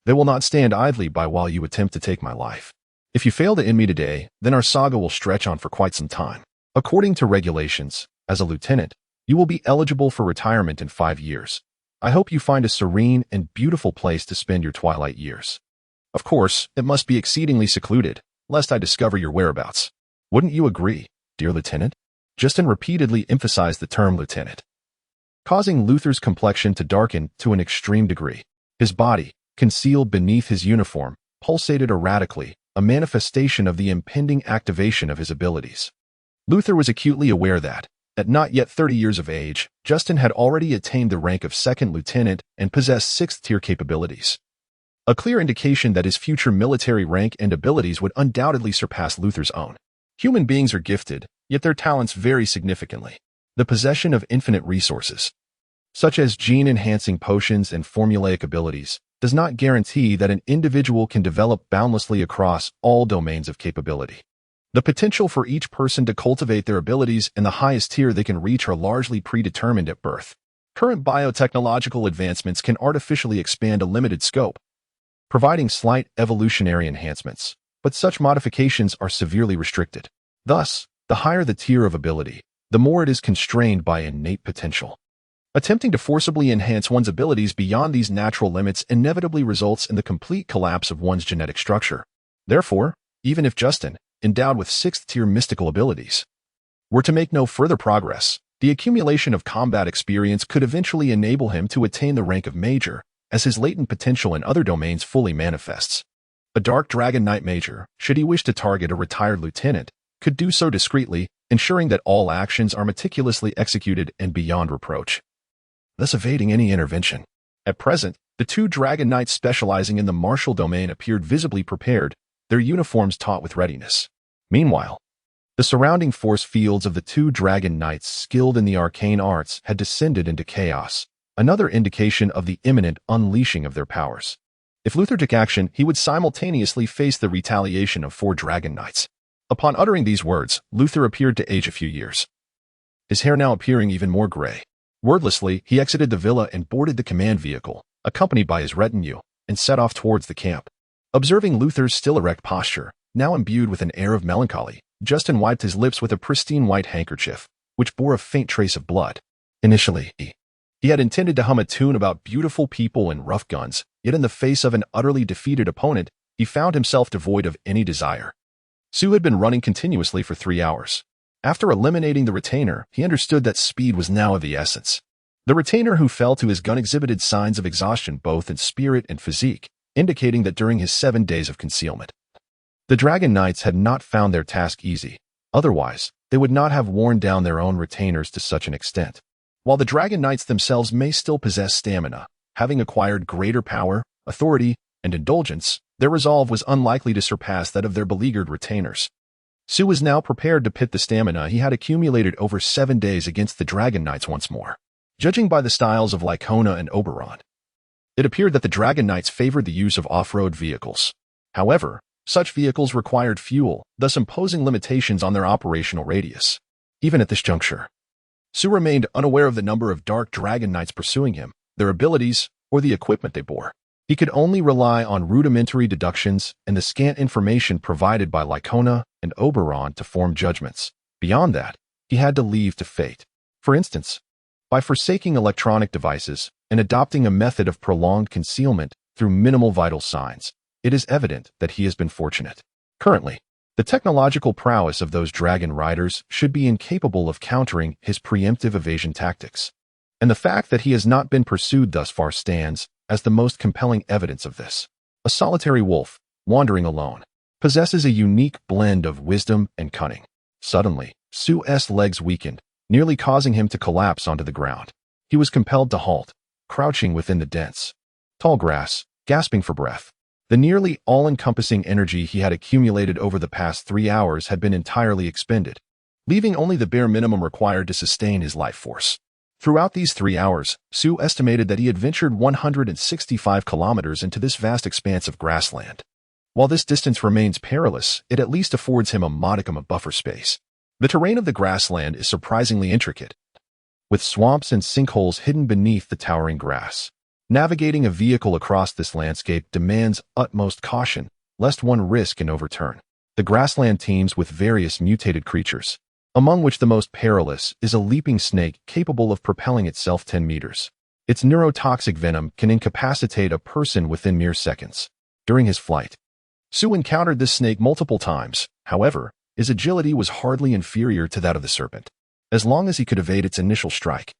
They will not stand idly by while you attempt to take my life. If you fail to end me today, then our saga will stretch on for quite some time. According to regulations, as a lieutenant, you will be eligible for retirement in 5 years. I hope you find a serene and beautiful place to spend your twilight years. Of course, it must be exceedingly secluded, lest I discover your whereabouts. Wouldn't you agree, dear lieutenant?" Justin repeatedly emphasized the term lieutenant, causing Luther's complexion to darken to an extreme degree. His body, concealed beneath his uniform, pulsated erratically, a manifestation of the impending activation of his abilities. Luther was acutely aware that, at not yet 30 years of age, Justin had already attained the rank of 2nd lieutenant and possessed 6th-tier capabilities, a clear indication that his future military rank and abilities would undoubtedly surpass Luther's own. Human beings are gifted, yet their talents vary significantly. The possession of infinite resources, such as gene-enhancing potions and formulaic abilities, does not guarantee that an individual can develop boundlessly across all domains of capability. The potential for each person to cultivate their abilities in the highest tier they can reach are largely predetermined at birth. Current biotechnological advancements can artificially expand a limited scope, providing slight evolutionary enhancements, but such modifications are severely restricted. Thus, the higher the tier of ability, the more it is constrained by innate potential. Attempting to forcibly enhance one's abilities beyond these natural limits inevitably results in the complete collapse of one's genetic structure. Therefore, even if Justin, endowed with 6th-tier mystical abilities, were to make no further progress, the accumulation of combat experience could eventually enable him to attain the rank of Major, as his latent potential in other domains fully manifests. A Dark Dragon Knight Major, should he wish to target a retired lieutenant, could do so discreetly, ensuring that all actions are meticulously executed and beyond reproach, thus evading any intervention. At present, the 2 Dragon Knights specializing in the martial domain appeared visibly prepared, their uniforms taut with readiness. Meanwhile, the surrounding force fields of the 2 Dragon Knights skilled in the arcane arts had descended into chaos, another indication of the imminent unleashing of their powers. If Luther took action, he would simultaneously face the retaliation of 4 Dragon Knights. Upon uttering these words, Luther appeared to age a few years, his hair now appearing even more gray. Wordlessly, he exited the villa and boarded the command vehicle, accompanied by his retinue, and set off towards the camp. Observing Luther's still erect posture, now imbued with an air of melancholy, Justin wiped his lips with a pristine white handkerchief, which bore a faint trace of blood. Initially, he had intended to hum a tune about beautiful people and rough guns, yet in the face of an utterly defeated opponent, he found himself devoid of any desire. Sue had been running continuously for 3 hours. After eliminating the retainer, he understood that speed was now of the essence. The retainer who fell to his gun exhibited signs of exhaustion both in spirit and physique, indicating that during his 7 days of concealment, the Dragon Knights had not found their task easy. Otherwise, they would not have worn down their own retainers to such an extent. While the Dragon Knights themselves may still possess stamina, having acquired greater power, authority, and indulgence, their resolve was unlikely to surpass that of their beleaguered retainers. Sue was now prepared to pit the stamina he had accumulated over 7 days against the Dragon Knights once more. Judging by the styles of Lycona and Oberon, it appeared that the Dragon Knights favored the use of off-road vehicles. However, such vehicles required fuel, thus imposing limitations on their operational radius. Even at this juncture, Sue remained unaware of the number of Dark Dragon Knights pursuing him, their abilities, or the equipment they bore. He could only rely on rudimentary deductions and the scant information provided by Lycona and Oberon to form judgments. Beyond that, he had to leave to fate. For instance, by forsaking electronic devices and adopting a method of prolonged concealment through minimal vital signs, it is evident that he has been fortunate. Currently, the technological prowess of those dragon riders should be incapable of countering his preemptive evasion tactics. And the fact that he has not been pursued thus far stands as the most compelling evidence of this. A solitary wolf, wandering alone, possesses a unique blend of wisdom and cunning. Suddenly, Sue's legs weakened, nearly causing him to collapse onto the ground. He was compelled to halt, crouching within the dense, tall grass, gasping for breath. The nearly all-encompassing energy he had accumulated over the past 3 hours had been entirely expended, leaving only the bare minimum required to sustain his life force. Throughout these 3 hours, Sue estimated that he had ventured 165 kilometers into this vast expanse of grassland. While this distance remains perilous, it at least affords him a modicum of buffer space. The terrain of the grassland is surprisingly intricate, with swamps and sinkholes hidden beneath the towering grass. Navigating a vehicle across this landscape demands utmost caution, lest one risk an overturn. The grassland teems with various mutated creatures, among which the most perilous is a leaping snake capable of propelling itself 10 meters. Its neurotoxic venom can incapacitate a person within mere seconds. During his flight, Sue encountered this snake multiple times. However, his agility was hardly inferior to that of the serpent. As long as he could evade its initial strike,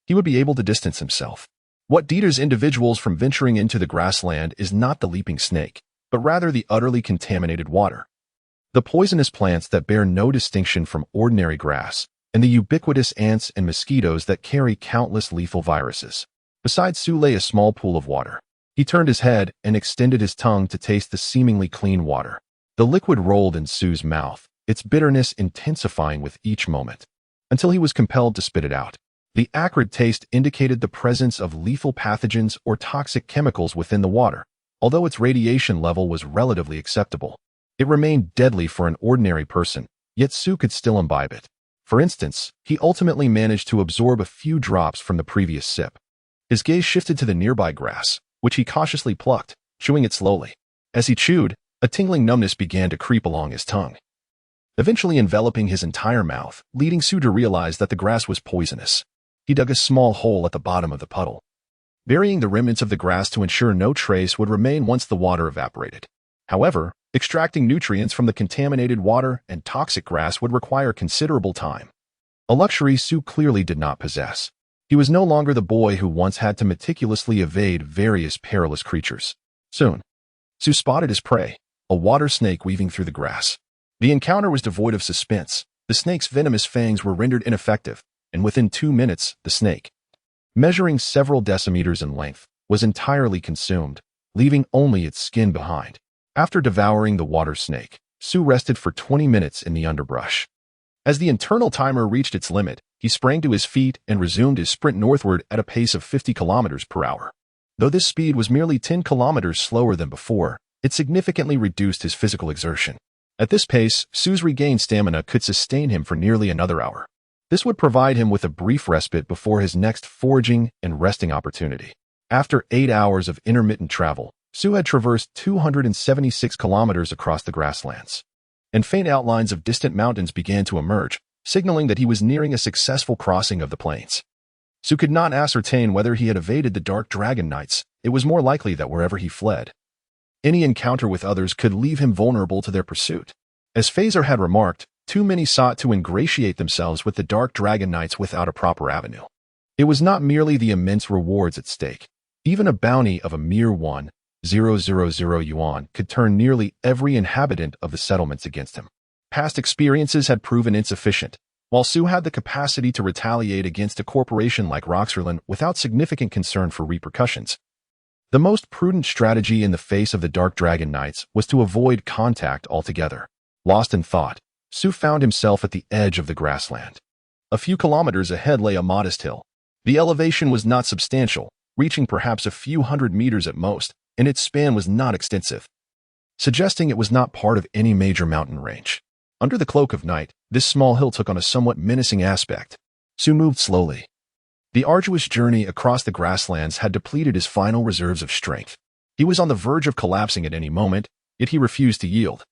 he would be able to distance himself. What deters individuals from venturing into the grassland is not the leaping snake, but rather the utterly contaminated water, the poisonous plants that bear no distinction from ordinary grass, and the ubiquitous ants and mosquitoes that carry countless lethal viruses. Beside Sue lay a small pool of water. He turned his head and extended his tongue to taste the seemingly clean water. The liquid rolled in Sue's mouth, its bitterness intensifying with each moment, until he was compelled to spit it out. The acrid taste indicated the presence of lethal pathogens or toxic chemicals within the water. Although its radiation level was relatively acceptable, it remained deadly for an ordinary person, yet Sue could still imbibe it. For instance, he ultimately managed to absorb a few drops from the previous sip. His gaze shifted to the nearby grass, which he cautiously plucked, chewing it slowly. As he chewed, a tingling numbness began to creep along his tongue, eventually enveloping his entire mouth, leading Sue to realize that the grass was poisonous. He dug a small hole at the bottom of the puddle, burying the remnants of the grass to ensure no trace would remain once the water evaporated. However, extracting nutrients from the contaminated water and toxic grass would require considerable time, a luxury Sue clearly did not possess. He was no longer the boy who once had to meticulously evade various perilous creatures. Soon, Sue spotted his prey, a water snake weaving through the grass. The encounter was devoid of suspense. The snake's venomous fangs were rendered ineffective, and within 2 minutes, the snake, measuring several decimeters in length, was entirely consumed, leaving only its skin behind. After devouring the water snake, Sue rested for 20 minutes in the underbrush. As the internal timer reached its limit, he sprang to his feet and resumed his sprint northward at a pace of 50 kilometers per hour. Though this speed was merely 10 kilometers slower than before, it significantly reduced his physical exertion. At this pace, Sue's regained stamina could sustain him for nearly another hour. This would provide him with a brief respite before his next foraging and resting opportunity. After 8 hours of intermittent travel, Sue had traversed 276 kilometers across the grasslands, and faint outlines of distant mountains began to emerge, signaling that he was nearing a successful crossing of the plains. Sue could not ascertain whether he had evaded the dark dragon knights. It was more likely that wherever he fled, any encounter with others could leave him vulnerable to their pursuit. As Phaser had remarked, too many sought to ingratiate themselves with the dark dragon knights without a proper avenue. It was not merely the immense rewards at stake. Even a bounty of a mere 1,000 yuan could turn nearly every inhabitant of the settlements against him. Past experiences had proven insufficient, while Sue had the capacity to retaliate against a corporation like Roxerland without significant concern for repercussions. The most prudent strategy in the face of the Dark Dragon Knights was to avoid contact altogether. Lost in thought, Sue found himself at the edge of the grassland. A few kilometers ahead lay a modest hill. The elevation was not substantial, reaching perhaps a few hundred meters at most, and its span was not extensive, suggesting it was not part of any major mountain range. Under the cloak of night, this small hill took on a somewhat menacing aspect. Sue moved slowly. The arduous journey across the grasslands had depleted his final reserves of strength. He was on the verge of collapsing at any moment, yet he refused to yield.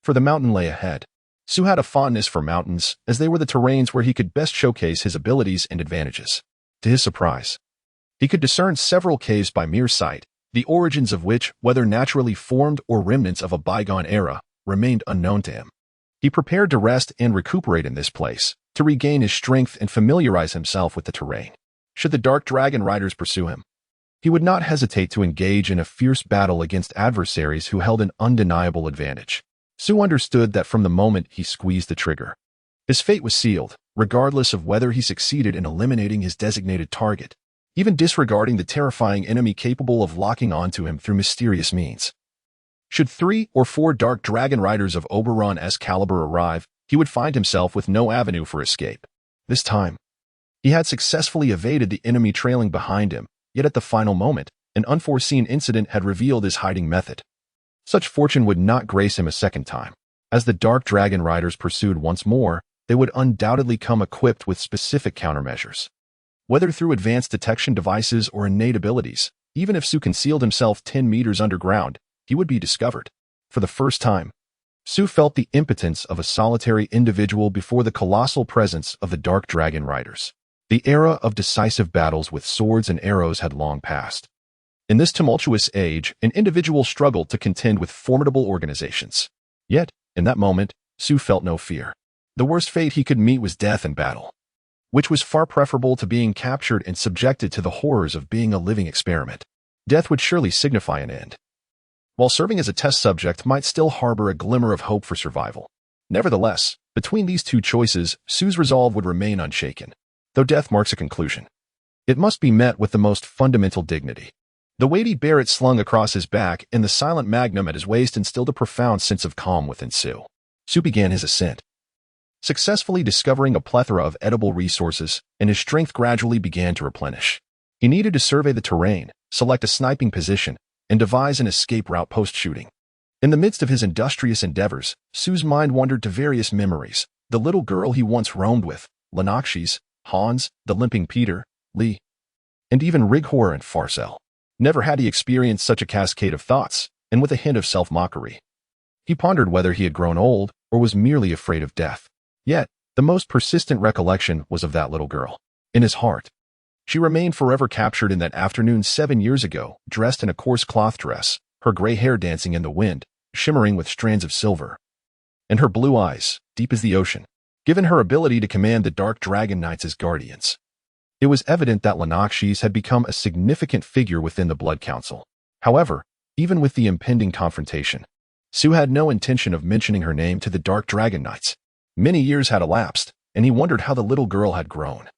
For the mountain lay ahead. Sue had a fondness for mountains, as they were the terrains where he could best showcase his abilities and advantages. To his surprise, he could discern several caves by mere sight, the origins of which, whether naturally formed or remnants of a bygone era, remained unknown to him. He prepared to rest and recuperate in this place, to regain his strength and familiarize himself with the terrain. Should the Dark Dragon Riders pursue him, he would not hesitate to engage in a fierce battle against adversaries who held an undeniable advantage. Sue understood that from the moment he squeezed the trigger, his fate was sealed, regardless of whether he succeeded in eliminating his designated target, even disregarding the terrifying enemy capable of locking onto him through mysterious means. Should 3 or 4 Dark Dragon Riders of Oberon's caliber arrive, he would find himself with no avenue for escape. This time, he had successfully evaded the enemy trailing behind him, yet at the final moment, an unforeseen incident had revealed his hiding method. Such fortune would not grace him a second time. As the Dark Dragon Riders pursued once more, they would undoubtedly come equipped with specific countermeasures. Whether through advanced detection devices or innate abilities, even if Sue concealed himself 10 meters underground, he would be discovered. For the first time, Sue felt the impotence of a solitary individual before the colossal presence of the Dark Dragon Riders. The era of decisive battles with swords and arrows had long passed. In this tumultuous age, an individual struggled to contend with formidable organizations. Yet, in that moment, Sue felt no fear. The worst fate he could meet was death in battle, which was far preferable to being captured and subjected to the horrors of being a living experiment. Death would surely signify an end, while serving as a test subject might still harbor a glimmer of hope for survival. Nevertheless, between these two choices, Sue's resolve would remain unshaken. Though death marks a conclusion, it must be met with the most fundamental dignity. The weighty barret slung across his back and the silent magnum at his waist instilled a profound sense of calm within Sue. Sue began his ascent, successfully discovering a plethora of edible resources, and his strength gradually began to replenish. He needed to survey the terrain, select a sniping position, and devise an escape route post-shooting. In the midst of his industrious endeavors, Sue's mind wandered to various memories. The little girl he once roamed with, Lennoxes, Hans, the limping Peter, Lee, and even Righor and Farcel. Never had he experienced such a cascade of thoughts, and with a hint of self-mockery. He pondered whether he had grown old or was merely afraid of death. Yet, the most persistent recollection was of that little girl. in his heart. She remained forever captured in that afternoon 7 years ago, dressed in a coarse cloth dress, her gray hair dancing in the wind, shimmering with strands of silver. And her blue eyes, deep as the ocean, given her ability to command the dark dragon knights as guardians. It was evident that Lennoxes had become a significant figure within the Blood Council. However, even with the impending confrontation, Su had no intention of mentioning her name to the Dark Dragon Knights. Many years had elapsed, and he wondered how the little girl had grown.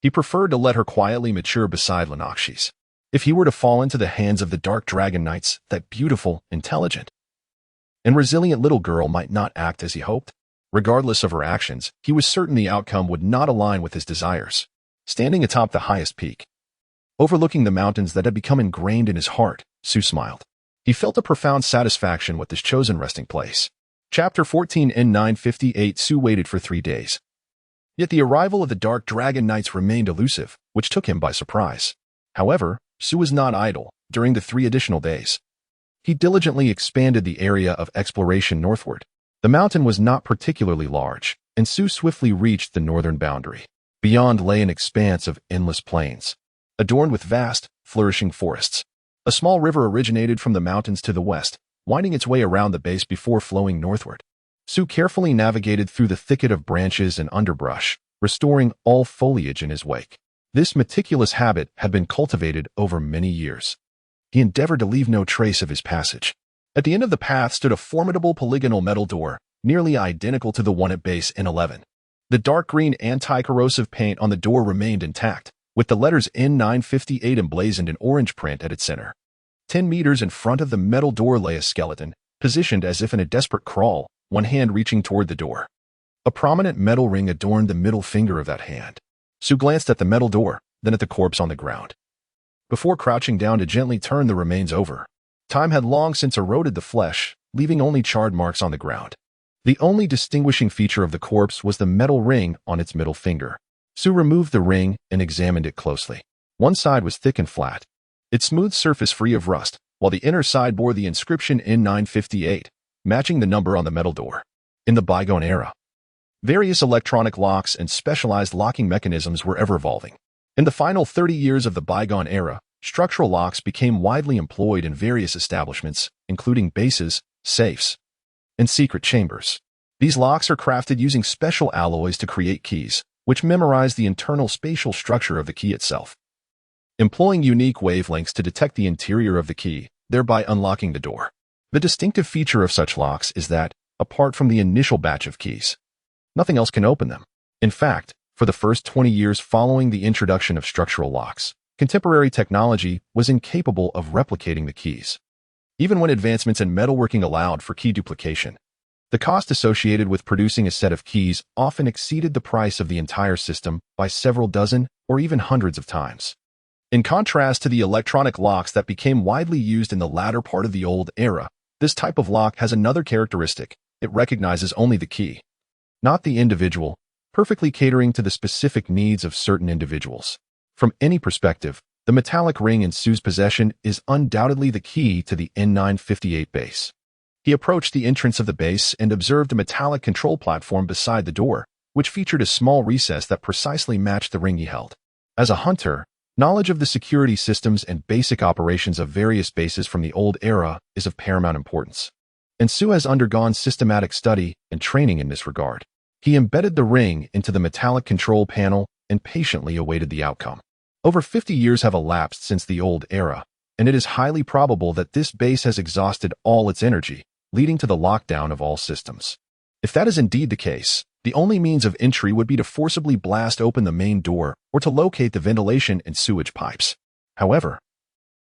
He preferred to let her quietly mature beside Lennoxes. If he were to fall into the hands of the Dark Dragon Knights, that beautiful, intelligent, and resilient little girl might not act as he hoped. Regardless of her actions, he was certain the outcome would not align with his desires. Standing atop the highest peak, overlooking the mountains that had become ingrained in his heart, Su smiled. He felt a profound satisfaction with his chosen resting place. Chapter 14 In 958 Su waited for 3 days. Yet the arrival of the Dark Dragon Knights remained elusive, which took him by surprise. However, Su was not idle. During the 3 additional days, he diligently expanded the area of exploration northward. The mountain was not particularly large, and Su swiftly reached the northern boundary. Beyond lay an expanse of endless plains, adorned with vast, flourishing forests. A small river originated from the mountains to the west, winding its way around the base before flowing northward. Su carefully navigated through the thicket of branches and underbrush, restoring all foliage in his wake. This meticulous habit had been cultivated over many years. He endeavored to leave no trace of his passage. At the end of the path stood a formidable polygonal metal door, nearly identical to the one at base N11. The dark green anti-corrosive paint on the door remained intact, with the letters N958 emblazoned in orange print at its center. 10 meters in front of the metal door lay a skeleton, positioned as if in a desperate crawl, one hand reaching toward the door. A prominent metal ring adorned the middle finger of that hand. Su glanced at the metal door, then at the corpse on the ground, before crouching down to gently turn the remains over. Time had long since eroded the flesh, leaving only charred marks on the ground. The only distinguishing feature of the corpse was the metal ring on its middle finger. Su removed the ring and examined it closely. One side was thick and flat, its smooth surface free of rust, while the inner side bore the inscription N958, matching the number on the metal door. In the bygone era, various electronic locks and specialized locking mechanisms were ever evolving. In the final 30 years of the bygone era, structural locks became widely employed in various establishments, including bases, safes, and secret chambers. These locks are crafted using special alloys to create keys, which memorize the internal spatial structure of the key itself, employing unique wavelengths to detect the interior of the key, thereby unlocking the door. The distinctive feature of such locks is that, apart from the initial batch of keys, nothing else can open them. In fact, for the first 20 years following the introduction of structural locks, contemporary technology was incapable of replicating the keys. Even when advancements in metalworking allowed for key duplication, the cost associated with producing a set of keys often exceeded the price of the entire system by several dozen or even hundreds of times. In contrast to the electronic locks that became widely used in the latter part of the old era, this type of lock has another characteristic: it recognizes only the key, not the individual, perfectly catering to the specific needs of certain individuals. From any perspective, the metallic ring in Su's possession is undoubtedly the key to the N958 base. He approached the entrance of the base and observed a metallic control platform beside the door, which featured a small recess that precisely matched the ring he held. As a hunter, knowledge of the security systems and basic operations of various bases from the old era is of paramount importance, and Su has undergone systematic study and training in this regard. He embedded the ring into the metallic control panel and patiently awaited the outcome. Over 50 years have elapsed since the old era, and it is highly probable that this base has exhausted all its energy, leading to the lockdown of all systems. If that is indeed the case, the only means of entry would be to forcibly blast open the main door or to locate the ventilation and sewage pipes. However,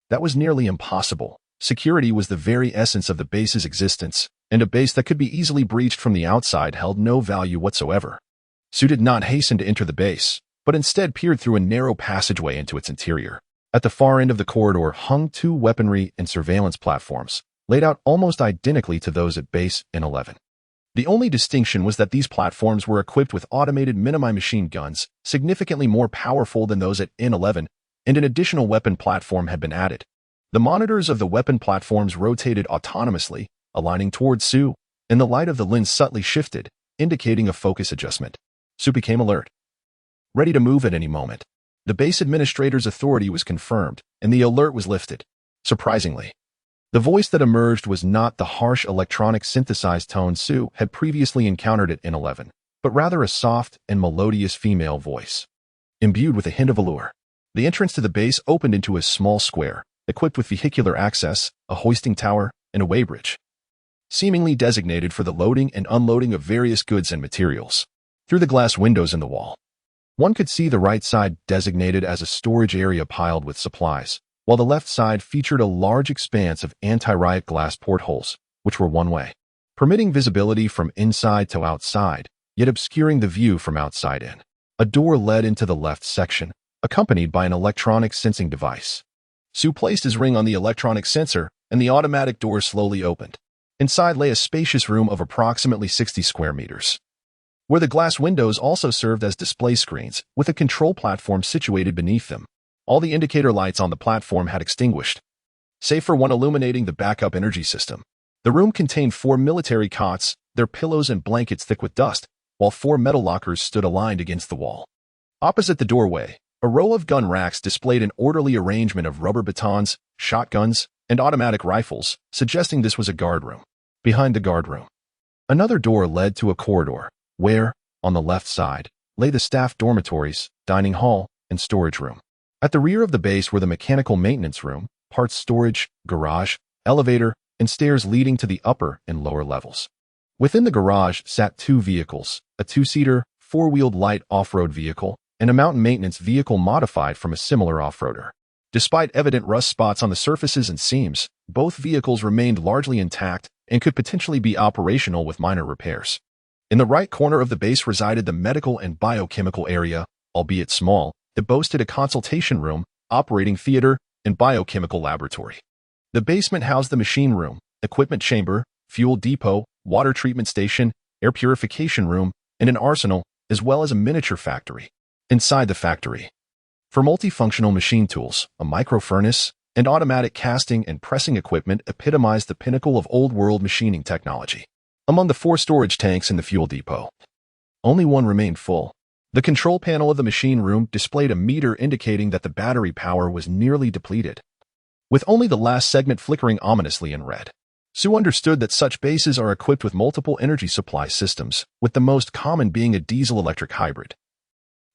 that was nearly impossible. Security was the very essence of the base's existence, and a base that could be easily breached from the outside held no value whatsoever. Su did not hasten to enter the base, but instead peered through a narrow passageway into its interior. At the far end of the corridor hung 2 weaponry and surveillance platforms, laid out almost identically to those at base N11. The only distinction was that these platforms were equipped with automated mini-machine guns, significantly more powerful than those at N11, and an additional weapon platform had been added. The monitors of the weapon platforms rotated autonomously, aligning towards Su, and the light of the lens subtly shifted, indicating a focus adjustment. Su became alert. ready to move at any moment. The base administrator's authority was confirmed, and the alert was lifted. Surprisingly, the voice that emerged was not the harsh electronic synthesized tone Sue had previously encountered at N11, but rather a soft and melodious female voice, imbued with a hint of allure. The entrance to the base opened into a small square, equipped with vehicular access, a hoisting tower, and a weighbridge, seemingly designated for the loading and unloading of various goods and materials. Through the glass windows in the wall, one could see the right side designated as a storage area piled with supplies, while the left side featured a large expanse of anti-riot glass portholes, which were one-way, permitting visibility from inside to outside, yet obscuring the view from outside in. A door led into the left section, accompanied by an electronic sensing device. Sue placed his ring on the electronic sensor, and the automatic door slowly opened. Inside lay a spacious room of approximately 60 square meters, where the glass windows also served as display screens, with a control platform situated beneath them. All the indicator lights on the platform had extinguished, save for one illuminating the backup energy system. The room contained 4 military cots, their pillows and blankets thick with dust, while 4 metal lockers stood aligned against the wall. Opposite the doorway, a row of gun racks displayed an orderly arrangement of rubber batons, shotguns, and automatic rifles, suggesting this was a guard room. Behind the guard room, another door led to a corridor, where, on the left side, lay the staff dormitories, dining hall, and storage room. At the rear of the base were the mechanical maintenance room, parts storage, garage, elevator, and stairs leading to the upper and lower levels. Within the garage sat 2 vehicles, a 2-seater, 4-wheeled light off-road vehicle, and a mountain maintenance vehicle modified from a similar off-roader. Despite evident rust spots on the surfaces and seams, both vehicles remained largely intact and could potentially be operational with minor repairs. In the right corner of the base resided the medical and biochemical area, albeit small, that boasted a consultation room, operating theater, and biochemical laboratory. The basement housed the machine room, equipment chamber, fuel depot, water treatment station, air purification room, and an arsenal, as well as a miniature factory. Inside the factory, for multifunctional machine tools, a micro furnace, and automatic casting and pressing equipment epitomized the pinnacle of old-world machining technology. Among the 4 storage tanks in the fuel depot, only one remained full. The control panel of the machine room displayed a meter indicating that the battery power was nearly depleted, with only the last segment flickering ominously in red. Sue understood that such bases are equipped with multiple energy supply systems, with the most common being a diesel-electric hybrid,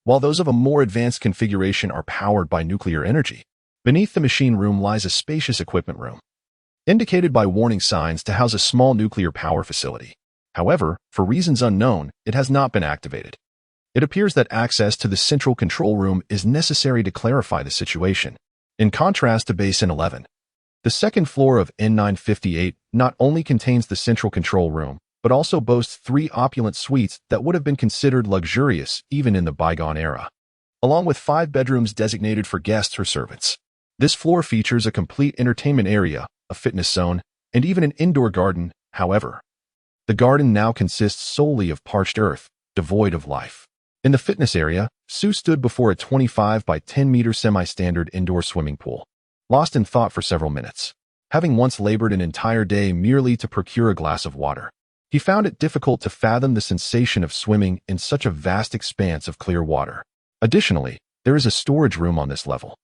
while those of a more advanced configuration are powered by nuclear energy. Beneath the machine room lies a spacious equipment room, indicated by warning signs to house a small nuclear power facility. However, for reasons unknown, it has not been activated. It appears that access to the central control room is necessary to clarify the situation. In contrast to Base N11, the second floor of N958 not only contains the central control room, but also boasts 3 opulent suites that would have been considered luxurious even in the bygone era, along with 5 bedrooms designated for guests or servants. This floor features a complete entertainment area, a fitness zone, and even an indoor garden. However, the garden now consists solely of parched earth, devoid of life. In the fitness area, Sue stood before a 25 by 10 meter semi-standard indoor swimming pool, lost in thought for several minutes. Having once labored an entire day merely to procure a glass of water, he found it difficult to fathom the sensation of swimming in such a vast expanse of clear water. Additionally, there is a storage room on this level,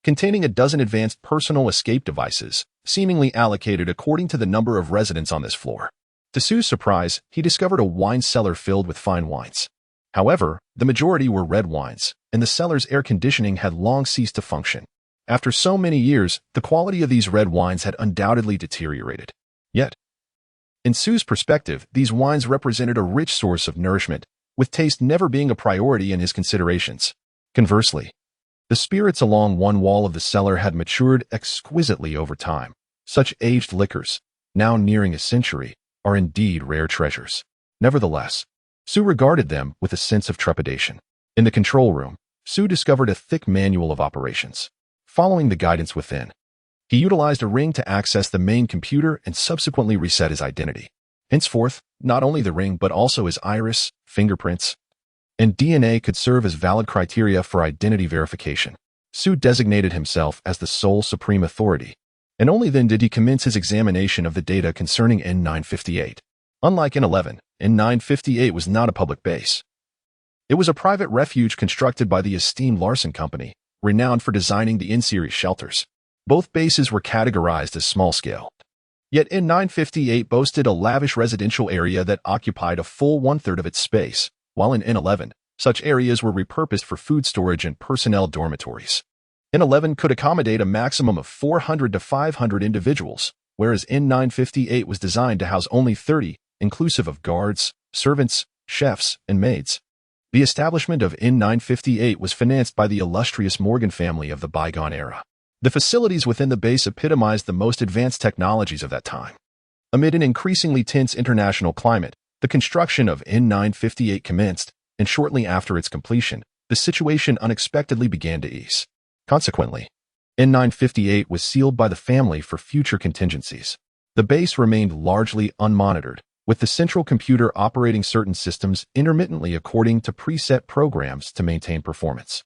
containing a dozen advanced personal escape devices, seemingly allocated according to the number of residents on this floor. To Sue's surprise, he discovered a wine cellar filled with fine wines. However, the majority were red wines, and the cellar's air conditioning had long ceased to function. After so many years, the quality of these red wines had undoubtedly deteriorated. Yet, in Sue's perspective, these wines represented a rich source of nourishment, with taste never being a priority in his considerations. Conversely, the spirits along one wall of the cellar had matured exquisitely over time. Such aged liquors, now nearing a century, are indeed rare treasures. Nevertheless, Sue regarded them with a sense of trepidation. In the control room, Sue discovered a thick manual of operations. Following the guidance within, he utilized a ring to access the main computer and subsequently reset his identity. Henceforth, not only the ring but also his iris, fingerprints, and DNA could serve as valid criteria for identity verification. Sue designated himself as the sole supreme authority, and only then did he commence his examination of the data concerning N958. Unlike N11, N958 was not a public base. It was a private refuge constructed by the esteemed Larson Company, renowned for designing the in-series shelters. Both bases were categorized as small-scale. Yet N958 boasted a lavish residential area that occupied a full one-third of its space, while in N11, such areas were repurposed for food storage and personnel dormitories. N11 could accommodate a maximum of 400 to 500 individuals, whereas N958 was designed to house only 30, inclusive of guards, servants, chefs, and maids. The establishment of N958 was financed by the illustrious Morgan family of the bygone era. The facilities within the base epitomized the most advanced technologies of that time. Amid an increasingly tense international climate, the construction of N958 commenced, and shortly after its completion, the situation unexpectedly began to ease. Consequently, N958 was sealed by the family for future contingencies. The base remained largely unmonitored, with the central computer operating certain systems intermittently according to preset programs to maintain performance.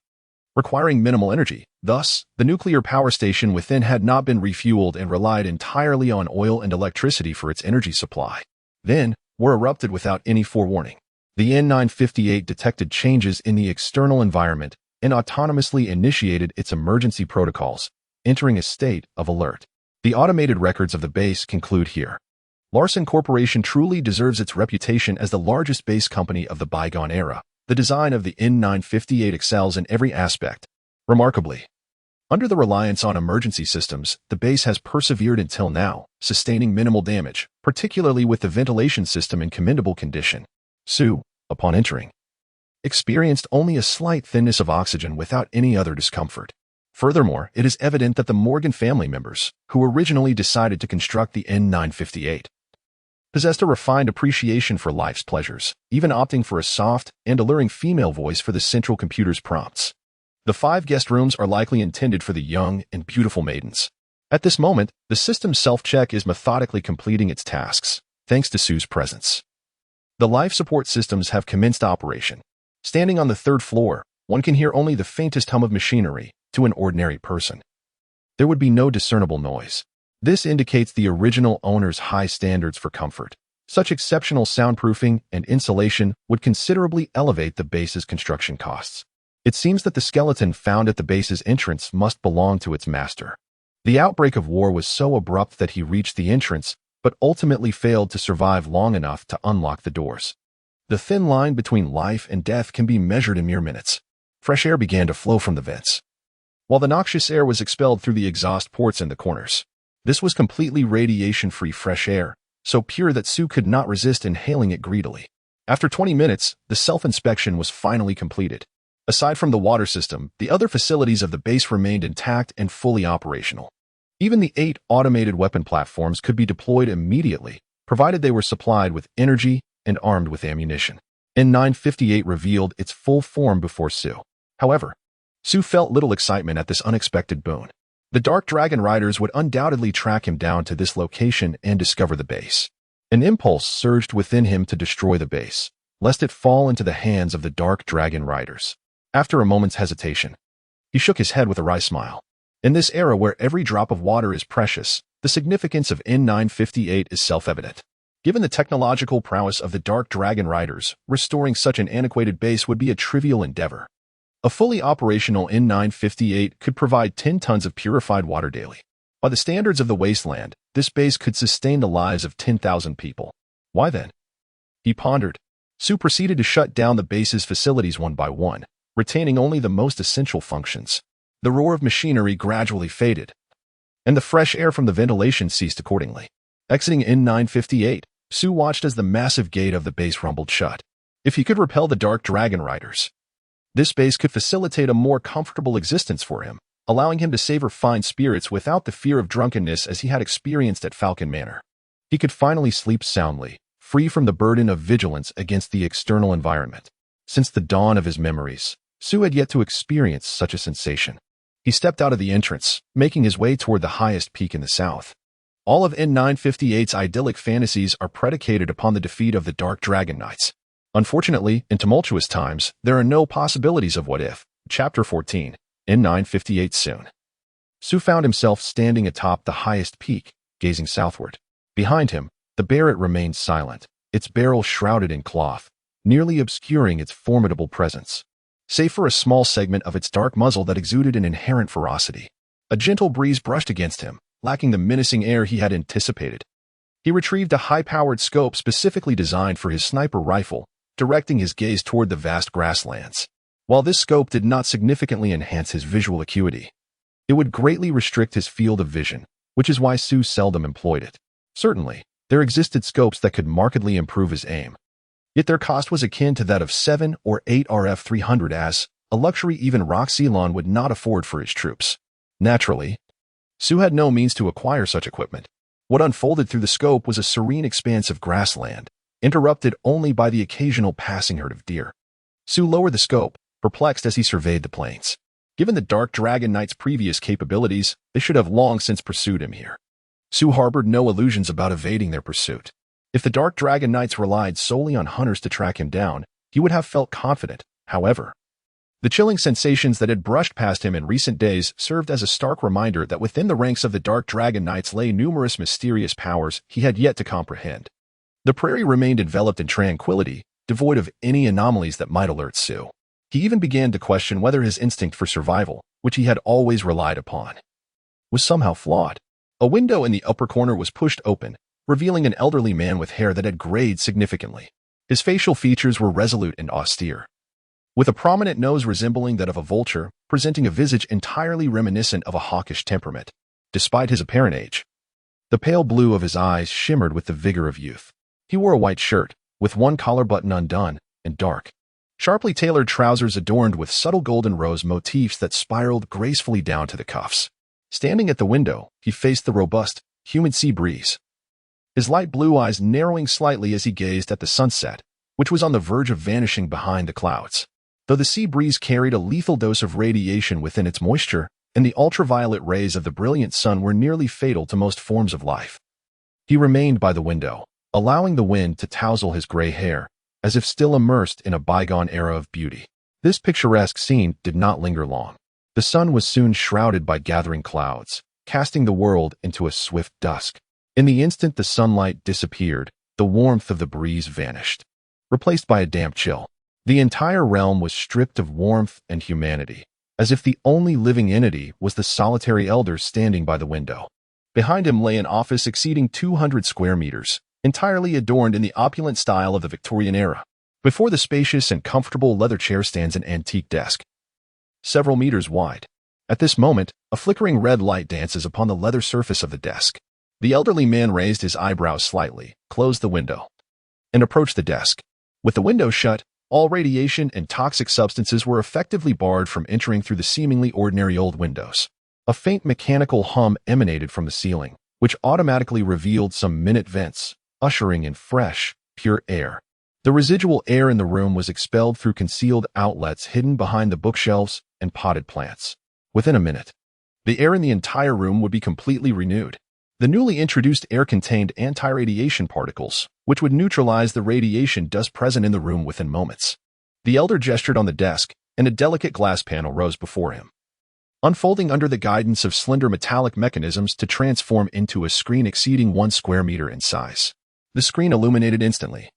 Requiring minimal energy, thus, the nuclear power station within had not been refueled and relied entirely on oil and electricity for its energy supply. Then, war erupted without any forewarning. The N958 detected changes in the external environment and autonomously initiated its emergency protocols, entering a state of alert. The automated records of the base conclude here. Larson Corporation truly deserves its reputation as the largest base company of the bygone era. The design of the N958 excels in every aspect. Remarkably, under the reliance on emergency systems, the base has persevered until now, sustaining minimal damage, particularly with the ventilation system in commendable condition. Sue, upon entering, experienced only a slight thinness of oxygen without any other discomfort. Furthermore, it is evident that the Morgan family members, who originally decided to construct the N958, possessed a refined appreciation for life's pleasures, even opting for a soft and alluring female voice for the central computer's prompts. The 5 guest rooms are likely intended for the young and beautiful maidens. At this moment, the system's self-check is methodically completing its tasks, thanks to Sue's presence. The life support systems have commenced operation. Standing on the 3rd floor, one can hear only the faintest hum of machinery to an ordinary person. There would be no discernible noise. This indicates the original owner's high standards for comfort. Such exceptional soundproofing and insulation would considerably elevate the base's construction costs. It seems that the skeleton found at the base's entrance must belong to its master. The outbreak of war was so abrupt that he reached the entrance, but ultimately failed to survive long enough to unlock the doors. The thin line between life and death can be measured in mere minutes. Fresh air began to flow from the vents, while the noxious air was expelled through the exhaust ports in the corners. This was completely radiation-free fresh air, so pure that Sue could not resist inhaling it greedily. After 20 minutes, the self-inspection was finally completed. Aside from the water system, the other facilities of the base remained intact and fully operational. Even the 8 automated weapon platforms could be deployed immediately, provided they were supplied with energy and armed with ammunition. N958 revealed its full form before Sue. However, Sue felt little excitement at this unexpected boon. The Dark Dragon Riders would undoubtedly track him down to this location and discover the base. An impulse surged within him to destroy the base, lest it fall into the hands of the Dark Dragon Riders. After a moment's hesitation, he shook his head with a wry smile. In this era where every drop of water is precious, the significance of N958 is self-evident. Given the technological prowess of the Dark Dragon Riders, restoring such an antiquated base would be a trivial endeavor. A fully operational N958 could provide 10 tons of purified water daily. By the standards of the wasteland, this base could sustain the lives of 10,000 people. Why then? He pondered. Sue proceeded to shut down the base's facilities one by one, retaining only the most essential functions. The roar of machinery gradually faded, and the fresh air from the ventilation ceased accordingly. Exiting N958, Sue watched as the massive gate of the base rumbled shut. If he could repel the Dark Dragon Riders, this base could facilitate a more comfortable existence for him, allowing him to savor fine spirits without the fear of drunkenness as he had experienced at Falcon Manor. He could finally sleep soundly, free from the burden of vigilance against the external environment. Since the dawn of his memories, Sue had yet to experience such a sensation. He stepped out of the entrance, making his way toward the highest peak in the south. All of N958's idyllic fantasies are predicated upon the defeat of the Dark Dragon Knights. Unfortunately, in tumultuous times, there are no possibilities of what if. Chapter 14. N958 soon. Sue found himself standing atop the highest peak, gazing southward. Behind him, the Barrett remained silent, its barrel shrouded in cloth. nearly obscuring its formidable presence. Save for a small segment of its dark muzzle that exuded an inherent ferocity. A gentle breeze brushed against him, lacking the menacing air he had anticipated. He retrieved a high-powered scope specifically designed for his sniper rifle, directing his gaze toward the vast grasslands. While this scope did not significantly enhance his visual acuity, it would greatly restrict his field of vision, which is why Su seldom employed it. Certainly, there existed scopes that could markedly improve his aim. Yet their cost was akin to that of 7 or 8 RF-300 a luxury even Roxelon would not afford for his troops. Naturally, Su had no means to acquire such equipment. What unfolded through the scope was a serene expanse of grassland, interrupted only by the occasional passing herd of deer. Su lowered the scope, perplexed as he surveyed the plains. Given the Dark Dragon Knight's previous capabilities, they should have long since pursued him here. Su harbored no illusions about evading their pursuit. If the Dark Dragon Knights relied solely on hunters to track him down, he would have felt confident. However, the chilling sensations that had brushed past him in recent days served as a stark reminder that within the ranks of the Dark Dragon Knights lay numerous mysterious powers he had yet to comprehend. The prairie remained enveloped in tranquility, devoid of any anomalies that might alert Su. He even began to question whether his instinct for survival, which he had always relied upon, was somehow flawed. A window in the upper corner was pushed open, revealing an elderly man with hair that had grayed significantly. His facial features were resolute and austere, with a prominent nose resembling that of a vulture, presenting a visage entirely reminiscent of a hawkish temperament. Despite his apparent age, the pale blue of his eyes shimmered with the vigor of youth. He wore a white shirt, with one collar button undone, and dark, sharply tailored trousers adorned with subtle golden rose motifs that spiraled gracefully down to the cuffs. Standing at the window, he faced the robust, humid sea breeze, his light blue eyes narrowing slightly as he gazed at the sunset, which was on the verge of vanishing behind the clouds. Though the sea breeze carried a lethal dose of radiation within its moisture, and the ultraviolet rays of the brilliant sun were nearly fatal to most forms of life, he remained by the window, allowing the wind to touzle his gray hair, as if still immersed in a bygone era of beauty. This picturesque scene did not linger long. The sun was soon shrouded by gathering clouds, casting the world into a swift dusk. In the instant the sunlight disappeared, the warmth of the breeze vanished, replaced by a damp chill. The entire realm was stripped of warmth and humanity, as if the only living entity was the solitary elder standing by the window. Behind him lay an office exceeding 200 square meters, entirely adorned in the opulent style of the Victorian era. Before the spacious and comfortable leather chair stands an antique desk, several meters wide. At this moment, a flickering red light dances upon the leather surface of the desk. The elderly man raised his eyebrows slightly, closed the window, and approached the desk. With the window shut, all radiation and toxic substances were effectively barred from entering through the seemingly ordinary old windows. A faint mechanical hum emanated from the ceiling, which automatically revealed some minute vents, ushering in fresh, pure air. The residual air in the room was expelled through concealed outlets hidden behind the bookshelves and potted plants. Within a minute, the air in the entire room would be completely renewed. The newly introduced air contained anti-radiation particles, which would neutralize the radiation dust present in the room within moments. The elder gestured on the desk, and a delicate glass panel rose before him, unfolding under the guidance of slender metallic mechanisms to transform into a screen exceeding 1 square meter in size. The screen illuminated instantly,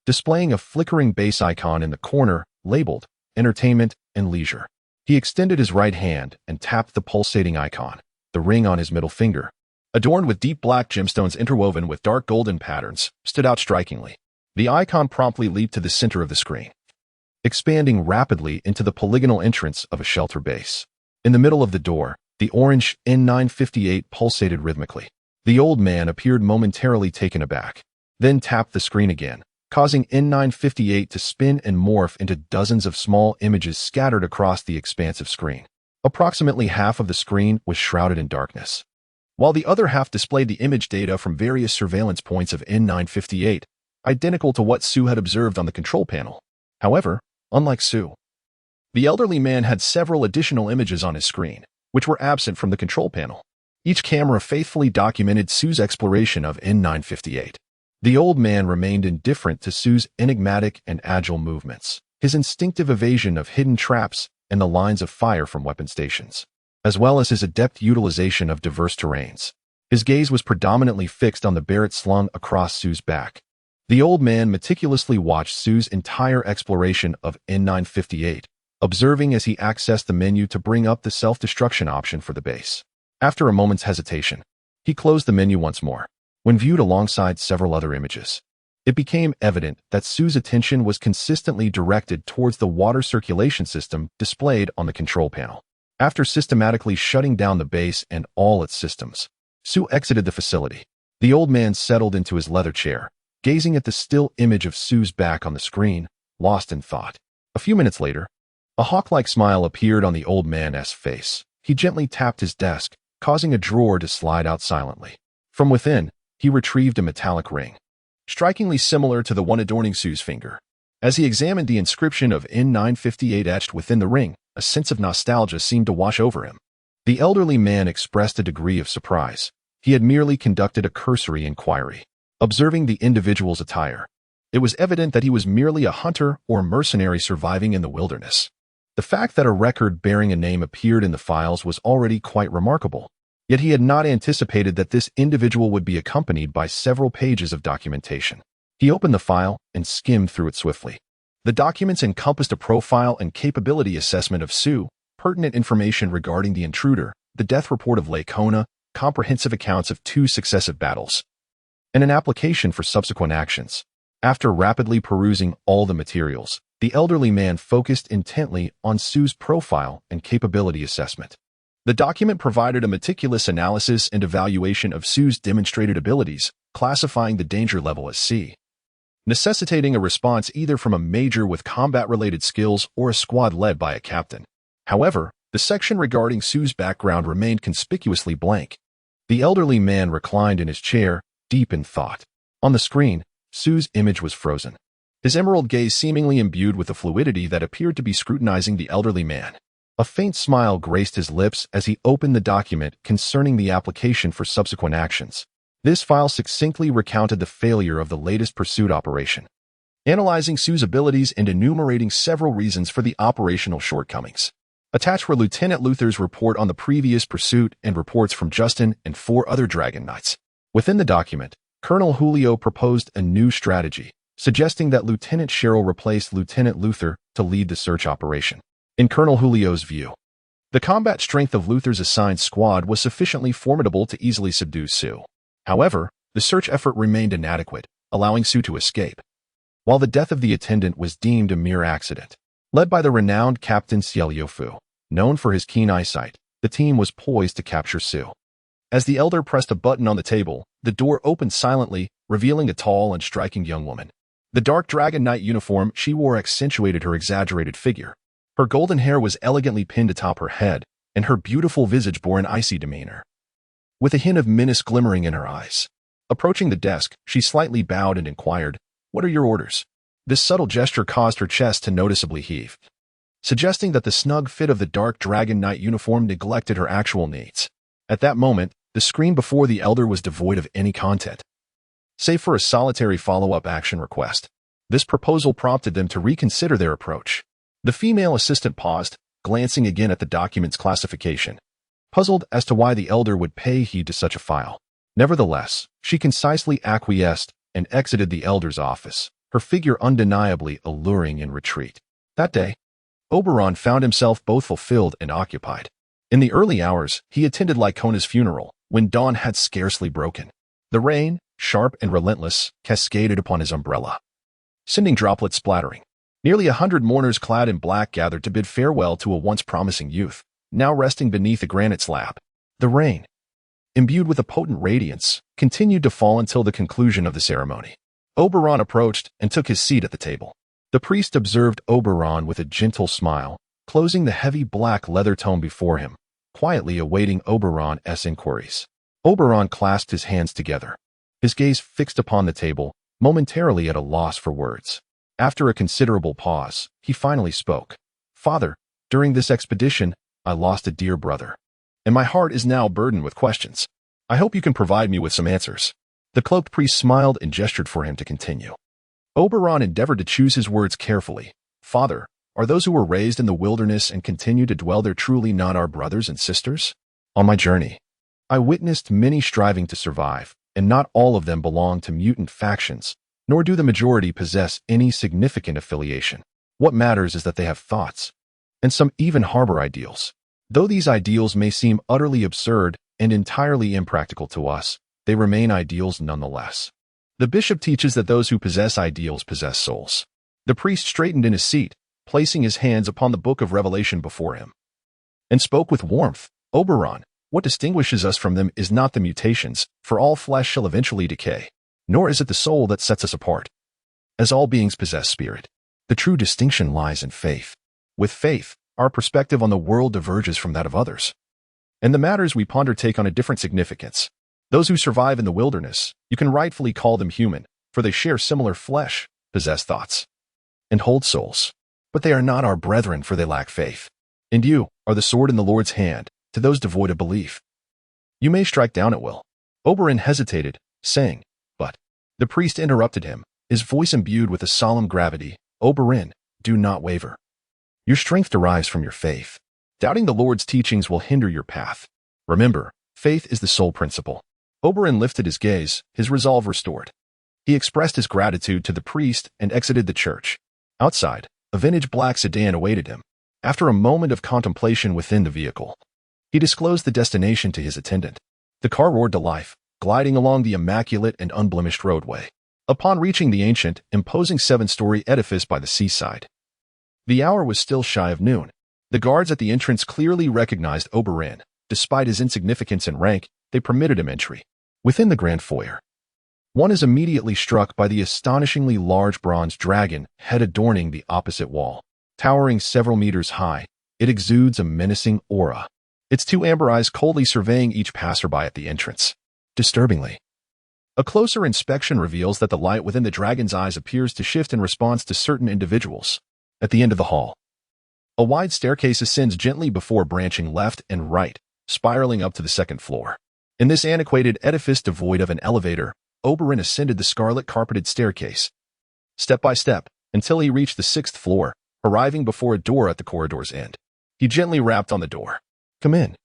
displaying a flickering base icon in the corner labeled Entertainment and Leisure. He extended his right hand and tapped the pulsating icon. The ring on his middle finger, adorned with deep black gemstones interwoven with dark golden patterns, stood out strikingly. The icon promptly leaped to the center of the screen, expanding rapidly into the polygonal entrance of a shelter base. In the middle of the door, the orange N958 pulsated rhythmically. The old man appeared momentarily taken aback, then tapped the screen again, causing N958 to spin and morph into dozens of small images scattered across the expansive screen. Approximately half of the screen was shrouded in darkness, while the other half displayed the image data from various surveillance points of N958, identical to what Su had observed on the control panel. However, unlike Su, the elderly man had several additional images on his screen, which were absent from the control panel. Each camera faithfully documented Su's exploration of N958. The old man remained indifferent to Su's enigmatic and agile movements, his instinctive evasion of hidden traps and the lines of fire from weapon stations, as well as his adept utilization of diverse terrains. His gaze was predominantly fixed on the barrett slung across Su's back, The old man meticulously watched Sue's entire exploration of N958, observing as he accessed the menu to bring up the self-destruction option for the base. After a moment's hesitation, he closed the menu once more. When viewed alongside several other images, it became evident that Sue's attention was consistently directed towards the water circulation system displayed on the control panel. After systematically shutting down the base and all its systems, Sue exited the facility. The old man settled into his leather chair, gazing at the still image of Sue's back on the screen, lost in thought. A few minutes later, a hawk-like smile appeared on the old man's face. He gently tapped his desk, causing a drawer to slide out silently. From within, he retrieved a metallic ring, strikingly similar to the one adorning Sue's finger. As he examined the inscription of N958 etched within the ring, a sense of nostalgia seemed to wash over him. The elderly man expressed a degree of surprise. He had merely conducted a cursory inquiry, observing the individual's attire. It was evident that he was merely a hunter or mercenary surviving in the wilderness. The fact that a record bearing a name appeared in the files was already quite remarkable. Yet he had not anticipated that this individual would be accompanied by several pages of documentation. He opened the file and skimmed through it swiftly. The documents encompassed a profile and capability assessment of Sue, pertinent information regarding the intruder, the death report of Lacona, comprehensive accounts of 2 successive battles, and an application for subsequent actions. After rapidly perusing all the materials, the elderly man focused intently on Sue's profile and capability assessment. The document provided a meticulous analysis and evaluation of Sue's demonstrated abilities, classifying the danger level as C, necessitating a response either from a major with combat-related skills or a squad led by a captain. However, the section regarding Sue's background remained conspicuously blank. The elderly man reclined in his chair, deep in thought. On the screen, Sue's image was frozen, his emerald gaze seemingly imbued with a fluidity that appeared to be scrutinizing the elderly man. A faint smile graced his lips as he opened the document concerning the application for subsequent actions. This file succinctly recounted the failure of the latest pursuit operation, analyzing Sue's abilities and enumerating several reasons for the operational shortcomings. Attached were Lieutenant Luther's report on the previous pursuit and reports from Justin and 4 other Dragon Knights. Within the document, Colonel Julio proposed a new strategy, suggesting that Lieutenant Cheryl replace Lieutenant Luther to lead the search operation. In Colonel Julio's view, the combat strength of Luther's assigned squad was sufficiently formidable to easily subdue Sue. However, the search effort remained inadequate, allowing Sue to escape. While the death of the attendant was deemed a mere accident, led by the renowned Captain Cieliofu, known for his keen eyesight, the team was poised to capture Sue. As the elder pressed a button on the table, the door opened silently, revealing a tall and striking young woman. The dark Dragon Knight uniform she wore accentuated her exaggerated figure. Her golden hair was elegantly pinned atop her head, and her beautiful visage bore an icy demeanor, with a hint of menace glimmering in her eyes. Approaching the desk, she slightly bowed and inquired, "What are your orders?" This subtle gesture caused her chest to noticeably heave, suggesting that the snug fit of the dark Dragon Knight uniform neglected her actual needs. At that moment, the screen before the elder was devoid of any content, save for a solitary follow-up action request. This proposal prompted them to reconsider their approach. The female assistant paused, glancing again at the document's classification, puzzled as to why the elder would pay heed to such a file. Nevertheless, she concisely acquiesced and exited the elder's office, her figure undeniably alluring in retreat. That day, Oberon found himself both fulfilled and occupied. In the early hours, he attended Lycona's funeral, when dawn had scarcely broken. The rain, sharp and relentless, cascaded upon his umbrella, sending droplets splattering. Nearly 100 mourners clad in black gathered to bid farewell to a once promising youth, now resting beneath a granite slab. The rain, imbued with a potent radiance, continued to fall until the conclusion of the ceremony. Oberon approached and took his seat at the table. The priest observed Oberon with a gentle smile, closing the heavy black leather tome before him, quietly awaiting Oberon's inquiries. Oberon clasped his hands together, his gaze fixed upon the table, momentarily at a loss for words. After a considerable pause, he finally spoke. "Father, during this expedition, I lost a dear brother, and my heart is now burdened with questions. I hope you can provide me with some answers." The cloaked priest smiled and gestured for him to continue. Oberon endeavored to choose his words carefully. "Father, are those who were raised in the wilderness and continue to dwell there truly not our brothers and sisters? On my journey, I witnessed many striving to survive, and not all of them belong to mutant factions, nor do the majority possess any significant affiliation. What matters is that they have thoughts, and some even harbor ideals. Though these ideals may seem utterly absurd and entirely impractical to us, they remain ideals nonetheless. The bishop teaches that those who possess ideals possess souls. The priest straightened in his seat, placing his hands upon the book of Revelation before him, and spoke with warmth. Oberon, what distinguishes us from them is not the mutations, for all flesh shall eventually decay, nor is it the soul that sets us apart, as all beings possess spirit. The true distinction lies in faith. With faith, our perspective on the world diverges from that of others, and the matters we ponder take on a different significance. Those who survive in the wilderness, you can rightfully call them human, for they share similar flesh, possess thoughts, and hold souls. But they are not our brethren, for they lack faith. And you are the sword in the Lord's hand to those devoid of belief. You may strike down at will. Oberon hesitated, saying, but the priest interrupted him, his voice imbued with a solemn gravity. Oberon, do not waver. Your strength derives from your faith. Doubting the Lord's teachings will hinder your path. Remember, faith is the sole principle. Oberon lifted his gaze, his resolve restored. He expressed his gratitude to the priest and exited the church. Outside, a vintage black sedan awaited him. After a moment of contemplation within the vehicle, he disclosed the destination to his attendant. The car roared to life, gliding along the immaculate and unblemished roadway. Upon reaching the ancient, imposing 7-story edifice by the seaside, the hour was still shy of noon. The guards at the entrance clearly recognized Oberon. Despite his insignificance and rank, they permitted him entry. Within the grand foyer, one is immediately struck by the astonishingly large bronze dragon head adorning the opposite wall. Towering several meters high, it exudes a menacing aura, its two amber eyes coldly surveying each passerby at the entrance. Disturbingly, a closer inspection reveals that the light within the dragon's eyes appears to shift in response to certain individuals. At the end of the hall, a wide staircase ascends gently before branching left and right, spiraling up to the second floor. In this antiquated edifice devoid of an elevator, Oberon ascended the scarlet-carpeted staircase, step by step, until he reached the 6th floor, arriving before a door at the corridor's end. He gently rapped on the door. Come in.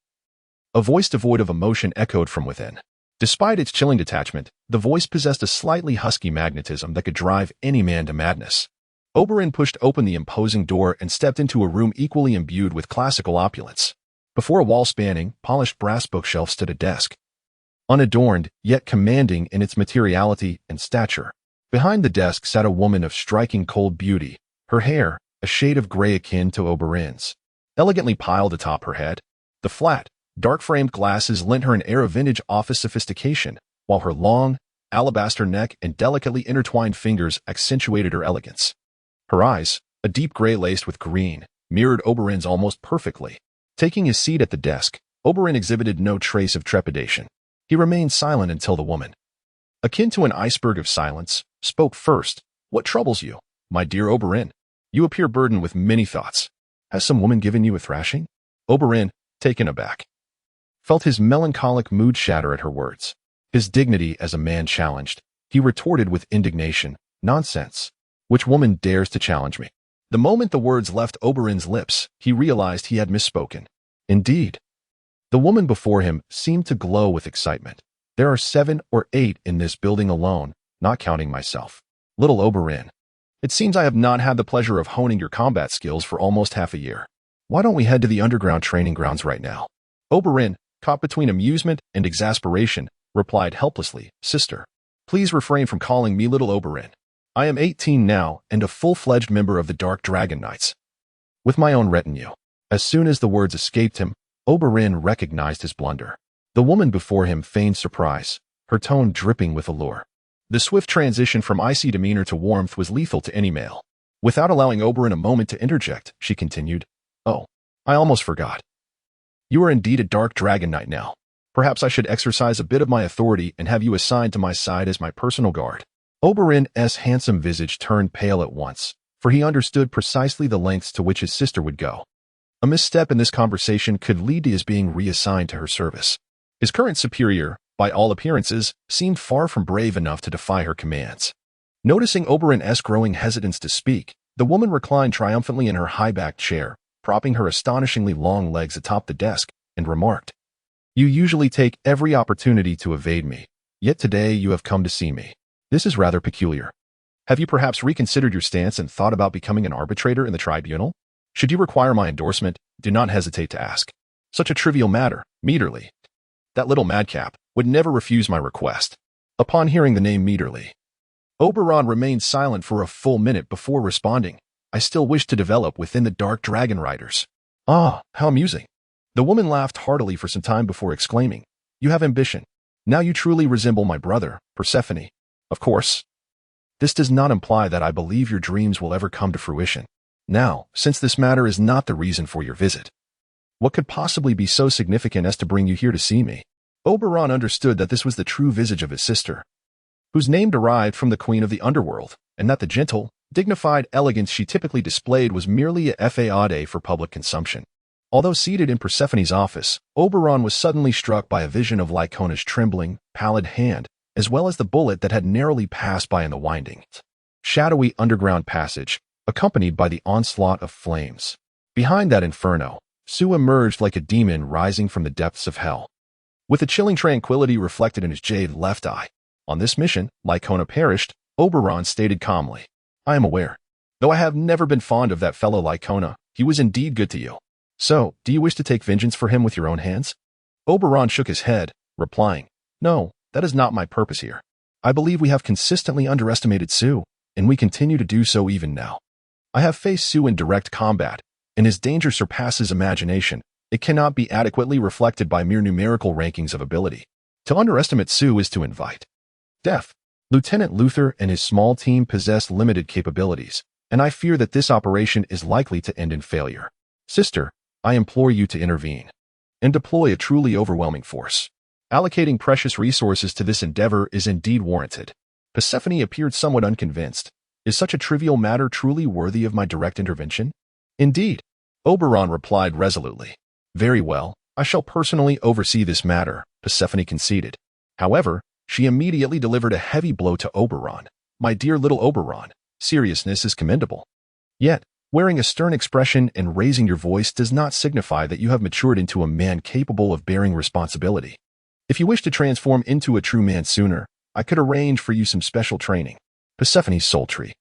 A voice devoid of emotion echoed from within. Despite its chilling detachment, the voice possessed a slightly husky magnetism that could drive any man to madness. Oberon pushed open the imposing door and stepped into a room equally imbued with classical opulence. Before a wall-spanning, polished brass bookshelf stood a desk, unadorned, yet commanding in its materiality and stature. Behind the desk sat a woman of striking cold beauty, her hair, a shade of gray akin to Oberon's, elegantly piled atop her head. The flat, dark-framed glasses lent her an air of vintage office sophistication, while her long, alabaster neck and delicately intertwined fingers accentuated her elegance. Her eyes, a deep gray laced with green, mirrored Oberon's almost perfectly. Taking his seat at the desk, Oberon exhibited no trace of trepidation. He remained silent until the woman, akin to an iceberg of silence, spoke first. What troubles you, my dear Oberon? You appear burdened with many thoughts. Has some woman given you a thrashing? Oberon, taken aback, felt his melancholic mood shatter at her words. His dignity as a man challenged, he retorted with indignation. Nonsense. Which woman dares to challenge me? The moment the words left Oberon's lips, he realized he had misspoken. Indeed, the woman before him seemed to glow with excitement. There are 7 or 8 in this building alone, not counting myself. Little Oberon, it seems I have not had the pleasure of honing your combat skills for almost half a year. Why don't we head to the underground training grounds right now? Oberon, caught between amusement and exasperation, replied helplessly, Sister, please refrain from calling me Little Oberon. I am 18 now and a full-fledged member of the Dark Dragon Knights, with my own retinue. As soon as the words escaped him, Oberon recognized his blunder. The woman before him feigned surprise, her tone dripping with allure. The swift transition from icy demeanor to warmth was lethal to any male. Without allowing Oberon a moment to interject, she continued, Oh, I almost forgot. You are indeed a Dark Dragon Knight now. Perhaps I should exercise a bit of my authority and have you assigned to my side as my personal guard. Oberon's handsome visage turned pale at once, for he understood precisely the lengths to which his sister would go. A misstep in this conversation could lead to his being reassigned to her service. His current superior, by all appearances, seemed far from brave enough to defy her commands. Noticing Oberon's growing hesitance to speak, the woman reclined triumphantly in her high-backed chair, propping her astonishingly long legs atop the desk, and remarked, You usually take every opportunity to evade me, yet today you have come to see me. This is rather peculiar. Have you perhaps reconsidered your stance and thought about becoming an arbitrator in the tribunal? Should you require my endorsement, do not hesitate to ask. Such a trivial matter, Meaderly. That little madcap would never refuse my request. Upon hearing the name Meaderly, Oberon remained silent for a full minute before responding. I still wish to develop within the Dark Dragon Riders. Ah, how amusing. The woman laughed heartily for some time before exclaiming, You have ambition. Now you truly resemble my brother, Persephone. Of course. This does not imply that I believe your dreams will ever come to fruition. Now, since this matter is not the reason for your visit, what could possibly be so significant as to bring you here to see me? Oberon understood that this was the true visage of his sister, whose name derived from the queen of the underworld, and that the gentle, dignified elegance she typically displayed was merely a facade for public consumption. Although seated in Persephone's office, Oberon was suddenly struck by a vision of Lycona's trembling, pallid hand, as well as the bullet that had narrowly passed by in the winding, shadowy underground passage, accompanied by the onslaught of flames. Behind that inferno, Su emerged like a demon rising from the depths of hell, with a chilling tranquility reflected in his jade left eye. On this mission, Lycona perished, Oberon stated calmly. I am aware. Though I have never been fond of that fellow Lycona, he was indeed good to you. So, do you wish to take vengeance for him with your own hands? Oberon shook his head, replying, No, that is not my purpose here. I believe we have consistently underestimated Su, and we continue to do so even now. I have faced Su in direct combat, and his danger surpasses imagination. It cannot be adequately reflected by mere numerical rankings of ability. To underestimate Su is to invite death. Lieutenant Luther and his small team possess limited capabilities, and I fear that this operation is likely to end in failure. Sister, I implore you to intervene and deploy a truly overwhelming force. Allocating precious resources to this endeavor is indeed warranted. Persephone appeared somewhat unconvinced. Is such a trivial matter truly worthy of my direct intervention? Indeed, Oberon replied resolutely. Very well, I shall personally oversee this matter, Persephone conceded. However, she immediately delivered a heavy blow to Oberon. My dear little Oberon, seriousness is commendable. Yet, wearing a stern expression and raising your voice does not signify that you have matured into a man capable of bearing responsibility. If you wish to transform into a true man sooner, I could arrange for you some special training. Persephone's sultry,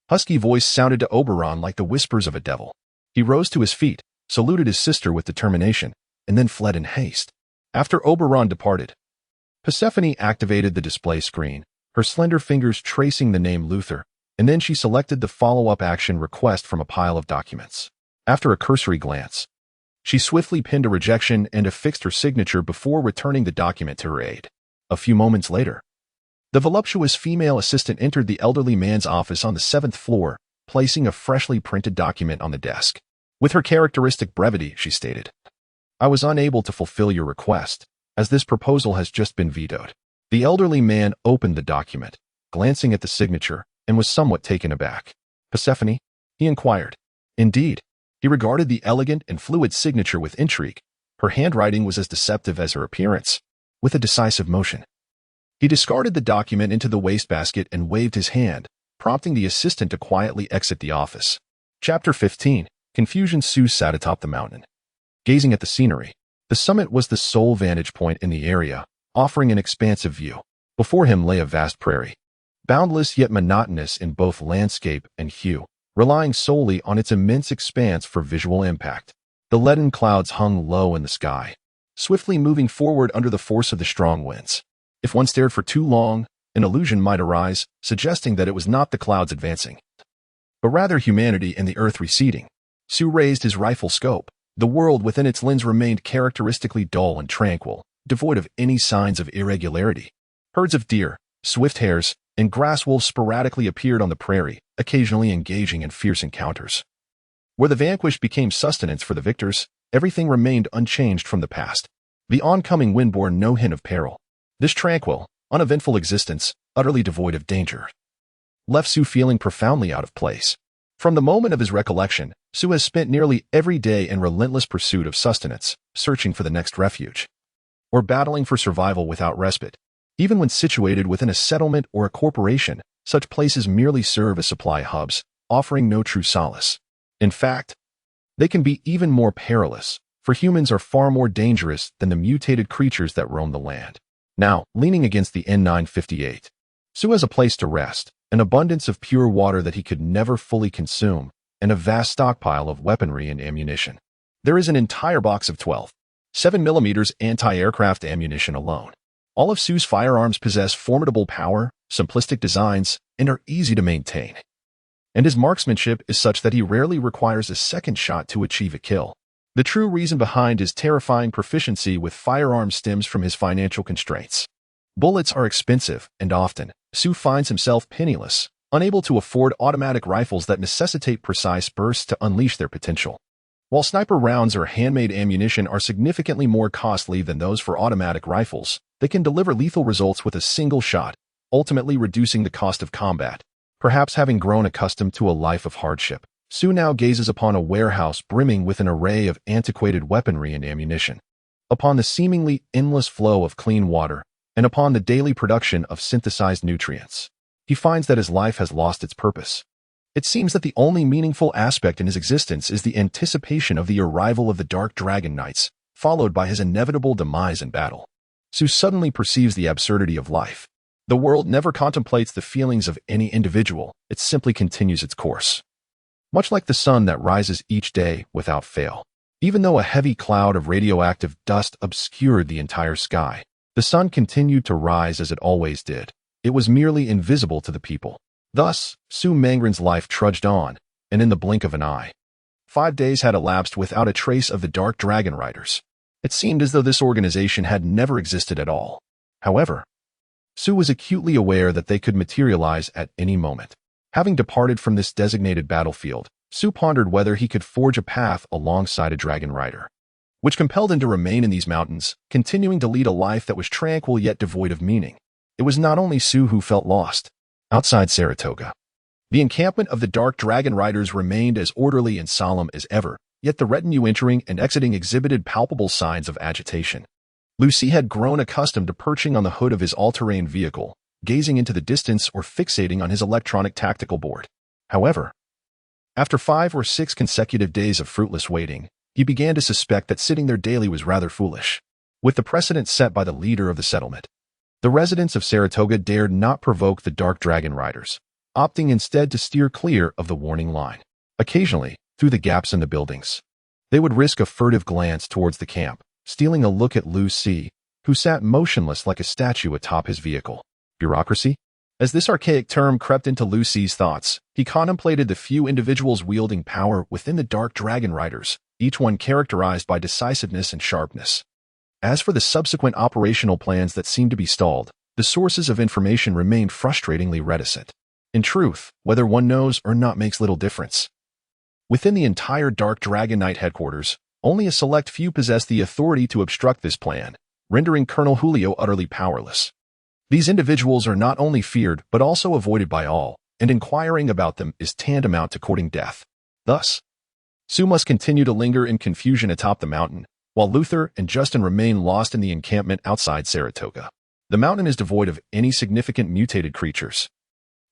husky voice sounded to Oberon like the whispers of a devil. He rose to his feet, saluted his sister with determination, and then fled in haste. After Oberon departed, Persephone activated the display screen, her slender fingers tracing the name Luther, and then she selected the follow-up action request from a pile of documents. After a cursory glance, she swiftly pinned a rejection and affixed her signature before returning the document to her aide. A few moments later, the voluptuous female assistant entered the elderly man's office on the 7th floor, placing a freshly printed document on the desk. With her characteristic brevity, she stated, I was unable to fulfill your request, as this proposal has just been vetoed. The elderly man opened the document, glancing at the signature, and was somewhat taken aback. Persephone? He inquired. Indeed. He regarded the elegant and fluid signature with intrigue. Her handwriting was as deceptive as her appearance. With a decisive motion, he discarded the document into the wastebasket and waved his hand, prompting the assistant to quietly exit the office. Chapter 15. Confusion. Su sat atop the mountain, gazing at the scenery. The summit was the sole vantage point in the area, offering an expansive view. Before him lay a vast prairie, boundless yet monotonous in both landscape and hue, relying solely on its immense expanse for visual impact. The leaden clouds hung low in the sky, swiftly moving forward under the force of the strong winds. If one stared for too long, an illusion might arise, suggesting that it was not the clouds advancing, but rather humanity and the earth receding. Su raised his rifle scope. The world within its lens remained characteristically dull and tranquil, devoid of any signs of irregularity. Herds of deer, swift hares, and grass wolves sporadically appeared on the prairie, occasionally engaging in fierce encounters. Where the vanquished became sustenance for the victors, everything remained unchanged from the past. The oncoming wind bore no hint of peril. This tranquil, uneventful existence, utterly devoid of danger, left Su feeling profoundly out of place. From the moment of his recollection, Su has spent nearly every day in relentless pursuit of sustenance, searching for the next refuge, or battling for survival without respite. Even when situated within a settlement or a corporation, such places merely serve as supply hubs, offering no true solace. In fact, they can be even more perilous, for humans are far more dangerous than the mutated creatures that roam the land. Now, leaning against the N958, Su has a place to rest, an abundance of pure water that he could never fully consume, and a vast stockpile of weaponry and ammunition. There is an entire box of 12 7mm anti-aircraft ammunition alone. All of Su's firearms possess formidable power, simplistic designs, and are easy to maintain. And his marksmanship is such that he rarely requires a second shot to achieve a kill. The true reason behind his terrifying proficiency with firearms stems from his financial constraints. Bullets are expensive, and often, Su finds himself penniless, unable to afford automatic rifles that necessitate precise bursts to unleash their potential. While sniper rounds or handmade ammunition are significantly more costly than those for automatic rifles, they can deliver lethal results with a single shot, ultimately reducing the cost of combat. Perhaps having grown accustomed to a life of hardship, Su now gazes upon a warehouse brimming with an array of antiquated weaponry and ammunition, upon the seemingly endless flow of clean water, and upon the daily production of synthesized nutrients. He finds that his life has lost its purpose. It seems that the only meaningful aspect in his existence is the anticipation of the arrival of the Dark Dragon Knights, followed by his inevitable demise in battle. Su suddenly perceives the absurdity of life. The world never contemplates the feelings of any individual, it simply continues its course. Much like the sun that rises each day without fail. Even though a heavy cloud of radioactive dust obscured the entire sky, the sun continued to rise as it always did. It was merely invisible to the people. Thus, Su Mangren's life trudged on, and in the blink of an eye, 5 days had elapsed without a trace of the Dark Dragon Riders. It seemed as though this organization had never existed at all. However, Su was acutely aware that they could materialize at any moment. Having departed from this designated battlefield, Su pondered whether he could forge a path alongside a dragon rider, which compelled him to remain in these mountains, continuing to lead a life that was tranquil yet devoid of meaning. It was not only Su who felt lost. Outside Saratoga, the encampment of the Dark Dragon Riders remained as orderly and solemn as ever, yet the retinue entering and exiting exhibited palpable signs of agitation. Lucy had grown accustomed to perching on the hood of his all-terrain vehicle, gazing into the distance or fixating on his electronic tactical board. However, after 5 or 6 consecutive days of fruitless waiting, he began to suspect that sitting there daily was rather foolish. With the precedent set by the leader of the settlement, the residents of Saratoga dared not provoke the Dark Dragon Riders, opting instead to steer clear of the warning line. Occasionally, through the gaps in the buildings, they would risk a furtive glance towards the camp, stealing a look at Lucy, who sat motionless like a statue atop his vehicle. Bureaucracy? As this archaic term crept into Lucy's thoughts, he contemplated the few individuals wielding power within the Dark Dragon Riders, each one characterized by decisiveness and sharpness. As for the subsequent operational plans that seemed to be stalled, the sources of information remained frustratingly reticent. In truth, whether one knows or not makes little difference. Within the entire Dark Dragon Knight headquarters, only a select few possessed the authority to obstruct this plan, rendering Colonel Julio utterly powerless. These individuals are not only feared but also avoided by all, and inquiring about them is tantamount to courting death. Thus, Su must continue to linger in confusion atop the mountain, while Luther and Justin remain lost in the encampment outside Saratoga. The mountain is devoid of any significant mutated creatures.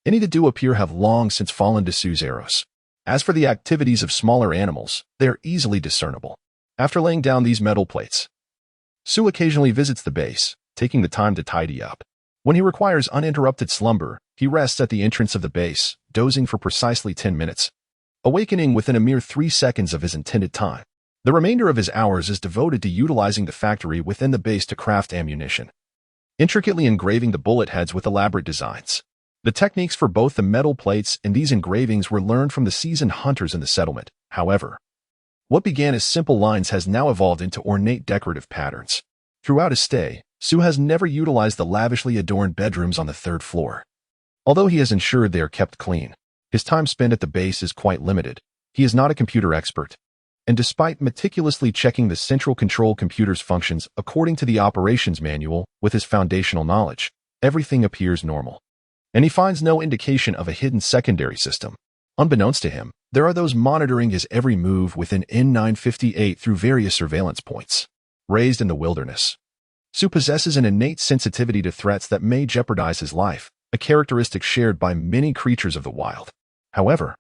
Any that do appear have long since fallen to Su's arrows. As for the activities of smaller animals, they are easily discernible. After laying down these metal plates, Su occasionally visits the base, taking the time to tidy up. When he requires uninterrupted slumber, he rests at the entrance of the base, dozing for precisely 10 minutes, awakening within a mere 3 seconds of his intended time. The remainder of his hours is devoted to utilizing the factory within the base to craft ammunition, intricately engraving the bullet heads with elaborate designs. The techniques for both the metal plates and these engravings were learned from the seasoned hunters in the settlement. However, what began as simple lines has now evolved into ornate decorative patterns. Throughout his stay, Su has never utilized the lavishly adorned bedrooms on the 3rd floor. Although he has ensured they are kept clean, his time spent at the base is quite limited. He is not a computer expert, and despite meticulously checking the central control computer's functions according to the operations manual with his foundational knowledge, everything appears normal. And he finds no indication of a hidden secondary system. Unbeknownst to him, there are those monitoring his every move within N958 through various surveillance points. Raised in the wilderness, Su possesses an innate sensitivity to threats that may jeopardize his life, a characteristic shared by many creatures of the wild. However,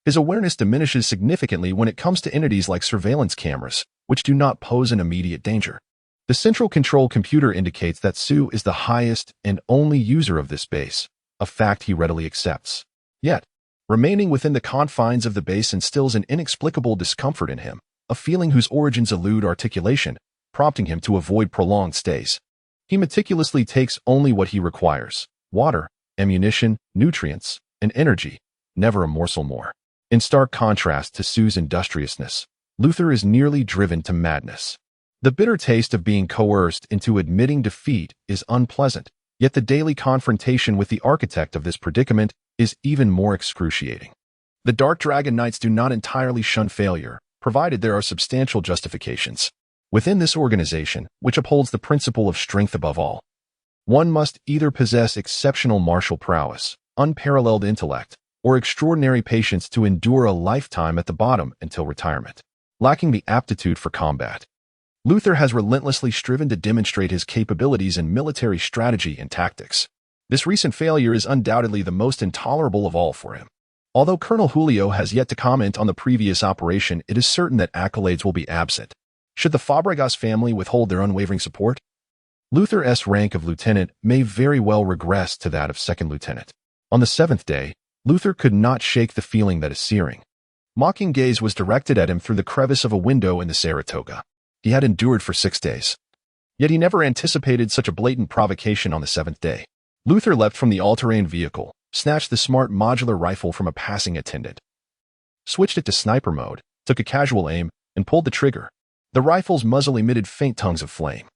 his awareness diminishes significantly when it comes to entities like surveillance cameras, which do not pose an immediate danger. The central control computer indicates that Su is the highest and only user of this base, a fact he readily accepts. Yet, remaining within the confines of the base instills an inexplicable discomfort in him, a feeling whose origins elude articulation, prompting him to avoid prolonged stays. He meticulously takes only what he requires: water, ammunition, nutrients, and energy, never a morsel more. In stark contrast to Sue's industriousness, Luther is nearly driven to madness. The bitter taste of being coerced into admitting defeat is unpleasant, yet the daily confrontation with the architect of this predicament is even more excruciating. The Dark Dragon Knights do not entirely shun failure, provided there are substantial justifications. Within this organization, which upholds the principle of strength above all, one must either possess exceptional martial prowess, unparalleled intellect, or extraordinary patience to endure a lifetime at the bottom until retirement. Lacking the aptitude for combat, Luther has relentlessly striven to demonstrate his capabilities in military strategy and tactics. This recent failure is undoubtedly the most intolerable of all for him. Although Colonel Julio has yet to comment on the previous operation, it is certain that accolades will be absent. Should the Fabregas family withhold their unwavering support, Luther's rank of lieutenant may very well regress to that of second lieutenant. On the seventh day, Luther could not shake the feeling that a searing, mocking gaze was directed at him through the crevice of a window in the Saratoga. He had endured for 6 days. Yet he never anticipated such a blatant provocation on the 7th day. Luther leapt from the all-terrain vehicle, snatched the smart modular rifle from a passing attendant, switched it to sniper mode, took a casual aim, and pulled the trigger. The rifle's muzzle emitted faint tongues of flame.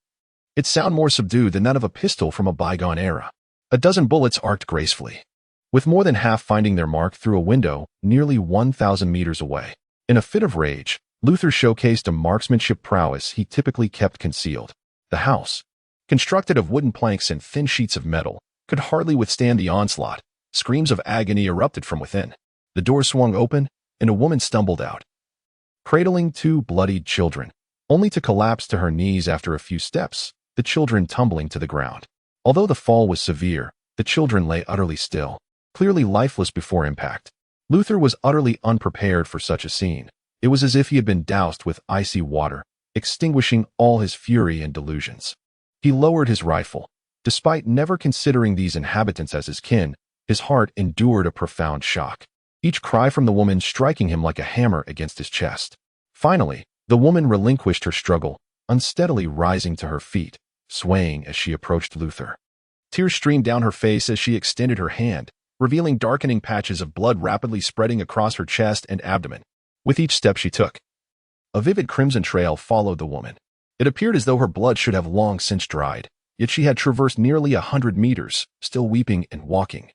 Its sound more subdued than that of a pistol from a bygone era. A dozen bullets arced gracefully, with more than half finding their mark through a window nearly 1,000 meters away. In a fit of rage, Luther showcased a marksmanship prowess he typically kept concealed. The house, constructed of wooden planks and thin sheets of metal, could hardly withstand the onslaught. Screams of agony erupted from within. The door swung open, and a woman stumbled out, cradling 2 bloodied children, only to collapse to her knees after a few steps, the children tumbling to the ground. Although the fall was severe, the children lay utterly still, clearly lifeless before impact. Luther was utterly unprepared for such a scene. It was as if he had been doused with icy water, extinguishing all his fury and delusions. He lowered his rifle. Despite never considering these inhabitants as his kin, his heart endured a profound shock, each cry from the woman striking him like a hammer against his chest. Finally, the woman relinquished her struggle, unsteadily rising to her feet, swaying as she approached Luther. Tears streamed down her face as she extended her hand, revealing darkening patches of blood rapidly spreading across her chest and abdomen. With each step she took, a vivid crimson trail followed the woman. It appeared as though her blood should have long since dried, yet she had traversed nearly 100 meters, still weeping and walking,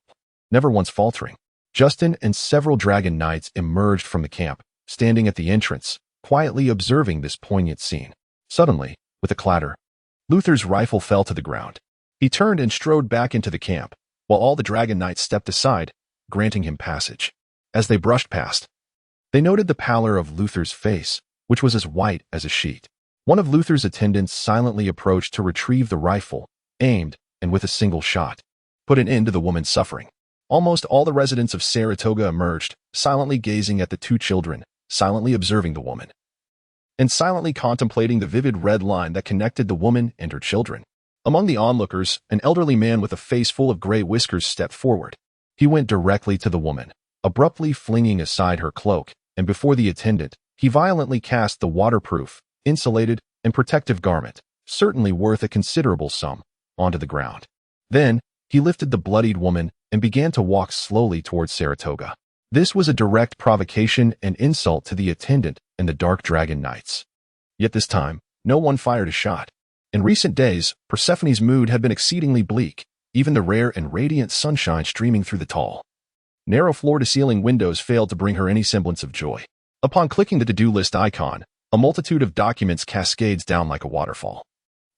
never once faltering. Justin and several dragon knights emerged from the camp, standing at the entrance, quietly observing this poignant scene. Suddenly, with a clatter, Luther's rifle fell to the ground. He turned and strode back into the camp, while all the dragon knights stepped aside, granting him passage. As they brushed past, they noted the pallor of Luther's face, which was as white as a sheet. One of Luther's attendants silently approached to retrieve the rifle, aimed, and with a single shot, put an end to the woman's suffering. Almost all the residents of Saratoga emerged, silently gazing at the 2 children, silently observing the woman, and silently contemplating the vivid red line that connected the woman and her children. Among the onlookers, an elderly man with a face full of gray whiskers stepped forward. He went directly to the woman, abruptly flinging aside her cloak, and before the attendant, he violently cast the waterproof, insulated, and protective garment, certainly worth a considerable sum, onto the ground. Then, he lifted the bloodied woman and began to walk slowly towards Saratoga. This was a direct provocation and insult to the attendant and the Dark Dragon Knights. Yet this time, no one fired a shot. In recent days, Persephone's mood had been exceedingly bleak, even the rare and radiant sunshine streaming through the tall, narrow floor-to-ceiling windows failed to bring her any semblance of joy. Upon clicking the to-do list icon, a multitude of documents cascades down like a waterfall,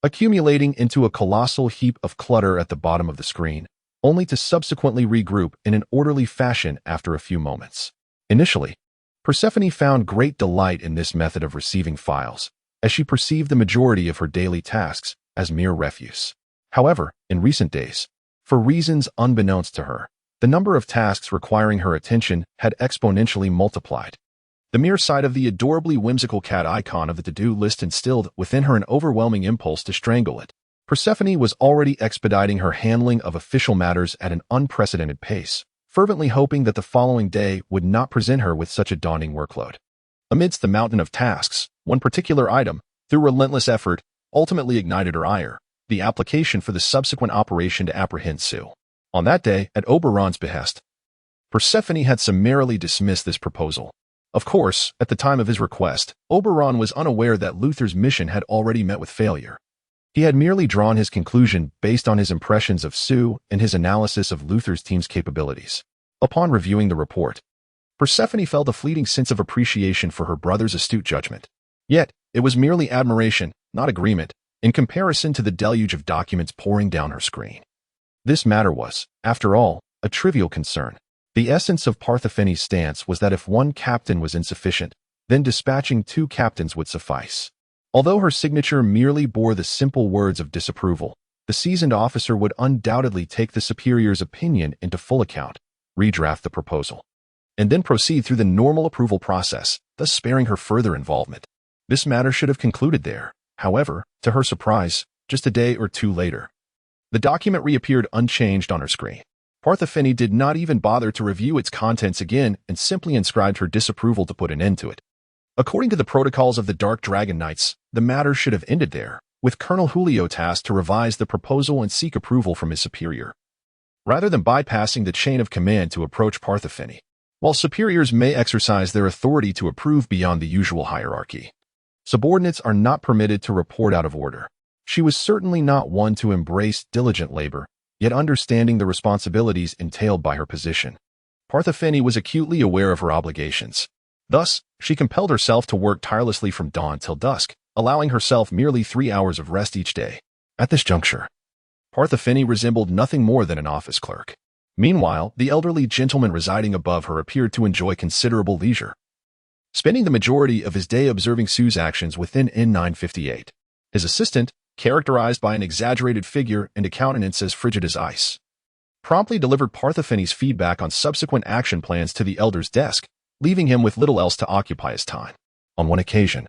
accumulating into a colossal heap of clutter at the bottom of the screen, only to subsequently regroup in an orderly fashion after a few moments. Initially, Persephone found great delight in this method of receiving files, as she perceived the majority of her daily tasks as mere refuse. However, in recent days, for reasons unbeknownst to her, the number of tasks requiring her attention had exponentially multiplied. The mere sight of the adorably whimsical cat icon of the to-do list instilled within her an overwhelming impulse to strangle it. Persephone was already expediting her handling of official matters at an unprecedented pace, fervently hoping that the following day would not present her with such a daunting workload. Amidst the mountain of tasks, one particular item, through relentless effort, ultimately ignited her ire: the application for the subsequent operation to apprehend Sue. On that day, at Oberon's behest, Persephone had summarily dismissed this proposal. Of course, at the time of his request, Oberon was unaware that Luther's mission had already met with failure. He had merely drawn his conclusion based on his impressions of Sue and his analysis of Luther's team's capabilities. Upon reviewing the report, Persephone felt a fleeting sense of appreciation for her brother's astute judgment. Yet, it was merely admiration, not agreement, in comparison to the deluge of documents pouring down her screen. This matter was, after all, a trivial concern. The essence of Persephone's stance was that if one captain was insufficient, then dispatching 2 captains would suffice. Although her signature merely bore the simple words of disapproval, the seasoned officer would undoubtedly take the superior's opinion into full account, redraft the proposal, and then proceed through the normal approval process, thus sparing her further involvement. This matter should have concluded there. However, to her surprise, just a day or 2 later, the document reappeared unchanged on her screen. Persephone did not even bother to review its contents again and simply inscribed her disapproval to put an end to it. According to the protocols of the Dark Dragon Knights, the matter should have ended there, with Colonel Julio tasked to revise the proposal and seek approval from his superior, rather than bypassing the chain of command to approach Persephone. While superiors may exercise their authority to approve beyond the usual hierarchy, subordinates are not permitted to report out of order. She was certainly not one to embrace diligent labor, yet understanding the responsibilities entailed by her position, Persephone was acutely aware of her obligations. Thus, she compelled herself to work tirelessly from dawn till dusk, allowing herself merely 3 hours of rest each day. At this juncture, Persephone resembled nothing more than an office clerk. Meanwhile, the elderly gentleman residing above her appeared to enjoy considerable leisure, spending the majority of his day observing Sue's actions within N958. His assistant, characterized by an exaggerated figure and a countenance as frigid as ice, promptly delivered Persephone's feedback on subsequent action plans to the elder's desk, leaving him with little else to occupy his time. On one occasion,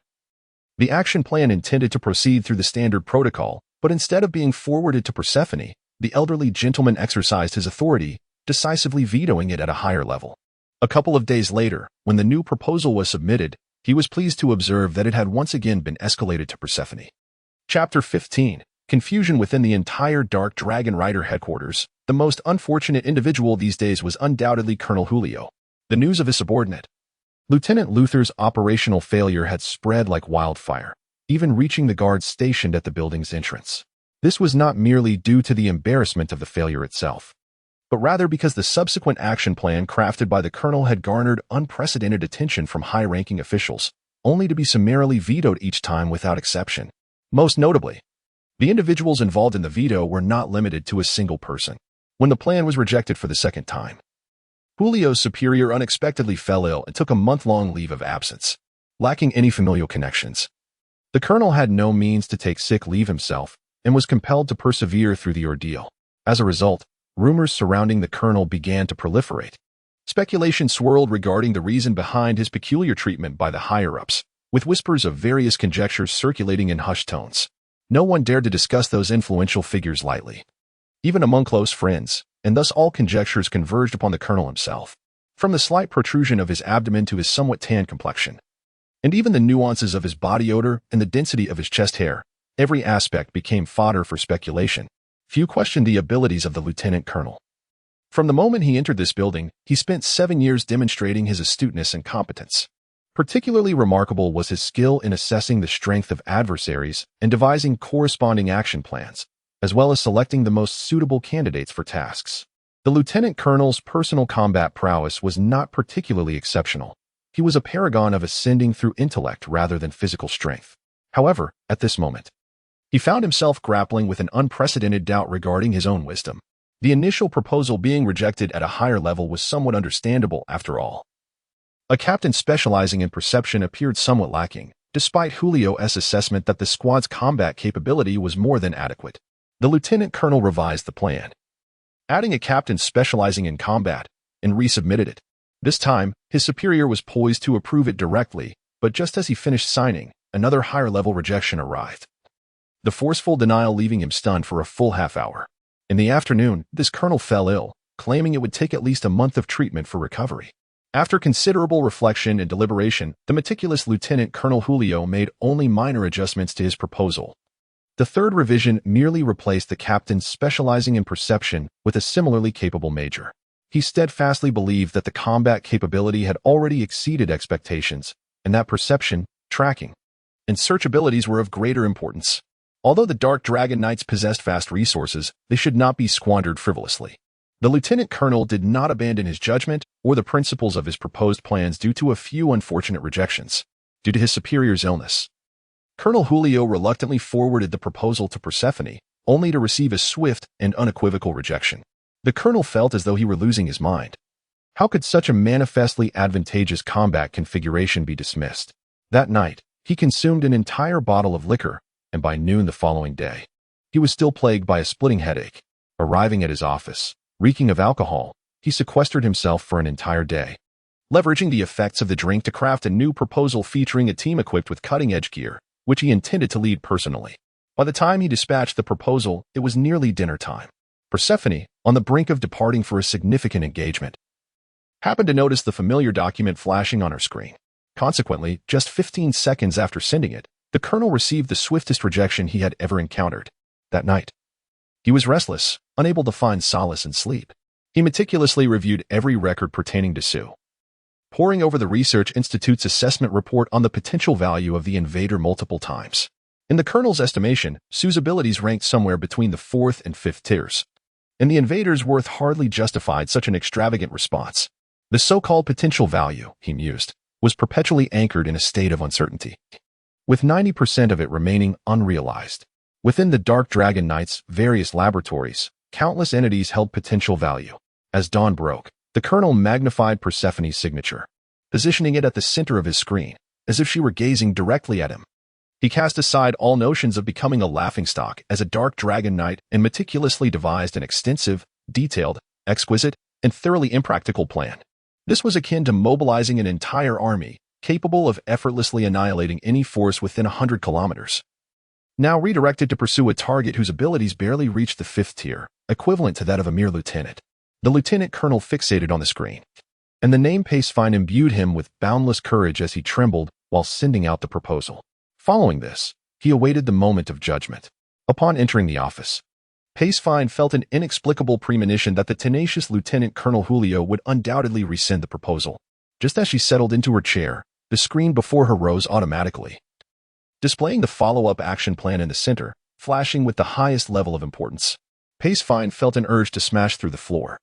the action plan intended to proceed through the standard protocol, but instead of being forwarded to Persephone, the elderly gentleman exercised his authority, decisively vetoing it at a higher level. A couple of days later, when the new proposal was submitted, he was pleased to observe that it had once again been escalated to Persephone. Chapter 15. Confusion within the entire Dark Dragon Rider headquarters. The most unfortunate individual these days was undoubtedly Colonel Julio. The news of his subordinate, Lieutenant Luther's operational failure had spread like wildfire, even reaching the guards stationed at the building's entrance. This was not merely due to the embarrassment of the failure itself, but rather because the subsequent action plan crafted by the colonel had garnered unprecedented attention from high-ranking officials, only to be summarily vetoed each time without exception. Most notably, the individuals involved in the veto were not limited to a single person. When the plan was rejected for the second time, Julio's superior unexpectedly fell ill and took a month-long leave of absence, lacking any familial connections. The colonel had no means to take sick leave himself and was compelled to persevere through the ordeal. As a result, rumors surrounding the colonel began to proliferate. Speculation swirled regarding the reason behind his peculiar treatment by the higher-ups, with whispers of various conjectures circulating in hushed tones. No one dared to discuss those influential figures lightly, even among close friends, and thus all conjectures converged upon the colonel himself. From the slight protrusion of his abdomen to his somewhat tanned complexion, and even the nuances of his body odor and the density of his chest hair, every aspect became fodder for speculation. Few questioned the abilities of the lieutenant colonel. From the moment he entered this building, he spent 7 years demonstrating his astuteness and competence. Particularly remarkable was his skill in assessing the strength of adversaries and devising corresponding action plans, as well as selecting the most suitable candidates for tasks. The lieutenant colonel's personal combat prowess was not particularly exceptional. He was a paragon of ascending through intellect rather than physical strength. However, at this moment, he found himself grappling with an unprecedented doubt regarding his own wisdom. The initial proposal being rejected at a higher level was somewhat understandable after all. A captain specializing in perception appeared somewhat lacking, despite Julio's assessment that the squad's combat capability was more than adequate. The lieutenant colonel revised the plan, adding a captain specializing in combat, and resubmitted it. This time, his superior was poised to approve it directly, but just as he finished signing, another higher-level rejection arrived. the forceful denial leaving him stunned for a full half hour. In the afternoon, this colonel fell ill, claiming it would take at least a month of treatment for recovery. After considerable reflection and deliberation, the meticulous Lieutenant Colonel Julio made only minor adjustments to his proposal. The third revision merely replaced the captain specializing in perception with a similarly capable major. He steadfastly believed that the combat capability had already exceeded expectations, and that perception, tracking, and search abilities were of greater importance. Although the Dark Dragon Knights possessed vast resources, they should not be squandered frivolously. The lieutenant colonel did not abandon his judgment or the principles of his proposed plans due to a few unfortunate rejections. Due to his superior's illness, Colonel Julio reluctantly forwarded the proposal to Persephone, only to receive a swift and unequivocal rejection. The colonel felt as though he were losing his mind. How could such a manifestly advantageous combat configuration be dismissed? That night, he consumed an entire bottle of liquor, and by noon the following day, he was still plagued by a splitting headache. Arriving at his office, reeking of alcohol, he sequestered himself for an entire day, leveraging the effects of the drink to craft a new proposal featuring a team equipped with cutting-edge gear, which he intended to lead personally. By the time he dispatched the proposal, it was nearly dinner time. Persephone, on the brink of departing for a significant engagement, happened to notice the familiar document flashing on her screen. Consequently, just 15 seconds after sending it, the colonel received the swiftest rejection he had ever encountered. That night, he was restless, unable to find solace in sleep. He meticulously reviewed every record pertaining to Sue, poring over the Research Institute's assessment report on the potential value of the invader multiple times. In the colonel's estimation, Sue's abilities ranked somewhere between the 4th and 5th tiers, and the invader's worth hardly justified such an extravagant response. The so-called potential value, he mused, was perpetually anchored in a state of uncertainty, with 90% of it remaining unrealized. Within the Dark Dragon Knights' various laboratories, countless entities held potential value. As dawn broke, the colonel magnified Persephone's signature, positioning it at the center of his screen, as if she were gazing directly at him. He cast aside all notions of becoming a laughingstock as a Dark Dragon Knight and meticulously devised an extensive, detailed, exquisite, and thoroughly impractical plan. This was akin to mobilizing an entire army, capable of effortlessly annihilating any force within 100 kilometers. Now redirected to pursue a target whose abilities barely reached the 5th tier, equivalent to that of a mere lieutenant. The lieutenant colonel fixated on the screen, and the name Pacefine imbued him with boundless courage as he trembled while sending out the proposal. Following this, he awaited the moment of judgment. Upon entering the office, Pacefine felt an inexplicable premonition that the tenacious Lieutenant Colonel Julio would undoubtedly rescind the proposal. Just as she settled into her chair, the screen before her rose automatically, displaying the follow-up action plan in the center, flashing with the highest level of importance. Pacefine felt an urge to smash through the floor,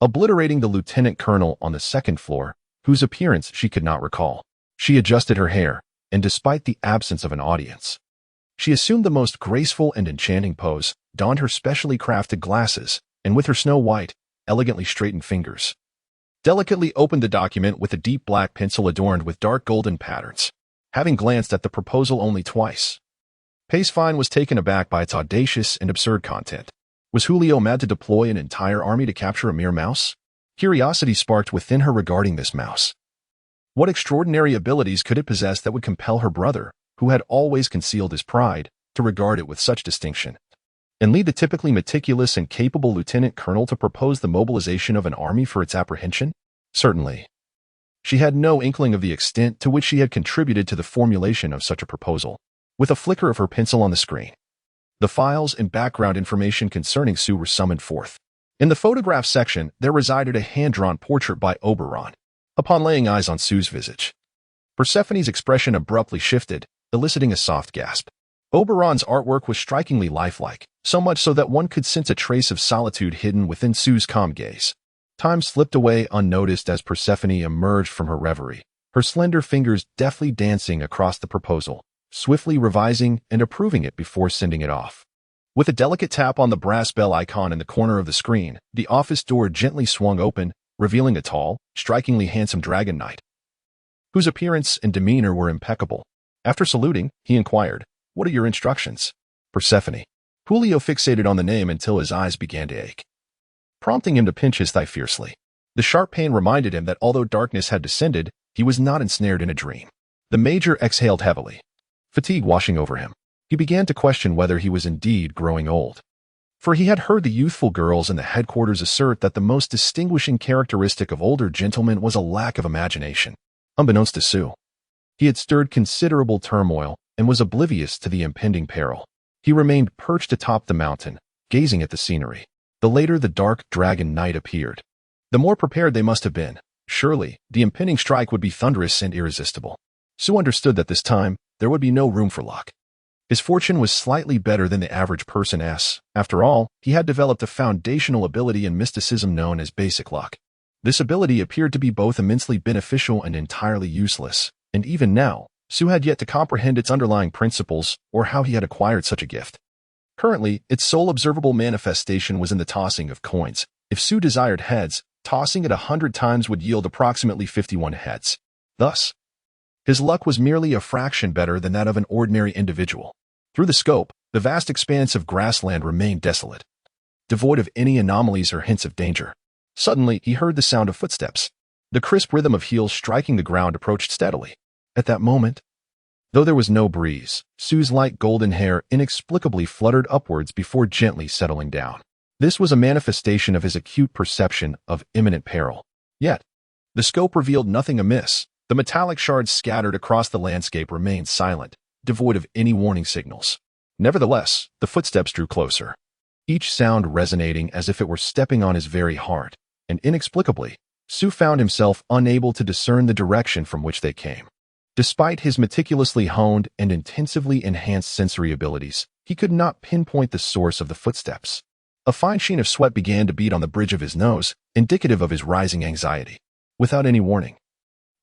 obliterating the lieutenant colonel on the 2nd floor, whose appearance she could not recall. She adjusted her hair, and despite the absence of an audience, she assumed the most graceful and enchanting pose, donned her specially crafted glasses, and with her snow-white, elegantly straightened fingers, delicately opened the document with a deep black pencil adorned with dark golden patterns. Having glanced at the proposal only twice, Pacefine was taken aback by its audacious and absurd content. Was Julio mad to deploy an entire army to capture a mere mouse? Curiosity sparked within her regarding this mouse. What extraordinary abilities could it possess that would compel her brother, who had always concealed his pride, to regard it with such distinction, and lead the typically meticulous and capable lieutenant colonel to propose the mobilization of an army for its apprehension? Certainly. She had no inkling of the extent to which she had contributed to the formulation of such a proposal. With a flicker of her pencil on the screen, the files and background information concerning Sue were summoned forth. In the photograph section, there resided a hand-drawn portrait by Oberon. Upon laying eyes on Sue's visage, Persephone's expression abruptly shifted, eliciting a soft gasp. Oberon's artwork was strikingly lifelike, so much so that one could sense a trace of solitude hidden within Sue's calm gaze. Time slipped away unnoticed as Persephone emerged from her reverie, her slender fingers deftly dancing across the proposal, swiftly revising and approving it before sending it off. With a delicate tap on the brass bell icon in the corner of the screen, the office door gently swung open, revealing a tall, strikingly handsome dragon knight, whose appearance and demeanor were impeccable. After saluting, he inquired, "What are your instructions?" Persephone. Julio fixated on the name until his eyes began to ache, prompting him to pinch his thigh fiercely. The sharp pain reminded him that although darkness had descended, he was not ensnared in a dream. The major exhaled heavily, fatigue washing over him. He began to question whether he was indeed growing old. For he had heard the youthful girls in the headquarters assert that the most distinguishing characteristic of older gentlemen was a lack of imagination. Unbeknownst to Sue, he had stirred considerable turmoil and was oblivious to the impending peril. He remained perched atop the mountain, gazing at the scenery. The later the dark dragon night appeared, the more prepared they must have been. Surely, the impending strike would be thunderous and irresistible. Sue understood that this time, there would be no room for luck. His fortune was slightly better than the average person's. After all, he had developed a foundational ability in mysticism known as basic luck. This ability appeared to be both immensely beneficial and entirely useless, and even now, Sue had yet to comprehend its underlying principles or how he had acquired such a gift. Currently, its sole observable manifestation was in the tossing of coins. If Sue desired heads, tossing it 100 times would yield approximately 51 heads. Thus, his luck was merely a fraction better than that of an ordinary individual. Through the scope, the vast expanse of grassland remained desolate, devoid of any anomalies or hints of danger. Suddenly, he heard the sound of footsteps. The crisp rhythm of heels striking the ground approached steadily. At that moment, though there was no breeze, Sue's light golden hair inexplicably fluttered upwards before gently settling down. This was a manifestation of his acute perception of imminent peril. Yet, the scope revealed nothing amiss. The metallic shards scattered across the landscape remained silent, devoid of any warning signals. Nevertheless, the footsteps drew closer, each sound resonating as if it were stepping on his very heart, and inexplicably, Sue found himself unable to discern the direction from which they came. Despite his meticulously honed and intensively enhanced sensory abilities, he could not pinpoint the source of the footsteps. A fine sheen of sweat began to bead on the bridge of his nose, indicative of his rising anxiety. Without any warning,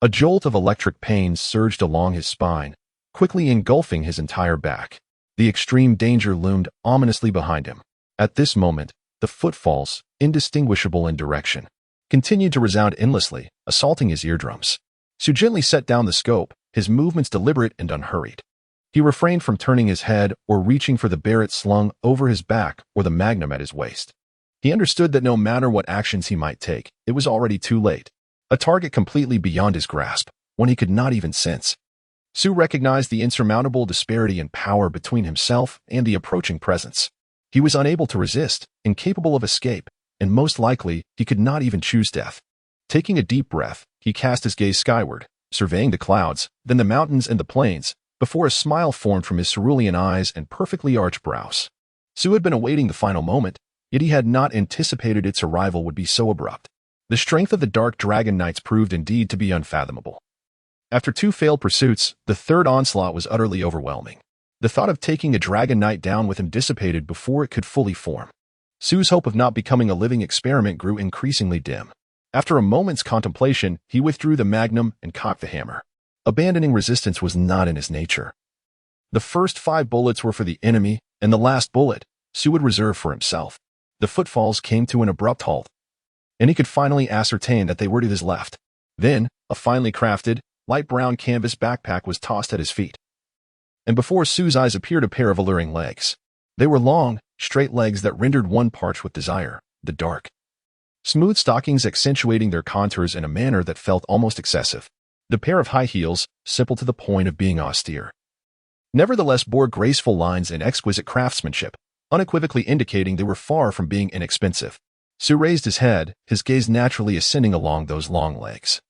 a jolt of electric pain surged along his spine, quickly engulfing his entire back. The extreme danger loomed ominously behind him. At this moment, the footfalls, indistinguishable in direction, continued to resound endlessly, assaulting his eardrums. Sue gently set down the scope, his movements deliberate and unhurried. He refrained from turning his head or reaching for the barrett slung over his back or the magnum at his waist. He understood that no matter what actions he might take, it was already too late. A target completely beyond his grasp, one he could not even sense. Sue recognized the insurmountable disparity in power between himself and the approaching presence. He was unable to resist, incapable of escape, and most likely, he could not even choose death. Taking a deep breath, he cast his gaze skyward, surveying the clouds, then the mountains and the plains, before a smile formed from his cerulean eyes and perfectly arched brows. Sue had been awaiting the final moment, yet he had not anticipated its arrival would be so abrupt. The strength of the dark dragon knights proved indeed to be unfathomable. After 2 failed pursuits, the third onslaught was utterly overwhelming. The thought of taking a dragon knight down with him dissipated before it could fully form. Sue's hope of not becoming a living experiment grew increasingly dim. After a moment's contemplation, he withdrew the magnum and cocked the hammer. Abandoning resistance was not in his nature. The first 5 bullets were for the enemy, and the last bullet, Sue would reserve for himself. The footfalls came to an abrupt halt, and he could finally ascertain that they were to his left. Then, a finely crafted, light brown canvas backpack was tossed at his feet. And before Sue's eyes appeared a pair of alluring legs. They were long, straight legs that rendered one parched with desire, the dark, smooth stockings accentuating their contours in a manner that felt almost excessive. The pair of high heels, simple to the point of being austere, nevertheless bore graceful lines and exquisite craftsmanship, unequivocally indicating they were far from being inexpensive. Sue raised his head, his gaze naturally ascending along those long legs,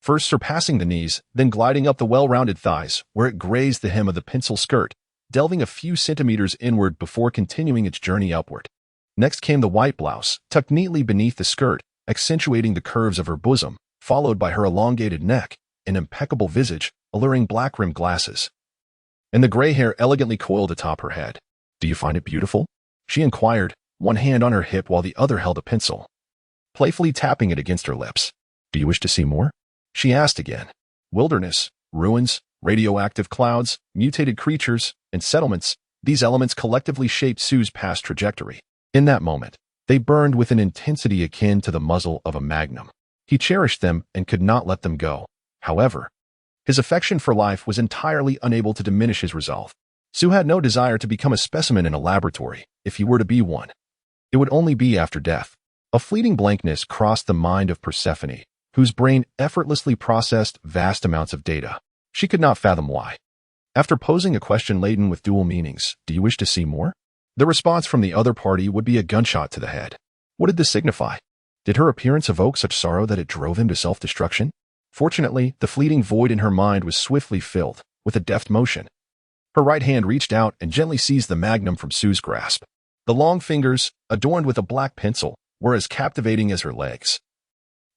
first surpassing the knees, then gliding up the well-rounded thighs, where it grazed the hem of the pencil skirt, delving a few centimeters inward before continuing its journey upward. Next came the white blouse, tucked neatly beneath the skirt, accentuating the curves of her bosom, followed by her elongated neck, an impeccable visage, alluring black-rimmed glasses, and the gray hair elegantly coiled atop her head. "Do you find it beautiful?" she inquired, one hand on her hip while the other held a pencil, playfully tapping it against her lips. "Do you wish to see more?" she asked again. Wilderness, ruins, radioactive clouds, mutated creatures, and settlements, these elements collectively shaped Sue's past trajectory. In that moment, they burned with an intensity akin to the muzzle of a magnum. He cherished them and could not let them go. However, his affection for life was entirely unable to diminish his resolve. Sue had no desire to become a specimen in a laboratory, if he were to be one. It would only be after death. A fleeting blankness crossed the mind of Persephone, whose brain effortlessly processed vast amounts of data. She could not fathom why. After posing a question laden with dual meanings, "Do you wish to see more?" the response from the other party would be a gunshot to the head. What did this signify? Did her appearance evoke such sorrow that it drove him to self-destruction? Fortunately, the fleeting void in her mind was swiftly filled with a deft motion. Her right hand reached out and gently seized the magnum from Sue's grasp. The long fingers, adorned with a black pencil, were as captivating as her legs.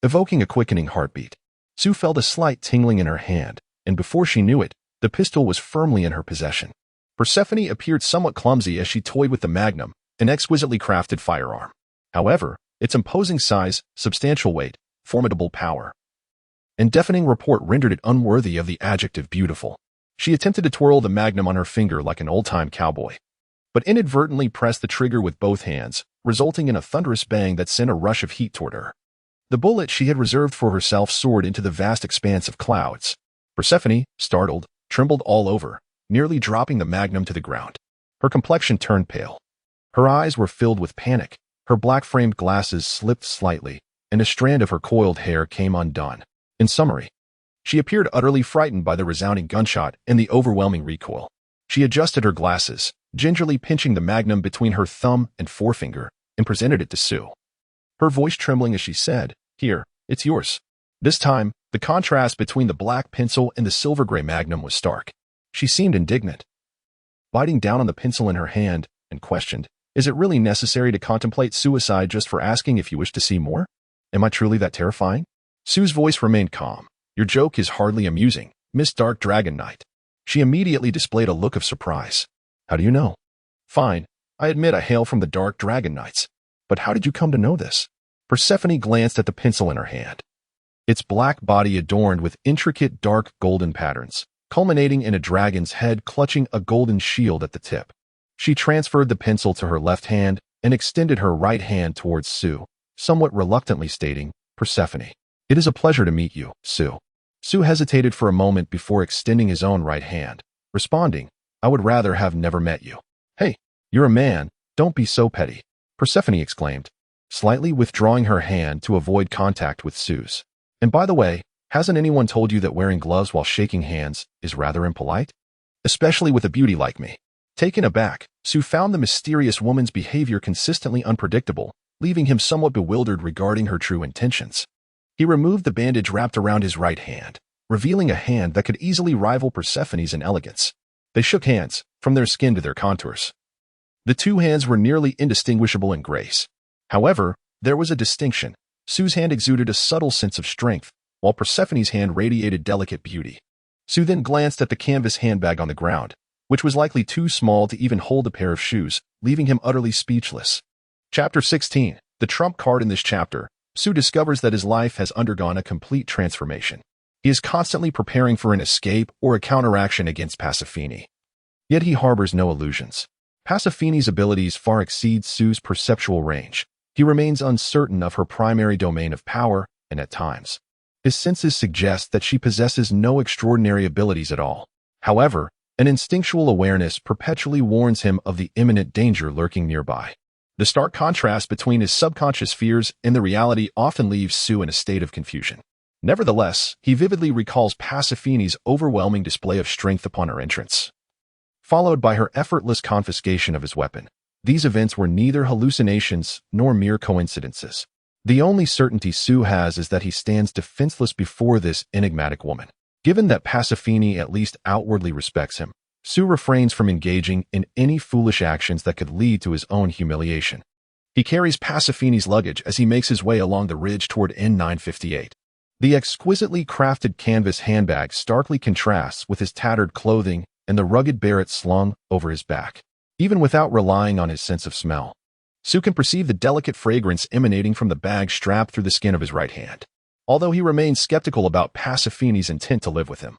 Evoking a quickening heartbeat, Sue felt a slight tingling in her hand, and before she knew it, the pistol was firmly in her possession. Persephone appeared somewhat clumsy as she toyed with the magnum, an exquisitely crafted firearm. However, its imposing size, substantial weight, formidable power, and deafening report rendered it unworthy of the adjective beautiful. She attempted to twirl the magnum on her finger like an old-time cowboy, but inadvertently pressed the trigger with both hands, resulting in a thunderous bang that sent a rush of heat toward her. The bullet she had reserved for herself soared into the vast expanse of clouds. Persephone, startled, trembled all over, nearly dropping the magnum to the ground. Her complexion turned pale. Her eyes were filled with panic. Her black-framed glasses slipped slightly, and a strand of her coiled hair came undone. In summary, she appeared utterly frightened by the resounding gunshot and the overwhelming recoil. She adjusted her glasses, gingerly pinching the magnum between her thumb and forefinger, and presented it to Sue. Her voice trembling as she said, "Here, it's yours." This time, the contrast between the black pencil and the silver-gray magnum was stark. She seemed indignant, biting down on the pencil in her hand, and questioned, "Is it really necessary to contemplate suicide just for asking if you wish to see more? Am I truly that terrifying?" Sue's voice remained calm. "Your joke is hardly amusing, Miss Dark Dragon Knight." She immediately displayed a look of surprise. "How do you know?" "Fine. I admit I hail from the Dark Dragon Knights. But how did you come to know this?" Persephone glanced at the pencil in her hand. Its black body adorned with intricate dark golden patterns, culminating in a dragon's head clutching a golden shield at the tip. She transferred the pencil to her left hand and extended her right hand towards Sue, somewhat reluctantly stating, "Persephone, it is a pleasure to meet you, Sue." Sue hesitated for a moment before extending his own right hand, responding, "I would rather have never met you." "Hey, you're a man, don't be so petty," Persephone exclaimed, slightly withdrawing her hand to avoid contact with Sue's. "And by the way, hasn't anyone told you that wearing gloves while shaking hands is rather impolite? Especially with a beauty like me?" Taken aback, Sue found the mysterious woman's behavior consistently unpredictable, leaving him somewhat bewildered regarding her true intentions. He removed the bandage wrapped around his right hand, revealing a hand that could easily rival Persephone's in elegance. They shook hands, from their skin to their contours. The two hands were nearly indistinguishable in grace. However, there was a distinction. Sue's hand exuded a subtle sense of strength, while Persephone's hand radiated delicate beauty. Sue then glanced at the canvas handbag on the ground, which was likely too small to even hold a pair of shoes, leaving him utterly speechless. Chapter 16. The trump card in this chapter, Sue discovers that his life has undergone a complete transformation. He is constantly preparing for an escape or a counteraction against Persephone. Yet he harbors no illusions. Persephone's abilities far exceed Sue's perceptual range. He remains uncertain of her primary domain of power, and at times, his senses suggest that she possesses no extraordinary abilities at all. However, an instinctual awareness perpetually warns him of the imminent danger lurking nearby. The stark contrast between his subconscious fears and the reality often leaves Sue in a state of confusion. Nevertheless, he vividly recalls Persephone's overwhelming display of strength upon her entrance, followed by her effortless confiscation of his weapon. These events were neither hallucinations nor mere coincidences. The only certainty Sue has is that he stands defenseless before this enigmatic woman. Given that Persephone at least outwardly respects him, Sue refrains from engaging in any foolish actions that could lead to his own humiliation. He carries Persephone's luggage as he makes his way along the ridge toward N958. The exquisitely crafted canvas handbag starkly contrasts with his tattered clothing and the rugged beret slung over his back. Even without relying on his sense of smell, Sue can perceive the delicate fragrance emanating from the bag strapped through the skin of his right hand, although he remains skeptical about Persephone's intent to live with him.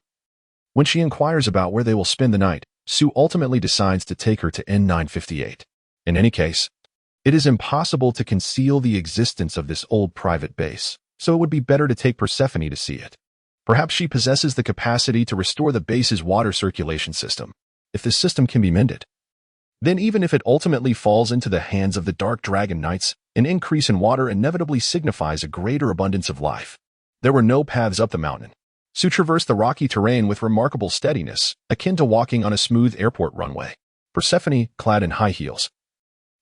When she inquires about where they will spend the night, Sue ultimately decides to take her to N958. In any case, it is impossible to conceal the existence of this old private base, so it would be better to take Persephone to see it. Perhaps she possesses the capacity to restore the base's water circulation system, if this system can be mended. Then even if it ultimately falls into the hands of the Dark Dragon Knights, an increase in water inevitably signifies a greater abundance of life. There were no paths up the mountain. Sue traversed the rocky terrain with remarkable steadiness, akin to walking on a smooth airport runway. Persephone, clad in high heels,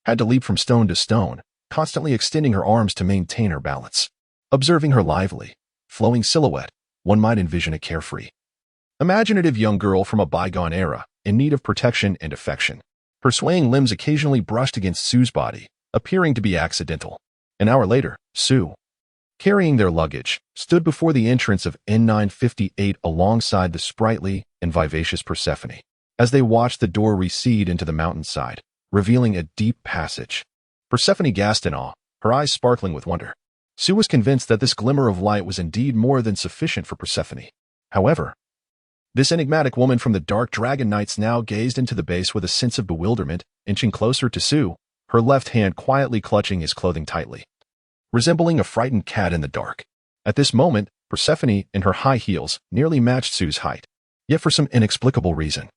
had to leap from stone to stone, constantly extending her arms to maintain her balance. Observing her lively, flowing silhouette, one might envision a carefree, imaginative young girl from a bygone era, in need of protection and affection. Her swaying limbs occasionally brushed against Sue's body, appearing to be accidental. An hour later, Sue, carrying their luggage, stood before the entrance of N958 alongside the sprightly and vivacious Persephone. As they watched the door recede into the mountainside, revealing a deep passage, Persephone gasped in awe, her eyes sparkling with wonder. Sue was convinced that this glimmer of light was indeed more than sufficient for Persephone. However, this enigmatic woman from the Dark Dragon Knights now gazed into the base with a sense of bewilderment, inching closer to Sue, her left hand quietly clutching his clothing tightly, resembling a frightened cat in the dark. At this moment, Persephone, in her high heels, nearly matched Sue's height. Yet for some inexplicable reason,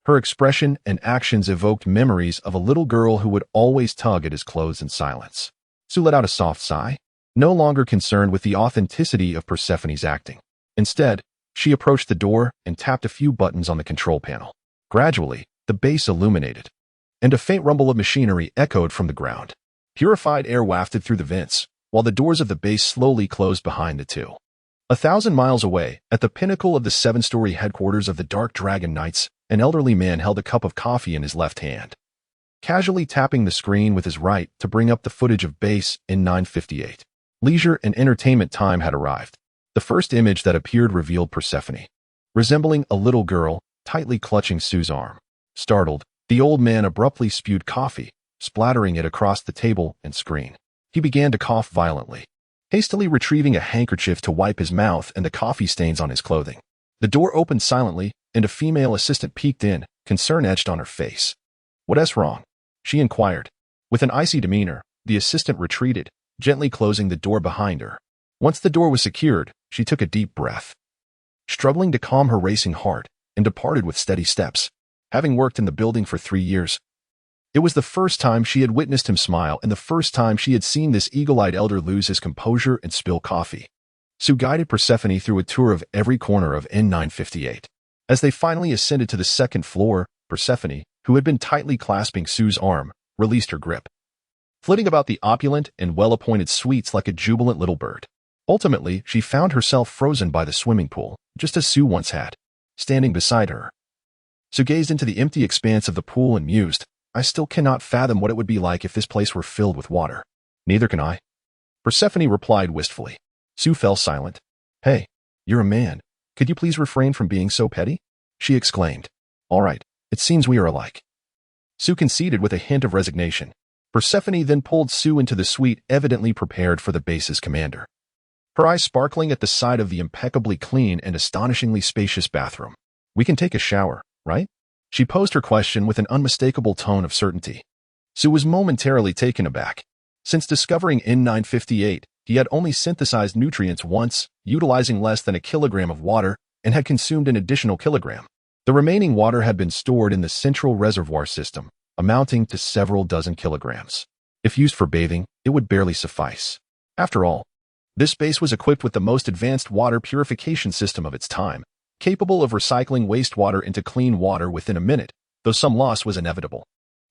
her expression and actions evoked memories of a little girl who would always tug at his clothes in silence. Sue let out a soft sigh, no longer concerned with the authenticity of Persephone's acting. Instead, she approached the door and tapped a few buttons on the control panel. Gradually, the base illuminated, and a faint rumble of machinery echoed from the ground. Purified air wafted through the vents, while the doors of the base slowly closed behind the two. 1,000 miles away, at the pinnacle of the 7-story headquarters of the Dark Dragon Knights, an elderly man held a cup of coffee in his left hand, casually tapping the screen with his right to bring up the footage of base N958. Leisure and entertainment time had arrived. The first image that appeared revealed Persephone, resembling a little girl, tightly clutching Sue's arm. Startled, the old man abruptly spewed coffee, splattering it across the table and screen. He began to cough violently, hastily retrieving a handkerchief to wipe his mouth and the coffee stains on his clothing. The door opened silently, and a female assistant peeked in, concern etched on her face. "What's wrong?" she inquired. With an icy demeanor, the assistant retreated, gently closing the door behind her. Once the door was secured, she took a deep breath, struggling to calm her racing heart, and departed with steady steps. Having worked in the building for 3 years, it was the first time she had witnessed him smile and the first time she had seen this eagle-eyed elder lose his composure and spill coffee. Sue guided Persephone through a tour of every corner of N958. As they finally ascended to the second floor, Persephone, who had been tightly clasping Sue's arm, released her grip, flitting about the opulent and well-appointed suites like a jubilant little bird. Ultimately, she found herself frozen by the swimming pool, just as Sue once had, standing beside her. Sue gazed into the empty expanse of the pool and mused, "I still cannot fathom what it would be like if this place were filled with water." "Neither can I," Persephone replied wistfully. Sue fell silent. "Hey, you're a man. Could you please refrain from being so petty?" she exclaimed. "All right, it seems we are alike." Sue conceded with a hint of resignation. Persephone then pulled Sue into the suite, evidently prepared for the base's commander, her eyes sparkling at the sight of the impeccably clean and astonishingly spacious bathroom. "We can take a shower, right?" She posed her question with an unmistakable tone of certainty. Sue was momentarily taken aback. Since discovering N958, he had only synthesized nutrients once, utilizing less than a kilogram of water, and had consumed an additional kilogram. The remaining water had been stored in the central reservoir system, amounting to several dozen kilograms. If used for bathing, it would barely suffice. After all, this base was equipped with the most advanced water purification system of its time, capable of recycling wastewater into clean water within a minute, though some loss was inevitable.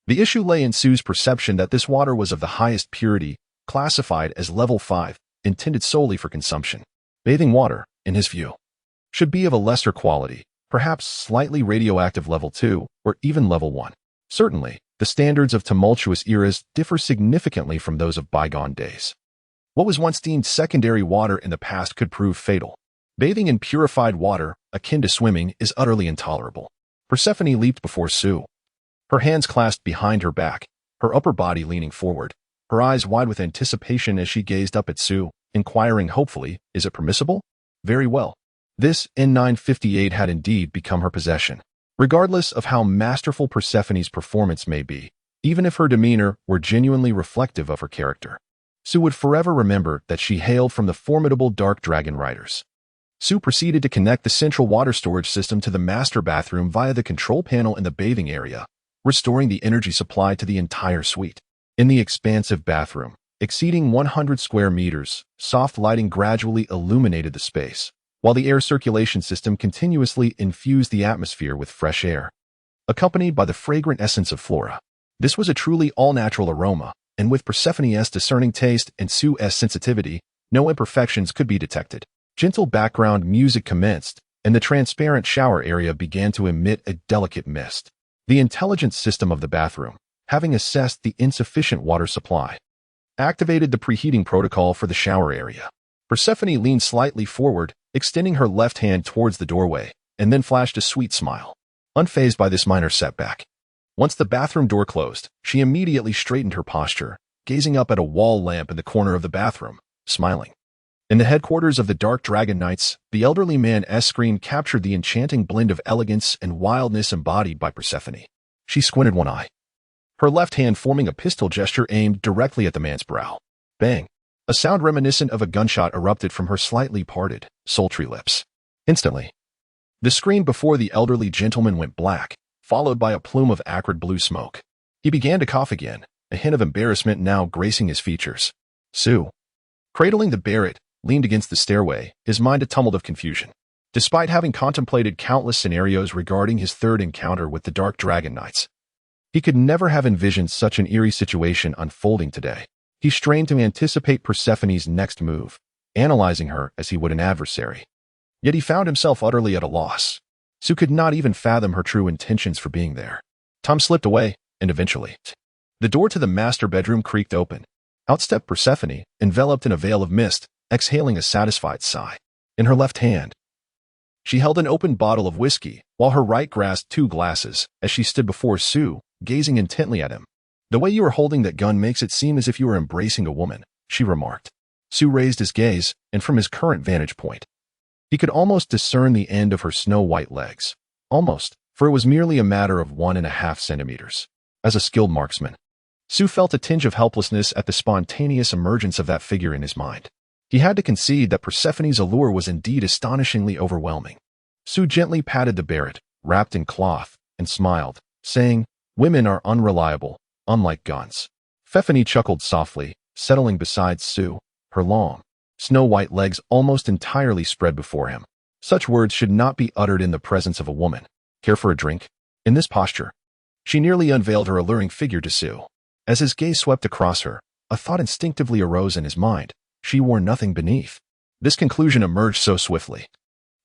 The issue lay in Sue's perception that this water was of the highest purity, classified as level 5, intended solely for consumption. Bathing water, in his view, should be of a lesser quality, perhaps slightly radioactive level 2, or even level 1. Certainly, the standards of tumultuous eras differ significantly from those of bygone days. What was once deemed secondary water in the past could prove fatal. Bathing in purified water, akin to swimming, is utterly intolerable. Persephone leaped before Sue, her hands clasped behind her back, her upper body leaning forward, her eyes wide with anticipation as she gazed up at Sue, inquiring hopefully, "Is it permissible?" Very well. This N958 had indeed become her possession. Regardless of how masterful Persephone's performance may be, even if her demeanor were genuinely reflective of her character, Sue would forever remember that she hailed from the formidable Dark Dragon Riders. Sue proceeded to connect the central water storage system to the master bathroom via the control panel in the bathing area, restoring the energy supply to the entire suite. In the expansive bathroom, exceeding 100 square meters, soft lighting gradually illuminated the space, while the air circulation system continuously infused the atmosphere with fresh air, accompanied by the fragrant essence of flora. This was a truly all-natural aroma, and with Persephone's discerning taste and Sue's sensitivity, no imperfections could be detected. Gentle background music commenced, and the transparent shower area began to emit a delicate mist. The intelligence system of the bathroom, having assessed the insufficient water supply, activated the preheating protocol for the shower area. Persephone leaned slightly forward, extending her left hand towards the doorway, and then flashed a sweet smile, unfazed by this minor setback. Once the bathroom door closed, she immediately straightened her posture, gazing up at a wall lamp in the corner of the bathroom, smiling. In the headquarters of the Dark Dragon Knights, the elderly man's screen captured the enchanting blend of elegance and wildness embodied by Persephone. She squinted one eye, her left hand forming a pistol gesture aimed directly at the man's brow. Bang! A sound reminiscent of a gunshot erupted from her slightly parted, sultry lips. Instantly, the screen before the elderly gentleman went black, followed by a plume of acrid blue smoke. He began to cough again, a hint of embarrassment now gracing his features. Sue, cradling the Barrett, leaned against the stairway, his mind a tumult of confusion. Despite having contemplated countless scenarios regarding his third encounter with the Dark Dragon Knights, he could never have envisioned such an eerie situation unfolding today. He strained to anticipate Persephone's next move, analyzing her as he would an adversary. Yet he found himself utterly at a loss. Sue could not even fathom her true intentions for being there. Time slipped away, and eventually, the door to the master bedroom creaked open. Out stepped Persephone, enveloped in a veil of mist, exhaling a satisfied sigh. In her left hand, she held an open bottle of whiskey, while her right grasped 2 glasses, as she stood before Sue, gazing intently at him. The way you are holding that gun makes it seem as if you were embracing a woman, she remarked. Sue raised his gaze, and from his current vantage point, he could almost discern the end of her snow-white legs. Almost, for it was merely a matter of 1.5 centimeters. As a skilled marksman, Sue felt a tinge of helplessness at the spontaneous emergence of that figure in his mind. He had to concede that Persephone's allure was indeed astonishingly overwhelming. Sue gently patted the Barrett, wrapped in cloth, and smiled, saying, "Women are unreliable, unlike guns." Persephone chuckled softly, settling beside Sue, her long, snow-white legs almost entirely spread before him. Such words should not be uttered in the presence of a woman. Care for a drink? In this posture, she nearly unveiled her alluring figure to Sue. As his gaze swept across her, a thought instinctively arose in his mind. She wore nothing beneath. This conclusion emerged so swiftly,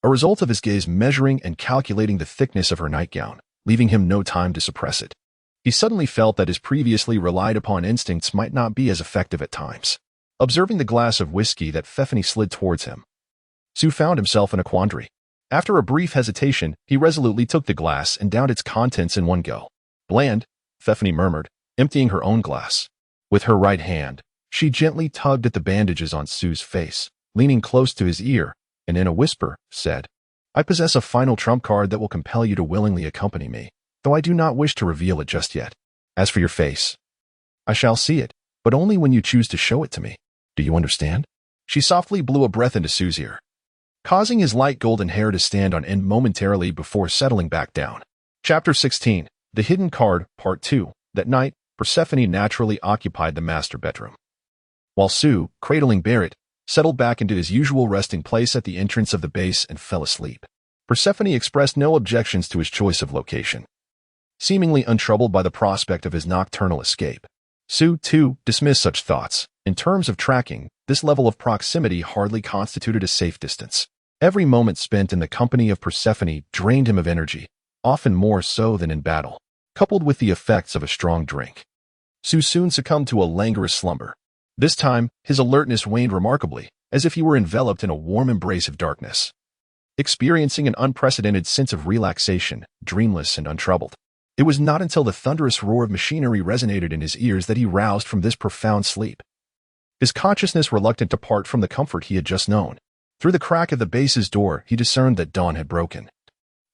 a result of his gaze measuring and calculating the thickness of her nightgown, leaving him no time to suppress it. He suddenly felt that his previously relied-upon instincts might not be as effective at times. Observing the glass of whiskey that Persephone slid towards him, Sue found himself in a quandary. After a brief hesitation, he resolutely took the glass and downed its contents in one go. "Bland," Persephone murmured, emptying her own glass. With her right hand, she gently tugged at the bandages on Sue's face, leaning close to his ear, and in a whisper, said, "I possess a final trump card that will compel you to willingly accompany me, though I do not wish to reveal it just yet. As for your face, I shall see it, but only when you choose to show it to me. Do you understand?" She softly blew a breath into Sue's ear, causing his light golden hair to stand on end momentarily before settling back down. Chapter 16, The Hidden Card, Part 2. That night, Persephone naturally occupied the master bedroom, while Sue, cradling Barrett, settled back into his usual resting place at the entrance of the base and fell asleep. Persephone expressed no objections to his choice of location, seemingly untroubled by the prospect of his nocturnal escape. Sue, too, dismissed such thoughts. In terms of tracking, this level of proximity hardly constituted a safe distance. Every moment spent in the company of Persephone drained him of energy, often more so than in battle. Coupled with the effects of a strong drink, Sue soon succumbed to a languorous slumber. This time, his alertness waned remarkably, as if he were enveloped in a warm embrace of darkness, experiencing an unprecedented sense of relaxation, dreamless and untroubled. It was not until the thunderous roar of machinery resonated in his ears that he roused from this profound sleep, his consciousness reluctant to part from the comfort he had just known. Through the crack of the base's door, he discerned that dawn had broken.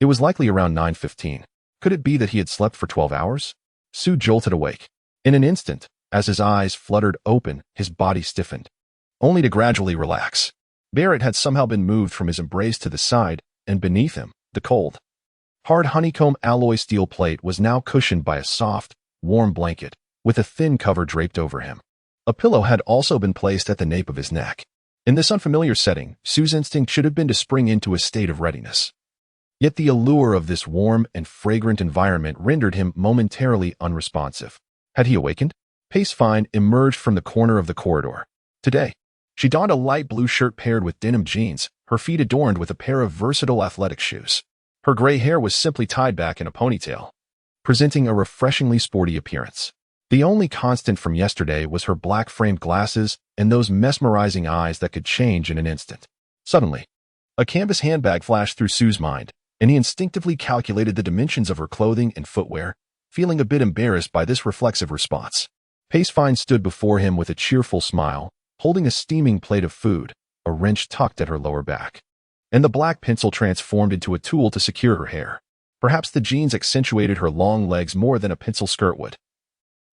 It was likely around 9:15. Could it be that he had slept for 12 hours? Sue jolted awake. In an instant, as his eyes fluttered open, his body stiffened, only to gradually relax. Barrett had somehow been moved from his embrace to the side, and beneath him, the cold, hard honeycomb alloy steel plate was now cushioned by a soft, warm blanket, with a thin cover draped over him. A pillow had also been placed at the nape of his neck. In this unfamiliar setting, Sue's instinct should have been to spring into a state of readiness. Yet the allure of this warm and fragrant environment rendered him momentarily unresponsive. Had he awakened? Pacefine emerged from the corner of the corridor. Today, she donned a light blue shirt paired with denim jeans, her feet adorned with a pair of versatile athletic shoes. Her gray hair was simply tied back in a ponytail, presenting a refreshingly sporty appearance. The only constant from yesterday was her black-framed glasses and those mesmerizing eyes that could change in an instant. Suddenly, a canvas handbag flashed through Sue's mind, and he instinctively calculated the dimensions of her clothing and footwear, feeling a bit embarrassed by this reflexive response. Pacefine stood before him with a cheerful smile, holding a steaming plate of food, a wrench tucked at her lower back. And the black pencil transformed into a tool to secure her hair. Perhaps the jeans accentuated her long legs more than a pencil skirt would.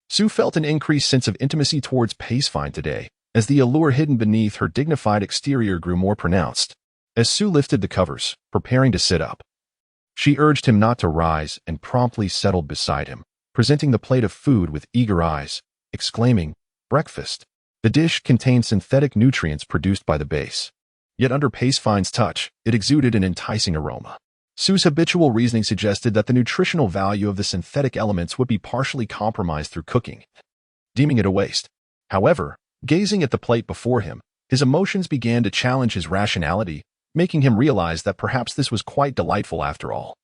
Sue felt an increased sense of intimacy towards Pacefine today, as the allure hidden beneath her dignified exterior grew more pronounced. As Sue lifted the covers, preparing to sit up, she urged him not to rise and promptly settled beside him, presenting the plate of food with eager eyes, exclaiming, "Breakfast." The dish contained synthetic nutrients produced by the base. Yet under Pacefine's touch, it exuded an enticing aroma. Sue's habitual reasoning suggested that the nutritional value of the synthetic elements would be partially compromised through cooking, deeming it a waste. However, gazing at the plate before him, his emotions began to challenge his rationality, making him realize that perhaps this was quite delightful after all.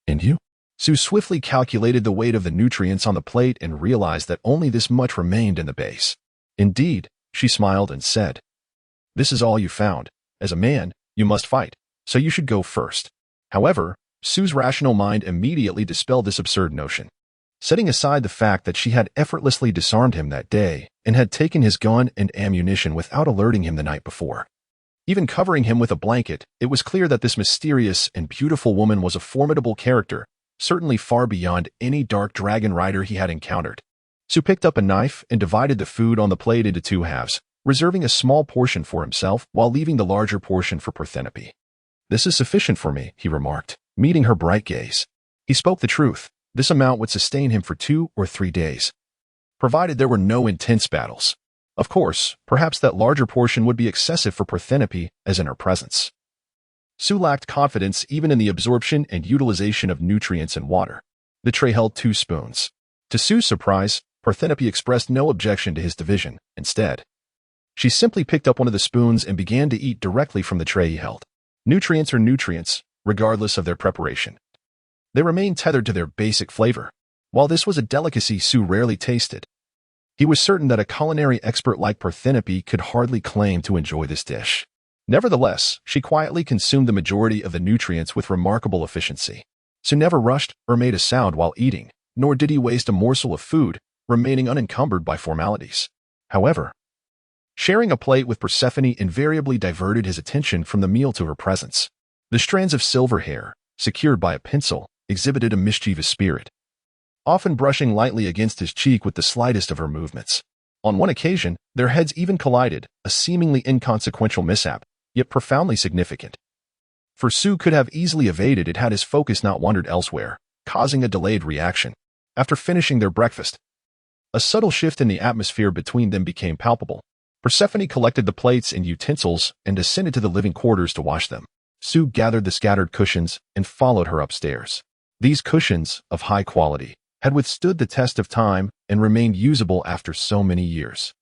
"And you?" Sue swiftly calculated the weight of the nutrients on the plate and realized that only this much remained in the base. "Indeed," she smiled and said, "this is all you found. As a man, you must fight, so you should go first." However, Sue's rational mind immediately dispelled this absurd notion. Setting aside the fact that she had effortlessly disarmed him that day and had taken his gun and ammunition without alerting him the night before, even covering him with a blanket, it was clear that this mysterious and beautiful woman was a formidable character, certainly far beyond any dark dragon rider he had encountered. Sue picked up a knife and divided the food on the plate into two halves, reserving a small portion for himself while leaving the larger portion for Parthenope. "This is sufficient for me," he remarked, meeting her bright gaze. He spoke the truth. This amount would sustain him for 2 or 3 days, provided there were no intense battles. Of course, perhaps that larger portion would be excessive for Parthenope as in her presence. Sue lacked confidence even in the absorption and utilization of nutrients and water. The tray held 2 spoons. To Sue's surprise, Parthenope expressed no objection to his division. Instead, she simply picked up one of the spoons and began to eat directly from the tray he held. Nutrients are nutrients, regardless of their preparation. They remain tethered to their basic flavor. While this was a delicacy Sue rarely tasted, he was certain that a culinary expert like Parthenope could hardly claim to enjoy this dish. Nevertheless, she quietly consumed the majority of the nutrients with remarkable efficiency. Sue never rushed or made a sound while eating, nor did he waste a morsel of food, remaining unencumbered by formalities. However, sharing a plate with Persephone invariably diverted his attention from the meal to her presence. The strands of silver hair, secured by a pencil, exhibited a mischievous spirit, often brushing lightly against his cheek with the slightest of her movements. On one occasion, their heads even collided, a seemingly inconsequential mishap, yet profoundly significant. For Sue could have easily evaded it had his focus not wandered elsewhere, causing a delayed reaction. After finishing their breakfast, a subtle shift in the atmosphere between them became palpable. Persephone collected the plates and utensils and descended to the living quarters to wash them. Sue gathered the scattered cushions and followed her upstairs. These cushions, of high quality, had withstood the test of time and remained usable after so many years.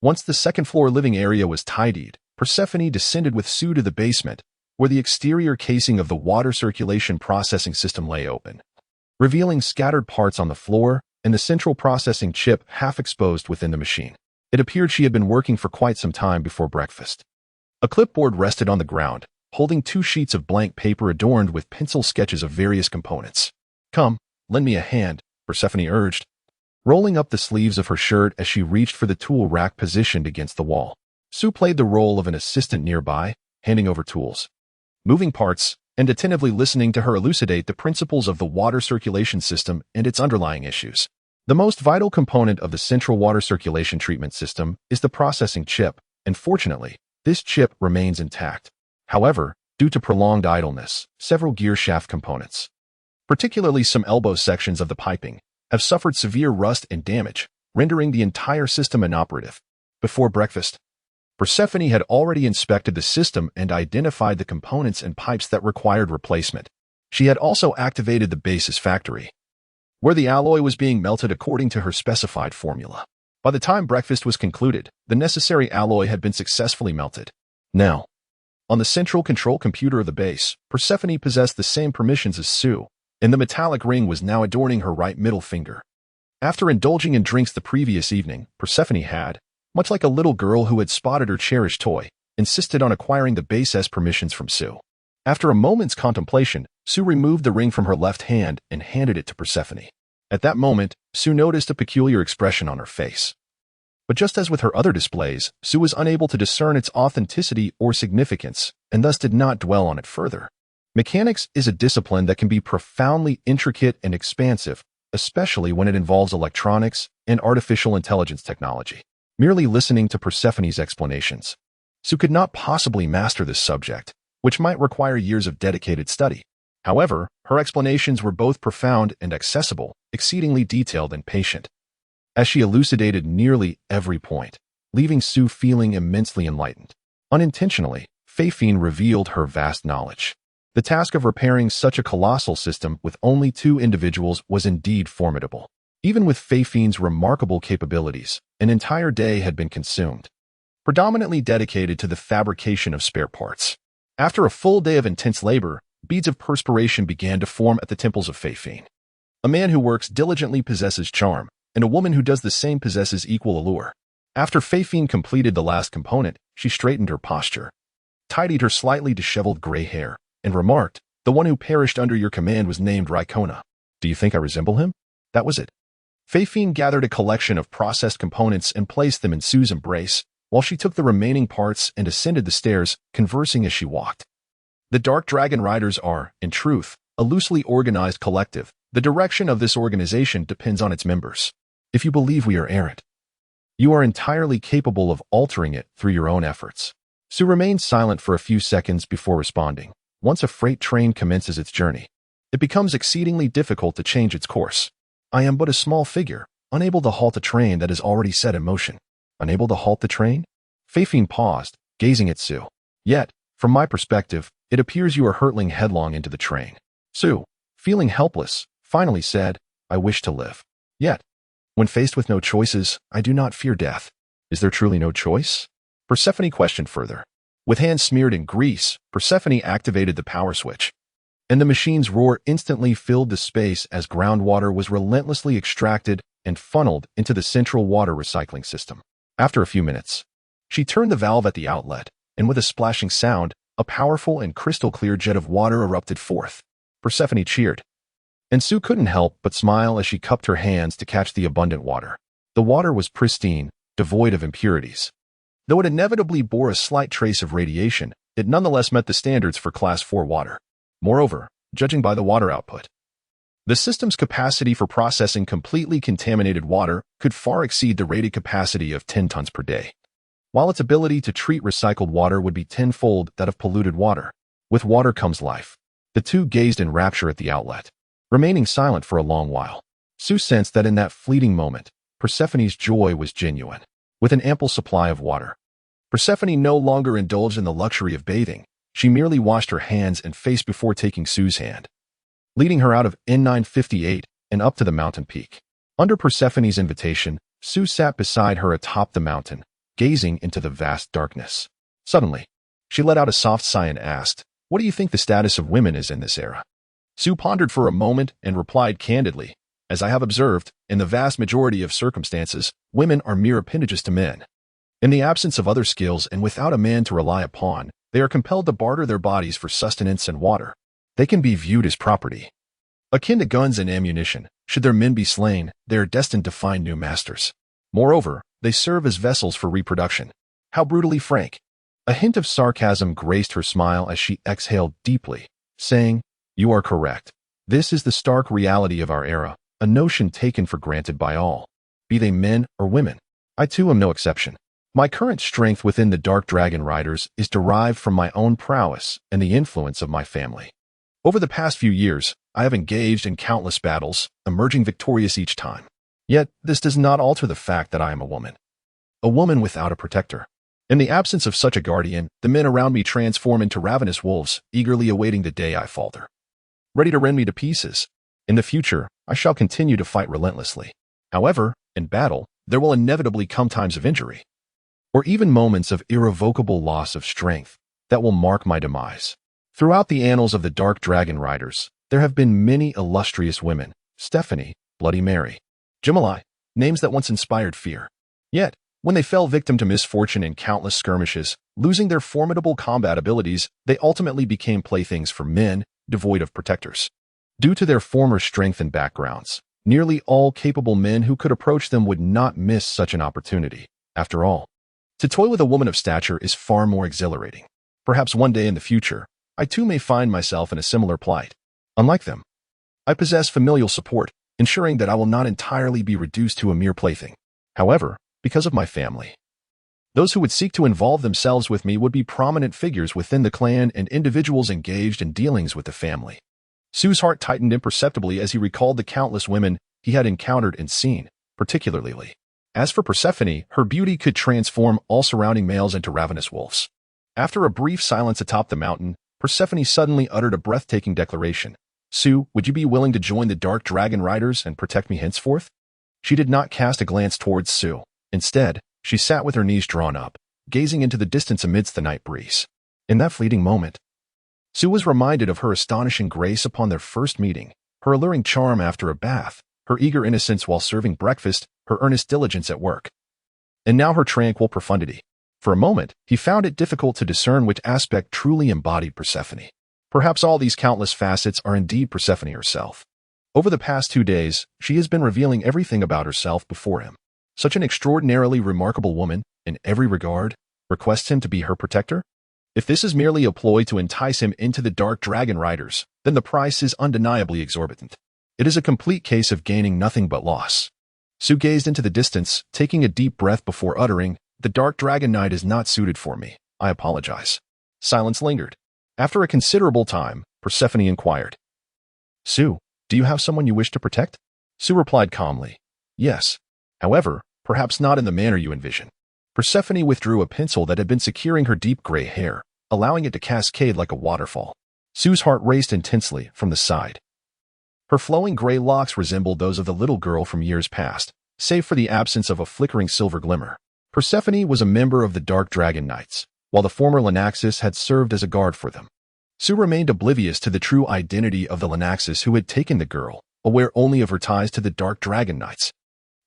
Once the second-floor living area was tidied, Persephone descended with Sue to the basement, where the exterior casing of the water circulation processing system lay open, revealing scattered parts on the floor and the central processing chip half exposed within the machine. It appeared she had been working for quite some time before breakfast. A clipboard rested on the ground, holding 2 sheets of blank paper adorned with pencil sketches of various components. "Come, lend me a hand," Persephone urged, rolling up the sleeves of her shirt as she reached for the tool rack positioned against the wall. Sue played the role of an assistant nearby, handing over tools, moving parts, and attentively listening to her elucidate the principles of the water circulation system and its underlying issues. The most vital component of the central water circulation treatment system is the processing chip, and fortunately, this chip remains intact. However, due to prolonged idleness, several gear shaft components, particularly some elbow sections of the piping, have suffered severe rust and damage, rendering the entire system inoperative. Before breakfast, Persephone had already inspected the system and identified the components and pipes that required replacement. She had also activated the basis factory, where the alloy was being melted according to her specified formula. By the time breakfast was concluded, the necessary alloy had been successfully melted. Now, on the central control computer of the base, Persephone possessed the same permissions as Sue, and the metallic ring was now adorning her right middle finger. After indulging in drinks the previous evening, Persephone had, much like a little girl who had spotted her cherished toy, insisted on acquiring the base S permissions from Sue. After a moment's contemplation, Sue removed the ring from her left hand and handed it to Persephone. At that moment, Sue noticed a peculiar expression on her face. But just as with her other displays, Sue was unable to discern its authenticity or significance, and thus did not dwell on it further. Mechanics is a discipline that can be profoundly intricate and expansive, especially when it involves electronics and artificial intelligence technology. Merely listening to Persephone's explanations, Sue could not possibly master this subject, which might require years of dedicated study. However, her explanations were both profound and accessible, exceedingly detailed and patient, as she elucidated nearly every point, leaving Sue feeling immensely enlightened. Unintentionally, Fafine revealed her vast knowledge. The task of repairing such a colossal system with only 2 individuals was indeed formidable. Even with Fafine's remarkable capabilities, an entire day had been consumed, predominantly dedicated to the fabrication of spare parts. After a full day of intense labor, beads of perspiration began to form at the temples of Fafine. A man who works diligently possesses charm, and a woman who does the same possesses equal allure. After Fafine completed the last component, she straightened her posture, tidied her slightly disheveled gray hair, and remarked, "The one who perished under your command was named Raikona. Do you think I resemble him?" That was it. Fafine gathered a collection of processed components and placed them in Sue's embrace, while she took the remaining parts and ascended the stairs, conversing as she walked. The Dark Dragon Riders are, in truth, a loosely organized collective. The direction of this organization depends on its members. If you believe we are errant, you are entirely capable of altering it through your own efforts. Sue remained silent for a few seconds before responding. Once a freight train commences its journey, it becomes exceedingly difficult to change its course. I am but a small figure, unable to halt a train that is already set in motion. Unable to halt the train? Fafine paused, gazing at Sue. Yet, from my perspective, it appears you are hurtling headlong into the train. Sue, feeling helpless, finally said, I wish to live. Yet, when faced with no choices, I do not fear death. Is there truly no choice? Persephone questioned further. With hands smeared in grease, Persephone activated the power switch, and the machine's roar instantly filled the space as groundwater was relentlessly extracted and funneled into the central water recycling system. After a few minutes, she turned the valve at the outlet, and with a splashing sound, a powerful and crystal-clear jet of water erupted forth. Persephone cheered, and Sue couldn't help but smile as she cupped her hands to catch the abundant water. The water was pristine, devoid of impurities. Though it inevitably bore a slight trace of radiation, it nonetheless met the standards for Class 4 water. Moreover, judging by the water output, the system's capacity for processing completely contaminated water could far exceed the rated capacity of 10 tons per day, while its ability to treat recycled water would be tenfold that of polluted water. With water comes life. The two gazed in rapture at the outlet, remaining silent for a long while. Sue sensed that in that fleeting moment, Persephone's joy was genuine. With an ample supply of water, Persephone no longer indulged in the luxury of bathing. She merely washed her hands and face before taking Sue's hand, leading her out of N958 and up to the mountain peak. Under Persephone's invitation, Sue sat beside her atop the mountain, gazing into the vast darkness. Suddenly, she let out a soft sigh and asked, "What do you think the status of women is in this era?" Sue pondered for a moment and replied candidly, "As I have observed, in the vast majority of circumstances, women are mere appendages to men. In the absence of other skills and without a man to rely upon, they are compelled to barter their bodies for sustenance and water. They can be viewed as property, akin to guns and ammunition. Should their men be slain, they are destined to find new masters. Moreover, they serve as vessels for reproduction." How brutally frank. A hint of sarcasm graced her smile as she exhaled deeply, saying, "You are correct. This is the stark reality of our era, a notion taken for granted by all, be they men or women. I too am no exception. My current strength within the Dark Dragon Riders is derived from my own prowess and the influence of my family. Over the past few years, I have engaged in countless battles, emerging victorious each time. Yet, this does not alter the fact that I am a woman. A woman without a protector. In the absence of such a guardian, the men around me transform into ravenous wolves, eagerly awaiting the day I falter, ready to rend me to pieces. In the future, I shall continue to fight relentlessly. However, in battle, there will inevitably come times of injury, or even moments of irrevocable loss of strength that will mark my demise. Throughout the annals of the Dark Dragon Riders, there have been many illustrious women: Stephanie, Bloody Mary, Jemima, names that once inspired fear. Yet, when they fell victim to misfortune in countless skirmishes, losing their formidable combat abilities, they ultimately became playthings for men devoid of protectors. Due to their former strength and backgrounds, nearly all capable men who could approach them would not miss such an opportunity. After all, to toy with a woman of stature is far more exhilarating. Perhaps one day in the future, I too may find myself in a similar plight. Unlike them, I possess familial support, ensuring that I will not entirely be reduced to a mere plaything. However, because of my family, those who would seek to involve themselves with me would be prominent figures within the clan and individuals engaged in dealings with the family. Sue's heart tightened imperceptibly as he recalled the countless women he had encountered and seen, particularly Lee. As for Persephone, her beauty could transform all surrounding males into ravenous wolves. After a brief silence atop the mountain, Persephone suddenly uttered a breathtaking declaration. "Sue, would you be willing to join the Dark Dragon Riders and protect me henceforth?" She did not cast a glance towards Sue. Instead, she sat with her knees drawn up, gazing into the distance amidst the night breeze. In that fleeting moment, Sue was reminded of her astonishing grace upon their first meeting, her alluring charm after a bath, her eager innocence while serving breakfast, her earnest diligence at work, and now her tranquil profundity. For a moment, he found it difficult to discern which aspect truly embodied Persephone. Perhaps all these countless facets are indeed Persephone herself. Over the past 2 days, she has been revealing everything about herself before him. Such an extraordinarily remarkable woman, in every regard, requests him to be her protector? If this is merely a ploy to entice him into the Dark Dragon Riders, then the price is undeniably exorbitant. It is a complete case of gaining nothing but loss. Sue gazed into the distance, taking a deep breath before uttering, "The Dark Dragon Knight is not suited for me. I apologize." Silence lingered. After a considerable time, Persephone inquired, "Sue, do you have someone you wish to protect?" Sue replied calmly, "Yes. However, perhaps not in the manner you envision." Persephone withdrew a pencil that had been securing her deep gray hair, allowing it to cascade like a waterfall. Sue's heart raced intensely from the side. Her flowing gray locks resembled those of the little girl from years past, save for the absence of a flickering silver glimmer. Persephone was a member of the Dark Dragon Knights, while the former Lenaxus had served as a guard for them. Sue remained oblivious to the true identity of the Lenaxus who had taken the girl, aware only of her ties to the Dark Dragon Knights.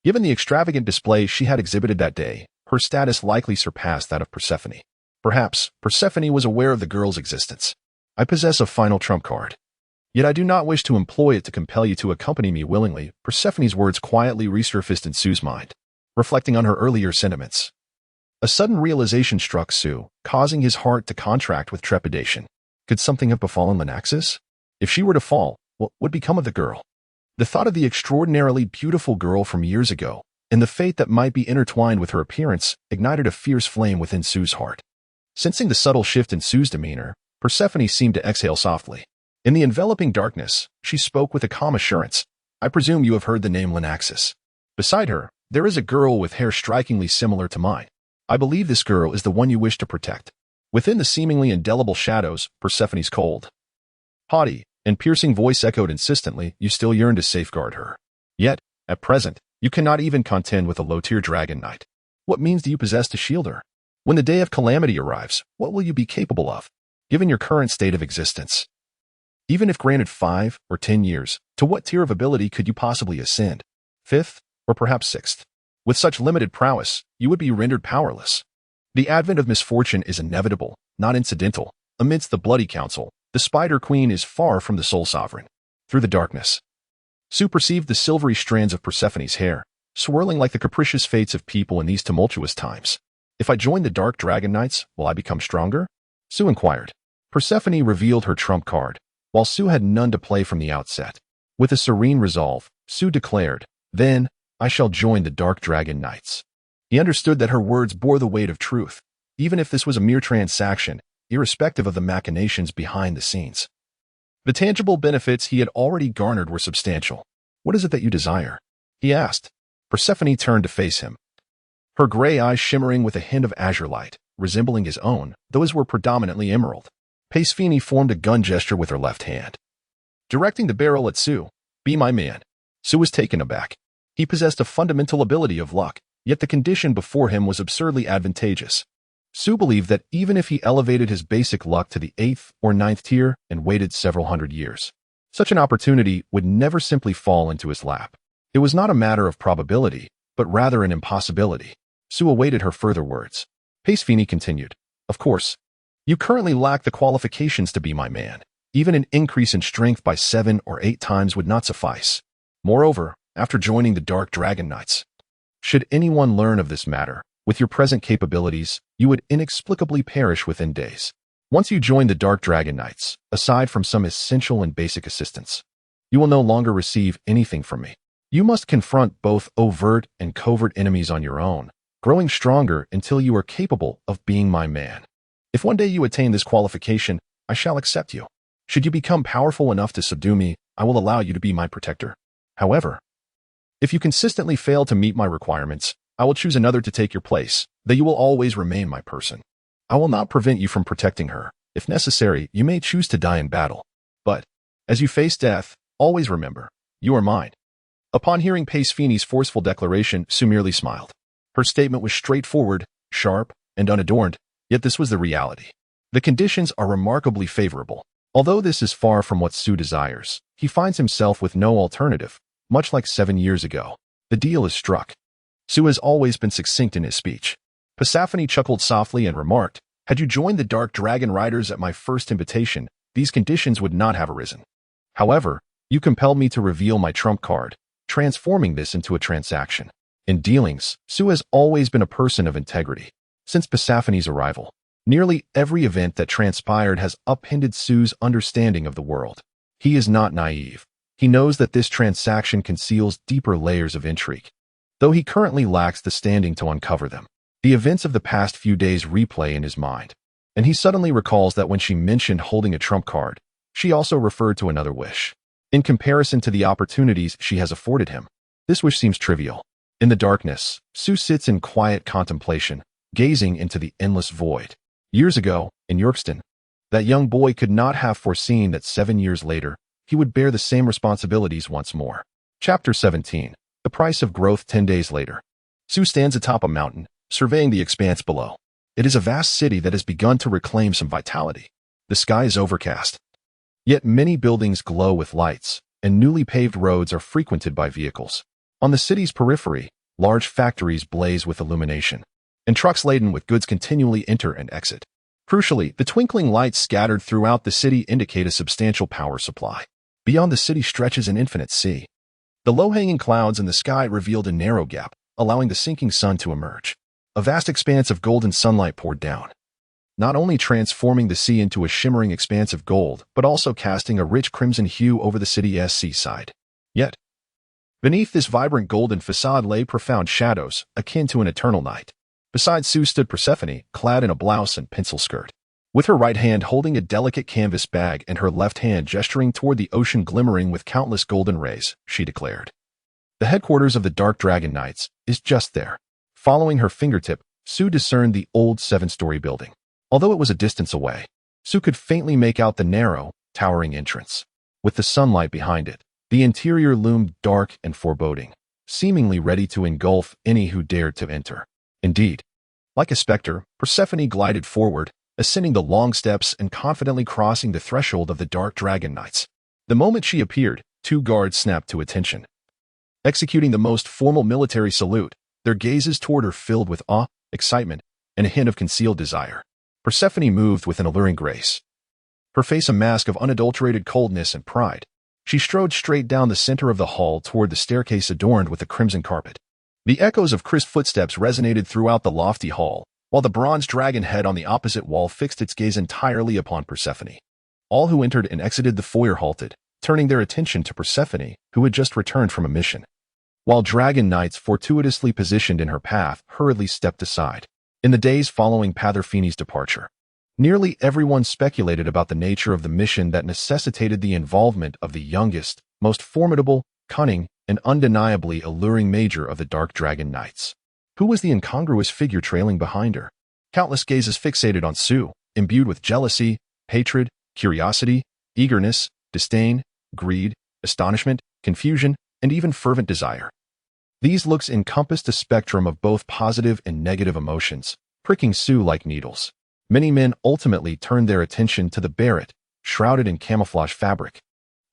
Given the extravagant display she had exhibited that day, her status likely surpassed that of Persephone. Perhaps Persephone was aware of the girl's existence. "I possess a final trump card. Yet I do not wish to employ it to compel you to accompany me willingly." Persephone's words quietly resurfaced in Sue's mind, reflecting on her earlier sentiments. A sudden realization struck Sue, causing his heart to contract with trepidation. Could something have befallen Lenaxus? If she were to fall, what would become of the girl? The thought of the extraordinarily beautiful girl from years ago, and the fate that might be intertwined with her appearance, ignited a fierce flame within Sue's heart. Sensing the subtle shift in Sue's demeanor, Persephone seemed to exhale softly. In the enveloping darkness, she spoke with a calm assurance. "I presume you have heard the name Lenaxus. Beside her, there is a girl with hair strikingly similar to mine. I believe this girl is the one you wish to protect." Within the seemingly indelible shadows, Persephone's cold, haughty, and piercing voice echoed insistently, "You still yearn to safeguard her. Yet, at present, you cannot even contend with a low-tier dragon knight. What means do you possess to shield her? When the day of calamity arrives, what will you be capable of, given your current state of existence? Even if granted 5 or 10 years, to what tier of ability could you possibly ascend? 5th, or perhaps 6th? With such limited prowess, you would be rendered powerless. The advent of misfortune is inevitable, not incidental. Amidst the bloody council, the Spider Queen is far from the sole sovereign." Through the darkness, Sue perceived the silvery strands of Persephone's hair, swirling like the capricious fates of people in these tumultuous times. "If I join the Dark Dragon Knights, will I become stronger?" Sue inquired. Persephone revealed her trump card, while Sue had none to play from the outset. With a serene resolve, Sue declared, "Then, I shall join the Dark Dragon Knights." He understood that her words bore the weight of truth, even if this was a mere transaction, irrespective of the machinations behind the scenes. The tangible benefits he had already garnered were substantial. "What is it that you desire?" he asked. Persephone turned to face him, her gray eyes shimmering with a hint of azure light, resembling his own, though his were predominantly emerald. Pasfini formed a gun gesture with her left hand, directing the barrel at Su. "Be my man." Su was taken aback. He possessed a fundamental ability of luck, yet the condition before him was absurdly advantageous. Su believed that even if he elevated his basic luck to the 8th or 9th tier and waited several hundred years, such an opportunity would never simply fall into his lap. It was not a matter of probability, but rather an impossibility. Su awaited her further words. Pasfini continued, "Of course, you currently lack the qualifications to be my man. Even an increase in strength by 7 or 8 times would not suffice. Moreover, after joining the Dark Dragon Knights, should anyone learn of this matter, with your present capabilities, you would inexplicably perish within days. Once you join the Dark Dragon Knights, aside from some essential and basic assistance, you will no longer receive anything from me. You must confront both overt and covert enemies on your own, growing stronger until you are capable of being my man. If one day you attain this qualification, I shall accept you. Should you become powerful enough to subdue me, I will allow you to be my protector. However, if you consistently fail to meet my requirements, I will choose another to take your place, though you will always remain my person. I will not prevent you from protecting her. If necessary, you may choose to die in battle. But, as you face death, always remember, you are mine." Upon hearing Pasfini's forceful declaration, Su merely smiled. Her statement was straightforward, sharp, and unadorned, yet this was the reality. The conditions are remarkably favorable. Although this is far from what Su desires, he finds himself with no alternative. Much like 7 years ago, the deal is struck. Su has always been succinct in his speech. Pasfini chuckled softly and remarked, "Had you joined the Dark Dragon Riders at my first invitation, these conditions would not have arisen. However, you compelled me to reveal my trump card, transforming this into a transaction. In dealings, Su has always been a person of integrity. Since Pasfini's arrival, nearly every event that transpired has upended Su's understanding of the world. He is not naive. He knows that this transaction conceals deeper layers of intrigue, though he currently lacks the standing to uncover them. The events of the past few days replay in his mind, and he suddenly recalls that when she mentioned holding a trump card, she also referred to another wish. In comparison to the opportunities she has afforded him, this wish seems trivial. In the darkness, Su sits in quiet contemplation, gazing into the endless void. Years ago, in Yorkston, that young boy could not have foreseen that 7 years later, he would bear the same responsibilities once more. Chapter 17. The Price of Growth 10 days later. Su stands atop a mountain, surveying the expanse below. It is a vast city that has begun to reclaim some vitality. The sky is overcast, yet many buildings glow with lights, and newly paved roads are frequented by vehicles. On the city's periphery, large factories blaze with illumination, and trucks laden with goods continually enter and exit. Crucially, the twinkling lights scattered throughout the city indicate a substantial power supply. Beyond the city stretches an infinite sea. The low-hanging clouds in the sky revealed a narrow gap, allowing the sinking sun to emerge. A vast expanse of golden sunlight poured down, not only transforming the sea into a shimmering expanse of gold, but also casting a rich crimson hue over the city's seaside. Yet, beneath this vibrant golden facade lay profound shadows, akin to an eternal night. Beside Su stood Persephone, clad in a blouse and pencil skirt, with her right hand holding a delicate canvas bag and her left hand gesturing toward the ocean glimmering with countless golden rays. She declared, "The headquarters of the Dark Dragon Knights is just there." Following her fingertip, Su discerned the old 7-story building. Although it was a distance away, Su could faintly make out the narrow, towering entrance. With the sunlight behind it, the interior loomed dark and foreboding, seemingly ready to engulf any who dared to enter. Indeed, like a specter, Persephone glided forward, ascending the long steps and confidently crossing the threshold of the Dark Dragon Knights. The moment she appeared, 2 guards snapped to attention. Executing the most formal military salute, their gazes toward her filled with awe, excitement, and a hint of concealed desire. Persephone moved with an alluring grace, her face a mask of unadulterated coldness and pride. She strode straight down the center of the hall toward the staircase adorned with a crimson carpet. The echoes of crisp footsteps resonated throughout the lofty hall, while the bronze dragon head on the opposite wall fixed its gaze entirely upon Persephone. All who entered and exited the foyer halted, turning their attention to Persephone, who had just returned from a mission. While dragon knights fortuitously positioned in her path hurriedly stepped aside. In the days following Pasfini's departure, nearly everyone speculated about the nature of the mission that necessitated the involvement of the youngest, most formidable, cunning, and undeniably alluring major of the Dark Dragon Knights. Who was the incongruous figure trailing behind her? Countless gazes fixated on Sue, imbued with jealousy, hatred, curiosity, eagerness, disdain, greed, astonishment, confusion, and even fervent desire. These looks encompassed a spectrum of both positive and negative emotions, pricking Sue like needles. Many men ultimately turned their attention to the Barrett, shrouded in camouflage fabric,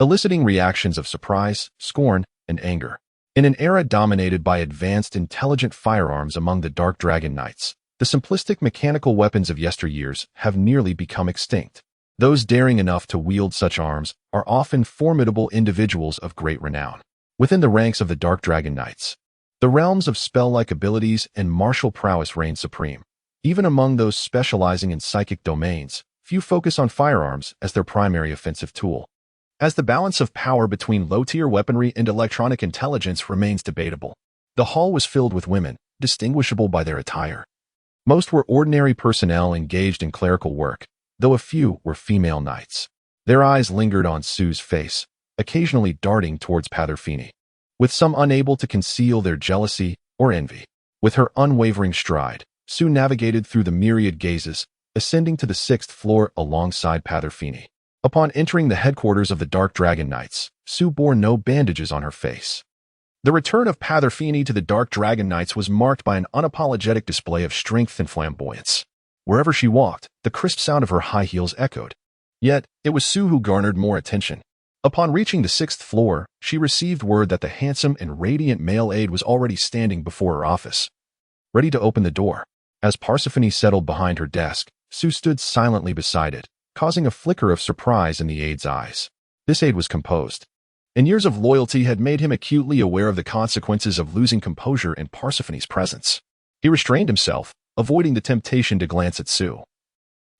eliciting reactions of surprise, scorn, and anger. In an era dominated by advanced intelligent firearms among the Dark Dragon Knights, the simplistic mechanical weapons of yesteryears have nearly become extinct. Those daring enough to wield such arms are often formidable individuals of great renown. Within the ranks of the Dark Dragon Knights, the realms of spell-like abilities and martial prowess reign supreme. Even among those specializing in psychic domains, few focus on firearms as their primary offensive tool, as the balance of power between low-tier weaponry and electronic intelligence remains debatable. The hall was filled with women, distinguishable by their attire. Most were ordinary personnel engaged in clerical work, though a few were female knights. Their eyes lingered on Sue's face, occasionally darting towards Patherfini, with some unable to conceal their jealousy or envy. With her unwavering stride, Sue navigated through the myriad gazes, ascending to the 6th floor alongside Patherfini. Upon entering the headquarters of the Dark Dragon Knights, Sue bore no bandages on her face. The return of Patherfini to the Dark Dragon Knights was marked by an unapologetic display of strength and flamboyance. Wherever she walked, the crisp sound of her high heels echoed. Yet, it was Sue who garnered more attention. Upon reaching the 6th floor, she received word that the handsome and radiant male aide was already standing before her office, ready to open the door. As Parsiphone settled behind her desk, Sue stood silently beside it, causing a flicker of surprise in the aide's eyes. This aide was composed, and years of loyalty had made him acutely aware of the consequences of losing composure in Parsiphone's presence. He restrained himself, avoiding the temptation to glance at Sue,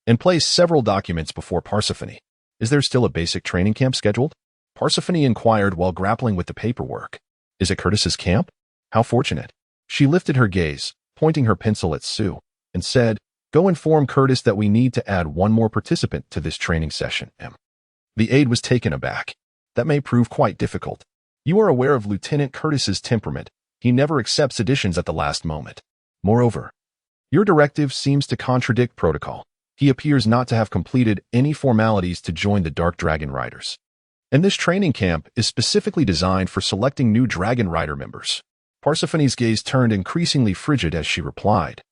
and placed several documents before Parsiphone. Is there still a basic training camp scheduled? Parsiphone inquired while grappling with the paperwork. Is it Curtis's camp? How fortunate. She lifted her gaze, pointing her pencil at Sue, and said, Go inform Curtis that we need to add one more participant to this training session. The aide was taken aback. That may prove quite difficult. You are aware of Lieutenant Curtis's temperament. He never accepts additions at the last moment. Moreover, your directive seems to contradict protocol. He appears not to have completed any formalities to join the Dark Dragon Riders. And this training camp is specifically designed for selecting new Dragon Rider members. Parsiphone's gaze turned increasingly frigid as she replied,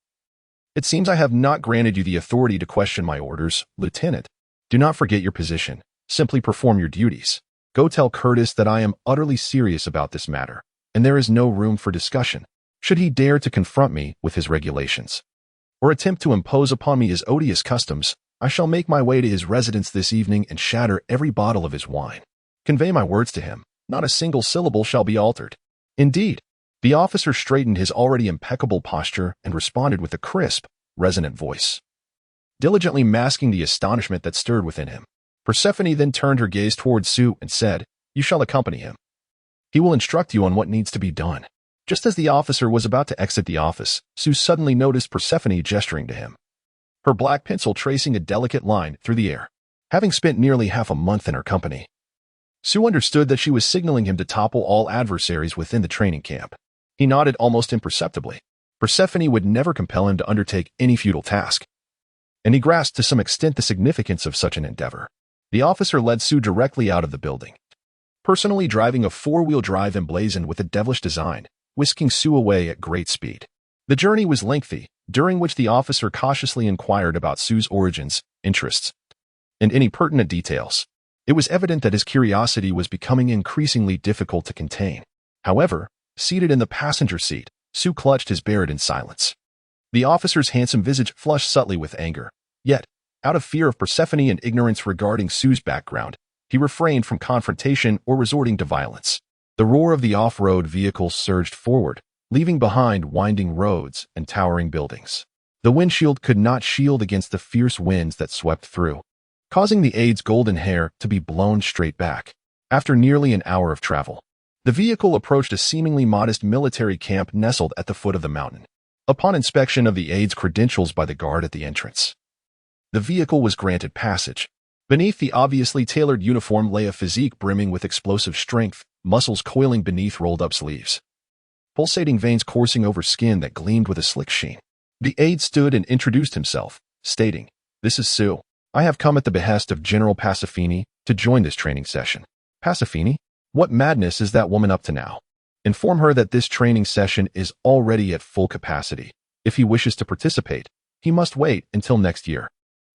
It seems I have not granted you the authority to question my orders, Lieutenant. Do not forget your position. Simply perform your duties. Go tell Curtis that I am utterly serious about this matter, and there is no room for discussion. Should he dare to confront me with his regulations, or attempt to impose upon me his odious customs, I shall make my way to his residence this evening and shatter every bottle of his wine. Convey my words to him. Not a single syllable shall be altered. Indeed, the officer straightened his already impeccable posture and responded with a crisp, resonant voice, diligently masking the astonishment that stirred within him. Persephone then turned her gaze towards Sue and said, You shall accompany him. He will instruct you on what needs to be done. Just as the officer was about to exit the office, Sue suddenly noticed Persephone gesturing to him, her black pencil tracing a delicate line through the air. Having spent nearly half a month in her company, Sue understood that she was signaling him to topple all adversaries within the training camp. He nodded almost imperceptibly. Persephone would never compel him to undertake any futile task, and he grasped to some extent the significance of such an endeavor. The officer led Sue directly out of the building, personally driving a four-wheel drive emblazoned with a devilish design, whisking Sue away at great speed. The journey was lengthy, during which the officer cautiously inquired about Sue's origins, interests, and any pertinent details. It was evident that his curiosity was becoming increasingly difficult to contain. However, seated in the passenger seat, Sue clutched his Barrett in silence. The officer's handsome visage flushed subtly with anger. Yet, out of fear of Persephone and ignorance regarding Sue's background, he refrained from confrontation or resorting to violence. The roar of the off-road vehicles surged forward, leaving behind winding roads and towering buildings. The windshield could not shield against the fierce winds that swept through, causing the aide's golden hair to be blown straight back. After nearly an hour of travel, the vehicle approached a seemingly modest military camp nestled at the foot of the mountain. Upon inspection of the aide's credentials by the guard at the entrance, the vehicle was granted passage. Beneath the obviously tailored uniform lay a physique brimming with explosive strength, muscles coiling beneath rolled-up sleeves, pulsating veins coursing over skin that gleamed with a slick sheen. The aide stood and introduced himself, stating, "This is Sue. I have come at the behest of General Passifini to join this training session." Passifini? What madness is that woman up to now? Inform her that this training session is already at full capacity. If he wishes to participate, he must wait until next year.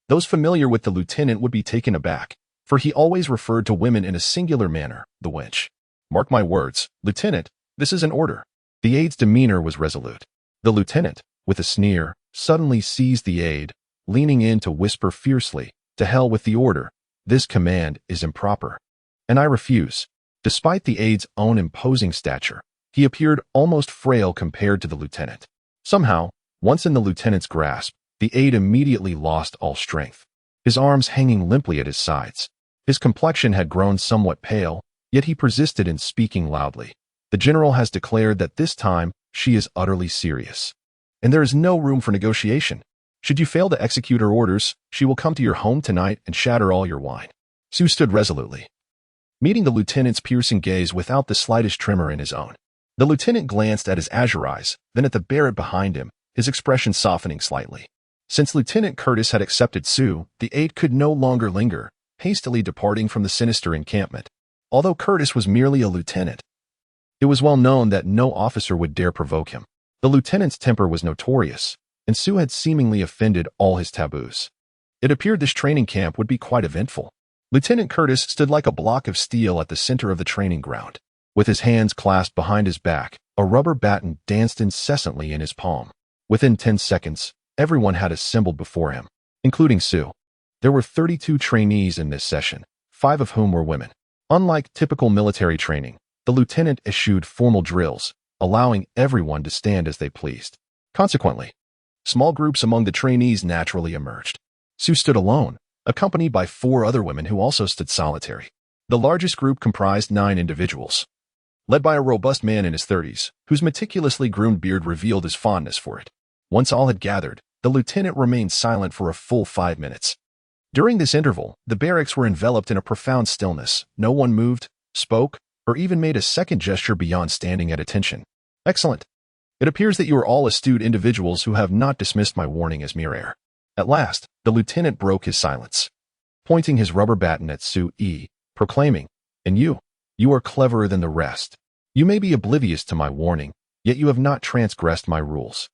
Those familiar with the lieutenant would be taken aback, for he always referred to women in a singular manner, the wench. Mark my words, Lieutenant, this is an order. The aide's demeanor was resolute. The lieutenant, with a sneer, suddenly seized the aide, leaning in to whisper fiercely, "To hell with the order. This command is improper. And I refuse." Despite the aide's own imposing stature, he appeared almost frail compared to the lieutenant. Somehow, once in the lieutenant's grasp, the aide immediately lost all strength, his arms hanging limply at his sides. His complexion had grown somewhat pale, yet he persisted in speaking loudly. "The general has declared that this time she is utterly serious, and there is no room for negotiation. Should you fail to execute her orders, she will come to your home tonight and shatter all your wine." Sue stood resolutely, meeting the lieutenant's piercing gaze without the slightest tremor in his own. The lieutenant glanced at his azure eyes, then at the Barrett behind him, his expression softening slightly. Since Lieutenant Curtis had accepted Sue, the aide could no longer linger, hastily departing from the sinister encampment. Although Curtis was merely a lieutenant, it was well known that no officer would dare provoke him. The lieutenant's temper was notorious, and Sue had seemingly offended all his taboos. It appeared this training camp would be quite eventful. Lieutenant Curtis stood like a block of steel at the center of the training ground. With his hands clasped behind his back, a rubber baton danced incessantly in his palm. Within 10 seconds, everyone had assembled before him, including Sue. There were 32 trainees in this session, 5 of whom were women. Unlike typical military training, the lieutenant eschewed formal drills, allowing everyone to stand as they pleased. Consequently, small groups among the trainees naturally emerged. Sue stood alone, accompanied by 4 other women who also stood solitary. The largest group comprised 9 individuals, led by a robust man in his 30s, whose meticulously groomed beard revealed his fondness for it. Once all had gathered, the lieutenant remained silent for a full 5 minutes. During this interval, the barracks were enveloped in a profound stillness. No one moved, spoke, or even made a second gesture beyond standing at attention. "Excellent. It appears that you are all astute individuals who have not dismissed my warning as mere air." At last, the lieutenant broke his silence, pointing his rubber baton at Sue E., proclaiming, "And you are cleverer than the rest. You may be oblivious to my warning, yet you have not transgressed my rules."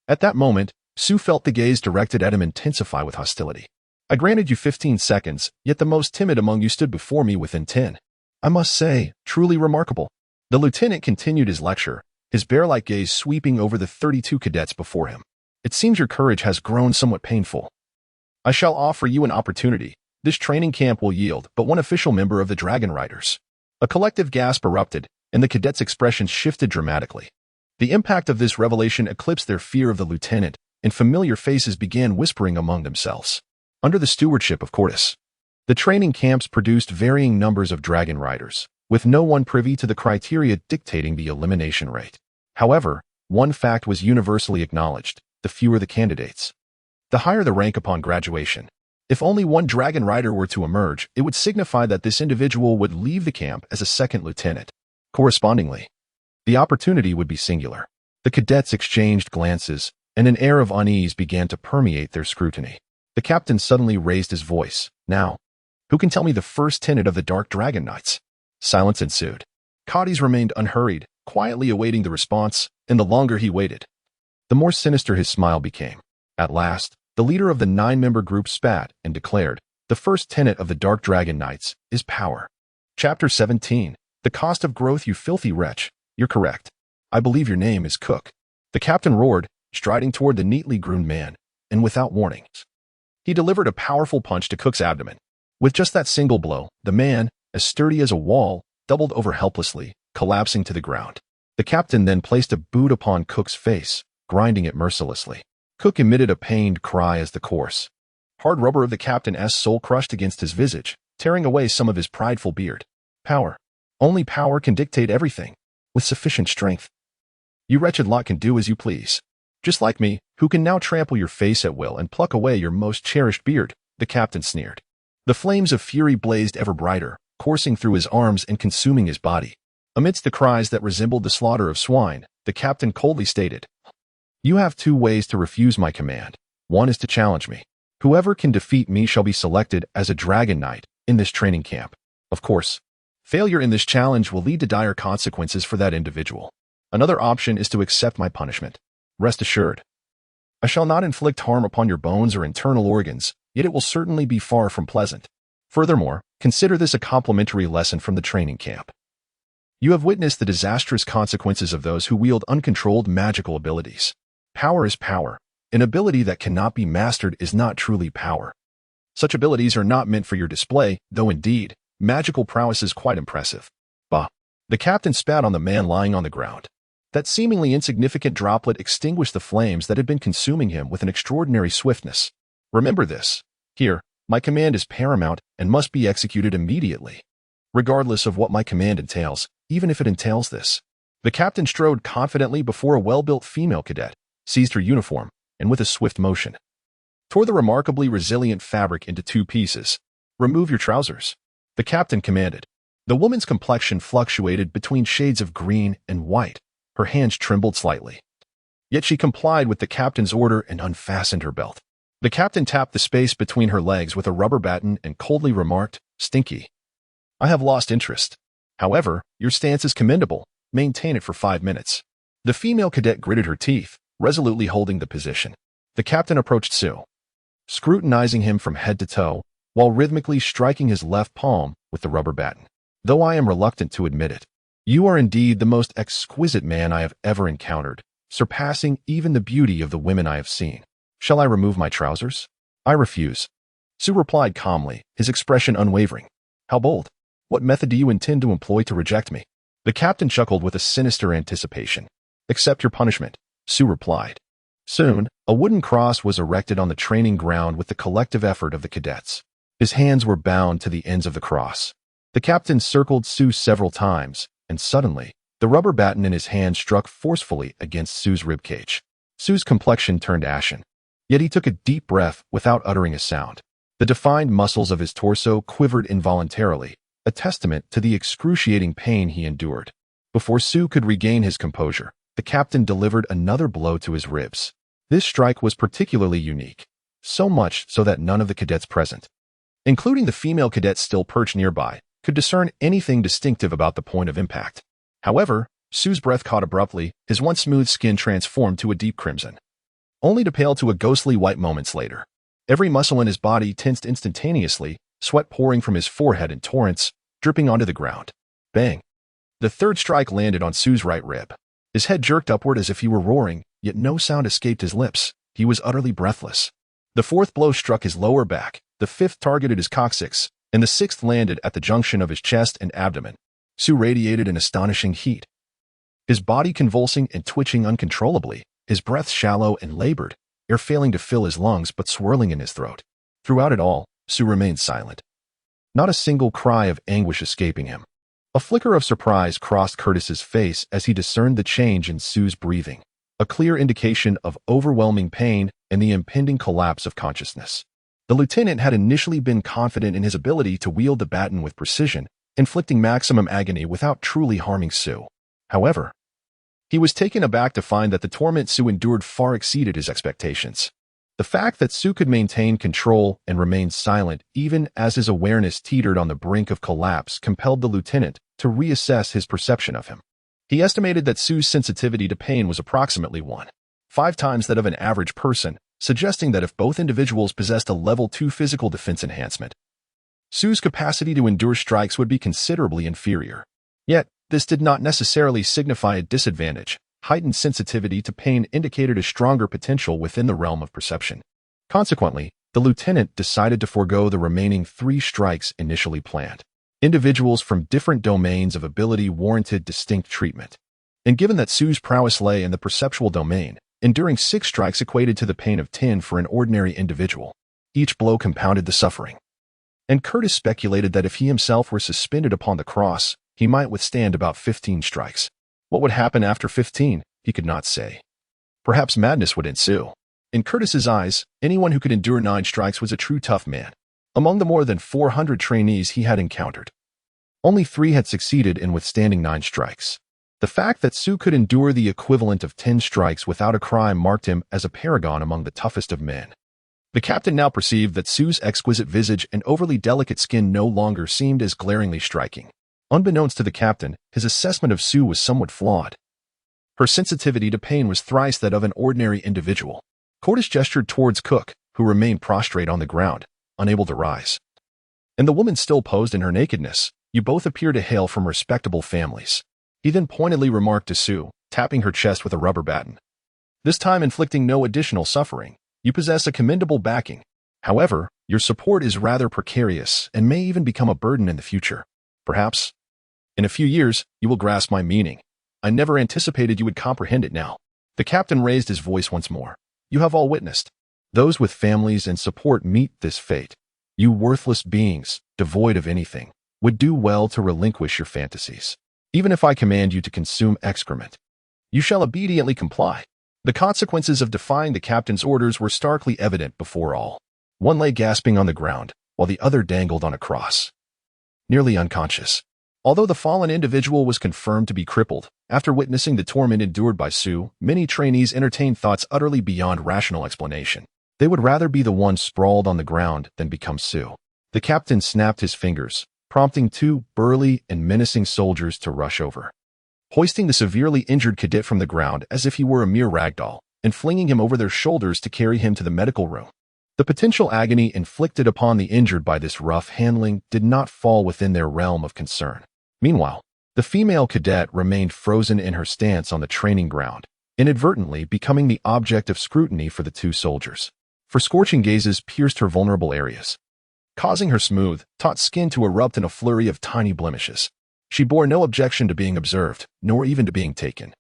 At that moment, Sue felt the gaze directed at him intensify with hostility. "I granted you 15 seconds, yet the most timid among you stood before me within 10. I must say, truly remarkable." The lieutenant continued his lecture, his bear-like gaze sweeping over the 32 cadets before him. "It seems your courage has grown somewhat painful. I shall offer you an opportunity. This training camp will yield but one official member of the Dragon Riders." A collective gasp erupted, and the cadets' expressions shifted dramatically. The impact of this revelation eclipsed their fear of the lieutenant, and familiar faces began whispering among themselves. Under the stewardship of Curtis, the training camps produced varying numbers of Dragon Riders, with no one privy to the criteria dictating the elimination rate. However, one fact was universally acknowledged: the fewer the candidates, the higher the rank upon graduation. If only one Dragon Rider were to emerge, it would signify that this individual would leave the camp as a second lieutenant. Correspondingly, the opportunity would be singular. The cadets exchanged glances, and an air of unease began to permeate their scrutiny. The captain suddenly raised his voice. "Now, who can tell me the first tenet of the Dark Dragon Knights?" Silence ensued. Cotties remained unhurried, quietly awaiting the response, and the longer he waited, the more sinister his smile became. At last, the leader of the 9-member group spat and declared, "The first tenet of the Dark Dragon Knights is power." Chapter 17. The Cost of Growth. "You filthy wretch, you're correct. I believe your name is Cook." The captain roared, striding toward the neatly groomed man, and without warning, he delivered a powerful punch to Cook's abdomen. With just that single blow, the man, as sturdy as a wall, doubled over helplessly, collapsing to the ground. The captain then placed a boot upon Cook's face, grinding it mercilessly. Cook emitted a pained cry as the coarse, hard rubber of the captain's soul crushed against his visage, tearing away some of his prideful beard. Power. Only power can dictate everything, with sufficient strength. You wretched lot can do as you please. Just like me, who can now trample your face at will and pluck away your most cherished beard, the captain sneered. The flames of fury blazed ever brighter, coursing through his arms and consuming his body. Amidst the cries that resembled the slaughter of swine, the captain coldly stated, You have two ways to refuse my command. One is to challenge me. Whoever can defeat me shall be selected as a dragon knight in this training camp. Of course, failure in this challenge will lead to dire consequences for that individual. Another option is to accept my punishment. Rest assured, I shall not inflict harm upon your bones or internal organs, yet it will certainly be far from pleasant. Furthermore, consider this a complimentary lesson from the training camp. You have witnessed the disastrous consequences of those who wield uncontrolled magical abilities. Power is power. An ability that cannot be mastered is not truly power. Such abilities are not meant for your display, though indeed, magical prowess is quite impressive. Bah! The captain spat on the man lying on the ground. That seemingly insignificant droplet extinguished the flames that had been consuming him with an extraordinary swiftness. Remember this. Here, my command is paramount and must be executed immediately. Regardless of what my command entails, even if it entails this. The captain strode confidently before a well-built female cadet, seized her uniform, and with a swift motion, tore the remarkably resilient fabric into two pieces. Remove your trousers, the captain commanded. The woman's complexion fluctuated between shades of green and white. Her hands trembled slightly. Yet she complied with the captain's order and unfastened her belt. The captain tapped the space between her legs with a rubber baton and coldly remarked, "Stinky. I have lost interest. However, your stance is commendable. Maintain it for 5 minutes." The female cadet gritted her teeth, resolutely holding the position. The captain approached Sue, scrutinizing him from head to toe, while rhythmically striking his left palm with the rubber baton. "Though I am reluctant to admit it, you are indeed the most exquisite man I have ever encountered, surpassing even the beauty of the women I have seen. Shall I remove my trousers?" "I refuse," Sue replied calmly, his expression unwavering. "How bold. What method do you intend to employ to reject me?" The captain chuckled with a sinister anticipation. "Accept your punishment," Sue replied. Soon, a wooden cross was erected on the training ground with the collective effort of the cadets. His hands were bound to the ends of the cross. The captain circled Sue several times, and suddenly, the rubber baton in his hand struck forcefully against Sue's ribcage. Sue's complexion turned ashen, yet he took a deep breath without uttering a sound. The defined muscles of his torso quivered involuntarily, a testament to the excruciating pain he endured. Before Sue could regain his composure, the captain delivered another blow to his ribs. This strike was particularly unique, so much so that none of the cadets present, including the female cadet still perched nearby, could discern anything distinctive about the point of impact. However, Sue's breath caught abruptly, his once smooth skin transformed to a deep crimson, only to pale to a ghostly white moments later. Every muscle in his body tensed instantaneously, sweat pouring from his forehead in torrents, dripping onto the ground. Bang! The third strike landed on Sue's right rib. His head jerked upward as if he were roaring, yet no sound escaped his lips. He was utterly breathless. The fourth blow struck his lower back, the fifth targeted his coccyx, and the sixth landed at the junction of his chest and abdomen. Sue radiated an astonishing heat, his body convulsing and twitching uncontrollably, his breath shallow and labored, air failing to fill his lungs but swirling in his throat. Throughout it all, Sue remained silent, not a single cry of anguish escaping him. A flicker of surprise crossed Curtis's face as he discerned the change in Sue's breathing, a clear indication of overwhelming pain and the impending collapse of consciousness. The lieutenant had initially been confident in his ability to wield the baton with precision, inflicting maximum agony without truly harming Sue. However, he was taken aback to find that the torment Sue endured far exceeded his expectations. The fact that Sue could maintain control and remain silent even as his awareness teetered on the brink of collapse compelled the lieutenant to reassess his perception of him. He estimated that Sue's sensitivity to pain was approximately 1.5 times that of an average person, suggesting that if both individuals possessed a level 2 physical defense enhancement, Sue's capacity to endure strikes would be considerably inferior. Yet, this did not necessarily signify a disadvantage. Heightened sensitivity to pain indicated a stronger potential within the realm of perception. Consequently, the lieutenant decided to forego the remaining 3 strikes initially planned. Individuals from different domains of ability warranted distinct treatment. And given that Sue's prowess lay in the perceptual domain, enduring 6 strikes equated to the pain of 10 for an ordinary individual. Each blow compounded the suffering. And Curtis speculated that if he himself were suspended upon the cross, he might withstand about 15 strikes. What would happen after 15, he could not say. Perhaps madness would ensue. In Curtis's eyes, anyone who could endure 9 strikes was a true tough man. Among the more than 400 trainees he had encountered, only 3 had succeeded in withstanding 9 strikes. The fact that Sue could endure the equivalent of 10 strikes without a crime marked him as a paragon among the toughest of men. The captain now perceived that Sue's exquisite visage and overly delicate skin no longer seemed as glaringly striking. Unbeknownst to the captain, his assessment of Sue was somewhat flawed. Her sensitivity to pain was thrice that of an ordinary individual. Cordes gestured towards Cook, who remained prostrate on the ground, unable to rise. And the woman still posed in her nakedness. You both appear to hail from respectable families. He then pointedly remarked to Sue, tapping her chest with a rubber baton. This time inflicting no additional suffering. You possess a commendable backing. However, your support is rather precarious and may even become a burden in the future. Perhaps, in a few years, you will grasp my meaning. I never anticipated you would comprehend it now. The captain raised his voice once more. You have all witnessed. Those with families and support meet this fate. You worthless beings, devoid of anything, would do well to relinquish your fantasies. Even if I command you to consume excrement, you shall obediently comply. The consequences of defying the captain's orders were starkly evident before all. One lay gasping on the ground, while the other dangled on a cross, nearly unconscious. Although the fallen individual was confirmed to be crippled, after witnessing the torment endured by Sue, many trainees entertained thoughts utterly beyond rational explanation. They would rather be the one sprawled on the ground than become Sue. The captain snapped his fingers, prompting two burly and menacing soldiers to rush over. Hoisting the severely injured cadet from the ground as if he were a mere ragdoll, and flinging him over their shoulders to carry him to the medical room. The potential agony inflicted upon the injured by this rough handling did not fall within their realm of concern. Meanwhile, the female cadet remained frozen in her stance on the training ground, inadvertently becoming the object of scrutiny for the two soldiers. For scorching gazes pierced her vulnerable areas, causing her smooth, taut skin to erupt in a flurry of tiny blemishes. She bore no objection to being observed, nor even to being taken,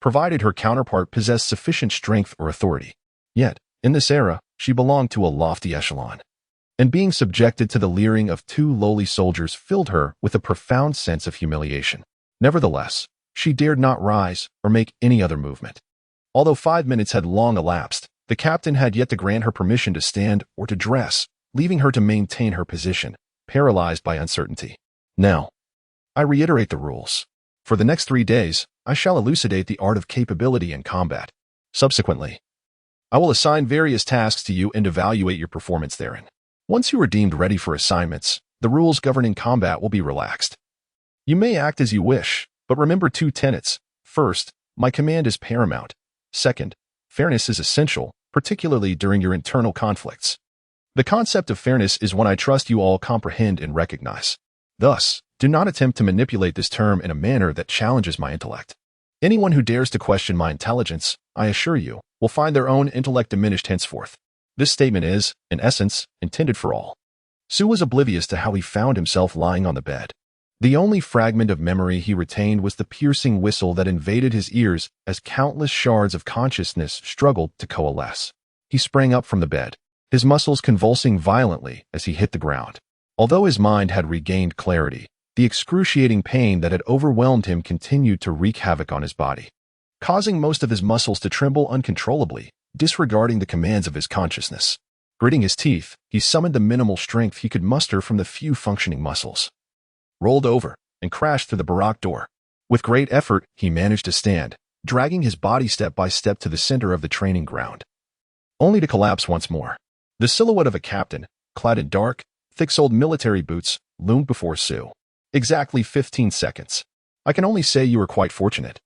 provided her counterpart possessed sufficient strength or authority. Yet, in this era, she belonged to a lofty echelon, and being subjected to the leering of two lowly soldiers filled her with a profound sense of humiliation. Nevertheless, she dared not rise or make any other movement. Although 5 minutes had long elapsed, the captain had yet to grant her permission to stand or to dress, leaving her to maintain her position, paralyzed by uncertainty. Now, I reiterate the rules. For the next 3 days, I shall elucidate the art of capability in combat. Subsequently, I will assign various tasks to you and evaluate your performance therein. Once you are deemed ready for assignments, the rules governing combat will be relaxed. You may act as you wish, but remember 2 tenets. First, my command is paramount. Second, fairness is essential, particularly during your internal conflicts. The concept of fairness is one I trust you all comprehend and recognize. Thus, do not attempt to manipulate this term in a manner that challenges my intellect. Anyone who dares to question my intelligence, I assure you, will find their own intellect diminished henceforth. This statement is, in essence, intended for all. Sue was oblivious to how he found himself lying on the bed. The only fragment of memory he retained was the piercing whistle that invaded his ears as countless shards of consciousness struggled to coalesce. He sprang up from the bed, his muscles convulsing violently as he hit the ground. Although his mind had regained clarity, the excruciating pain that had overwhelmed him continued to wreak havoc on his body, causing most of his muscles to tremble uncontrollably, disregarding the commands of his consciousness. Gritting his teeth, he summoned the minimal strength he could muster from the few functioning muscles, rolled over, and crashed through the barrack door. With great effort, he managed to stand, dragging his body step by step to the center of the training ground, only to collapse once more. The silhouette of a captain, clad in dark, thick-soled military boots, loomed before Sue. Exactly 15 seconds. I can only say you were quite fortunate,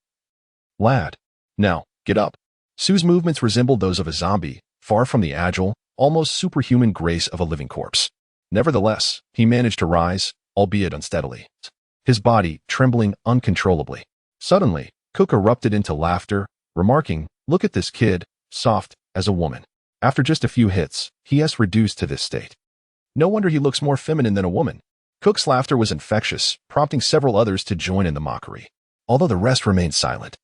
lad. Now, get up. Sue's movements resembled those of a zombie, far from the agile, almost superhuman grace of a living corpse. Nevertheless, he managed to rise, albeit unsteadily, his body trembling uncontrollably. Suddenly, Cook erupted into laughter, remarking, "Look at this kid, soft as a woman. After just a few hits, he has reduced to this state. No wonder he looks more feminine than a woman." Cook's laughter was infectious, prompting several others to join in the mockery. Although the rest remained silent,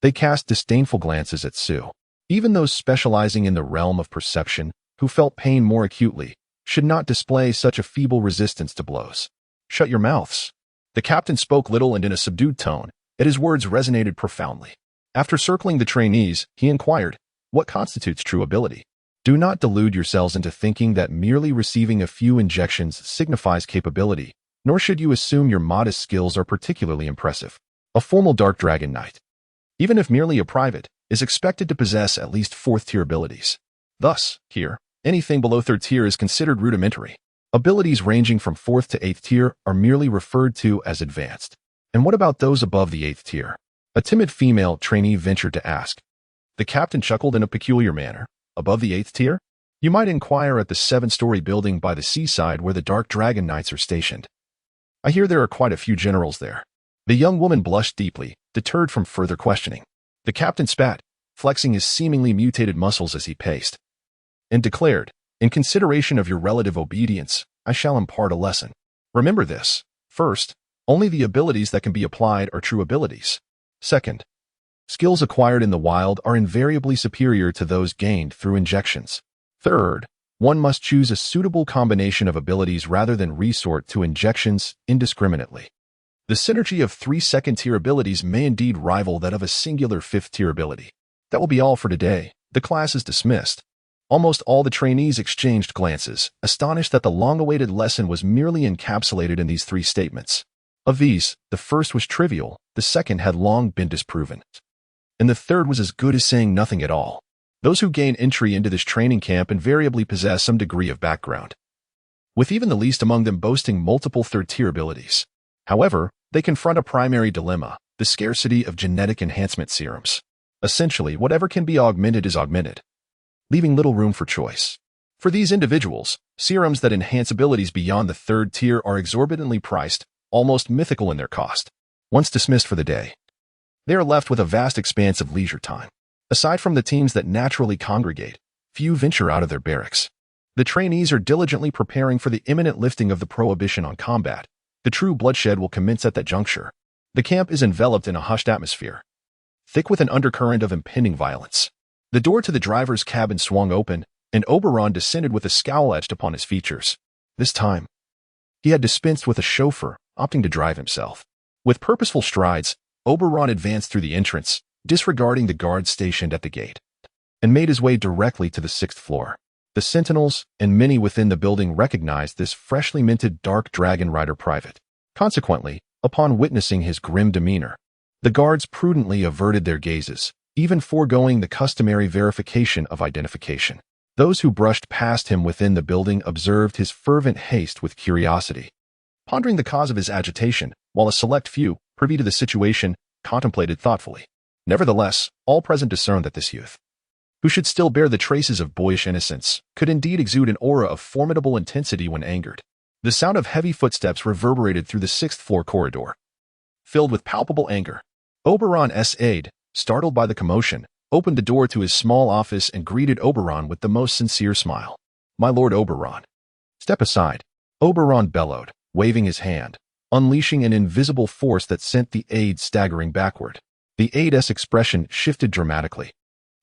they cast disdainful glances at Sue. Even those specializing in the realm of perception, who felt pain more acutely, should not display such a feeble resistance to blows. "Shut your mouths." The captain spoke little and in a subdued tone, yet his words resonated profoundly. After circling the trainees, he inquired, "What constitutes true ability? Do not delude yourselves into thinking that merely receiving a few injections signifies capability, nor should you assume your modest skills are particularly impressive. A formal Dark Dragon Knight, even if merely a private, is expected to possess at least 4th-tier abilities. Thus, here, anything below 3rd tier is considered rudimentary. Abilities ranging from 4th to 8th tier are merely referred to as advanced. And what about those above the 8th tier? A timid female trainee ventured to ask. The captain chuckled in a peculiar manner. Above the 8th tier? You might inquire at the 7-story building by the seaside where the Dark Dragon Knights are stationed. I hear there are quite a few generals there. The young woman blushed deeply, deterred from further questioning. The captain spat, flexing his seemingly mutated muscles as he paced, and declared, in consideration of your relative obedience, I shall impart a lesson. Remember this. First, only the abilities that can be applied are true abilities. Second, skills acquired in the wild are invariably superior to those gained through injections. Third, one must choose a suitable combination of abilities rather than resort to injections indiscriminately. The synergy of 3 second-tier abilities may indeed rival that of a singular 5th-tier ability. That will be all for today. The class is dismissed. Almost all the trainees exchanged glances, astonished that the long-awaited lesson was merely encapsulated in these 3 statements. Of these, the first was trivial, the second had long been disproven, and the third was as good as saying nothing at all. Those who gain entry into this training camp invariably possess some degree of background, with even the least among them boasting multiple 3rd-tier abilities. However, they confront a primary dilemma, the scarcity of genetic enhancement serums. Essentially, whatever can be augmented is augmented, leaving little room for choice. For these individuals, serums that enhance abilities beyond the 3rd tier are exorbitantly priced, almost mythical in their cost. Once dismissed for the day, they are left with a vast expanse of leisure time. Aside from the teams that naturally congregate, few venture out of their barracks. The trainees are diligently preparing for the imminent lifting of the prohibition on combat. The true bloodshed will commence at that juncture. The camp is enveloped in a hushed atmosphere, thick with an undercurrent of impending violence. The door to the driver's cabin swung open, and Oberon descended with a scowl etched upon his features. This time, he had dispensed with a chauffeur, opting to drive himself. With purposeful strides, Oberon advanced through the entrance, disregarding the guards stationed at the gate, and made his way directly to the 6th floor. The sentinels and many within the building recognized this freshly minted Dark Dragon Rider private. Consequently, upon witnessing his grim demeanor, the guards prudently averted their gazes, even foregoing the customary verification of identification. Those who brushed past him within the building observed his fervent haste with curiosity, pondering the cause of his agitation, while a select few, privy to the situation, contemplated thoughtfully. Nevertheless, all present discerned that this youth, who should still bear the traces of boyish innocence, could indeed exude an aura of formidable intensity when angered. The sound of heavy footsteps reverberated through the 6th-floor corridor, filled with palpable anger. Oberon's aide, startled by the commotion, opened the door to his small office and greeted Oberon with the most sincere smile. "My Lord Oberon." "Step aside," Oberon bellowed, waving his hand, unleashing an invisible force that sent the aide staggering backward. The aide's expression shifted dramatically.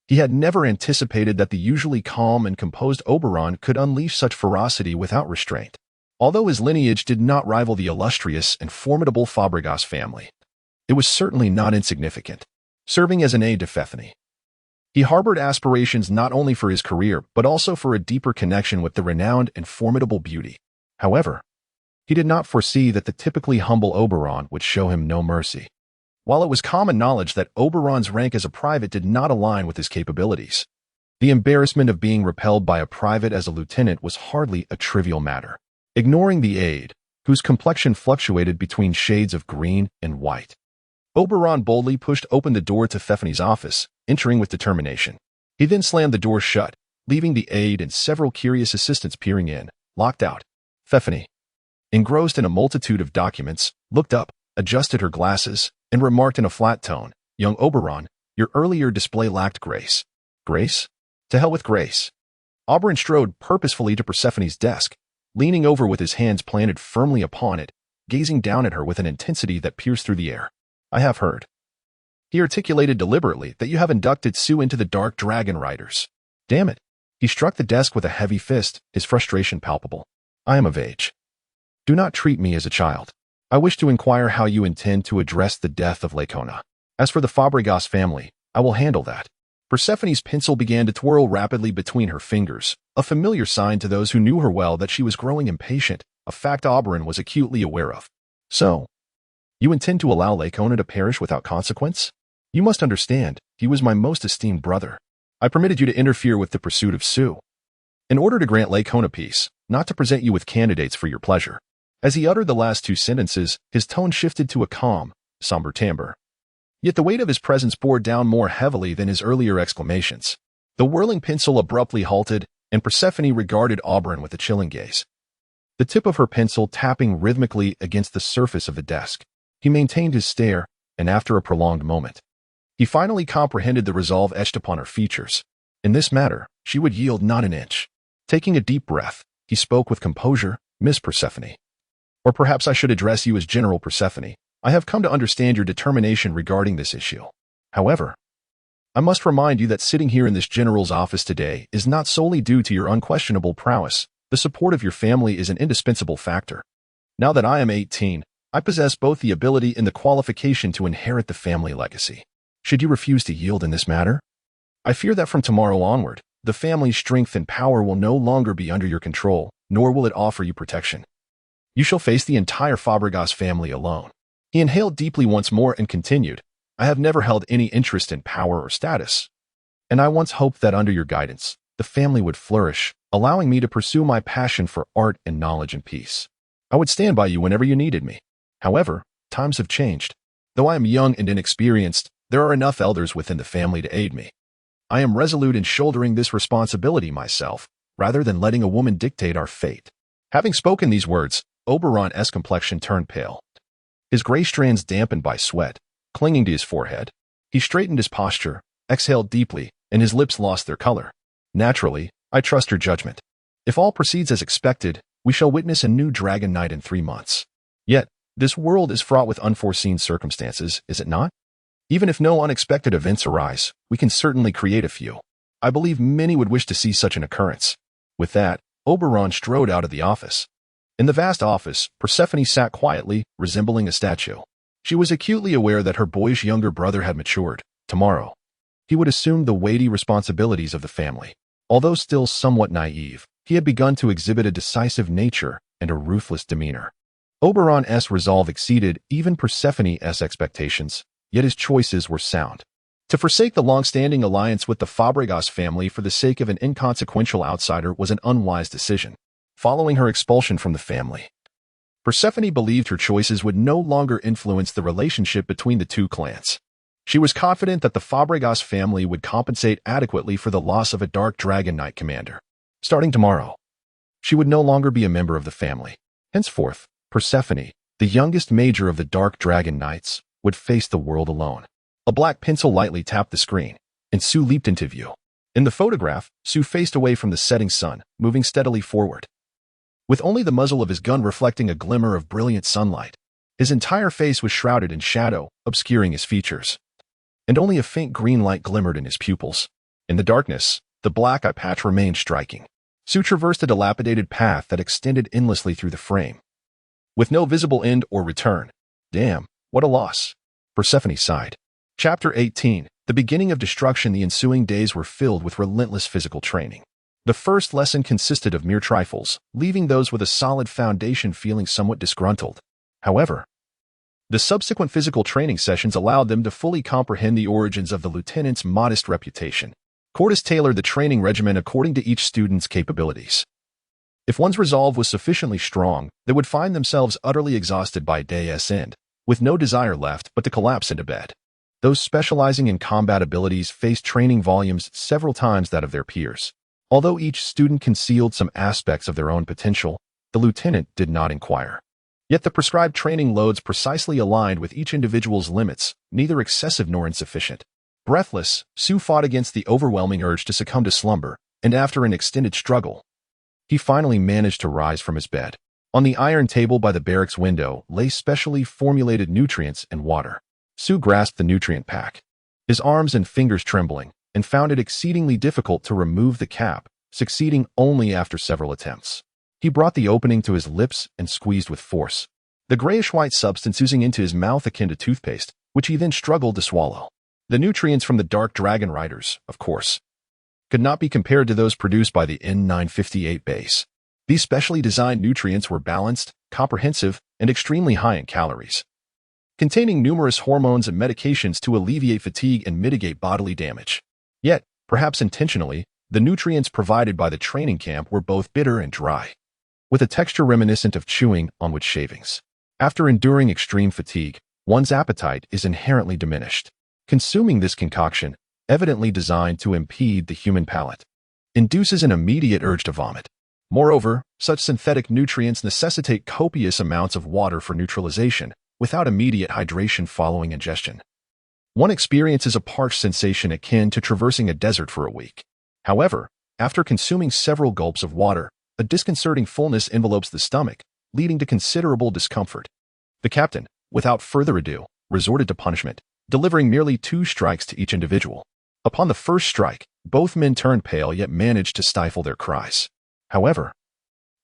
He had never anticipated that the usually calm and composed Oberon could unleash such ferocity without restraint. Although his lineage did not rival the illustrious and formidable Fabregas family, it was certainly not insignificant. Serving as an aide to Fethany, he harbored aspirations not only for his career but also for a deeper connection with the renowned and formidable beauty. However, he did not foresee that the typically humble Oberon would show him no mercy. While it was common knowledge that Oberon's rank as a private did not align with his capabilities, the embarrassment of being repelled by a private as a lieutenant was hardly a trivial matter. Ignoring the aide, whose complexion fluctuated between shades of green and white, Oberon boldly pushed open the door to Fethany's office, entering with determination. He then slammed the door shut, leaving the aide and several curious assistants peering in, locked out. Fethany, engrossed in a multitude of documents, looked up, adjusted her glasses, and remarked in a flat tone, "Young Oberon, your earlier display lacked grace." "Grace? To hell with grace." Oberon strode purposefully to Persephone's desk, leaning over with his hands planted firmly upon it, gazing down at her with an intensity that pierced through the air. "I have heard," he articulated deliberately, "that you have inducted Sue into the Dark Dragon Riders." "Damn it." He struck the desk with a heavy fist, his frustration palpable. "I am of age. Do not treat me as a child. I wish to inquire how you intend to address the death of Lacona. As for the Fabregas family, I will handle that." Persephone's pencil began to twirl rapidly between her fingers, a familiar sign to those who knew her well that she was growing impatient, a fact Oberon was acutely aware of. "So, You intend to allow Lakona to perish without consequence? You must understand, he was my most esteemed brother. I permitted you to interfere with the pursuit of Sue in order to grant Lakona peace, not to present you with candidates for your pleasure. As he uttered the last two sentences, his tone shifted to a calm, somber timbre. Yet the weight of his presence bore down more heavily than his earlier exclamations. The whirling pencil abruptly halted, and Persephone regarded Auburn with a chilling gaze. The tip of her pencil tapping rhythmically against the surface of the desk. He maintained his stare, and after a prolonged moment, he finally comprehended the resolve etched upon her features. In this matter, she would yield not an inch. Taking a deep breath, he spoke with composure, Miss Persephone. Or perhaps I should address you as General Persephone. I have come to understand your determination regarding this issue. However, I must remind you that sitting here in this general's office today is not solely due to your unquestionable prowess. The support of your family is an indispensable factor. Now that I am 18, I possess both the ability and the qualification to inherit the family legacy. Should you refuse to yield in this matter, I fear that from tomorrow onward, the family's strength and power will no longer be under your control, nor will it offer you protection. You shall face the entire Fabregas family alone. He inhaled deeply once more and continued, I have never held any interest in power or status, and I once hoped that under your guidance, the family would flourish, allowing me to pursue my passion for art and knowledge and peace. I would stand by you whenever you needed me. However, times have changed. Though I am young and inexperienced, there are enough elders within the family to aid me. I am resolute in shouldering this responsibility myself, rather than letting a woman dictate our fate. Having spoken these words, Oberon's complexion turned pale. His gray strands dampened by sweat, clinging to his forehead. He straightened his posture, exhaled deeply, and his lips lost their color. Naturally, I trust your judgment. If all proceeds as expected, we shall witness a new dragon night in 3 months. Yet, this world is fraught with unforeseen circumstances, is it not? Even if no unexpected events arise, we can certainly create a few. I believe many would wish to see such an occurrence. With that, Oberon strode out of the office. In the vast office, Persephone sat quietly, resembling a statue. She was acutely aware that her boyish younger brother had matured. Tomorrow, he would assume the weighty responsibilities of the family. Although still somewhat naive, he had begun to exhibit a decisive nature and a ruthless demeanor. Oberon's resolve exceeded even Persephone's expectations, yet his choices were sound. To forsake the long-standing alliance with the Fabregas family for the sake of an inconsequential outsider was an unwise decision. Following her expulsion from the family, Persephone believed her choices would no longer influence the relationship between the two clans. She was confident that the Fabregas family would compensate adequately for the loss of a Dark Dragon Knight commander. Starting tomorrow, she would no longer be a member of the family. Henceforth, Persephone, the youngest major of the Dark Dragon Knights, would face the world alone. A black pencil lightly tapped the screen, and Sue leaped into view. In the photograph, Sue faced away from the setting sun, moving steadily forward, with only the muzzle of his gun reflecting a glimmer of brilliant sunlight. His entire face was shrouded in shadow, obscuring his features, and only a faint green light glimmered in his pupils. In the darkness, the black eye patch remained striking. Sue traversed a dilapidated path that extended endlessly through the frame, with no visible end or return. Damn, what a loss. Persephone sighed. Chapter 18. The beginning of destruction. The ensuing days were filled with relentless physical training. The first lesson consisted of mere trifles, leaving those with a solid foundation feeling somewhat disgruntled. However, the subsequent physical training sessions allowed them to fully comprehend the origins of the lieutenant's modest reputation. Cordis tailored the training regimen according to each student's capabilities. If one's resolve was sufficiently strong, they would find themselves utterly exhausted by day's end, with no desire left but to collapse into bed. Those specializing in combat abilities faced training volumes several times that of their peers. Although each student concealed some aspects of their own potential, the lieutenant did not inquire. Yet the prescribed training loads precisely aligned with each individual's limits, neither excessive nor insufficient. Breathless, Sue fought against the overwhelming urge to succumb to slumber, and after an extended struggle, he finally managed to rise from his bed. On the iron table by the barracks window lay specially formulated nutrients and water. Sue grasped the nutrient pack, his arms and fingers trembling, and found it exceedingly difficult to remove the cap, succeeding only after several attempts. He brought the opening to his lips and squeezed with force, the grayish-white substance oozing into his mouth akin to toothpaste, which he then struggled to swallow. The nutrients from the Dark Dragon Riders, of course, could not be compared to those produced by the N958 base. These specially designed nutrients were balanced, comprehensive, and extremely high in calories. containing numerous hormones and medications to alleviate fatigue and mitigate bodily damage. Yet, perhaps intentionally, the nutrients provided by the training camp were both bitter and dry, with a texture reminiscent of chewing on wood shavings. After enduring extreme fatigue, one's appetite is inherently diminished. Consuming this concoction, evidently designed to impede the human palate, induces an immediate urge to vomit. Moreover, such synthetic nutrients necessitate copious amounts of water for neutralization, without immediate hydration following ingestion. One experiences a parched sensation akin to traversing a desert for a week. However, after consuming several gulps of water, a disconcerting fullness envelopes the stomach, leading to considerable discomfort. The captain, without further ado, resorted to punishment, delivering merely 2 strikes to each individual. Upon the first strike, both men turned pale yet managed to stifle their cries. However,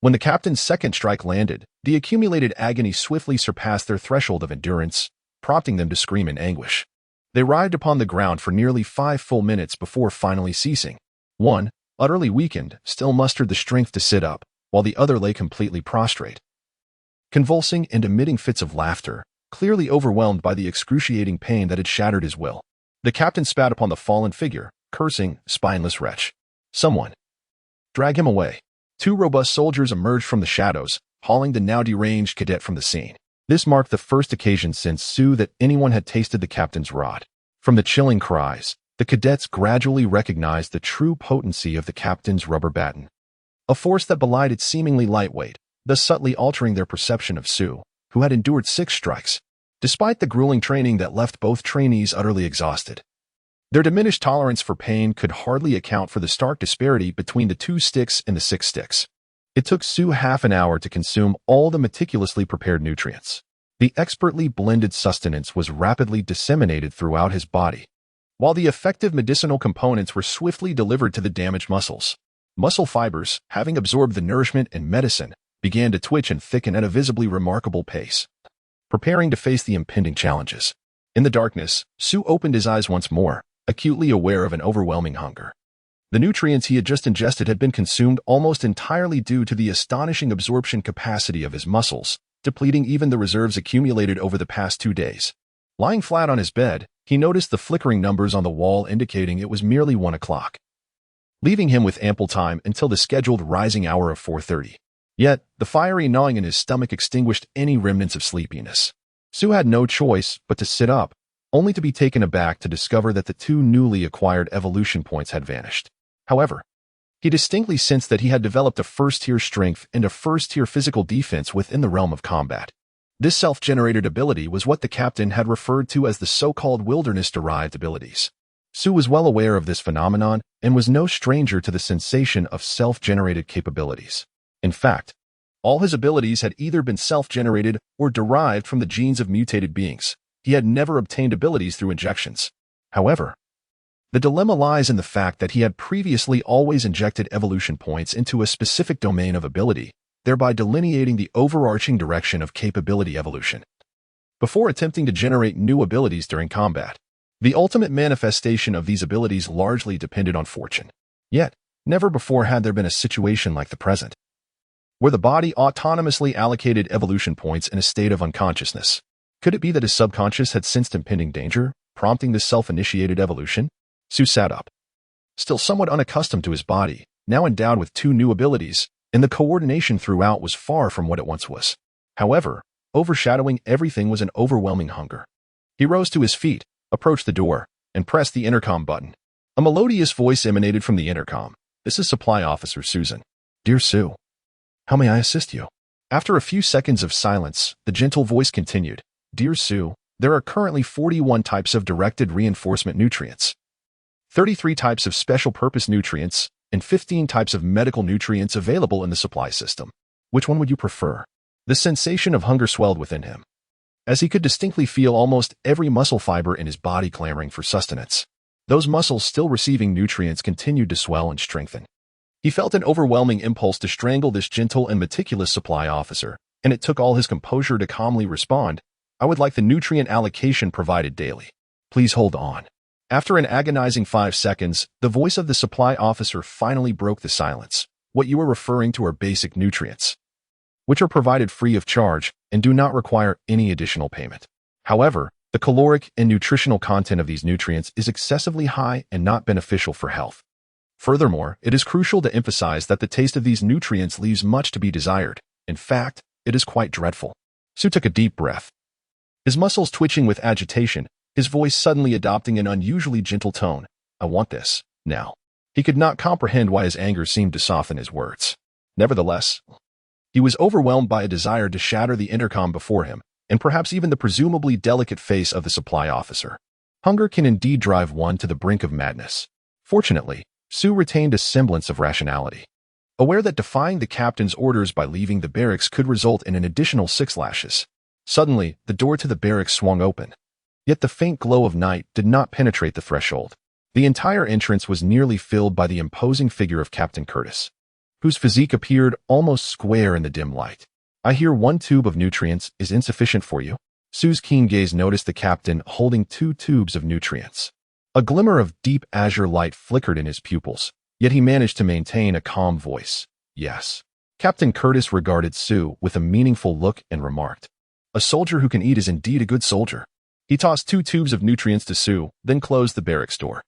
when the captain's second strike landed, the accumulated agony swiftly surpassed their threshold of endurance, prompting them to scream in anguish. They writhed upon the ground for nearly 5 full minutes before finally ceasing. One, utterly weakened, still mustered the strength to sit up, while the other lay completely prostrate, convulsing and emitting fits of laughter, clearly overwhelmed by the excruciating pain that had shattered his will. The captain spat upon the fallen figure, cursing, "Spineless wretch. Someone drag him away." 2 robust soldiers emerged from the shadows, hauling the now deranged cadet from the scene. This marked the first occasion since Sue that anyone had tasted the captain's rod. From the chilling cries, the cadets gradually recognized the true potency of the captain's rubber baton, a force that belied its seemingly lightweight, thus subtly altering their perception of Sue, who had endured 6 strikes, despite the grueling training that left both trainees utterly exhausted. Their diminished tolerance for pain could hardly account for the stark disparity between the 2 sticks and the 6 sticks. It took Sue half an hour to consume all the meticulously prepared nutrients. The expertly blended sustenance was rapidly disseminated throughout his body, while the effective medicinal components were swiftly delivered to the damaged muscles. Muscle fibers, having absorbed the nourishment and medicine, began to twitch and thicken at a visibly remarkable pace, preparing to face the impending challenges. In the darkness, Sue opened his eyes once more, acutely aware of an overwhelming hunger. The nutrients he had just ingested had been consumed almost entirely due to the astonishing absorption capacity of his muscles, depleting even the reserves accumulated over the past 2 days. Lying flat on his bed, he noticed the flickering numbers on the wall indicating it was merely 1 o'clock, leaving him with ample time until the scheduled rising hour of 4:30. Yet, the fiery gnawing in his stomach extinguished any remnants of sleepiness. Sue had no choice but to sit up, only to be taken aback to discover that the 2 newly acquired evolution points had vanished. However, he distinctly sensed that he had developed a first-tier strength and a first-tier physical defense within the realm of combat. This self-generated ability was what the captain had referred to as the so-called wilderness-derived abilities. Sue was well aware of this phenomenon and was no stranger to the sensation of self-generated capabilities. In fact, all his abilities had either been self-generated or derived from the genes of mutated beings. He had never obtained abilities through injections. However, the dilemma lies in the fact that he had previously always injected evolution points into a specific domain of ability, thereby delineating the overarching direction of capability evolution, before attempting to generate new abilities during combat. The ultimate manifestation of these abilities largely depended on fortune. Yet, never before had there been a situation like the present, where the body autonomously allocated evolution points in a state of unconsciousness. Could it be that his subconscious had sensed impending danger, prompting this self-initiated evolution? Sue sat up, still somewhat unaccustomed to his body, now endowed with 2 new abilities, and the coordination throughout was far from what it once was. However, overshadowing everything was an overwhelming hunger. He rose to his feet, approached the door, and pressed the intercom button. A melodious voice emanated from the intercom. "This is Supply Officer Susan." "Dear Sue, how may I assist you?" After a few seconds of silence, the gentle voice continued. "Dear Sue, there are currently 41 types of directed reinforcement nutrients, 33 types of special-purpose nutrients, and 15 types of medical nutrients available in the supply system. Which one would you prefer?" The sensation of hunger swelled within him, as he could distinctly feel almost every muscle fiber in his body clamoring for sustenance. Those muscles still receiving nutrients continued to swell and strengthen. He felt an overwhelming impulse to strangle this gentle and meticulous supply officer, and it took all his composure to calmly respond, "I would like the nutrient allocation provided daily. Please hold on." After an agonizing 5 seconds, the voice of the supply officer finally broke the silence. "What you are referring to are basic nutrients, which are provided free of charge and do not require any additional payment. However, the caloric and nutritional content of these nutrients is excessively high and not beneficial for health. Furthermore, it is crucial to emphasize that the taste of these nutrients leaves much to be desired. In fact, it is quite dreadful. Su took a deep breath. His muscles twitching with agitation, his voice suddenly adopting an unusually gentle tone. I want this, now. He could not comprehend why his anger seemed to soften his words. Nevertheless, he was overwhelmed by a desire to shatter the intercom before him, and perhaps even the presumably delicate face of the supply officer. Hunger can indeed drive one to the brink of madness. Fortunately, Su retained a semblance of rationality. Aware that defying the captain's orders by leaving the barracks could result in an additional 6 lashes. Suddenly, the door to the barracks swung open. Yet the faint glow of night did not penetrate the threshold. The entire entrance was nearly filled by the imposing figure of Captain Curtis, whose physique appeared almost square in the dim light. I hear 1 tube of nutrients is insufficient for you. Su's keen gaze noticed the captain holding 2 tubes of nutrients. A glimmer of deep azure light flickered in his pupils, yet he managed to maintain a calm voice. Yes. Captain Curtis regarded Su with a meaningful look and remarked, a soldier who can eat is indeed a good soldier. He tossed 2 tubes of nutrients to Su, then closed the barracks door.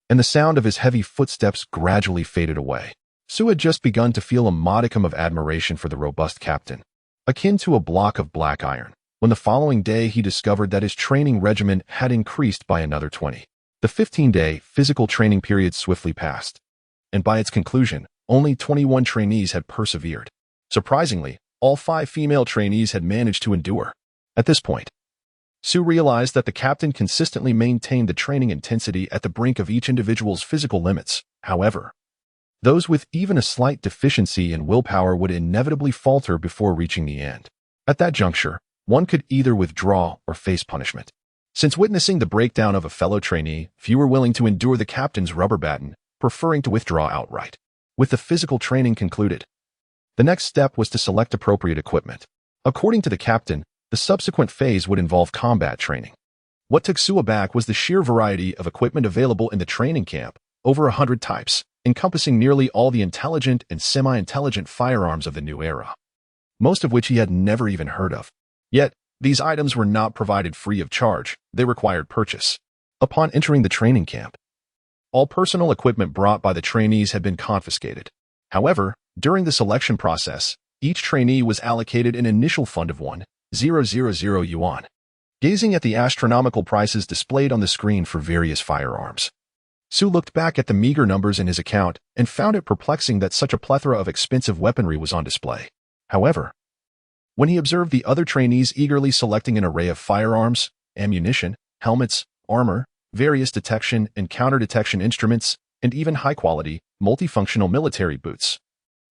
And the sound of his heavy footsteps gradually faded away. Su had just begun to feel a modicum of admiration for the robust captain, akin to a block of black iron, when the following day he discovered that his training regimen had increased by another 20. The 15-day physical training period swiftly passed, and by its conclusion, only 21 trainees had persevered. Surprisingly, all 5 female trainees had managed to endure. At this point, Su realized that the captain consistently maintained the training intensity at the brink of each individual's physical limits. However, those with even a slight deficiency in willpower would inevitably falter before reaching the end. At that juncture, one could either withdraw or face punishment. Since witnessing the breakdown of a fellow trainee, few were willing to endure the captain's rubber baton, preferring to withdraw outright. With the physical training concluded, the next step was to select appropriate equipment. According to the captain, the subsequent phase would involve combat training. What took Su aback was the sheer variety of equipment available in the training camp, over 100 types, encompassing nearly all the intelligent and semi-intelligent firearms of the new era, most of which he had never even heard of. Yet, these items were not provided free of charge, they required purchase. Upon entering the training camp, all personal equipment brought by the trainees had been confiscated. However, during the selection process, each trainee was allocated an initial fund of 1,000 yuan. Gazing at the astronomical prices displayed on the screen for various firearms, Su looked back at the meager numbers in his account and found it perplexing that such a plethora of expensive weaponry was on display. However, when he observed the other trainees eagerly selecting an array of firearms, ammunition, helmets, armor, various detection and counter-detection instruments, and even high-quality, multifunctional military boots,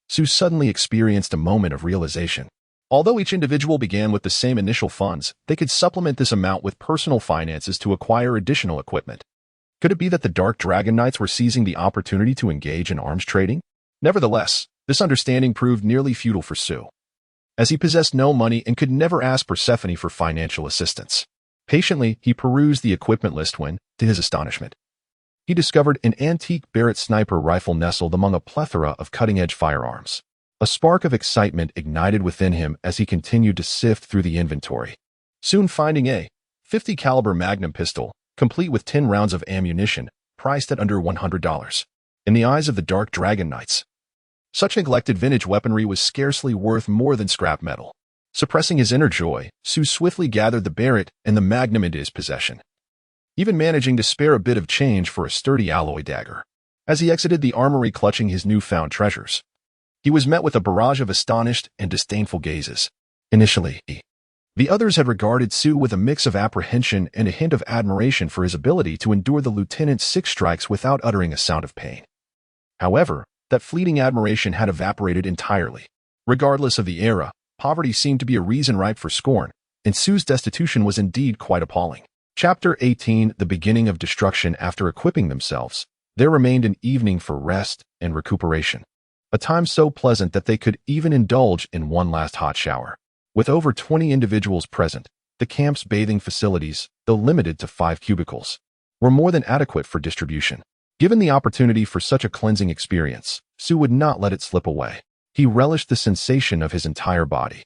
Su suddenly experienced a moment of realization. Although each individual began with the same initial funds, they could supplement this amount with personal finances to acquire additional equipment. Could it be that the Dark Dragon Knights were seizing the opportunity to engage in arms trading? Nevertheless, this understanding proved nearly futile for Su, as he possessed no money and could never ask Persephone for financial assistance. Patiently, he perused the equipment list when, to his astonishment, he discovered an antique Barrett sniper rifle nestled among a plethora of cutting-edge firearms. A spark of excitement ignited within him as he continued to sift through the inventory, soon finding a .50 caliber Magnum pistol, complete with 10 rounds of ammunition, priced at under $100. In the eyes of the Dark Dragon Knights, such neglected vintage weaponry was scarcely worth more than scrap metal. Suppressing his inner joy, Su swiftly gathered the Barrett and the Magnum into his possession, even managing to spare a bit of change for a sturdy alloy dagger. As he exited the armory clutching his newfound treasures, he was met with a barrage of astonished and disdainful gazes. Initially, the others had regarded Su with a mix of apprehension and a hint of admiration for his ability to endure the lieutenant's 6 strikes without uttering a sound of pain. However, that fleeting admiration had evaporated entirely. Regardless of the era, poverty seemed to be a reason ripe for scorn, and Su's destitution was indeed quite appalling. Chapter 18, The Beginning of Destruction. After equipping themselves, there remained an evening for rest and recuperation, a time so pleasant that they could even indulge in one last hot shower. With over 20 individuals present, the camp's bathing facilities, though limited to 5 cubicles, were more than adequate for distribution. Given the opportunity for such a cleansing experience, Su would not let it slip away. He relished the sensation of his entire body,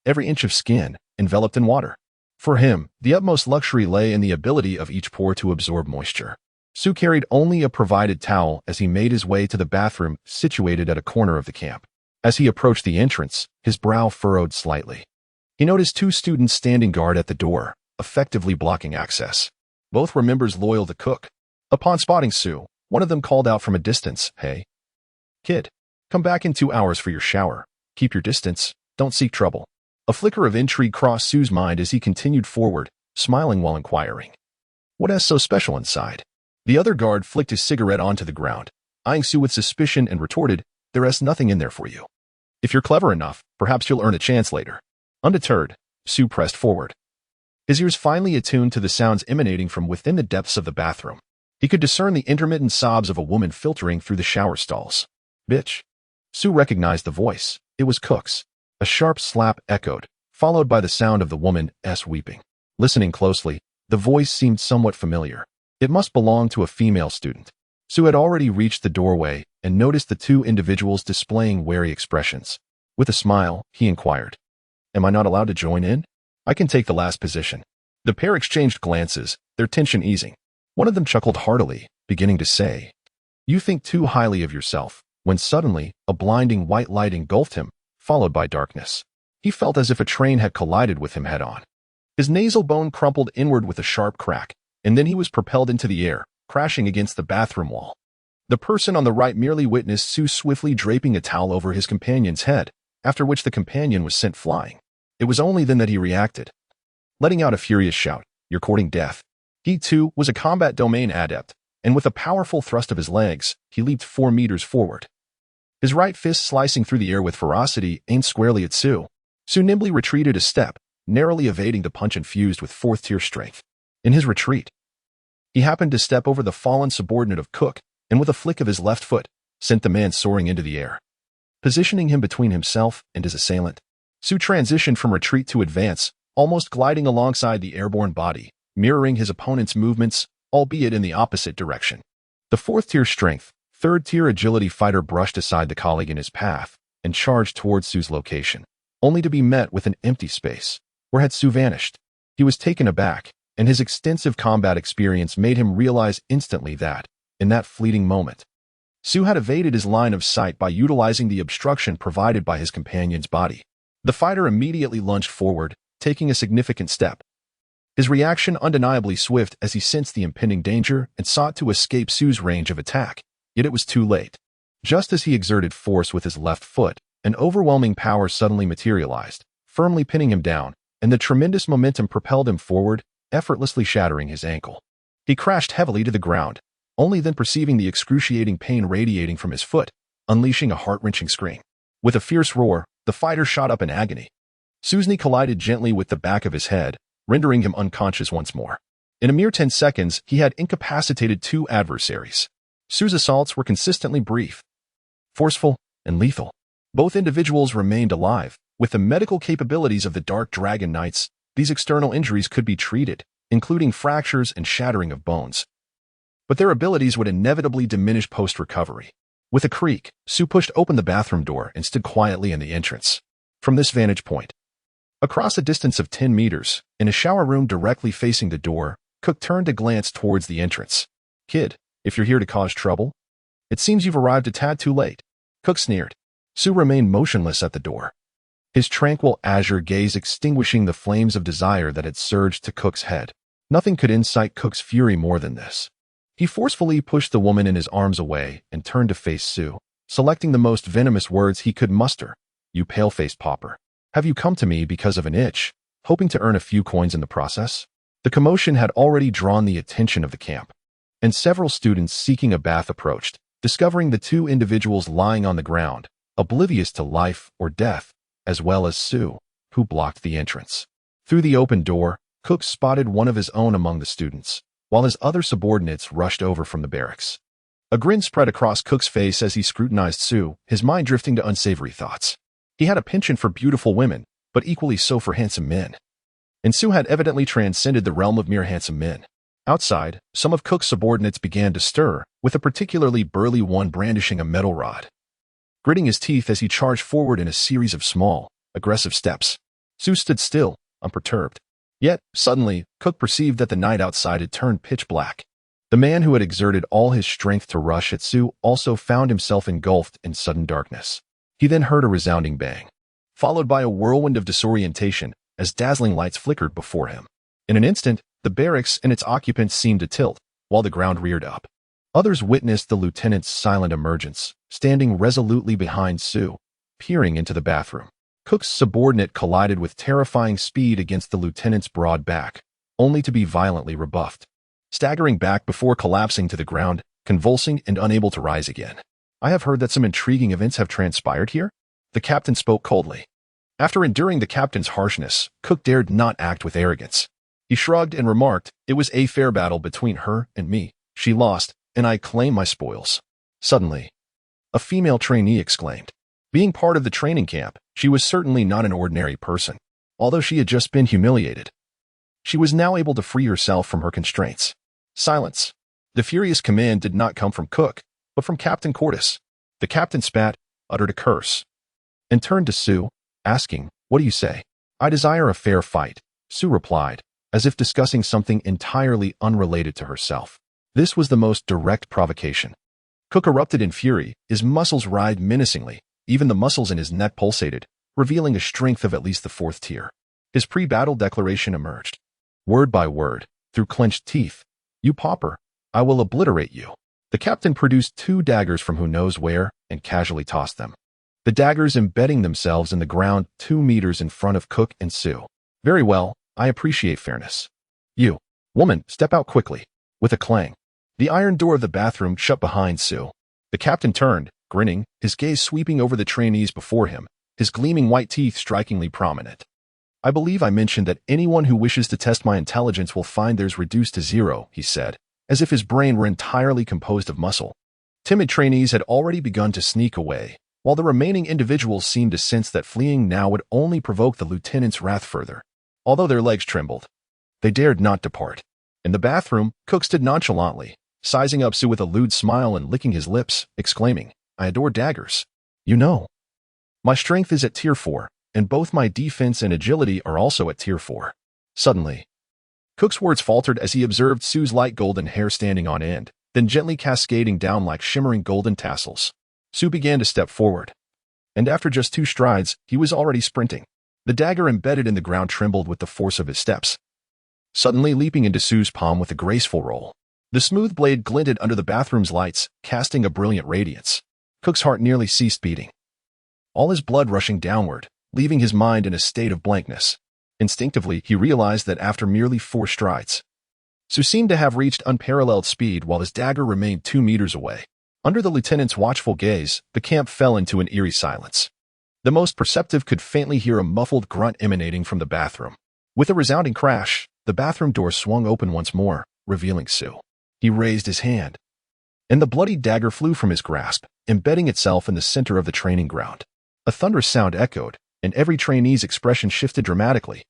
every inch of skin, enveloped in water. For him, the utmost luxury lay in the ability of each pore to absorb moisture. Su carried only a provided towel as he made his way to the bathroom situated at a corner of the camp. As he approached the entrance, his brow furrowed slightly. He noticed 2 students standing guard at the door, effectively blocking access. Both were members loyal to Cook. Upon spotting Su, one of them called out from a distance, "Hey, kid, come back in 2 hours for your shower. Keep your distance, don't seek trouble." A flicker of intrigue crossed Su's mind as he continued forward, smiling while inquiring, "What is so special inside?" The other guard flicked his cigarette onto the ground, eyeing Su with suspicion and retorted, "There is nothing in there for you. If you're clever enough, perhaps you'll earn a chance later." Undeterred, Su pressed forward. His ears finally attuned to the sounds emanating from within the depths of the bathroom. He could discern the intermittent sobs of a woman filtering through the shower stalls. "Bitch." Su recognized the voice. It was Cook's. A sharp slap echoed, followed by the sound of the woman's weeping. Listening closely, the voice seemed somewhat familiar. It must belong to a female student. Su had already reached the doorway and noticed the 2 individuals displaying wary expressions. With a smile, he inquired, "Am I not allowed to join in? I can take the last position." The pair exchanged glances, their tension easing. One of them chuckled heartily, beginning to say, "You think too highly of yourself," when suddenly a blinding white light engulfed him, followed by darkness. He felt as if a train had collided with him head-on. His nasal bone crumpled inward with a sharp crack, and then he was propelled into the air, crashing against the bathroom wall. The person on the right merely witnessed Su swiftly draping a towel over his companion's head, after which the companion was sent flying. It was only then that he reacted, letting out a furious shout, "You're courting death." He, too, was a combat domain adept, and with a powerful thrust of his legs, he leaped 4 meters forward. His right fist slicing through the air with ferocity aimed squarely at Su. Su nimbly retreated a step, narrowly evading the punch infused with 4th-tier strength. In his retreat, he happened to step over the fallen subordinate of Cook, and with a flick of his left foot, sent the man soaring into the air. Positioning him between himself and his assailant, Su transitioned from retreat to advance, almost gliding alongside the airborne body, mirroring his opponent's movements, albeit in the opposite direction. The 4th-tier strength, 3rd-tier agility fighter brushed aside the colleague in his path and charged towards Su's location, only to be met with an empty space. Where had Su vanished? He was taken aback, and his extensive combat experience made him realize instantly that, in that fleeting moment, Su had evaded his line of sight by utilizing the obstruction provided by his companion's body. The fighter immediately lunged forward, taking a significant step. His reaction undeniably swift as he sensed the impending danger and sought to escape Su's range of attack, yet it was too late. Just as he exerted force with his left foot, an overwhelming power suddenly materialized, firmly pinning him down, and the tremendous momentum propelled him forward, effortlessly shattering his ankle. He crashed heavily to the ground, only then perceiving the excruciating pain radiating from his foot, unleashing a heart-wrenching scream. With a fierce roar, the fighter shot up in agony. Su's knee collided gently with the back of his head, rendering him unconscious once more. In a mere 10 seconds, he had incapacitated 2 adversaries. Su's assaults were consistently brief, forceful, and lethal. Both individuals remained alive. With the medical capabilities of the Dark Dragon Knights, these external injuries could be treated, including fractures and shattering of bones. But their abilities would inevitably diminish post-recovery. With a creak, Su pushed open the bathroom door and stood quietly in the entrance. From this vantage point, across a distance of 10 meters, in a shower room directly facing the door, Cook turned to glance towards the entrance. "Kid, if you're here to cause trouble, it seems you've arrived a tad too late." Cook sneered. Su remained motionless at the door, his tranquil azure gaze extinguishing the flames of desire that had surged to Cook's head. Nothing could incite Cook's fury more than this. He forcefully pushed the woman in his arms away and turned to face Su, selecting the most venomous words he could muster. "You pale-faced pauper. Have you come to me because of an itch, hoping to earn a few coins in the process?" The commotion had already drawn the attention of the camp, and several students seeking a bath approached, discovering the 2 individuals lying on the ground, oblivious to life or death, as well as Su, who blocked the entrance. Through the open door, Cook spotted one of his own among the students, while his other subordinates rushed over from the barracks. A grin spread across Cook's face as he scrutinized Su, his mind drifting to unsavory thoughts. He had a penchant for beautiful women, but equally so for handsome men. And Su had evidently transcended the realm of mere handsome men. Outside, some of Cook's subordinates began to stir, with a particularly burly one brandishing a metal rod, gritting his teeth as he charged forward in a series of small, aggressive steps. Su stood still, unperturbed. Yet, suddenly, Cook perceived that the night outside had turned pitch black. The man who had exerted all his strength to rush at Sue also found himself engulfed in sudden darkness. He then heard a resounding bang, followed by a whirlwind of disorientation as dazzling lights flickered before him. In an instant, the barracks and its occupants seemed to tilt, while the ground reared up. Others witnessed the lieutenant's silent emergence, standing resolutely behind Sue, peering into the bathroom. Cook's subordinate collided with terrifying speed against the lieutenant's broad back, only to be violently rebuffed, staggering back before collapsing to the ground, convulsing and unable to rise again. "I have heard that some intriguing events have transpired here," the captain spoke coldly. After enduring the captain's harshness, Cook dared not act with arrogance. He shrugged and remarked, "It was a fair battle between her and me. She lost, and I claim my spoils." Suddenly, a female trainee exclaimed. Being part of the training camp, she was certainly not an ordinary person. Although she had just been humiliated, she was now able to free herself from her constraints. Silence. The furious command did not come from Cook, but from Captain Cortis. The captain spat, uttered a curse, and turned to Sue, asking, "What do you say?" "I desire a fair fight," Sue replied, as if discussing something entirely unrelated to herself. This was the most direct provocation. Cook erupted in fury, his muscles writhed menacingly. Even the muscles in his neck pulsated, revealing a strength of at least the fourth tier. His pre-battle declaration emerged. Word by word, through clenched teeth, "You pauper, I will obliterate you." The captain produced 2 daggers from who knows where and casually tossed them, the daggers embedding themselves in the ground 2 meters in front of Cook and Sue. "Very well, I appreciate fairness. You, woman, step out quickly." With a clang, the iron door of the bathroom shut behind Sue. The captain turned, grinning, his gaze sweeping over the trainees before him, his gleaming white teeth strikingly prominent. "I believe I mentioned that anyone who wishes to test my intelligence will find theirs reduced to 0, he said, as if his brain were entirely composed of muscle. Timid trainees had already begun to sneak away, while the remaining individuals seemed to sense that fleeing now would only provoke the lieutenant's wrath further. Although their legs trembled, they dared not depart. In the bathroom, Cook stood nonchalantly, sizing up Sue with a lewd smile and licking his lips, exclaiming, "I adore daggers. You know, my strength is at tier 4, and both my defense and agility are also at tier 4. Suddenly, Cook's words faltered as he observed Sue's light golden hair standing on end, then gently cascading down like shimmering golden tassels. Sue began to step forward, and after just 2 strides, he was already sprinting. The dagger embedded in the ground trembled with the force of his steps, suddenly leaping into Sue's palm with a graceful roll. The smooth blade glinted under the bathroom's lights, casting a brilliant radiance. Cook's heart nearly ceased beating, all his blood rushing downward, leaving his mind in a state of blankness. Instinctively, he realized that after merely 4 strides, Sue seemed to have reached unparalleled speed while his dagger remained 2 meters away. Under the lieutenant's watchful gaze, the camp fell into an eerie silence. The most perceptive could faintly hear a muffled grunt emanating from the bathroom. With a resounding crash, the bathroom door swung open once more, revealing Sue. He raised his hand, and the bloody dagger flew from his grasp, embedding itself in the center of the training ground. A thunderous sound echoed, and every trainee's expression shifted dramatically.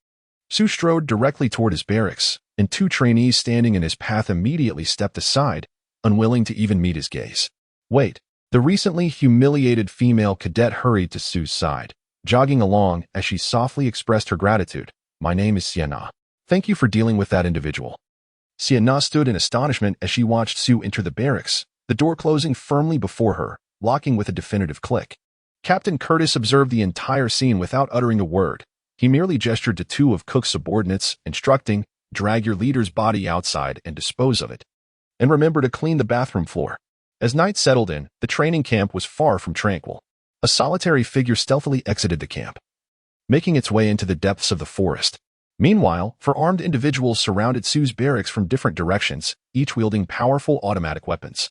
Sue strode directly toward his barracks, and 2 trainees standing in his path immediately stepped aside, unwilling to even meet his gaze. "Wait." The recently humiliated female cadet hurried to Sue's side, jogging along as she softly expressed her gratitude. "My name is Sienna. Thank you for dealing with that individual." Sienna stood in astonishment as she watched Sue enter the barracks, the door closing firmly before her, locking with a definitive click. Captain Curtis observed the entire scene without uttering a word. He merely gestured to 2 of Cook's subordinates, instructing, "Drag your leader's body outside and dispose of it. And remember to clean the bathroom floor." As night settled in, the training camp was far from tranquil. A solitary figure stealthily exited the camp, making its way into the depths of the forest. Meanwhile, 4 armed individuals surrounded Sue's barracks from different directions, each wielding powerful automatic weapons,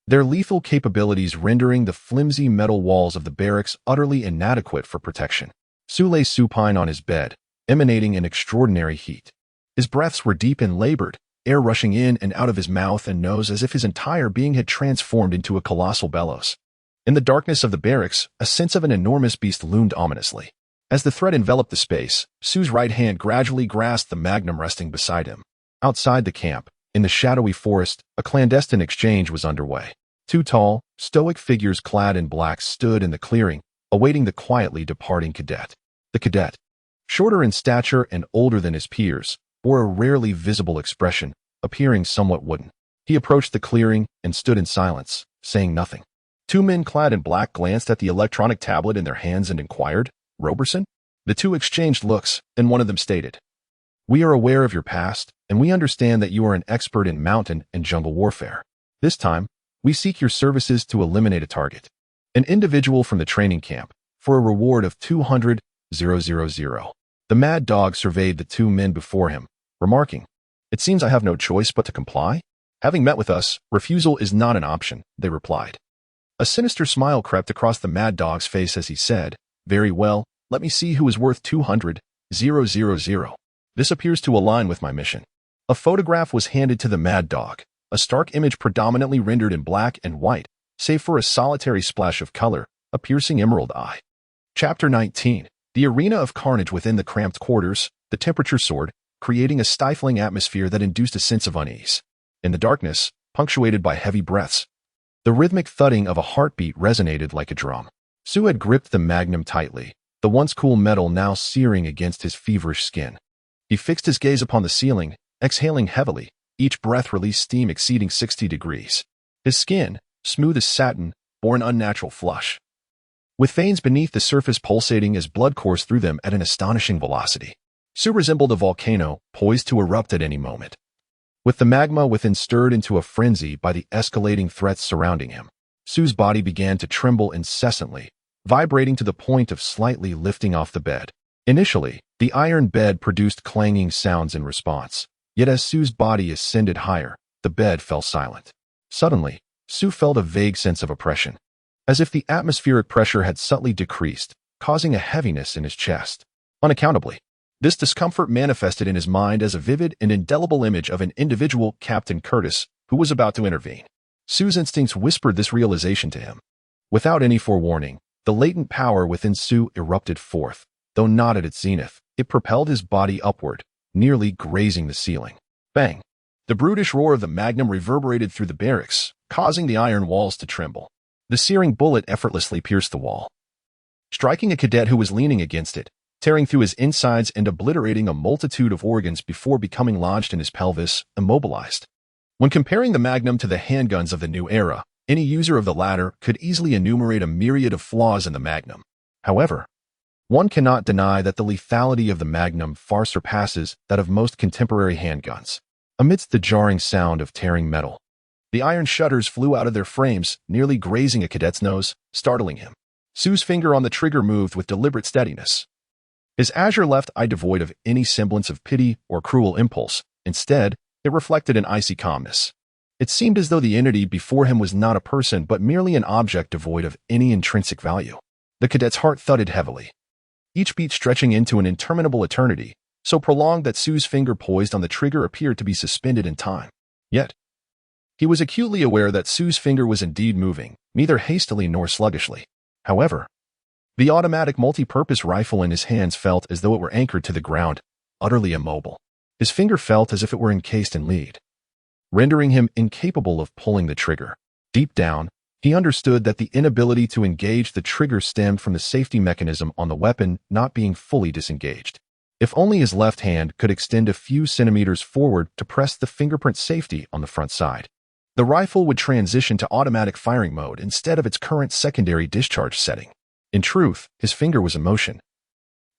their lethal capabilities rendering the flimsy metal walls of the barracks utterly inadequate for protection. Sue lay supine on his bed, emanating an extraordinary heat. His breaths were deep and labored, air rushing in and out of his mouth and nose as if his entire being had transformed into a colossal bellows. In the darkness of the barracks, a sense of an enormous beast loomed ominously. As the threat enveloped the space, Sue's right hand gradually grasped the magnum resting beside him. Outside the camp, in the shadowy forest, a clandestine exchange was underway. 2 tall, stoic figures clad in black stood in the clearing, awaiting the quietly departing cadet. The cadet, Shorter in stature and older than his peers, bore a rarely visible expression, appearing somewhat wooden. He approached the clearing and stood in silence, saying nothing. Two men clad in black glanced at the electronic tablet in their hands and inquired, "Roberson?" The two exchanged looks, and one of them stated, "We are aware of your past, and we understand that you are an expert in mountain and jungle warfare. This time, we seek your services to eliminate a target, an individual from the training camp, for a reward of 200,000. The mad dog surveyed the two men before him, remarking, "It seems I have no choice but to comply." "Having met with us, refusal is not an option," they replied. A sinister smile crept across the mad dog's face as he said, "Very well, let me see who is worth 200,000. This appears to align with my mission." A photograph was handed to the mad dog, a stark image predominantly rendered in black and white, save for a solitary splash of color, a piercing emerald eye. Chapter 19. The arena of carnage within the cramped quarters, the temperature soared, creating a stifling atmosphere that induced a sense of unease. In the darkness, punctuated by heavy breaths, the rhythmic thudding of a heartbeat resonated like a drum. Sue had gripped the magnum tightly, the once cool metal now searing against his feverish skin. He fixed his gaze upon the ceiling, exhaling heavily, each breath released steam exceeding 60 degrees. His skin, smooth as satin, bore an unnatural flush, with veins beneath the surface pulsating as blood coursed through them at an astonishing velocity. Sue resembled a volcano poised to erupt at any moment, with the magma within stirred into a frenzy by the escalating threats surrounding him. Sue's body began to tremble incessantly, vibrating to the point of slightly lifting off the bed. Initially, the iron bed produced clanging sounds in response, yet as Sue's body ascended higher, the bed fell silent. Suddenly, Sue felt a vague sense of oppression, as if the atmospheric pressure had subtly decreased, causing a heaviness in his chest. Unaccountably, this discomfort manifested in his mind as a vivid and indelible image of an individual, Captain Curtis, who was about to intervene. Sue's instincts whispered this realization to him. Without any forewarning, the latent power within Sue erupted forth. Though not at its zenith, it propelled his body upward, nearly grazing the ceiling. Bang! The brutish roar of the magnum reverberated through the barracks, causing the iron walls to tremble. The searing bullet effortlessly pierced the wall, striking a cadet who was leaning against it, tearing through his insides and obliterating a multitude of organs before becoming lodged in his pelvis, immobilized. When comparing the Magnum to the handguns of the new era, any user of the latter could easily enumerate a myriad of flaws in the Magnum. However, one cannot deny that the lethality of the Magnum far surpasses that of most contemporary handguns. Amidst the jarring sound of tearing metal, the iron shutters flew out of their frames, nearly grazing a cadet's nose, startling him. Sue's finger on the trigger moved with deliberate steadiness, his azure left eye devoid of any semblance of pity or cruel impulse. Instead, it reflected an icy calmness. It seemed as though the entity before him was not a person but merely an object devoid of any intrinsic value. The cadet's heart thudded heavily, each beat stretching into an interminable eternity, so prolonged that Sue's finger poised on the trigger appeared to be suspended in time. Yet, he was acutely aware that Sue's finger was indeed moving, neither hastily nor sluggishly. However, the automatic multi-purpose rifle in his hands felt as though it were anchored to the ground, utterly immobile. His finger felt as if it were encased in lead, rendering him incapable of pulling the trigger. Deep down, he understood that the inability to engage the trigger stemmed from the safety mechanism on the weapon not being fully disengaged. If only his left hand could extend a few centimeters forward to press the fingerprint safety on the front side, the rifle would transition to automatic firing mode instead of its current secondary discharge setting. In truth, his finger was in motion,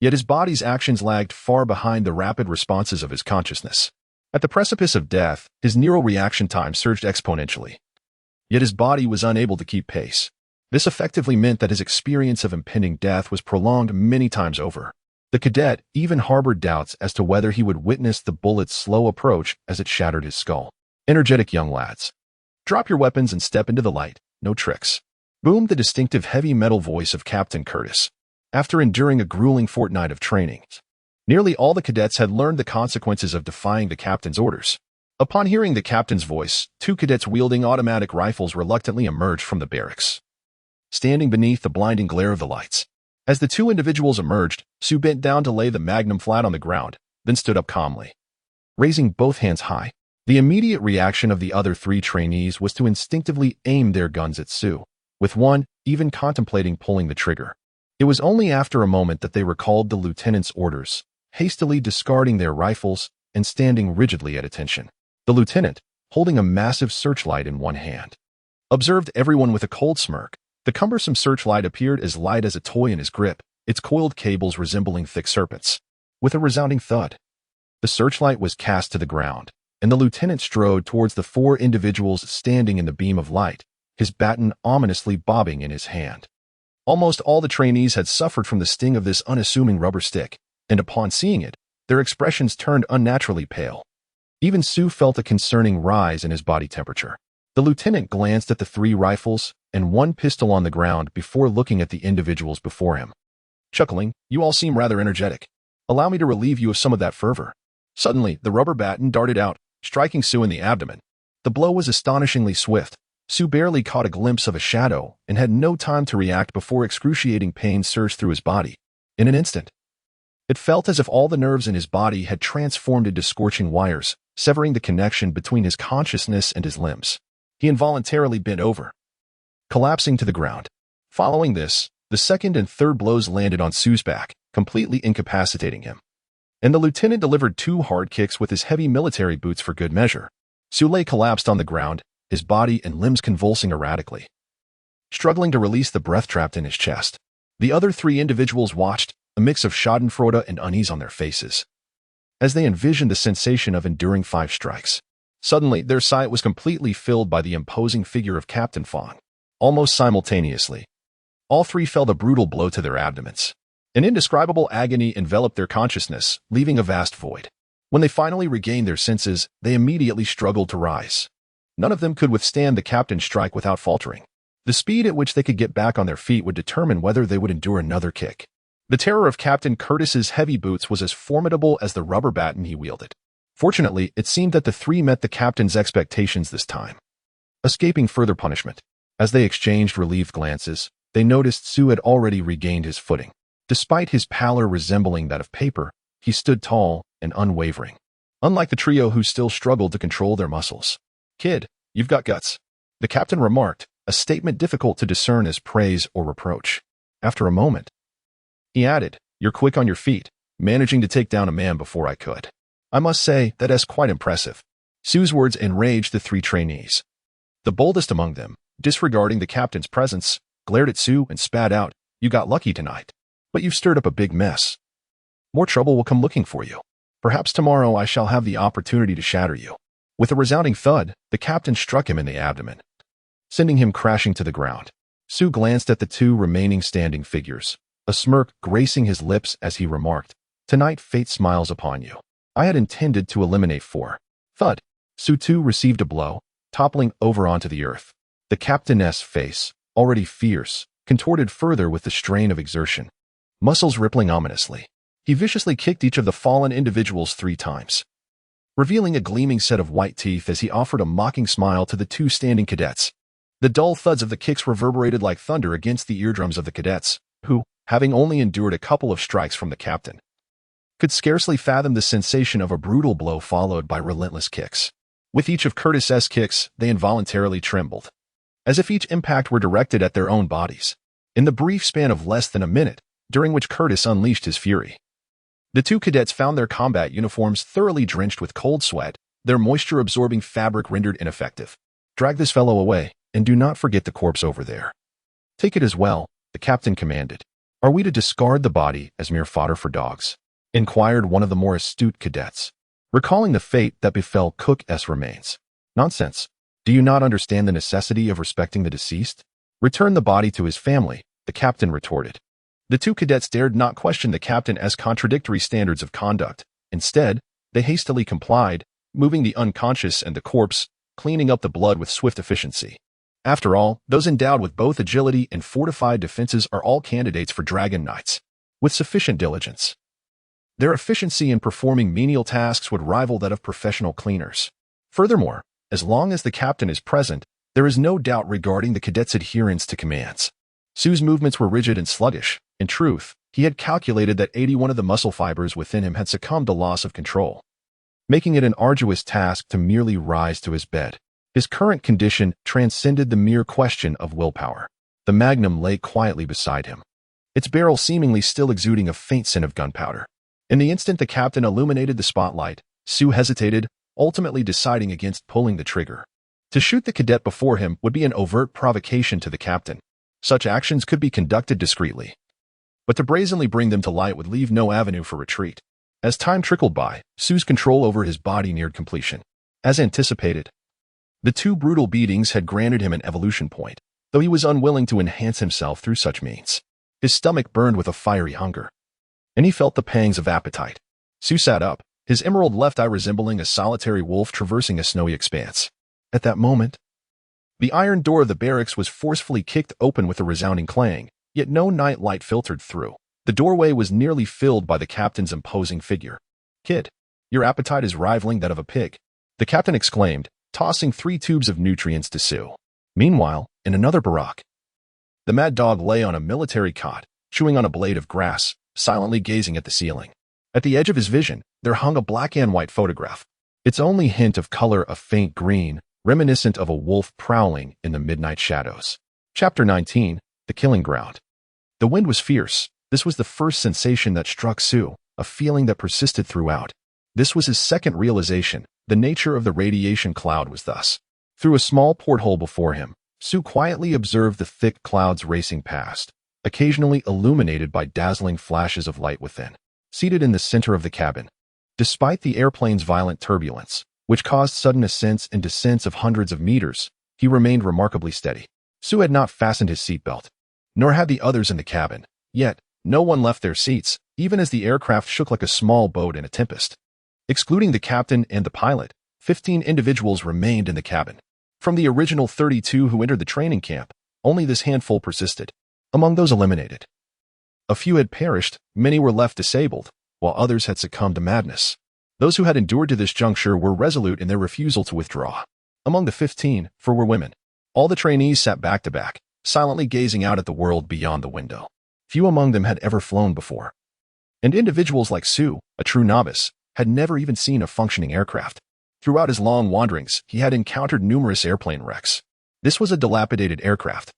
yet his body's actions lagged far behind the rapid responses of his consciousness. At the precipice of death, his neural reaction time surged exponentially, yet his body was unable to keep pace. This effectively meant that his experience of impending death was prolonged many times over. The cadet even harbored doubts as to whether he would witness the bullet's slow approach as it shattered his skull. Energetic young lads, drop your weapons and step into the light, no tricks, boomed the distinctive heavy metal voice of Captain Curtis. After enduring a grueling fortnight of training, nearly all the cadets had learned the consequences of defying the captain's orders. Upon hearing the captain's voice, two cadets wielding automatic rifles reluctantly emerged from the barracks, standing beneath the blinding glare of the lights. As the two individuals emerged, Sue bent down to lay the Magnum flat on the ground, then stood up calmly, raising both hands high. The immediate reaction of the other three trainees was to instinctively aim their guns at Sue, with one even contemplating pulling the trigger. It was only after a moment that they recalled the lieutenant's orders, hastily discarding their rifles and standing rigidly at attention. The lieutenant, holding a massive searchlight in one hand, observed everyone with a cold smirk. The cumbersome searchlight appeared as light as a toy in his grip, its coiled cables resembling thick serpents. With a resounding thud, the searchlight was cast to the ground, and the lieutenant strode towards the four individuals standing in the beam of light, his baton ominously bobbing in his hand. Almost all the trainees had suffered from the sting of this unassuming rubber stick, and upon seeing it, their expressions turned unnaturally pale. Even Sue felt a concerning rise in his body temperature. The lieutenant glanced at the 3 rifles and 1 pistol on the ground before looking at the individuals before him. Chuckling, "You all seem rather energetic. Allow me to relieve you of some of that fervor." Suddenly, the rubber baton darted out, striking Sue in the abdomen. The blow was astonishingly swift. Sue barely caught a glimpse of a shadow and had no time to react before excruciating pain surged through his body. In an instant, it felt as if all the nerves in his body had transformed into scorching wires, severing the connection between his consciousness and his limbs. He involuntarily bent over, collapsing to the ground. Following this, the second and third blows landed on Sue's back, completely incapacitating him. And the lieutenant delivered 2 hard kicks with his heavy military boots for good measure. Sue lay collapsed on the ground, his body and limbs convulsing erratically, struggling to release the breath trapped in his chest. The other 3 individuals watched, a mix of schadenfreude and unease on their faces, as they envisioned the sensation of enduring 5 strikes. Suddenly, their sight was completely filled by the imposing figure of Captain Fong. Almost simultaneously, all 3 felt a brutal blow to their abdomens. An indescribable agony enveloped their consciousness, leaving a vast void. When they finally regained their senses, they immediately struggled to rise. None of them could withstand the captain's strike without faltering. The speed at which they could get back on their feet would determine whether they would endure another kick. The terror of Captain Curtis's heavy boots was as formidable as the rubber baton he wielded. Fortunately, it seemed that the 3 met the captain's expectations this time, escaping further punishment. As they exchanged relieved glances, they noticed Sue had already regained his footing. Despite his pallor resembling that of paper, he stood tall and unwavering, unlike the trio who still struggled to control their muscles. "Kid, you've got guts," the captain remarked, a statement difficult to discern as praise or reproach. After a moment, he added, "You're quick on your feet, managing to take down a man before I could. I must say that is quite impressive." Sue's words enraged the 3 trainees. The boldest among them, disregarding the captain's presence, glared at Sue and spat out, "You got lucky tonight, but you've stirred up a big mess. More trouble will come looking for you. Perhaps tomorrow I shall have the opportunity to shatter you." With a resounding thud, the captain struck him in the abdomen, sending him crashing to the ground. Sue glanced at the 2 remaining standing figures, a smirk gracing his lips as he remarked, "Tonight fate smiles upon you. I had intended to eliminate 4. Thud. Sue too received a blow, toppling over onto the earth. The captain's face, already fierce, contorted further with the strain of exertion, muscles rippling ominously. He viciously kicked each of the fallen individuals 3 times, revealing a gleaming set of white teeth as he offered a mocking smile to the 2 standing cadets. The dull thuds of the kicks reverberated like thunder against the eardrums of the cadets, who, having only endured a couple of strikes from the captain, could scarcely fathom the sensation of a brutal blow followed by relentless kicks. With each of Curtis's kicks, they involuntarily trembled, as if each impact were directed at their own bodies. In the brief span of less than a minute, during which Curtis unleashed his fury, the 2 cadets found their combat uniforms thoroughly drenched with cold sweat, their moisture-absorbing fabric rendered ineffective. "Drag this fellow away, and do not forget the corpse over there." "Take it as well," the captain commanded. "Are we to discard the body as mere fodder for dogs?" inquired one of the more astute cadets, recalling the fate that befell Cook's remains. "Nonsense. Do you not understand the necessity of respecting the deceased? Return the body to his family," the captain retorted. The 2 cadets dared not question the captain's contradictory standards of conduct. Instead, they hastily complied, moving the unconscious and the corpse, cleaning up the blood with swift efficiency. After all, those endowed with both agility and fortified defenses are all candidates for Dragon Knights. With sufficient diligence, their efficiency in performing menial tasks would rival that of professional cleaners. Furthermore, as long as the captain is present, there is no doubt regarding the cadet's adherence to commands. Sue's movements were rigid and sluggish. In truth, he had calculated that 81 of the muscle fibers within him had succumbed to loss of control, making it an arduous task to merely rise to his bed. His current condition transcended the mere question of willpower. The magnum lay quietly beside him, its barrel seemingly still exuding a faint scent of gunpowder. In the instant the captain illuminated the spotlight, Sue hesitated, ultimately deciding against pulling the trigger. To shoot the cadet before him would be an overt provocation to the captain. Such actions could be conducted discreetly, but to brazenly bring them to light would leave no avenue for retreat. As time trickled by, Sue's control over his body neared completion. As anticipated, the 2 brutal beatings had granted him an evolution point, though he was unwilling to enhance himself through such means. His stomach burned with a fiery hunger, and he felt the pangs of appetite. Sue sat up, his emerald left eye resembling a solitary wolf traversing a snowy expanse. At that moment, the iron door of the barracks was forcefully kicked open with a resounding clang, yet no night light filtered through. The doorway was nearly filled by the captain's imposing figure. "Kid, your appetite is rivaling that of a pig," the captain exclaimed, tossing 3 tubes of nutrients to Sue. Meanwhile, in another barack, the mad dog lay on a military cot, chewing on a blade of grass, silently gazing at the ceiling. At the edge of his vision, there hung a black and white photograph, its only hint of color a faint green, reminiscent of a wolf prowling in the midnight shadows. Chapter 19, The Killing Ground. The wind was fierce. This was the first sensation that struck Sue, a feeling that persisted throughout. This was his second realization. The nature of the radiation cloud was thus. Through a small porthole before him, Sue quietly observed the thick clouds racing past, occasionally illuminated by dazzling flashes of light within. Seated in the center of the cabin, despite the airplane's violent turbulence, which caused sudden ascents and descents of hundreds of meters, he remained remarkably steady. Sue had not fastened his seatbelt, nor had the others in the cabin. Yet, no one left their seats, even as the aircraft shook like a small boat in a tempest. Excluding the captain and the pilot, 15 individuals remained in the cabin. From the original 32 who entered the training camp, only this handful persisted. Among those eliminated, a few had perished, many were left disabled, while others had succumbed to madness. Those who had endured to this juncture were resolute in their refusal to withdraw. Among the 15, 4 were women. All the trainees sat back to back, silently gazing out at the world beyond the window. Few among them had ever flown before, and individuals like Sue, a true novice, had never even seen a functioning aircraft. Throughout his long wanderings, he had encountered numerous airplane wrecks. This was a dilapidated aircraft,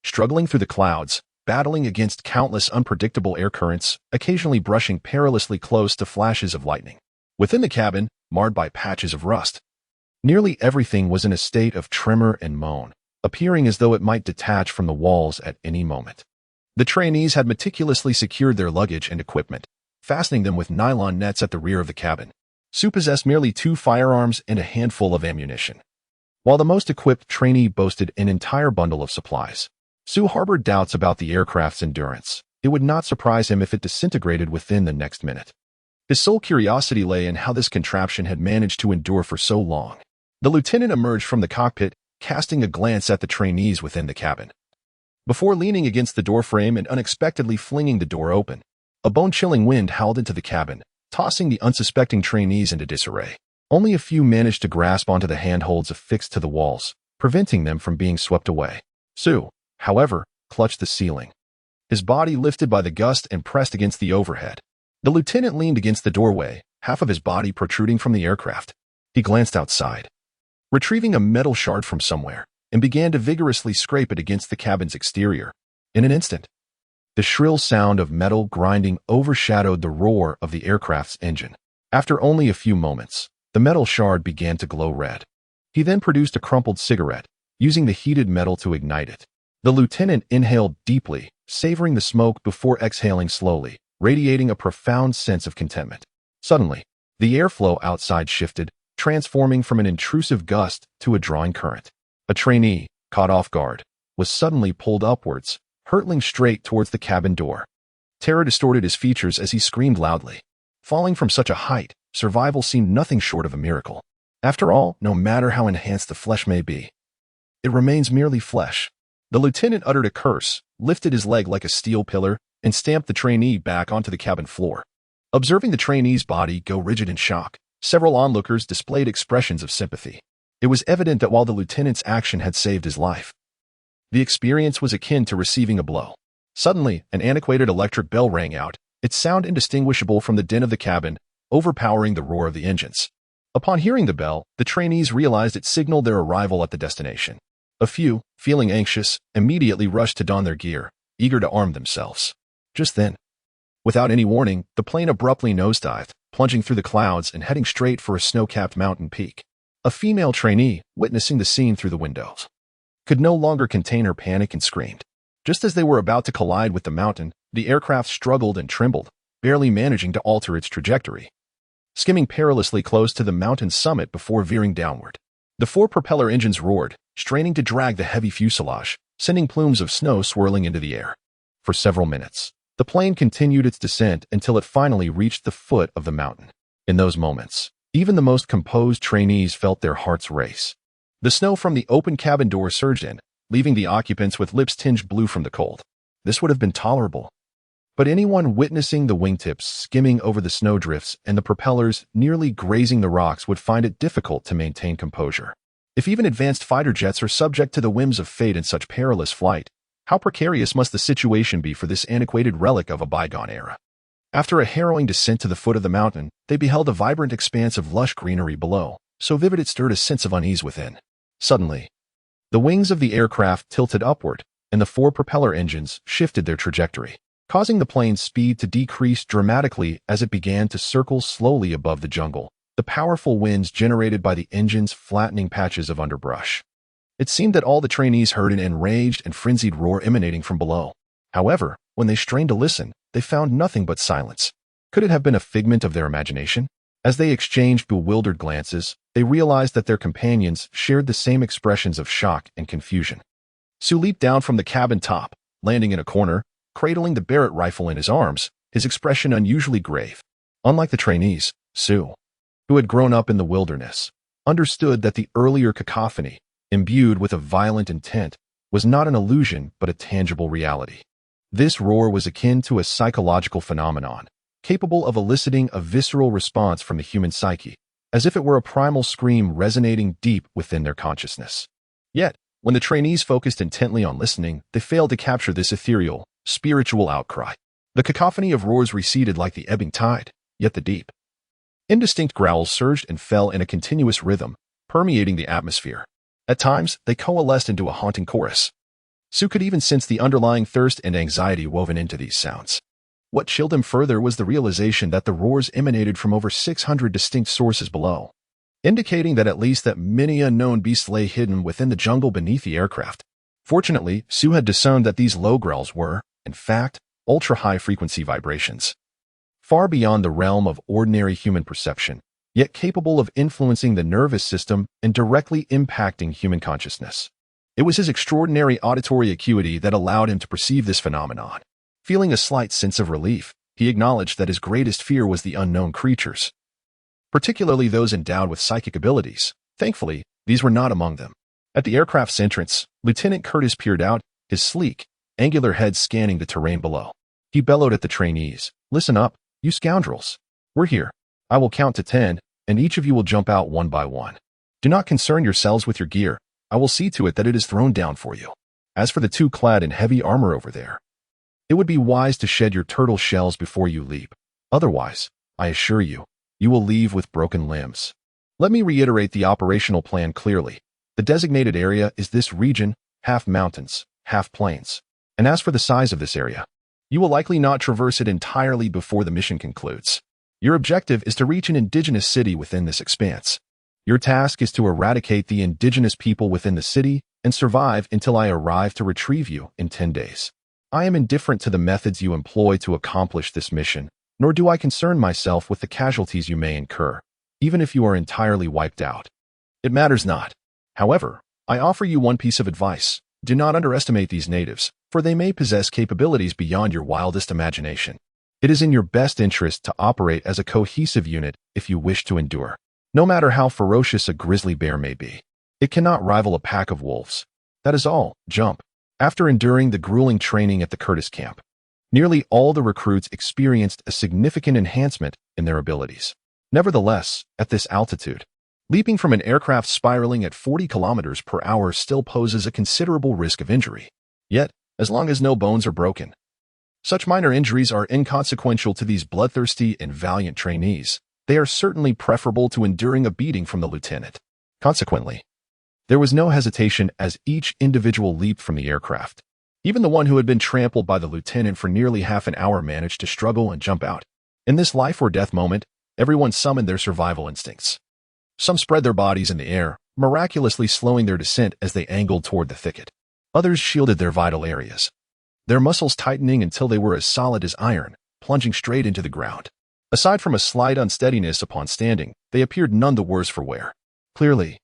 struggling through the clouds, battling against countless unpredictable air currents, occasionally brushing perilously close to flashes of lightning. Within the cabin, marred by patches of rust, nearly everything was in a state of tremor and moan, appearing as though it might detach from the walls at any moment. The trainees had meticulously secured their luggage and equipment, fastening them with nylon nets at the rear of the cabin. Sue possessed merely 2 firearms and a handful of ammunition, while the most equipped trainee boasted an entire bundle of supplies. Sue harbored doubts about the aircraft's endurance. It would not surprise him if it disintegrated within the next minute. His sole curiosity lay in how this contraption had managed to endure for so long. The lieutenant emerged from the cockpit, casting a glance at the trainees within the cabin, before leaning against the doorframe and unexpectedly flinging the door open. A bone-chilling wind howled into the cabin, tossing the unsuspecting trainees into disarray. Only a few managed to grasp onto the handholds affixed to the walls, preventing them from being swept away. Sue, however, clutched the ceiling, his body lifted by the gust and pressed against the overhead. The lieutenant leaned against the doorway, half of his body protruding from the aircraft. He glanced outside, retrieving a metal shard from somewhere, and began to vigorously scrape it against the cabin's exterior. In an instant, the shrill sound of metal grinding overshadowed the roar of the aircraft's engine. After only a few moments, the metal shard began to glow red. He then produced a crumpled cigarette, using the heated metal to ignite it. The lieutenant inhaled deeply, savoring the smoke before exhaling slowly, radiating a profound sense of contentment. Suddenly, the airflow outside shifted, transforming from an intrusive gust to a drawing current. A trainee, caught off guard, was suddenly pulled upwards, hurtling straight towards the cabin door. Terror distorted his features as he screamed loudly. Falling from such a height, survival seemed nothing short of a miracle. After all, no matter how enhanced the flesh may be, it remains merely flesh. The lieutenant uttered a curse, lifted his leg like a steel pillar, and stamped the trainee back onto the cabin floor. Observing the trainee's body go rigid in shock, several onlookers displayed expressions of sympathy. It was evident that while the lieutenant's action had saved his life, the experience was akin to receiving a blow. Suddenly, an antiquated electric bell rang out, its sound indistinguishable from the din of the cabin, overpowering the roar of the engines. Upon hearing the bell, the trainees realized it signaled their arrival at the destination. A few, feeling anxious, immediately rushed to don their gear, eager to arm themselves. Just then, without any warning, the plane abruptly nosedived, plunging through the clouds and heading straight for a snow-capped mountain peak. A female trainee, witnessing the scene through the windows, could no longer contain her panic and screamed. Just as they were about to collide with the mountain, the aircraft struggled and trembled, barely managing to alter its trajectory, skimming perilously close to the mountain's summit before veering downward. The four propeller engines roared, straining to drag the heavy fuselage, sending plumes of snow swirling into the air. For several minutes, the plane continued its descent until it finally reached the foot of the mountain. In those moments, even the most composed trainees felt their hearts race. The snow from the open cabin door surged in, leaving the occupants with lips tinged blue from the cold. This would have been tolerable, but anyone witnessing the wingtips skimming over the snowdrifts and the propellers nearly grazing the rocks would find it difficult to maintain composure. If even advanced fighter jets are subject to the whims of fate in such perilous flight, how precarious must the situation be for this antiquated relic of a bygone era? After a harrowing descent to the foot of the mountain, they beheld a vibrant expanse of lush greenery below, so vivid it stirred a sense of unease within. Suddenly, the wings of the aircraft tilted upward, and the four propeller engines shifted their trajectory, causing the plane's speed to decrease dramatically as it began to circle slowly above the jungle, the powerful winds generated by the engines flattening patches of underbrush. It seemed that all the trainees heard an enraged and frenzied roar emanating from below. However, when they strained to listen, they found nothing but silence. Could it have been a figment of their imagination? As they exchanged bewildered glances, they realized that their companions shared the same expressions of shock and confusion. Sue leaped down from the cabin top, landing in a corner, cradling the Barrett rifle in his arms, his expression unusually grave. Unlike the trainees, Sue, who had grown up in the wilderness, understood that the earlier cacophony, imbued with a violent intent, was not an illusion but a tangible reality. This roar was akin to a psychological phenomenon, capable of eliciting a visceral response from the human psyche, as if it were a primal scream resonating deep within their consciousness. Yet, when the trainees focused intently on listening, they failed to capture this ethereal, spiritual outcry. The cacophony of roars receded like the ebbing tide, yet the deep, indistinct growls surged and fell in a continuous rhythm, permeating the atmosphere. At times, they coalesced into a haunting chorus. Sue could even sense the underlying thirst and anxiety woven into these sounds. What chilled him further was the realization that the roars emanated from over 600 distinct sources below, indicating that at least that many unknown beasts lay hidden within the jungle beneath the aircraft. Fortunately, Sue had discerned that these low growls were, in fact, ultra-high-frequency vibrations, far beyond the realm of ordinary human perception, yet capable of influencing the nervous system and directly impacting human consciousness. It was his extraordinary auditory acuity that allowed him to perceive this phenomenon. Feeling a slight sense of relief, he acknowledged that his greatest fear was the unknown creatures, particularly those endowed with psychic abilities. Thankfully, these were not among them. At the aircraft's entrance, Lieutenant Curtis peered out, his sleek, angular head scanning the terrain below. He bellowed at the trainees, "Listen up, you scoundrels. We're here. I will count to 10, and each of you will jump out one by one. Do not concern yourselves with your gear. I will see to it that it is thrown down for you. As for the two clad in heavy armor over there, it would be wise to shed your turtle shells before you leap. Otherwise, I assure you, you will leave with broken limbs. Let me reiterate the operational plan clearly. The designated area is this region, half mountains, half plains. And as for the size of this area, you will likely not traverse it entirely before the mission concludes. Your objective is to reach an indigenous city within this expanse. Your task is to eradicate the indigenous people within the city and survive until I arrive to retrieve you in 10 days. I am indifferent to the methods you employ to accomplish this mission, nor do I concern myself with the casualties you may incur, even if you are entirely wiped out. It matters not. However, I offer you one piece of advice. Do not underestimate these natives, for they may possess capabilities beyond your wildest imagination. It is in your best interest to operate as a cohesive unit if you wish to endure. No matter how ferocious a grizzly bear may be, it cannot rival a pack of wolves. That is all. Jump." After enduring the grueling training at the Curtis camp, nearly all the recruits experienced a significant enhancement in their abilities. Nevertheless, at this altitude, leaping from an aircraft spiraling at 40 kilometers per hour still poses a considerable risk of injury. Yet, as long as no bones are broken, such minor injuries are inconsequential to these bloodthirsty and valiant trainees. They are certainly preferable to enduring a beating from the lieutenant. Consequently, there was no hesitation as each individual leaped from the aircraft, Even the one who had been trampled by the lieutenant for nearly half an hour managed to struggle and jump out. In this life-or-death moment, everyone summoned their survival instincts. Some spread their bodies in the air, miraculously slowing their descent as they angled toward the thicket. Others shielded their vital areas, their muscles tightening until they were as solid as iron, plunging straight into the ground. Aside from a slight unsteadiness upon standing, they appeared none the worse for wear. Clearly,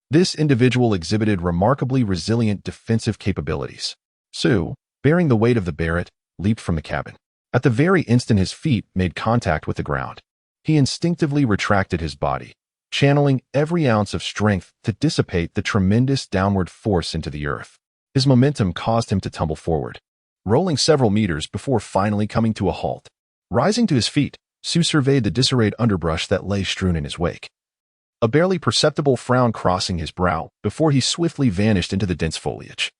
this individual exhibited remarkably resilient defensive capabilities. Sue, bearing the weight of the Barrett, leaped from the cabin. At the very instant his feet made contact with the ground, he instinctively retracted his body, channeling every ounce of strength to dissipate the tremendous downward force into the earth. His momentum caused him to tumble forward, rolling several meters before finally coming to a halt. Rising to his feet, Sue surveyed the disarrayed underbrush that lay strewn in his wake, a barely perceptible frown crossing his brow before he swiftly vanished into the dense foliage.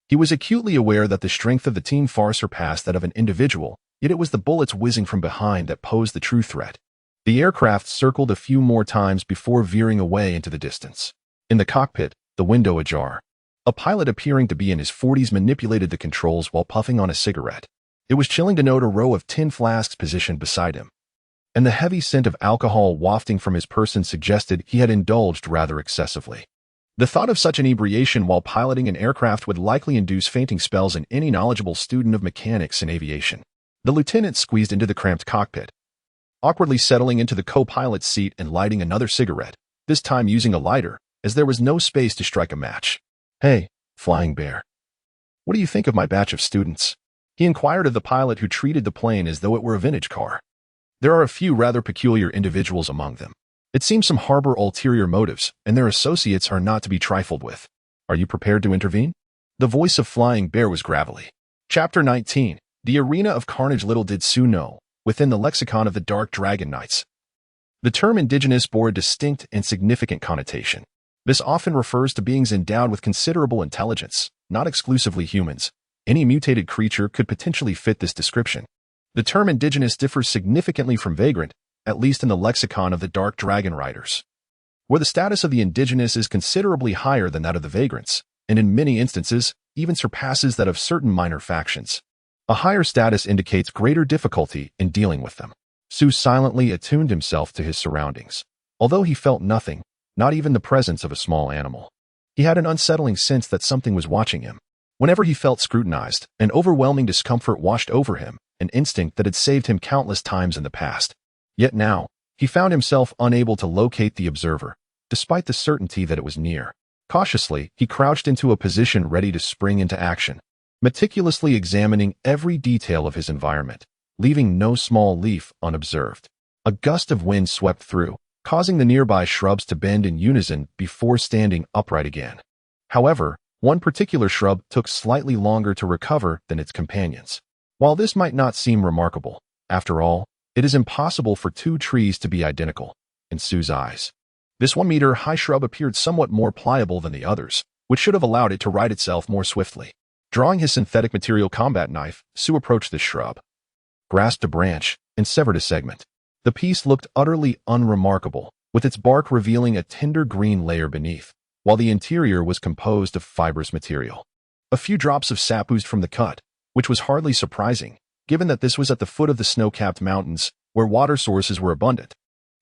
He was acutely aware that the strength of the team far surpassed that of an individual, yet it was the bullets whizzing from behind that posed the true threat. The aircraft circled a few more times before veering away into the distance. In the cockpit, the window ajar, a pilot appearing to be in his 40s manipulated the controls while puffing on a cigarette. It was chilling to note a row of tin flasks positioned beside him, and the heavy scent of alcohol wafting from his person suggested he had indulged rather excessively. The thought of such inebriation while piloting an aircraft would likely induce fainting spells in any knowledgeable student of mechanics and aviation. The lieutenant squeezed into the cramped cockpit, awkwardly settling into the co-pilot's seat and lighting another cigarette, this time using a lighter, as there was no space to strike a match. "Hey, Flying Bear. What do you think of my batch of students?" he inquired of the pilot who treated the plane as though it were a vintage car. There are a few rather peculiar individuals among them. It seems some harbor ulterior motives, and their associates are not to be trifled with. Are you prepared to intervene? The voice of Flying Bear was gravelly. Chapter 19. The Arena of Carnage. Little did Sue know, within the lexicon of the Dark Dragon Knights, the term indigenous bore a distinct and significant connotation. This often refers to beings endowed with considerable intelligence, not exclusively humans. Any mutated creature could potentially fit this description. The term indigenous differs significantly from vagrant, at least in the lexicon of the Dark Dragon Riders, where the status of the indigenous is considerably higher than that of the vagrants, and in many instances, even surpasses that of certain minor factions. A higher status indicates greater difficulty in dealing with them. Sue silently attuned himself to his surroundings. Although he felt nothing, not even the presence of a small animal, he had an unsettling sense that something was watching him. Whenever he felt scrutinized, an overwhelming discomfort washed over him, an instinct that had saved him countless times in the past. Yet now, he found himself unable to locate the observer, despite the certainty that it was near. Cautiously, he crouched into a position ready to spring into action, meticulously examining every detail of his environment, leaving no small leaf unobserved. A gust of wind swept through, causing the nearby shrubs to bend in unison before standing upright again. However, one particular shrub took slightly longer to recover than its companions. While this might not seem remarkable, after all, it is impossible for two trees to be identical, in Sue's eyes. This 1-meter-high shrub appeared somewhat more pliable than the others, which should have allowed it to right itself more swiftly. Drawing his synthetic material combat knife, Sue approached this shrub, grasped a branch, and severed a segment. The piece looked utterly unremarkable, with its bark revealing a tender green layer beneath, while the interior was composed of fibrous material. A few drops of sap oozed from the cut, which was hardly surprising, given that this was at the foot of the snow-capped mountains, where water sources were abundant.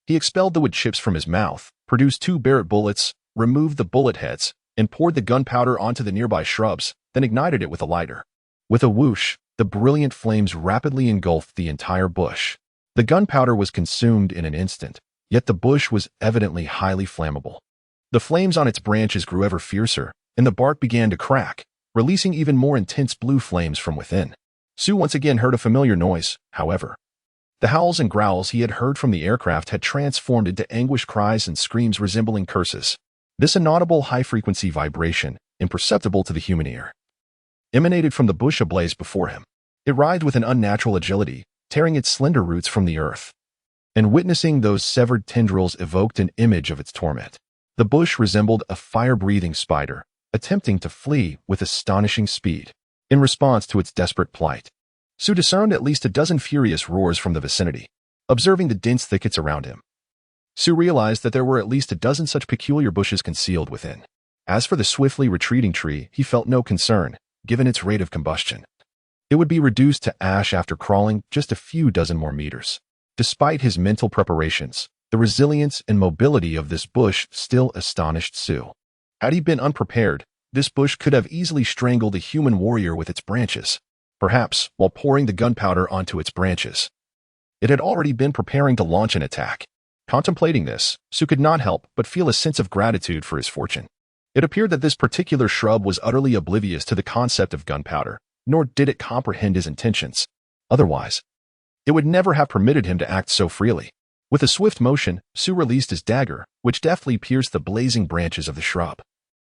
He expelled the wood chips from his mouth, produced 2 Barrett bullets, removed the bullet heads, and poured the gunpowder onto the nearby shrubs, then ignited it with a lighter. With a whoosh, the brilliant flames rapidly engulfed the entire bush. The gunpowder was consumed in an instant, yet the bush was evidently highly flammable. The flames on its branches grew ever fiercer, and the bark began to crack, releasing even more intense blue flames from within. Sue once again heard a familiar noise, however. The howls and growls he had heard from the aircraft had transformed into anguished cries and screams resembling curses. This inaudible high-frequency vibration, imperceptible to the human ear, emanated from the bush ablaze before him. It writhed with an unnatural agility, tearing its slender roots from the earth. And witnessing those severed tendrils evoked an image of its torment. The bush resembled a fire-breathing spider, attempting to flee with astonishing speed. In response to its desperate plight, Sue discerned at least a dozen furious roars from the vicinity. Observing the dense thickets around him, Sue realized that there were at least a dozen such peculiar bushes concealed within. As for the swiftly retreating tree, he felt no concern. given its rate of combustion. It would be reduced to ash after crawling just a few dozen more meters. Despite his mental preparations, the resilience and mobility of this bush still astonished Sue. Had he been unprepared, this bush could have easily strangled a human warrior with its branches, perhaps while pouring the gunpowder onto its branches. It had already been preparing to launch an attack. Contemplating this, Sue could not help but feel a sense of gratitude for his fortune. It appeared that this particular shrub was utterly oblivious to the concept of gunpowder, nor did it comprehend his intentions. Otherwise, it would never have permitted him to act so freely. With a swift motion, Sue released his dagger, which deftly pierced the blazing branches of the shrub,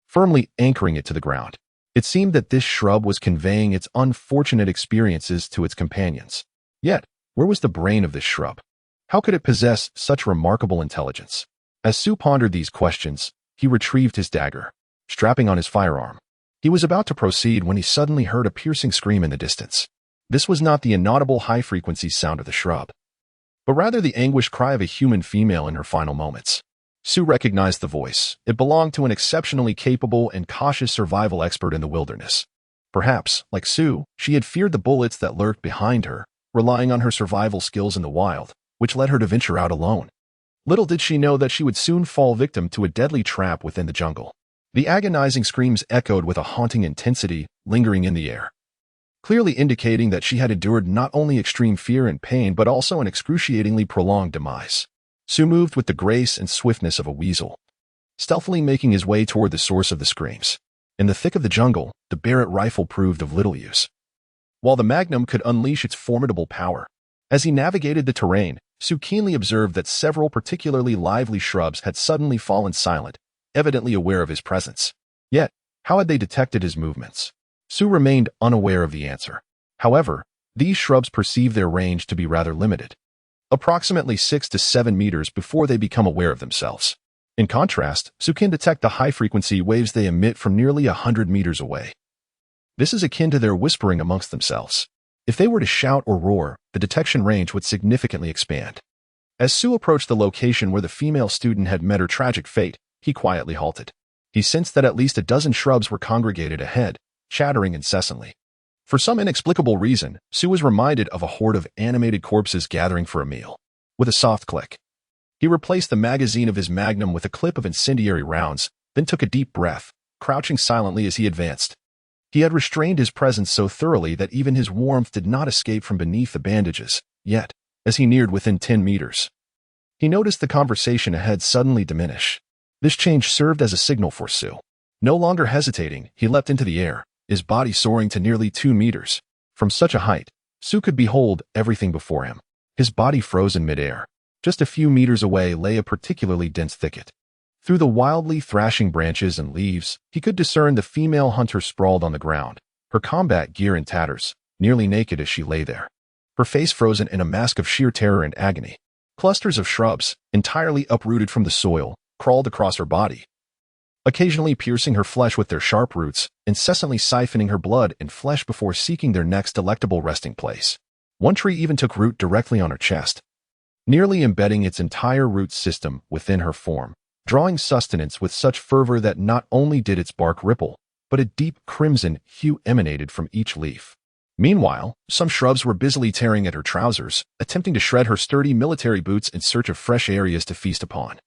firmly anchoring it to the ground. It seemed that this shrub was conveying its unfortunate experiences to its companions. Yet, where was the brain of this shrub? How could it possess such remarkable intelligence? As Sue pondered these questions, he retrieved his dagger, strapping on his firearm. He was about to proceed when he suddenly heard a piercing scream in the distance. This was not the inaudible high-frequency sound of the shrub, but rather the anguished cry of a human female in her final moments. Sue recognized the voice. It belonged to an exceptionally capable and cautious survival expert in the wilderness. Perhaps, like Sue, she had feared the bullets that lurked behind her, relying on her survival skills in the wild, which led her to venture out alone. Little did she know that she would soon fall victim to a deadly trap within the jungle. The agonizing screams echoed with a haunting intensity, lingering in the air, clearly indicating that she had endured not only extreme fear and pain but also an excruciatingly prolonged demise. Sue moved with the grace and swiftness of a weasel, stealthily making his way toward the source of the screams. In the thick of the jungle, the Barrett rifle proved of little use, while the Magnum could unleash its formidable power. As he navigated the terrain, Sue keenly observed that several particularly lively shrubs had suddenly fallen silent, evidently aware of his presence. Yet, how had they detected his movements? Sue remained unaware of the answer. However, these shrubs perceive their range to be rather limited, approximately 6 to 7 meters before they become aware of themselves. In contrast, Sue can detect the high-frequency waves they emit from nearly 100 meters away. This is akin to their whispering amongst themselves. If they were to shout or roar, the detection range would significantly expand. As Sue approached the location where the female student had met her tragic fate, he quietly halted. He sensed that at least a dozen shrubs were congregated ahead, chattering incessantly. For some inexplicable reason, Sue was reminded of a horde of animated corpses gathering for a meal. With a soft click, he replaced the magazine of his Magnum with a clip of incendiary rounds, then took a deep breath, crouching silently as he advanced. He had restrained his presence so thoroughly that even his warmth did not escape from beneath the bandages. Yet, as he neared within 10 meters, he noticed the conversation ahead suddenly diminish. This change served as a signal for Sue. No longer hesitating, he leapt into the air, his body soaring to nearly 2 meters. From such a height, Sue could behold everything before him. His body froze in midair. Just a few meters away lay a particularly dense thicket. Through the wildly thrashing branches and leaves, he could discern the female hunter sprawled on the ground, her combat gear in tatters, nearly naked as she lay there, her face frozen in a mask of sheer terror and agony. Clusters of shrubs, entirely uprooted from the soil, crawled across her body, occasionally piercing her flesh with their sharp roots, incessantly siphoning her blood and flesh before seeking their next delectable resting place. One tree even took root directly on her chest, nearly embedding its entire root system within her form, drawing sustenance with such fervor that not only did its bark ripple, but a deep crimson hue emanated from each leaf. Meanwhile, some shrubs were busily tearing at her trousers, attempting to shred her sturdy military boots in search of fresh areas to feast upon.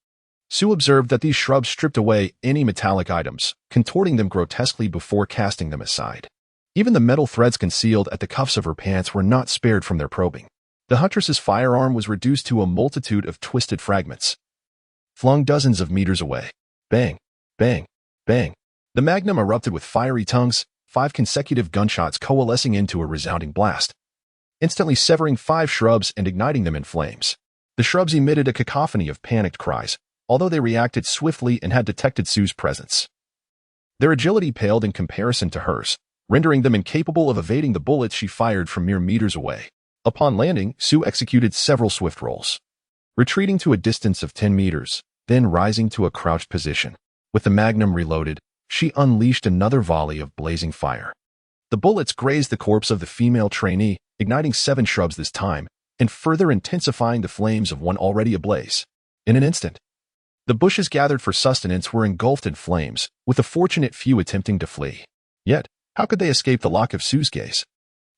Sue observed that these shrubs stripped away any metallic items, contorting them grotesquely before casting them aside. Even the metal threads concealed at the cuffs of her pants were not spared from their probing. The huntress's firearm was reduced to a multitude of twisted fragments, flung dozens of meters away. Bang, bang, bang. The Magnum erupted with fiery tongues, 5 consecutive gunshots coalescing into a resounding blast, instantly severing 5 shrubs and igniting them in flames. The shrubs emitted a cacophony of panicked cries, although they reacted swiftly and had detected Sue's presence. Their agility paled in comparison to hers, rendering them incapable of evading the bullets she fired from mere meters away. Upon landing, Sue executed several swift rolls, retreating to a distance of 10 meters, then rising to a crouched position. With the Magnum reloaded, she unleashed another volley of blazing fire. The bullets grazed the corpse of the female trainee, igniting 7 shrubs this time, and further intensifying the flames of one already ablaze. In an instant, the bushes gathered for sustenance were engulfed in flames, with the fortunate few attempting to flee. Yet, How could they escape the lock of Sue's gaze?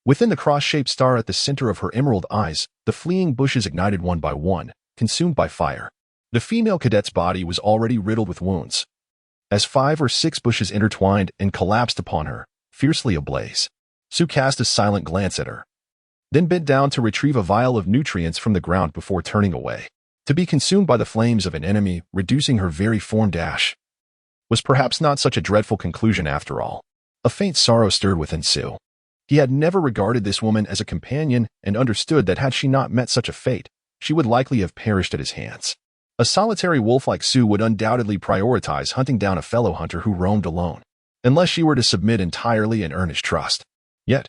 Within the cross-shaped star at the center of her emerald eyes, the fleeing bushes ignited one by one, consumed by fire. The female cadet's body was already riddled with wounds. As 5 or 6 bushes intertwined and collapsed upon her, fiercely ablaze, Sue cast a silent glance at her, then bent down to retrieve a vial of nutrients from the ground before turning away. To be consumed by the flames of an enemy, reducing her very form dash, was perhaps not such a dreadful conclusion after all. A faint sorrow stirred within Sue. He had never regarded this woman as a companion and understood that had she not met such a fate, she would likely have perished at his hands. A solitary wolf like Sue would undoubtedly prioritize hunting down a fellow hunter who roamed alone, unless she were to submit entirely and earn his trust. Yet,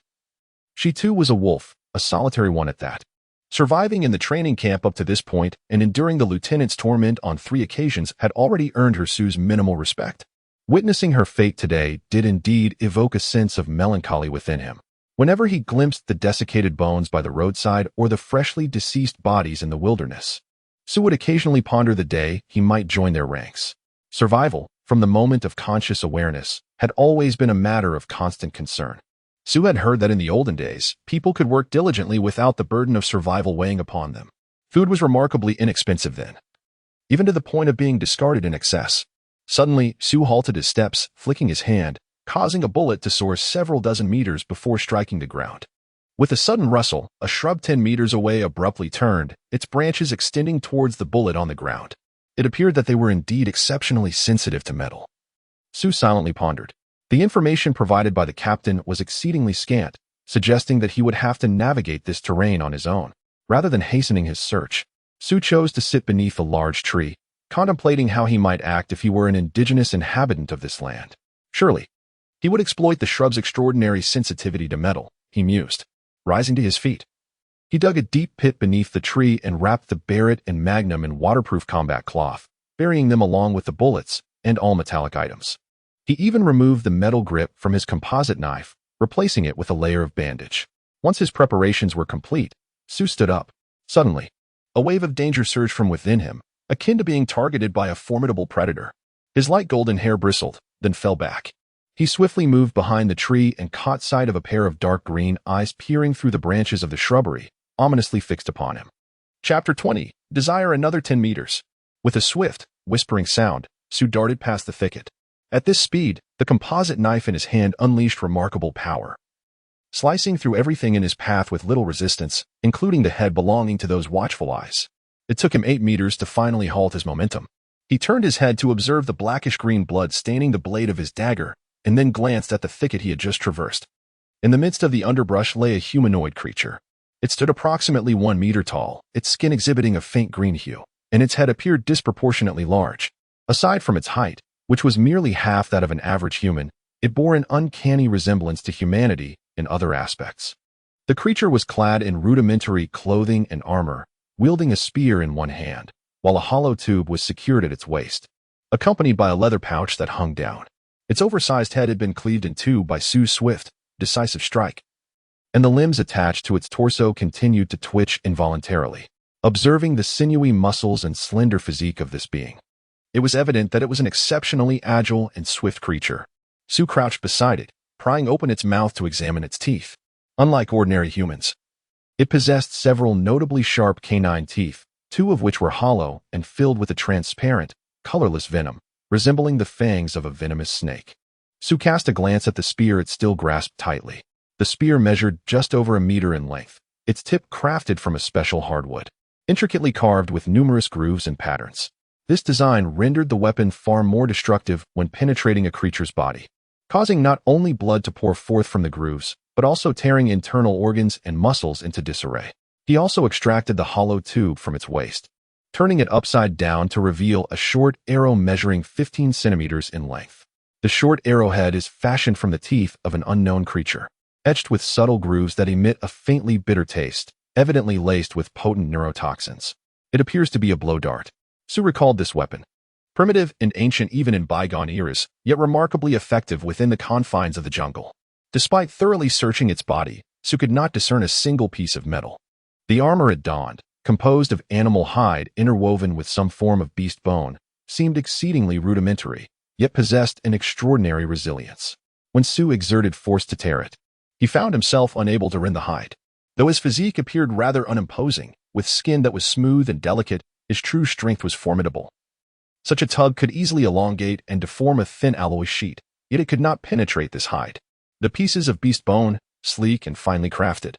she too was a wolf, a solitary one at that. Surviving in the training camp up to this point and enduring the lieutenant's torment on 3 occasions had already earned her Sue's minimal respect. Witnessing her fate today did indeed evoke a sense of melancholy within him. Whenever he glimpsed the desiccated bones by the roadside or the freshly deceased bodies in the wilderness, Sue would occasionally ponder the day he might join their ranks. Survival, from the moment of conscious awareness, had always been a matter of constant concern. Sue had heard that in the olden days, people could work diligently without the burden of survival weighing upon them. Food was remarkably inexpensive then, even to the point of being discarded in excess. Suddenly, Sue halted his steps, flicking his hand, causing a bullet to soar several dozen meters before striking the ground. With a sudden rustle, a shrub 10 meters away abruptly turned, its branches extending towards the bullet on the ground. It appeared that they were indeed exceptionally sensitive to metal. Sue silently pondered. The information provided by the captain was exceedingly scant, suggesting that he would have to navigate this terrain on his own. Rather than hastening his search, Sue chose to sit beneath a large tree, contemplating how he might act if he were an indigenous inhabitant of this land. Surely, he would exploit the shrub's extraordinary sensitivity to metal, he mused. Rising to his feet, he dug a deep pit beneath the tree and wrapped the Barrett and Magnum in waterproof combat cloth, burying them along with the bullets and all metallic items. He even removed the metal grip from his composite knife, replacing it with a layer of bandage. Once his preparations were complete, Sue stood up. Suddenly, a wave of danger surged from within him, akin to being targeted by a formidable predator. His light golden hair bristled, then fell back. He swiftly moved behind the tree and caught sight of a pair of dark green eyes peering through the branches of the shrubbery, ominously fixed upon him. Chapter 20. Desire another 10 meters. With a swift, whispering sound, Sue darted past the thicket. At this speed, the composite knife in his hand unleashed remarkable power, slicing through everything in his path with little resistance, including the head belonging to those watchful eyes. It took him 8 meters to finally halt his momentum. He turned his head to observe the blackish-green blood staining the blade of his dagger, and then glanced at the thicket he had just traversed. In the midst of the underbrush lay a humanoid creature. It stood approximately 1 meter tall, its skin exhibiting a faint green hue, and its head appeared disproportionately large. Aside from its height, which was merely half that of an average human, it bore an uncanny resemblance to humanity in other aspects. The creature was clad in rudimentary clothing and armor, wielding a spear in one hand, while a hollow tube was secured at its waist, accompanied by a leather pouch that hung down. Its oversized head had been cleaved in two by Sue's swift, decisive strike, and the limbs attached to its torso continued to twitch involuntarily. Observing the sinewy muscles and slender physique of this being, it was evident that it was an exceptionally agile and swift creature. Sue crouched beside it, prying open its mouth to examine its teeth. Unlike ordinary humans, it possessed several notably sharp canine teeth, 2 of which were hollow and filled with a transparent, colorless venom, resembling the fangs of a venomous snake. Sue cast a glance at the spear it still grasped tightly. The spear measured just over 1 meter in length, its tip crafted from a special hardwood, intricately carved with numerous grooves and patterns. This design rendered the weapon far more destructive when penetrating a creature's body, causing not only blood to pour forth from the grooves, but also tearing internal organs and muscles into disarray. He also extracted the hollow tube from its waist, turning it upside down to reveal a short arrow measuring 15 centimeters in length. The short arrowhead is fashioned from the teeth of an unknown creature, etched with subtle grooves that emit a faintly bitter taste, evidently laced with potent neurotoxins. It appears to be a blow dart. Sue recalled this weapon, primitive and ancient even in bygone eras, yet remarkably effective within the confines of the jungle. Despite thoroughly searching its body, Sue could not discern a single piece of metal. The armor it donned, composed of animal hide interwoven with some form of beast bone, seemed exceedingly rudimentary, yet possessed an extraordinary resilience. when Su exerted force to tear it. He found himself unable to rend the hide. Though his physique appeared rather unimposing, with skin that was smooth and delicate, his true strength was formidable. Such a tug could easily elongate and deform a thin alloy sheet, yet it could not penetrate this hide. The pieces of beast bone, sleek and finely crafted,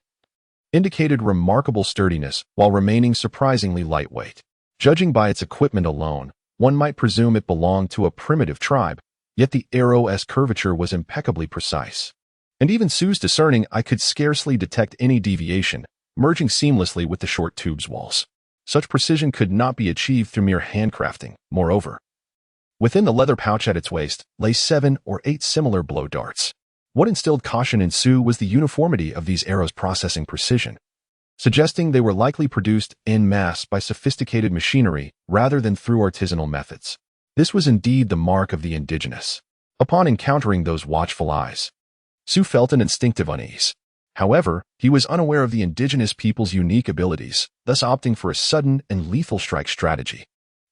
indicated remarkable sturdiness while remaining surprisingly lightweight. Judging by its equipment alone, one might presume it belonged to a primitive tribe, yet the arrow's curvature was impeccably precise. And even Su's discerning eye could scarcely detect any deviation, merging seamlessly with the short tube's walls. Such precision could not be achieved through mere handcrafting. Moreover, within the leather pouch at its waist lay 7 or 8 similar blow darts. What instilled caution in Su was the uniformity of these arrows' processing precision, suggesting they were likely produced en masse by sophisticated machinery rather than through artisanal methods. This was indeed the mark of the indigenous. Upon encountering those watchful eyes, Su felt an instinctive unease. However, he was unaware of the indigenous people's unique abilities, thus opting for a sudden and lethal strike strategy.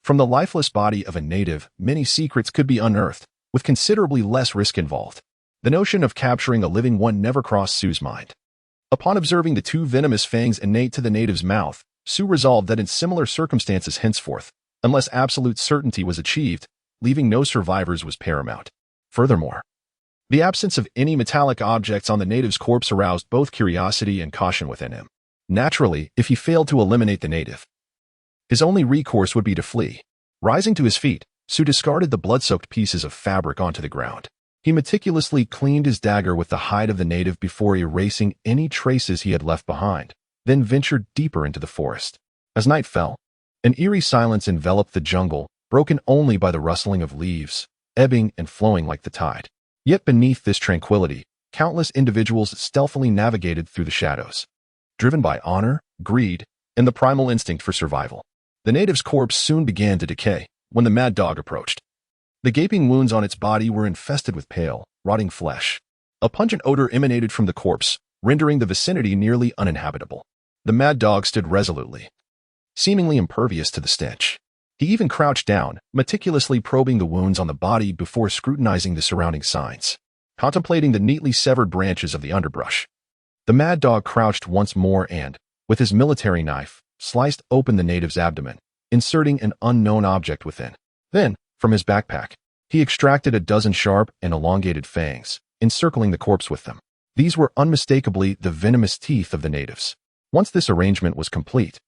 From the lifeless body of a native, many secrets could be unearthed, with considerably less risk involved. The notion of capturing a living one never crossed Su's mind. Upon observing the 2 venomous fangs innate to the native's mouth, Su resolved that in similar circumstances henceforth, unless absolute certainty was achieved, leaving no survivors was paramount. Furthermore, the absence of any metallic objects on the native's corpse aroused both curiosity and caution within him. Naturally, if he failed to eliminate the native, his only recourse would be to flee. Rising to his feet, Su discarded the blood-soaked pieces of fabric onto the ground. He meticulously cleaned his dagger with the hide of the native before erasing any traces he had left behind, then ventured deeper into the forest. As night fell, an eerie silence enveloped the jungle, broken only by the rustling of leaves, ebbing and flowing like the tide. Yet beneath this tranquility, countless individuals stealthily navigated through the shadows, driven by honor, greed, and the primal instinct for survival. The native's corpse soon began to decay when the mad dog approached. The gaping wounds on its body were infested with pale, rotting flesh. A pungent odor emanated from the corpse, rendering the vicinity nearly uninhabitable. The mad dog stood resolutely, seemingly impervious to the stench. He even crouched down, meticulously probing the wounds on the body before scrutinizing the surrounding signs. Contemplating the neatly severed branches of the underbrush, the mad dog crouched once more and, with his military knife, sliced open the native's abdomen, inserting an unknown object within. Then, from his backpack, he extracted a dozen sharp and elongated fangs, encircling the corpse with them. These were unmistakably the venomous teeth of the natives. Once this arrangement was complete,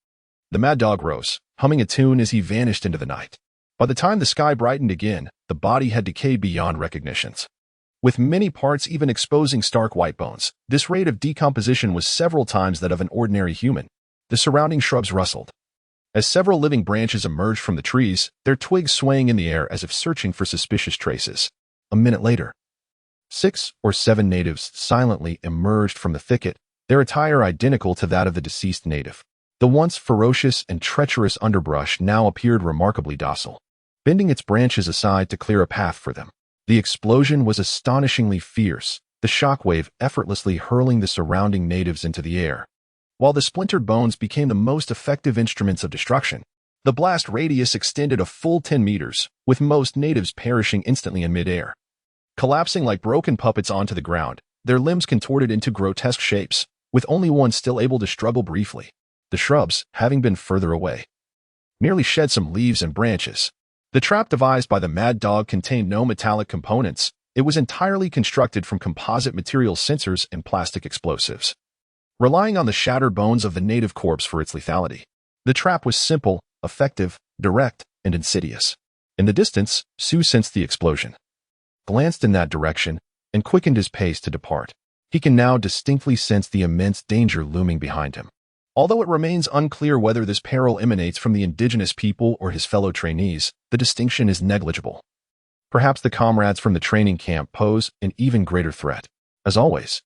the mad dog rose, humming a tune as he vanished into the night. By the time the sky brightened again, the body had decayed beyond recognition. With many parts even exposing stark white bones, this rate of decomposition was several times that of an ordinary human. The surrounding shrubs rustled, as several living branches emerged from the trees, their twigs swaying in the air as if searching for suspicious traces. A minute later, 6 or 7 natives silently emerged from the thicket, their attire identical to that of the deceased native. The once ferocious and treacherous underbrush now appeared remarkably docile, bending its branches aside to clear a path for them. The explosion was astonishingly fierce, the shockwave effortlessly hurling the surrounding natives into the air. While the splintered bones became the most effective instruments of destruction, the blast radius extended a full 10 meters, with most natives perishing instantly in midair. Collapsing like broken puppets onto the ground, their limbs contorted into grotesque shapes, with only one still able to struggle briefly. The shrubs, having been further away, merely shed some leaves and branches. The trap devised by the mad dog contained no metallic components. It was entirely constructed from composite material sensors and plastic explosives, relying on the shattered bones of the native corpse for its lethality. The trap was simple, effective, direct, and insidious. In the distance, Su sensed the explosion, glanced in that direction, and quickened his pace to depart. He can now distinctly sense the immense danger looming behind him. Although it remains unclear whether this peril emanates from the indigenous people or his fellow trainees, the distinction is negligible. Perhaps the comrades from the training camp pose an even greater threat. As always,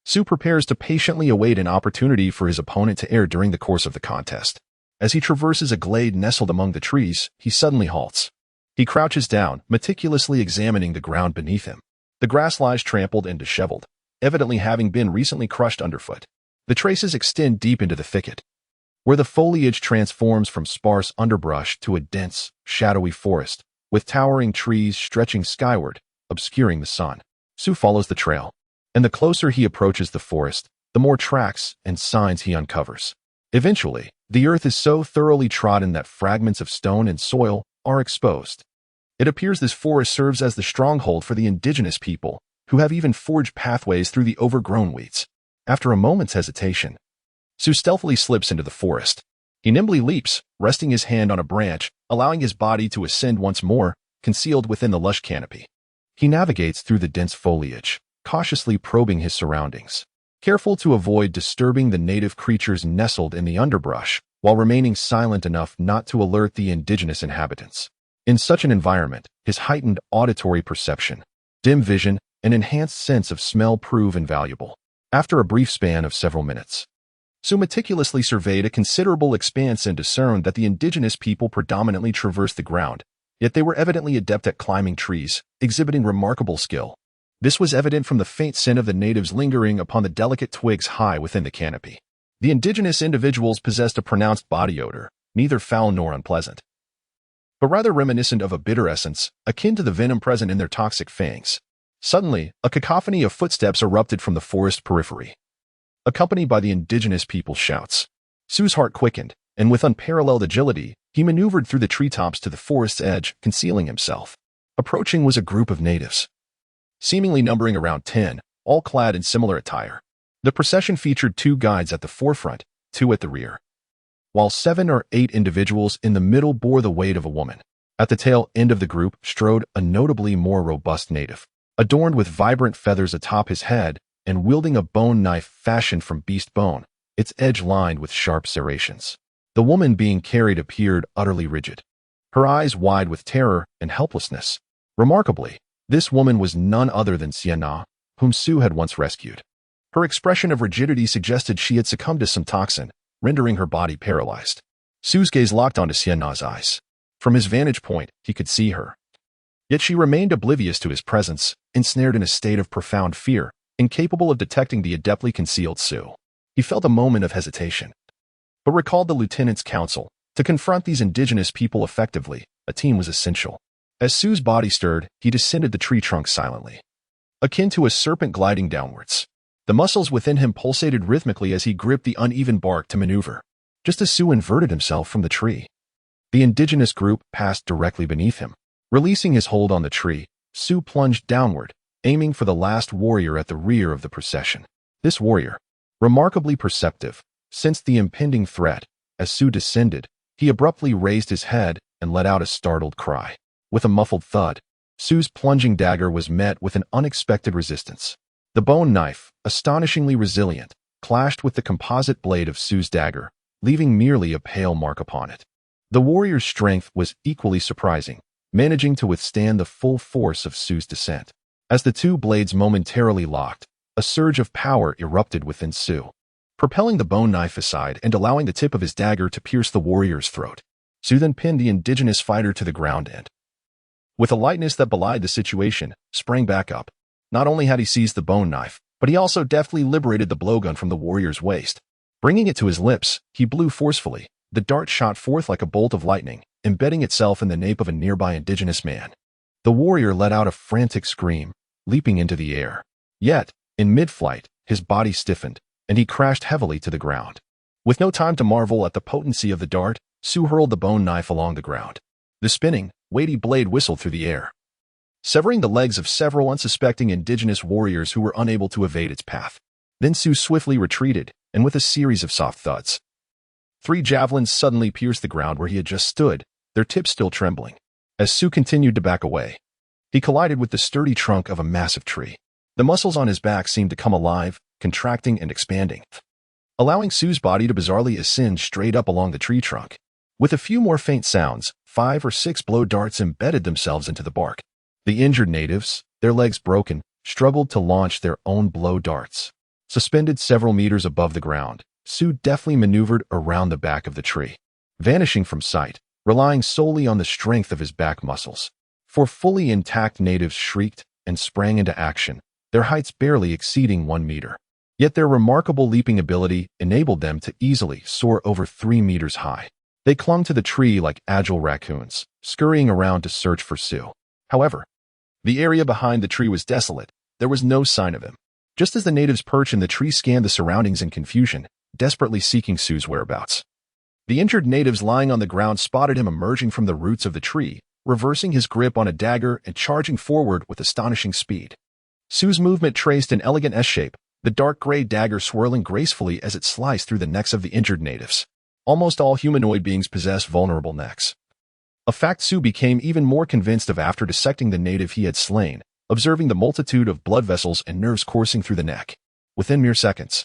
Su prepares to patiently await an opportunity for his opponent to err during the course of the contest. As he traverses a glade nestled among the trees, he suddenly halts. He crouches down, meticulously examining the ground beneath him. The grass lies trampled and disheveled, evidently having been recently crushed underfoot. The traces extend deep into the thicket, where the foliage transforms from sparse underbrush to a dense, shadowy forest, with towering trees stretching skyward, obscuring the sun. Su follows the trail, and the closer he approaches the forest, the more tracks and signs he uncovers. Eventually, the earth is so thoroughly trodden that fragments of stone and soil are exposed. It appears this forest serves as the stronghold for the indigenous people, who have even forged pathways through the overgrown weeds. After a moment's hesitation, Su stealthily slips into the forest. He nimbly leaps, resting his hand on a branch, allowing his body to ascend once more, concealed within the lush canopy. He navigates through the dense foliage, cautiously probing his surroundings, careful to avoid disturbing the native creatures nestled in the underbrush, while remaining silent enough not to alert the indigenous inhabitants. In such an environment, his heightened auditory perception, dim vision, and enhanced sense of smell prove invaluable. After a brief span of several minutes, Su meticulously surveyed a considerable expanse and discerned that the indigenous people predominantly traversed the ground, yet they were evidently adept at climbing trees, exhibiting remarkable skill. This was evident from the faint scent of the natives lingering upon the delicate twigs high within the canopy. The indigenous individuals possessed a pronounced body odor, neither foul nor unpleasant, but rather reminiscent of a bitter essence, akin to the venom present in their toxic fangs. Suddenly, a cacophony of footsteps erupted from the forest periphery, accompanied by the indigenous people's shouts. Su's heart quickened, and with unparalleled agility, he maneuvered through the treetops to the forest's edge, concealing himself. Approaching was a group of natives, seemingly numbering around 10, all clad in similar attire. The procession featured 2 guides at the forefront, 2 at the rear, while 7 or 8 individuals in the middle bore the weight of a woman. At the tail end of the group strode a notably more robust native, adorned with vibrant feathers atop his head and wielding a bone knife fashioned from beast bone, its edge lined with sharp serrations. The woman being carried appeared utterly rigid, her eyes wide with terror and helplessness. Remarkably, this woman was none other than Sienna, whom Su had once rescued. Her expression of rigidity suggested she had succumbed to some toxin, rendering her body paralyzed. Su's gaze locked onto Sienna's eyes. From his vantage point, he could see her. Yet she remained oblivious to his presence, ensnared in a state of profound fear, incapable of detecting the adeptly concealed Su. He felt a moment of hesitation, but recalled the lieutenant's counsel. To confront these indigenous people effectively, a team was essential. As Su's body stirred, he descended the tree trunk silently, akin to a serpent gliding downwards. The muscles within him pulsated rhythmically as he gripped the uneven bark to maneuver. Just as Su inverted himself from the tree, the indigenous group passed directly beneath him. Releasing his hold on the tree, Su plunged downward, aiming for the last warrior at the rear of the procession. This warrior, remarkably perceptive, sensed the impending threat. As Su descended, he abruptly raised his head and let out a startled cry. With a muffled thud, Su's plunging dagger was met with an unexpected resistance. The bone knife, astonishingly resilient, clashed with the composite blade of Su's dagger, leaving merely a pale mark upon it. The warrior's strength was equally surprising, managing to withstand the full force of Su's descent. As the 2 blades momentarily locked, a surge of power erupted within Su, propelling the bone knife aside and allowing the tip of his dagger to pierce the warrior's throat. Su then pinned the indigenous fighter to the ground and, with a lightness that belied the situation, sprang back up. Not only had he seized the bone knife, but he also deftly liberated the blowgun from the warrior's waist. Bringing it to his lips, he blew forcefully. The dart shot forth like a bolt of lightning, embedding itself in the nape of a nearby indigenous man. The warrior let out a frantic scream, leaping into the air. Yet, in mid-flight, his body stiffened, and he crashed heavily to the ground. With no time to marvel at the potency of the dart, Su hurled the bone knife along the ground. The spinning, weighty blade whistled through the air, severing the legs of several unsuspecting indigenous warriors who were unable to evade its path. Then Su swiftly retreated, and with a series of soft thuds, 3 javelins suddenly pierced the ground where he had just stood, their tips still trembling. As Su continued to back away, he collided with the sturdy trunk of a massive tree. The muscles on his back seemed to come alive, contracting and expanding, allowing Su's body to bizarrely ascend straight up along the tree trunk. With a few more faint sounds, 5 or 6 blow darts embedded themselves into the bark. The injured natives, their legs broken, struggled to launch their own blow darts. Suspended several meters above the ground, Su deftly maneuvered around the back of the tree, vanishing from sight, relying solely on the strength of his back muscles. 4 fully intact natives shrieked and sprang into action, their heights barely exceeding 1 meter. Yet their remarkable leaping ability enabled them to easily soar over 3 meters high. They clung to the tree like agile raccoons, scurrying around to search for Su. However, the area behind the tree was desolate. there was no sign of him. Just as the natives perched in the tree scanned the surroundings in confusion, desperately seeking Sue's whereabouts. The injured natives lying on the ground spotted him emerging from the roots of the tree, reversing his grip on a dagger and charging forward with astonishing speed. Sue's movement traced an elegant S-shape, the dark gray dagger swirling gracefully as it sliced through the necks of the injured natives. Almost all humanoid beings possess vulnerable necks. A fact Sue became even more convinced of after dissecting the native he had slain, observing the multitude of blood vessels and nerves coursing through the neck. Within mere seconds,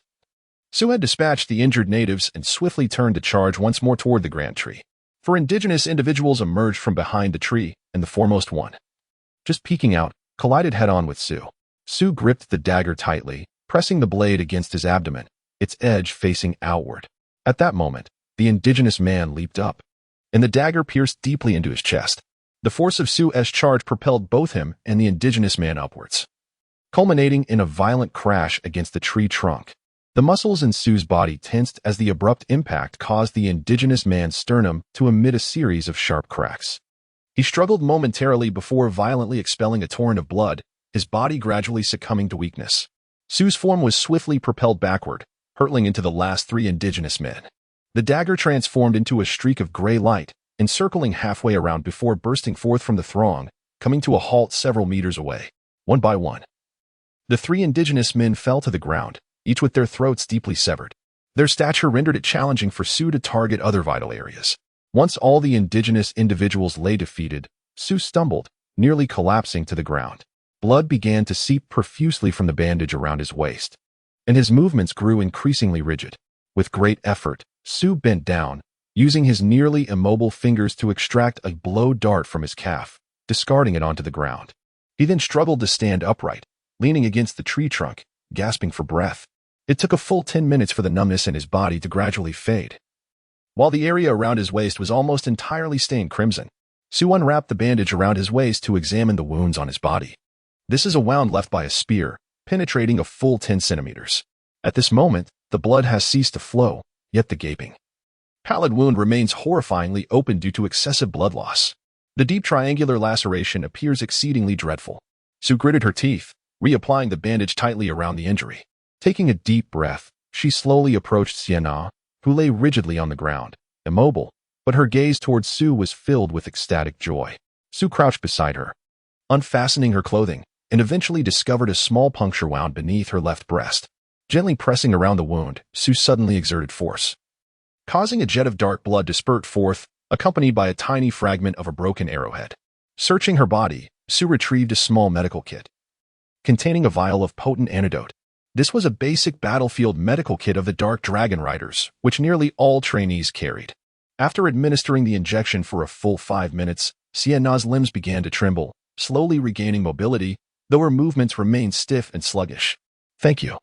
Sue had dispatched the injured natives and swiftly turned to charge once more toward the grand tree. Four indigenous individuals emerged from behind the tree, and the foremost one, just peeking out, collided head-on with Sue. Sue gripped the dagger tightly, pressing the blade against his abdomen, its edge facing outward. At that moment, the indigenous man leaped up, and the dagger pierced deeply into his chest. The force of Sue's charge propelled both him and the indigenous man upwards, culminating in a violent crash against the tree trunk. The muscles in Sue's body tensed as the abrupt impact caused the indigenous man's sternum to emit a series of sharp cracks. He struggled momentarily before violently expelling a torrent of blood, his body gradually succumbing to weakness. Sue's form was swiftly propelled backward, hurtling into the last three indigenous men. The dagger transformed into a streak of gray light, encircling halfway around before bursting forth from the throng, coming to a halt several meters away. One by one, the three indigenous men fell to the ground, each with their throats deeply severed. Their stature rendered it challenging for Sue to target other vital areas. Once all the indigenous individuals lay defeated, Sue stumbled, nearly collapsing to the ground. Blood began to seep profusely from the bandage around his waist, and his movements grew increasingly rigid. With great effort, Sue bent down, using his nearly immobile fingers to extract a blow dart from his calf, discarding it onto the ground. He then struggled to stand upright, leaning against the tree trunk, gasping for breath. It took a full 10 minutes for the numbness in his body to gradually fade. While the area around his waist was almost entirely stained crimson, Sue unwrapped the bandage around his waist to examine the wounds on his body. This is a wound left by a spear, penetrating a full 10 centimeters. At this moment, the blood has ceased to flow, yet the gaping, pallid wound remains horrifyingly open due to excessive blood loss. The deep triangular laceration appears exceedingly dreadful. Sue gritted her teeth, reapplying the bandage tightly around the injury. Taking a deep breath, she slowly approached Sienna, who lay rigidly on the ground, immobile, but her gaze towards Sue was filled with ecstatic joy. Sue crouched beside her, unfastening her clothing, and eventually discovered a small puncture wound beneath her left breast. Gently pressing around the wound, Sue suddenly exerted force, causing a jet of dark blood to spurt forth, accompanied by a tiny fragment of a broken arrowhead. Searching her body, Sue retrieved a small medical kit, containing a vial of potent antidote. This was a basic battlefield medical kit of the Dark Dragon Riders, which nearly all trainees carried. After administering the injection for a full 5 minutes, Sienna's limbs began to tremble, slowly regaining mobility, though her movements remained stiff and sluggish. "Thank you.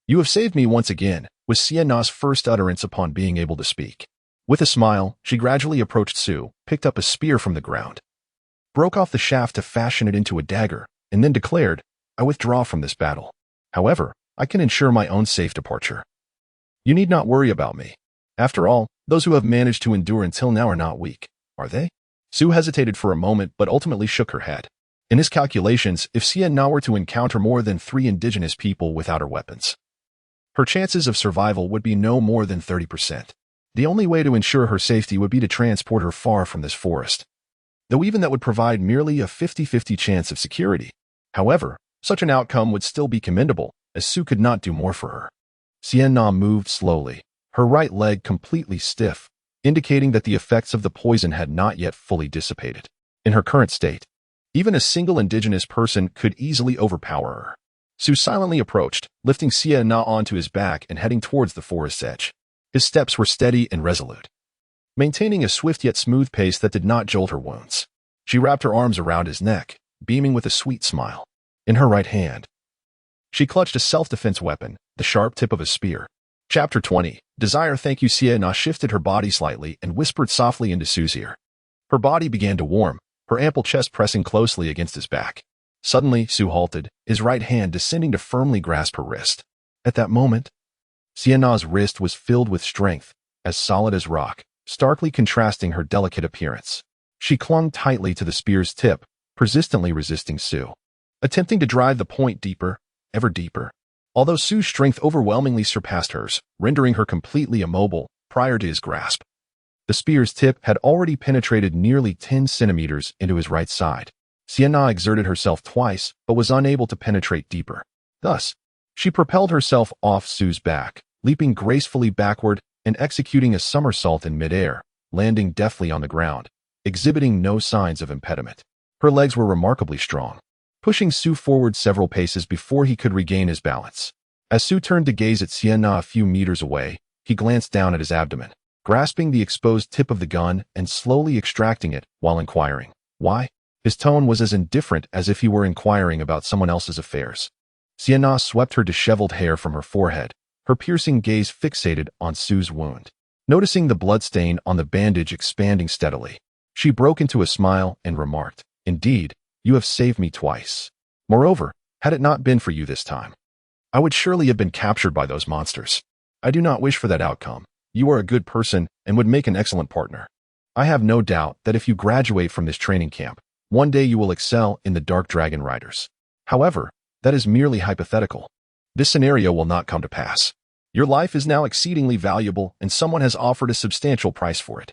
You have saved me once again," was Sienna's first utterance upon being able to speak. With a smile, she gradually approached Sue, picked up a spear from the ground, broke off the shaft to fashion it into a dagger, and then declared, "I withdraw from this battle. However, I can ensure my own safe departure. You need not worry about me. After all, those who have managed to endure until now are not weak, are they?" Sue hesitated for a moment but ultimately shook her head. In his calculations, if Sienna were to encounter more than 3 indigenous people without her weapons, her chances of survival would be no more than 30%. The only way to ensure her safety would be to transport her far from this forest, though even that would provide merely a 50-50 chance of security. However, such an outcome would still be commendable, as Sue could not do more for her. Sienna moved slowly, her right leg completely stiff, indicating that the effects of the poison had not yet fully dissipated. In her current state, even a single indigenous person could easily overpower her. Sue silently approached, lifting Sienna onto his back and heading towards the forest's edge. His steps were steady and resolute, maintaining a swift yet smooth pace that did not jolt her wounds. She wrapped her arms around his neck, beaming with a sweet smile. In her right hand, she clutched a self-defense weapon, the sharp tip of a spear. Chapter 20. Desire. Thank you. Sienna shifted her body slightly and whispered softly into Sue's ear. Her body began to warm, her ample chest pressing closely against his back. Suddenly, Sue halted, his right hand descending to firmly grasp her wrist. At that moment, Sienna's wrist was filled with strength, as solid as rock, starkly contrasting her delicate appearance. She clung tightly to the spear's tip, persistently resisting Sue. attempting to drive the point deeper, ever deeper. Although Sue's strength overwhelmingly surpassed hers, rendering her completely immobile prior to his grasp. The spear's tip had already penetrated nearly 10 centimeters into his right side. Sienna exerted herself twice, but was unable to penetrate deeper. Thus, she propelled herself off Sue's back, leaping gracefully backward and executing a somersault in midair, landing deftly on the ground, exhibiting no signs of impediment. Her legs were remarkably strong, pushing Sue forward several paces before he could regain his balance. As Sue turned to gaze at Sienna a few meters away, he glanced down at his abdomen, grasping the exposed tip of the gun and slowly extracting it while inquiring, "Why?" His tone was as indifferent as if he were inquiring about someone else's affairs. Sienna swept her disheveled hair from her forehead, her piercing gaze fixated on Sue's wound. Noticing the bloodstain on the bandage expanding steadily, she broke into a smile and remarked, "Indeed, you have saved me twice. Moreover, had it not been for you this time, I would surely have been captured by those monsters. I do not wish for that outcome. You are a good person and would make an excellent partner. I have no doubt that if you graduate from this training camp, one day you will excel in the Dark Dragon Riders. However, that is merely hypothetical. This scenario will not come to pass. Your life is now exceedingly valuable and someone has offered a substantial price for it,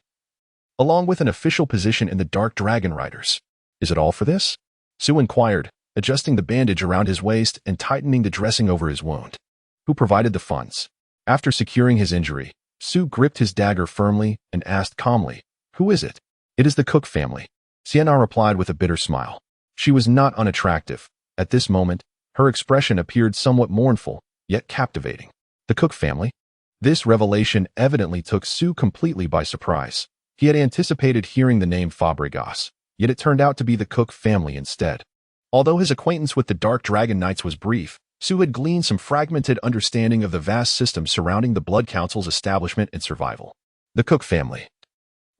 along with an official position in the Dark Dragon Riders. Is it all for this?" Sue inquired, adjusting the bandage around his waist and tightening the dressing over his wound. "Who provided the funds?" After securing his injury, Sue gripped his dagger firmly and asked calmly, "Who is it?" "It is the Cook family," Sienna replied with a bitter smile. She was not unattractive. At this moment, her expression appeared somewhat mournful, yet captivating. The Cook family? This revelation evidently took Sue completely by surprise. He had anticipated hearing the name Fabregas, yet it turned out to be the Cook family instead. Although his acquaintance with the Dark Dragon Knights was brief, Sue had gleaned some fragmented understanding of the vast system surrounding the Blood Council's establishment and survival. The Cook family,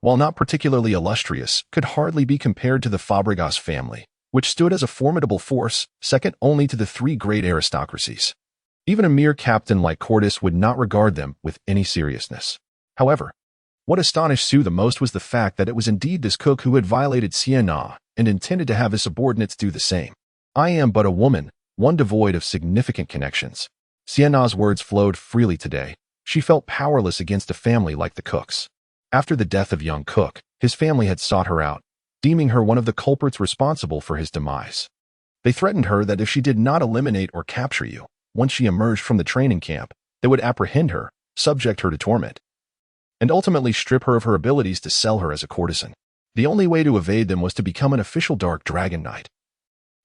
while not particularly illustrious, could hardly be compared to the Fabregas family, which stood as a formidable force, second only to the three great aristocracies. Even a mere captain like Cordis would not regard them with any seriousness. However, what astonished Sue the most was the fact that it was indeed this Cook who had violated Sienna and intended to have his subordinates do the same. "I am but a woman, one devoid of significant connections." Sienna's words flowed freely today. She felt powerless against a family like the Cooks. After the death of young Cook, his family had sought her out, deeming her one of the culprits responsible for his demise. They threatened her that if she did not eliminate or capture you, once she emerged from the training camp, they would apprehend her, subject her to torment, and ultimately strip her of her abilities to sell her as a courtesan. The only way to evade them was to become an official Dark Dragon Knight.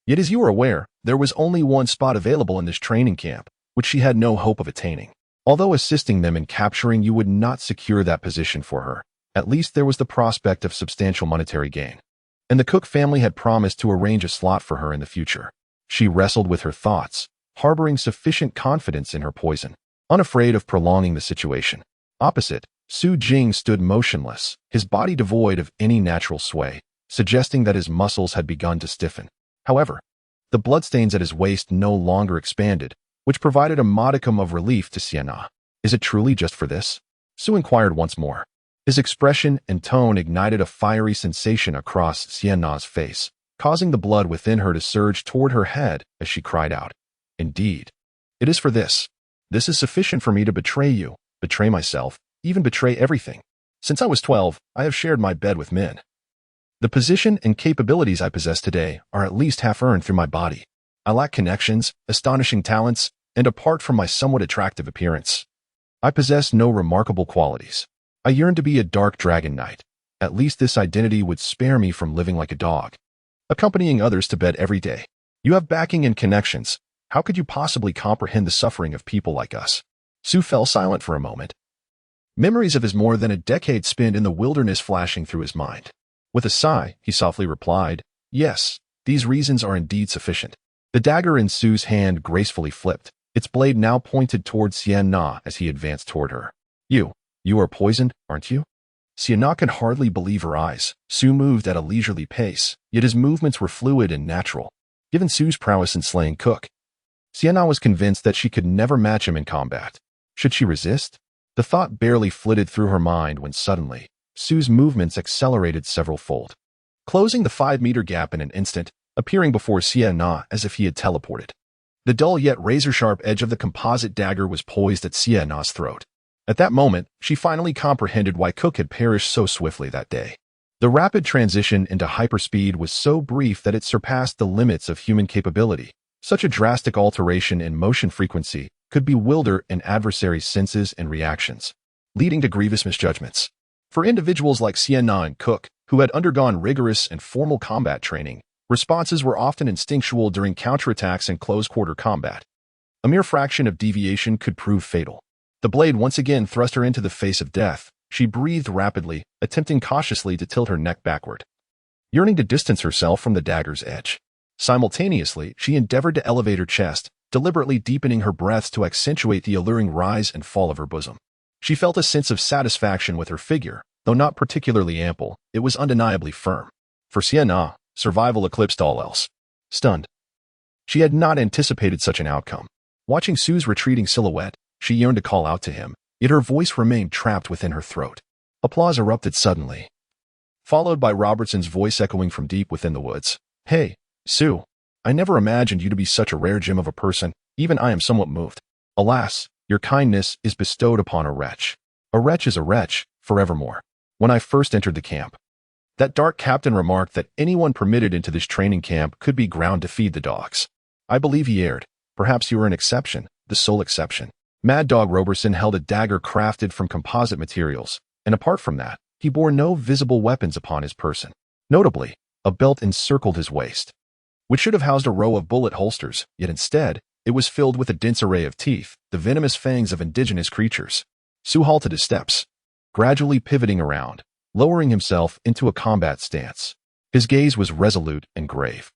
Yet as you are aware, there was only one spot available in this training camp, which she had no hope of attaining. Although assisting them in capturing you would not secure that position for her, at least there was the prospect of substantial monetary gain. And the Cook family had promised to arrange a slot for her in the future. She wrestled with her thoughts, harboring sufficient confidence in her poison, unafraid of prolonging the situation. Opposite, Su Jing stood motionless, his body devoid of any natural sway, suggesting that his muscles had begun to stiffen. However, the bloodstains at his waist no longer expanded, which provided a modicum of relief to Sienna. "Is it truly just for this?" Su inquired once more. His expression and tone ignited a fiery sensation across Sienna's face, causing the blood within her to surge toward her head as she cried out, "Indeed, it is for this. This is sufficient for me to betray you, betray myself, even betray everything. Since I was 12, I have shared my bed with men. The position and capabilities I possess today are at least half earned through my body. I lack connections, astonishing talents, and apart from my somewhat attractive appearance, I possess no remarkable qualities. I yearn to be a Dark Dragon Knight. At least this identity would spare me from living like a dog, accompanying others to bed every day. You have backing and connections. How could you possibly comprehend the suffering of people like us?" Su fell silent for a moment, memories of his more than a decade spent in the wilderness flashing through his mind. With a sigh, he softly replied, "Yes, these reasons are indeed sufficient." The dagger in Su's hand gracefully flipped, its blade now pointed toward Sienna as he advanced toward her. You are poisoned, aren't you?" Sienna could hardly believe her eyes. Su moved at a leisurely pace, yet his movements were fluid and natural. Given Su's prowess in slaying Cook, Sienna was convinced that she could never match him in combat. Should she resist? The thought barely flitted through her mind when suddenly, Su's movements accelerated several-fold. Closing the 5-meter gap in an instant, appearing before Sienna as if he had teleported. The dull yet razor-sharp edge of the composite dagger was poised at Sienna's throat. At that moment, she finally comprehended why Cook had perished so swiftly that day. The rapid transition into hyperspeed was so brief that it surpassed the limits of human capability. Such a drastic alteration in motion frequency could bewilder an adversary's senses and reactions, leading to grievous misjudgments. For individuals like Sienna and Cook, who had undergone rigorous and formal combat training, responses were often instinctual during counterattacks and close-quarter combat. A mere fraction of deviation could prove fatal. The blade once again thrust her into the face of death. She breathed rapidly, attempting cautiously to tilt her neck backward, yearning to distance herself from the dagger's edge. Simultaneously, she endeavored to elevate her chest, deliberately deepening her breaths to accentuate the alluring rise and fall of her bosom. She felt a sense of satisfaction with her figure. Though not particularly ample, it was undeniably firm. For Sienna, survival eclipsed all else. Stunned, she had not anticipated such an outcome. Watching Sue's retreating silhouette, she yearned to call out to him, yet her voice remained trapped within her throat. Applause erupted suddenly, followed by Robertson's voice echoing from deep within the woods. "Hey, Sue, I never imagined you to be such a rare gem of a person. Even I am somewhat moved. Alas, your kindness is bestowed upon a wretch. A wretch is a wretch, forevermore. When I first entered the camp, that dark captain remarked that anyone permitted into this training camp could be ground to feed the dogs. I believe he erred. Perhaps you were an exception, the sole exception." Mad Dog Roberson held a dagger crafted from composite materials, and apart from that, he bore no visible weapons upon his person. Notably, a belt encircled his waist, which should have housed a row of bullet holsters, yet instead, it was filled with a dense array of teeth, the venomous fangs of indigenous creatures. Sue halted his steps, gradually pivoting around, lowering himself into a combat stance. His gaze was resolute and grave.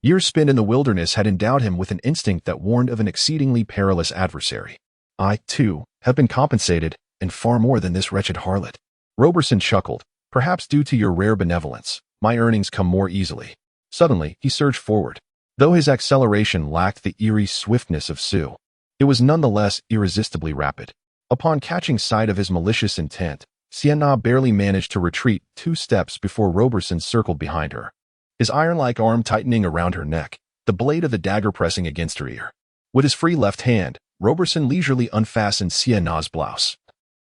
Years spent in the wilderness had endowed him with an instinct that warned of an exceedingly perilous adversary. "I, too, have been compensated, and far more than this wretched harlot." Roberson chuckled. "Perhaps due to your rare benevolence, my earnings come more easily." Suddenly, he surged forward. Though his acceleration lacked the eerie swiftness of Sue, it was nonetheless irresistibly rapid. Upon catching sight of his malicious intent, Sienna barely managed to retreat 2 steps before Roberson circled behind her, his iron-like arm tightening around her neck, the blade of the dagger pressing against her ear. With his free left hand, Roberson leisurely unfastened Sienna's blouse,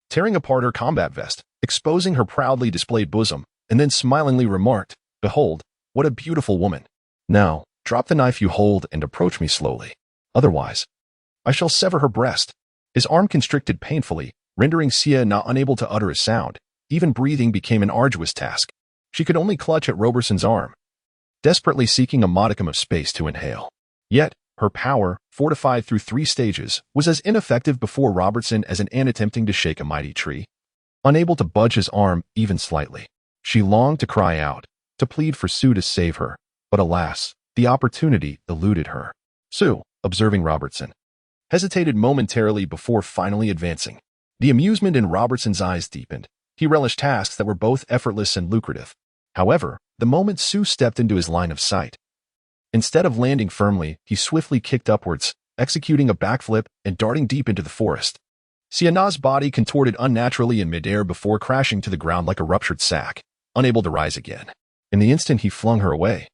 tearing apart her combat vest, exposing her proudly displayed bosom, and then smilingly remarked, "Behold, what a beautiful woman. Now, drop the knife you hold and approach me slowly. Otherwise, I shall sever her breast." His arm constricted painfully, rendering Sienna unable to utter a sound. Even breathing became an arduous task. She could only clutch at Roberson's arm, desperately seeking a modicum of space to inhale. Yet, her power, fortified through 3 stages, was as ineffective before Roberson as an ant attempting to shake a mighty tree. Unable to budge his arm even slightly, she longed to cry out, to plead for Sue to save her, but alas, the opportunity eluded her. Sue, observing Robertson, hesitated momentarily before finally advancing. The amusement in Robertson's eyes deepened. He relished tasks that were both effortless and lucrative. However, the moment Sue stepped into his line of sight, instead of landing firmly, he swiftly kicked upwards, executing a backflip and darting deep into the forest. Sienna's body contorted unnaturally in midair before crashing to the ground like a ruptured sack, unable to rise again. In the instant he flung her away,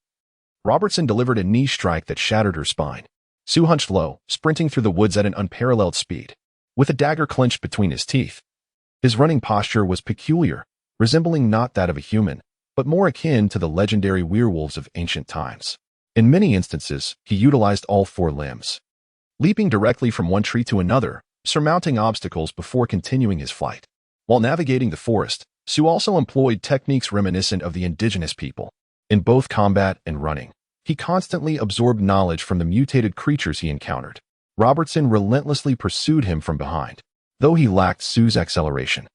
Robertson delivered a knee strike that shattered her spine. Sue hunched low, sprinting through the woods at an unparalleled speed, with a dagger clenched between his teeth. His running posture was peculiar, resembling not that of a human, but more akin to the legendary werewolves of ancient times. In many instances, he utilized all 4 limbs, leaping directly from one tree to another, surmounting obstacles before continuing his flight. While navigating the forest, Sue also employed techniques reminiscent of the indigenous people. In both combat and running, he constantly absorbed knowledge from the mutated creatures he encountered. Robertson relentlessly pursued him from behind, though he lacked Sue's acceleration.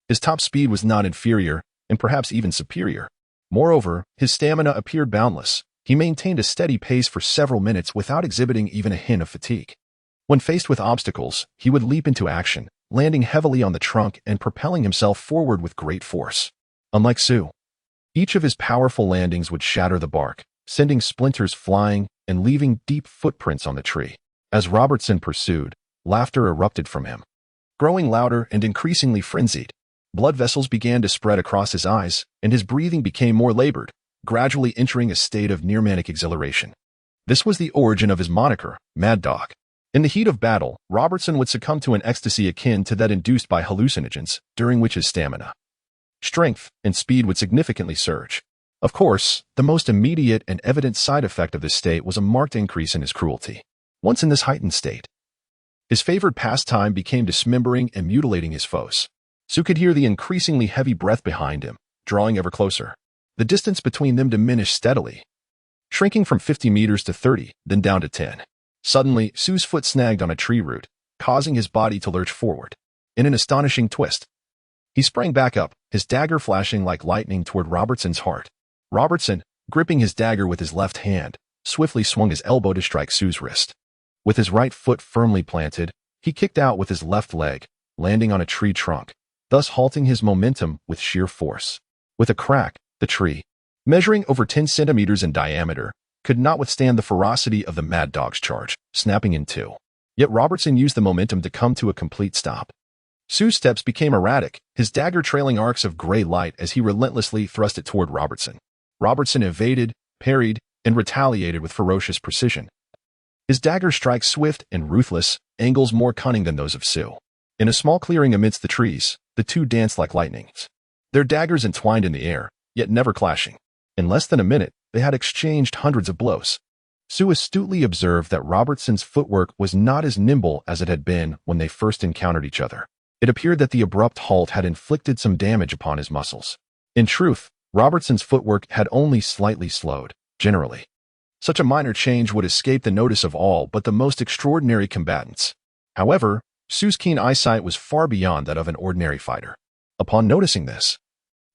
His top speed was not inferior, and perhaps even superior. Moreover, his stamina appeared boundless. He maintained a steady pace for several minutes without exhibiting even a hint of fatigue. When faced with obstacles, he would leap into action, landing heavily on the trunk and propelling himself forward with great force. Unlike Sue, each of his powerful landings would shatter the bark, sending splinters flying and leaving deep footprints on the tree. As Robertson pursued, laughter erupted from him, growing louder and increasingly frenzied. Blood vessels began to spread across his eyes, and his breathing became more labored, gradually entering a state of near-manic exhilaration. This was the origin of his moniker, Mad Dog. In the heat of battle, Robertson would succumb to an ecstasy akin to that induced by hallucinogens, during which his stamina, strength, and speed would significantly surge. Of course, the most immediate and evident side effect of this state was a marked increase in his cruelty. Once in this heightened state, his favored pastime became dismembering and mutilating his foes. Sue could hear the increasingly heavy breath behind him, drawing ever closer. The distance between them diminished steadily, shrinking from 50 meters to 30, then down to 10. Suddenly, Sue's foot snagged on a tree root, causing his body to lurch forward. In an astonishing twist, he sprang back up, his dagger flashing like lightning toward Robertson's heart. Robertson, gripping his dagger with his left hand, swiftly swung his elbow to strike Sue's wrist. With his right foot firmly planted, he kicked out with his left leg, landing on a tree trunk, thus halting his momentum with sheer force. With a crack, the tree, measuring over 10 centimeters in diameter, could not withstand the ferocity of the Mad Dog's charge, snapping in two. Yet Robertson used the momentum to come to a complete stop. Sue's steps became erratic, his dagger trailing arcs of gray light as he relentlessly thrust it toward Robertson. Robertson evaded, parried, and retaliated with ferocious precision. His dagger strikes swift and ruthless, angles more cunning than those of Sue. In a small clearing amidst the trees, the two danced like lightnings, their daggers entwined in the air, yet never clashing. In less than a minute, they had exchanged hundreds of blows. Sue astutely observed that Robertson's footwork was not as nimble as it had been when they first encountered each other. It appeared that the abrupt halt had inflicted some damage upon his muscles. In truth, Robertson's footwork had only slightly slowed, generally. Such a minor change would escape the notice of all but the most extraordinary combatants. However, Sue's keen eyesight was far beyond that of an ordinary fighter. Upon noticing this,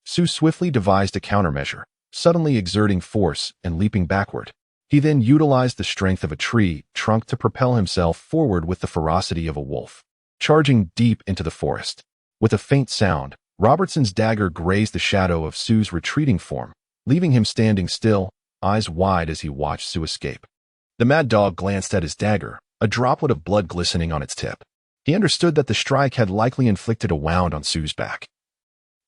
Sue swiftly devised a countermeasure, suddenly exerting force and leaping backward. He then utilized the strength of a tree trunk to propel himself forward with the ferocity of a wolf, charging deep into the forest. With a faint sound, Robertson's dagger grazed the shadow of Sue's retreating form, leaving him standing still, eyes wide as he watched Sue escape. The Mad Dog glanced at his dagger, a droplet of blood glistening on its tip. He understood that the strike had likely inflicted a wound on Sue's back.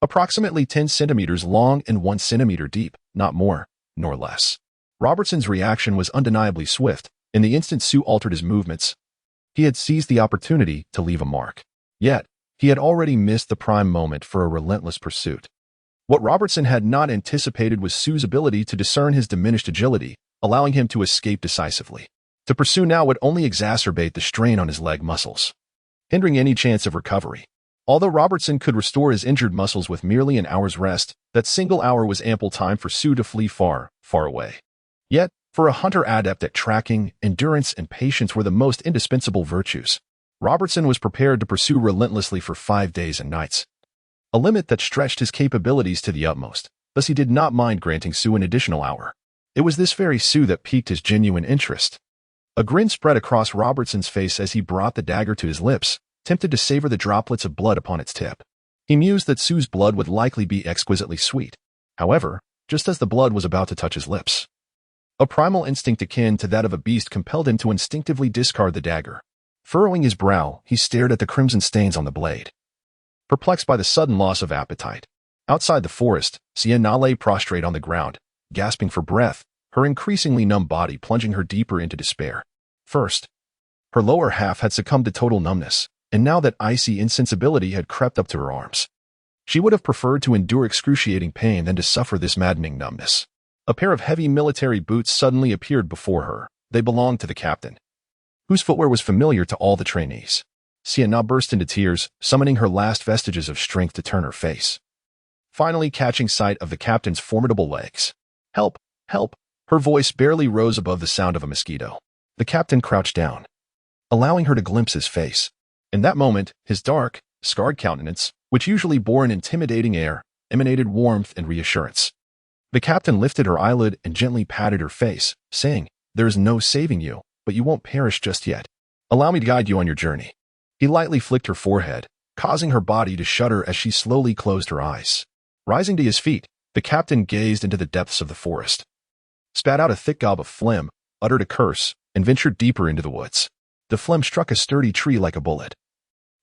Approximately 10 centimeters long and 1 centimeter deep, not more, nor less. Robertson's reaction was undeniably swift. In the instant Sue altered his movements, he had seized the opportunity to leave a mark. Yet, he had already missed the prime moment for a relentless pursuit. What Robertson had not anticipated was Sue's ability to discern his diminished agility, allowing him to escape decisively. To pursue now would only exacerbate the strain on his leg muscles, hindering any chance of recovery. Although Robertson could restore his injured muscles with merely an hour's rest, that single hour was ample time for Sue to flee far, far away. Yet, for a hunter adept at tracking, endurance and patience were the most indispensable virtues. Robertson was prepared to pursue relentlessly for 5 days and nights, a limit that stretched his capabilities to the utmost. Thus he did not mind granting Sue an additional hour. It was this very Sue that piqued his genuine interest. A grin spread across Robertson's face as he brought the dagger to his lips, tempted to savor the droplets of blood upon its tip. He mused that Sue's blood would likely be exquisitely sweet. However, just as the blood was about to touch his lips, a primal instinct akin to that of a beast compelled him to instinctively discard the dagger. Furrowing his brow, he stared at the crimson stains on the blade, perplexed by the sudden loss of appetite. Outside the forest, Sienna lay prostrate on the ground, gasping for breath, her increasingly numb body plunging her deeper into despair. First, her lower half had succumbed to total numbness, and now that icy insensibility had crept up to her arms. She would have preferred to endure excruciating pain than to suffer this maddening numbness. A pair of heavy military boots suddenly appeared before her. They belonged to the captain, whose footwear was familiar to all the trainees. Sienna burst into tears, summoning her last vestiges of strength to turn her face, finally catching sight of the captain's formidable legs. "Help! Help!" Her voice barely rose above the sound of a mosquito. The captain crouched down, allowing her to glimpse his face. In that moment, his dark, scarred countenance, which usually bore an intimidating air, emanated warmth and reassurance. The captain lifted her eyelid and gently patted her face, saying, "There is no saving you, but you won't perish just yet. Allow me to guide you on your journey." He lightly flicked her forehead, causing her body to shudder as she slowly closed her eyes. Rising to his feet, the captain gazed into the depths of the forest, spat out a thick gob of phlegm, uttered a curse, and ventured deeper into the woods. The phlegm struck a sturdy tree like a bullet,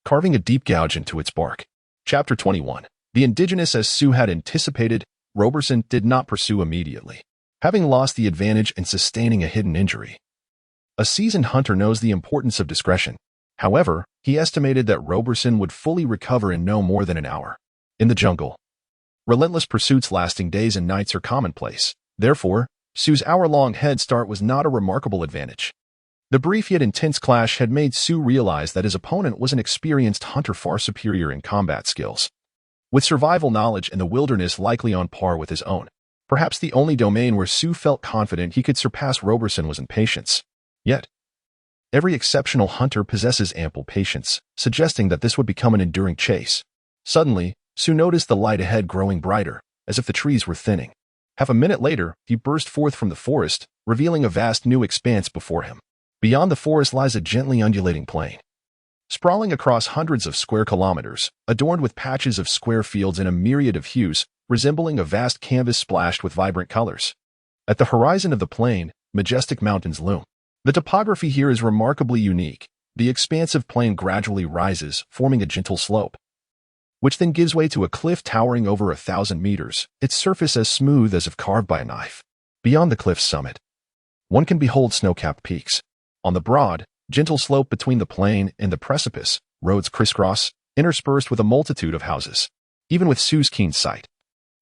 carving a deep gouge into its bark. Chapter 21. The indigenous. As Sue had anticipated, Roberson did not pursue immediately, having lost the advantage and sustaining a hidden injury. A seasoned hunter knows the importance of discretion. However, he estimated that Roberson would fully recover in no more than an hour. In the jungle, relentless pursuits lasting days and nights are commonplace. Therefore, Sue's hour-long head start was not a remarkable advantage. The brief yet intense clash had made Sue realize that his opponent was an experienced hunter far superior in combat skills, with survival knowledge in the wilderness likely on par with his own. Perhaps the only domain where Sue felt confident he could surpass Roberson was in patience. Yet, every exceptional hunter possesses ample patience, suggesting that this would become an enduring chase. Suddenly, Sue noticed the light ahead growing brighter, as if the trees were thinning. Half a minute later, he burst forth from the forest, revealing a vast new expanse before him. Beyond the forest lies a gently undulating plain, sprawling across hundreds of square kilometers, adorned with patches of square fields in a myriad of hues, resembling a vast canvas splashed with vibrant colors. At the horizon of the plain, majestic mountains loom. The topography here is remarkably unique. The expansive plain gradually rises, forming a gentle slope, which then gives way to a cliff towering over 1,000 meters, its surface as smooth as if carved by a knife. Beyond the cliff's summit, one can behold snow-capped peaks. On the broad, gentle slope between the plain and the precipice, roads crisscross, interspersed with a multitude of houses. Even with Sue's keen sight,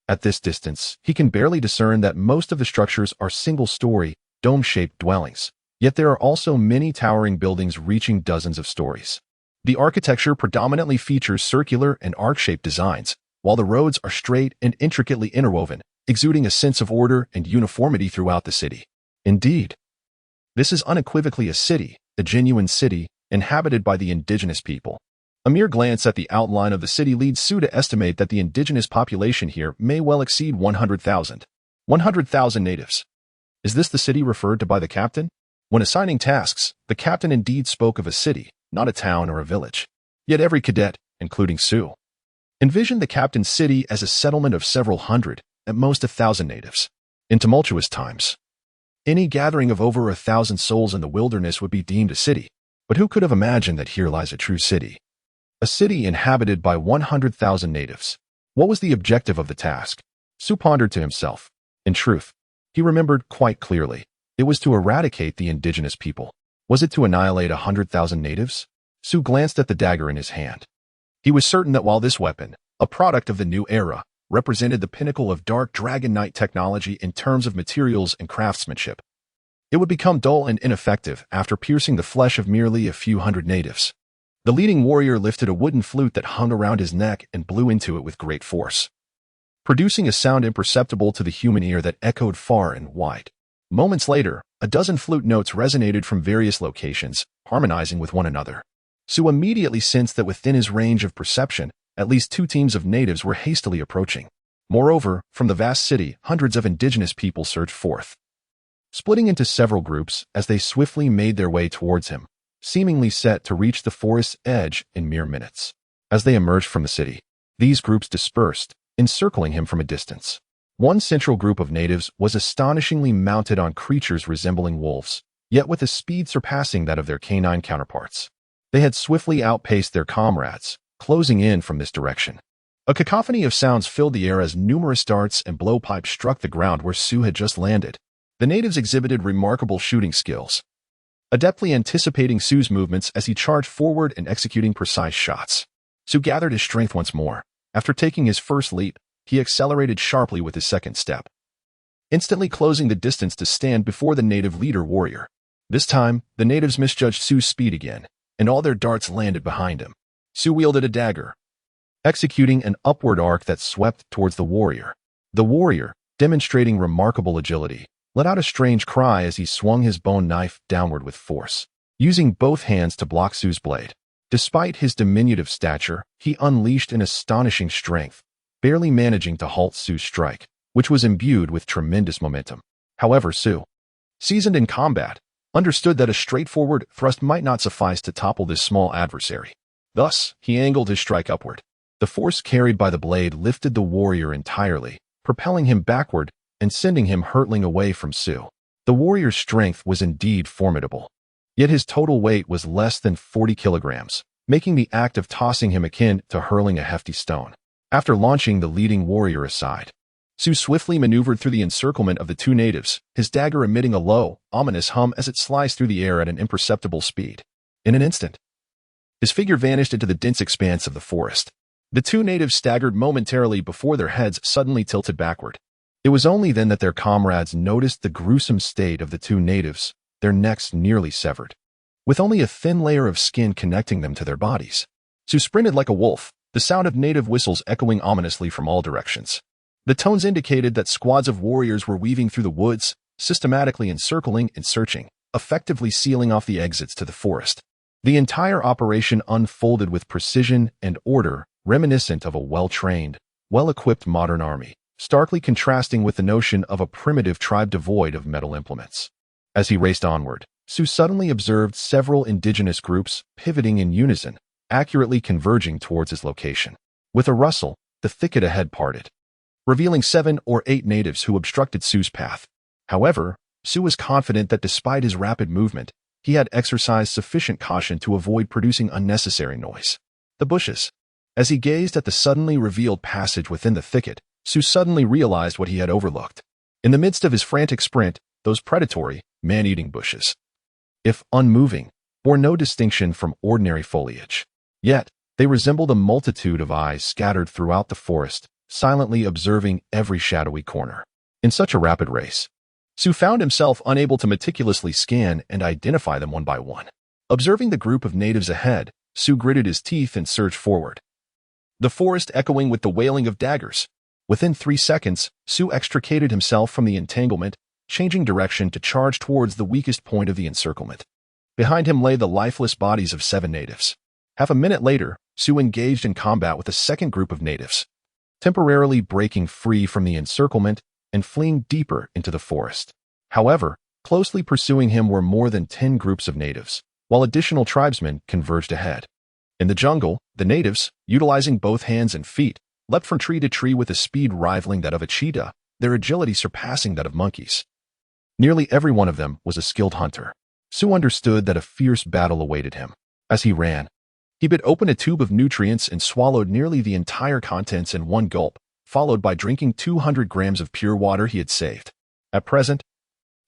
at this distance, he can barely discern that most of the structures are single-story, dome-shaped dwellings. Yet there are also many towering buildings reaching dozens of stories. The architecture predominantly features circular and arc-shaped designs, while the roads are straight and intricately interwoven, exuding a sense of order and uniformity throughout the city. Indeed, this is unequivocally a genuine city, inhabited by the indigenous people. A mere glance at the outline of the city leads Sue to estimate that the indigenous population here may well exceed 100,000. 100,000 natives. Is this the city referred to by the captain? When assigning tasks, the captain indeed spoke of a city, not a town or a village. Yet every cadet, including Sue, envisioned the captain's city as a settlement of several hundred, at most 1,000 natives. In tumultuous times, any gathering of over 1,000 souls in the wilderness would be deemed a city. But who could have imagined that here lies a true city? A city inhabited by 100,000 natives. What was the objective of the task? Sue pondered to himself. In truth, he remembered quite clearly. It was to eradicate the indigenous people. Was it to annihilate 100,000 natives? Sue glanced at the dagger in his hand. He was certain that while this weapon, a product of the new era, represented the pinnacle of dark Dragon Knight technology in terms of materials and craftsmanship, it would become dull and ineffective after piercing the flesh of merely a few hundred natives. The leading warrior lifted a wooden flute that hung around his neck and blew into it with great force, producing a sound imperceptible to the human ear that echoed far and wide. Moments later, a dozen flute notes resonated from various locations, harmonizing with one another. Sue immediately sensed that within his range of perception, at least 2 teams of natives were hastily approaching. Moreover, from the vast city, hundreds of indigenous people surged forth, splitting into several groups as they swiftly made their way towards him, seemingly set to reach the forest's edge in mere minutes. As they emerged from the city, these groups dispersed, encircling him from a distance. One central group of natives was astonishingly mounted on creatures resembling wolves, yet with a speed surpassing that of their canine counterparts. They had swiftly outpaced their comrades, closing in from this direction. A cacophony of sounds filled the air as numerous darts and blowpipes struck the ground where Sue had just landed. The natives exhibited remarkable shooting skills, adeptly anticipating Sue's movements as he charged forward and executing precise shots. Sue gathered his strength once more. After taking his first leap, he accelerated sharply with his second step, instantly closing the distance to stand before the native leader warrior. This time, the natives misjudged Sue's speed again, and all their darts landed behind him. Sue wielded a dagger, executing an upward arc that swept towards the warrior. The warrior, demonstrating remarkable agility, let out a strange cry as he swung his bone knife downward with force, using both hands to block Sue's blade. Despite his diminutive stature, he unleashed an astonishing strength, barely managing to halt Sue's strike, which was imbued with tremendous momentum. However, Sue, seasoned in combat, understood that a straightforward thrust might not suffice to topple this small adversary. Thus, he angled his strike upward. The force carried by the blade lifted the warrior entirely, propelling him backward and sending him hurtling away from Sue. The warrior's strength was indeed formidable, yet his total weight was less than 40 kilograms, making the act of tossing him akin to hurling a hefty stone. After launching the leading warrior aside, Su swiftly maneuvered through the encirclement of the two natives, his dagger emitting a low, ominous hum as it sliced through the air at an imperceptible speed. In an instant, his figure vanished into the dense expanse of the forest. The two natives staggered momentarily before their heads suddenly tilted backward. It was only then that their comrades noticed the gruesome state of the two natives, their necks nearly severed, with only a thin layer of skin connecting them to their bodies. Su sprinted like a wolf, the sound of native whistles echoing ominously from all directions. The tones indicated that squads of warriors were weaving through the woods, systematically encircling and searching, effectively sealing off the exits to the forest. The entire operation unfolded with precision and order, reminiscent of a well-trained, well-equipped modern army, starkly contrasting with the notion of a primitive tribe devoid of metal implements. As he raced onward, Su suddenly observed several indigenous groups pivoting in unison, accurately converging towards his location. With a rustle, the thicket ahead parted, revealing 7 or 8 natives who obstructed Su's path. However, Su was confident that despite his rapid movement, he had exercised sufficient caution to avoid producing unnecessary noise. The bushes. As he gazed at the suddenly revealed passage within the thicket, Su suddenly realized what he had overlooked. In the midst of his frantic sprint, those predatory, man-eating bushes, if unmoving, bore no distinction from ordinary foliage. Yet, they resembled a multitude of eyes scattered throughout the forest, silently observing every shadowy corner. In such a rapid race, Su found himself unable to meticulously scan and identify them one by one. Observing the group of natives ahead, Su gritted his teeth and surged forward, the forest echoing with the wailing of daggers. Within 3 seconds, Su extricated himself from the entanglement, changing direction to charge towards the weakest point of the encirclement. Behind him lay the lifeless bodies of 7 natives. Half a minute later, Su engaged in combat with a second group of natives, temporarily breaking free from the encirclement and fleeing deeper into the forest. However, closely pursuing him were more than 10 groups of natives, while additional tribesmen converged ahead. In the jungle, the natives, utilizing both hands and feet, leapt from tree to tree with a speed rivaling that of a cheetah, their agility surpassing that of monkeys. Nearly every one of them was a skilled hunter. Su understood that a fierce battle awaited him. As he ran, he bit open a tube of nutrients and swallowed nearly the entire contents in one gulp, followed by drinking 200 grams of pure water he had saved. At present,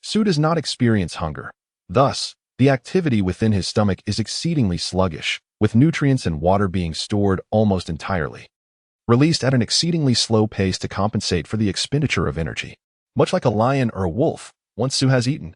Su does not experience hunger. Thus, the activity within his stomach is exceedingly sluggish, with nutrients and water being stored almost entirely, released at an exceedingly slow pace to compensate for the expenditure of energy. Much like a lion or a wolf, once Su has eaten,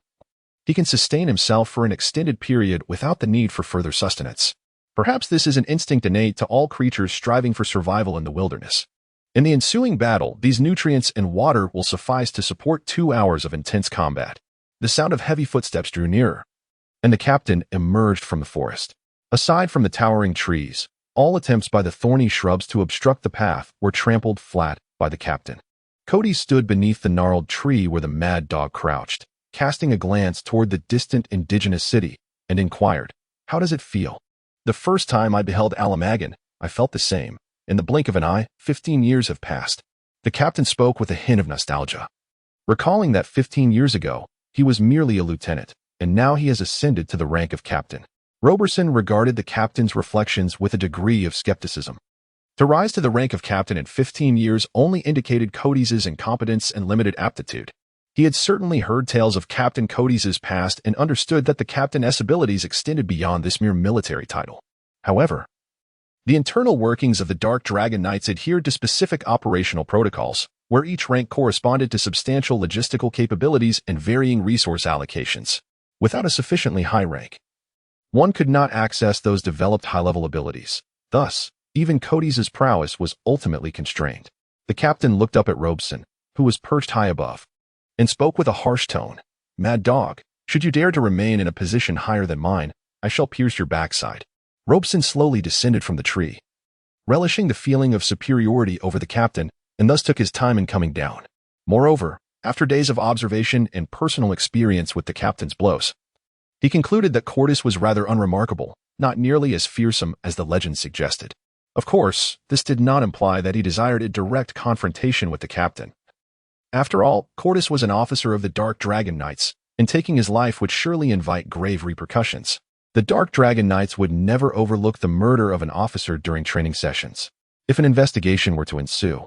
he can sustain himself for an extended period without the need for further sustenance. Perhaps this is an instinct innate to all creatures striving for survival in the wilderness. In the ensuing battle, these nutrients and water will suffice to support 2 hours of intense combat. The sound of heavy footsteps drew nearer, and the captain emerged from the forest. Aside from the towering trees, all attempts by the thorny shrubs to obstruct the path were trampled flat by the captain. Cody stood beneath the gnarled tree where the mad dog crouched, casting a glance toward the distant indigenous city, and inquired, "How does it feel?" "The first time I beheld Alamagan, I felt the same. In the blink of an eye, 15 years have passed." The captain spoke with a hint of nostalgia, recalling that 15 years ago, he was merely a lieutenant, and now he has ascended to the rank of captain. Roberson regarded the captain's reflections with a degree of skepticism. To rise to the rank of captain in 15 years only indicated Cody's incompetence and limited aptitude. He had certainly heard tales of Captain Cody's past and understood that the captain's abilities extended beyond this mere military title. However, the internal workings of the Dark Dragon Knights adhered to specific operational protocols, where each rank corresponded to substantial logistical capabilities and varying resource allocations. Without a sufficiently high rank, one could not access those developed high-level abilities. Thus, even Cody's prowess was ultimately constrained. The captain looked up at Robeson, who was perched high above, and spoke with a harsh tone. "Mad dog, should you dare to remain in a position higher than mine, I shall pierce your backside." Robeson slowly descended from the tree, relishing the feeling of superiority over the captain, and thus took his time in coming down. Moreover, after days of observation and personal experience with the captain's blows, he concluded that Cordis was rather unremarkable, not nearly as fearsome as the legend suggested. Of course, this did not imply that he desired a direct confrontation with the captain. After all, Cordis was an officer of the Dark Dragon Knights, and taking his life would surely invite grave repercussions. The Dark Dragon Knights would never overlook the murder of an officer during training sessions. If an investigation were to ensue,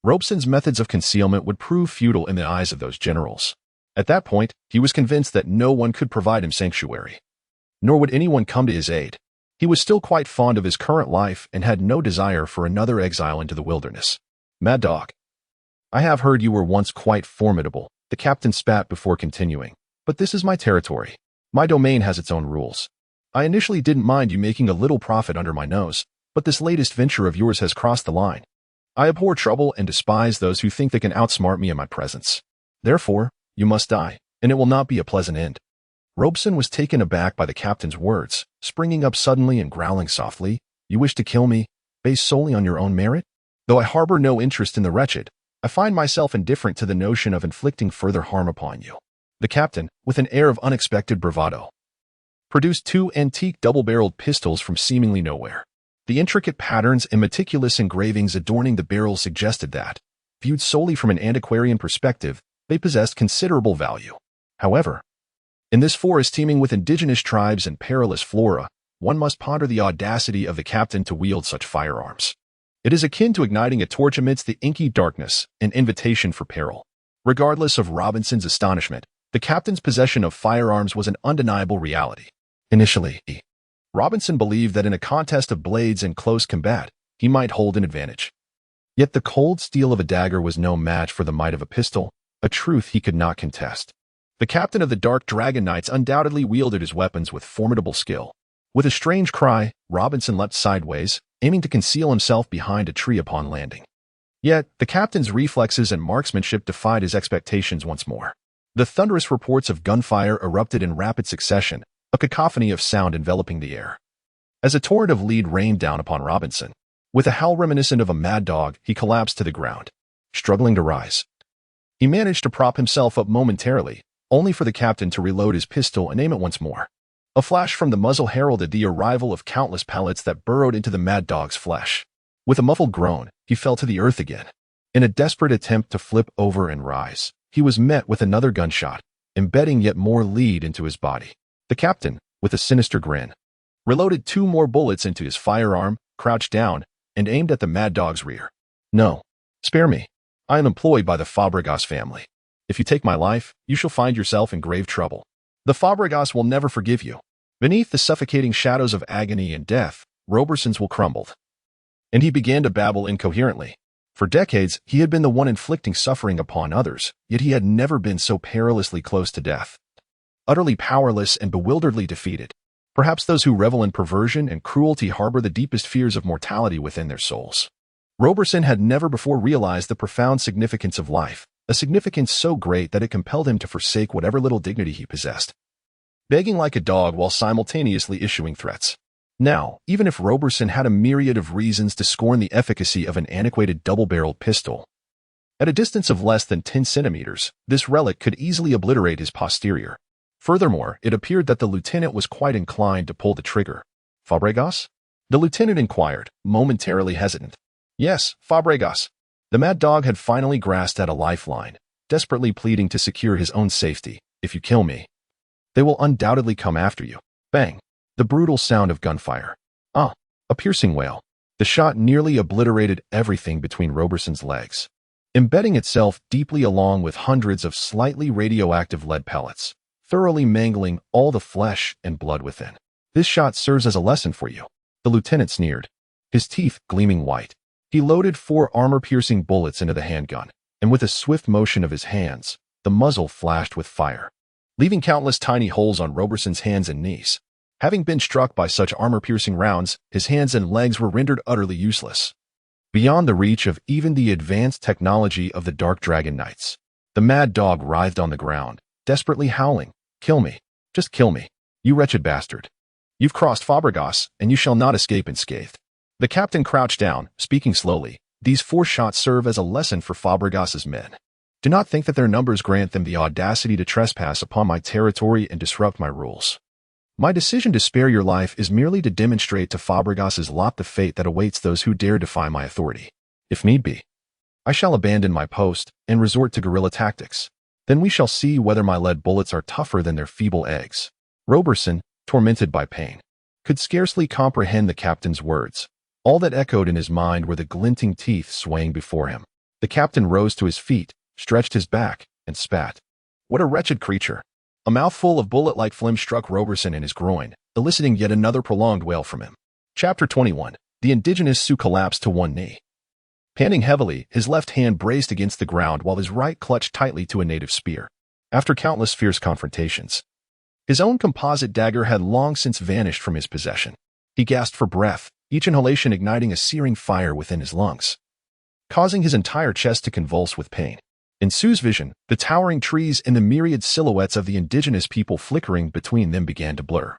Robeson's methods of concealment would prove futile in the eyes of those generals. At that point, he was convinced that no one could provide him sanctuary, nor would anyone come to his aid. He was still quite fond of his current life and had no desire for another exile into the wilderness. Mad Dog, I have heard you were once quite formidable, the captain spat before continuing. But this is my territory. My domain has its own rules. I initially didn't mind you making a little profit under my nose, but this latest venture of yours has crossed the line. I abhor trouble and despise those who think they can outsmart me in my presence. Therefore, you must die, and it will not be a pleasant end. Robeson was taken aback by the captain's words, springing up suddenly and growling softly. You wish to kill me, based solely on your own merit? Though I harbor no interest in the wretched, I find myself indifferent to the notion of inflicting further harm upon you. The captain, with an air of unexpected bravado, produced two antique double-barreled pistols from seemingly nowhere. The intricate patterns and meticulous engravings adorning the barrels suggested that, viewed solely from an antiquarian perspective, they possessed considerable value. However, in this forest teeming with indigenous tribes and perilous flora, one must ponder the audacity of the captain to wield such firearms. It is akin to igniting a torch amidst the inky darkness, an invitation for peril. Regardless of Robinson's astonishment, the captain's possession of firearms was an undeniable reality. Initially, Robinson believed that in a contest of blades and close combat, he might hold an advantage. Yet the cold steel of a dagger was no match for the might of a pistol, a truth he could not contest. The captain of the Dark Dragon Knights undoubtedly wielded his weapons with formidable skill. With a strange cry, Robinson leapt sideways, aiming to conceal himself behind a tree upon landing. Yet, the captain's reflexes and marksmanship defied his expectations once more. The thunderous reports of gunfire erupted in rapid succession, a cacophony of sound enveloping the air. As a torrent of lead rained down upon Robinson, with a howl reminiscent of a mad dog, he collapsed to the ground, struggling to rise. He managed to prop himself up momentarily, only for the captain to reload his pistol and aim it once more. A flash from the muzzle heralded the arrival of countless pellets that burrowed into the mad dog's flesh. With a muffled groan, he fell to the earth again. In a desperate attempt to flip over and rise, he was met with another gunshot, embedding yet more lead into his body. The captain, with a sinister grin, reloaded 2 more bullets into his firearm, crouched down, and aimed at the mad dog's rear. No, spare me. I am employed by the Fabregas family. If you take my life, you shall find yourself in grave trouble. The Fabregas will never forgive you. Beneath the suffocating shadows of agony and death, Roberson's will crumbled. And he began to babble incoherently. For decades, he had been the one inflicting suffering upon others, yet he had never been so perilously close to death. Utterly powerless and bewilderedly defeated. Perhaps those who revel in perversion and cruelty harbor the deepest fears of mortality within their souls. Roberson had never before realized the profound significance of life, a significance so great that it compelled him to forsake whatever little dignity he possessed, begging like a dog while simultaneously issuing threats. Now, even if Roberson had a myriad of reasons to scorn the efficacy of an antiquated double-barreled pistol, at a distance of less than 10 centimeters, this relic could easily obliterate his posterior. Furthermore, it appeared that the lieutenant was quite inclined to pull the trigger. Fabregas? The lieutenant inquired, momentarily hesitant. Yes, Fabregas. The mad dog had finally grasped at a lifeline, desperately pleading to secure his own safety. If you kill me, they will undoubtedly come after you. Bang! The brutal sound of gunfire. Ah! A piercing wail. The shot nearly obliterated everything between Roberson's legs, embedding itself deeply along with hundreds of slightly radioactive lead pellets, thoroughly mangling all the flesh and blood within. This shot serves as a lesson for you. The lieutenant sneered, his teeth gleaming white. He loaded 4 armor-piercing bullets into the handgun, and with a swift motion of his hands, the muzzle flashed with fire, leaving countless tiny holes on Roberson's hands and knees. Having been struck by such armor-piercing rounds, his hands and legs were rendered utterly useless. Beyond the reach of even the advanced technology of the Dark Dragon Knights, the mad dog writhed on the ground, desperately howling, "Kill me. Just kill me. You wretched bastard. You've crossed Fabregas, and you shall not escape unscathed." The captain crouched down, speaking slowly. These 4 shots serve as a lesson for Fabregas's men. Do not think that their numbers grant them the audacity to trespass upon my territory and disrupt my rules. My decision to spare your life is merely to demonstrate to Fabregas's lot the fate that awaits those who dare defy my authority. If need be, I shall abandon my post and resort to guerrilla tactics. Then we shall see whether my lead bullets are tougher than their feeble eggs. Roberson, tormented by pain, could scarcely comprehend the captain's words. All that echoed in his mind were the glinting teeth swaying before him. The captain rose to his feet, stretched his back, and spat. What a wretched creature. A mouthful of bullet-like phlegm struck Roberson in his groin, eliciting yet another prolonged wail from him. Chapter 21. The indigenous Sioux collapsed to one knee. Panting heavily, his left hand braced against the ground while his right clutched tightly to a native spear. After countless fierce confrontations, his own composite dagger had long since vanished from his possession. He gasped for breath, each inhalation igniting a searing fire within his lungs, causing his entire chest to convulse with pain. In Sioux's vision, the towering trees and the myriad silhouettes of the indigenous people flickering between them began to blur.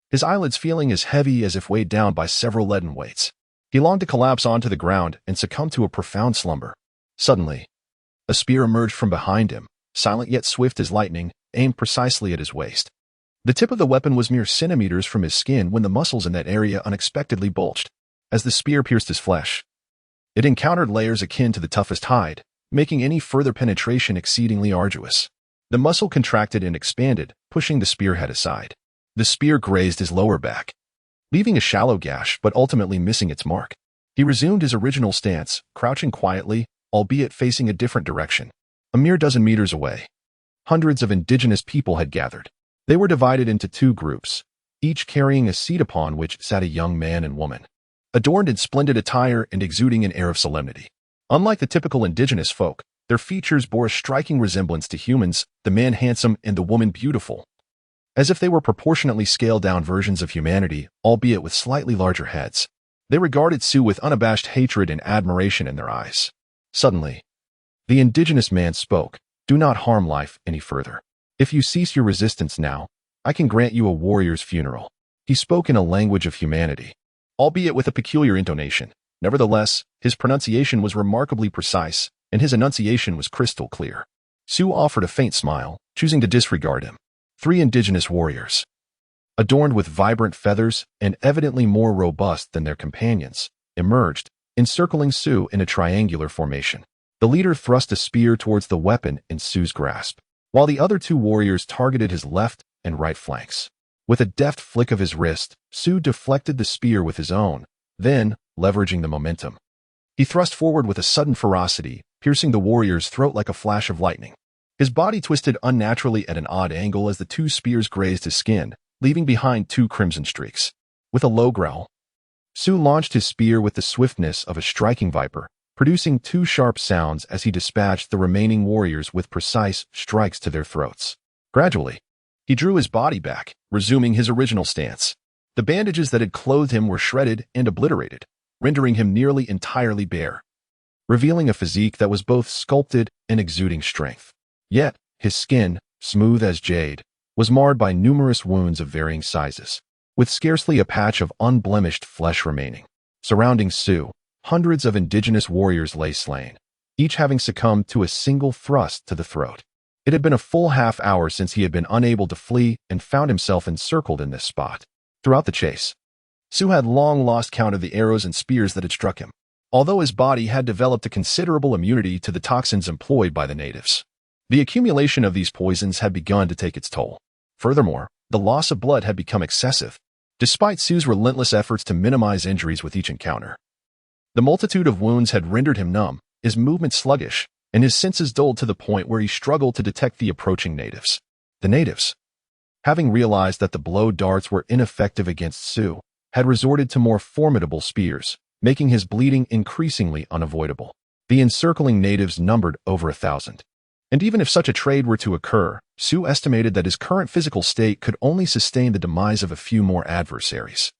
His eyelids feeling as heavy as if weighed down by several leaden weights. He longed to collapse onto the ground and succumb to a profound slumber. Suddenly, a spear emerged from behind him, silent yet swift as lightning, aimed precisely at his waist. The tip of the weapon was mere centimeters from his skin when the muscles in that area unexpectedly bulged. As the spear pierced his flesh, it encountered layers akin to the toughest hide, making any further penetration exceedingly arduous. The muscle contracted and expanded, pushing the spearhead aside. The spear grazed his lower back, leaving a shallow gash but ultimately missing its mark. He resumed his original stance, crouching quietly, albeit facing a different direction. A mere dozen meters away, hundreds of indigenous people had gathered. They were divided into two groups, each carrying a seat upon which sat a young man and woman, adorned in splendid attire and exuding an air of solemnity. Unlike the typical indigenous folk, their features bore a striking resemblance to humans, the man handsome and the woman beautiful, as if they were proportionately scaled-down versions of humanity, albeit with slightly larger heads. They regarded Sioux with unabashed hatred and admiration in their eyes. Suddenly, the indigenous man spoke. Do not harm life any further. If you cease your resistance now, I can grant you a warrior's funeral. He spoke in a language of humanity, albeit with a peculiar intonation. Nevertheless, his pronunciation was remarkably precise, and his enunciation was crystal clear. Sioux offered a faint smile, choosing to disregard him. 3 indigenous warriors, adorned with vibrant feathers and evidently more robust than their companions, emerged, encircling Sioux in a triangular formation. The leader thrust a spear towards the weapon in Sioux's grasp, while the other 2 warriors targeted his left and right flanks. With a deft flick of his wrist, Sioux deflected the spear with his own, then, leveraging the momentum, he thrust forward with a sudden ferocity, piercing the warrior's throat like a flash of lightning. His body twisted unnaturally at an odd angle as the 2 spears grazed his skin, leaving behind 2 crimson streaks. With a low growl, Sioux launched his spear with the swiftness of a striking viper, producing 2 sharp sounds as he dispatched the remaining warriors with precise strikes to their throats. Gradually, he drew his body back, resuming his original stance. The bandages that had clothed him were shredded and obliterated, rendering him nearly entirely bare, revealing a physique that was both sculpted and exuding strength. Yet, his skin, smooth as jade, was marred by numerous wounds of varying sizes, with scarcely a patch of unblemished flesh remaining. Surrounding Sioux, hundreds of indigenous warriors lay slain, each having succumbed to a single thrust to the throat. It had been a full half-hour since he had been unable to flee and found himself encircled in this spot. Throughout the chase, Sioux had long lost count of the arrows and spears that had struck him, although his body had developed a considerable immunity to the toxins employed by the natives. The accumulation of these poisons had begun to take its toll. Furthermore, the loss of blood had become excessive, despite Sioux's relentless efforts to minimize injuries with each encounter. The multitude of wounds had rendered him numb, his movement sluggish, and his senses dulled to the point where he struggled to detect the approaching natives. The natives, having realized that the blow darts were ineffective against Sioux, had resorted to more formidable spears, making his bleeding increasingly unavoidable. The encircling natives numbered over 1,000. And even if such a trade were to occur, Sioux estimated that his current physical state could only sustain the demise of a few more adversaries.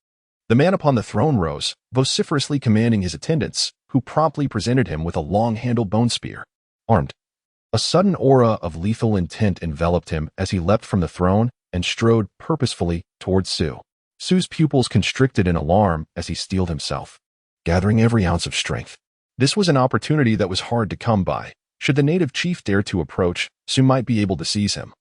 The man upon the throne rose, vociferously commanding his attendants, who promptly presented him with a long-handled bone spear. Armed, a sudden aura of lethal intent enveloped him as he leapt from the throne and strode purposefully towards Sioux. Sioux's pupils constricted in alarm as he steeled himself, gathering every ounce of strength. This was an opportunity that was hard to come by. Should the native chief dare to approach, Sioux might be able to seize him,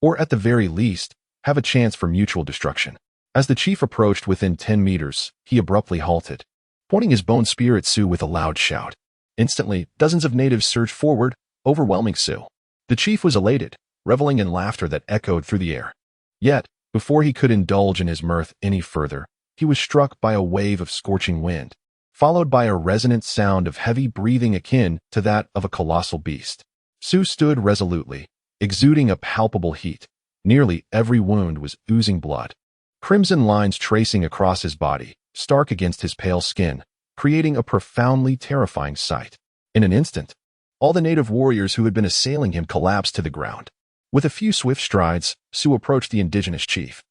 or at the very least, have a chance for mutual destruction. As the chief approached within 10 meters, he abruptly halted, pointing his bone spear at Sioux with a loud shout. Instantly, dozens of natives surged forward, overwhelming Sioux. The chief was elated, reveling in laughter that echoed through the air. Yet, before he could indulge in his mirth any further, he was struck by a wave of scorching wind. followed by a resonant sound of heavy breathing akin to that of a colossal beast. Su stood resolutely, exuding a palpable heat. Nearly every wound was oozing blood. Crimson lines tracing across his body, stark against his pale skin, creating a profoundly terrifying sight. In an instant, all the native warriors who had been assailing him collapsed to the ground. With a few swift strides, Su approached the indigenous chief,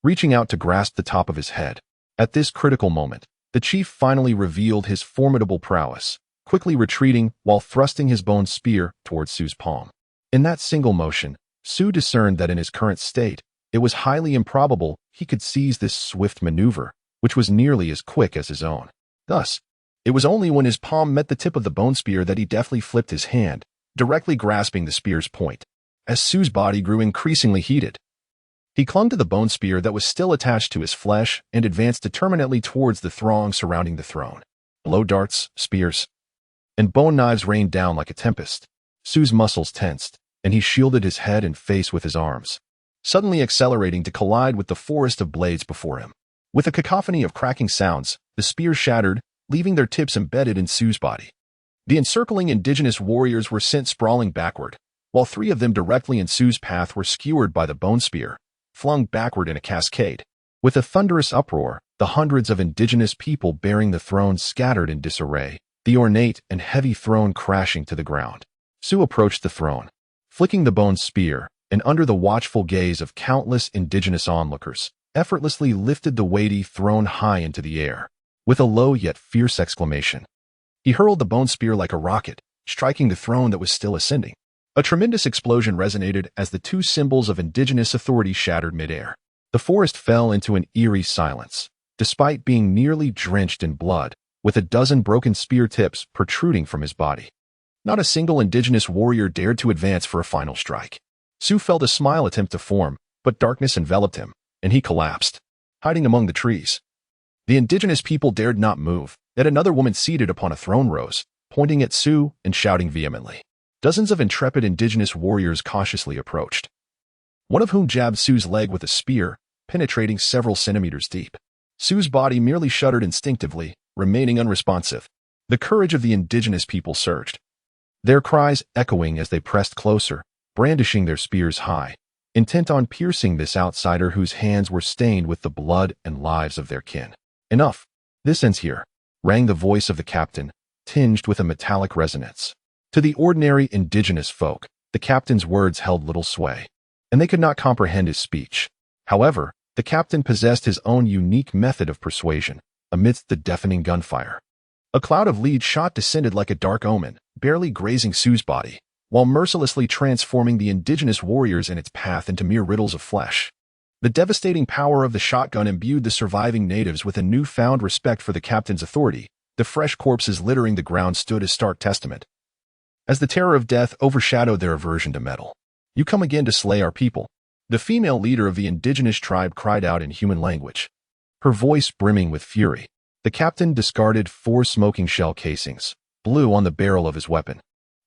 reaching out to grasp the top of his head. At this critical moment, the chief finally revealed his formidable prowess, quickly retreating while thrusting his bone spear towards Su's palm. In that single motion, Su discerned that in his current state, it was highly improbable he could seize this swift maneuver, which was nearly as quick as his own. Thus, it was only when his palm met the tip of the bone spear that he deftly flipped his hand, directly grasping the spear's point. As Su's body grew increasingly heated, he clung to the bone spear that was still attached to his flesh and advanced determinedly towards the throng surrounding the throne. Below darts, spears, and bone knives rained down like a tempest. Su's muscles tensed, and he shielded his head and face with his arms, suddenly accelerating to collide with the forest of blades before him. With a cacophony of cracking sounds, the spears shattered, leaving their tips embedded in Su's body. The encircling indigenous warriors were sent sprawling backward, while 3 of them directly in Su's path were skewered by the bone spear, flung backward in a cascade. With a thunderous uproar, the hundreds of indigenous people bearing the throne scattered in disarray, the ornate and heavy throne crashing to the ground. Su approached the throne, flicking the bone spear, and under the watchful gaze of countless indigenous onlookers, effortlessly lifted the weighty throne high into the air. With a low yet fierce exclamation, he hurled the bone spear like a rocket, striking the throne that was still ascending. A tremendous explosion resonated as the 2 symbols of indigenous authority shattered midair. The forest fell into an eerie silence, despite being nearly drenched in blood, with a dozen broken spear tips protruding from his body. Not a single indigenous warrior dared to advance for a final strike. Su felt a smile attempt to form, but darkness enveloped him, and he collapsed, hiding among the trees. The indigenous people dared not move, yet another woman seated upon a throne rose, pointing at Su and shouting vehemently. Dozens of intrepid indigenous warriors cautiously approached, one of whom jabbed Su's leg with a spear, penetrating several centimeters deep. Su's body merely shuddered instinctively, remaining unresponsive. The courage of the indigenous people surged, their cries echoing as they pressed closer, brandishing their spears high, intent on piercing this outsider whose hands were stained with the blood and lives of their kin. Enough. This ends here, rang the voice of the captain, tinged with a metallic resonance. To the ordinary indigenous folk, the captain's words held little sway, and they could not comprehend his speech. However, the captain possessed his own unique method of persuasion, amidst the deafening gunfire. A cloud of lead shot descended like a dark omen, barely grazing Su's body, while mercilessly transforming the indigenous warriors in its path into mere riddles of flesh. The devastating power of the shotgun imbued the surviving natives with a newfound respect for the captain's authority. The fresh corpses littering the ground stood as stark testament, as the terror of death overshadowed their aversion to metal. "You come again to slay our people," the female leader of the indigenous tribe cried out in human language, her voice brimming with fury. The captain discarded 4 smoking shell casings, blew on the barrel of his weapon,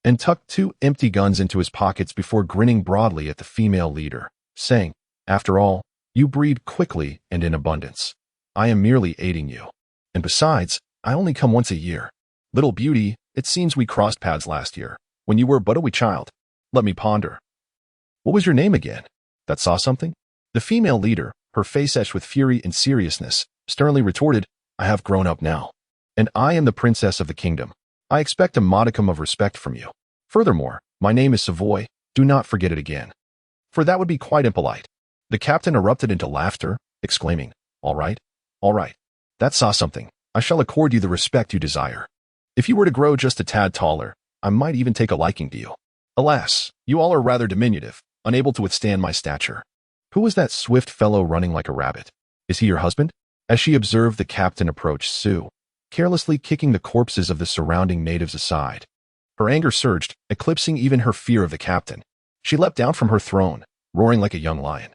and tucked 2 empty guns into his pockets before grinning broadly at the female leader, saying, "After all, you breed quickly and in abundance. I am merely aiding you. And besides, I only come once a year. Little beauty, it seems we crossed paths last year, when you were but a wee child. Let me ponder. What was your name again? That saw something?" The female leader, her face etched with fury and seriousness, sternly retorted, "I have grown up now, and I am the princess of the kingdom. I expect a modicum of respect from you. Furthermore, my name is Savoy. Do not forget it again, for that would be quite impolite." The captain erupted into laughter, exclaiming, all right, that saw something. I shall accord you the respect you desire. If you were to grow just a tad taller, I might even take a liking to you. Alas, you all are rather diminutive, unable to withstand my stature. Who was that swift fellow running like a rabbit? Is he your husband?" As she observed the captain approach Su, carelessly kicking the corpses of the surrounding natives aside, her anger surged, eclipsing even her fear of the captain. She leapt down from her throne, roaring like a young lion.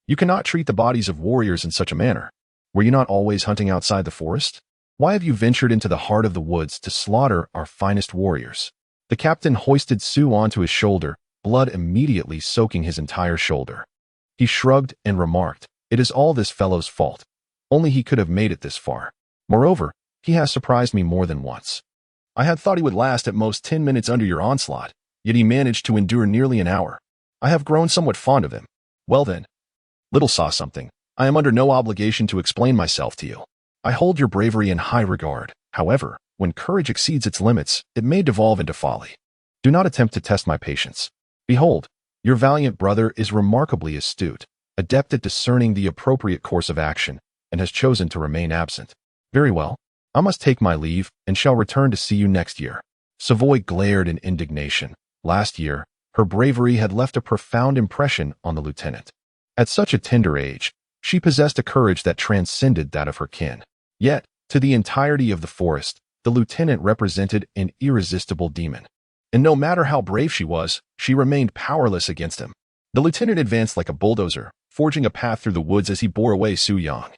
"You cannot treat the bodies of warriors in such a manner. Were you not always hunting outside the forest? Why have you ventured into the heart of the woods to slaughter our finest warriors?" The captain hoisted Su onto his shoulder, blood immediately soaking his entire shoulder. He shrugged and remarked, "It is all this fellow's fault. Only he could have made it this far. Moreover, He has surprised me more than once. I had thought he would last at most 10 minutes under your onslaught, yet he managed to endure nearly an hour. I have grown somewhat fond of him. Well then, little saw something. I am under no obligation to explain myself to you. I hold your bravery in high regard. However, when courage exceeds its limits, it may devolve into folly. Do not attempt to test my patience. Behold, your valiant brother is remarkably astute, adept at discerning the appropriate course of action, and has chosen to remain absent. Very well. I must take my leave, and shall return to see you next year. Savoy glared in indignation. Last year, her bravery had left a profound impression on the lieutenant. At such a tender age, she possessed a courage that transcended that of her kin. Yet, to the entirety of the forest, the lieutenant represented an irresistible demon. And no matter how brave she was, she remained powerless against him. The lieutenant advanced like a bulldozer, forging a path through the woods as he bore away Su Yang.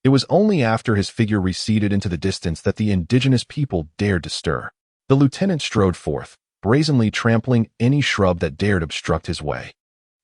It was only after his figure receded into the distance that the indigenous people dared to stir. The lieutenant strode forth, brazenly trampling any shrub that dared obstruct his way.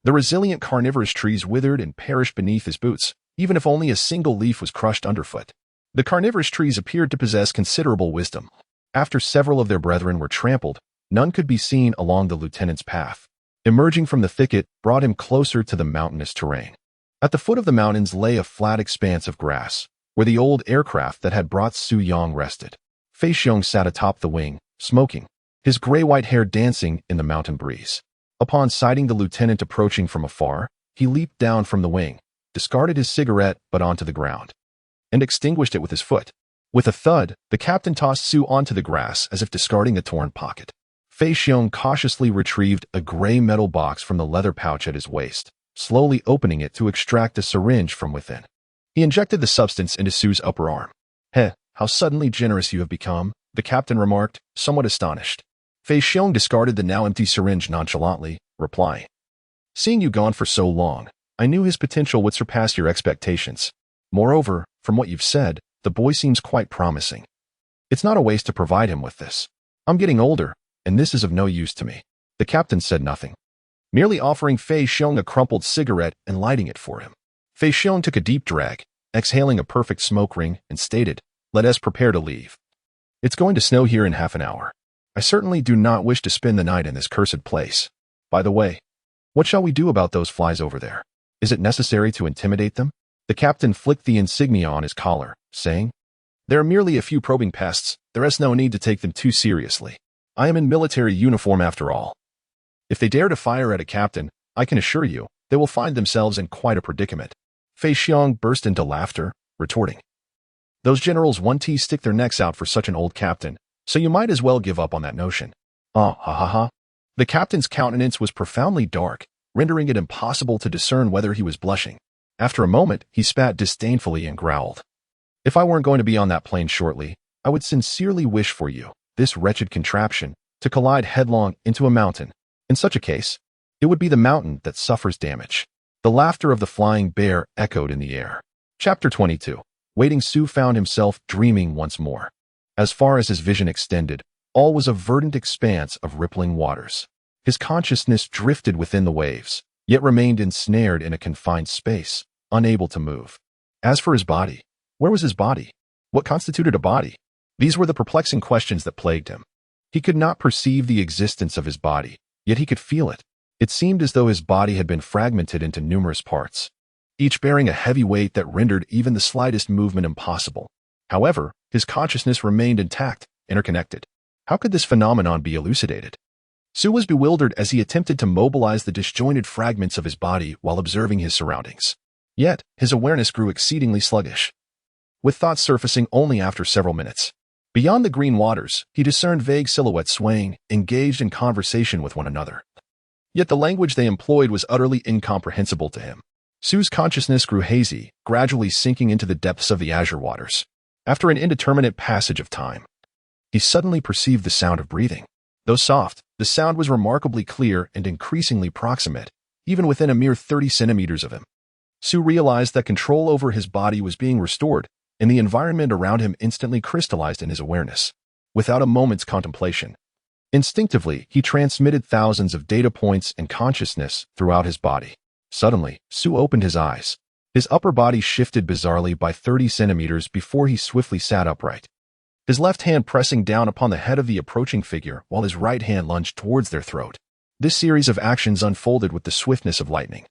The resilient carnivorous trees withered and perished beneath his boots, even if only a single leaf was crushed underfoot. The carnivorous trees appeared to possess considerable wisdom. After several of their brethren were trampled, none could be seen along the lieutenant's path. Emerging from the thicket brought him closer to the mountainous terrain. At the foot of the mountains lay a flat expanse of grass, where the old aircraft that had brought Su Yang rested. Fei Xiong sat atop the wing, smoking, his gray-white hair dancing in the mountain breeze. Upon sighting the lieutenant approaching from afar, he leaped down from the wing, discarded his cigarette but onto the ground, and extinguished it with his foot. With a thud, the captain tossed Su onto the grass as if discarding a torn pocket. Fei Xiong cautiously retrieved a gray metal box from the leather pouch at his waist, slowly opening it to extract a syringe from within. He injected the substance into Su's upper arm. How suddenly generous you have become, the captain remarked, somewhat astonished. Fei Xiong discarded the now empty syringe nonchalantly, replying, seeing you gone for so long, I knew his potential would surpass your expectations. Moreover, from what you've said, the boy seems quite promising. It's not a waste to provide him with this. I'm getting older, and this is of no use to me. The captain said nothing, merely offering Fei Xiong a crumpled cigarette and lighting it for him. Fei Xiong took a deep drag, exhaling a perfect smoke ring, and stated, let us prepare to leave. It's going to snow here in half an hour. I certainly do not wish to spend the night in this cursed place. By the way, what shall we do about those flies over there? Is it necessary to intimidate them? The captain flicked the insignia on his collar, saying, there are merely a few probing pests. There is no need to take them too seriously. I am in military uniform after all. If they dare to fire at a captain, I can assure you, they will find themselves in quite a predicament. Fei Xiong burst into laughter, retorting, those generals won't stick their necks out for such an old captain, so you might as well give up on that notion. Ha ha ha. The captain's countenance was profoundly dark, rendering it impossible to discern whether he was blushing. After a moment, he spat disdainfully and growled, if I weren't going to be on that plane shortly, I would sincerely wish for you, this wretched contraption, to collide headlong into a mountain. In such a case, it would be the mountain that suffers damage. The laughter of the flying bear echoed in the air. Chapter 22. Waiting Su found himself dreaming once more. As far as his vision extended, all was a verdant expanse of rippling waters. His consciousness drifted within the waves, yet remained ensnared in a confined space, unable to move. As for his body, where was his body? What constituted a body? These were the perplexing questions that plagued him. He could not perceive the existence of his body, yet he could feel it. It seemed as though his body had been fragmented into numerous parts, each bearing a heavy weight that rendered even the slightest movement impossible. However, his consciousness remained intact, interconnected. How could this phenomenon be elucidated? Su was bewildered as he attempted to mobilize the disjointed fragments of his body while observing his surroundings. Yet, his awareness grew exceedingly sluggish, with thoughts surfacing only after several minutes. Beyond the green waters, he discerned vague silhouettes swaying, engaged in conversation with one another. Yet the language they employed was utterly incomprehensible to him. Su's consciousness grew hazy, gradually sinking into the depths of the azure waters. After an indeterminate passage of time, he suddenly perceived the sound of breathing. Though soft, the sound was remarkably clear and increasingly proximate, even within a mere 30 centimeters of him. Su realized that control over his body was being restored, and the environment around him instantly crystallized in his awareness. Without a moment's contemplation, instinctively, he transmitted thousands of data points and consciousness throughout his body. Suddenly, Su opened his eyes. His upper body shifted bizarrely by 30 centimeters before he swiftly sat upright. his left hand pressing down upon the head of the approaching figure while his right hand lunged towards their throat. This series of actions unfolded with the swiftness of lightning.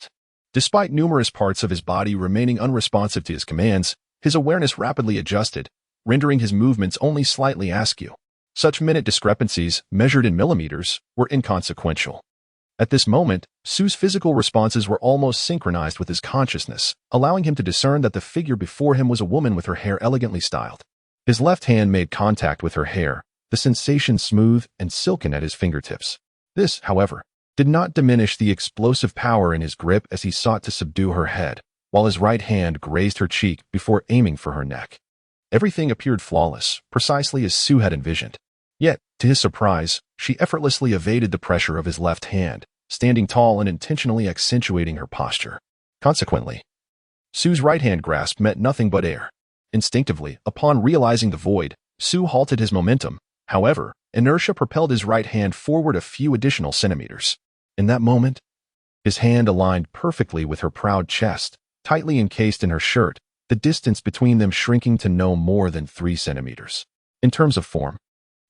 Despite numerous parts of his body remaining unresponsive to his commands, his awareness rapidly adjusted, rendering his movements only slightly askew. Such minute discrepancies, measured in millimeters, were inconsequential. At this moment, Su's physical responses were almost synchronized with his consciousness, allowing him to discern that the figure before him was a woman with her hair elegantly styled. His left hand made contact with her hair, the sensation smooth and silken at his fingertips. This, however, did not diminish the explosive power in his grip as he sought to subdue her head, while his right hand grazed her cheek before aiming for her neck. Everything appeared flawless, precisely as Su had envisioned. Yet, to his surprise, she effortlessly evaded the pressure of his left hand, standing tall and intentionally accentuating her posture. Consequently, Su's right-hand grasp met nothing but air. Instinctively, upon realizing the void, Su halted his momentum. However, inertia propelled his right hand forward a few additional centimeters. In that moment, his hand aligned perfectly with her proud chest, tightly encased in her shirt, the distance between them shrinking to no more than 3 centimeters. In terms of form,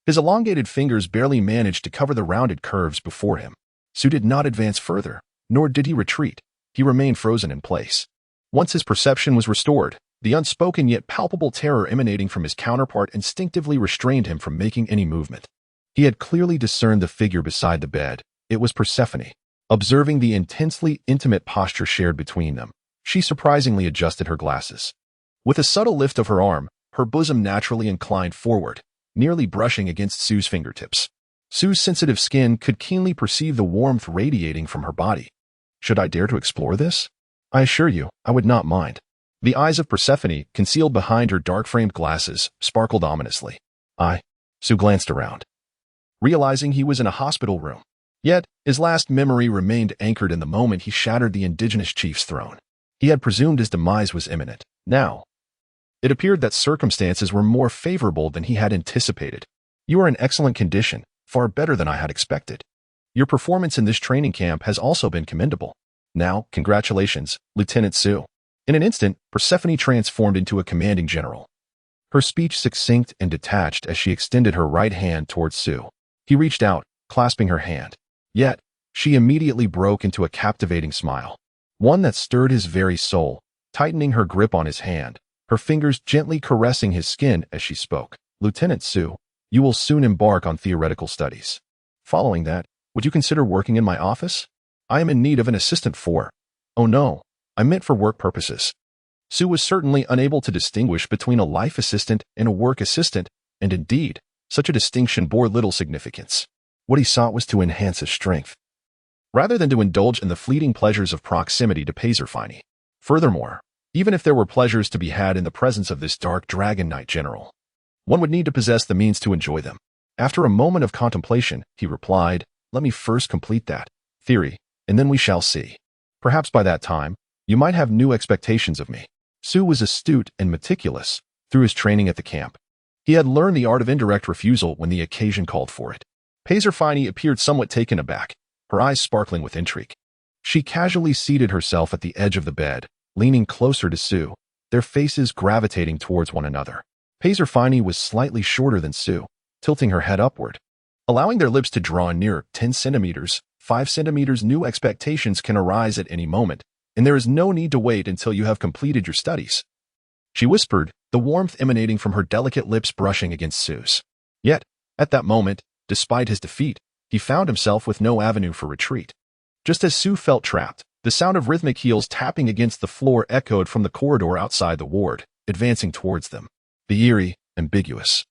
his elongated fingers barely managed to cover the rounded curves before him. Su did not advance further, nor did he retreat. He remained frozen in place. Once his perception was restored, the unspoken yet palpable terror emanating from his counterpart instinctively restrained him from making any movement. He had clearly discerned the figure beside the bed. It was Persephone. Observing the intensely intimate posture shared between them, she surprisingly adjusted her glasses. With a subtle lift of her arm, her bosom naturally inclined forward, nearly brushing against Su's fingertips. Su's sensitive skin could keenly perceive the warmth radiating from her body. Should I dare to explore this? I assure you, I would not mind. The eyes of Persephone, concealed behind her dark-framed glasses, sparkled ominously. Su glanced around, realizing he was in a hospital room. Yet, his last memory remained anchored in the moment he shattered the indigenous chief's throne. He had presumed his demise was imminent. Now, it appeared that circumstances were more favorable than he had anticipated. You are in excellent condition, far better than I had expected. Your performance in this training camp has also been commendable. Now, congratulations, Lieutenant Su. In an instant, Persephone transformed into a commanding general. Her speech succinct and detached as she extended her right hand towards Su. He reached out, clasping her hand. Yet, she immediately broke into a captivating smile, one that stirred his very soul, tightening her grip on his hand, her fingers gently caressing his skin as she spoke. Lieutenant Su, you will soon embark on theoretical studies. Following that, would you consider working in my office? I am in need of an assistant for— Oh no, I meant for work purposes. Su was certainly unable to distinguish between a life assistant and a work assistant, and indeed, such a distinction bore little significance. What he sought was to enhance his strength, rather than to indulge in the fleeting pleasures of proximity to Persephone. Furthermore, even if there were pleasures to be had in the presence of this dark dragon knight general, one would need to possess the means to enjoy them. After a moment of contemplation, he replied, let me first complete that theory, and then we shall see. Perhaps by that time, you might have new expectations of me. Su was astute and meticulous through his training at the camp. He had learned the art of indirect refusal when the occasion called for it. Persephone appeared somewhat taken aback, her eyes sparkling with intrigue. She casually seated herself at the edge of the bed, leaning closer to Su, their faces gravitating towards one another. Persephone was slightly shorter than Su, tilting her head upward, allowing their lips to draw nearer. 10 centimeters, 5 centimeters. New expectations can arise at any moment, and there is no need to wait until you have completed your studies. She whispered, the warmth emanating from her delicate lips brushing against Su's. Yet, at that moment, despite his defeat, he found himself with no avenue for retreat. Just as Su felt trapped, the sound of rhythmic heels tapping against the floor echoed from the corridor outside the ward, advancing towards them. The eerie, ambiguous,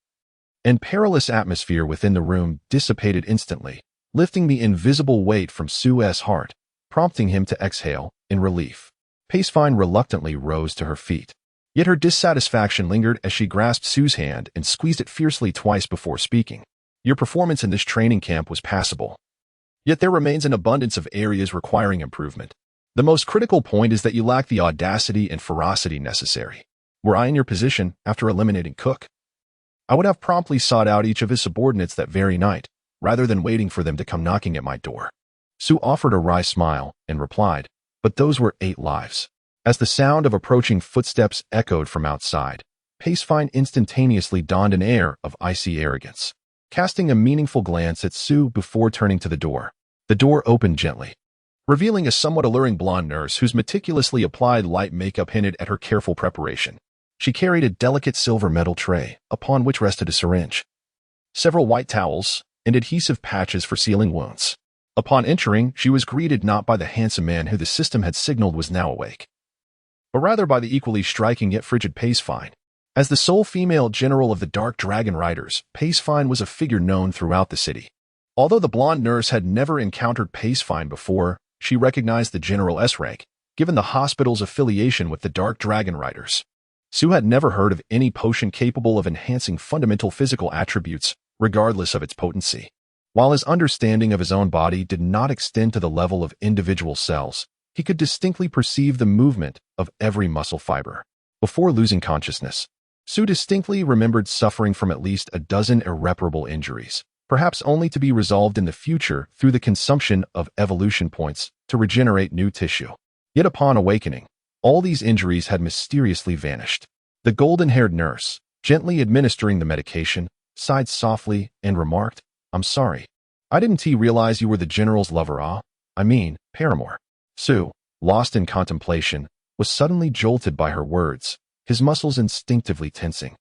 and perilous atmosphere within the room dissipated instantly, lifting the invisible weight from Su's heart, prompting him to exhale in relief. Persephone reluctantly rose to her feet. Yet her dissatisfaction lingered as she grasped Su's hand and squeezed it fiercely twice before speaking. Your performance in this training camp was passable. Yet there remains an abundance of areas requiring improvement. The most critical point is that you lack the audacity and ferocity necessary. Were I in your position after eliminating Cook, I would have promptly sought out each of his subordinates that very night, rather than waiting for them to come knocking at my door. Su offered a wry smile and replied, but those were 8 lives. As the sound of approaching footsteps echoed from outside, Pacefine instantaneously donned an air of icy arrogance, casting a meaningful glance at Sue before turning to the door. The door opened gently, revealing a somewhat alluring blonde nurse whose meticulously applied light makeup hinted at her careful preparation. She carried a delicate silver metal tray, upon which rested a syringe, several white towels, and adhesive patches for sealing wounds. Upon entering, she was greeted not by the handsome man who the system had signaled was now awake, but rather by the equally striking yet frigid Pacefine. As the sole female general of the Dark Dragon Riders, Pacefine was a figure known throughout the city. Although the blonde nurse had never encountered Pacefine before, she recognized the General's rank, given the hospital's affiliation with the Dark Dragon Riders. Sue had never heard of any potion capable of enhancing fundamental physical attributes, regardless of its potency. While his understanding of his own body did not extend to the level of individual cells, he could distinctly perceive the movement of every muscle fiber. Before losing consciousness, Sue distinctly remembered suffering from at least a dozen irreparable injuries, perhaps only to be resolved in the future through the consumption of evolution points to regenerate new tissue. Yet upon awakening, all these injuries had mysteriously vanished. The golden-haired nurse, gently administering the medication, sighed softly and remarked, "I'm sorry. I didn't realize you were the general's lover, paramour." Sue, lost in contemplation, was suddenly jolted by her words, his muscles instinctively tensing,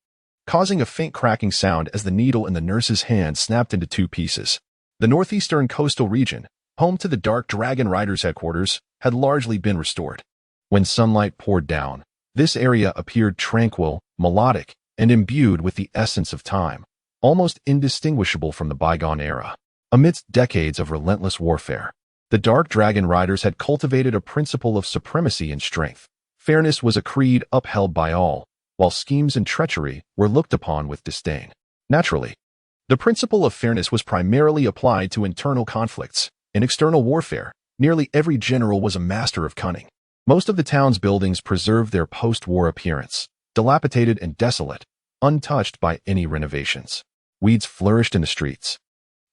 causing a faint cracking sound as the needle in the nurse's hand snapped into two pieces. The northeastern coastal region, home to the Dark Dragon Riders' headquarters, had largely been restored. When sunlight poured down, this area appeared tranquil, melodic, and imbued with the essence of time, almost indistinguishable from the bygone era. Amidst decades of relentless warfare, the Dark Dragon Riders had cultivated a principle of supremacy and strength. Fairness was a creed upheld by all, while schemes and treachery were looked upon with disdain. Naturally, the principle of fairness was primarily applied to internal conflicts. In external warfare, nearly every general was a master of cunning. Most of the town's buildings preserved their post-war appearance, dilapidated and desolate, untouched by any renovations. Weeds flourished in the streets,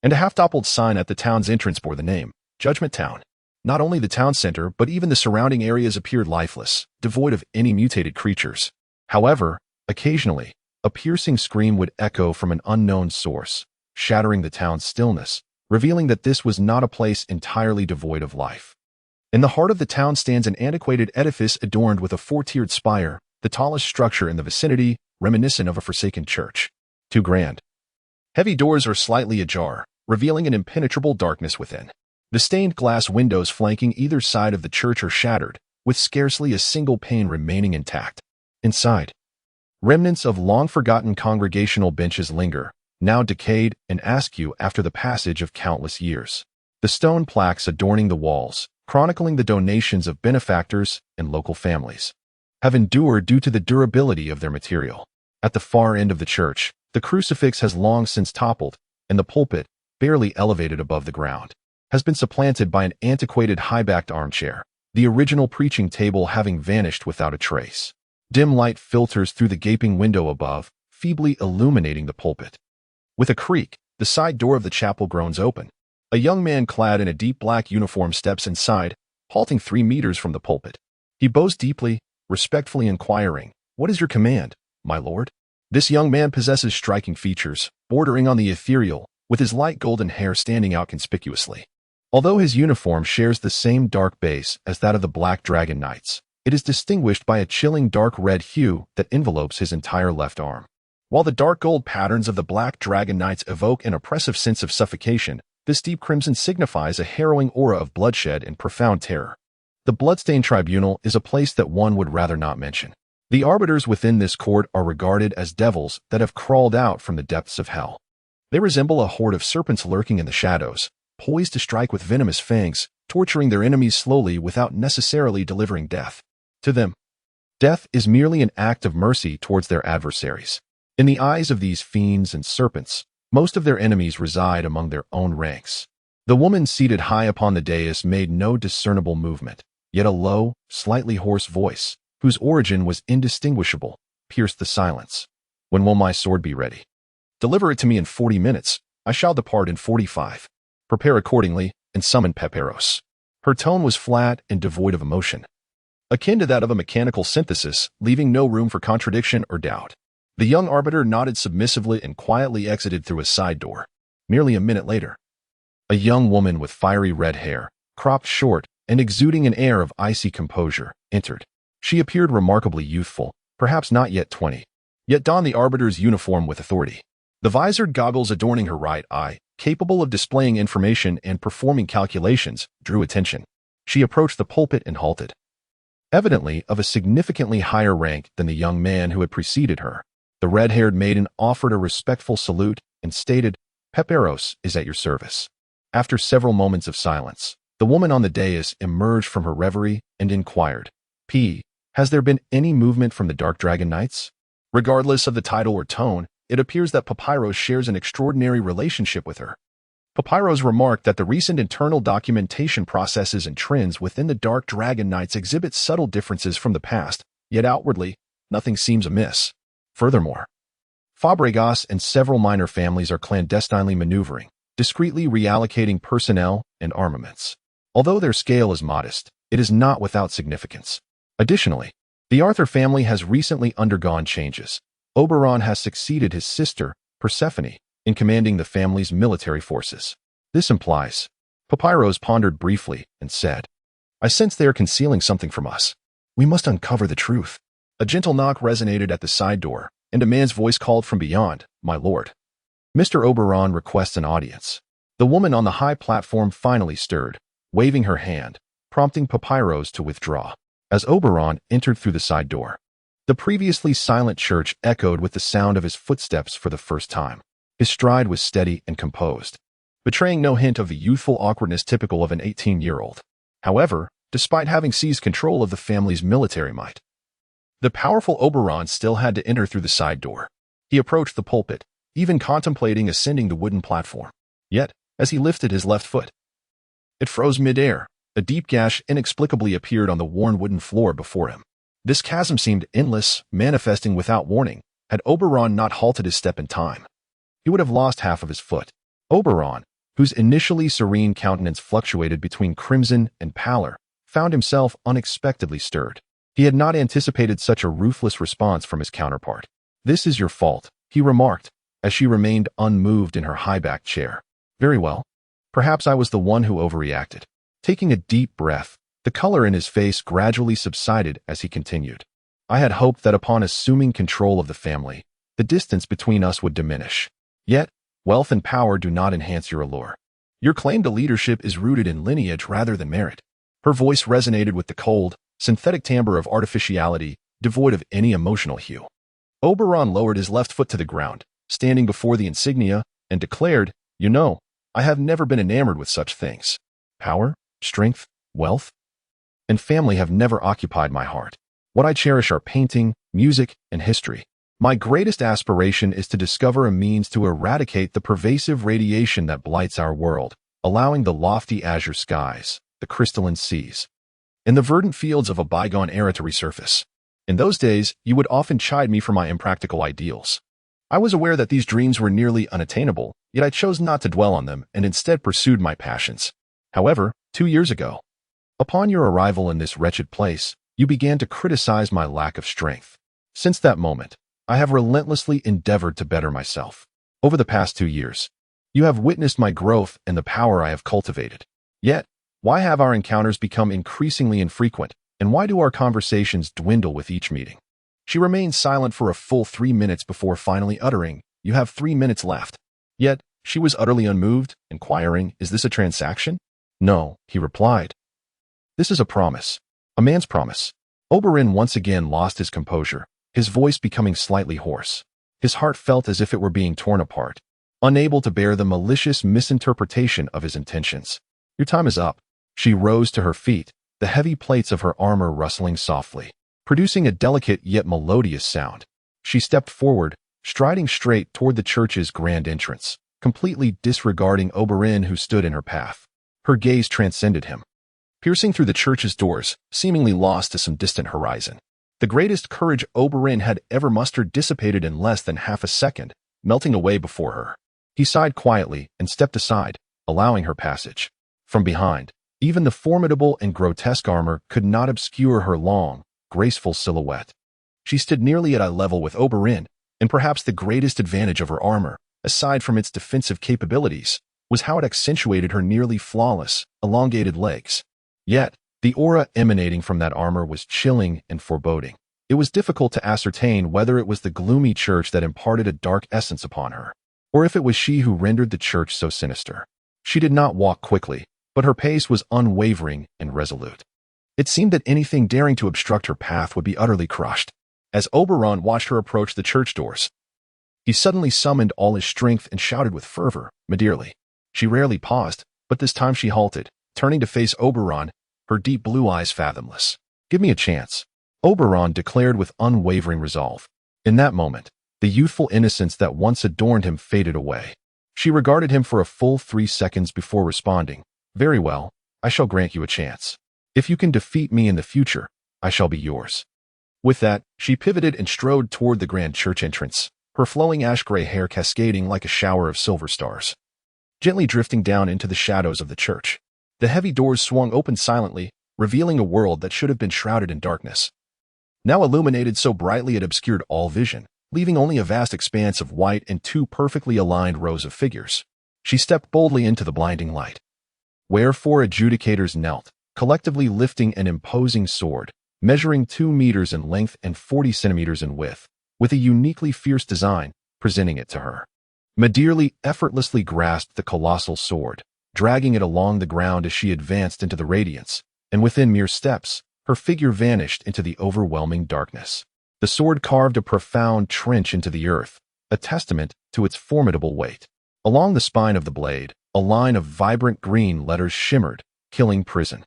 and a half-toppled sign at the town's entrance bore the name, Judgment Town. Not only the town center, but even the surrounding areas appeared lifeless, devoid of any mutated creatures. However, occasionally, a piercing scream would echo from an unknown source, shattering the town's stillness, revealing that this was not a place entirely devoid of life. In the heart of the town stands an antiquated edifice adorned with a four-tiered spire, the tallest structure in the vicinity, reminiscent of a forsaken church. Too grand. Heavy doors are slightly ajar, revealing an impenetrable darkness within. The stained glass windows flanking either side of the church are shattered, with scarcely a single pane remaining intact. Inside, remnants of long-forgotten congregational benches linger, now decayed and askew after the passage of countless years. The stone plaques adorning the walls, chronicling the donations of benefactors and local families, have endured due to the durability of their material. At the far end of the church, the crucifix has long since toppled, and the pulpit, barely elevated above the ground, has been supplanted by an antiquated high-backed armchair, the original preaching table having vanished without a trace. Dim light filters through the gaping window above, feebly illuminating the pulpit. With a creak, the side door of the chapel groans open. A young man clad in a deep black uniform steps inside, halting 3 meters from the pulpit. He bows deeply, respectfully inquiring, "What is your command, my lord?" This young man possesses striking features, bordering on the ethereal, with his light golden hair standing out conspicuously. Although his uniform shares the same dark base as that of the Black Dragon Knights, it is distinguished by a chilling dark red hue that envelopes his entire left arm. While the dark gold patterns of the Black Dragon Knights evoke an oppressive sense of suffocation, this deep crimson signifies a harrowing aura of bloodshed and profound terror. The Bloodstained Tribunal is a place that one would rather not mention. The arbiters within this court are regarded as devils that have crawled out from the depths of hell. They resemble a horde of serpents lurking in the shadows, poised to strike with venomous fangs, torturing their enemies slowly without necessarily delivering death. To them, death is merely an act of mercy towards their adversaries. In the eyes of these fiends and serpents, most of their enemies reside among their own ranks. The woman seated high upon the dais made no discernible movement, yet a low, slightly hoarse voice, whose origin was indistinguishable, pierced the silence. "When will my sword be ready?" "Deliver it to me in 40 minutes. I shall depart in 45. Prepare accordingly, and summon Peperos." Her tone was flat and devoid of emotion, akin to that of a mechanical synthesis, leaving no room for contradiction or doubt. The young arbiter nodded submissively and quietly exited through a side door. Merely a minute later, a young woman with fiery red hair, cropped short and exuding an air of icy composure, entered. She appeared remarkably youthful, perhaps not yet 20, yet donned the arbiter's uniform with authority. The visored goggles adorning her right eye, capable of displaying information and performing calculations, drew attention. She approached the pulpit and halted. Evidently of a significantly higher rank than the young man who had preceded her, the red-haired maiden offered a respectful salute and stated, "Peperos is at your service." After several moments of silence, the woman on the dais emerged from her reverie and inquired, "Has there been any movement from the Dark Dragon Knights?" Regardless of the title or tone, it appears that Papyrus shares an extraordinary relationship with her. Papyrus remarked that the recent internal documentation processes and trends within the Dark Dragon Knights exhibit subtle differences from the past, yet outwardly, nothing seems amiss. Furthermore, Fabregas and several minor families are clandestinely maneuvering, discreetly reallocating personnel and armaments. Although their scale is modest, it is not without significance. Additionally, the Arthur family has recently undergone changes. Oberon has succeeded his sister, Persephone, in commanding the family's military forces. This implies. Papyrus pondered briefly and said, "I sense they are concealing something from us. We must uncover the truth." A gentle knock resonated at the side door, and a man's voice called from beyond, "My lord. Mr. Oberon requests an audience." The woman on the high platform finally stirred, waving her hand, prompting Papyrus to withdraw. As Oberon entered through the side door, the previously silent church echoed with the sound of his footsteps for the first time. His stride was steady and composed, betraying no hint of the youthful awkwardness typical of an 18-year-old. However, despite having seized control of the family's military might, the powerful Oberon still had to enter through the side door. He approached the pulpit, even contemplating ascending the wooden platform. Yet, as he lifted his left foot, it froze mid-air. A deep gash inexplicably appeared on the worn wooden floor before him. This chasm seemed endless, manifesting without warning. Had Oberon not halted his step in time, he would have lost half of his foot. Oberon, whose initially serene countenance fluctuated between crimson and pallor, found himself unexpectedly stirred. He had not anticipated such a ruthless response from his counterpart. "This is your fault," he remarked, as she remained unmoved in her high-backed chair. "Very well. Perhaps I was the one who overreacted." Taking a deep breath, the color in his face gradually subsided as he continued. "I had hoped that upon assuming control of the family, the distance between us would diminish. Yet, wealth and power do not enhance your allure. Your claim to leadership is rooted in lineage rather than merit." Her voice resonated with the cold, synthetic timbre of artificiality, devoid of any emotional hue. Oberon lowered his left foot to the ground, standing before the insignia, and declared, "You know, I have never been enamored with such things. Power, strength, wealth, and family have never occupied my heart. What I cherish are painting, music, and history. My greatest aspiration is to discover a means to eradicate the pervasive radiation that blights our world, allowing the lofty azure skies, the crystalline seas, and the verdant fields of a bygone era to resurface. In those days, you would often chide me for my impractical ideals. I was aware that these dreams were nearly unattainable, yet I chose not to dwell on them and instead pursued my passions. However, 2 years ago, upon your arrival in this wretched place, you began to criticize my lack of strength. Since that moment, I have relentlessly endeavored to better myself. Over the past 2 years, you have witnessed my growth and the power I have cultivated. Yet, why have our encounters become increasingly infrequent, and why do our conversations dwindle with each meeting?" She remained silent for a full 3 minutes before finally uttering, "You have 3 minutes left." Yet, she was utterly unmoved, inquiring, "Is this a transaction?" "No," he replied. "This is a promise. A man's promise." Oberon once again lost his composure, his voice becoming slightly hoarse. His heart felt as if it were being torn apart, unable to bear the malicious misinterpretation of his intentions. "Your time is up." She rose to her feet, the heavy plates of her armor rustling softly, producing a delicate yet melodious sound. She stepped forward, striding straight toward the church's grand entrance, completely disregarding Oberon who stood in her path. Her gaze transcended him, piercing through the church's doors, seemingly lost to some distant horizon. The greatest courage Oberon had ever mustered dissipated in less than half a second, melting away before her. He sighed quietly and stepped aside, allowing her passage. From behind, even the formidable and grotesque armor could not obscure her long, graceful silhouette. She stood nearly at eye level with Oberon, And perhaps the greatest advantage of her armor, aside from its defensive capabilities, was how it accentuated her nearly flawless, elongated legs. Yet, the aura emanating from that armor was chilling and foreboding. It was difficult to ascertain whether it was the gloomy church that imparted a dark essence upon her, or if it was she who rendered the church so sinister. She did not walk quickly, but her pace was unwavering and resolute. It seemed that anything daring to obstruct her path would be utterly crushed. As Oberon watched her approach the church doors, he suddenly summoned all his strength and shouted with fervor, "Madearly." She rarely paused, but this time she halted, turning to face Oberon, her deep blue eyes fathomless. "Give me a chance," Oberon declared with unwavering resolve. In that moment, the youthful innocence that once adorned him faded away. She regarded him for a full 3 seconds before responding, "Very well, I shall grant you a chance. If you can defeat me in the future, I shall be yours." With that, she pivoted and strode toward the grand church entrance, her flowing ash-gray hair cascading like a shower of silver stars, gently drifting down into the shadows of the church. The heavy doors swung open silently, revealing a world that should have been shrouded in darkness, now illuminated so brightly it obscured all vision, leaving only a vast expanse of white and 2 perfectly aligned rows of figures. She stepped boldly into the blinding light, where 4 adjudicators knelt, collectively lifting an imposing sword, measuring 2 meters in length and 40 centimeters in width, with a uniquely fierce design, presenting it to her. Madearly effortlessly grasped the colossal sword, dragging it along the ground as she advanced into the radiance, and within mere steps, her figure vanished into the overwhelming darkness. The sword carved a profound trench into the earth, a testament to its formidable weight. Along the spine of the blade, a line of vibrant green letters shimmered, killing prison.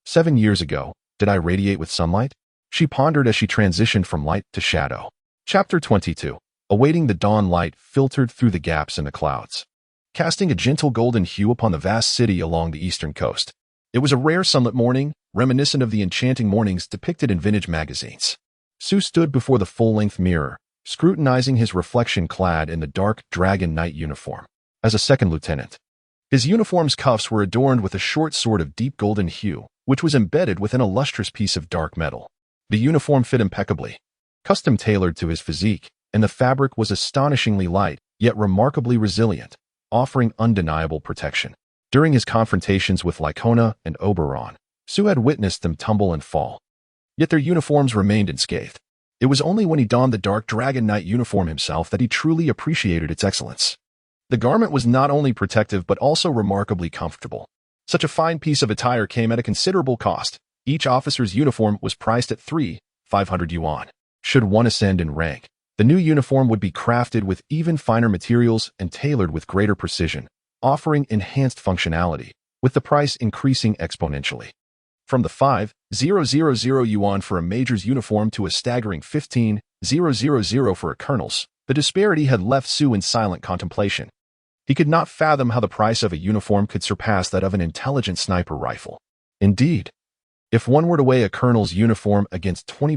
7 years ago, did I radiate with sunlight? She pondered as she transitioned from light to shadow. Chapter 22. Awaiting the dawn, light filtered through the gaps in the clouds, casting a gentle golden hue upon the vast city along the eastern coast. It was a rare sunlit morning, reminiscent of the enchanting mornings depicted in vintage magazines. Sue stood before the full-length mirror, scrutinizing his reflection clad in the dark dragon knight uniform. As a second lieutenant, his uniform's cuffs were adorned with a short sword of deep golden hue, which was embedded within a lustrous piece of dark metal. The uniform fit impeccably, custom-tailored to his physique, and the fabric was astonishingly light, yet remarkably resilient, offering undeniable protection. During his confrontations with Lycona and Oberon, Sue had witnessed them tumble and fall, yet their uniforms remained unscathed. It was only when he donned the dark dragon knight uniform himself that he truly appreciated its excellence. The garment was not only protective but also remarkably comfortable. Such a fine piece of attire came at a considerable cost. Each officer's uniform was priced at 3,500 yuan. Should one ascend in rank, the new uniform would be crafted with even finer materials and tailored with greater precision, offering enhanced functionality, with the price increasing exponentially. From the 5,000 yuan for a major's uniform to a staggering 15,000 for a colonel's, the disparity had left Sue in silent contemplation. He could not fathom how the price of a uniform could surpass that of an intelligent sniper rifle. Indeed, if one were to weigh a colonel's uniform against 20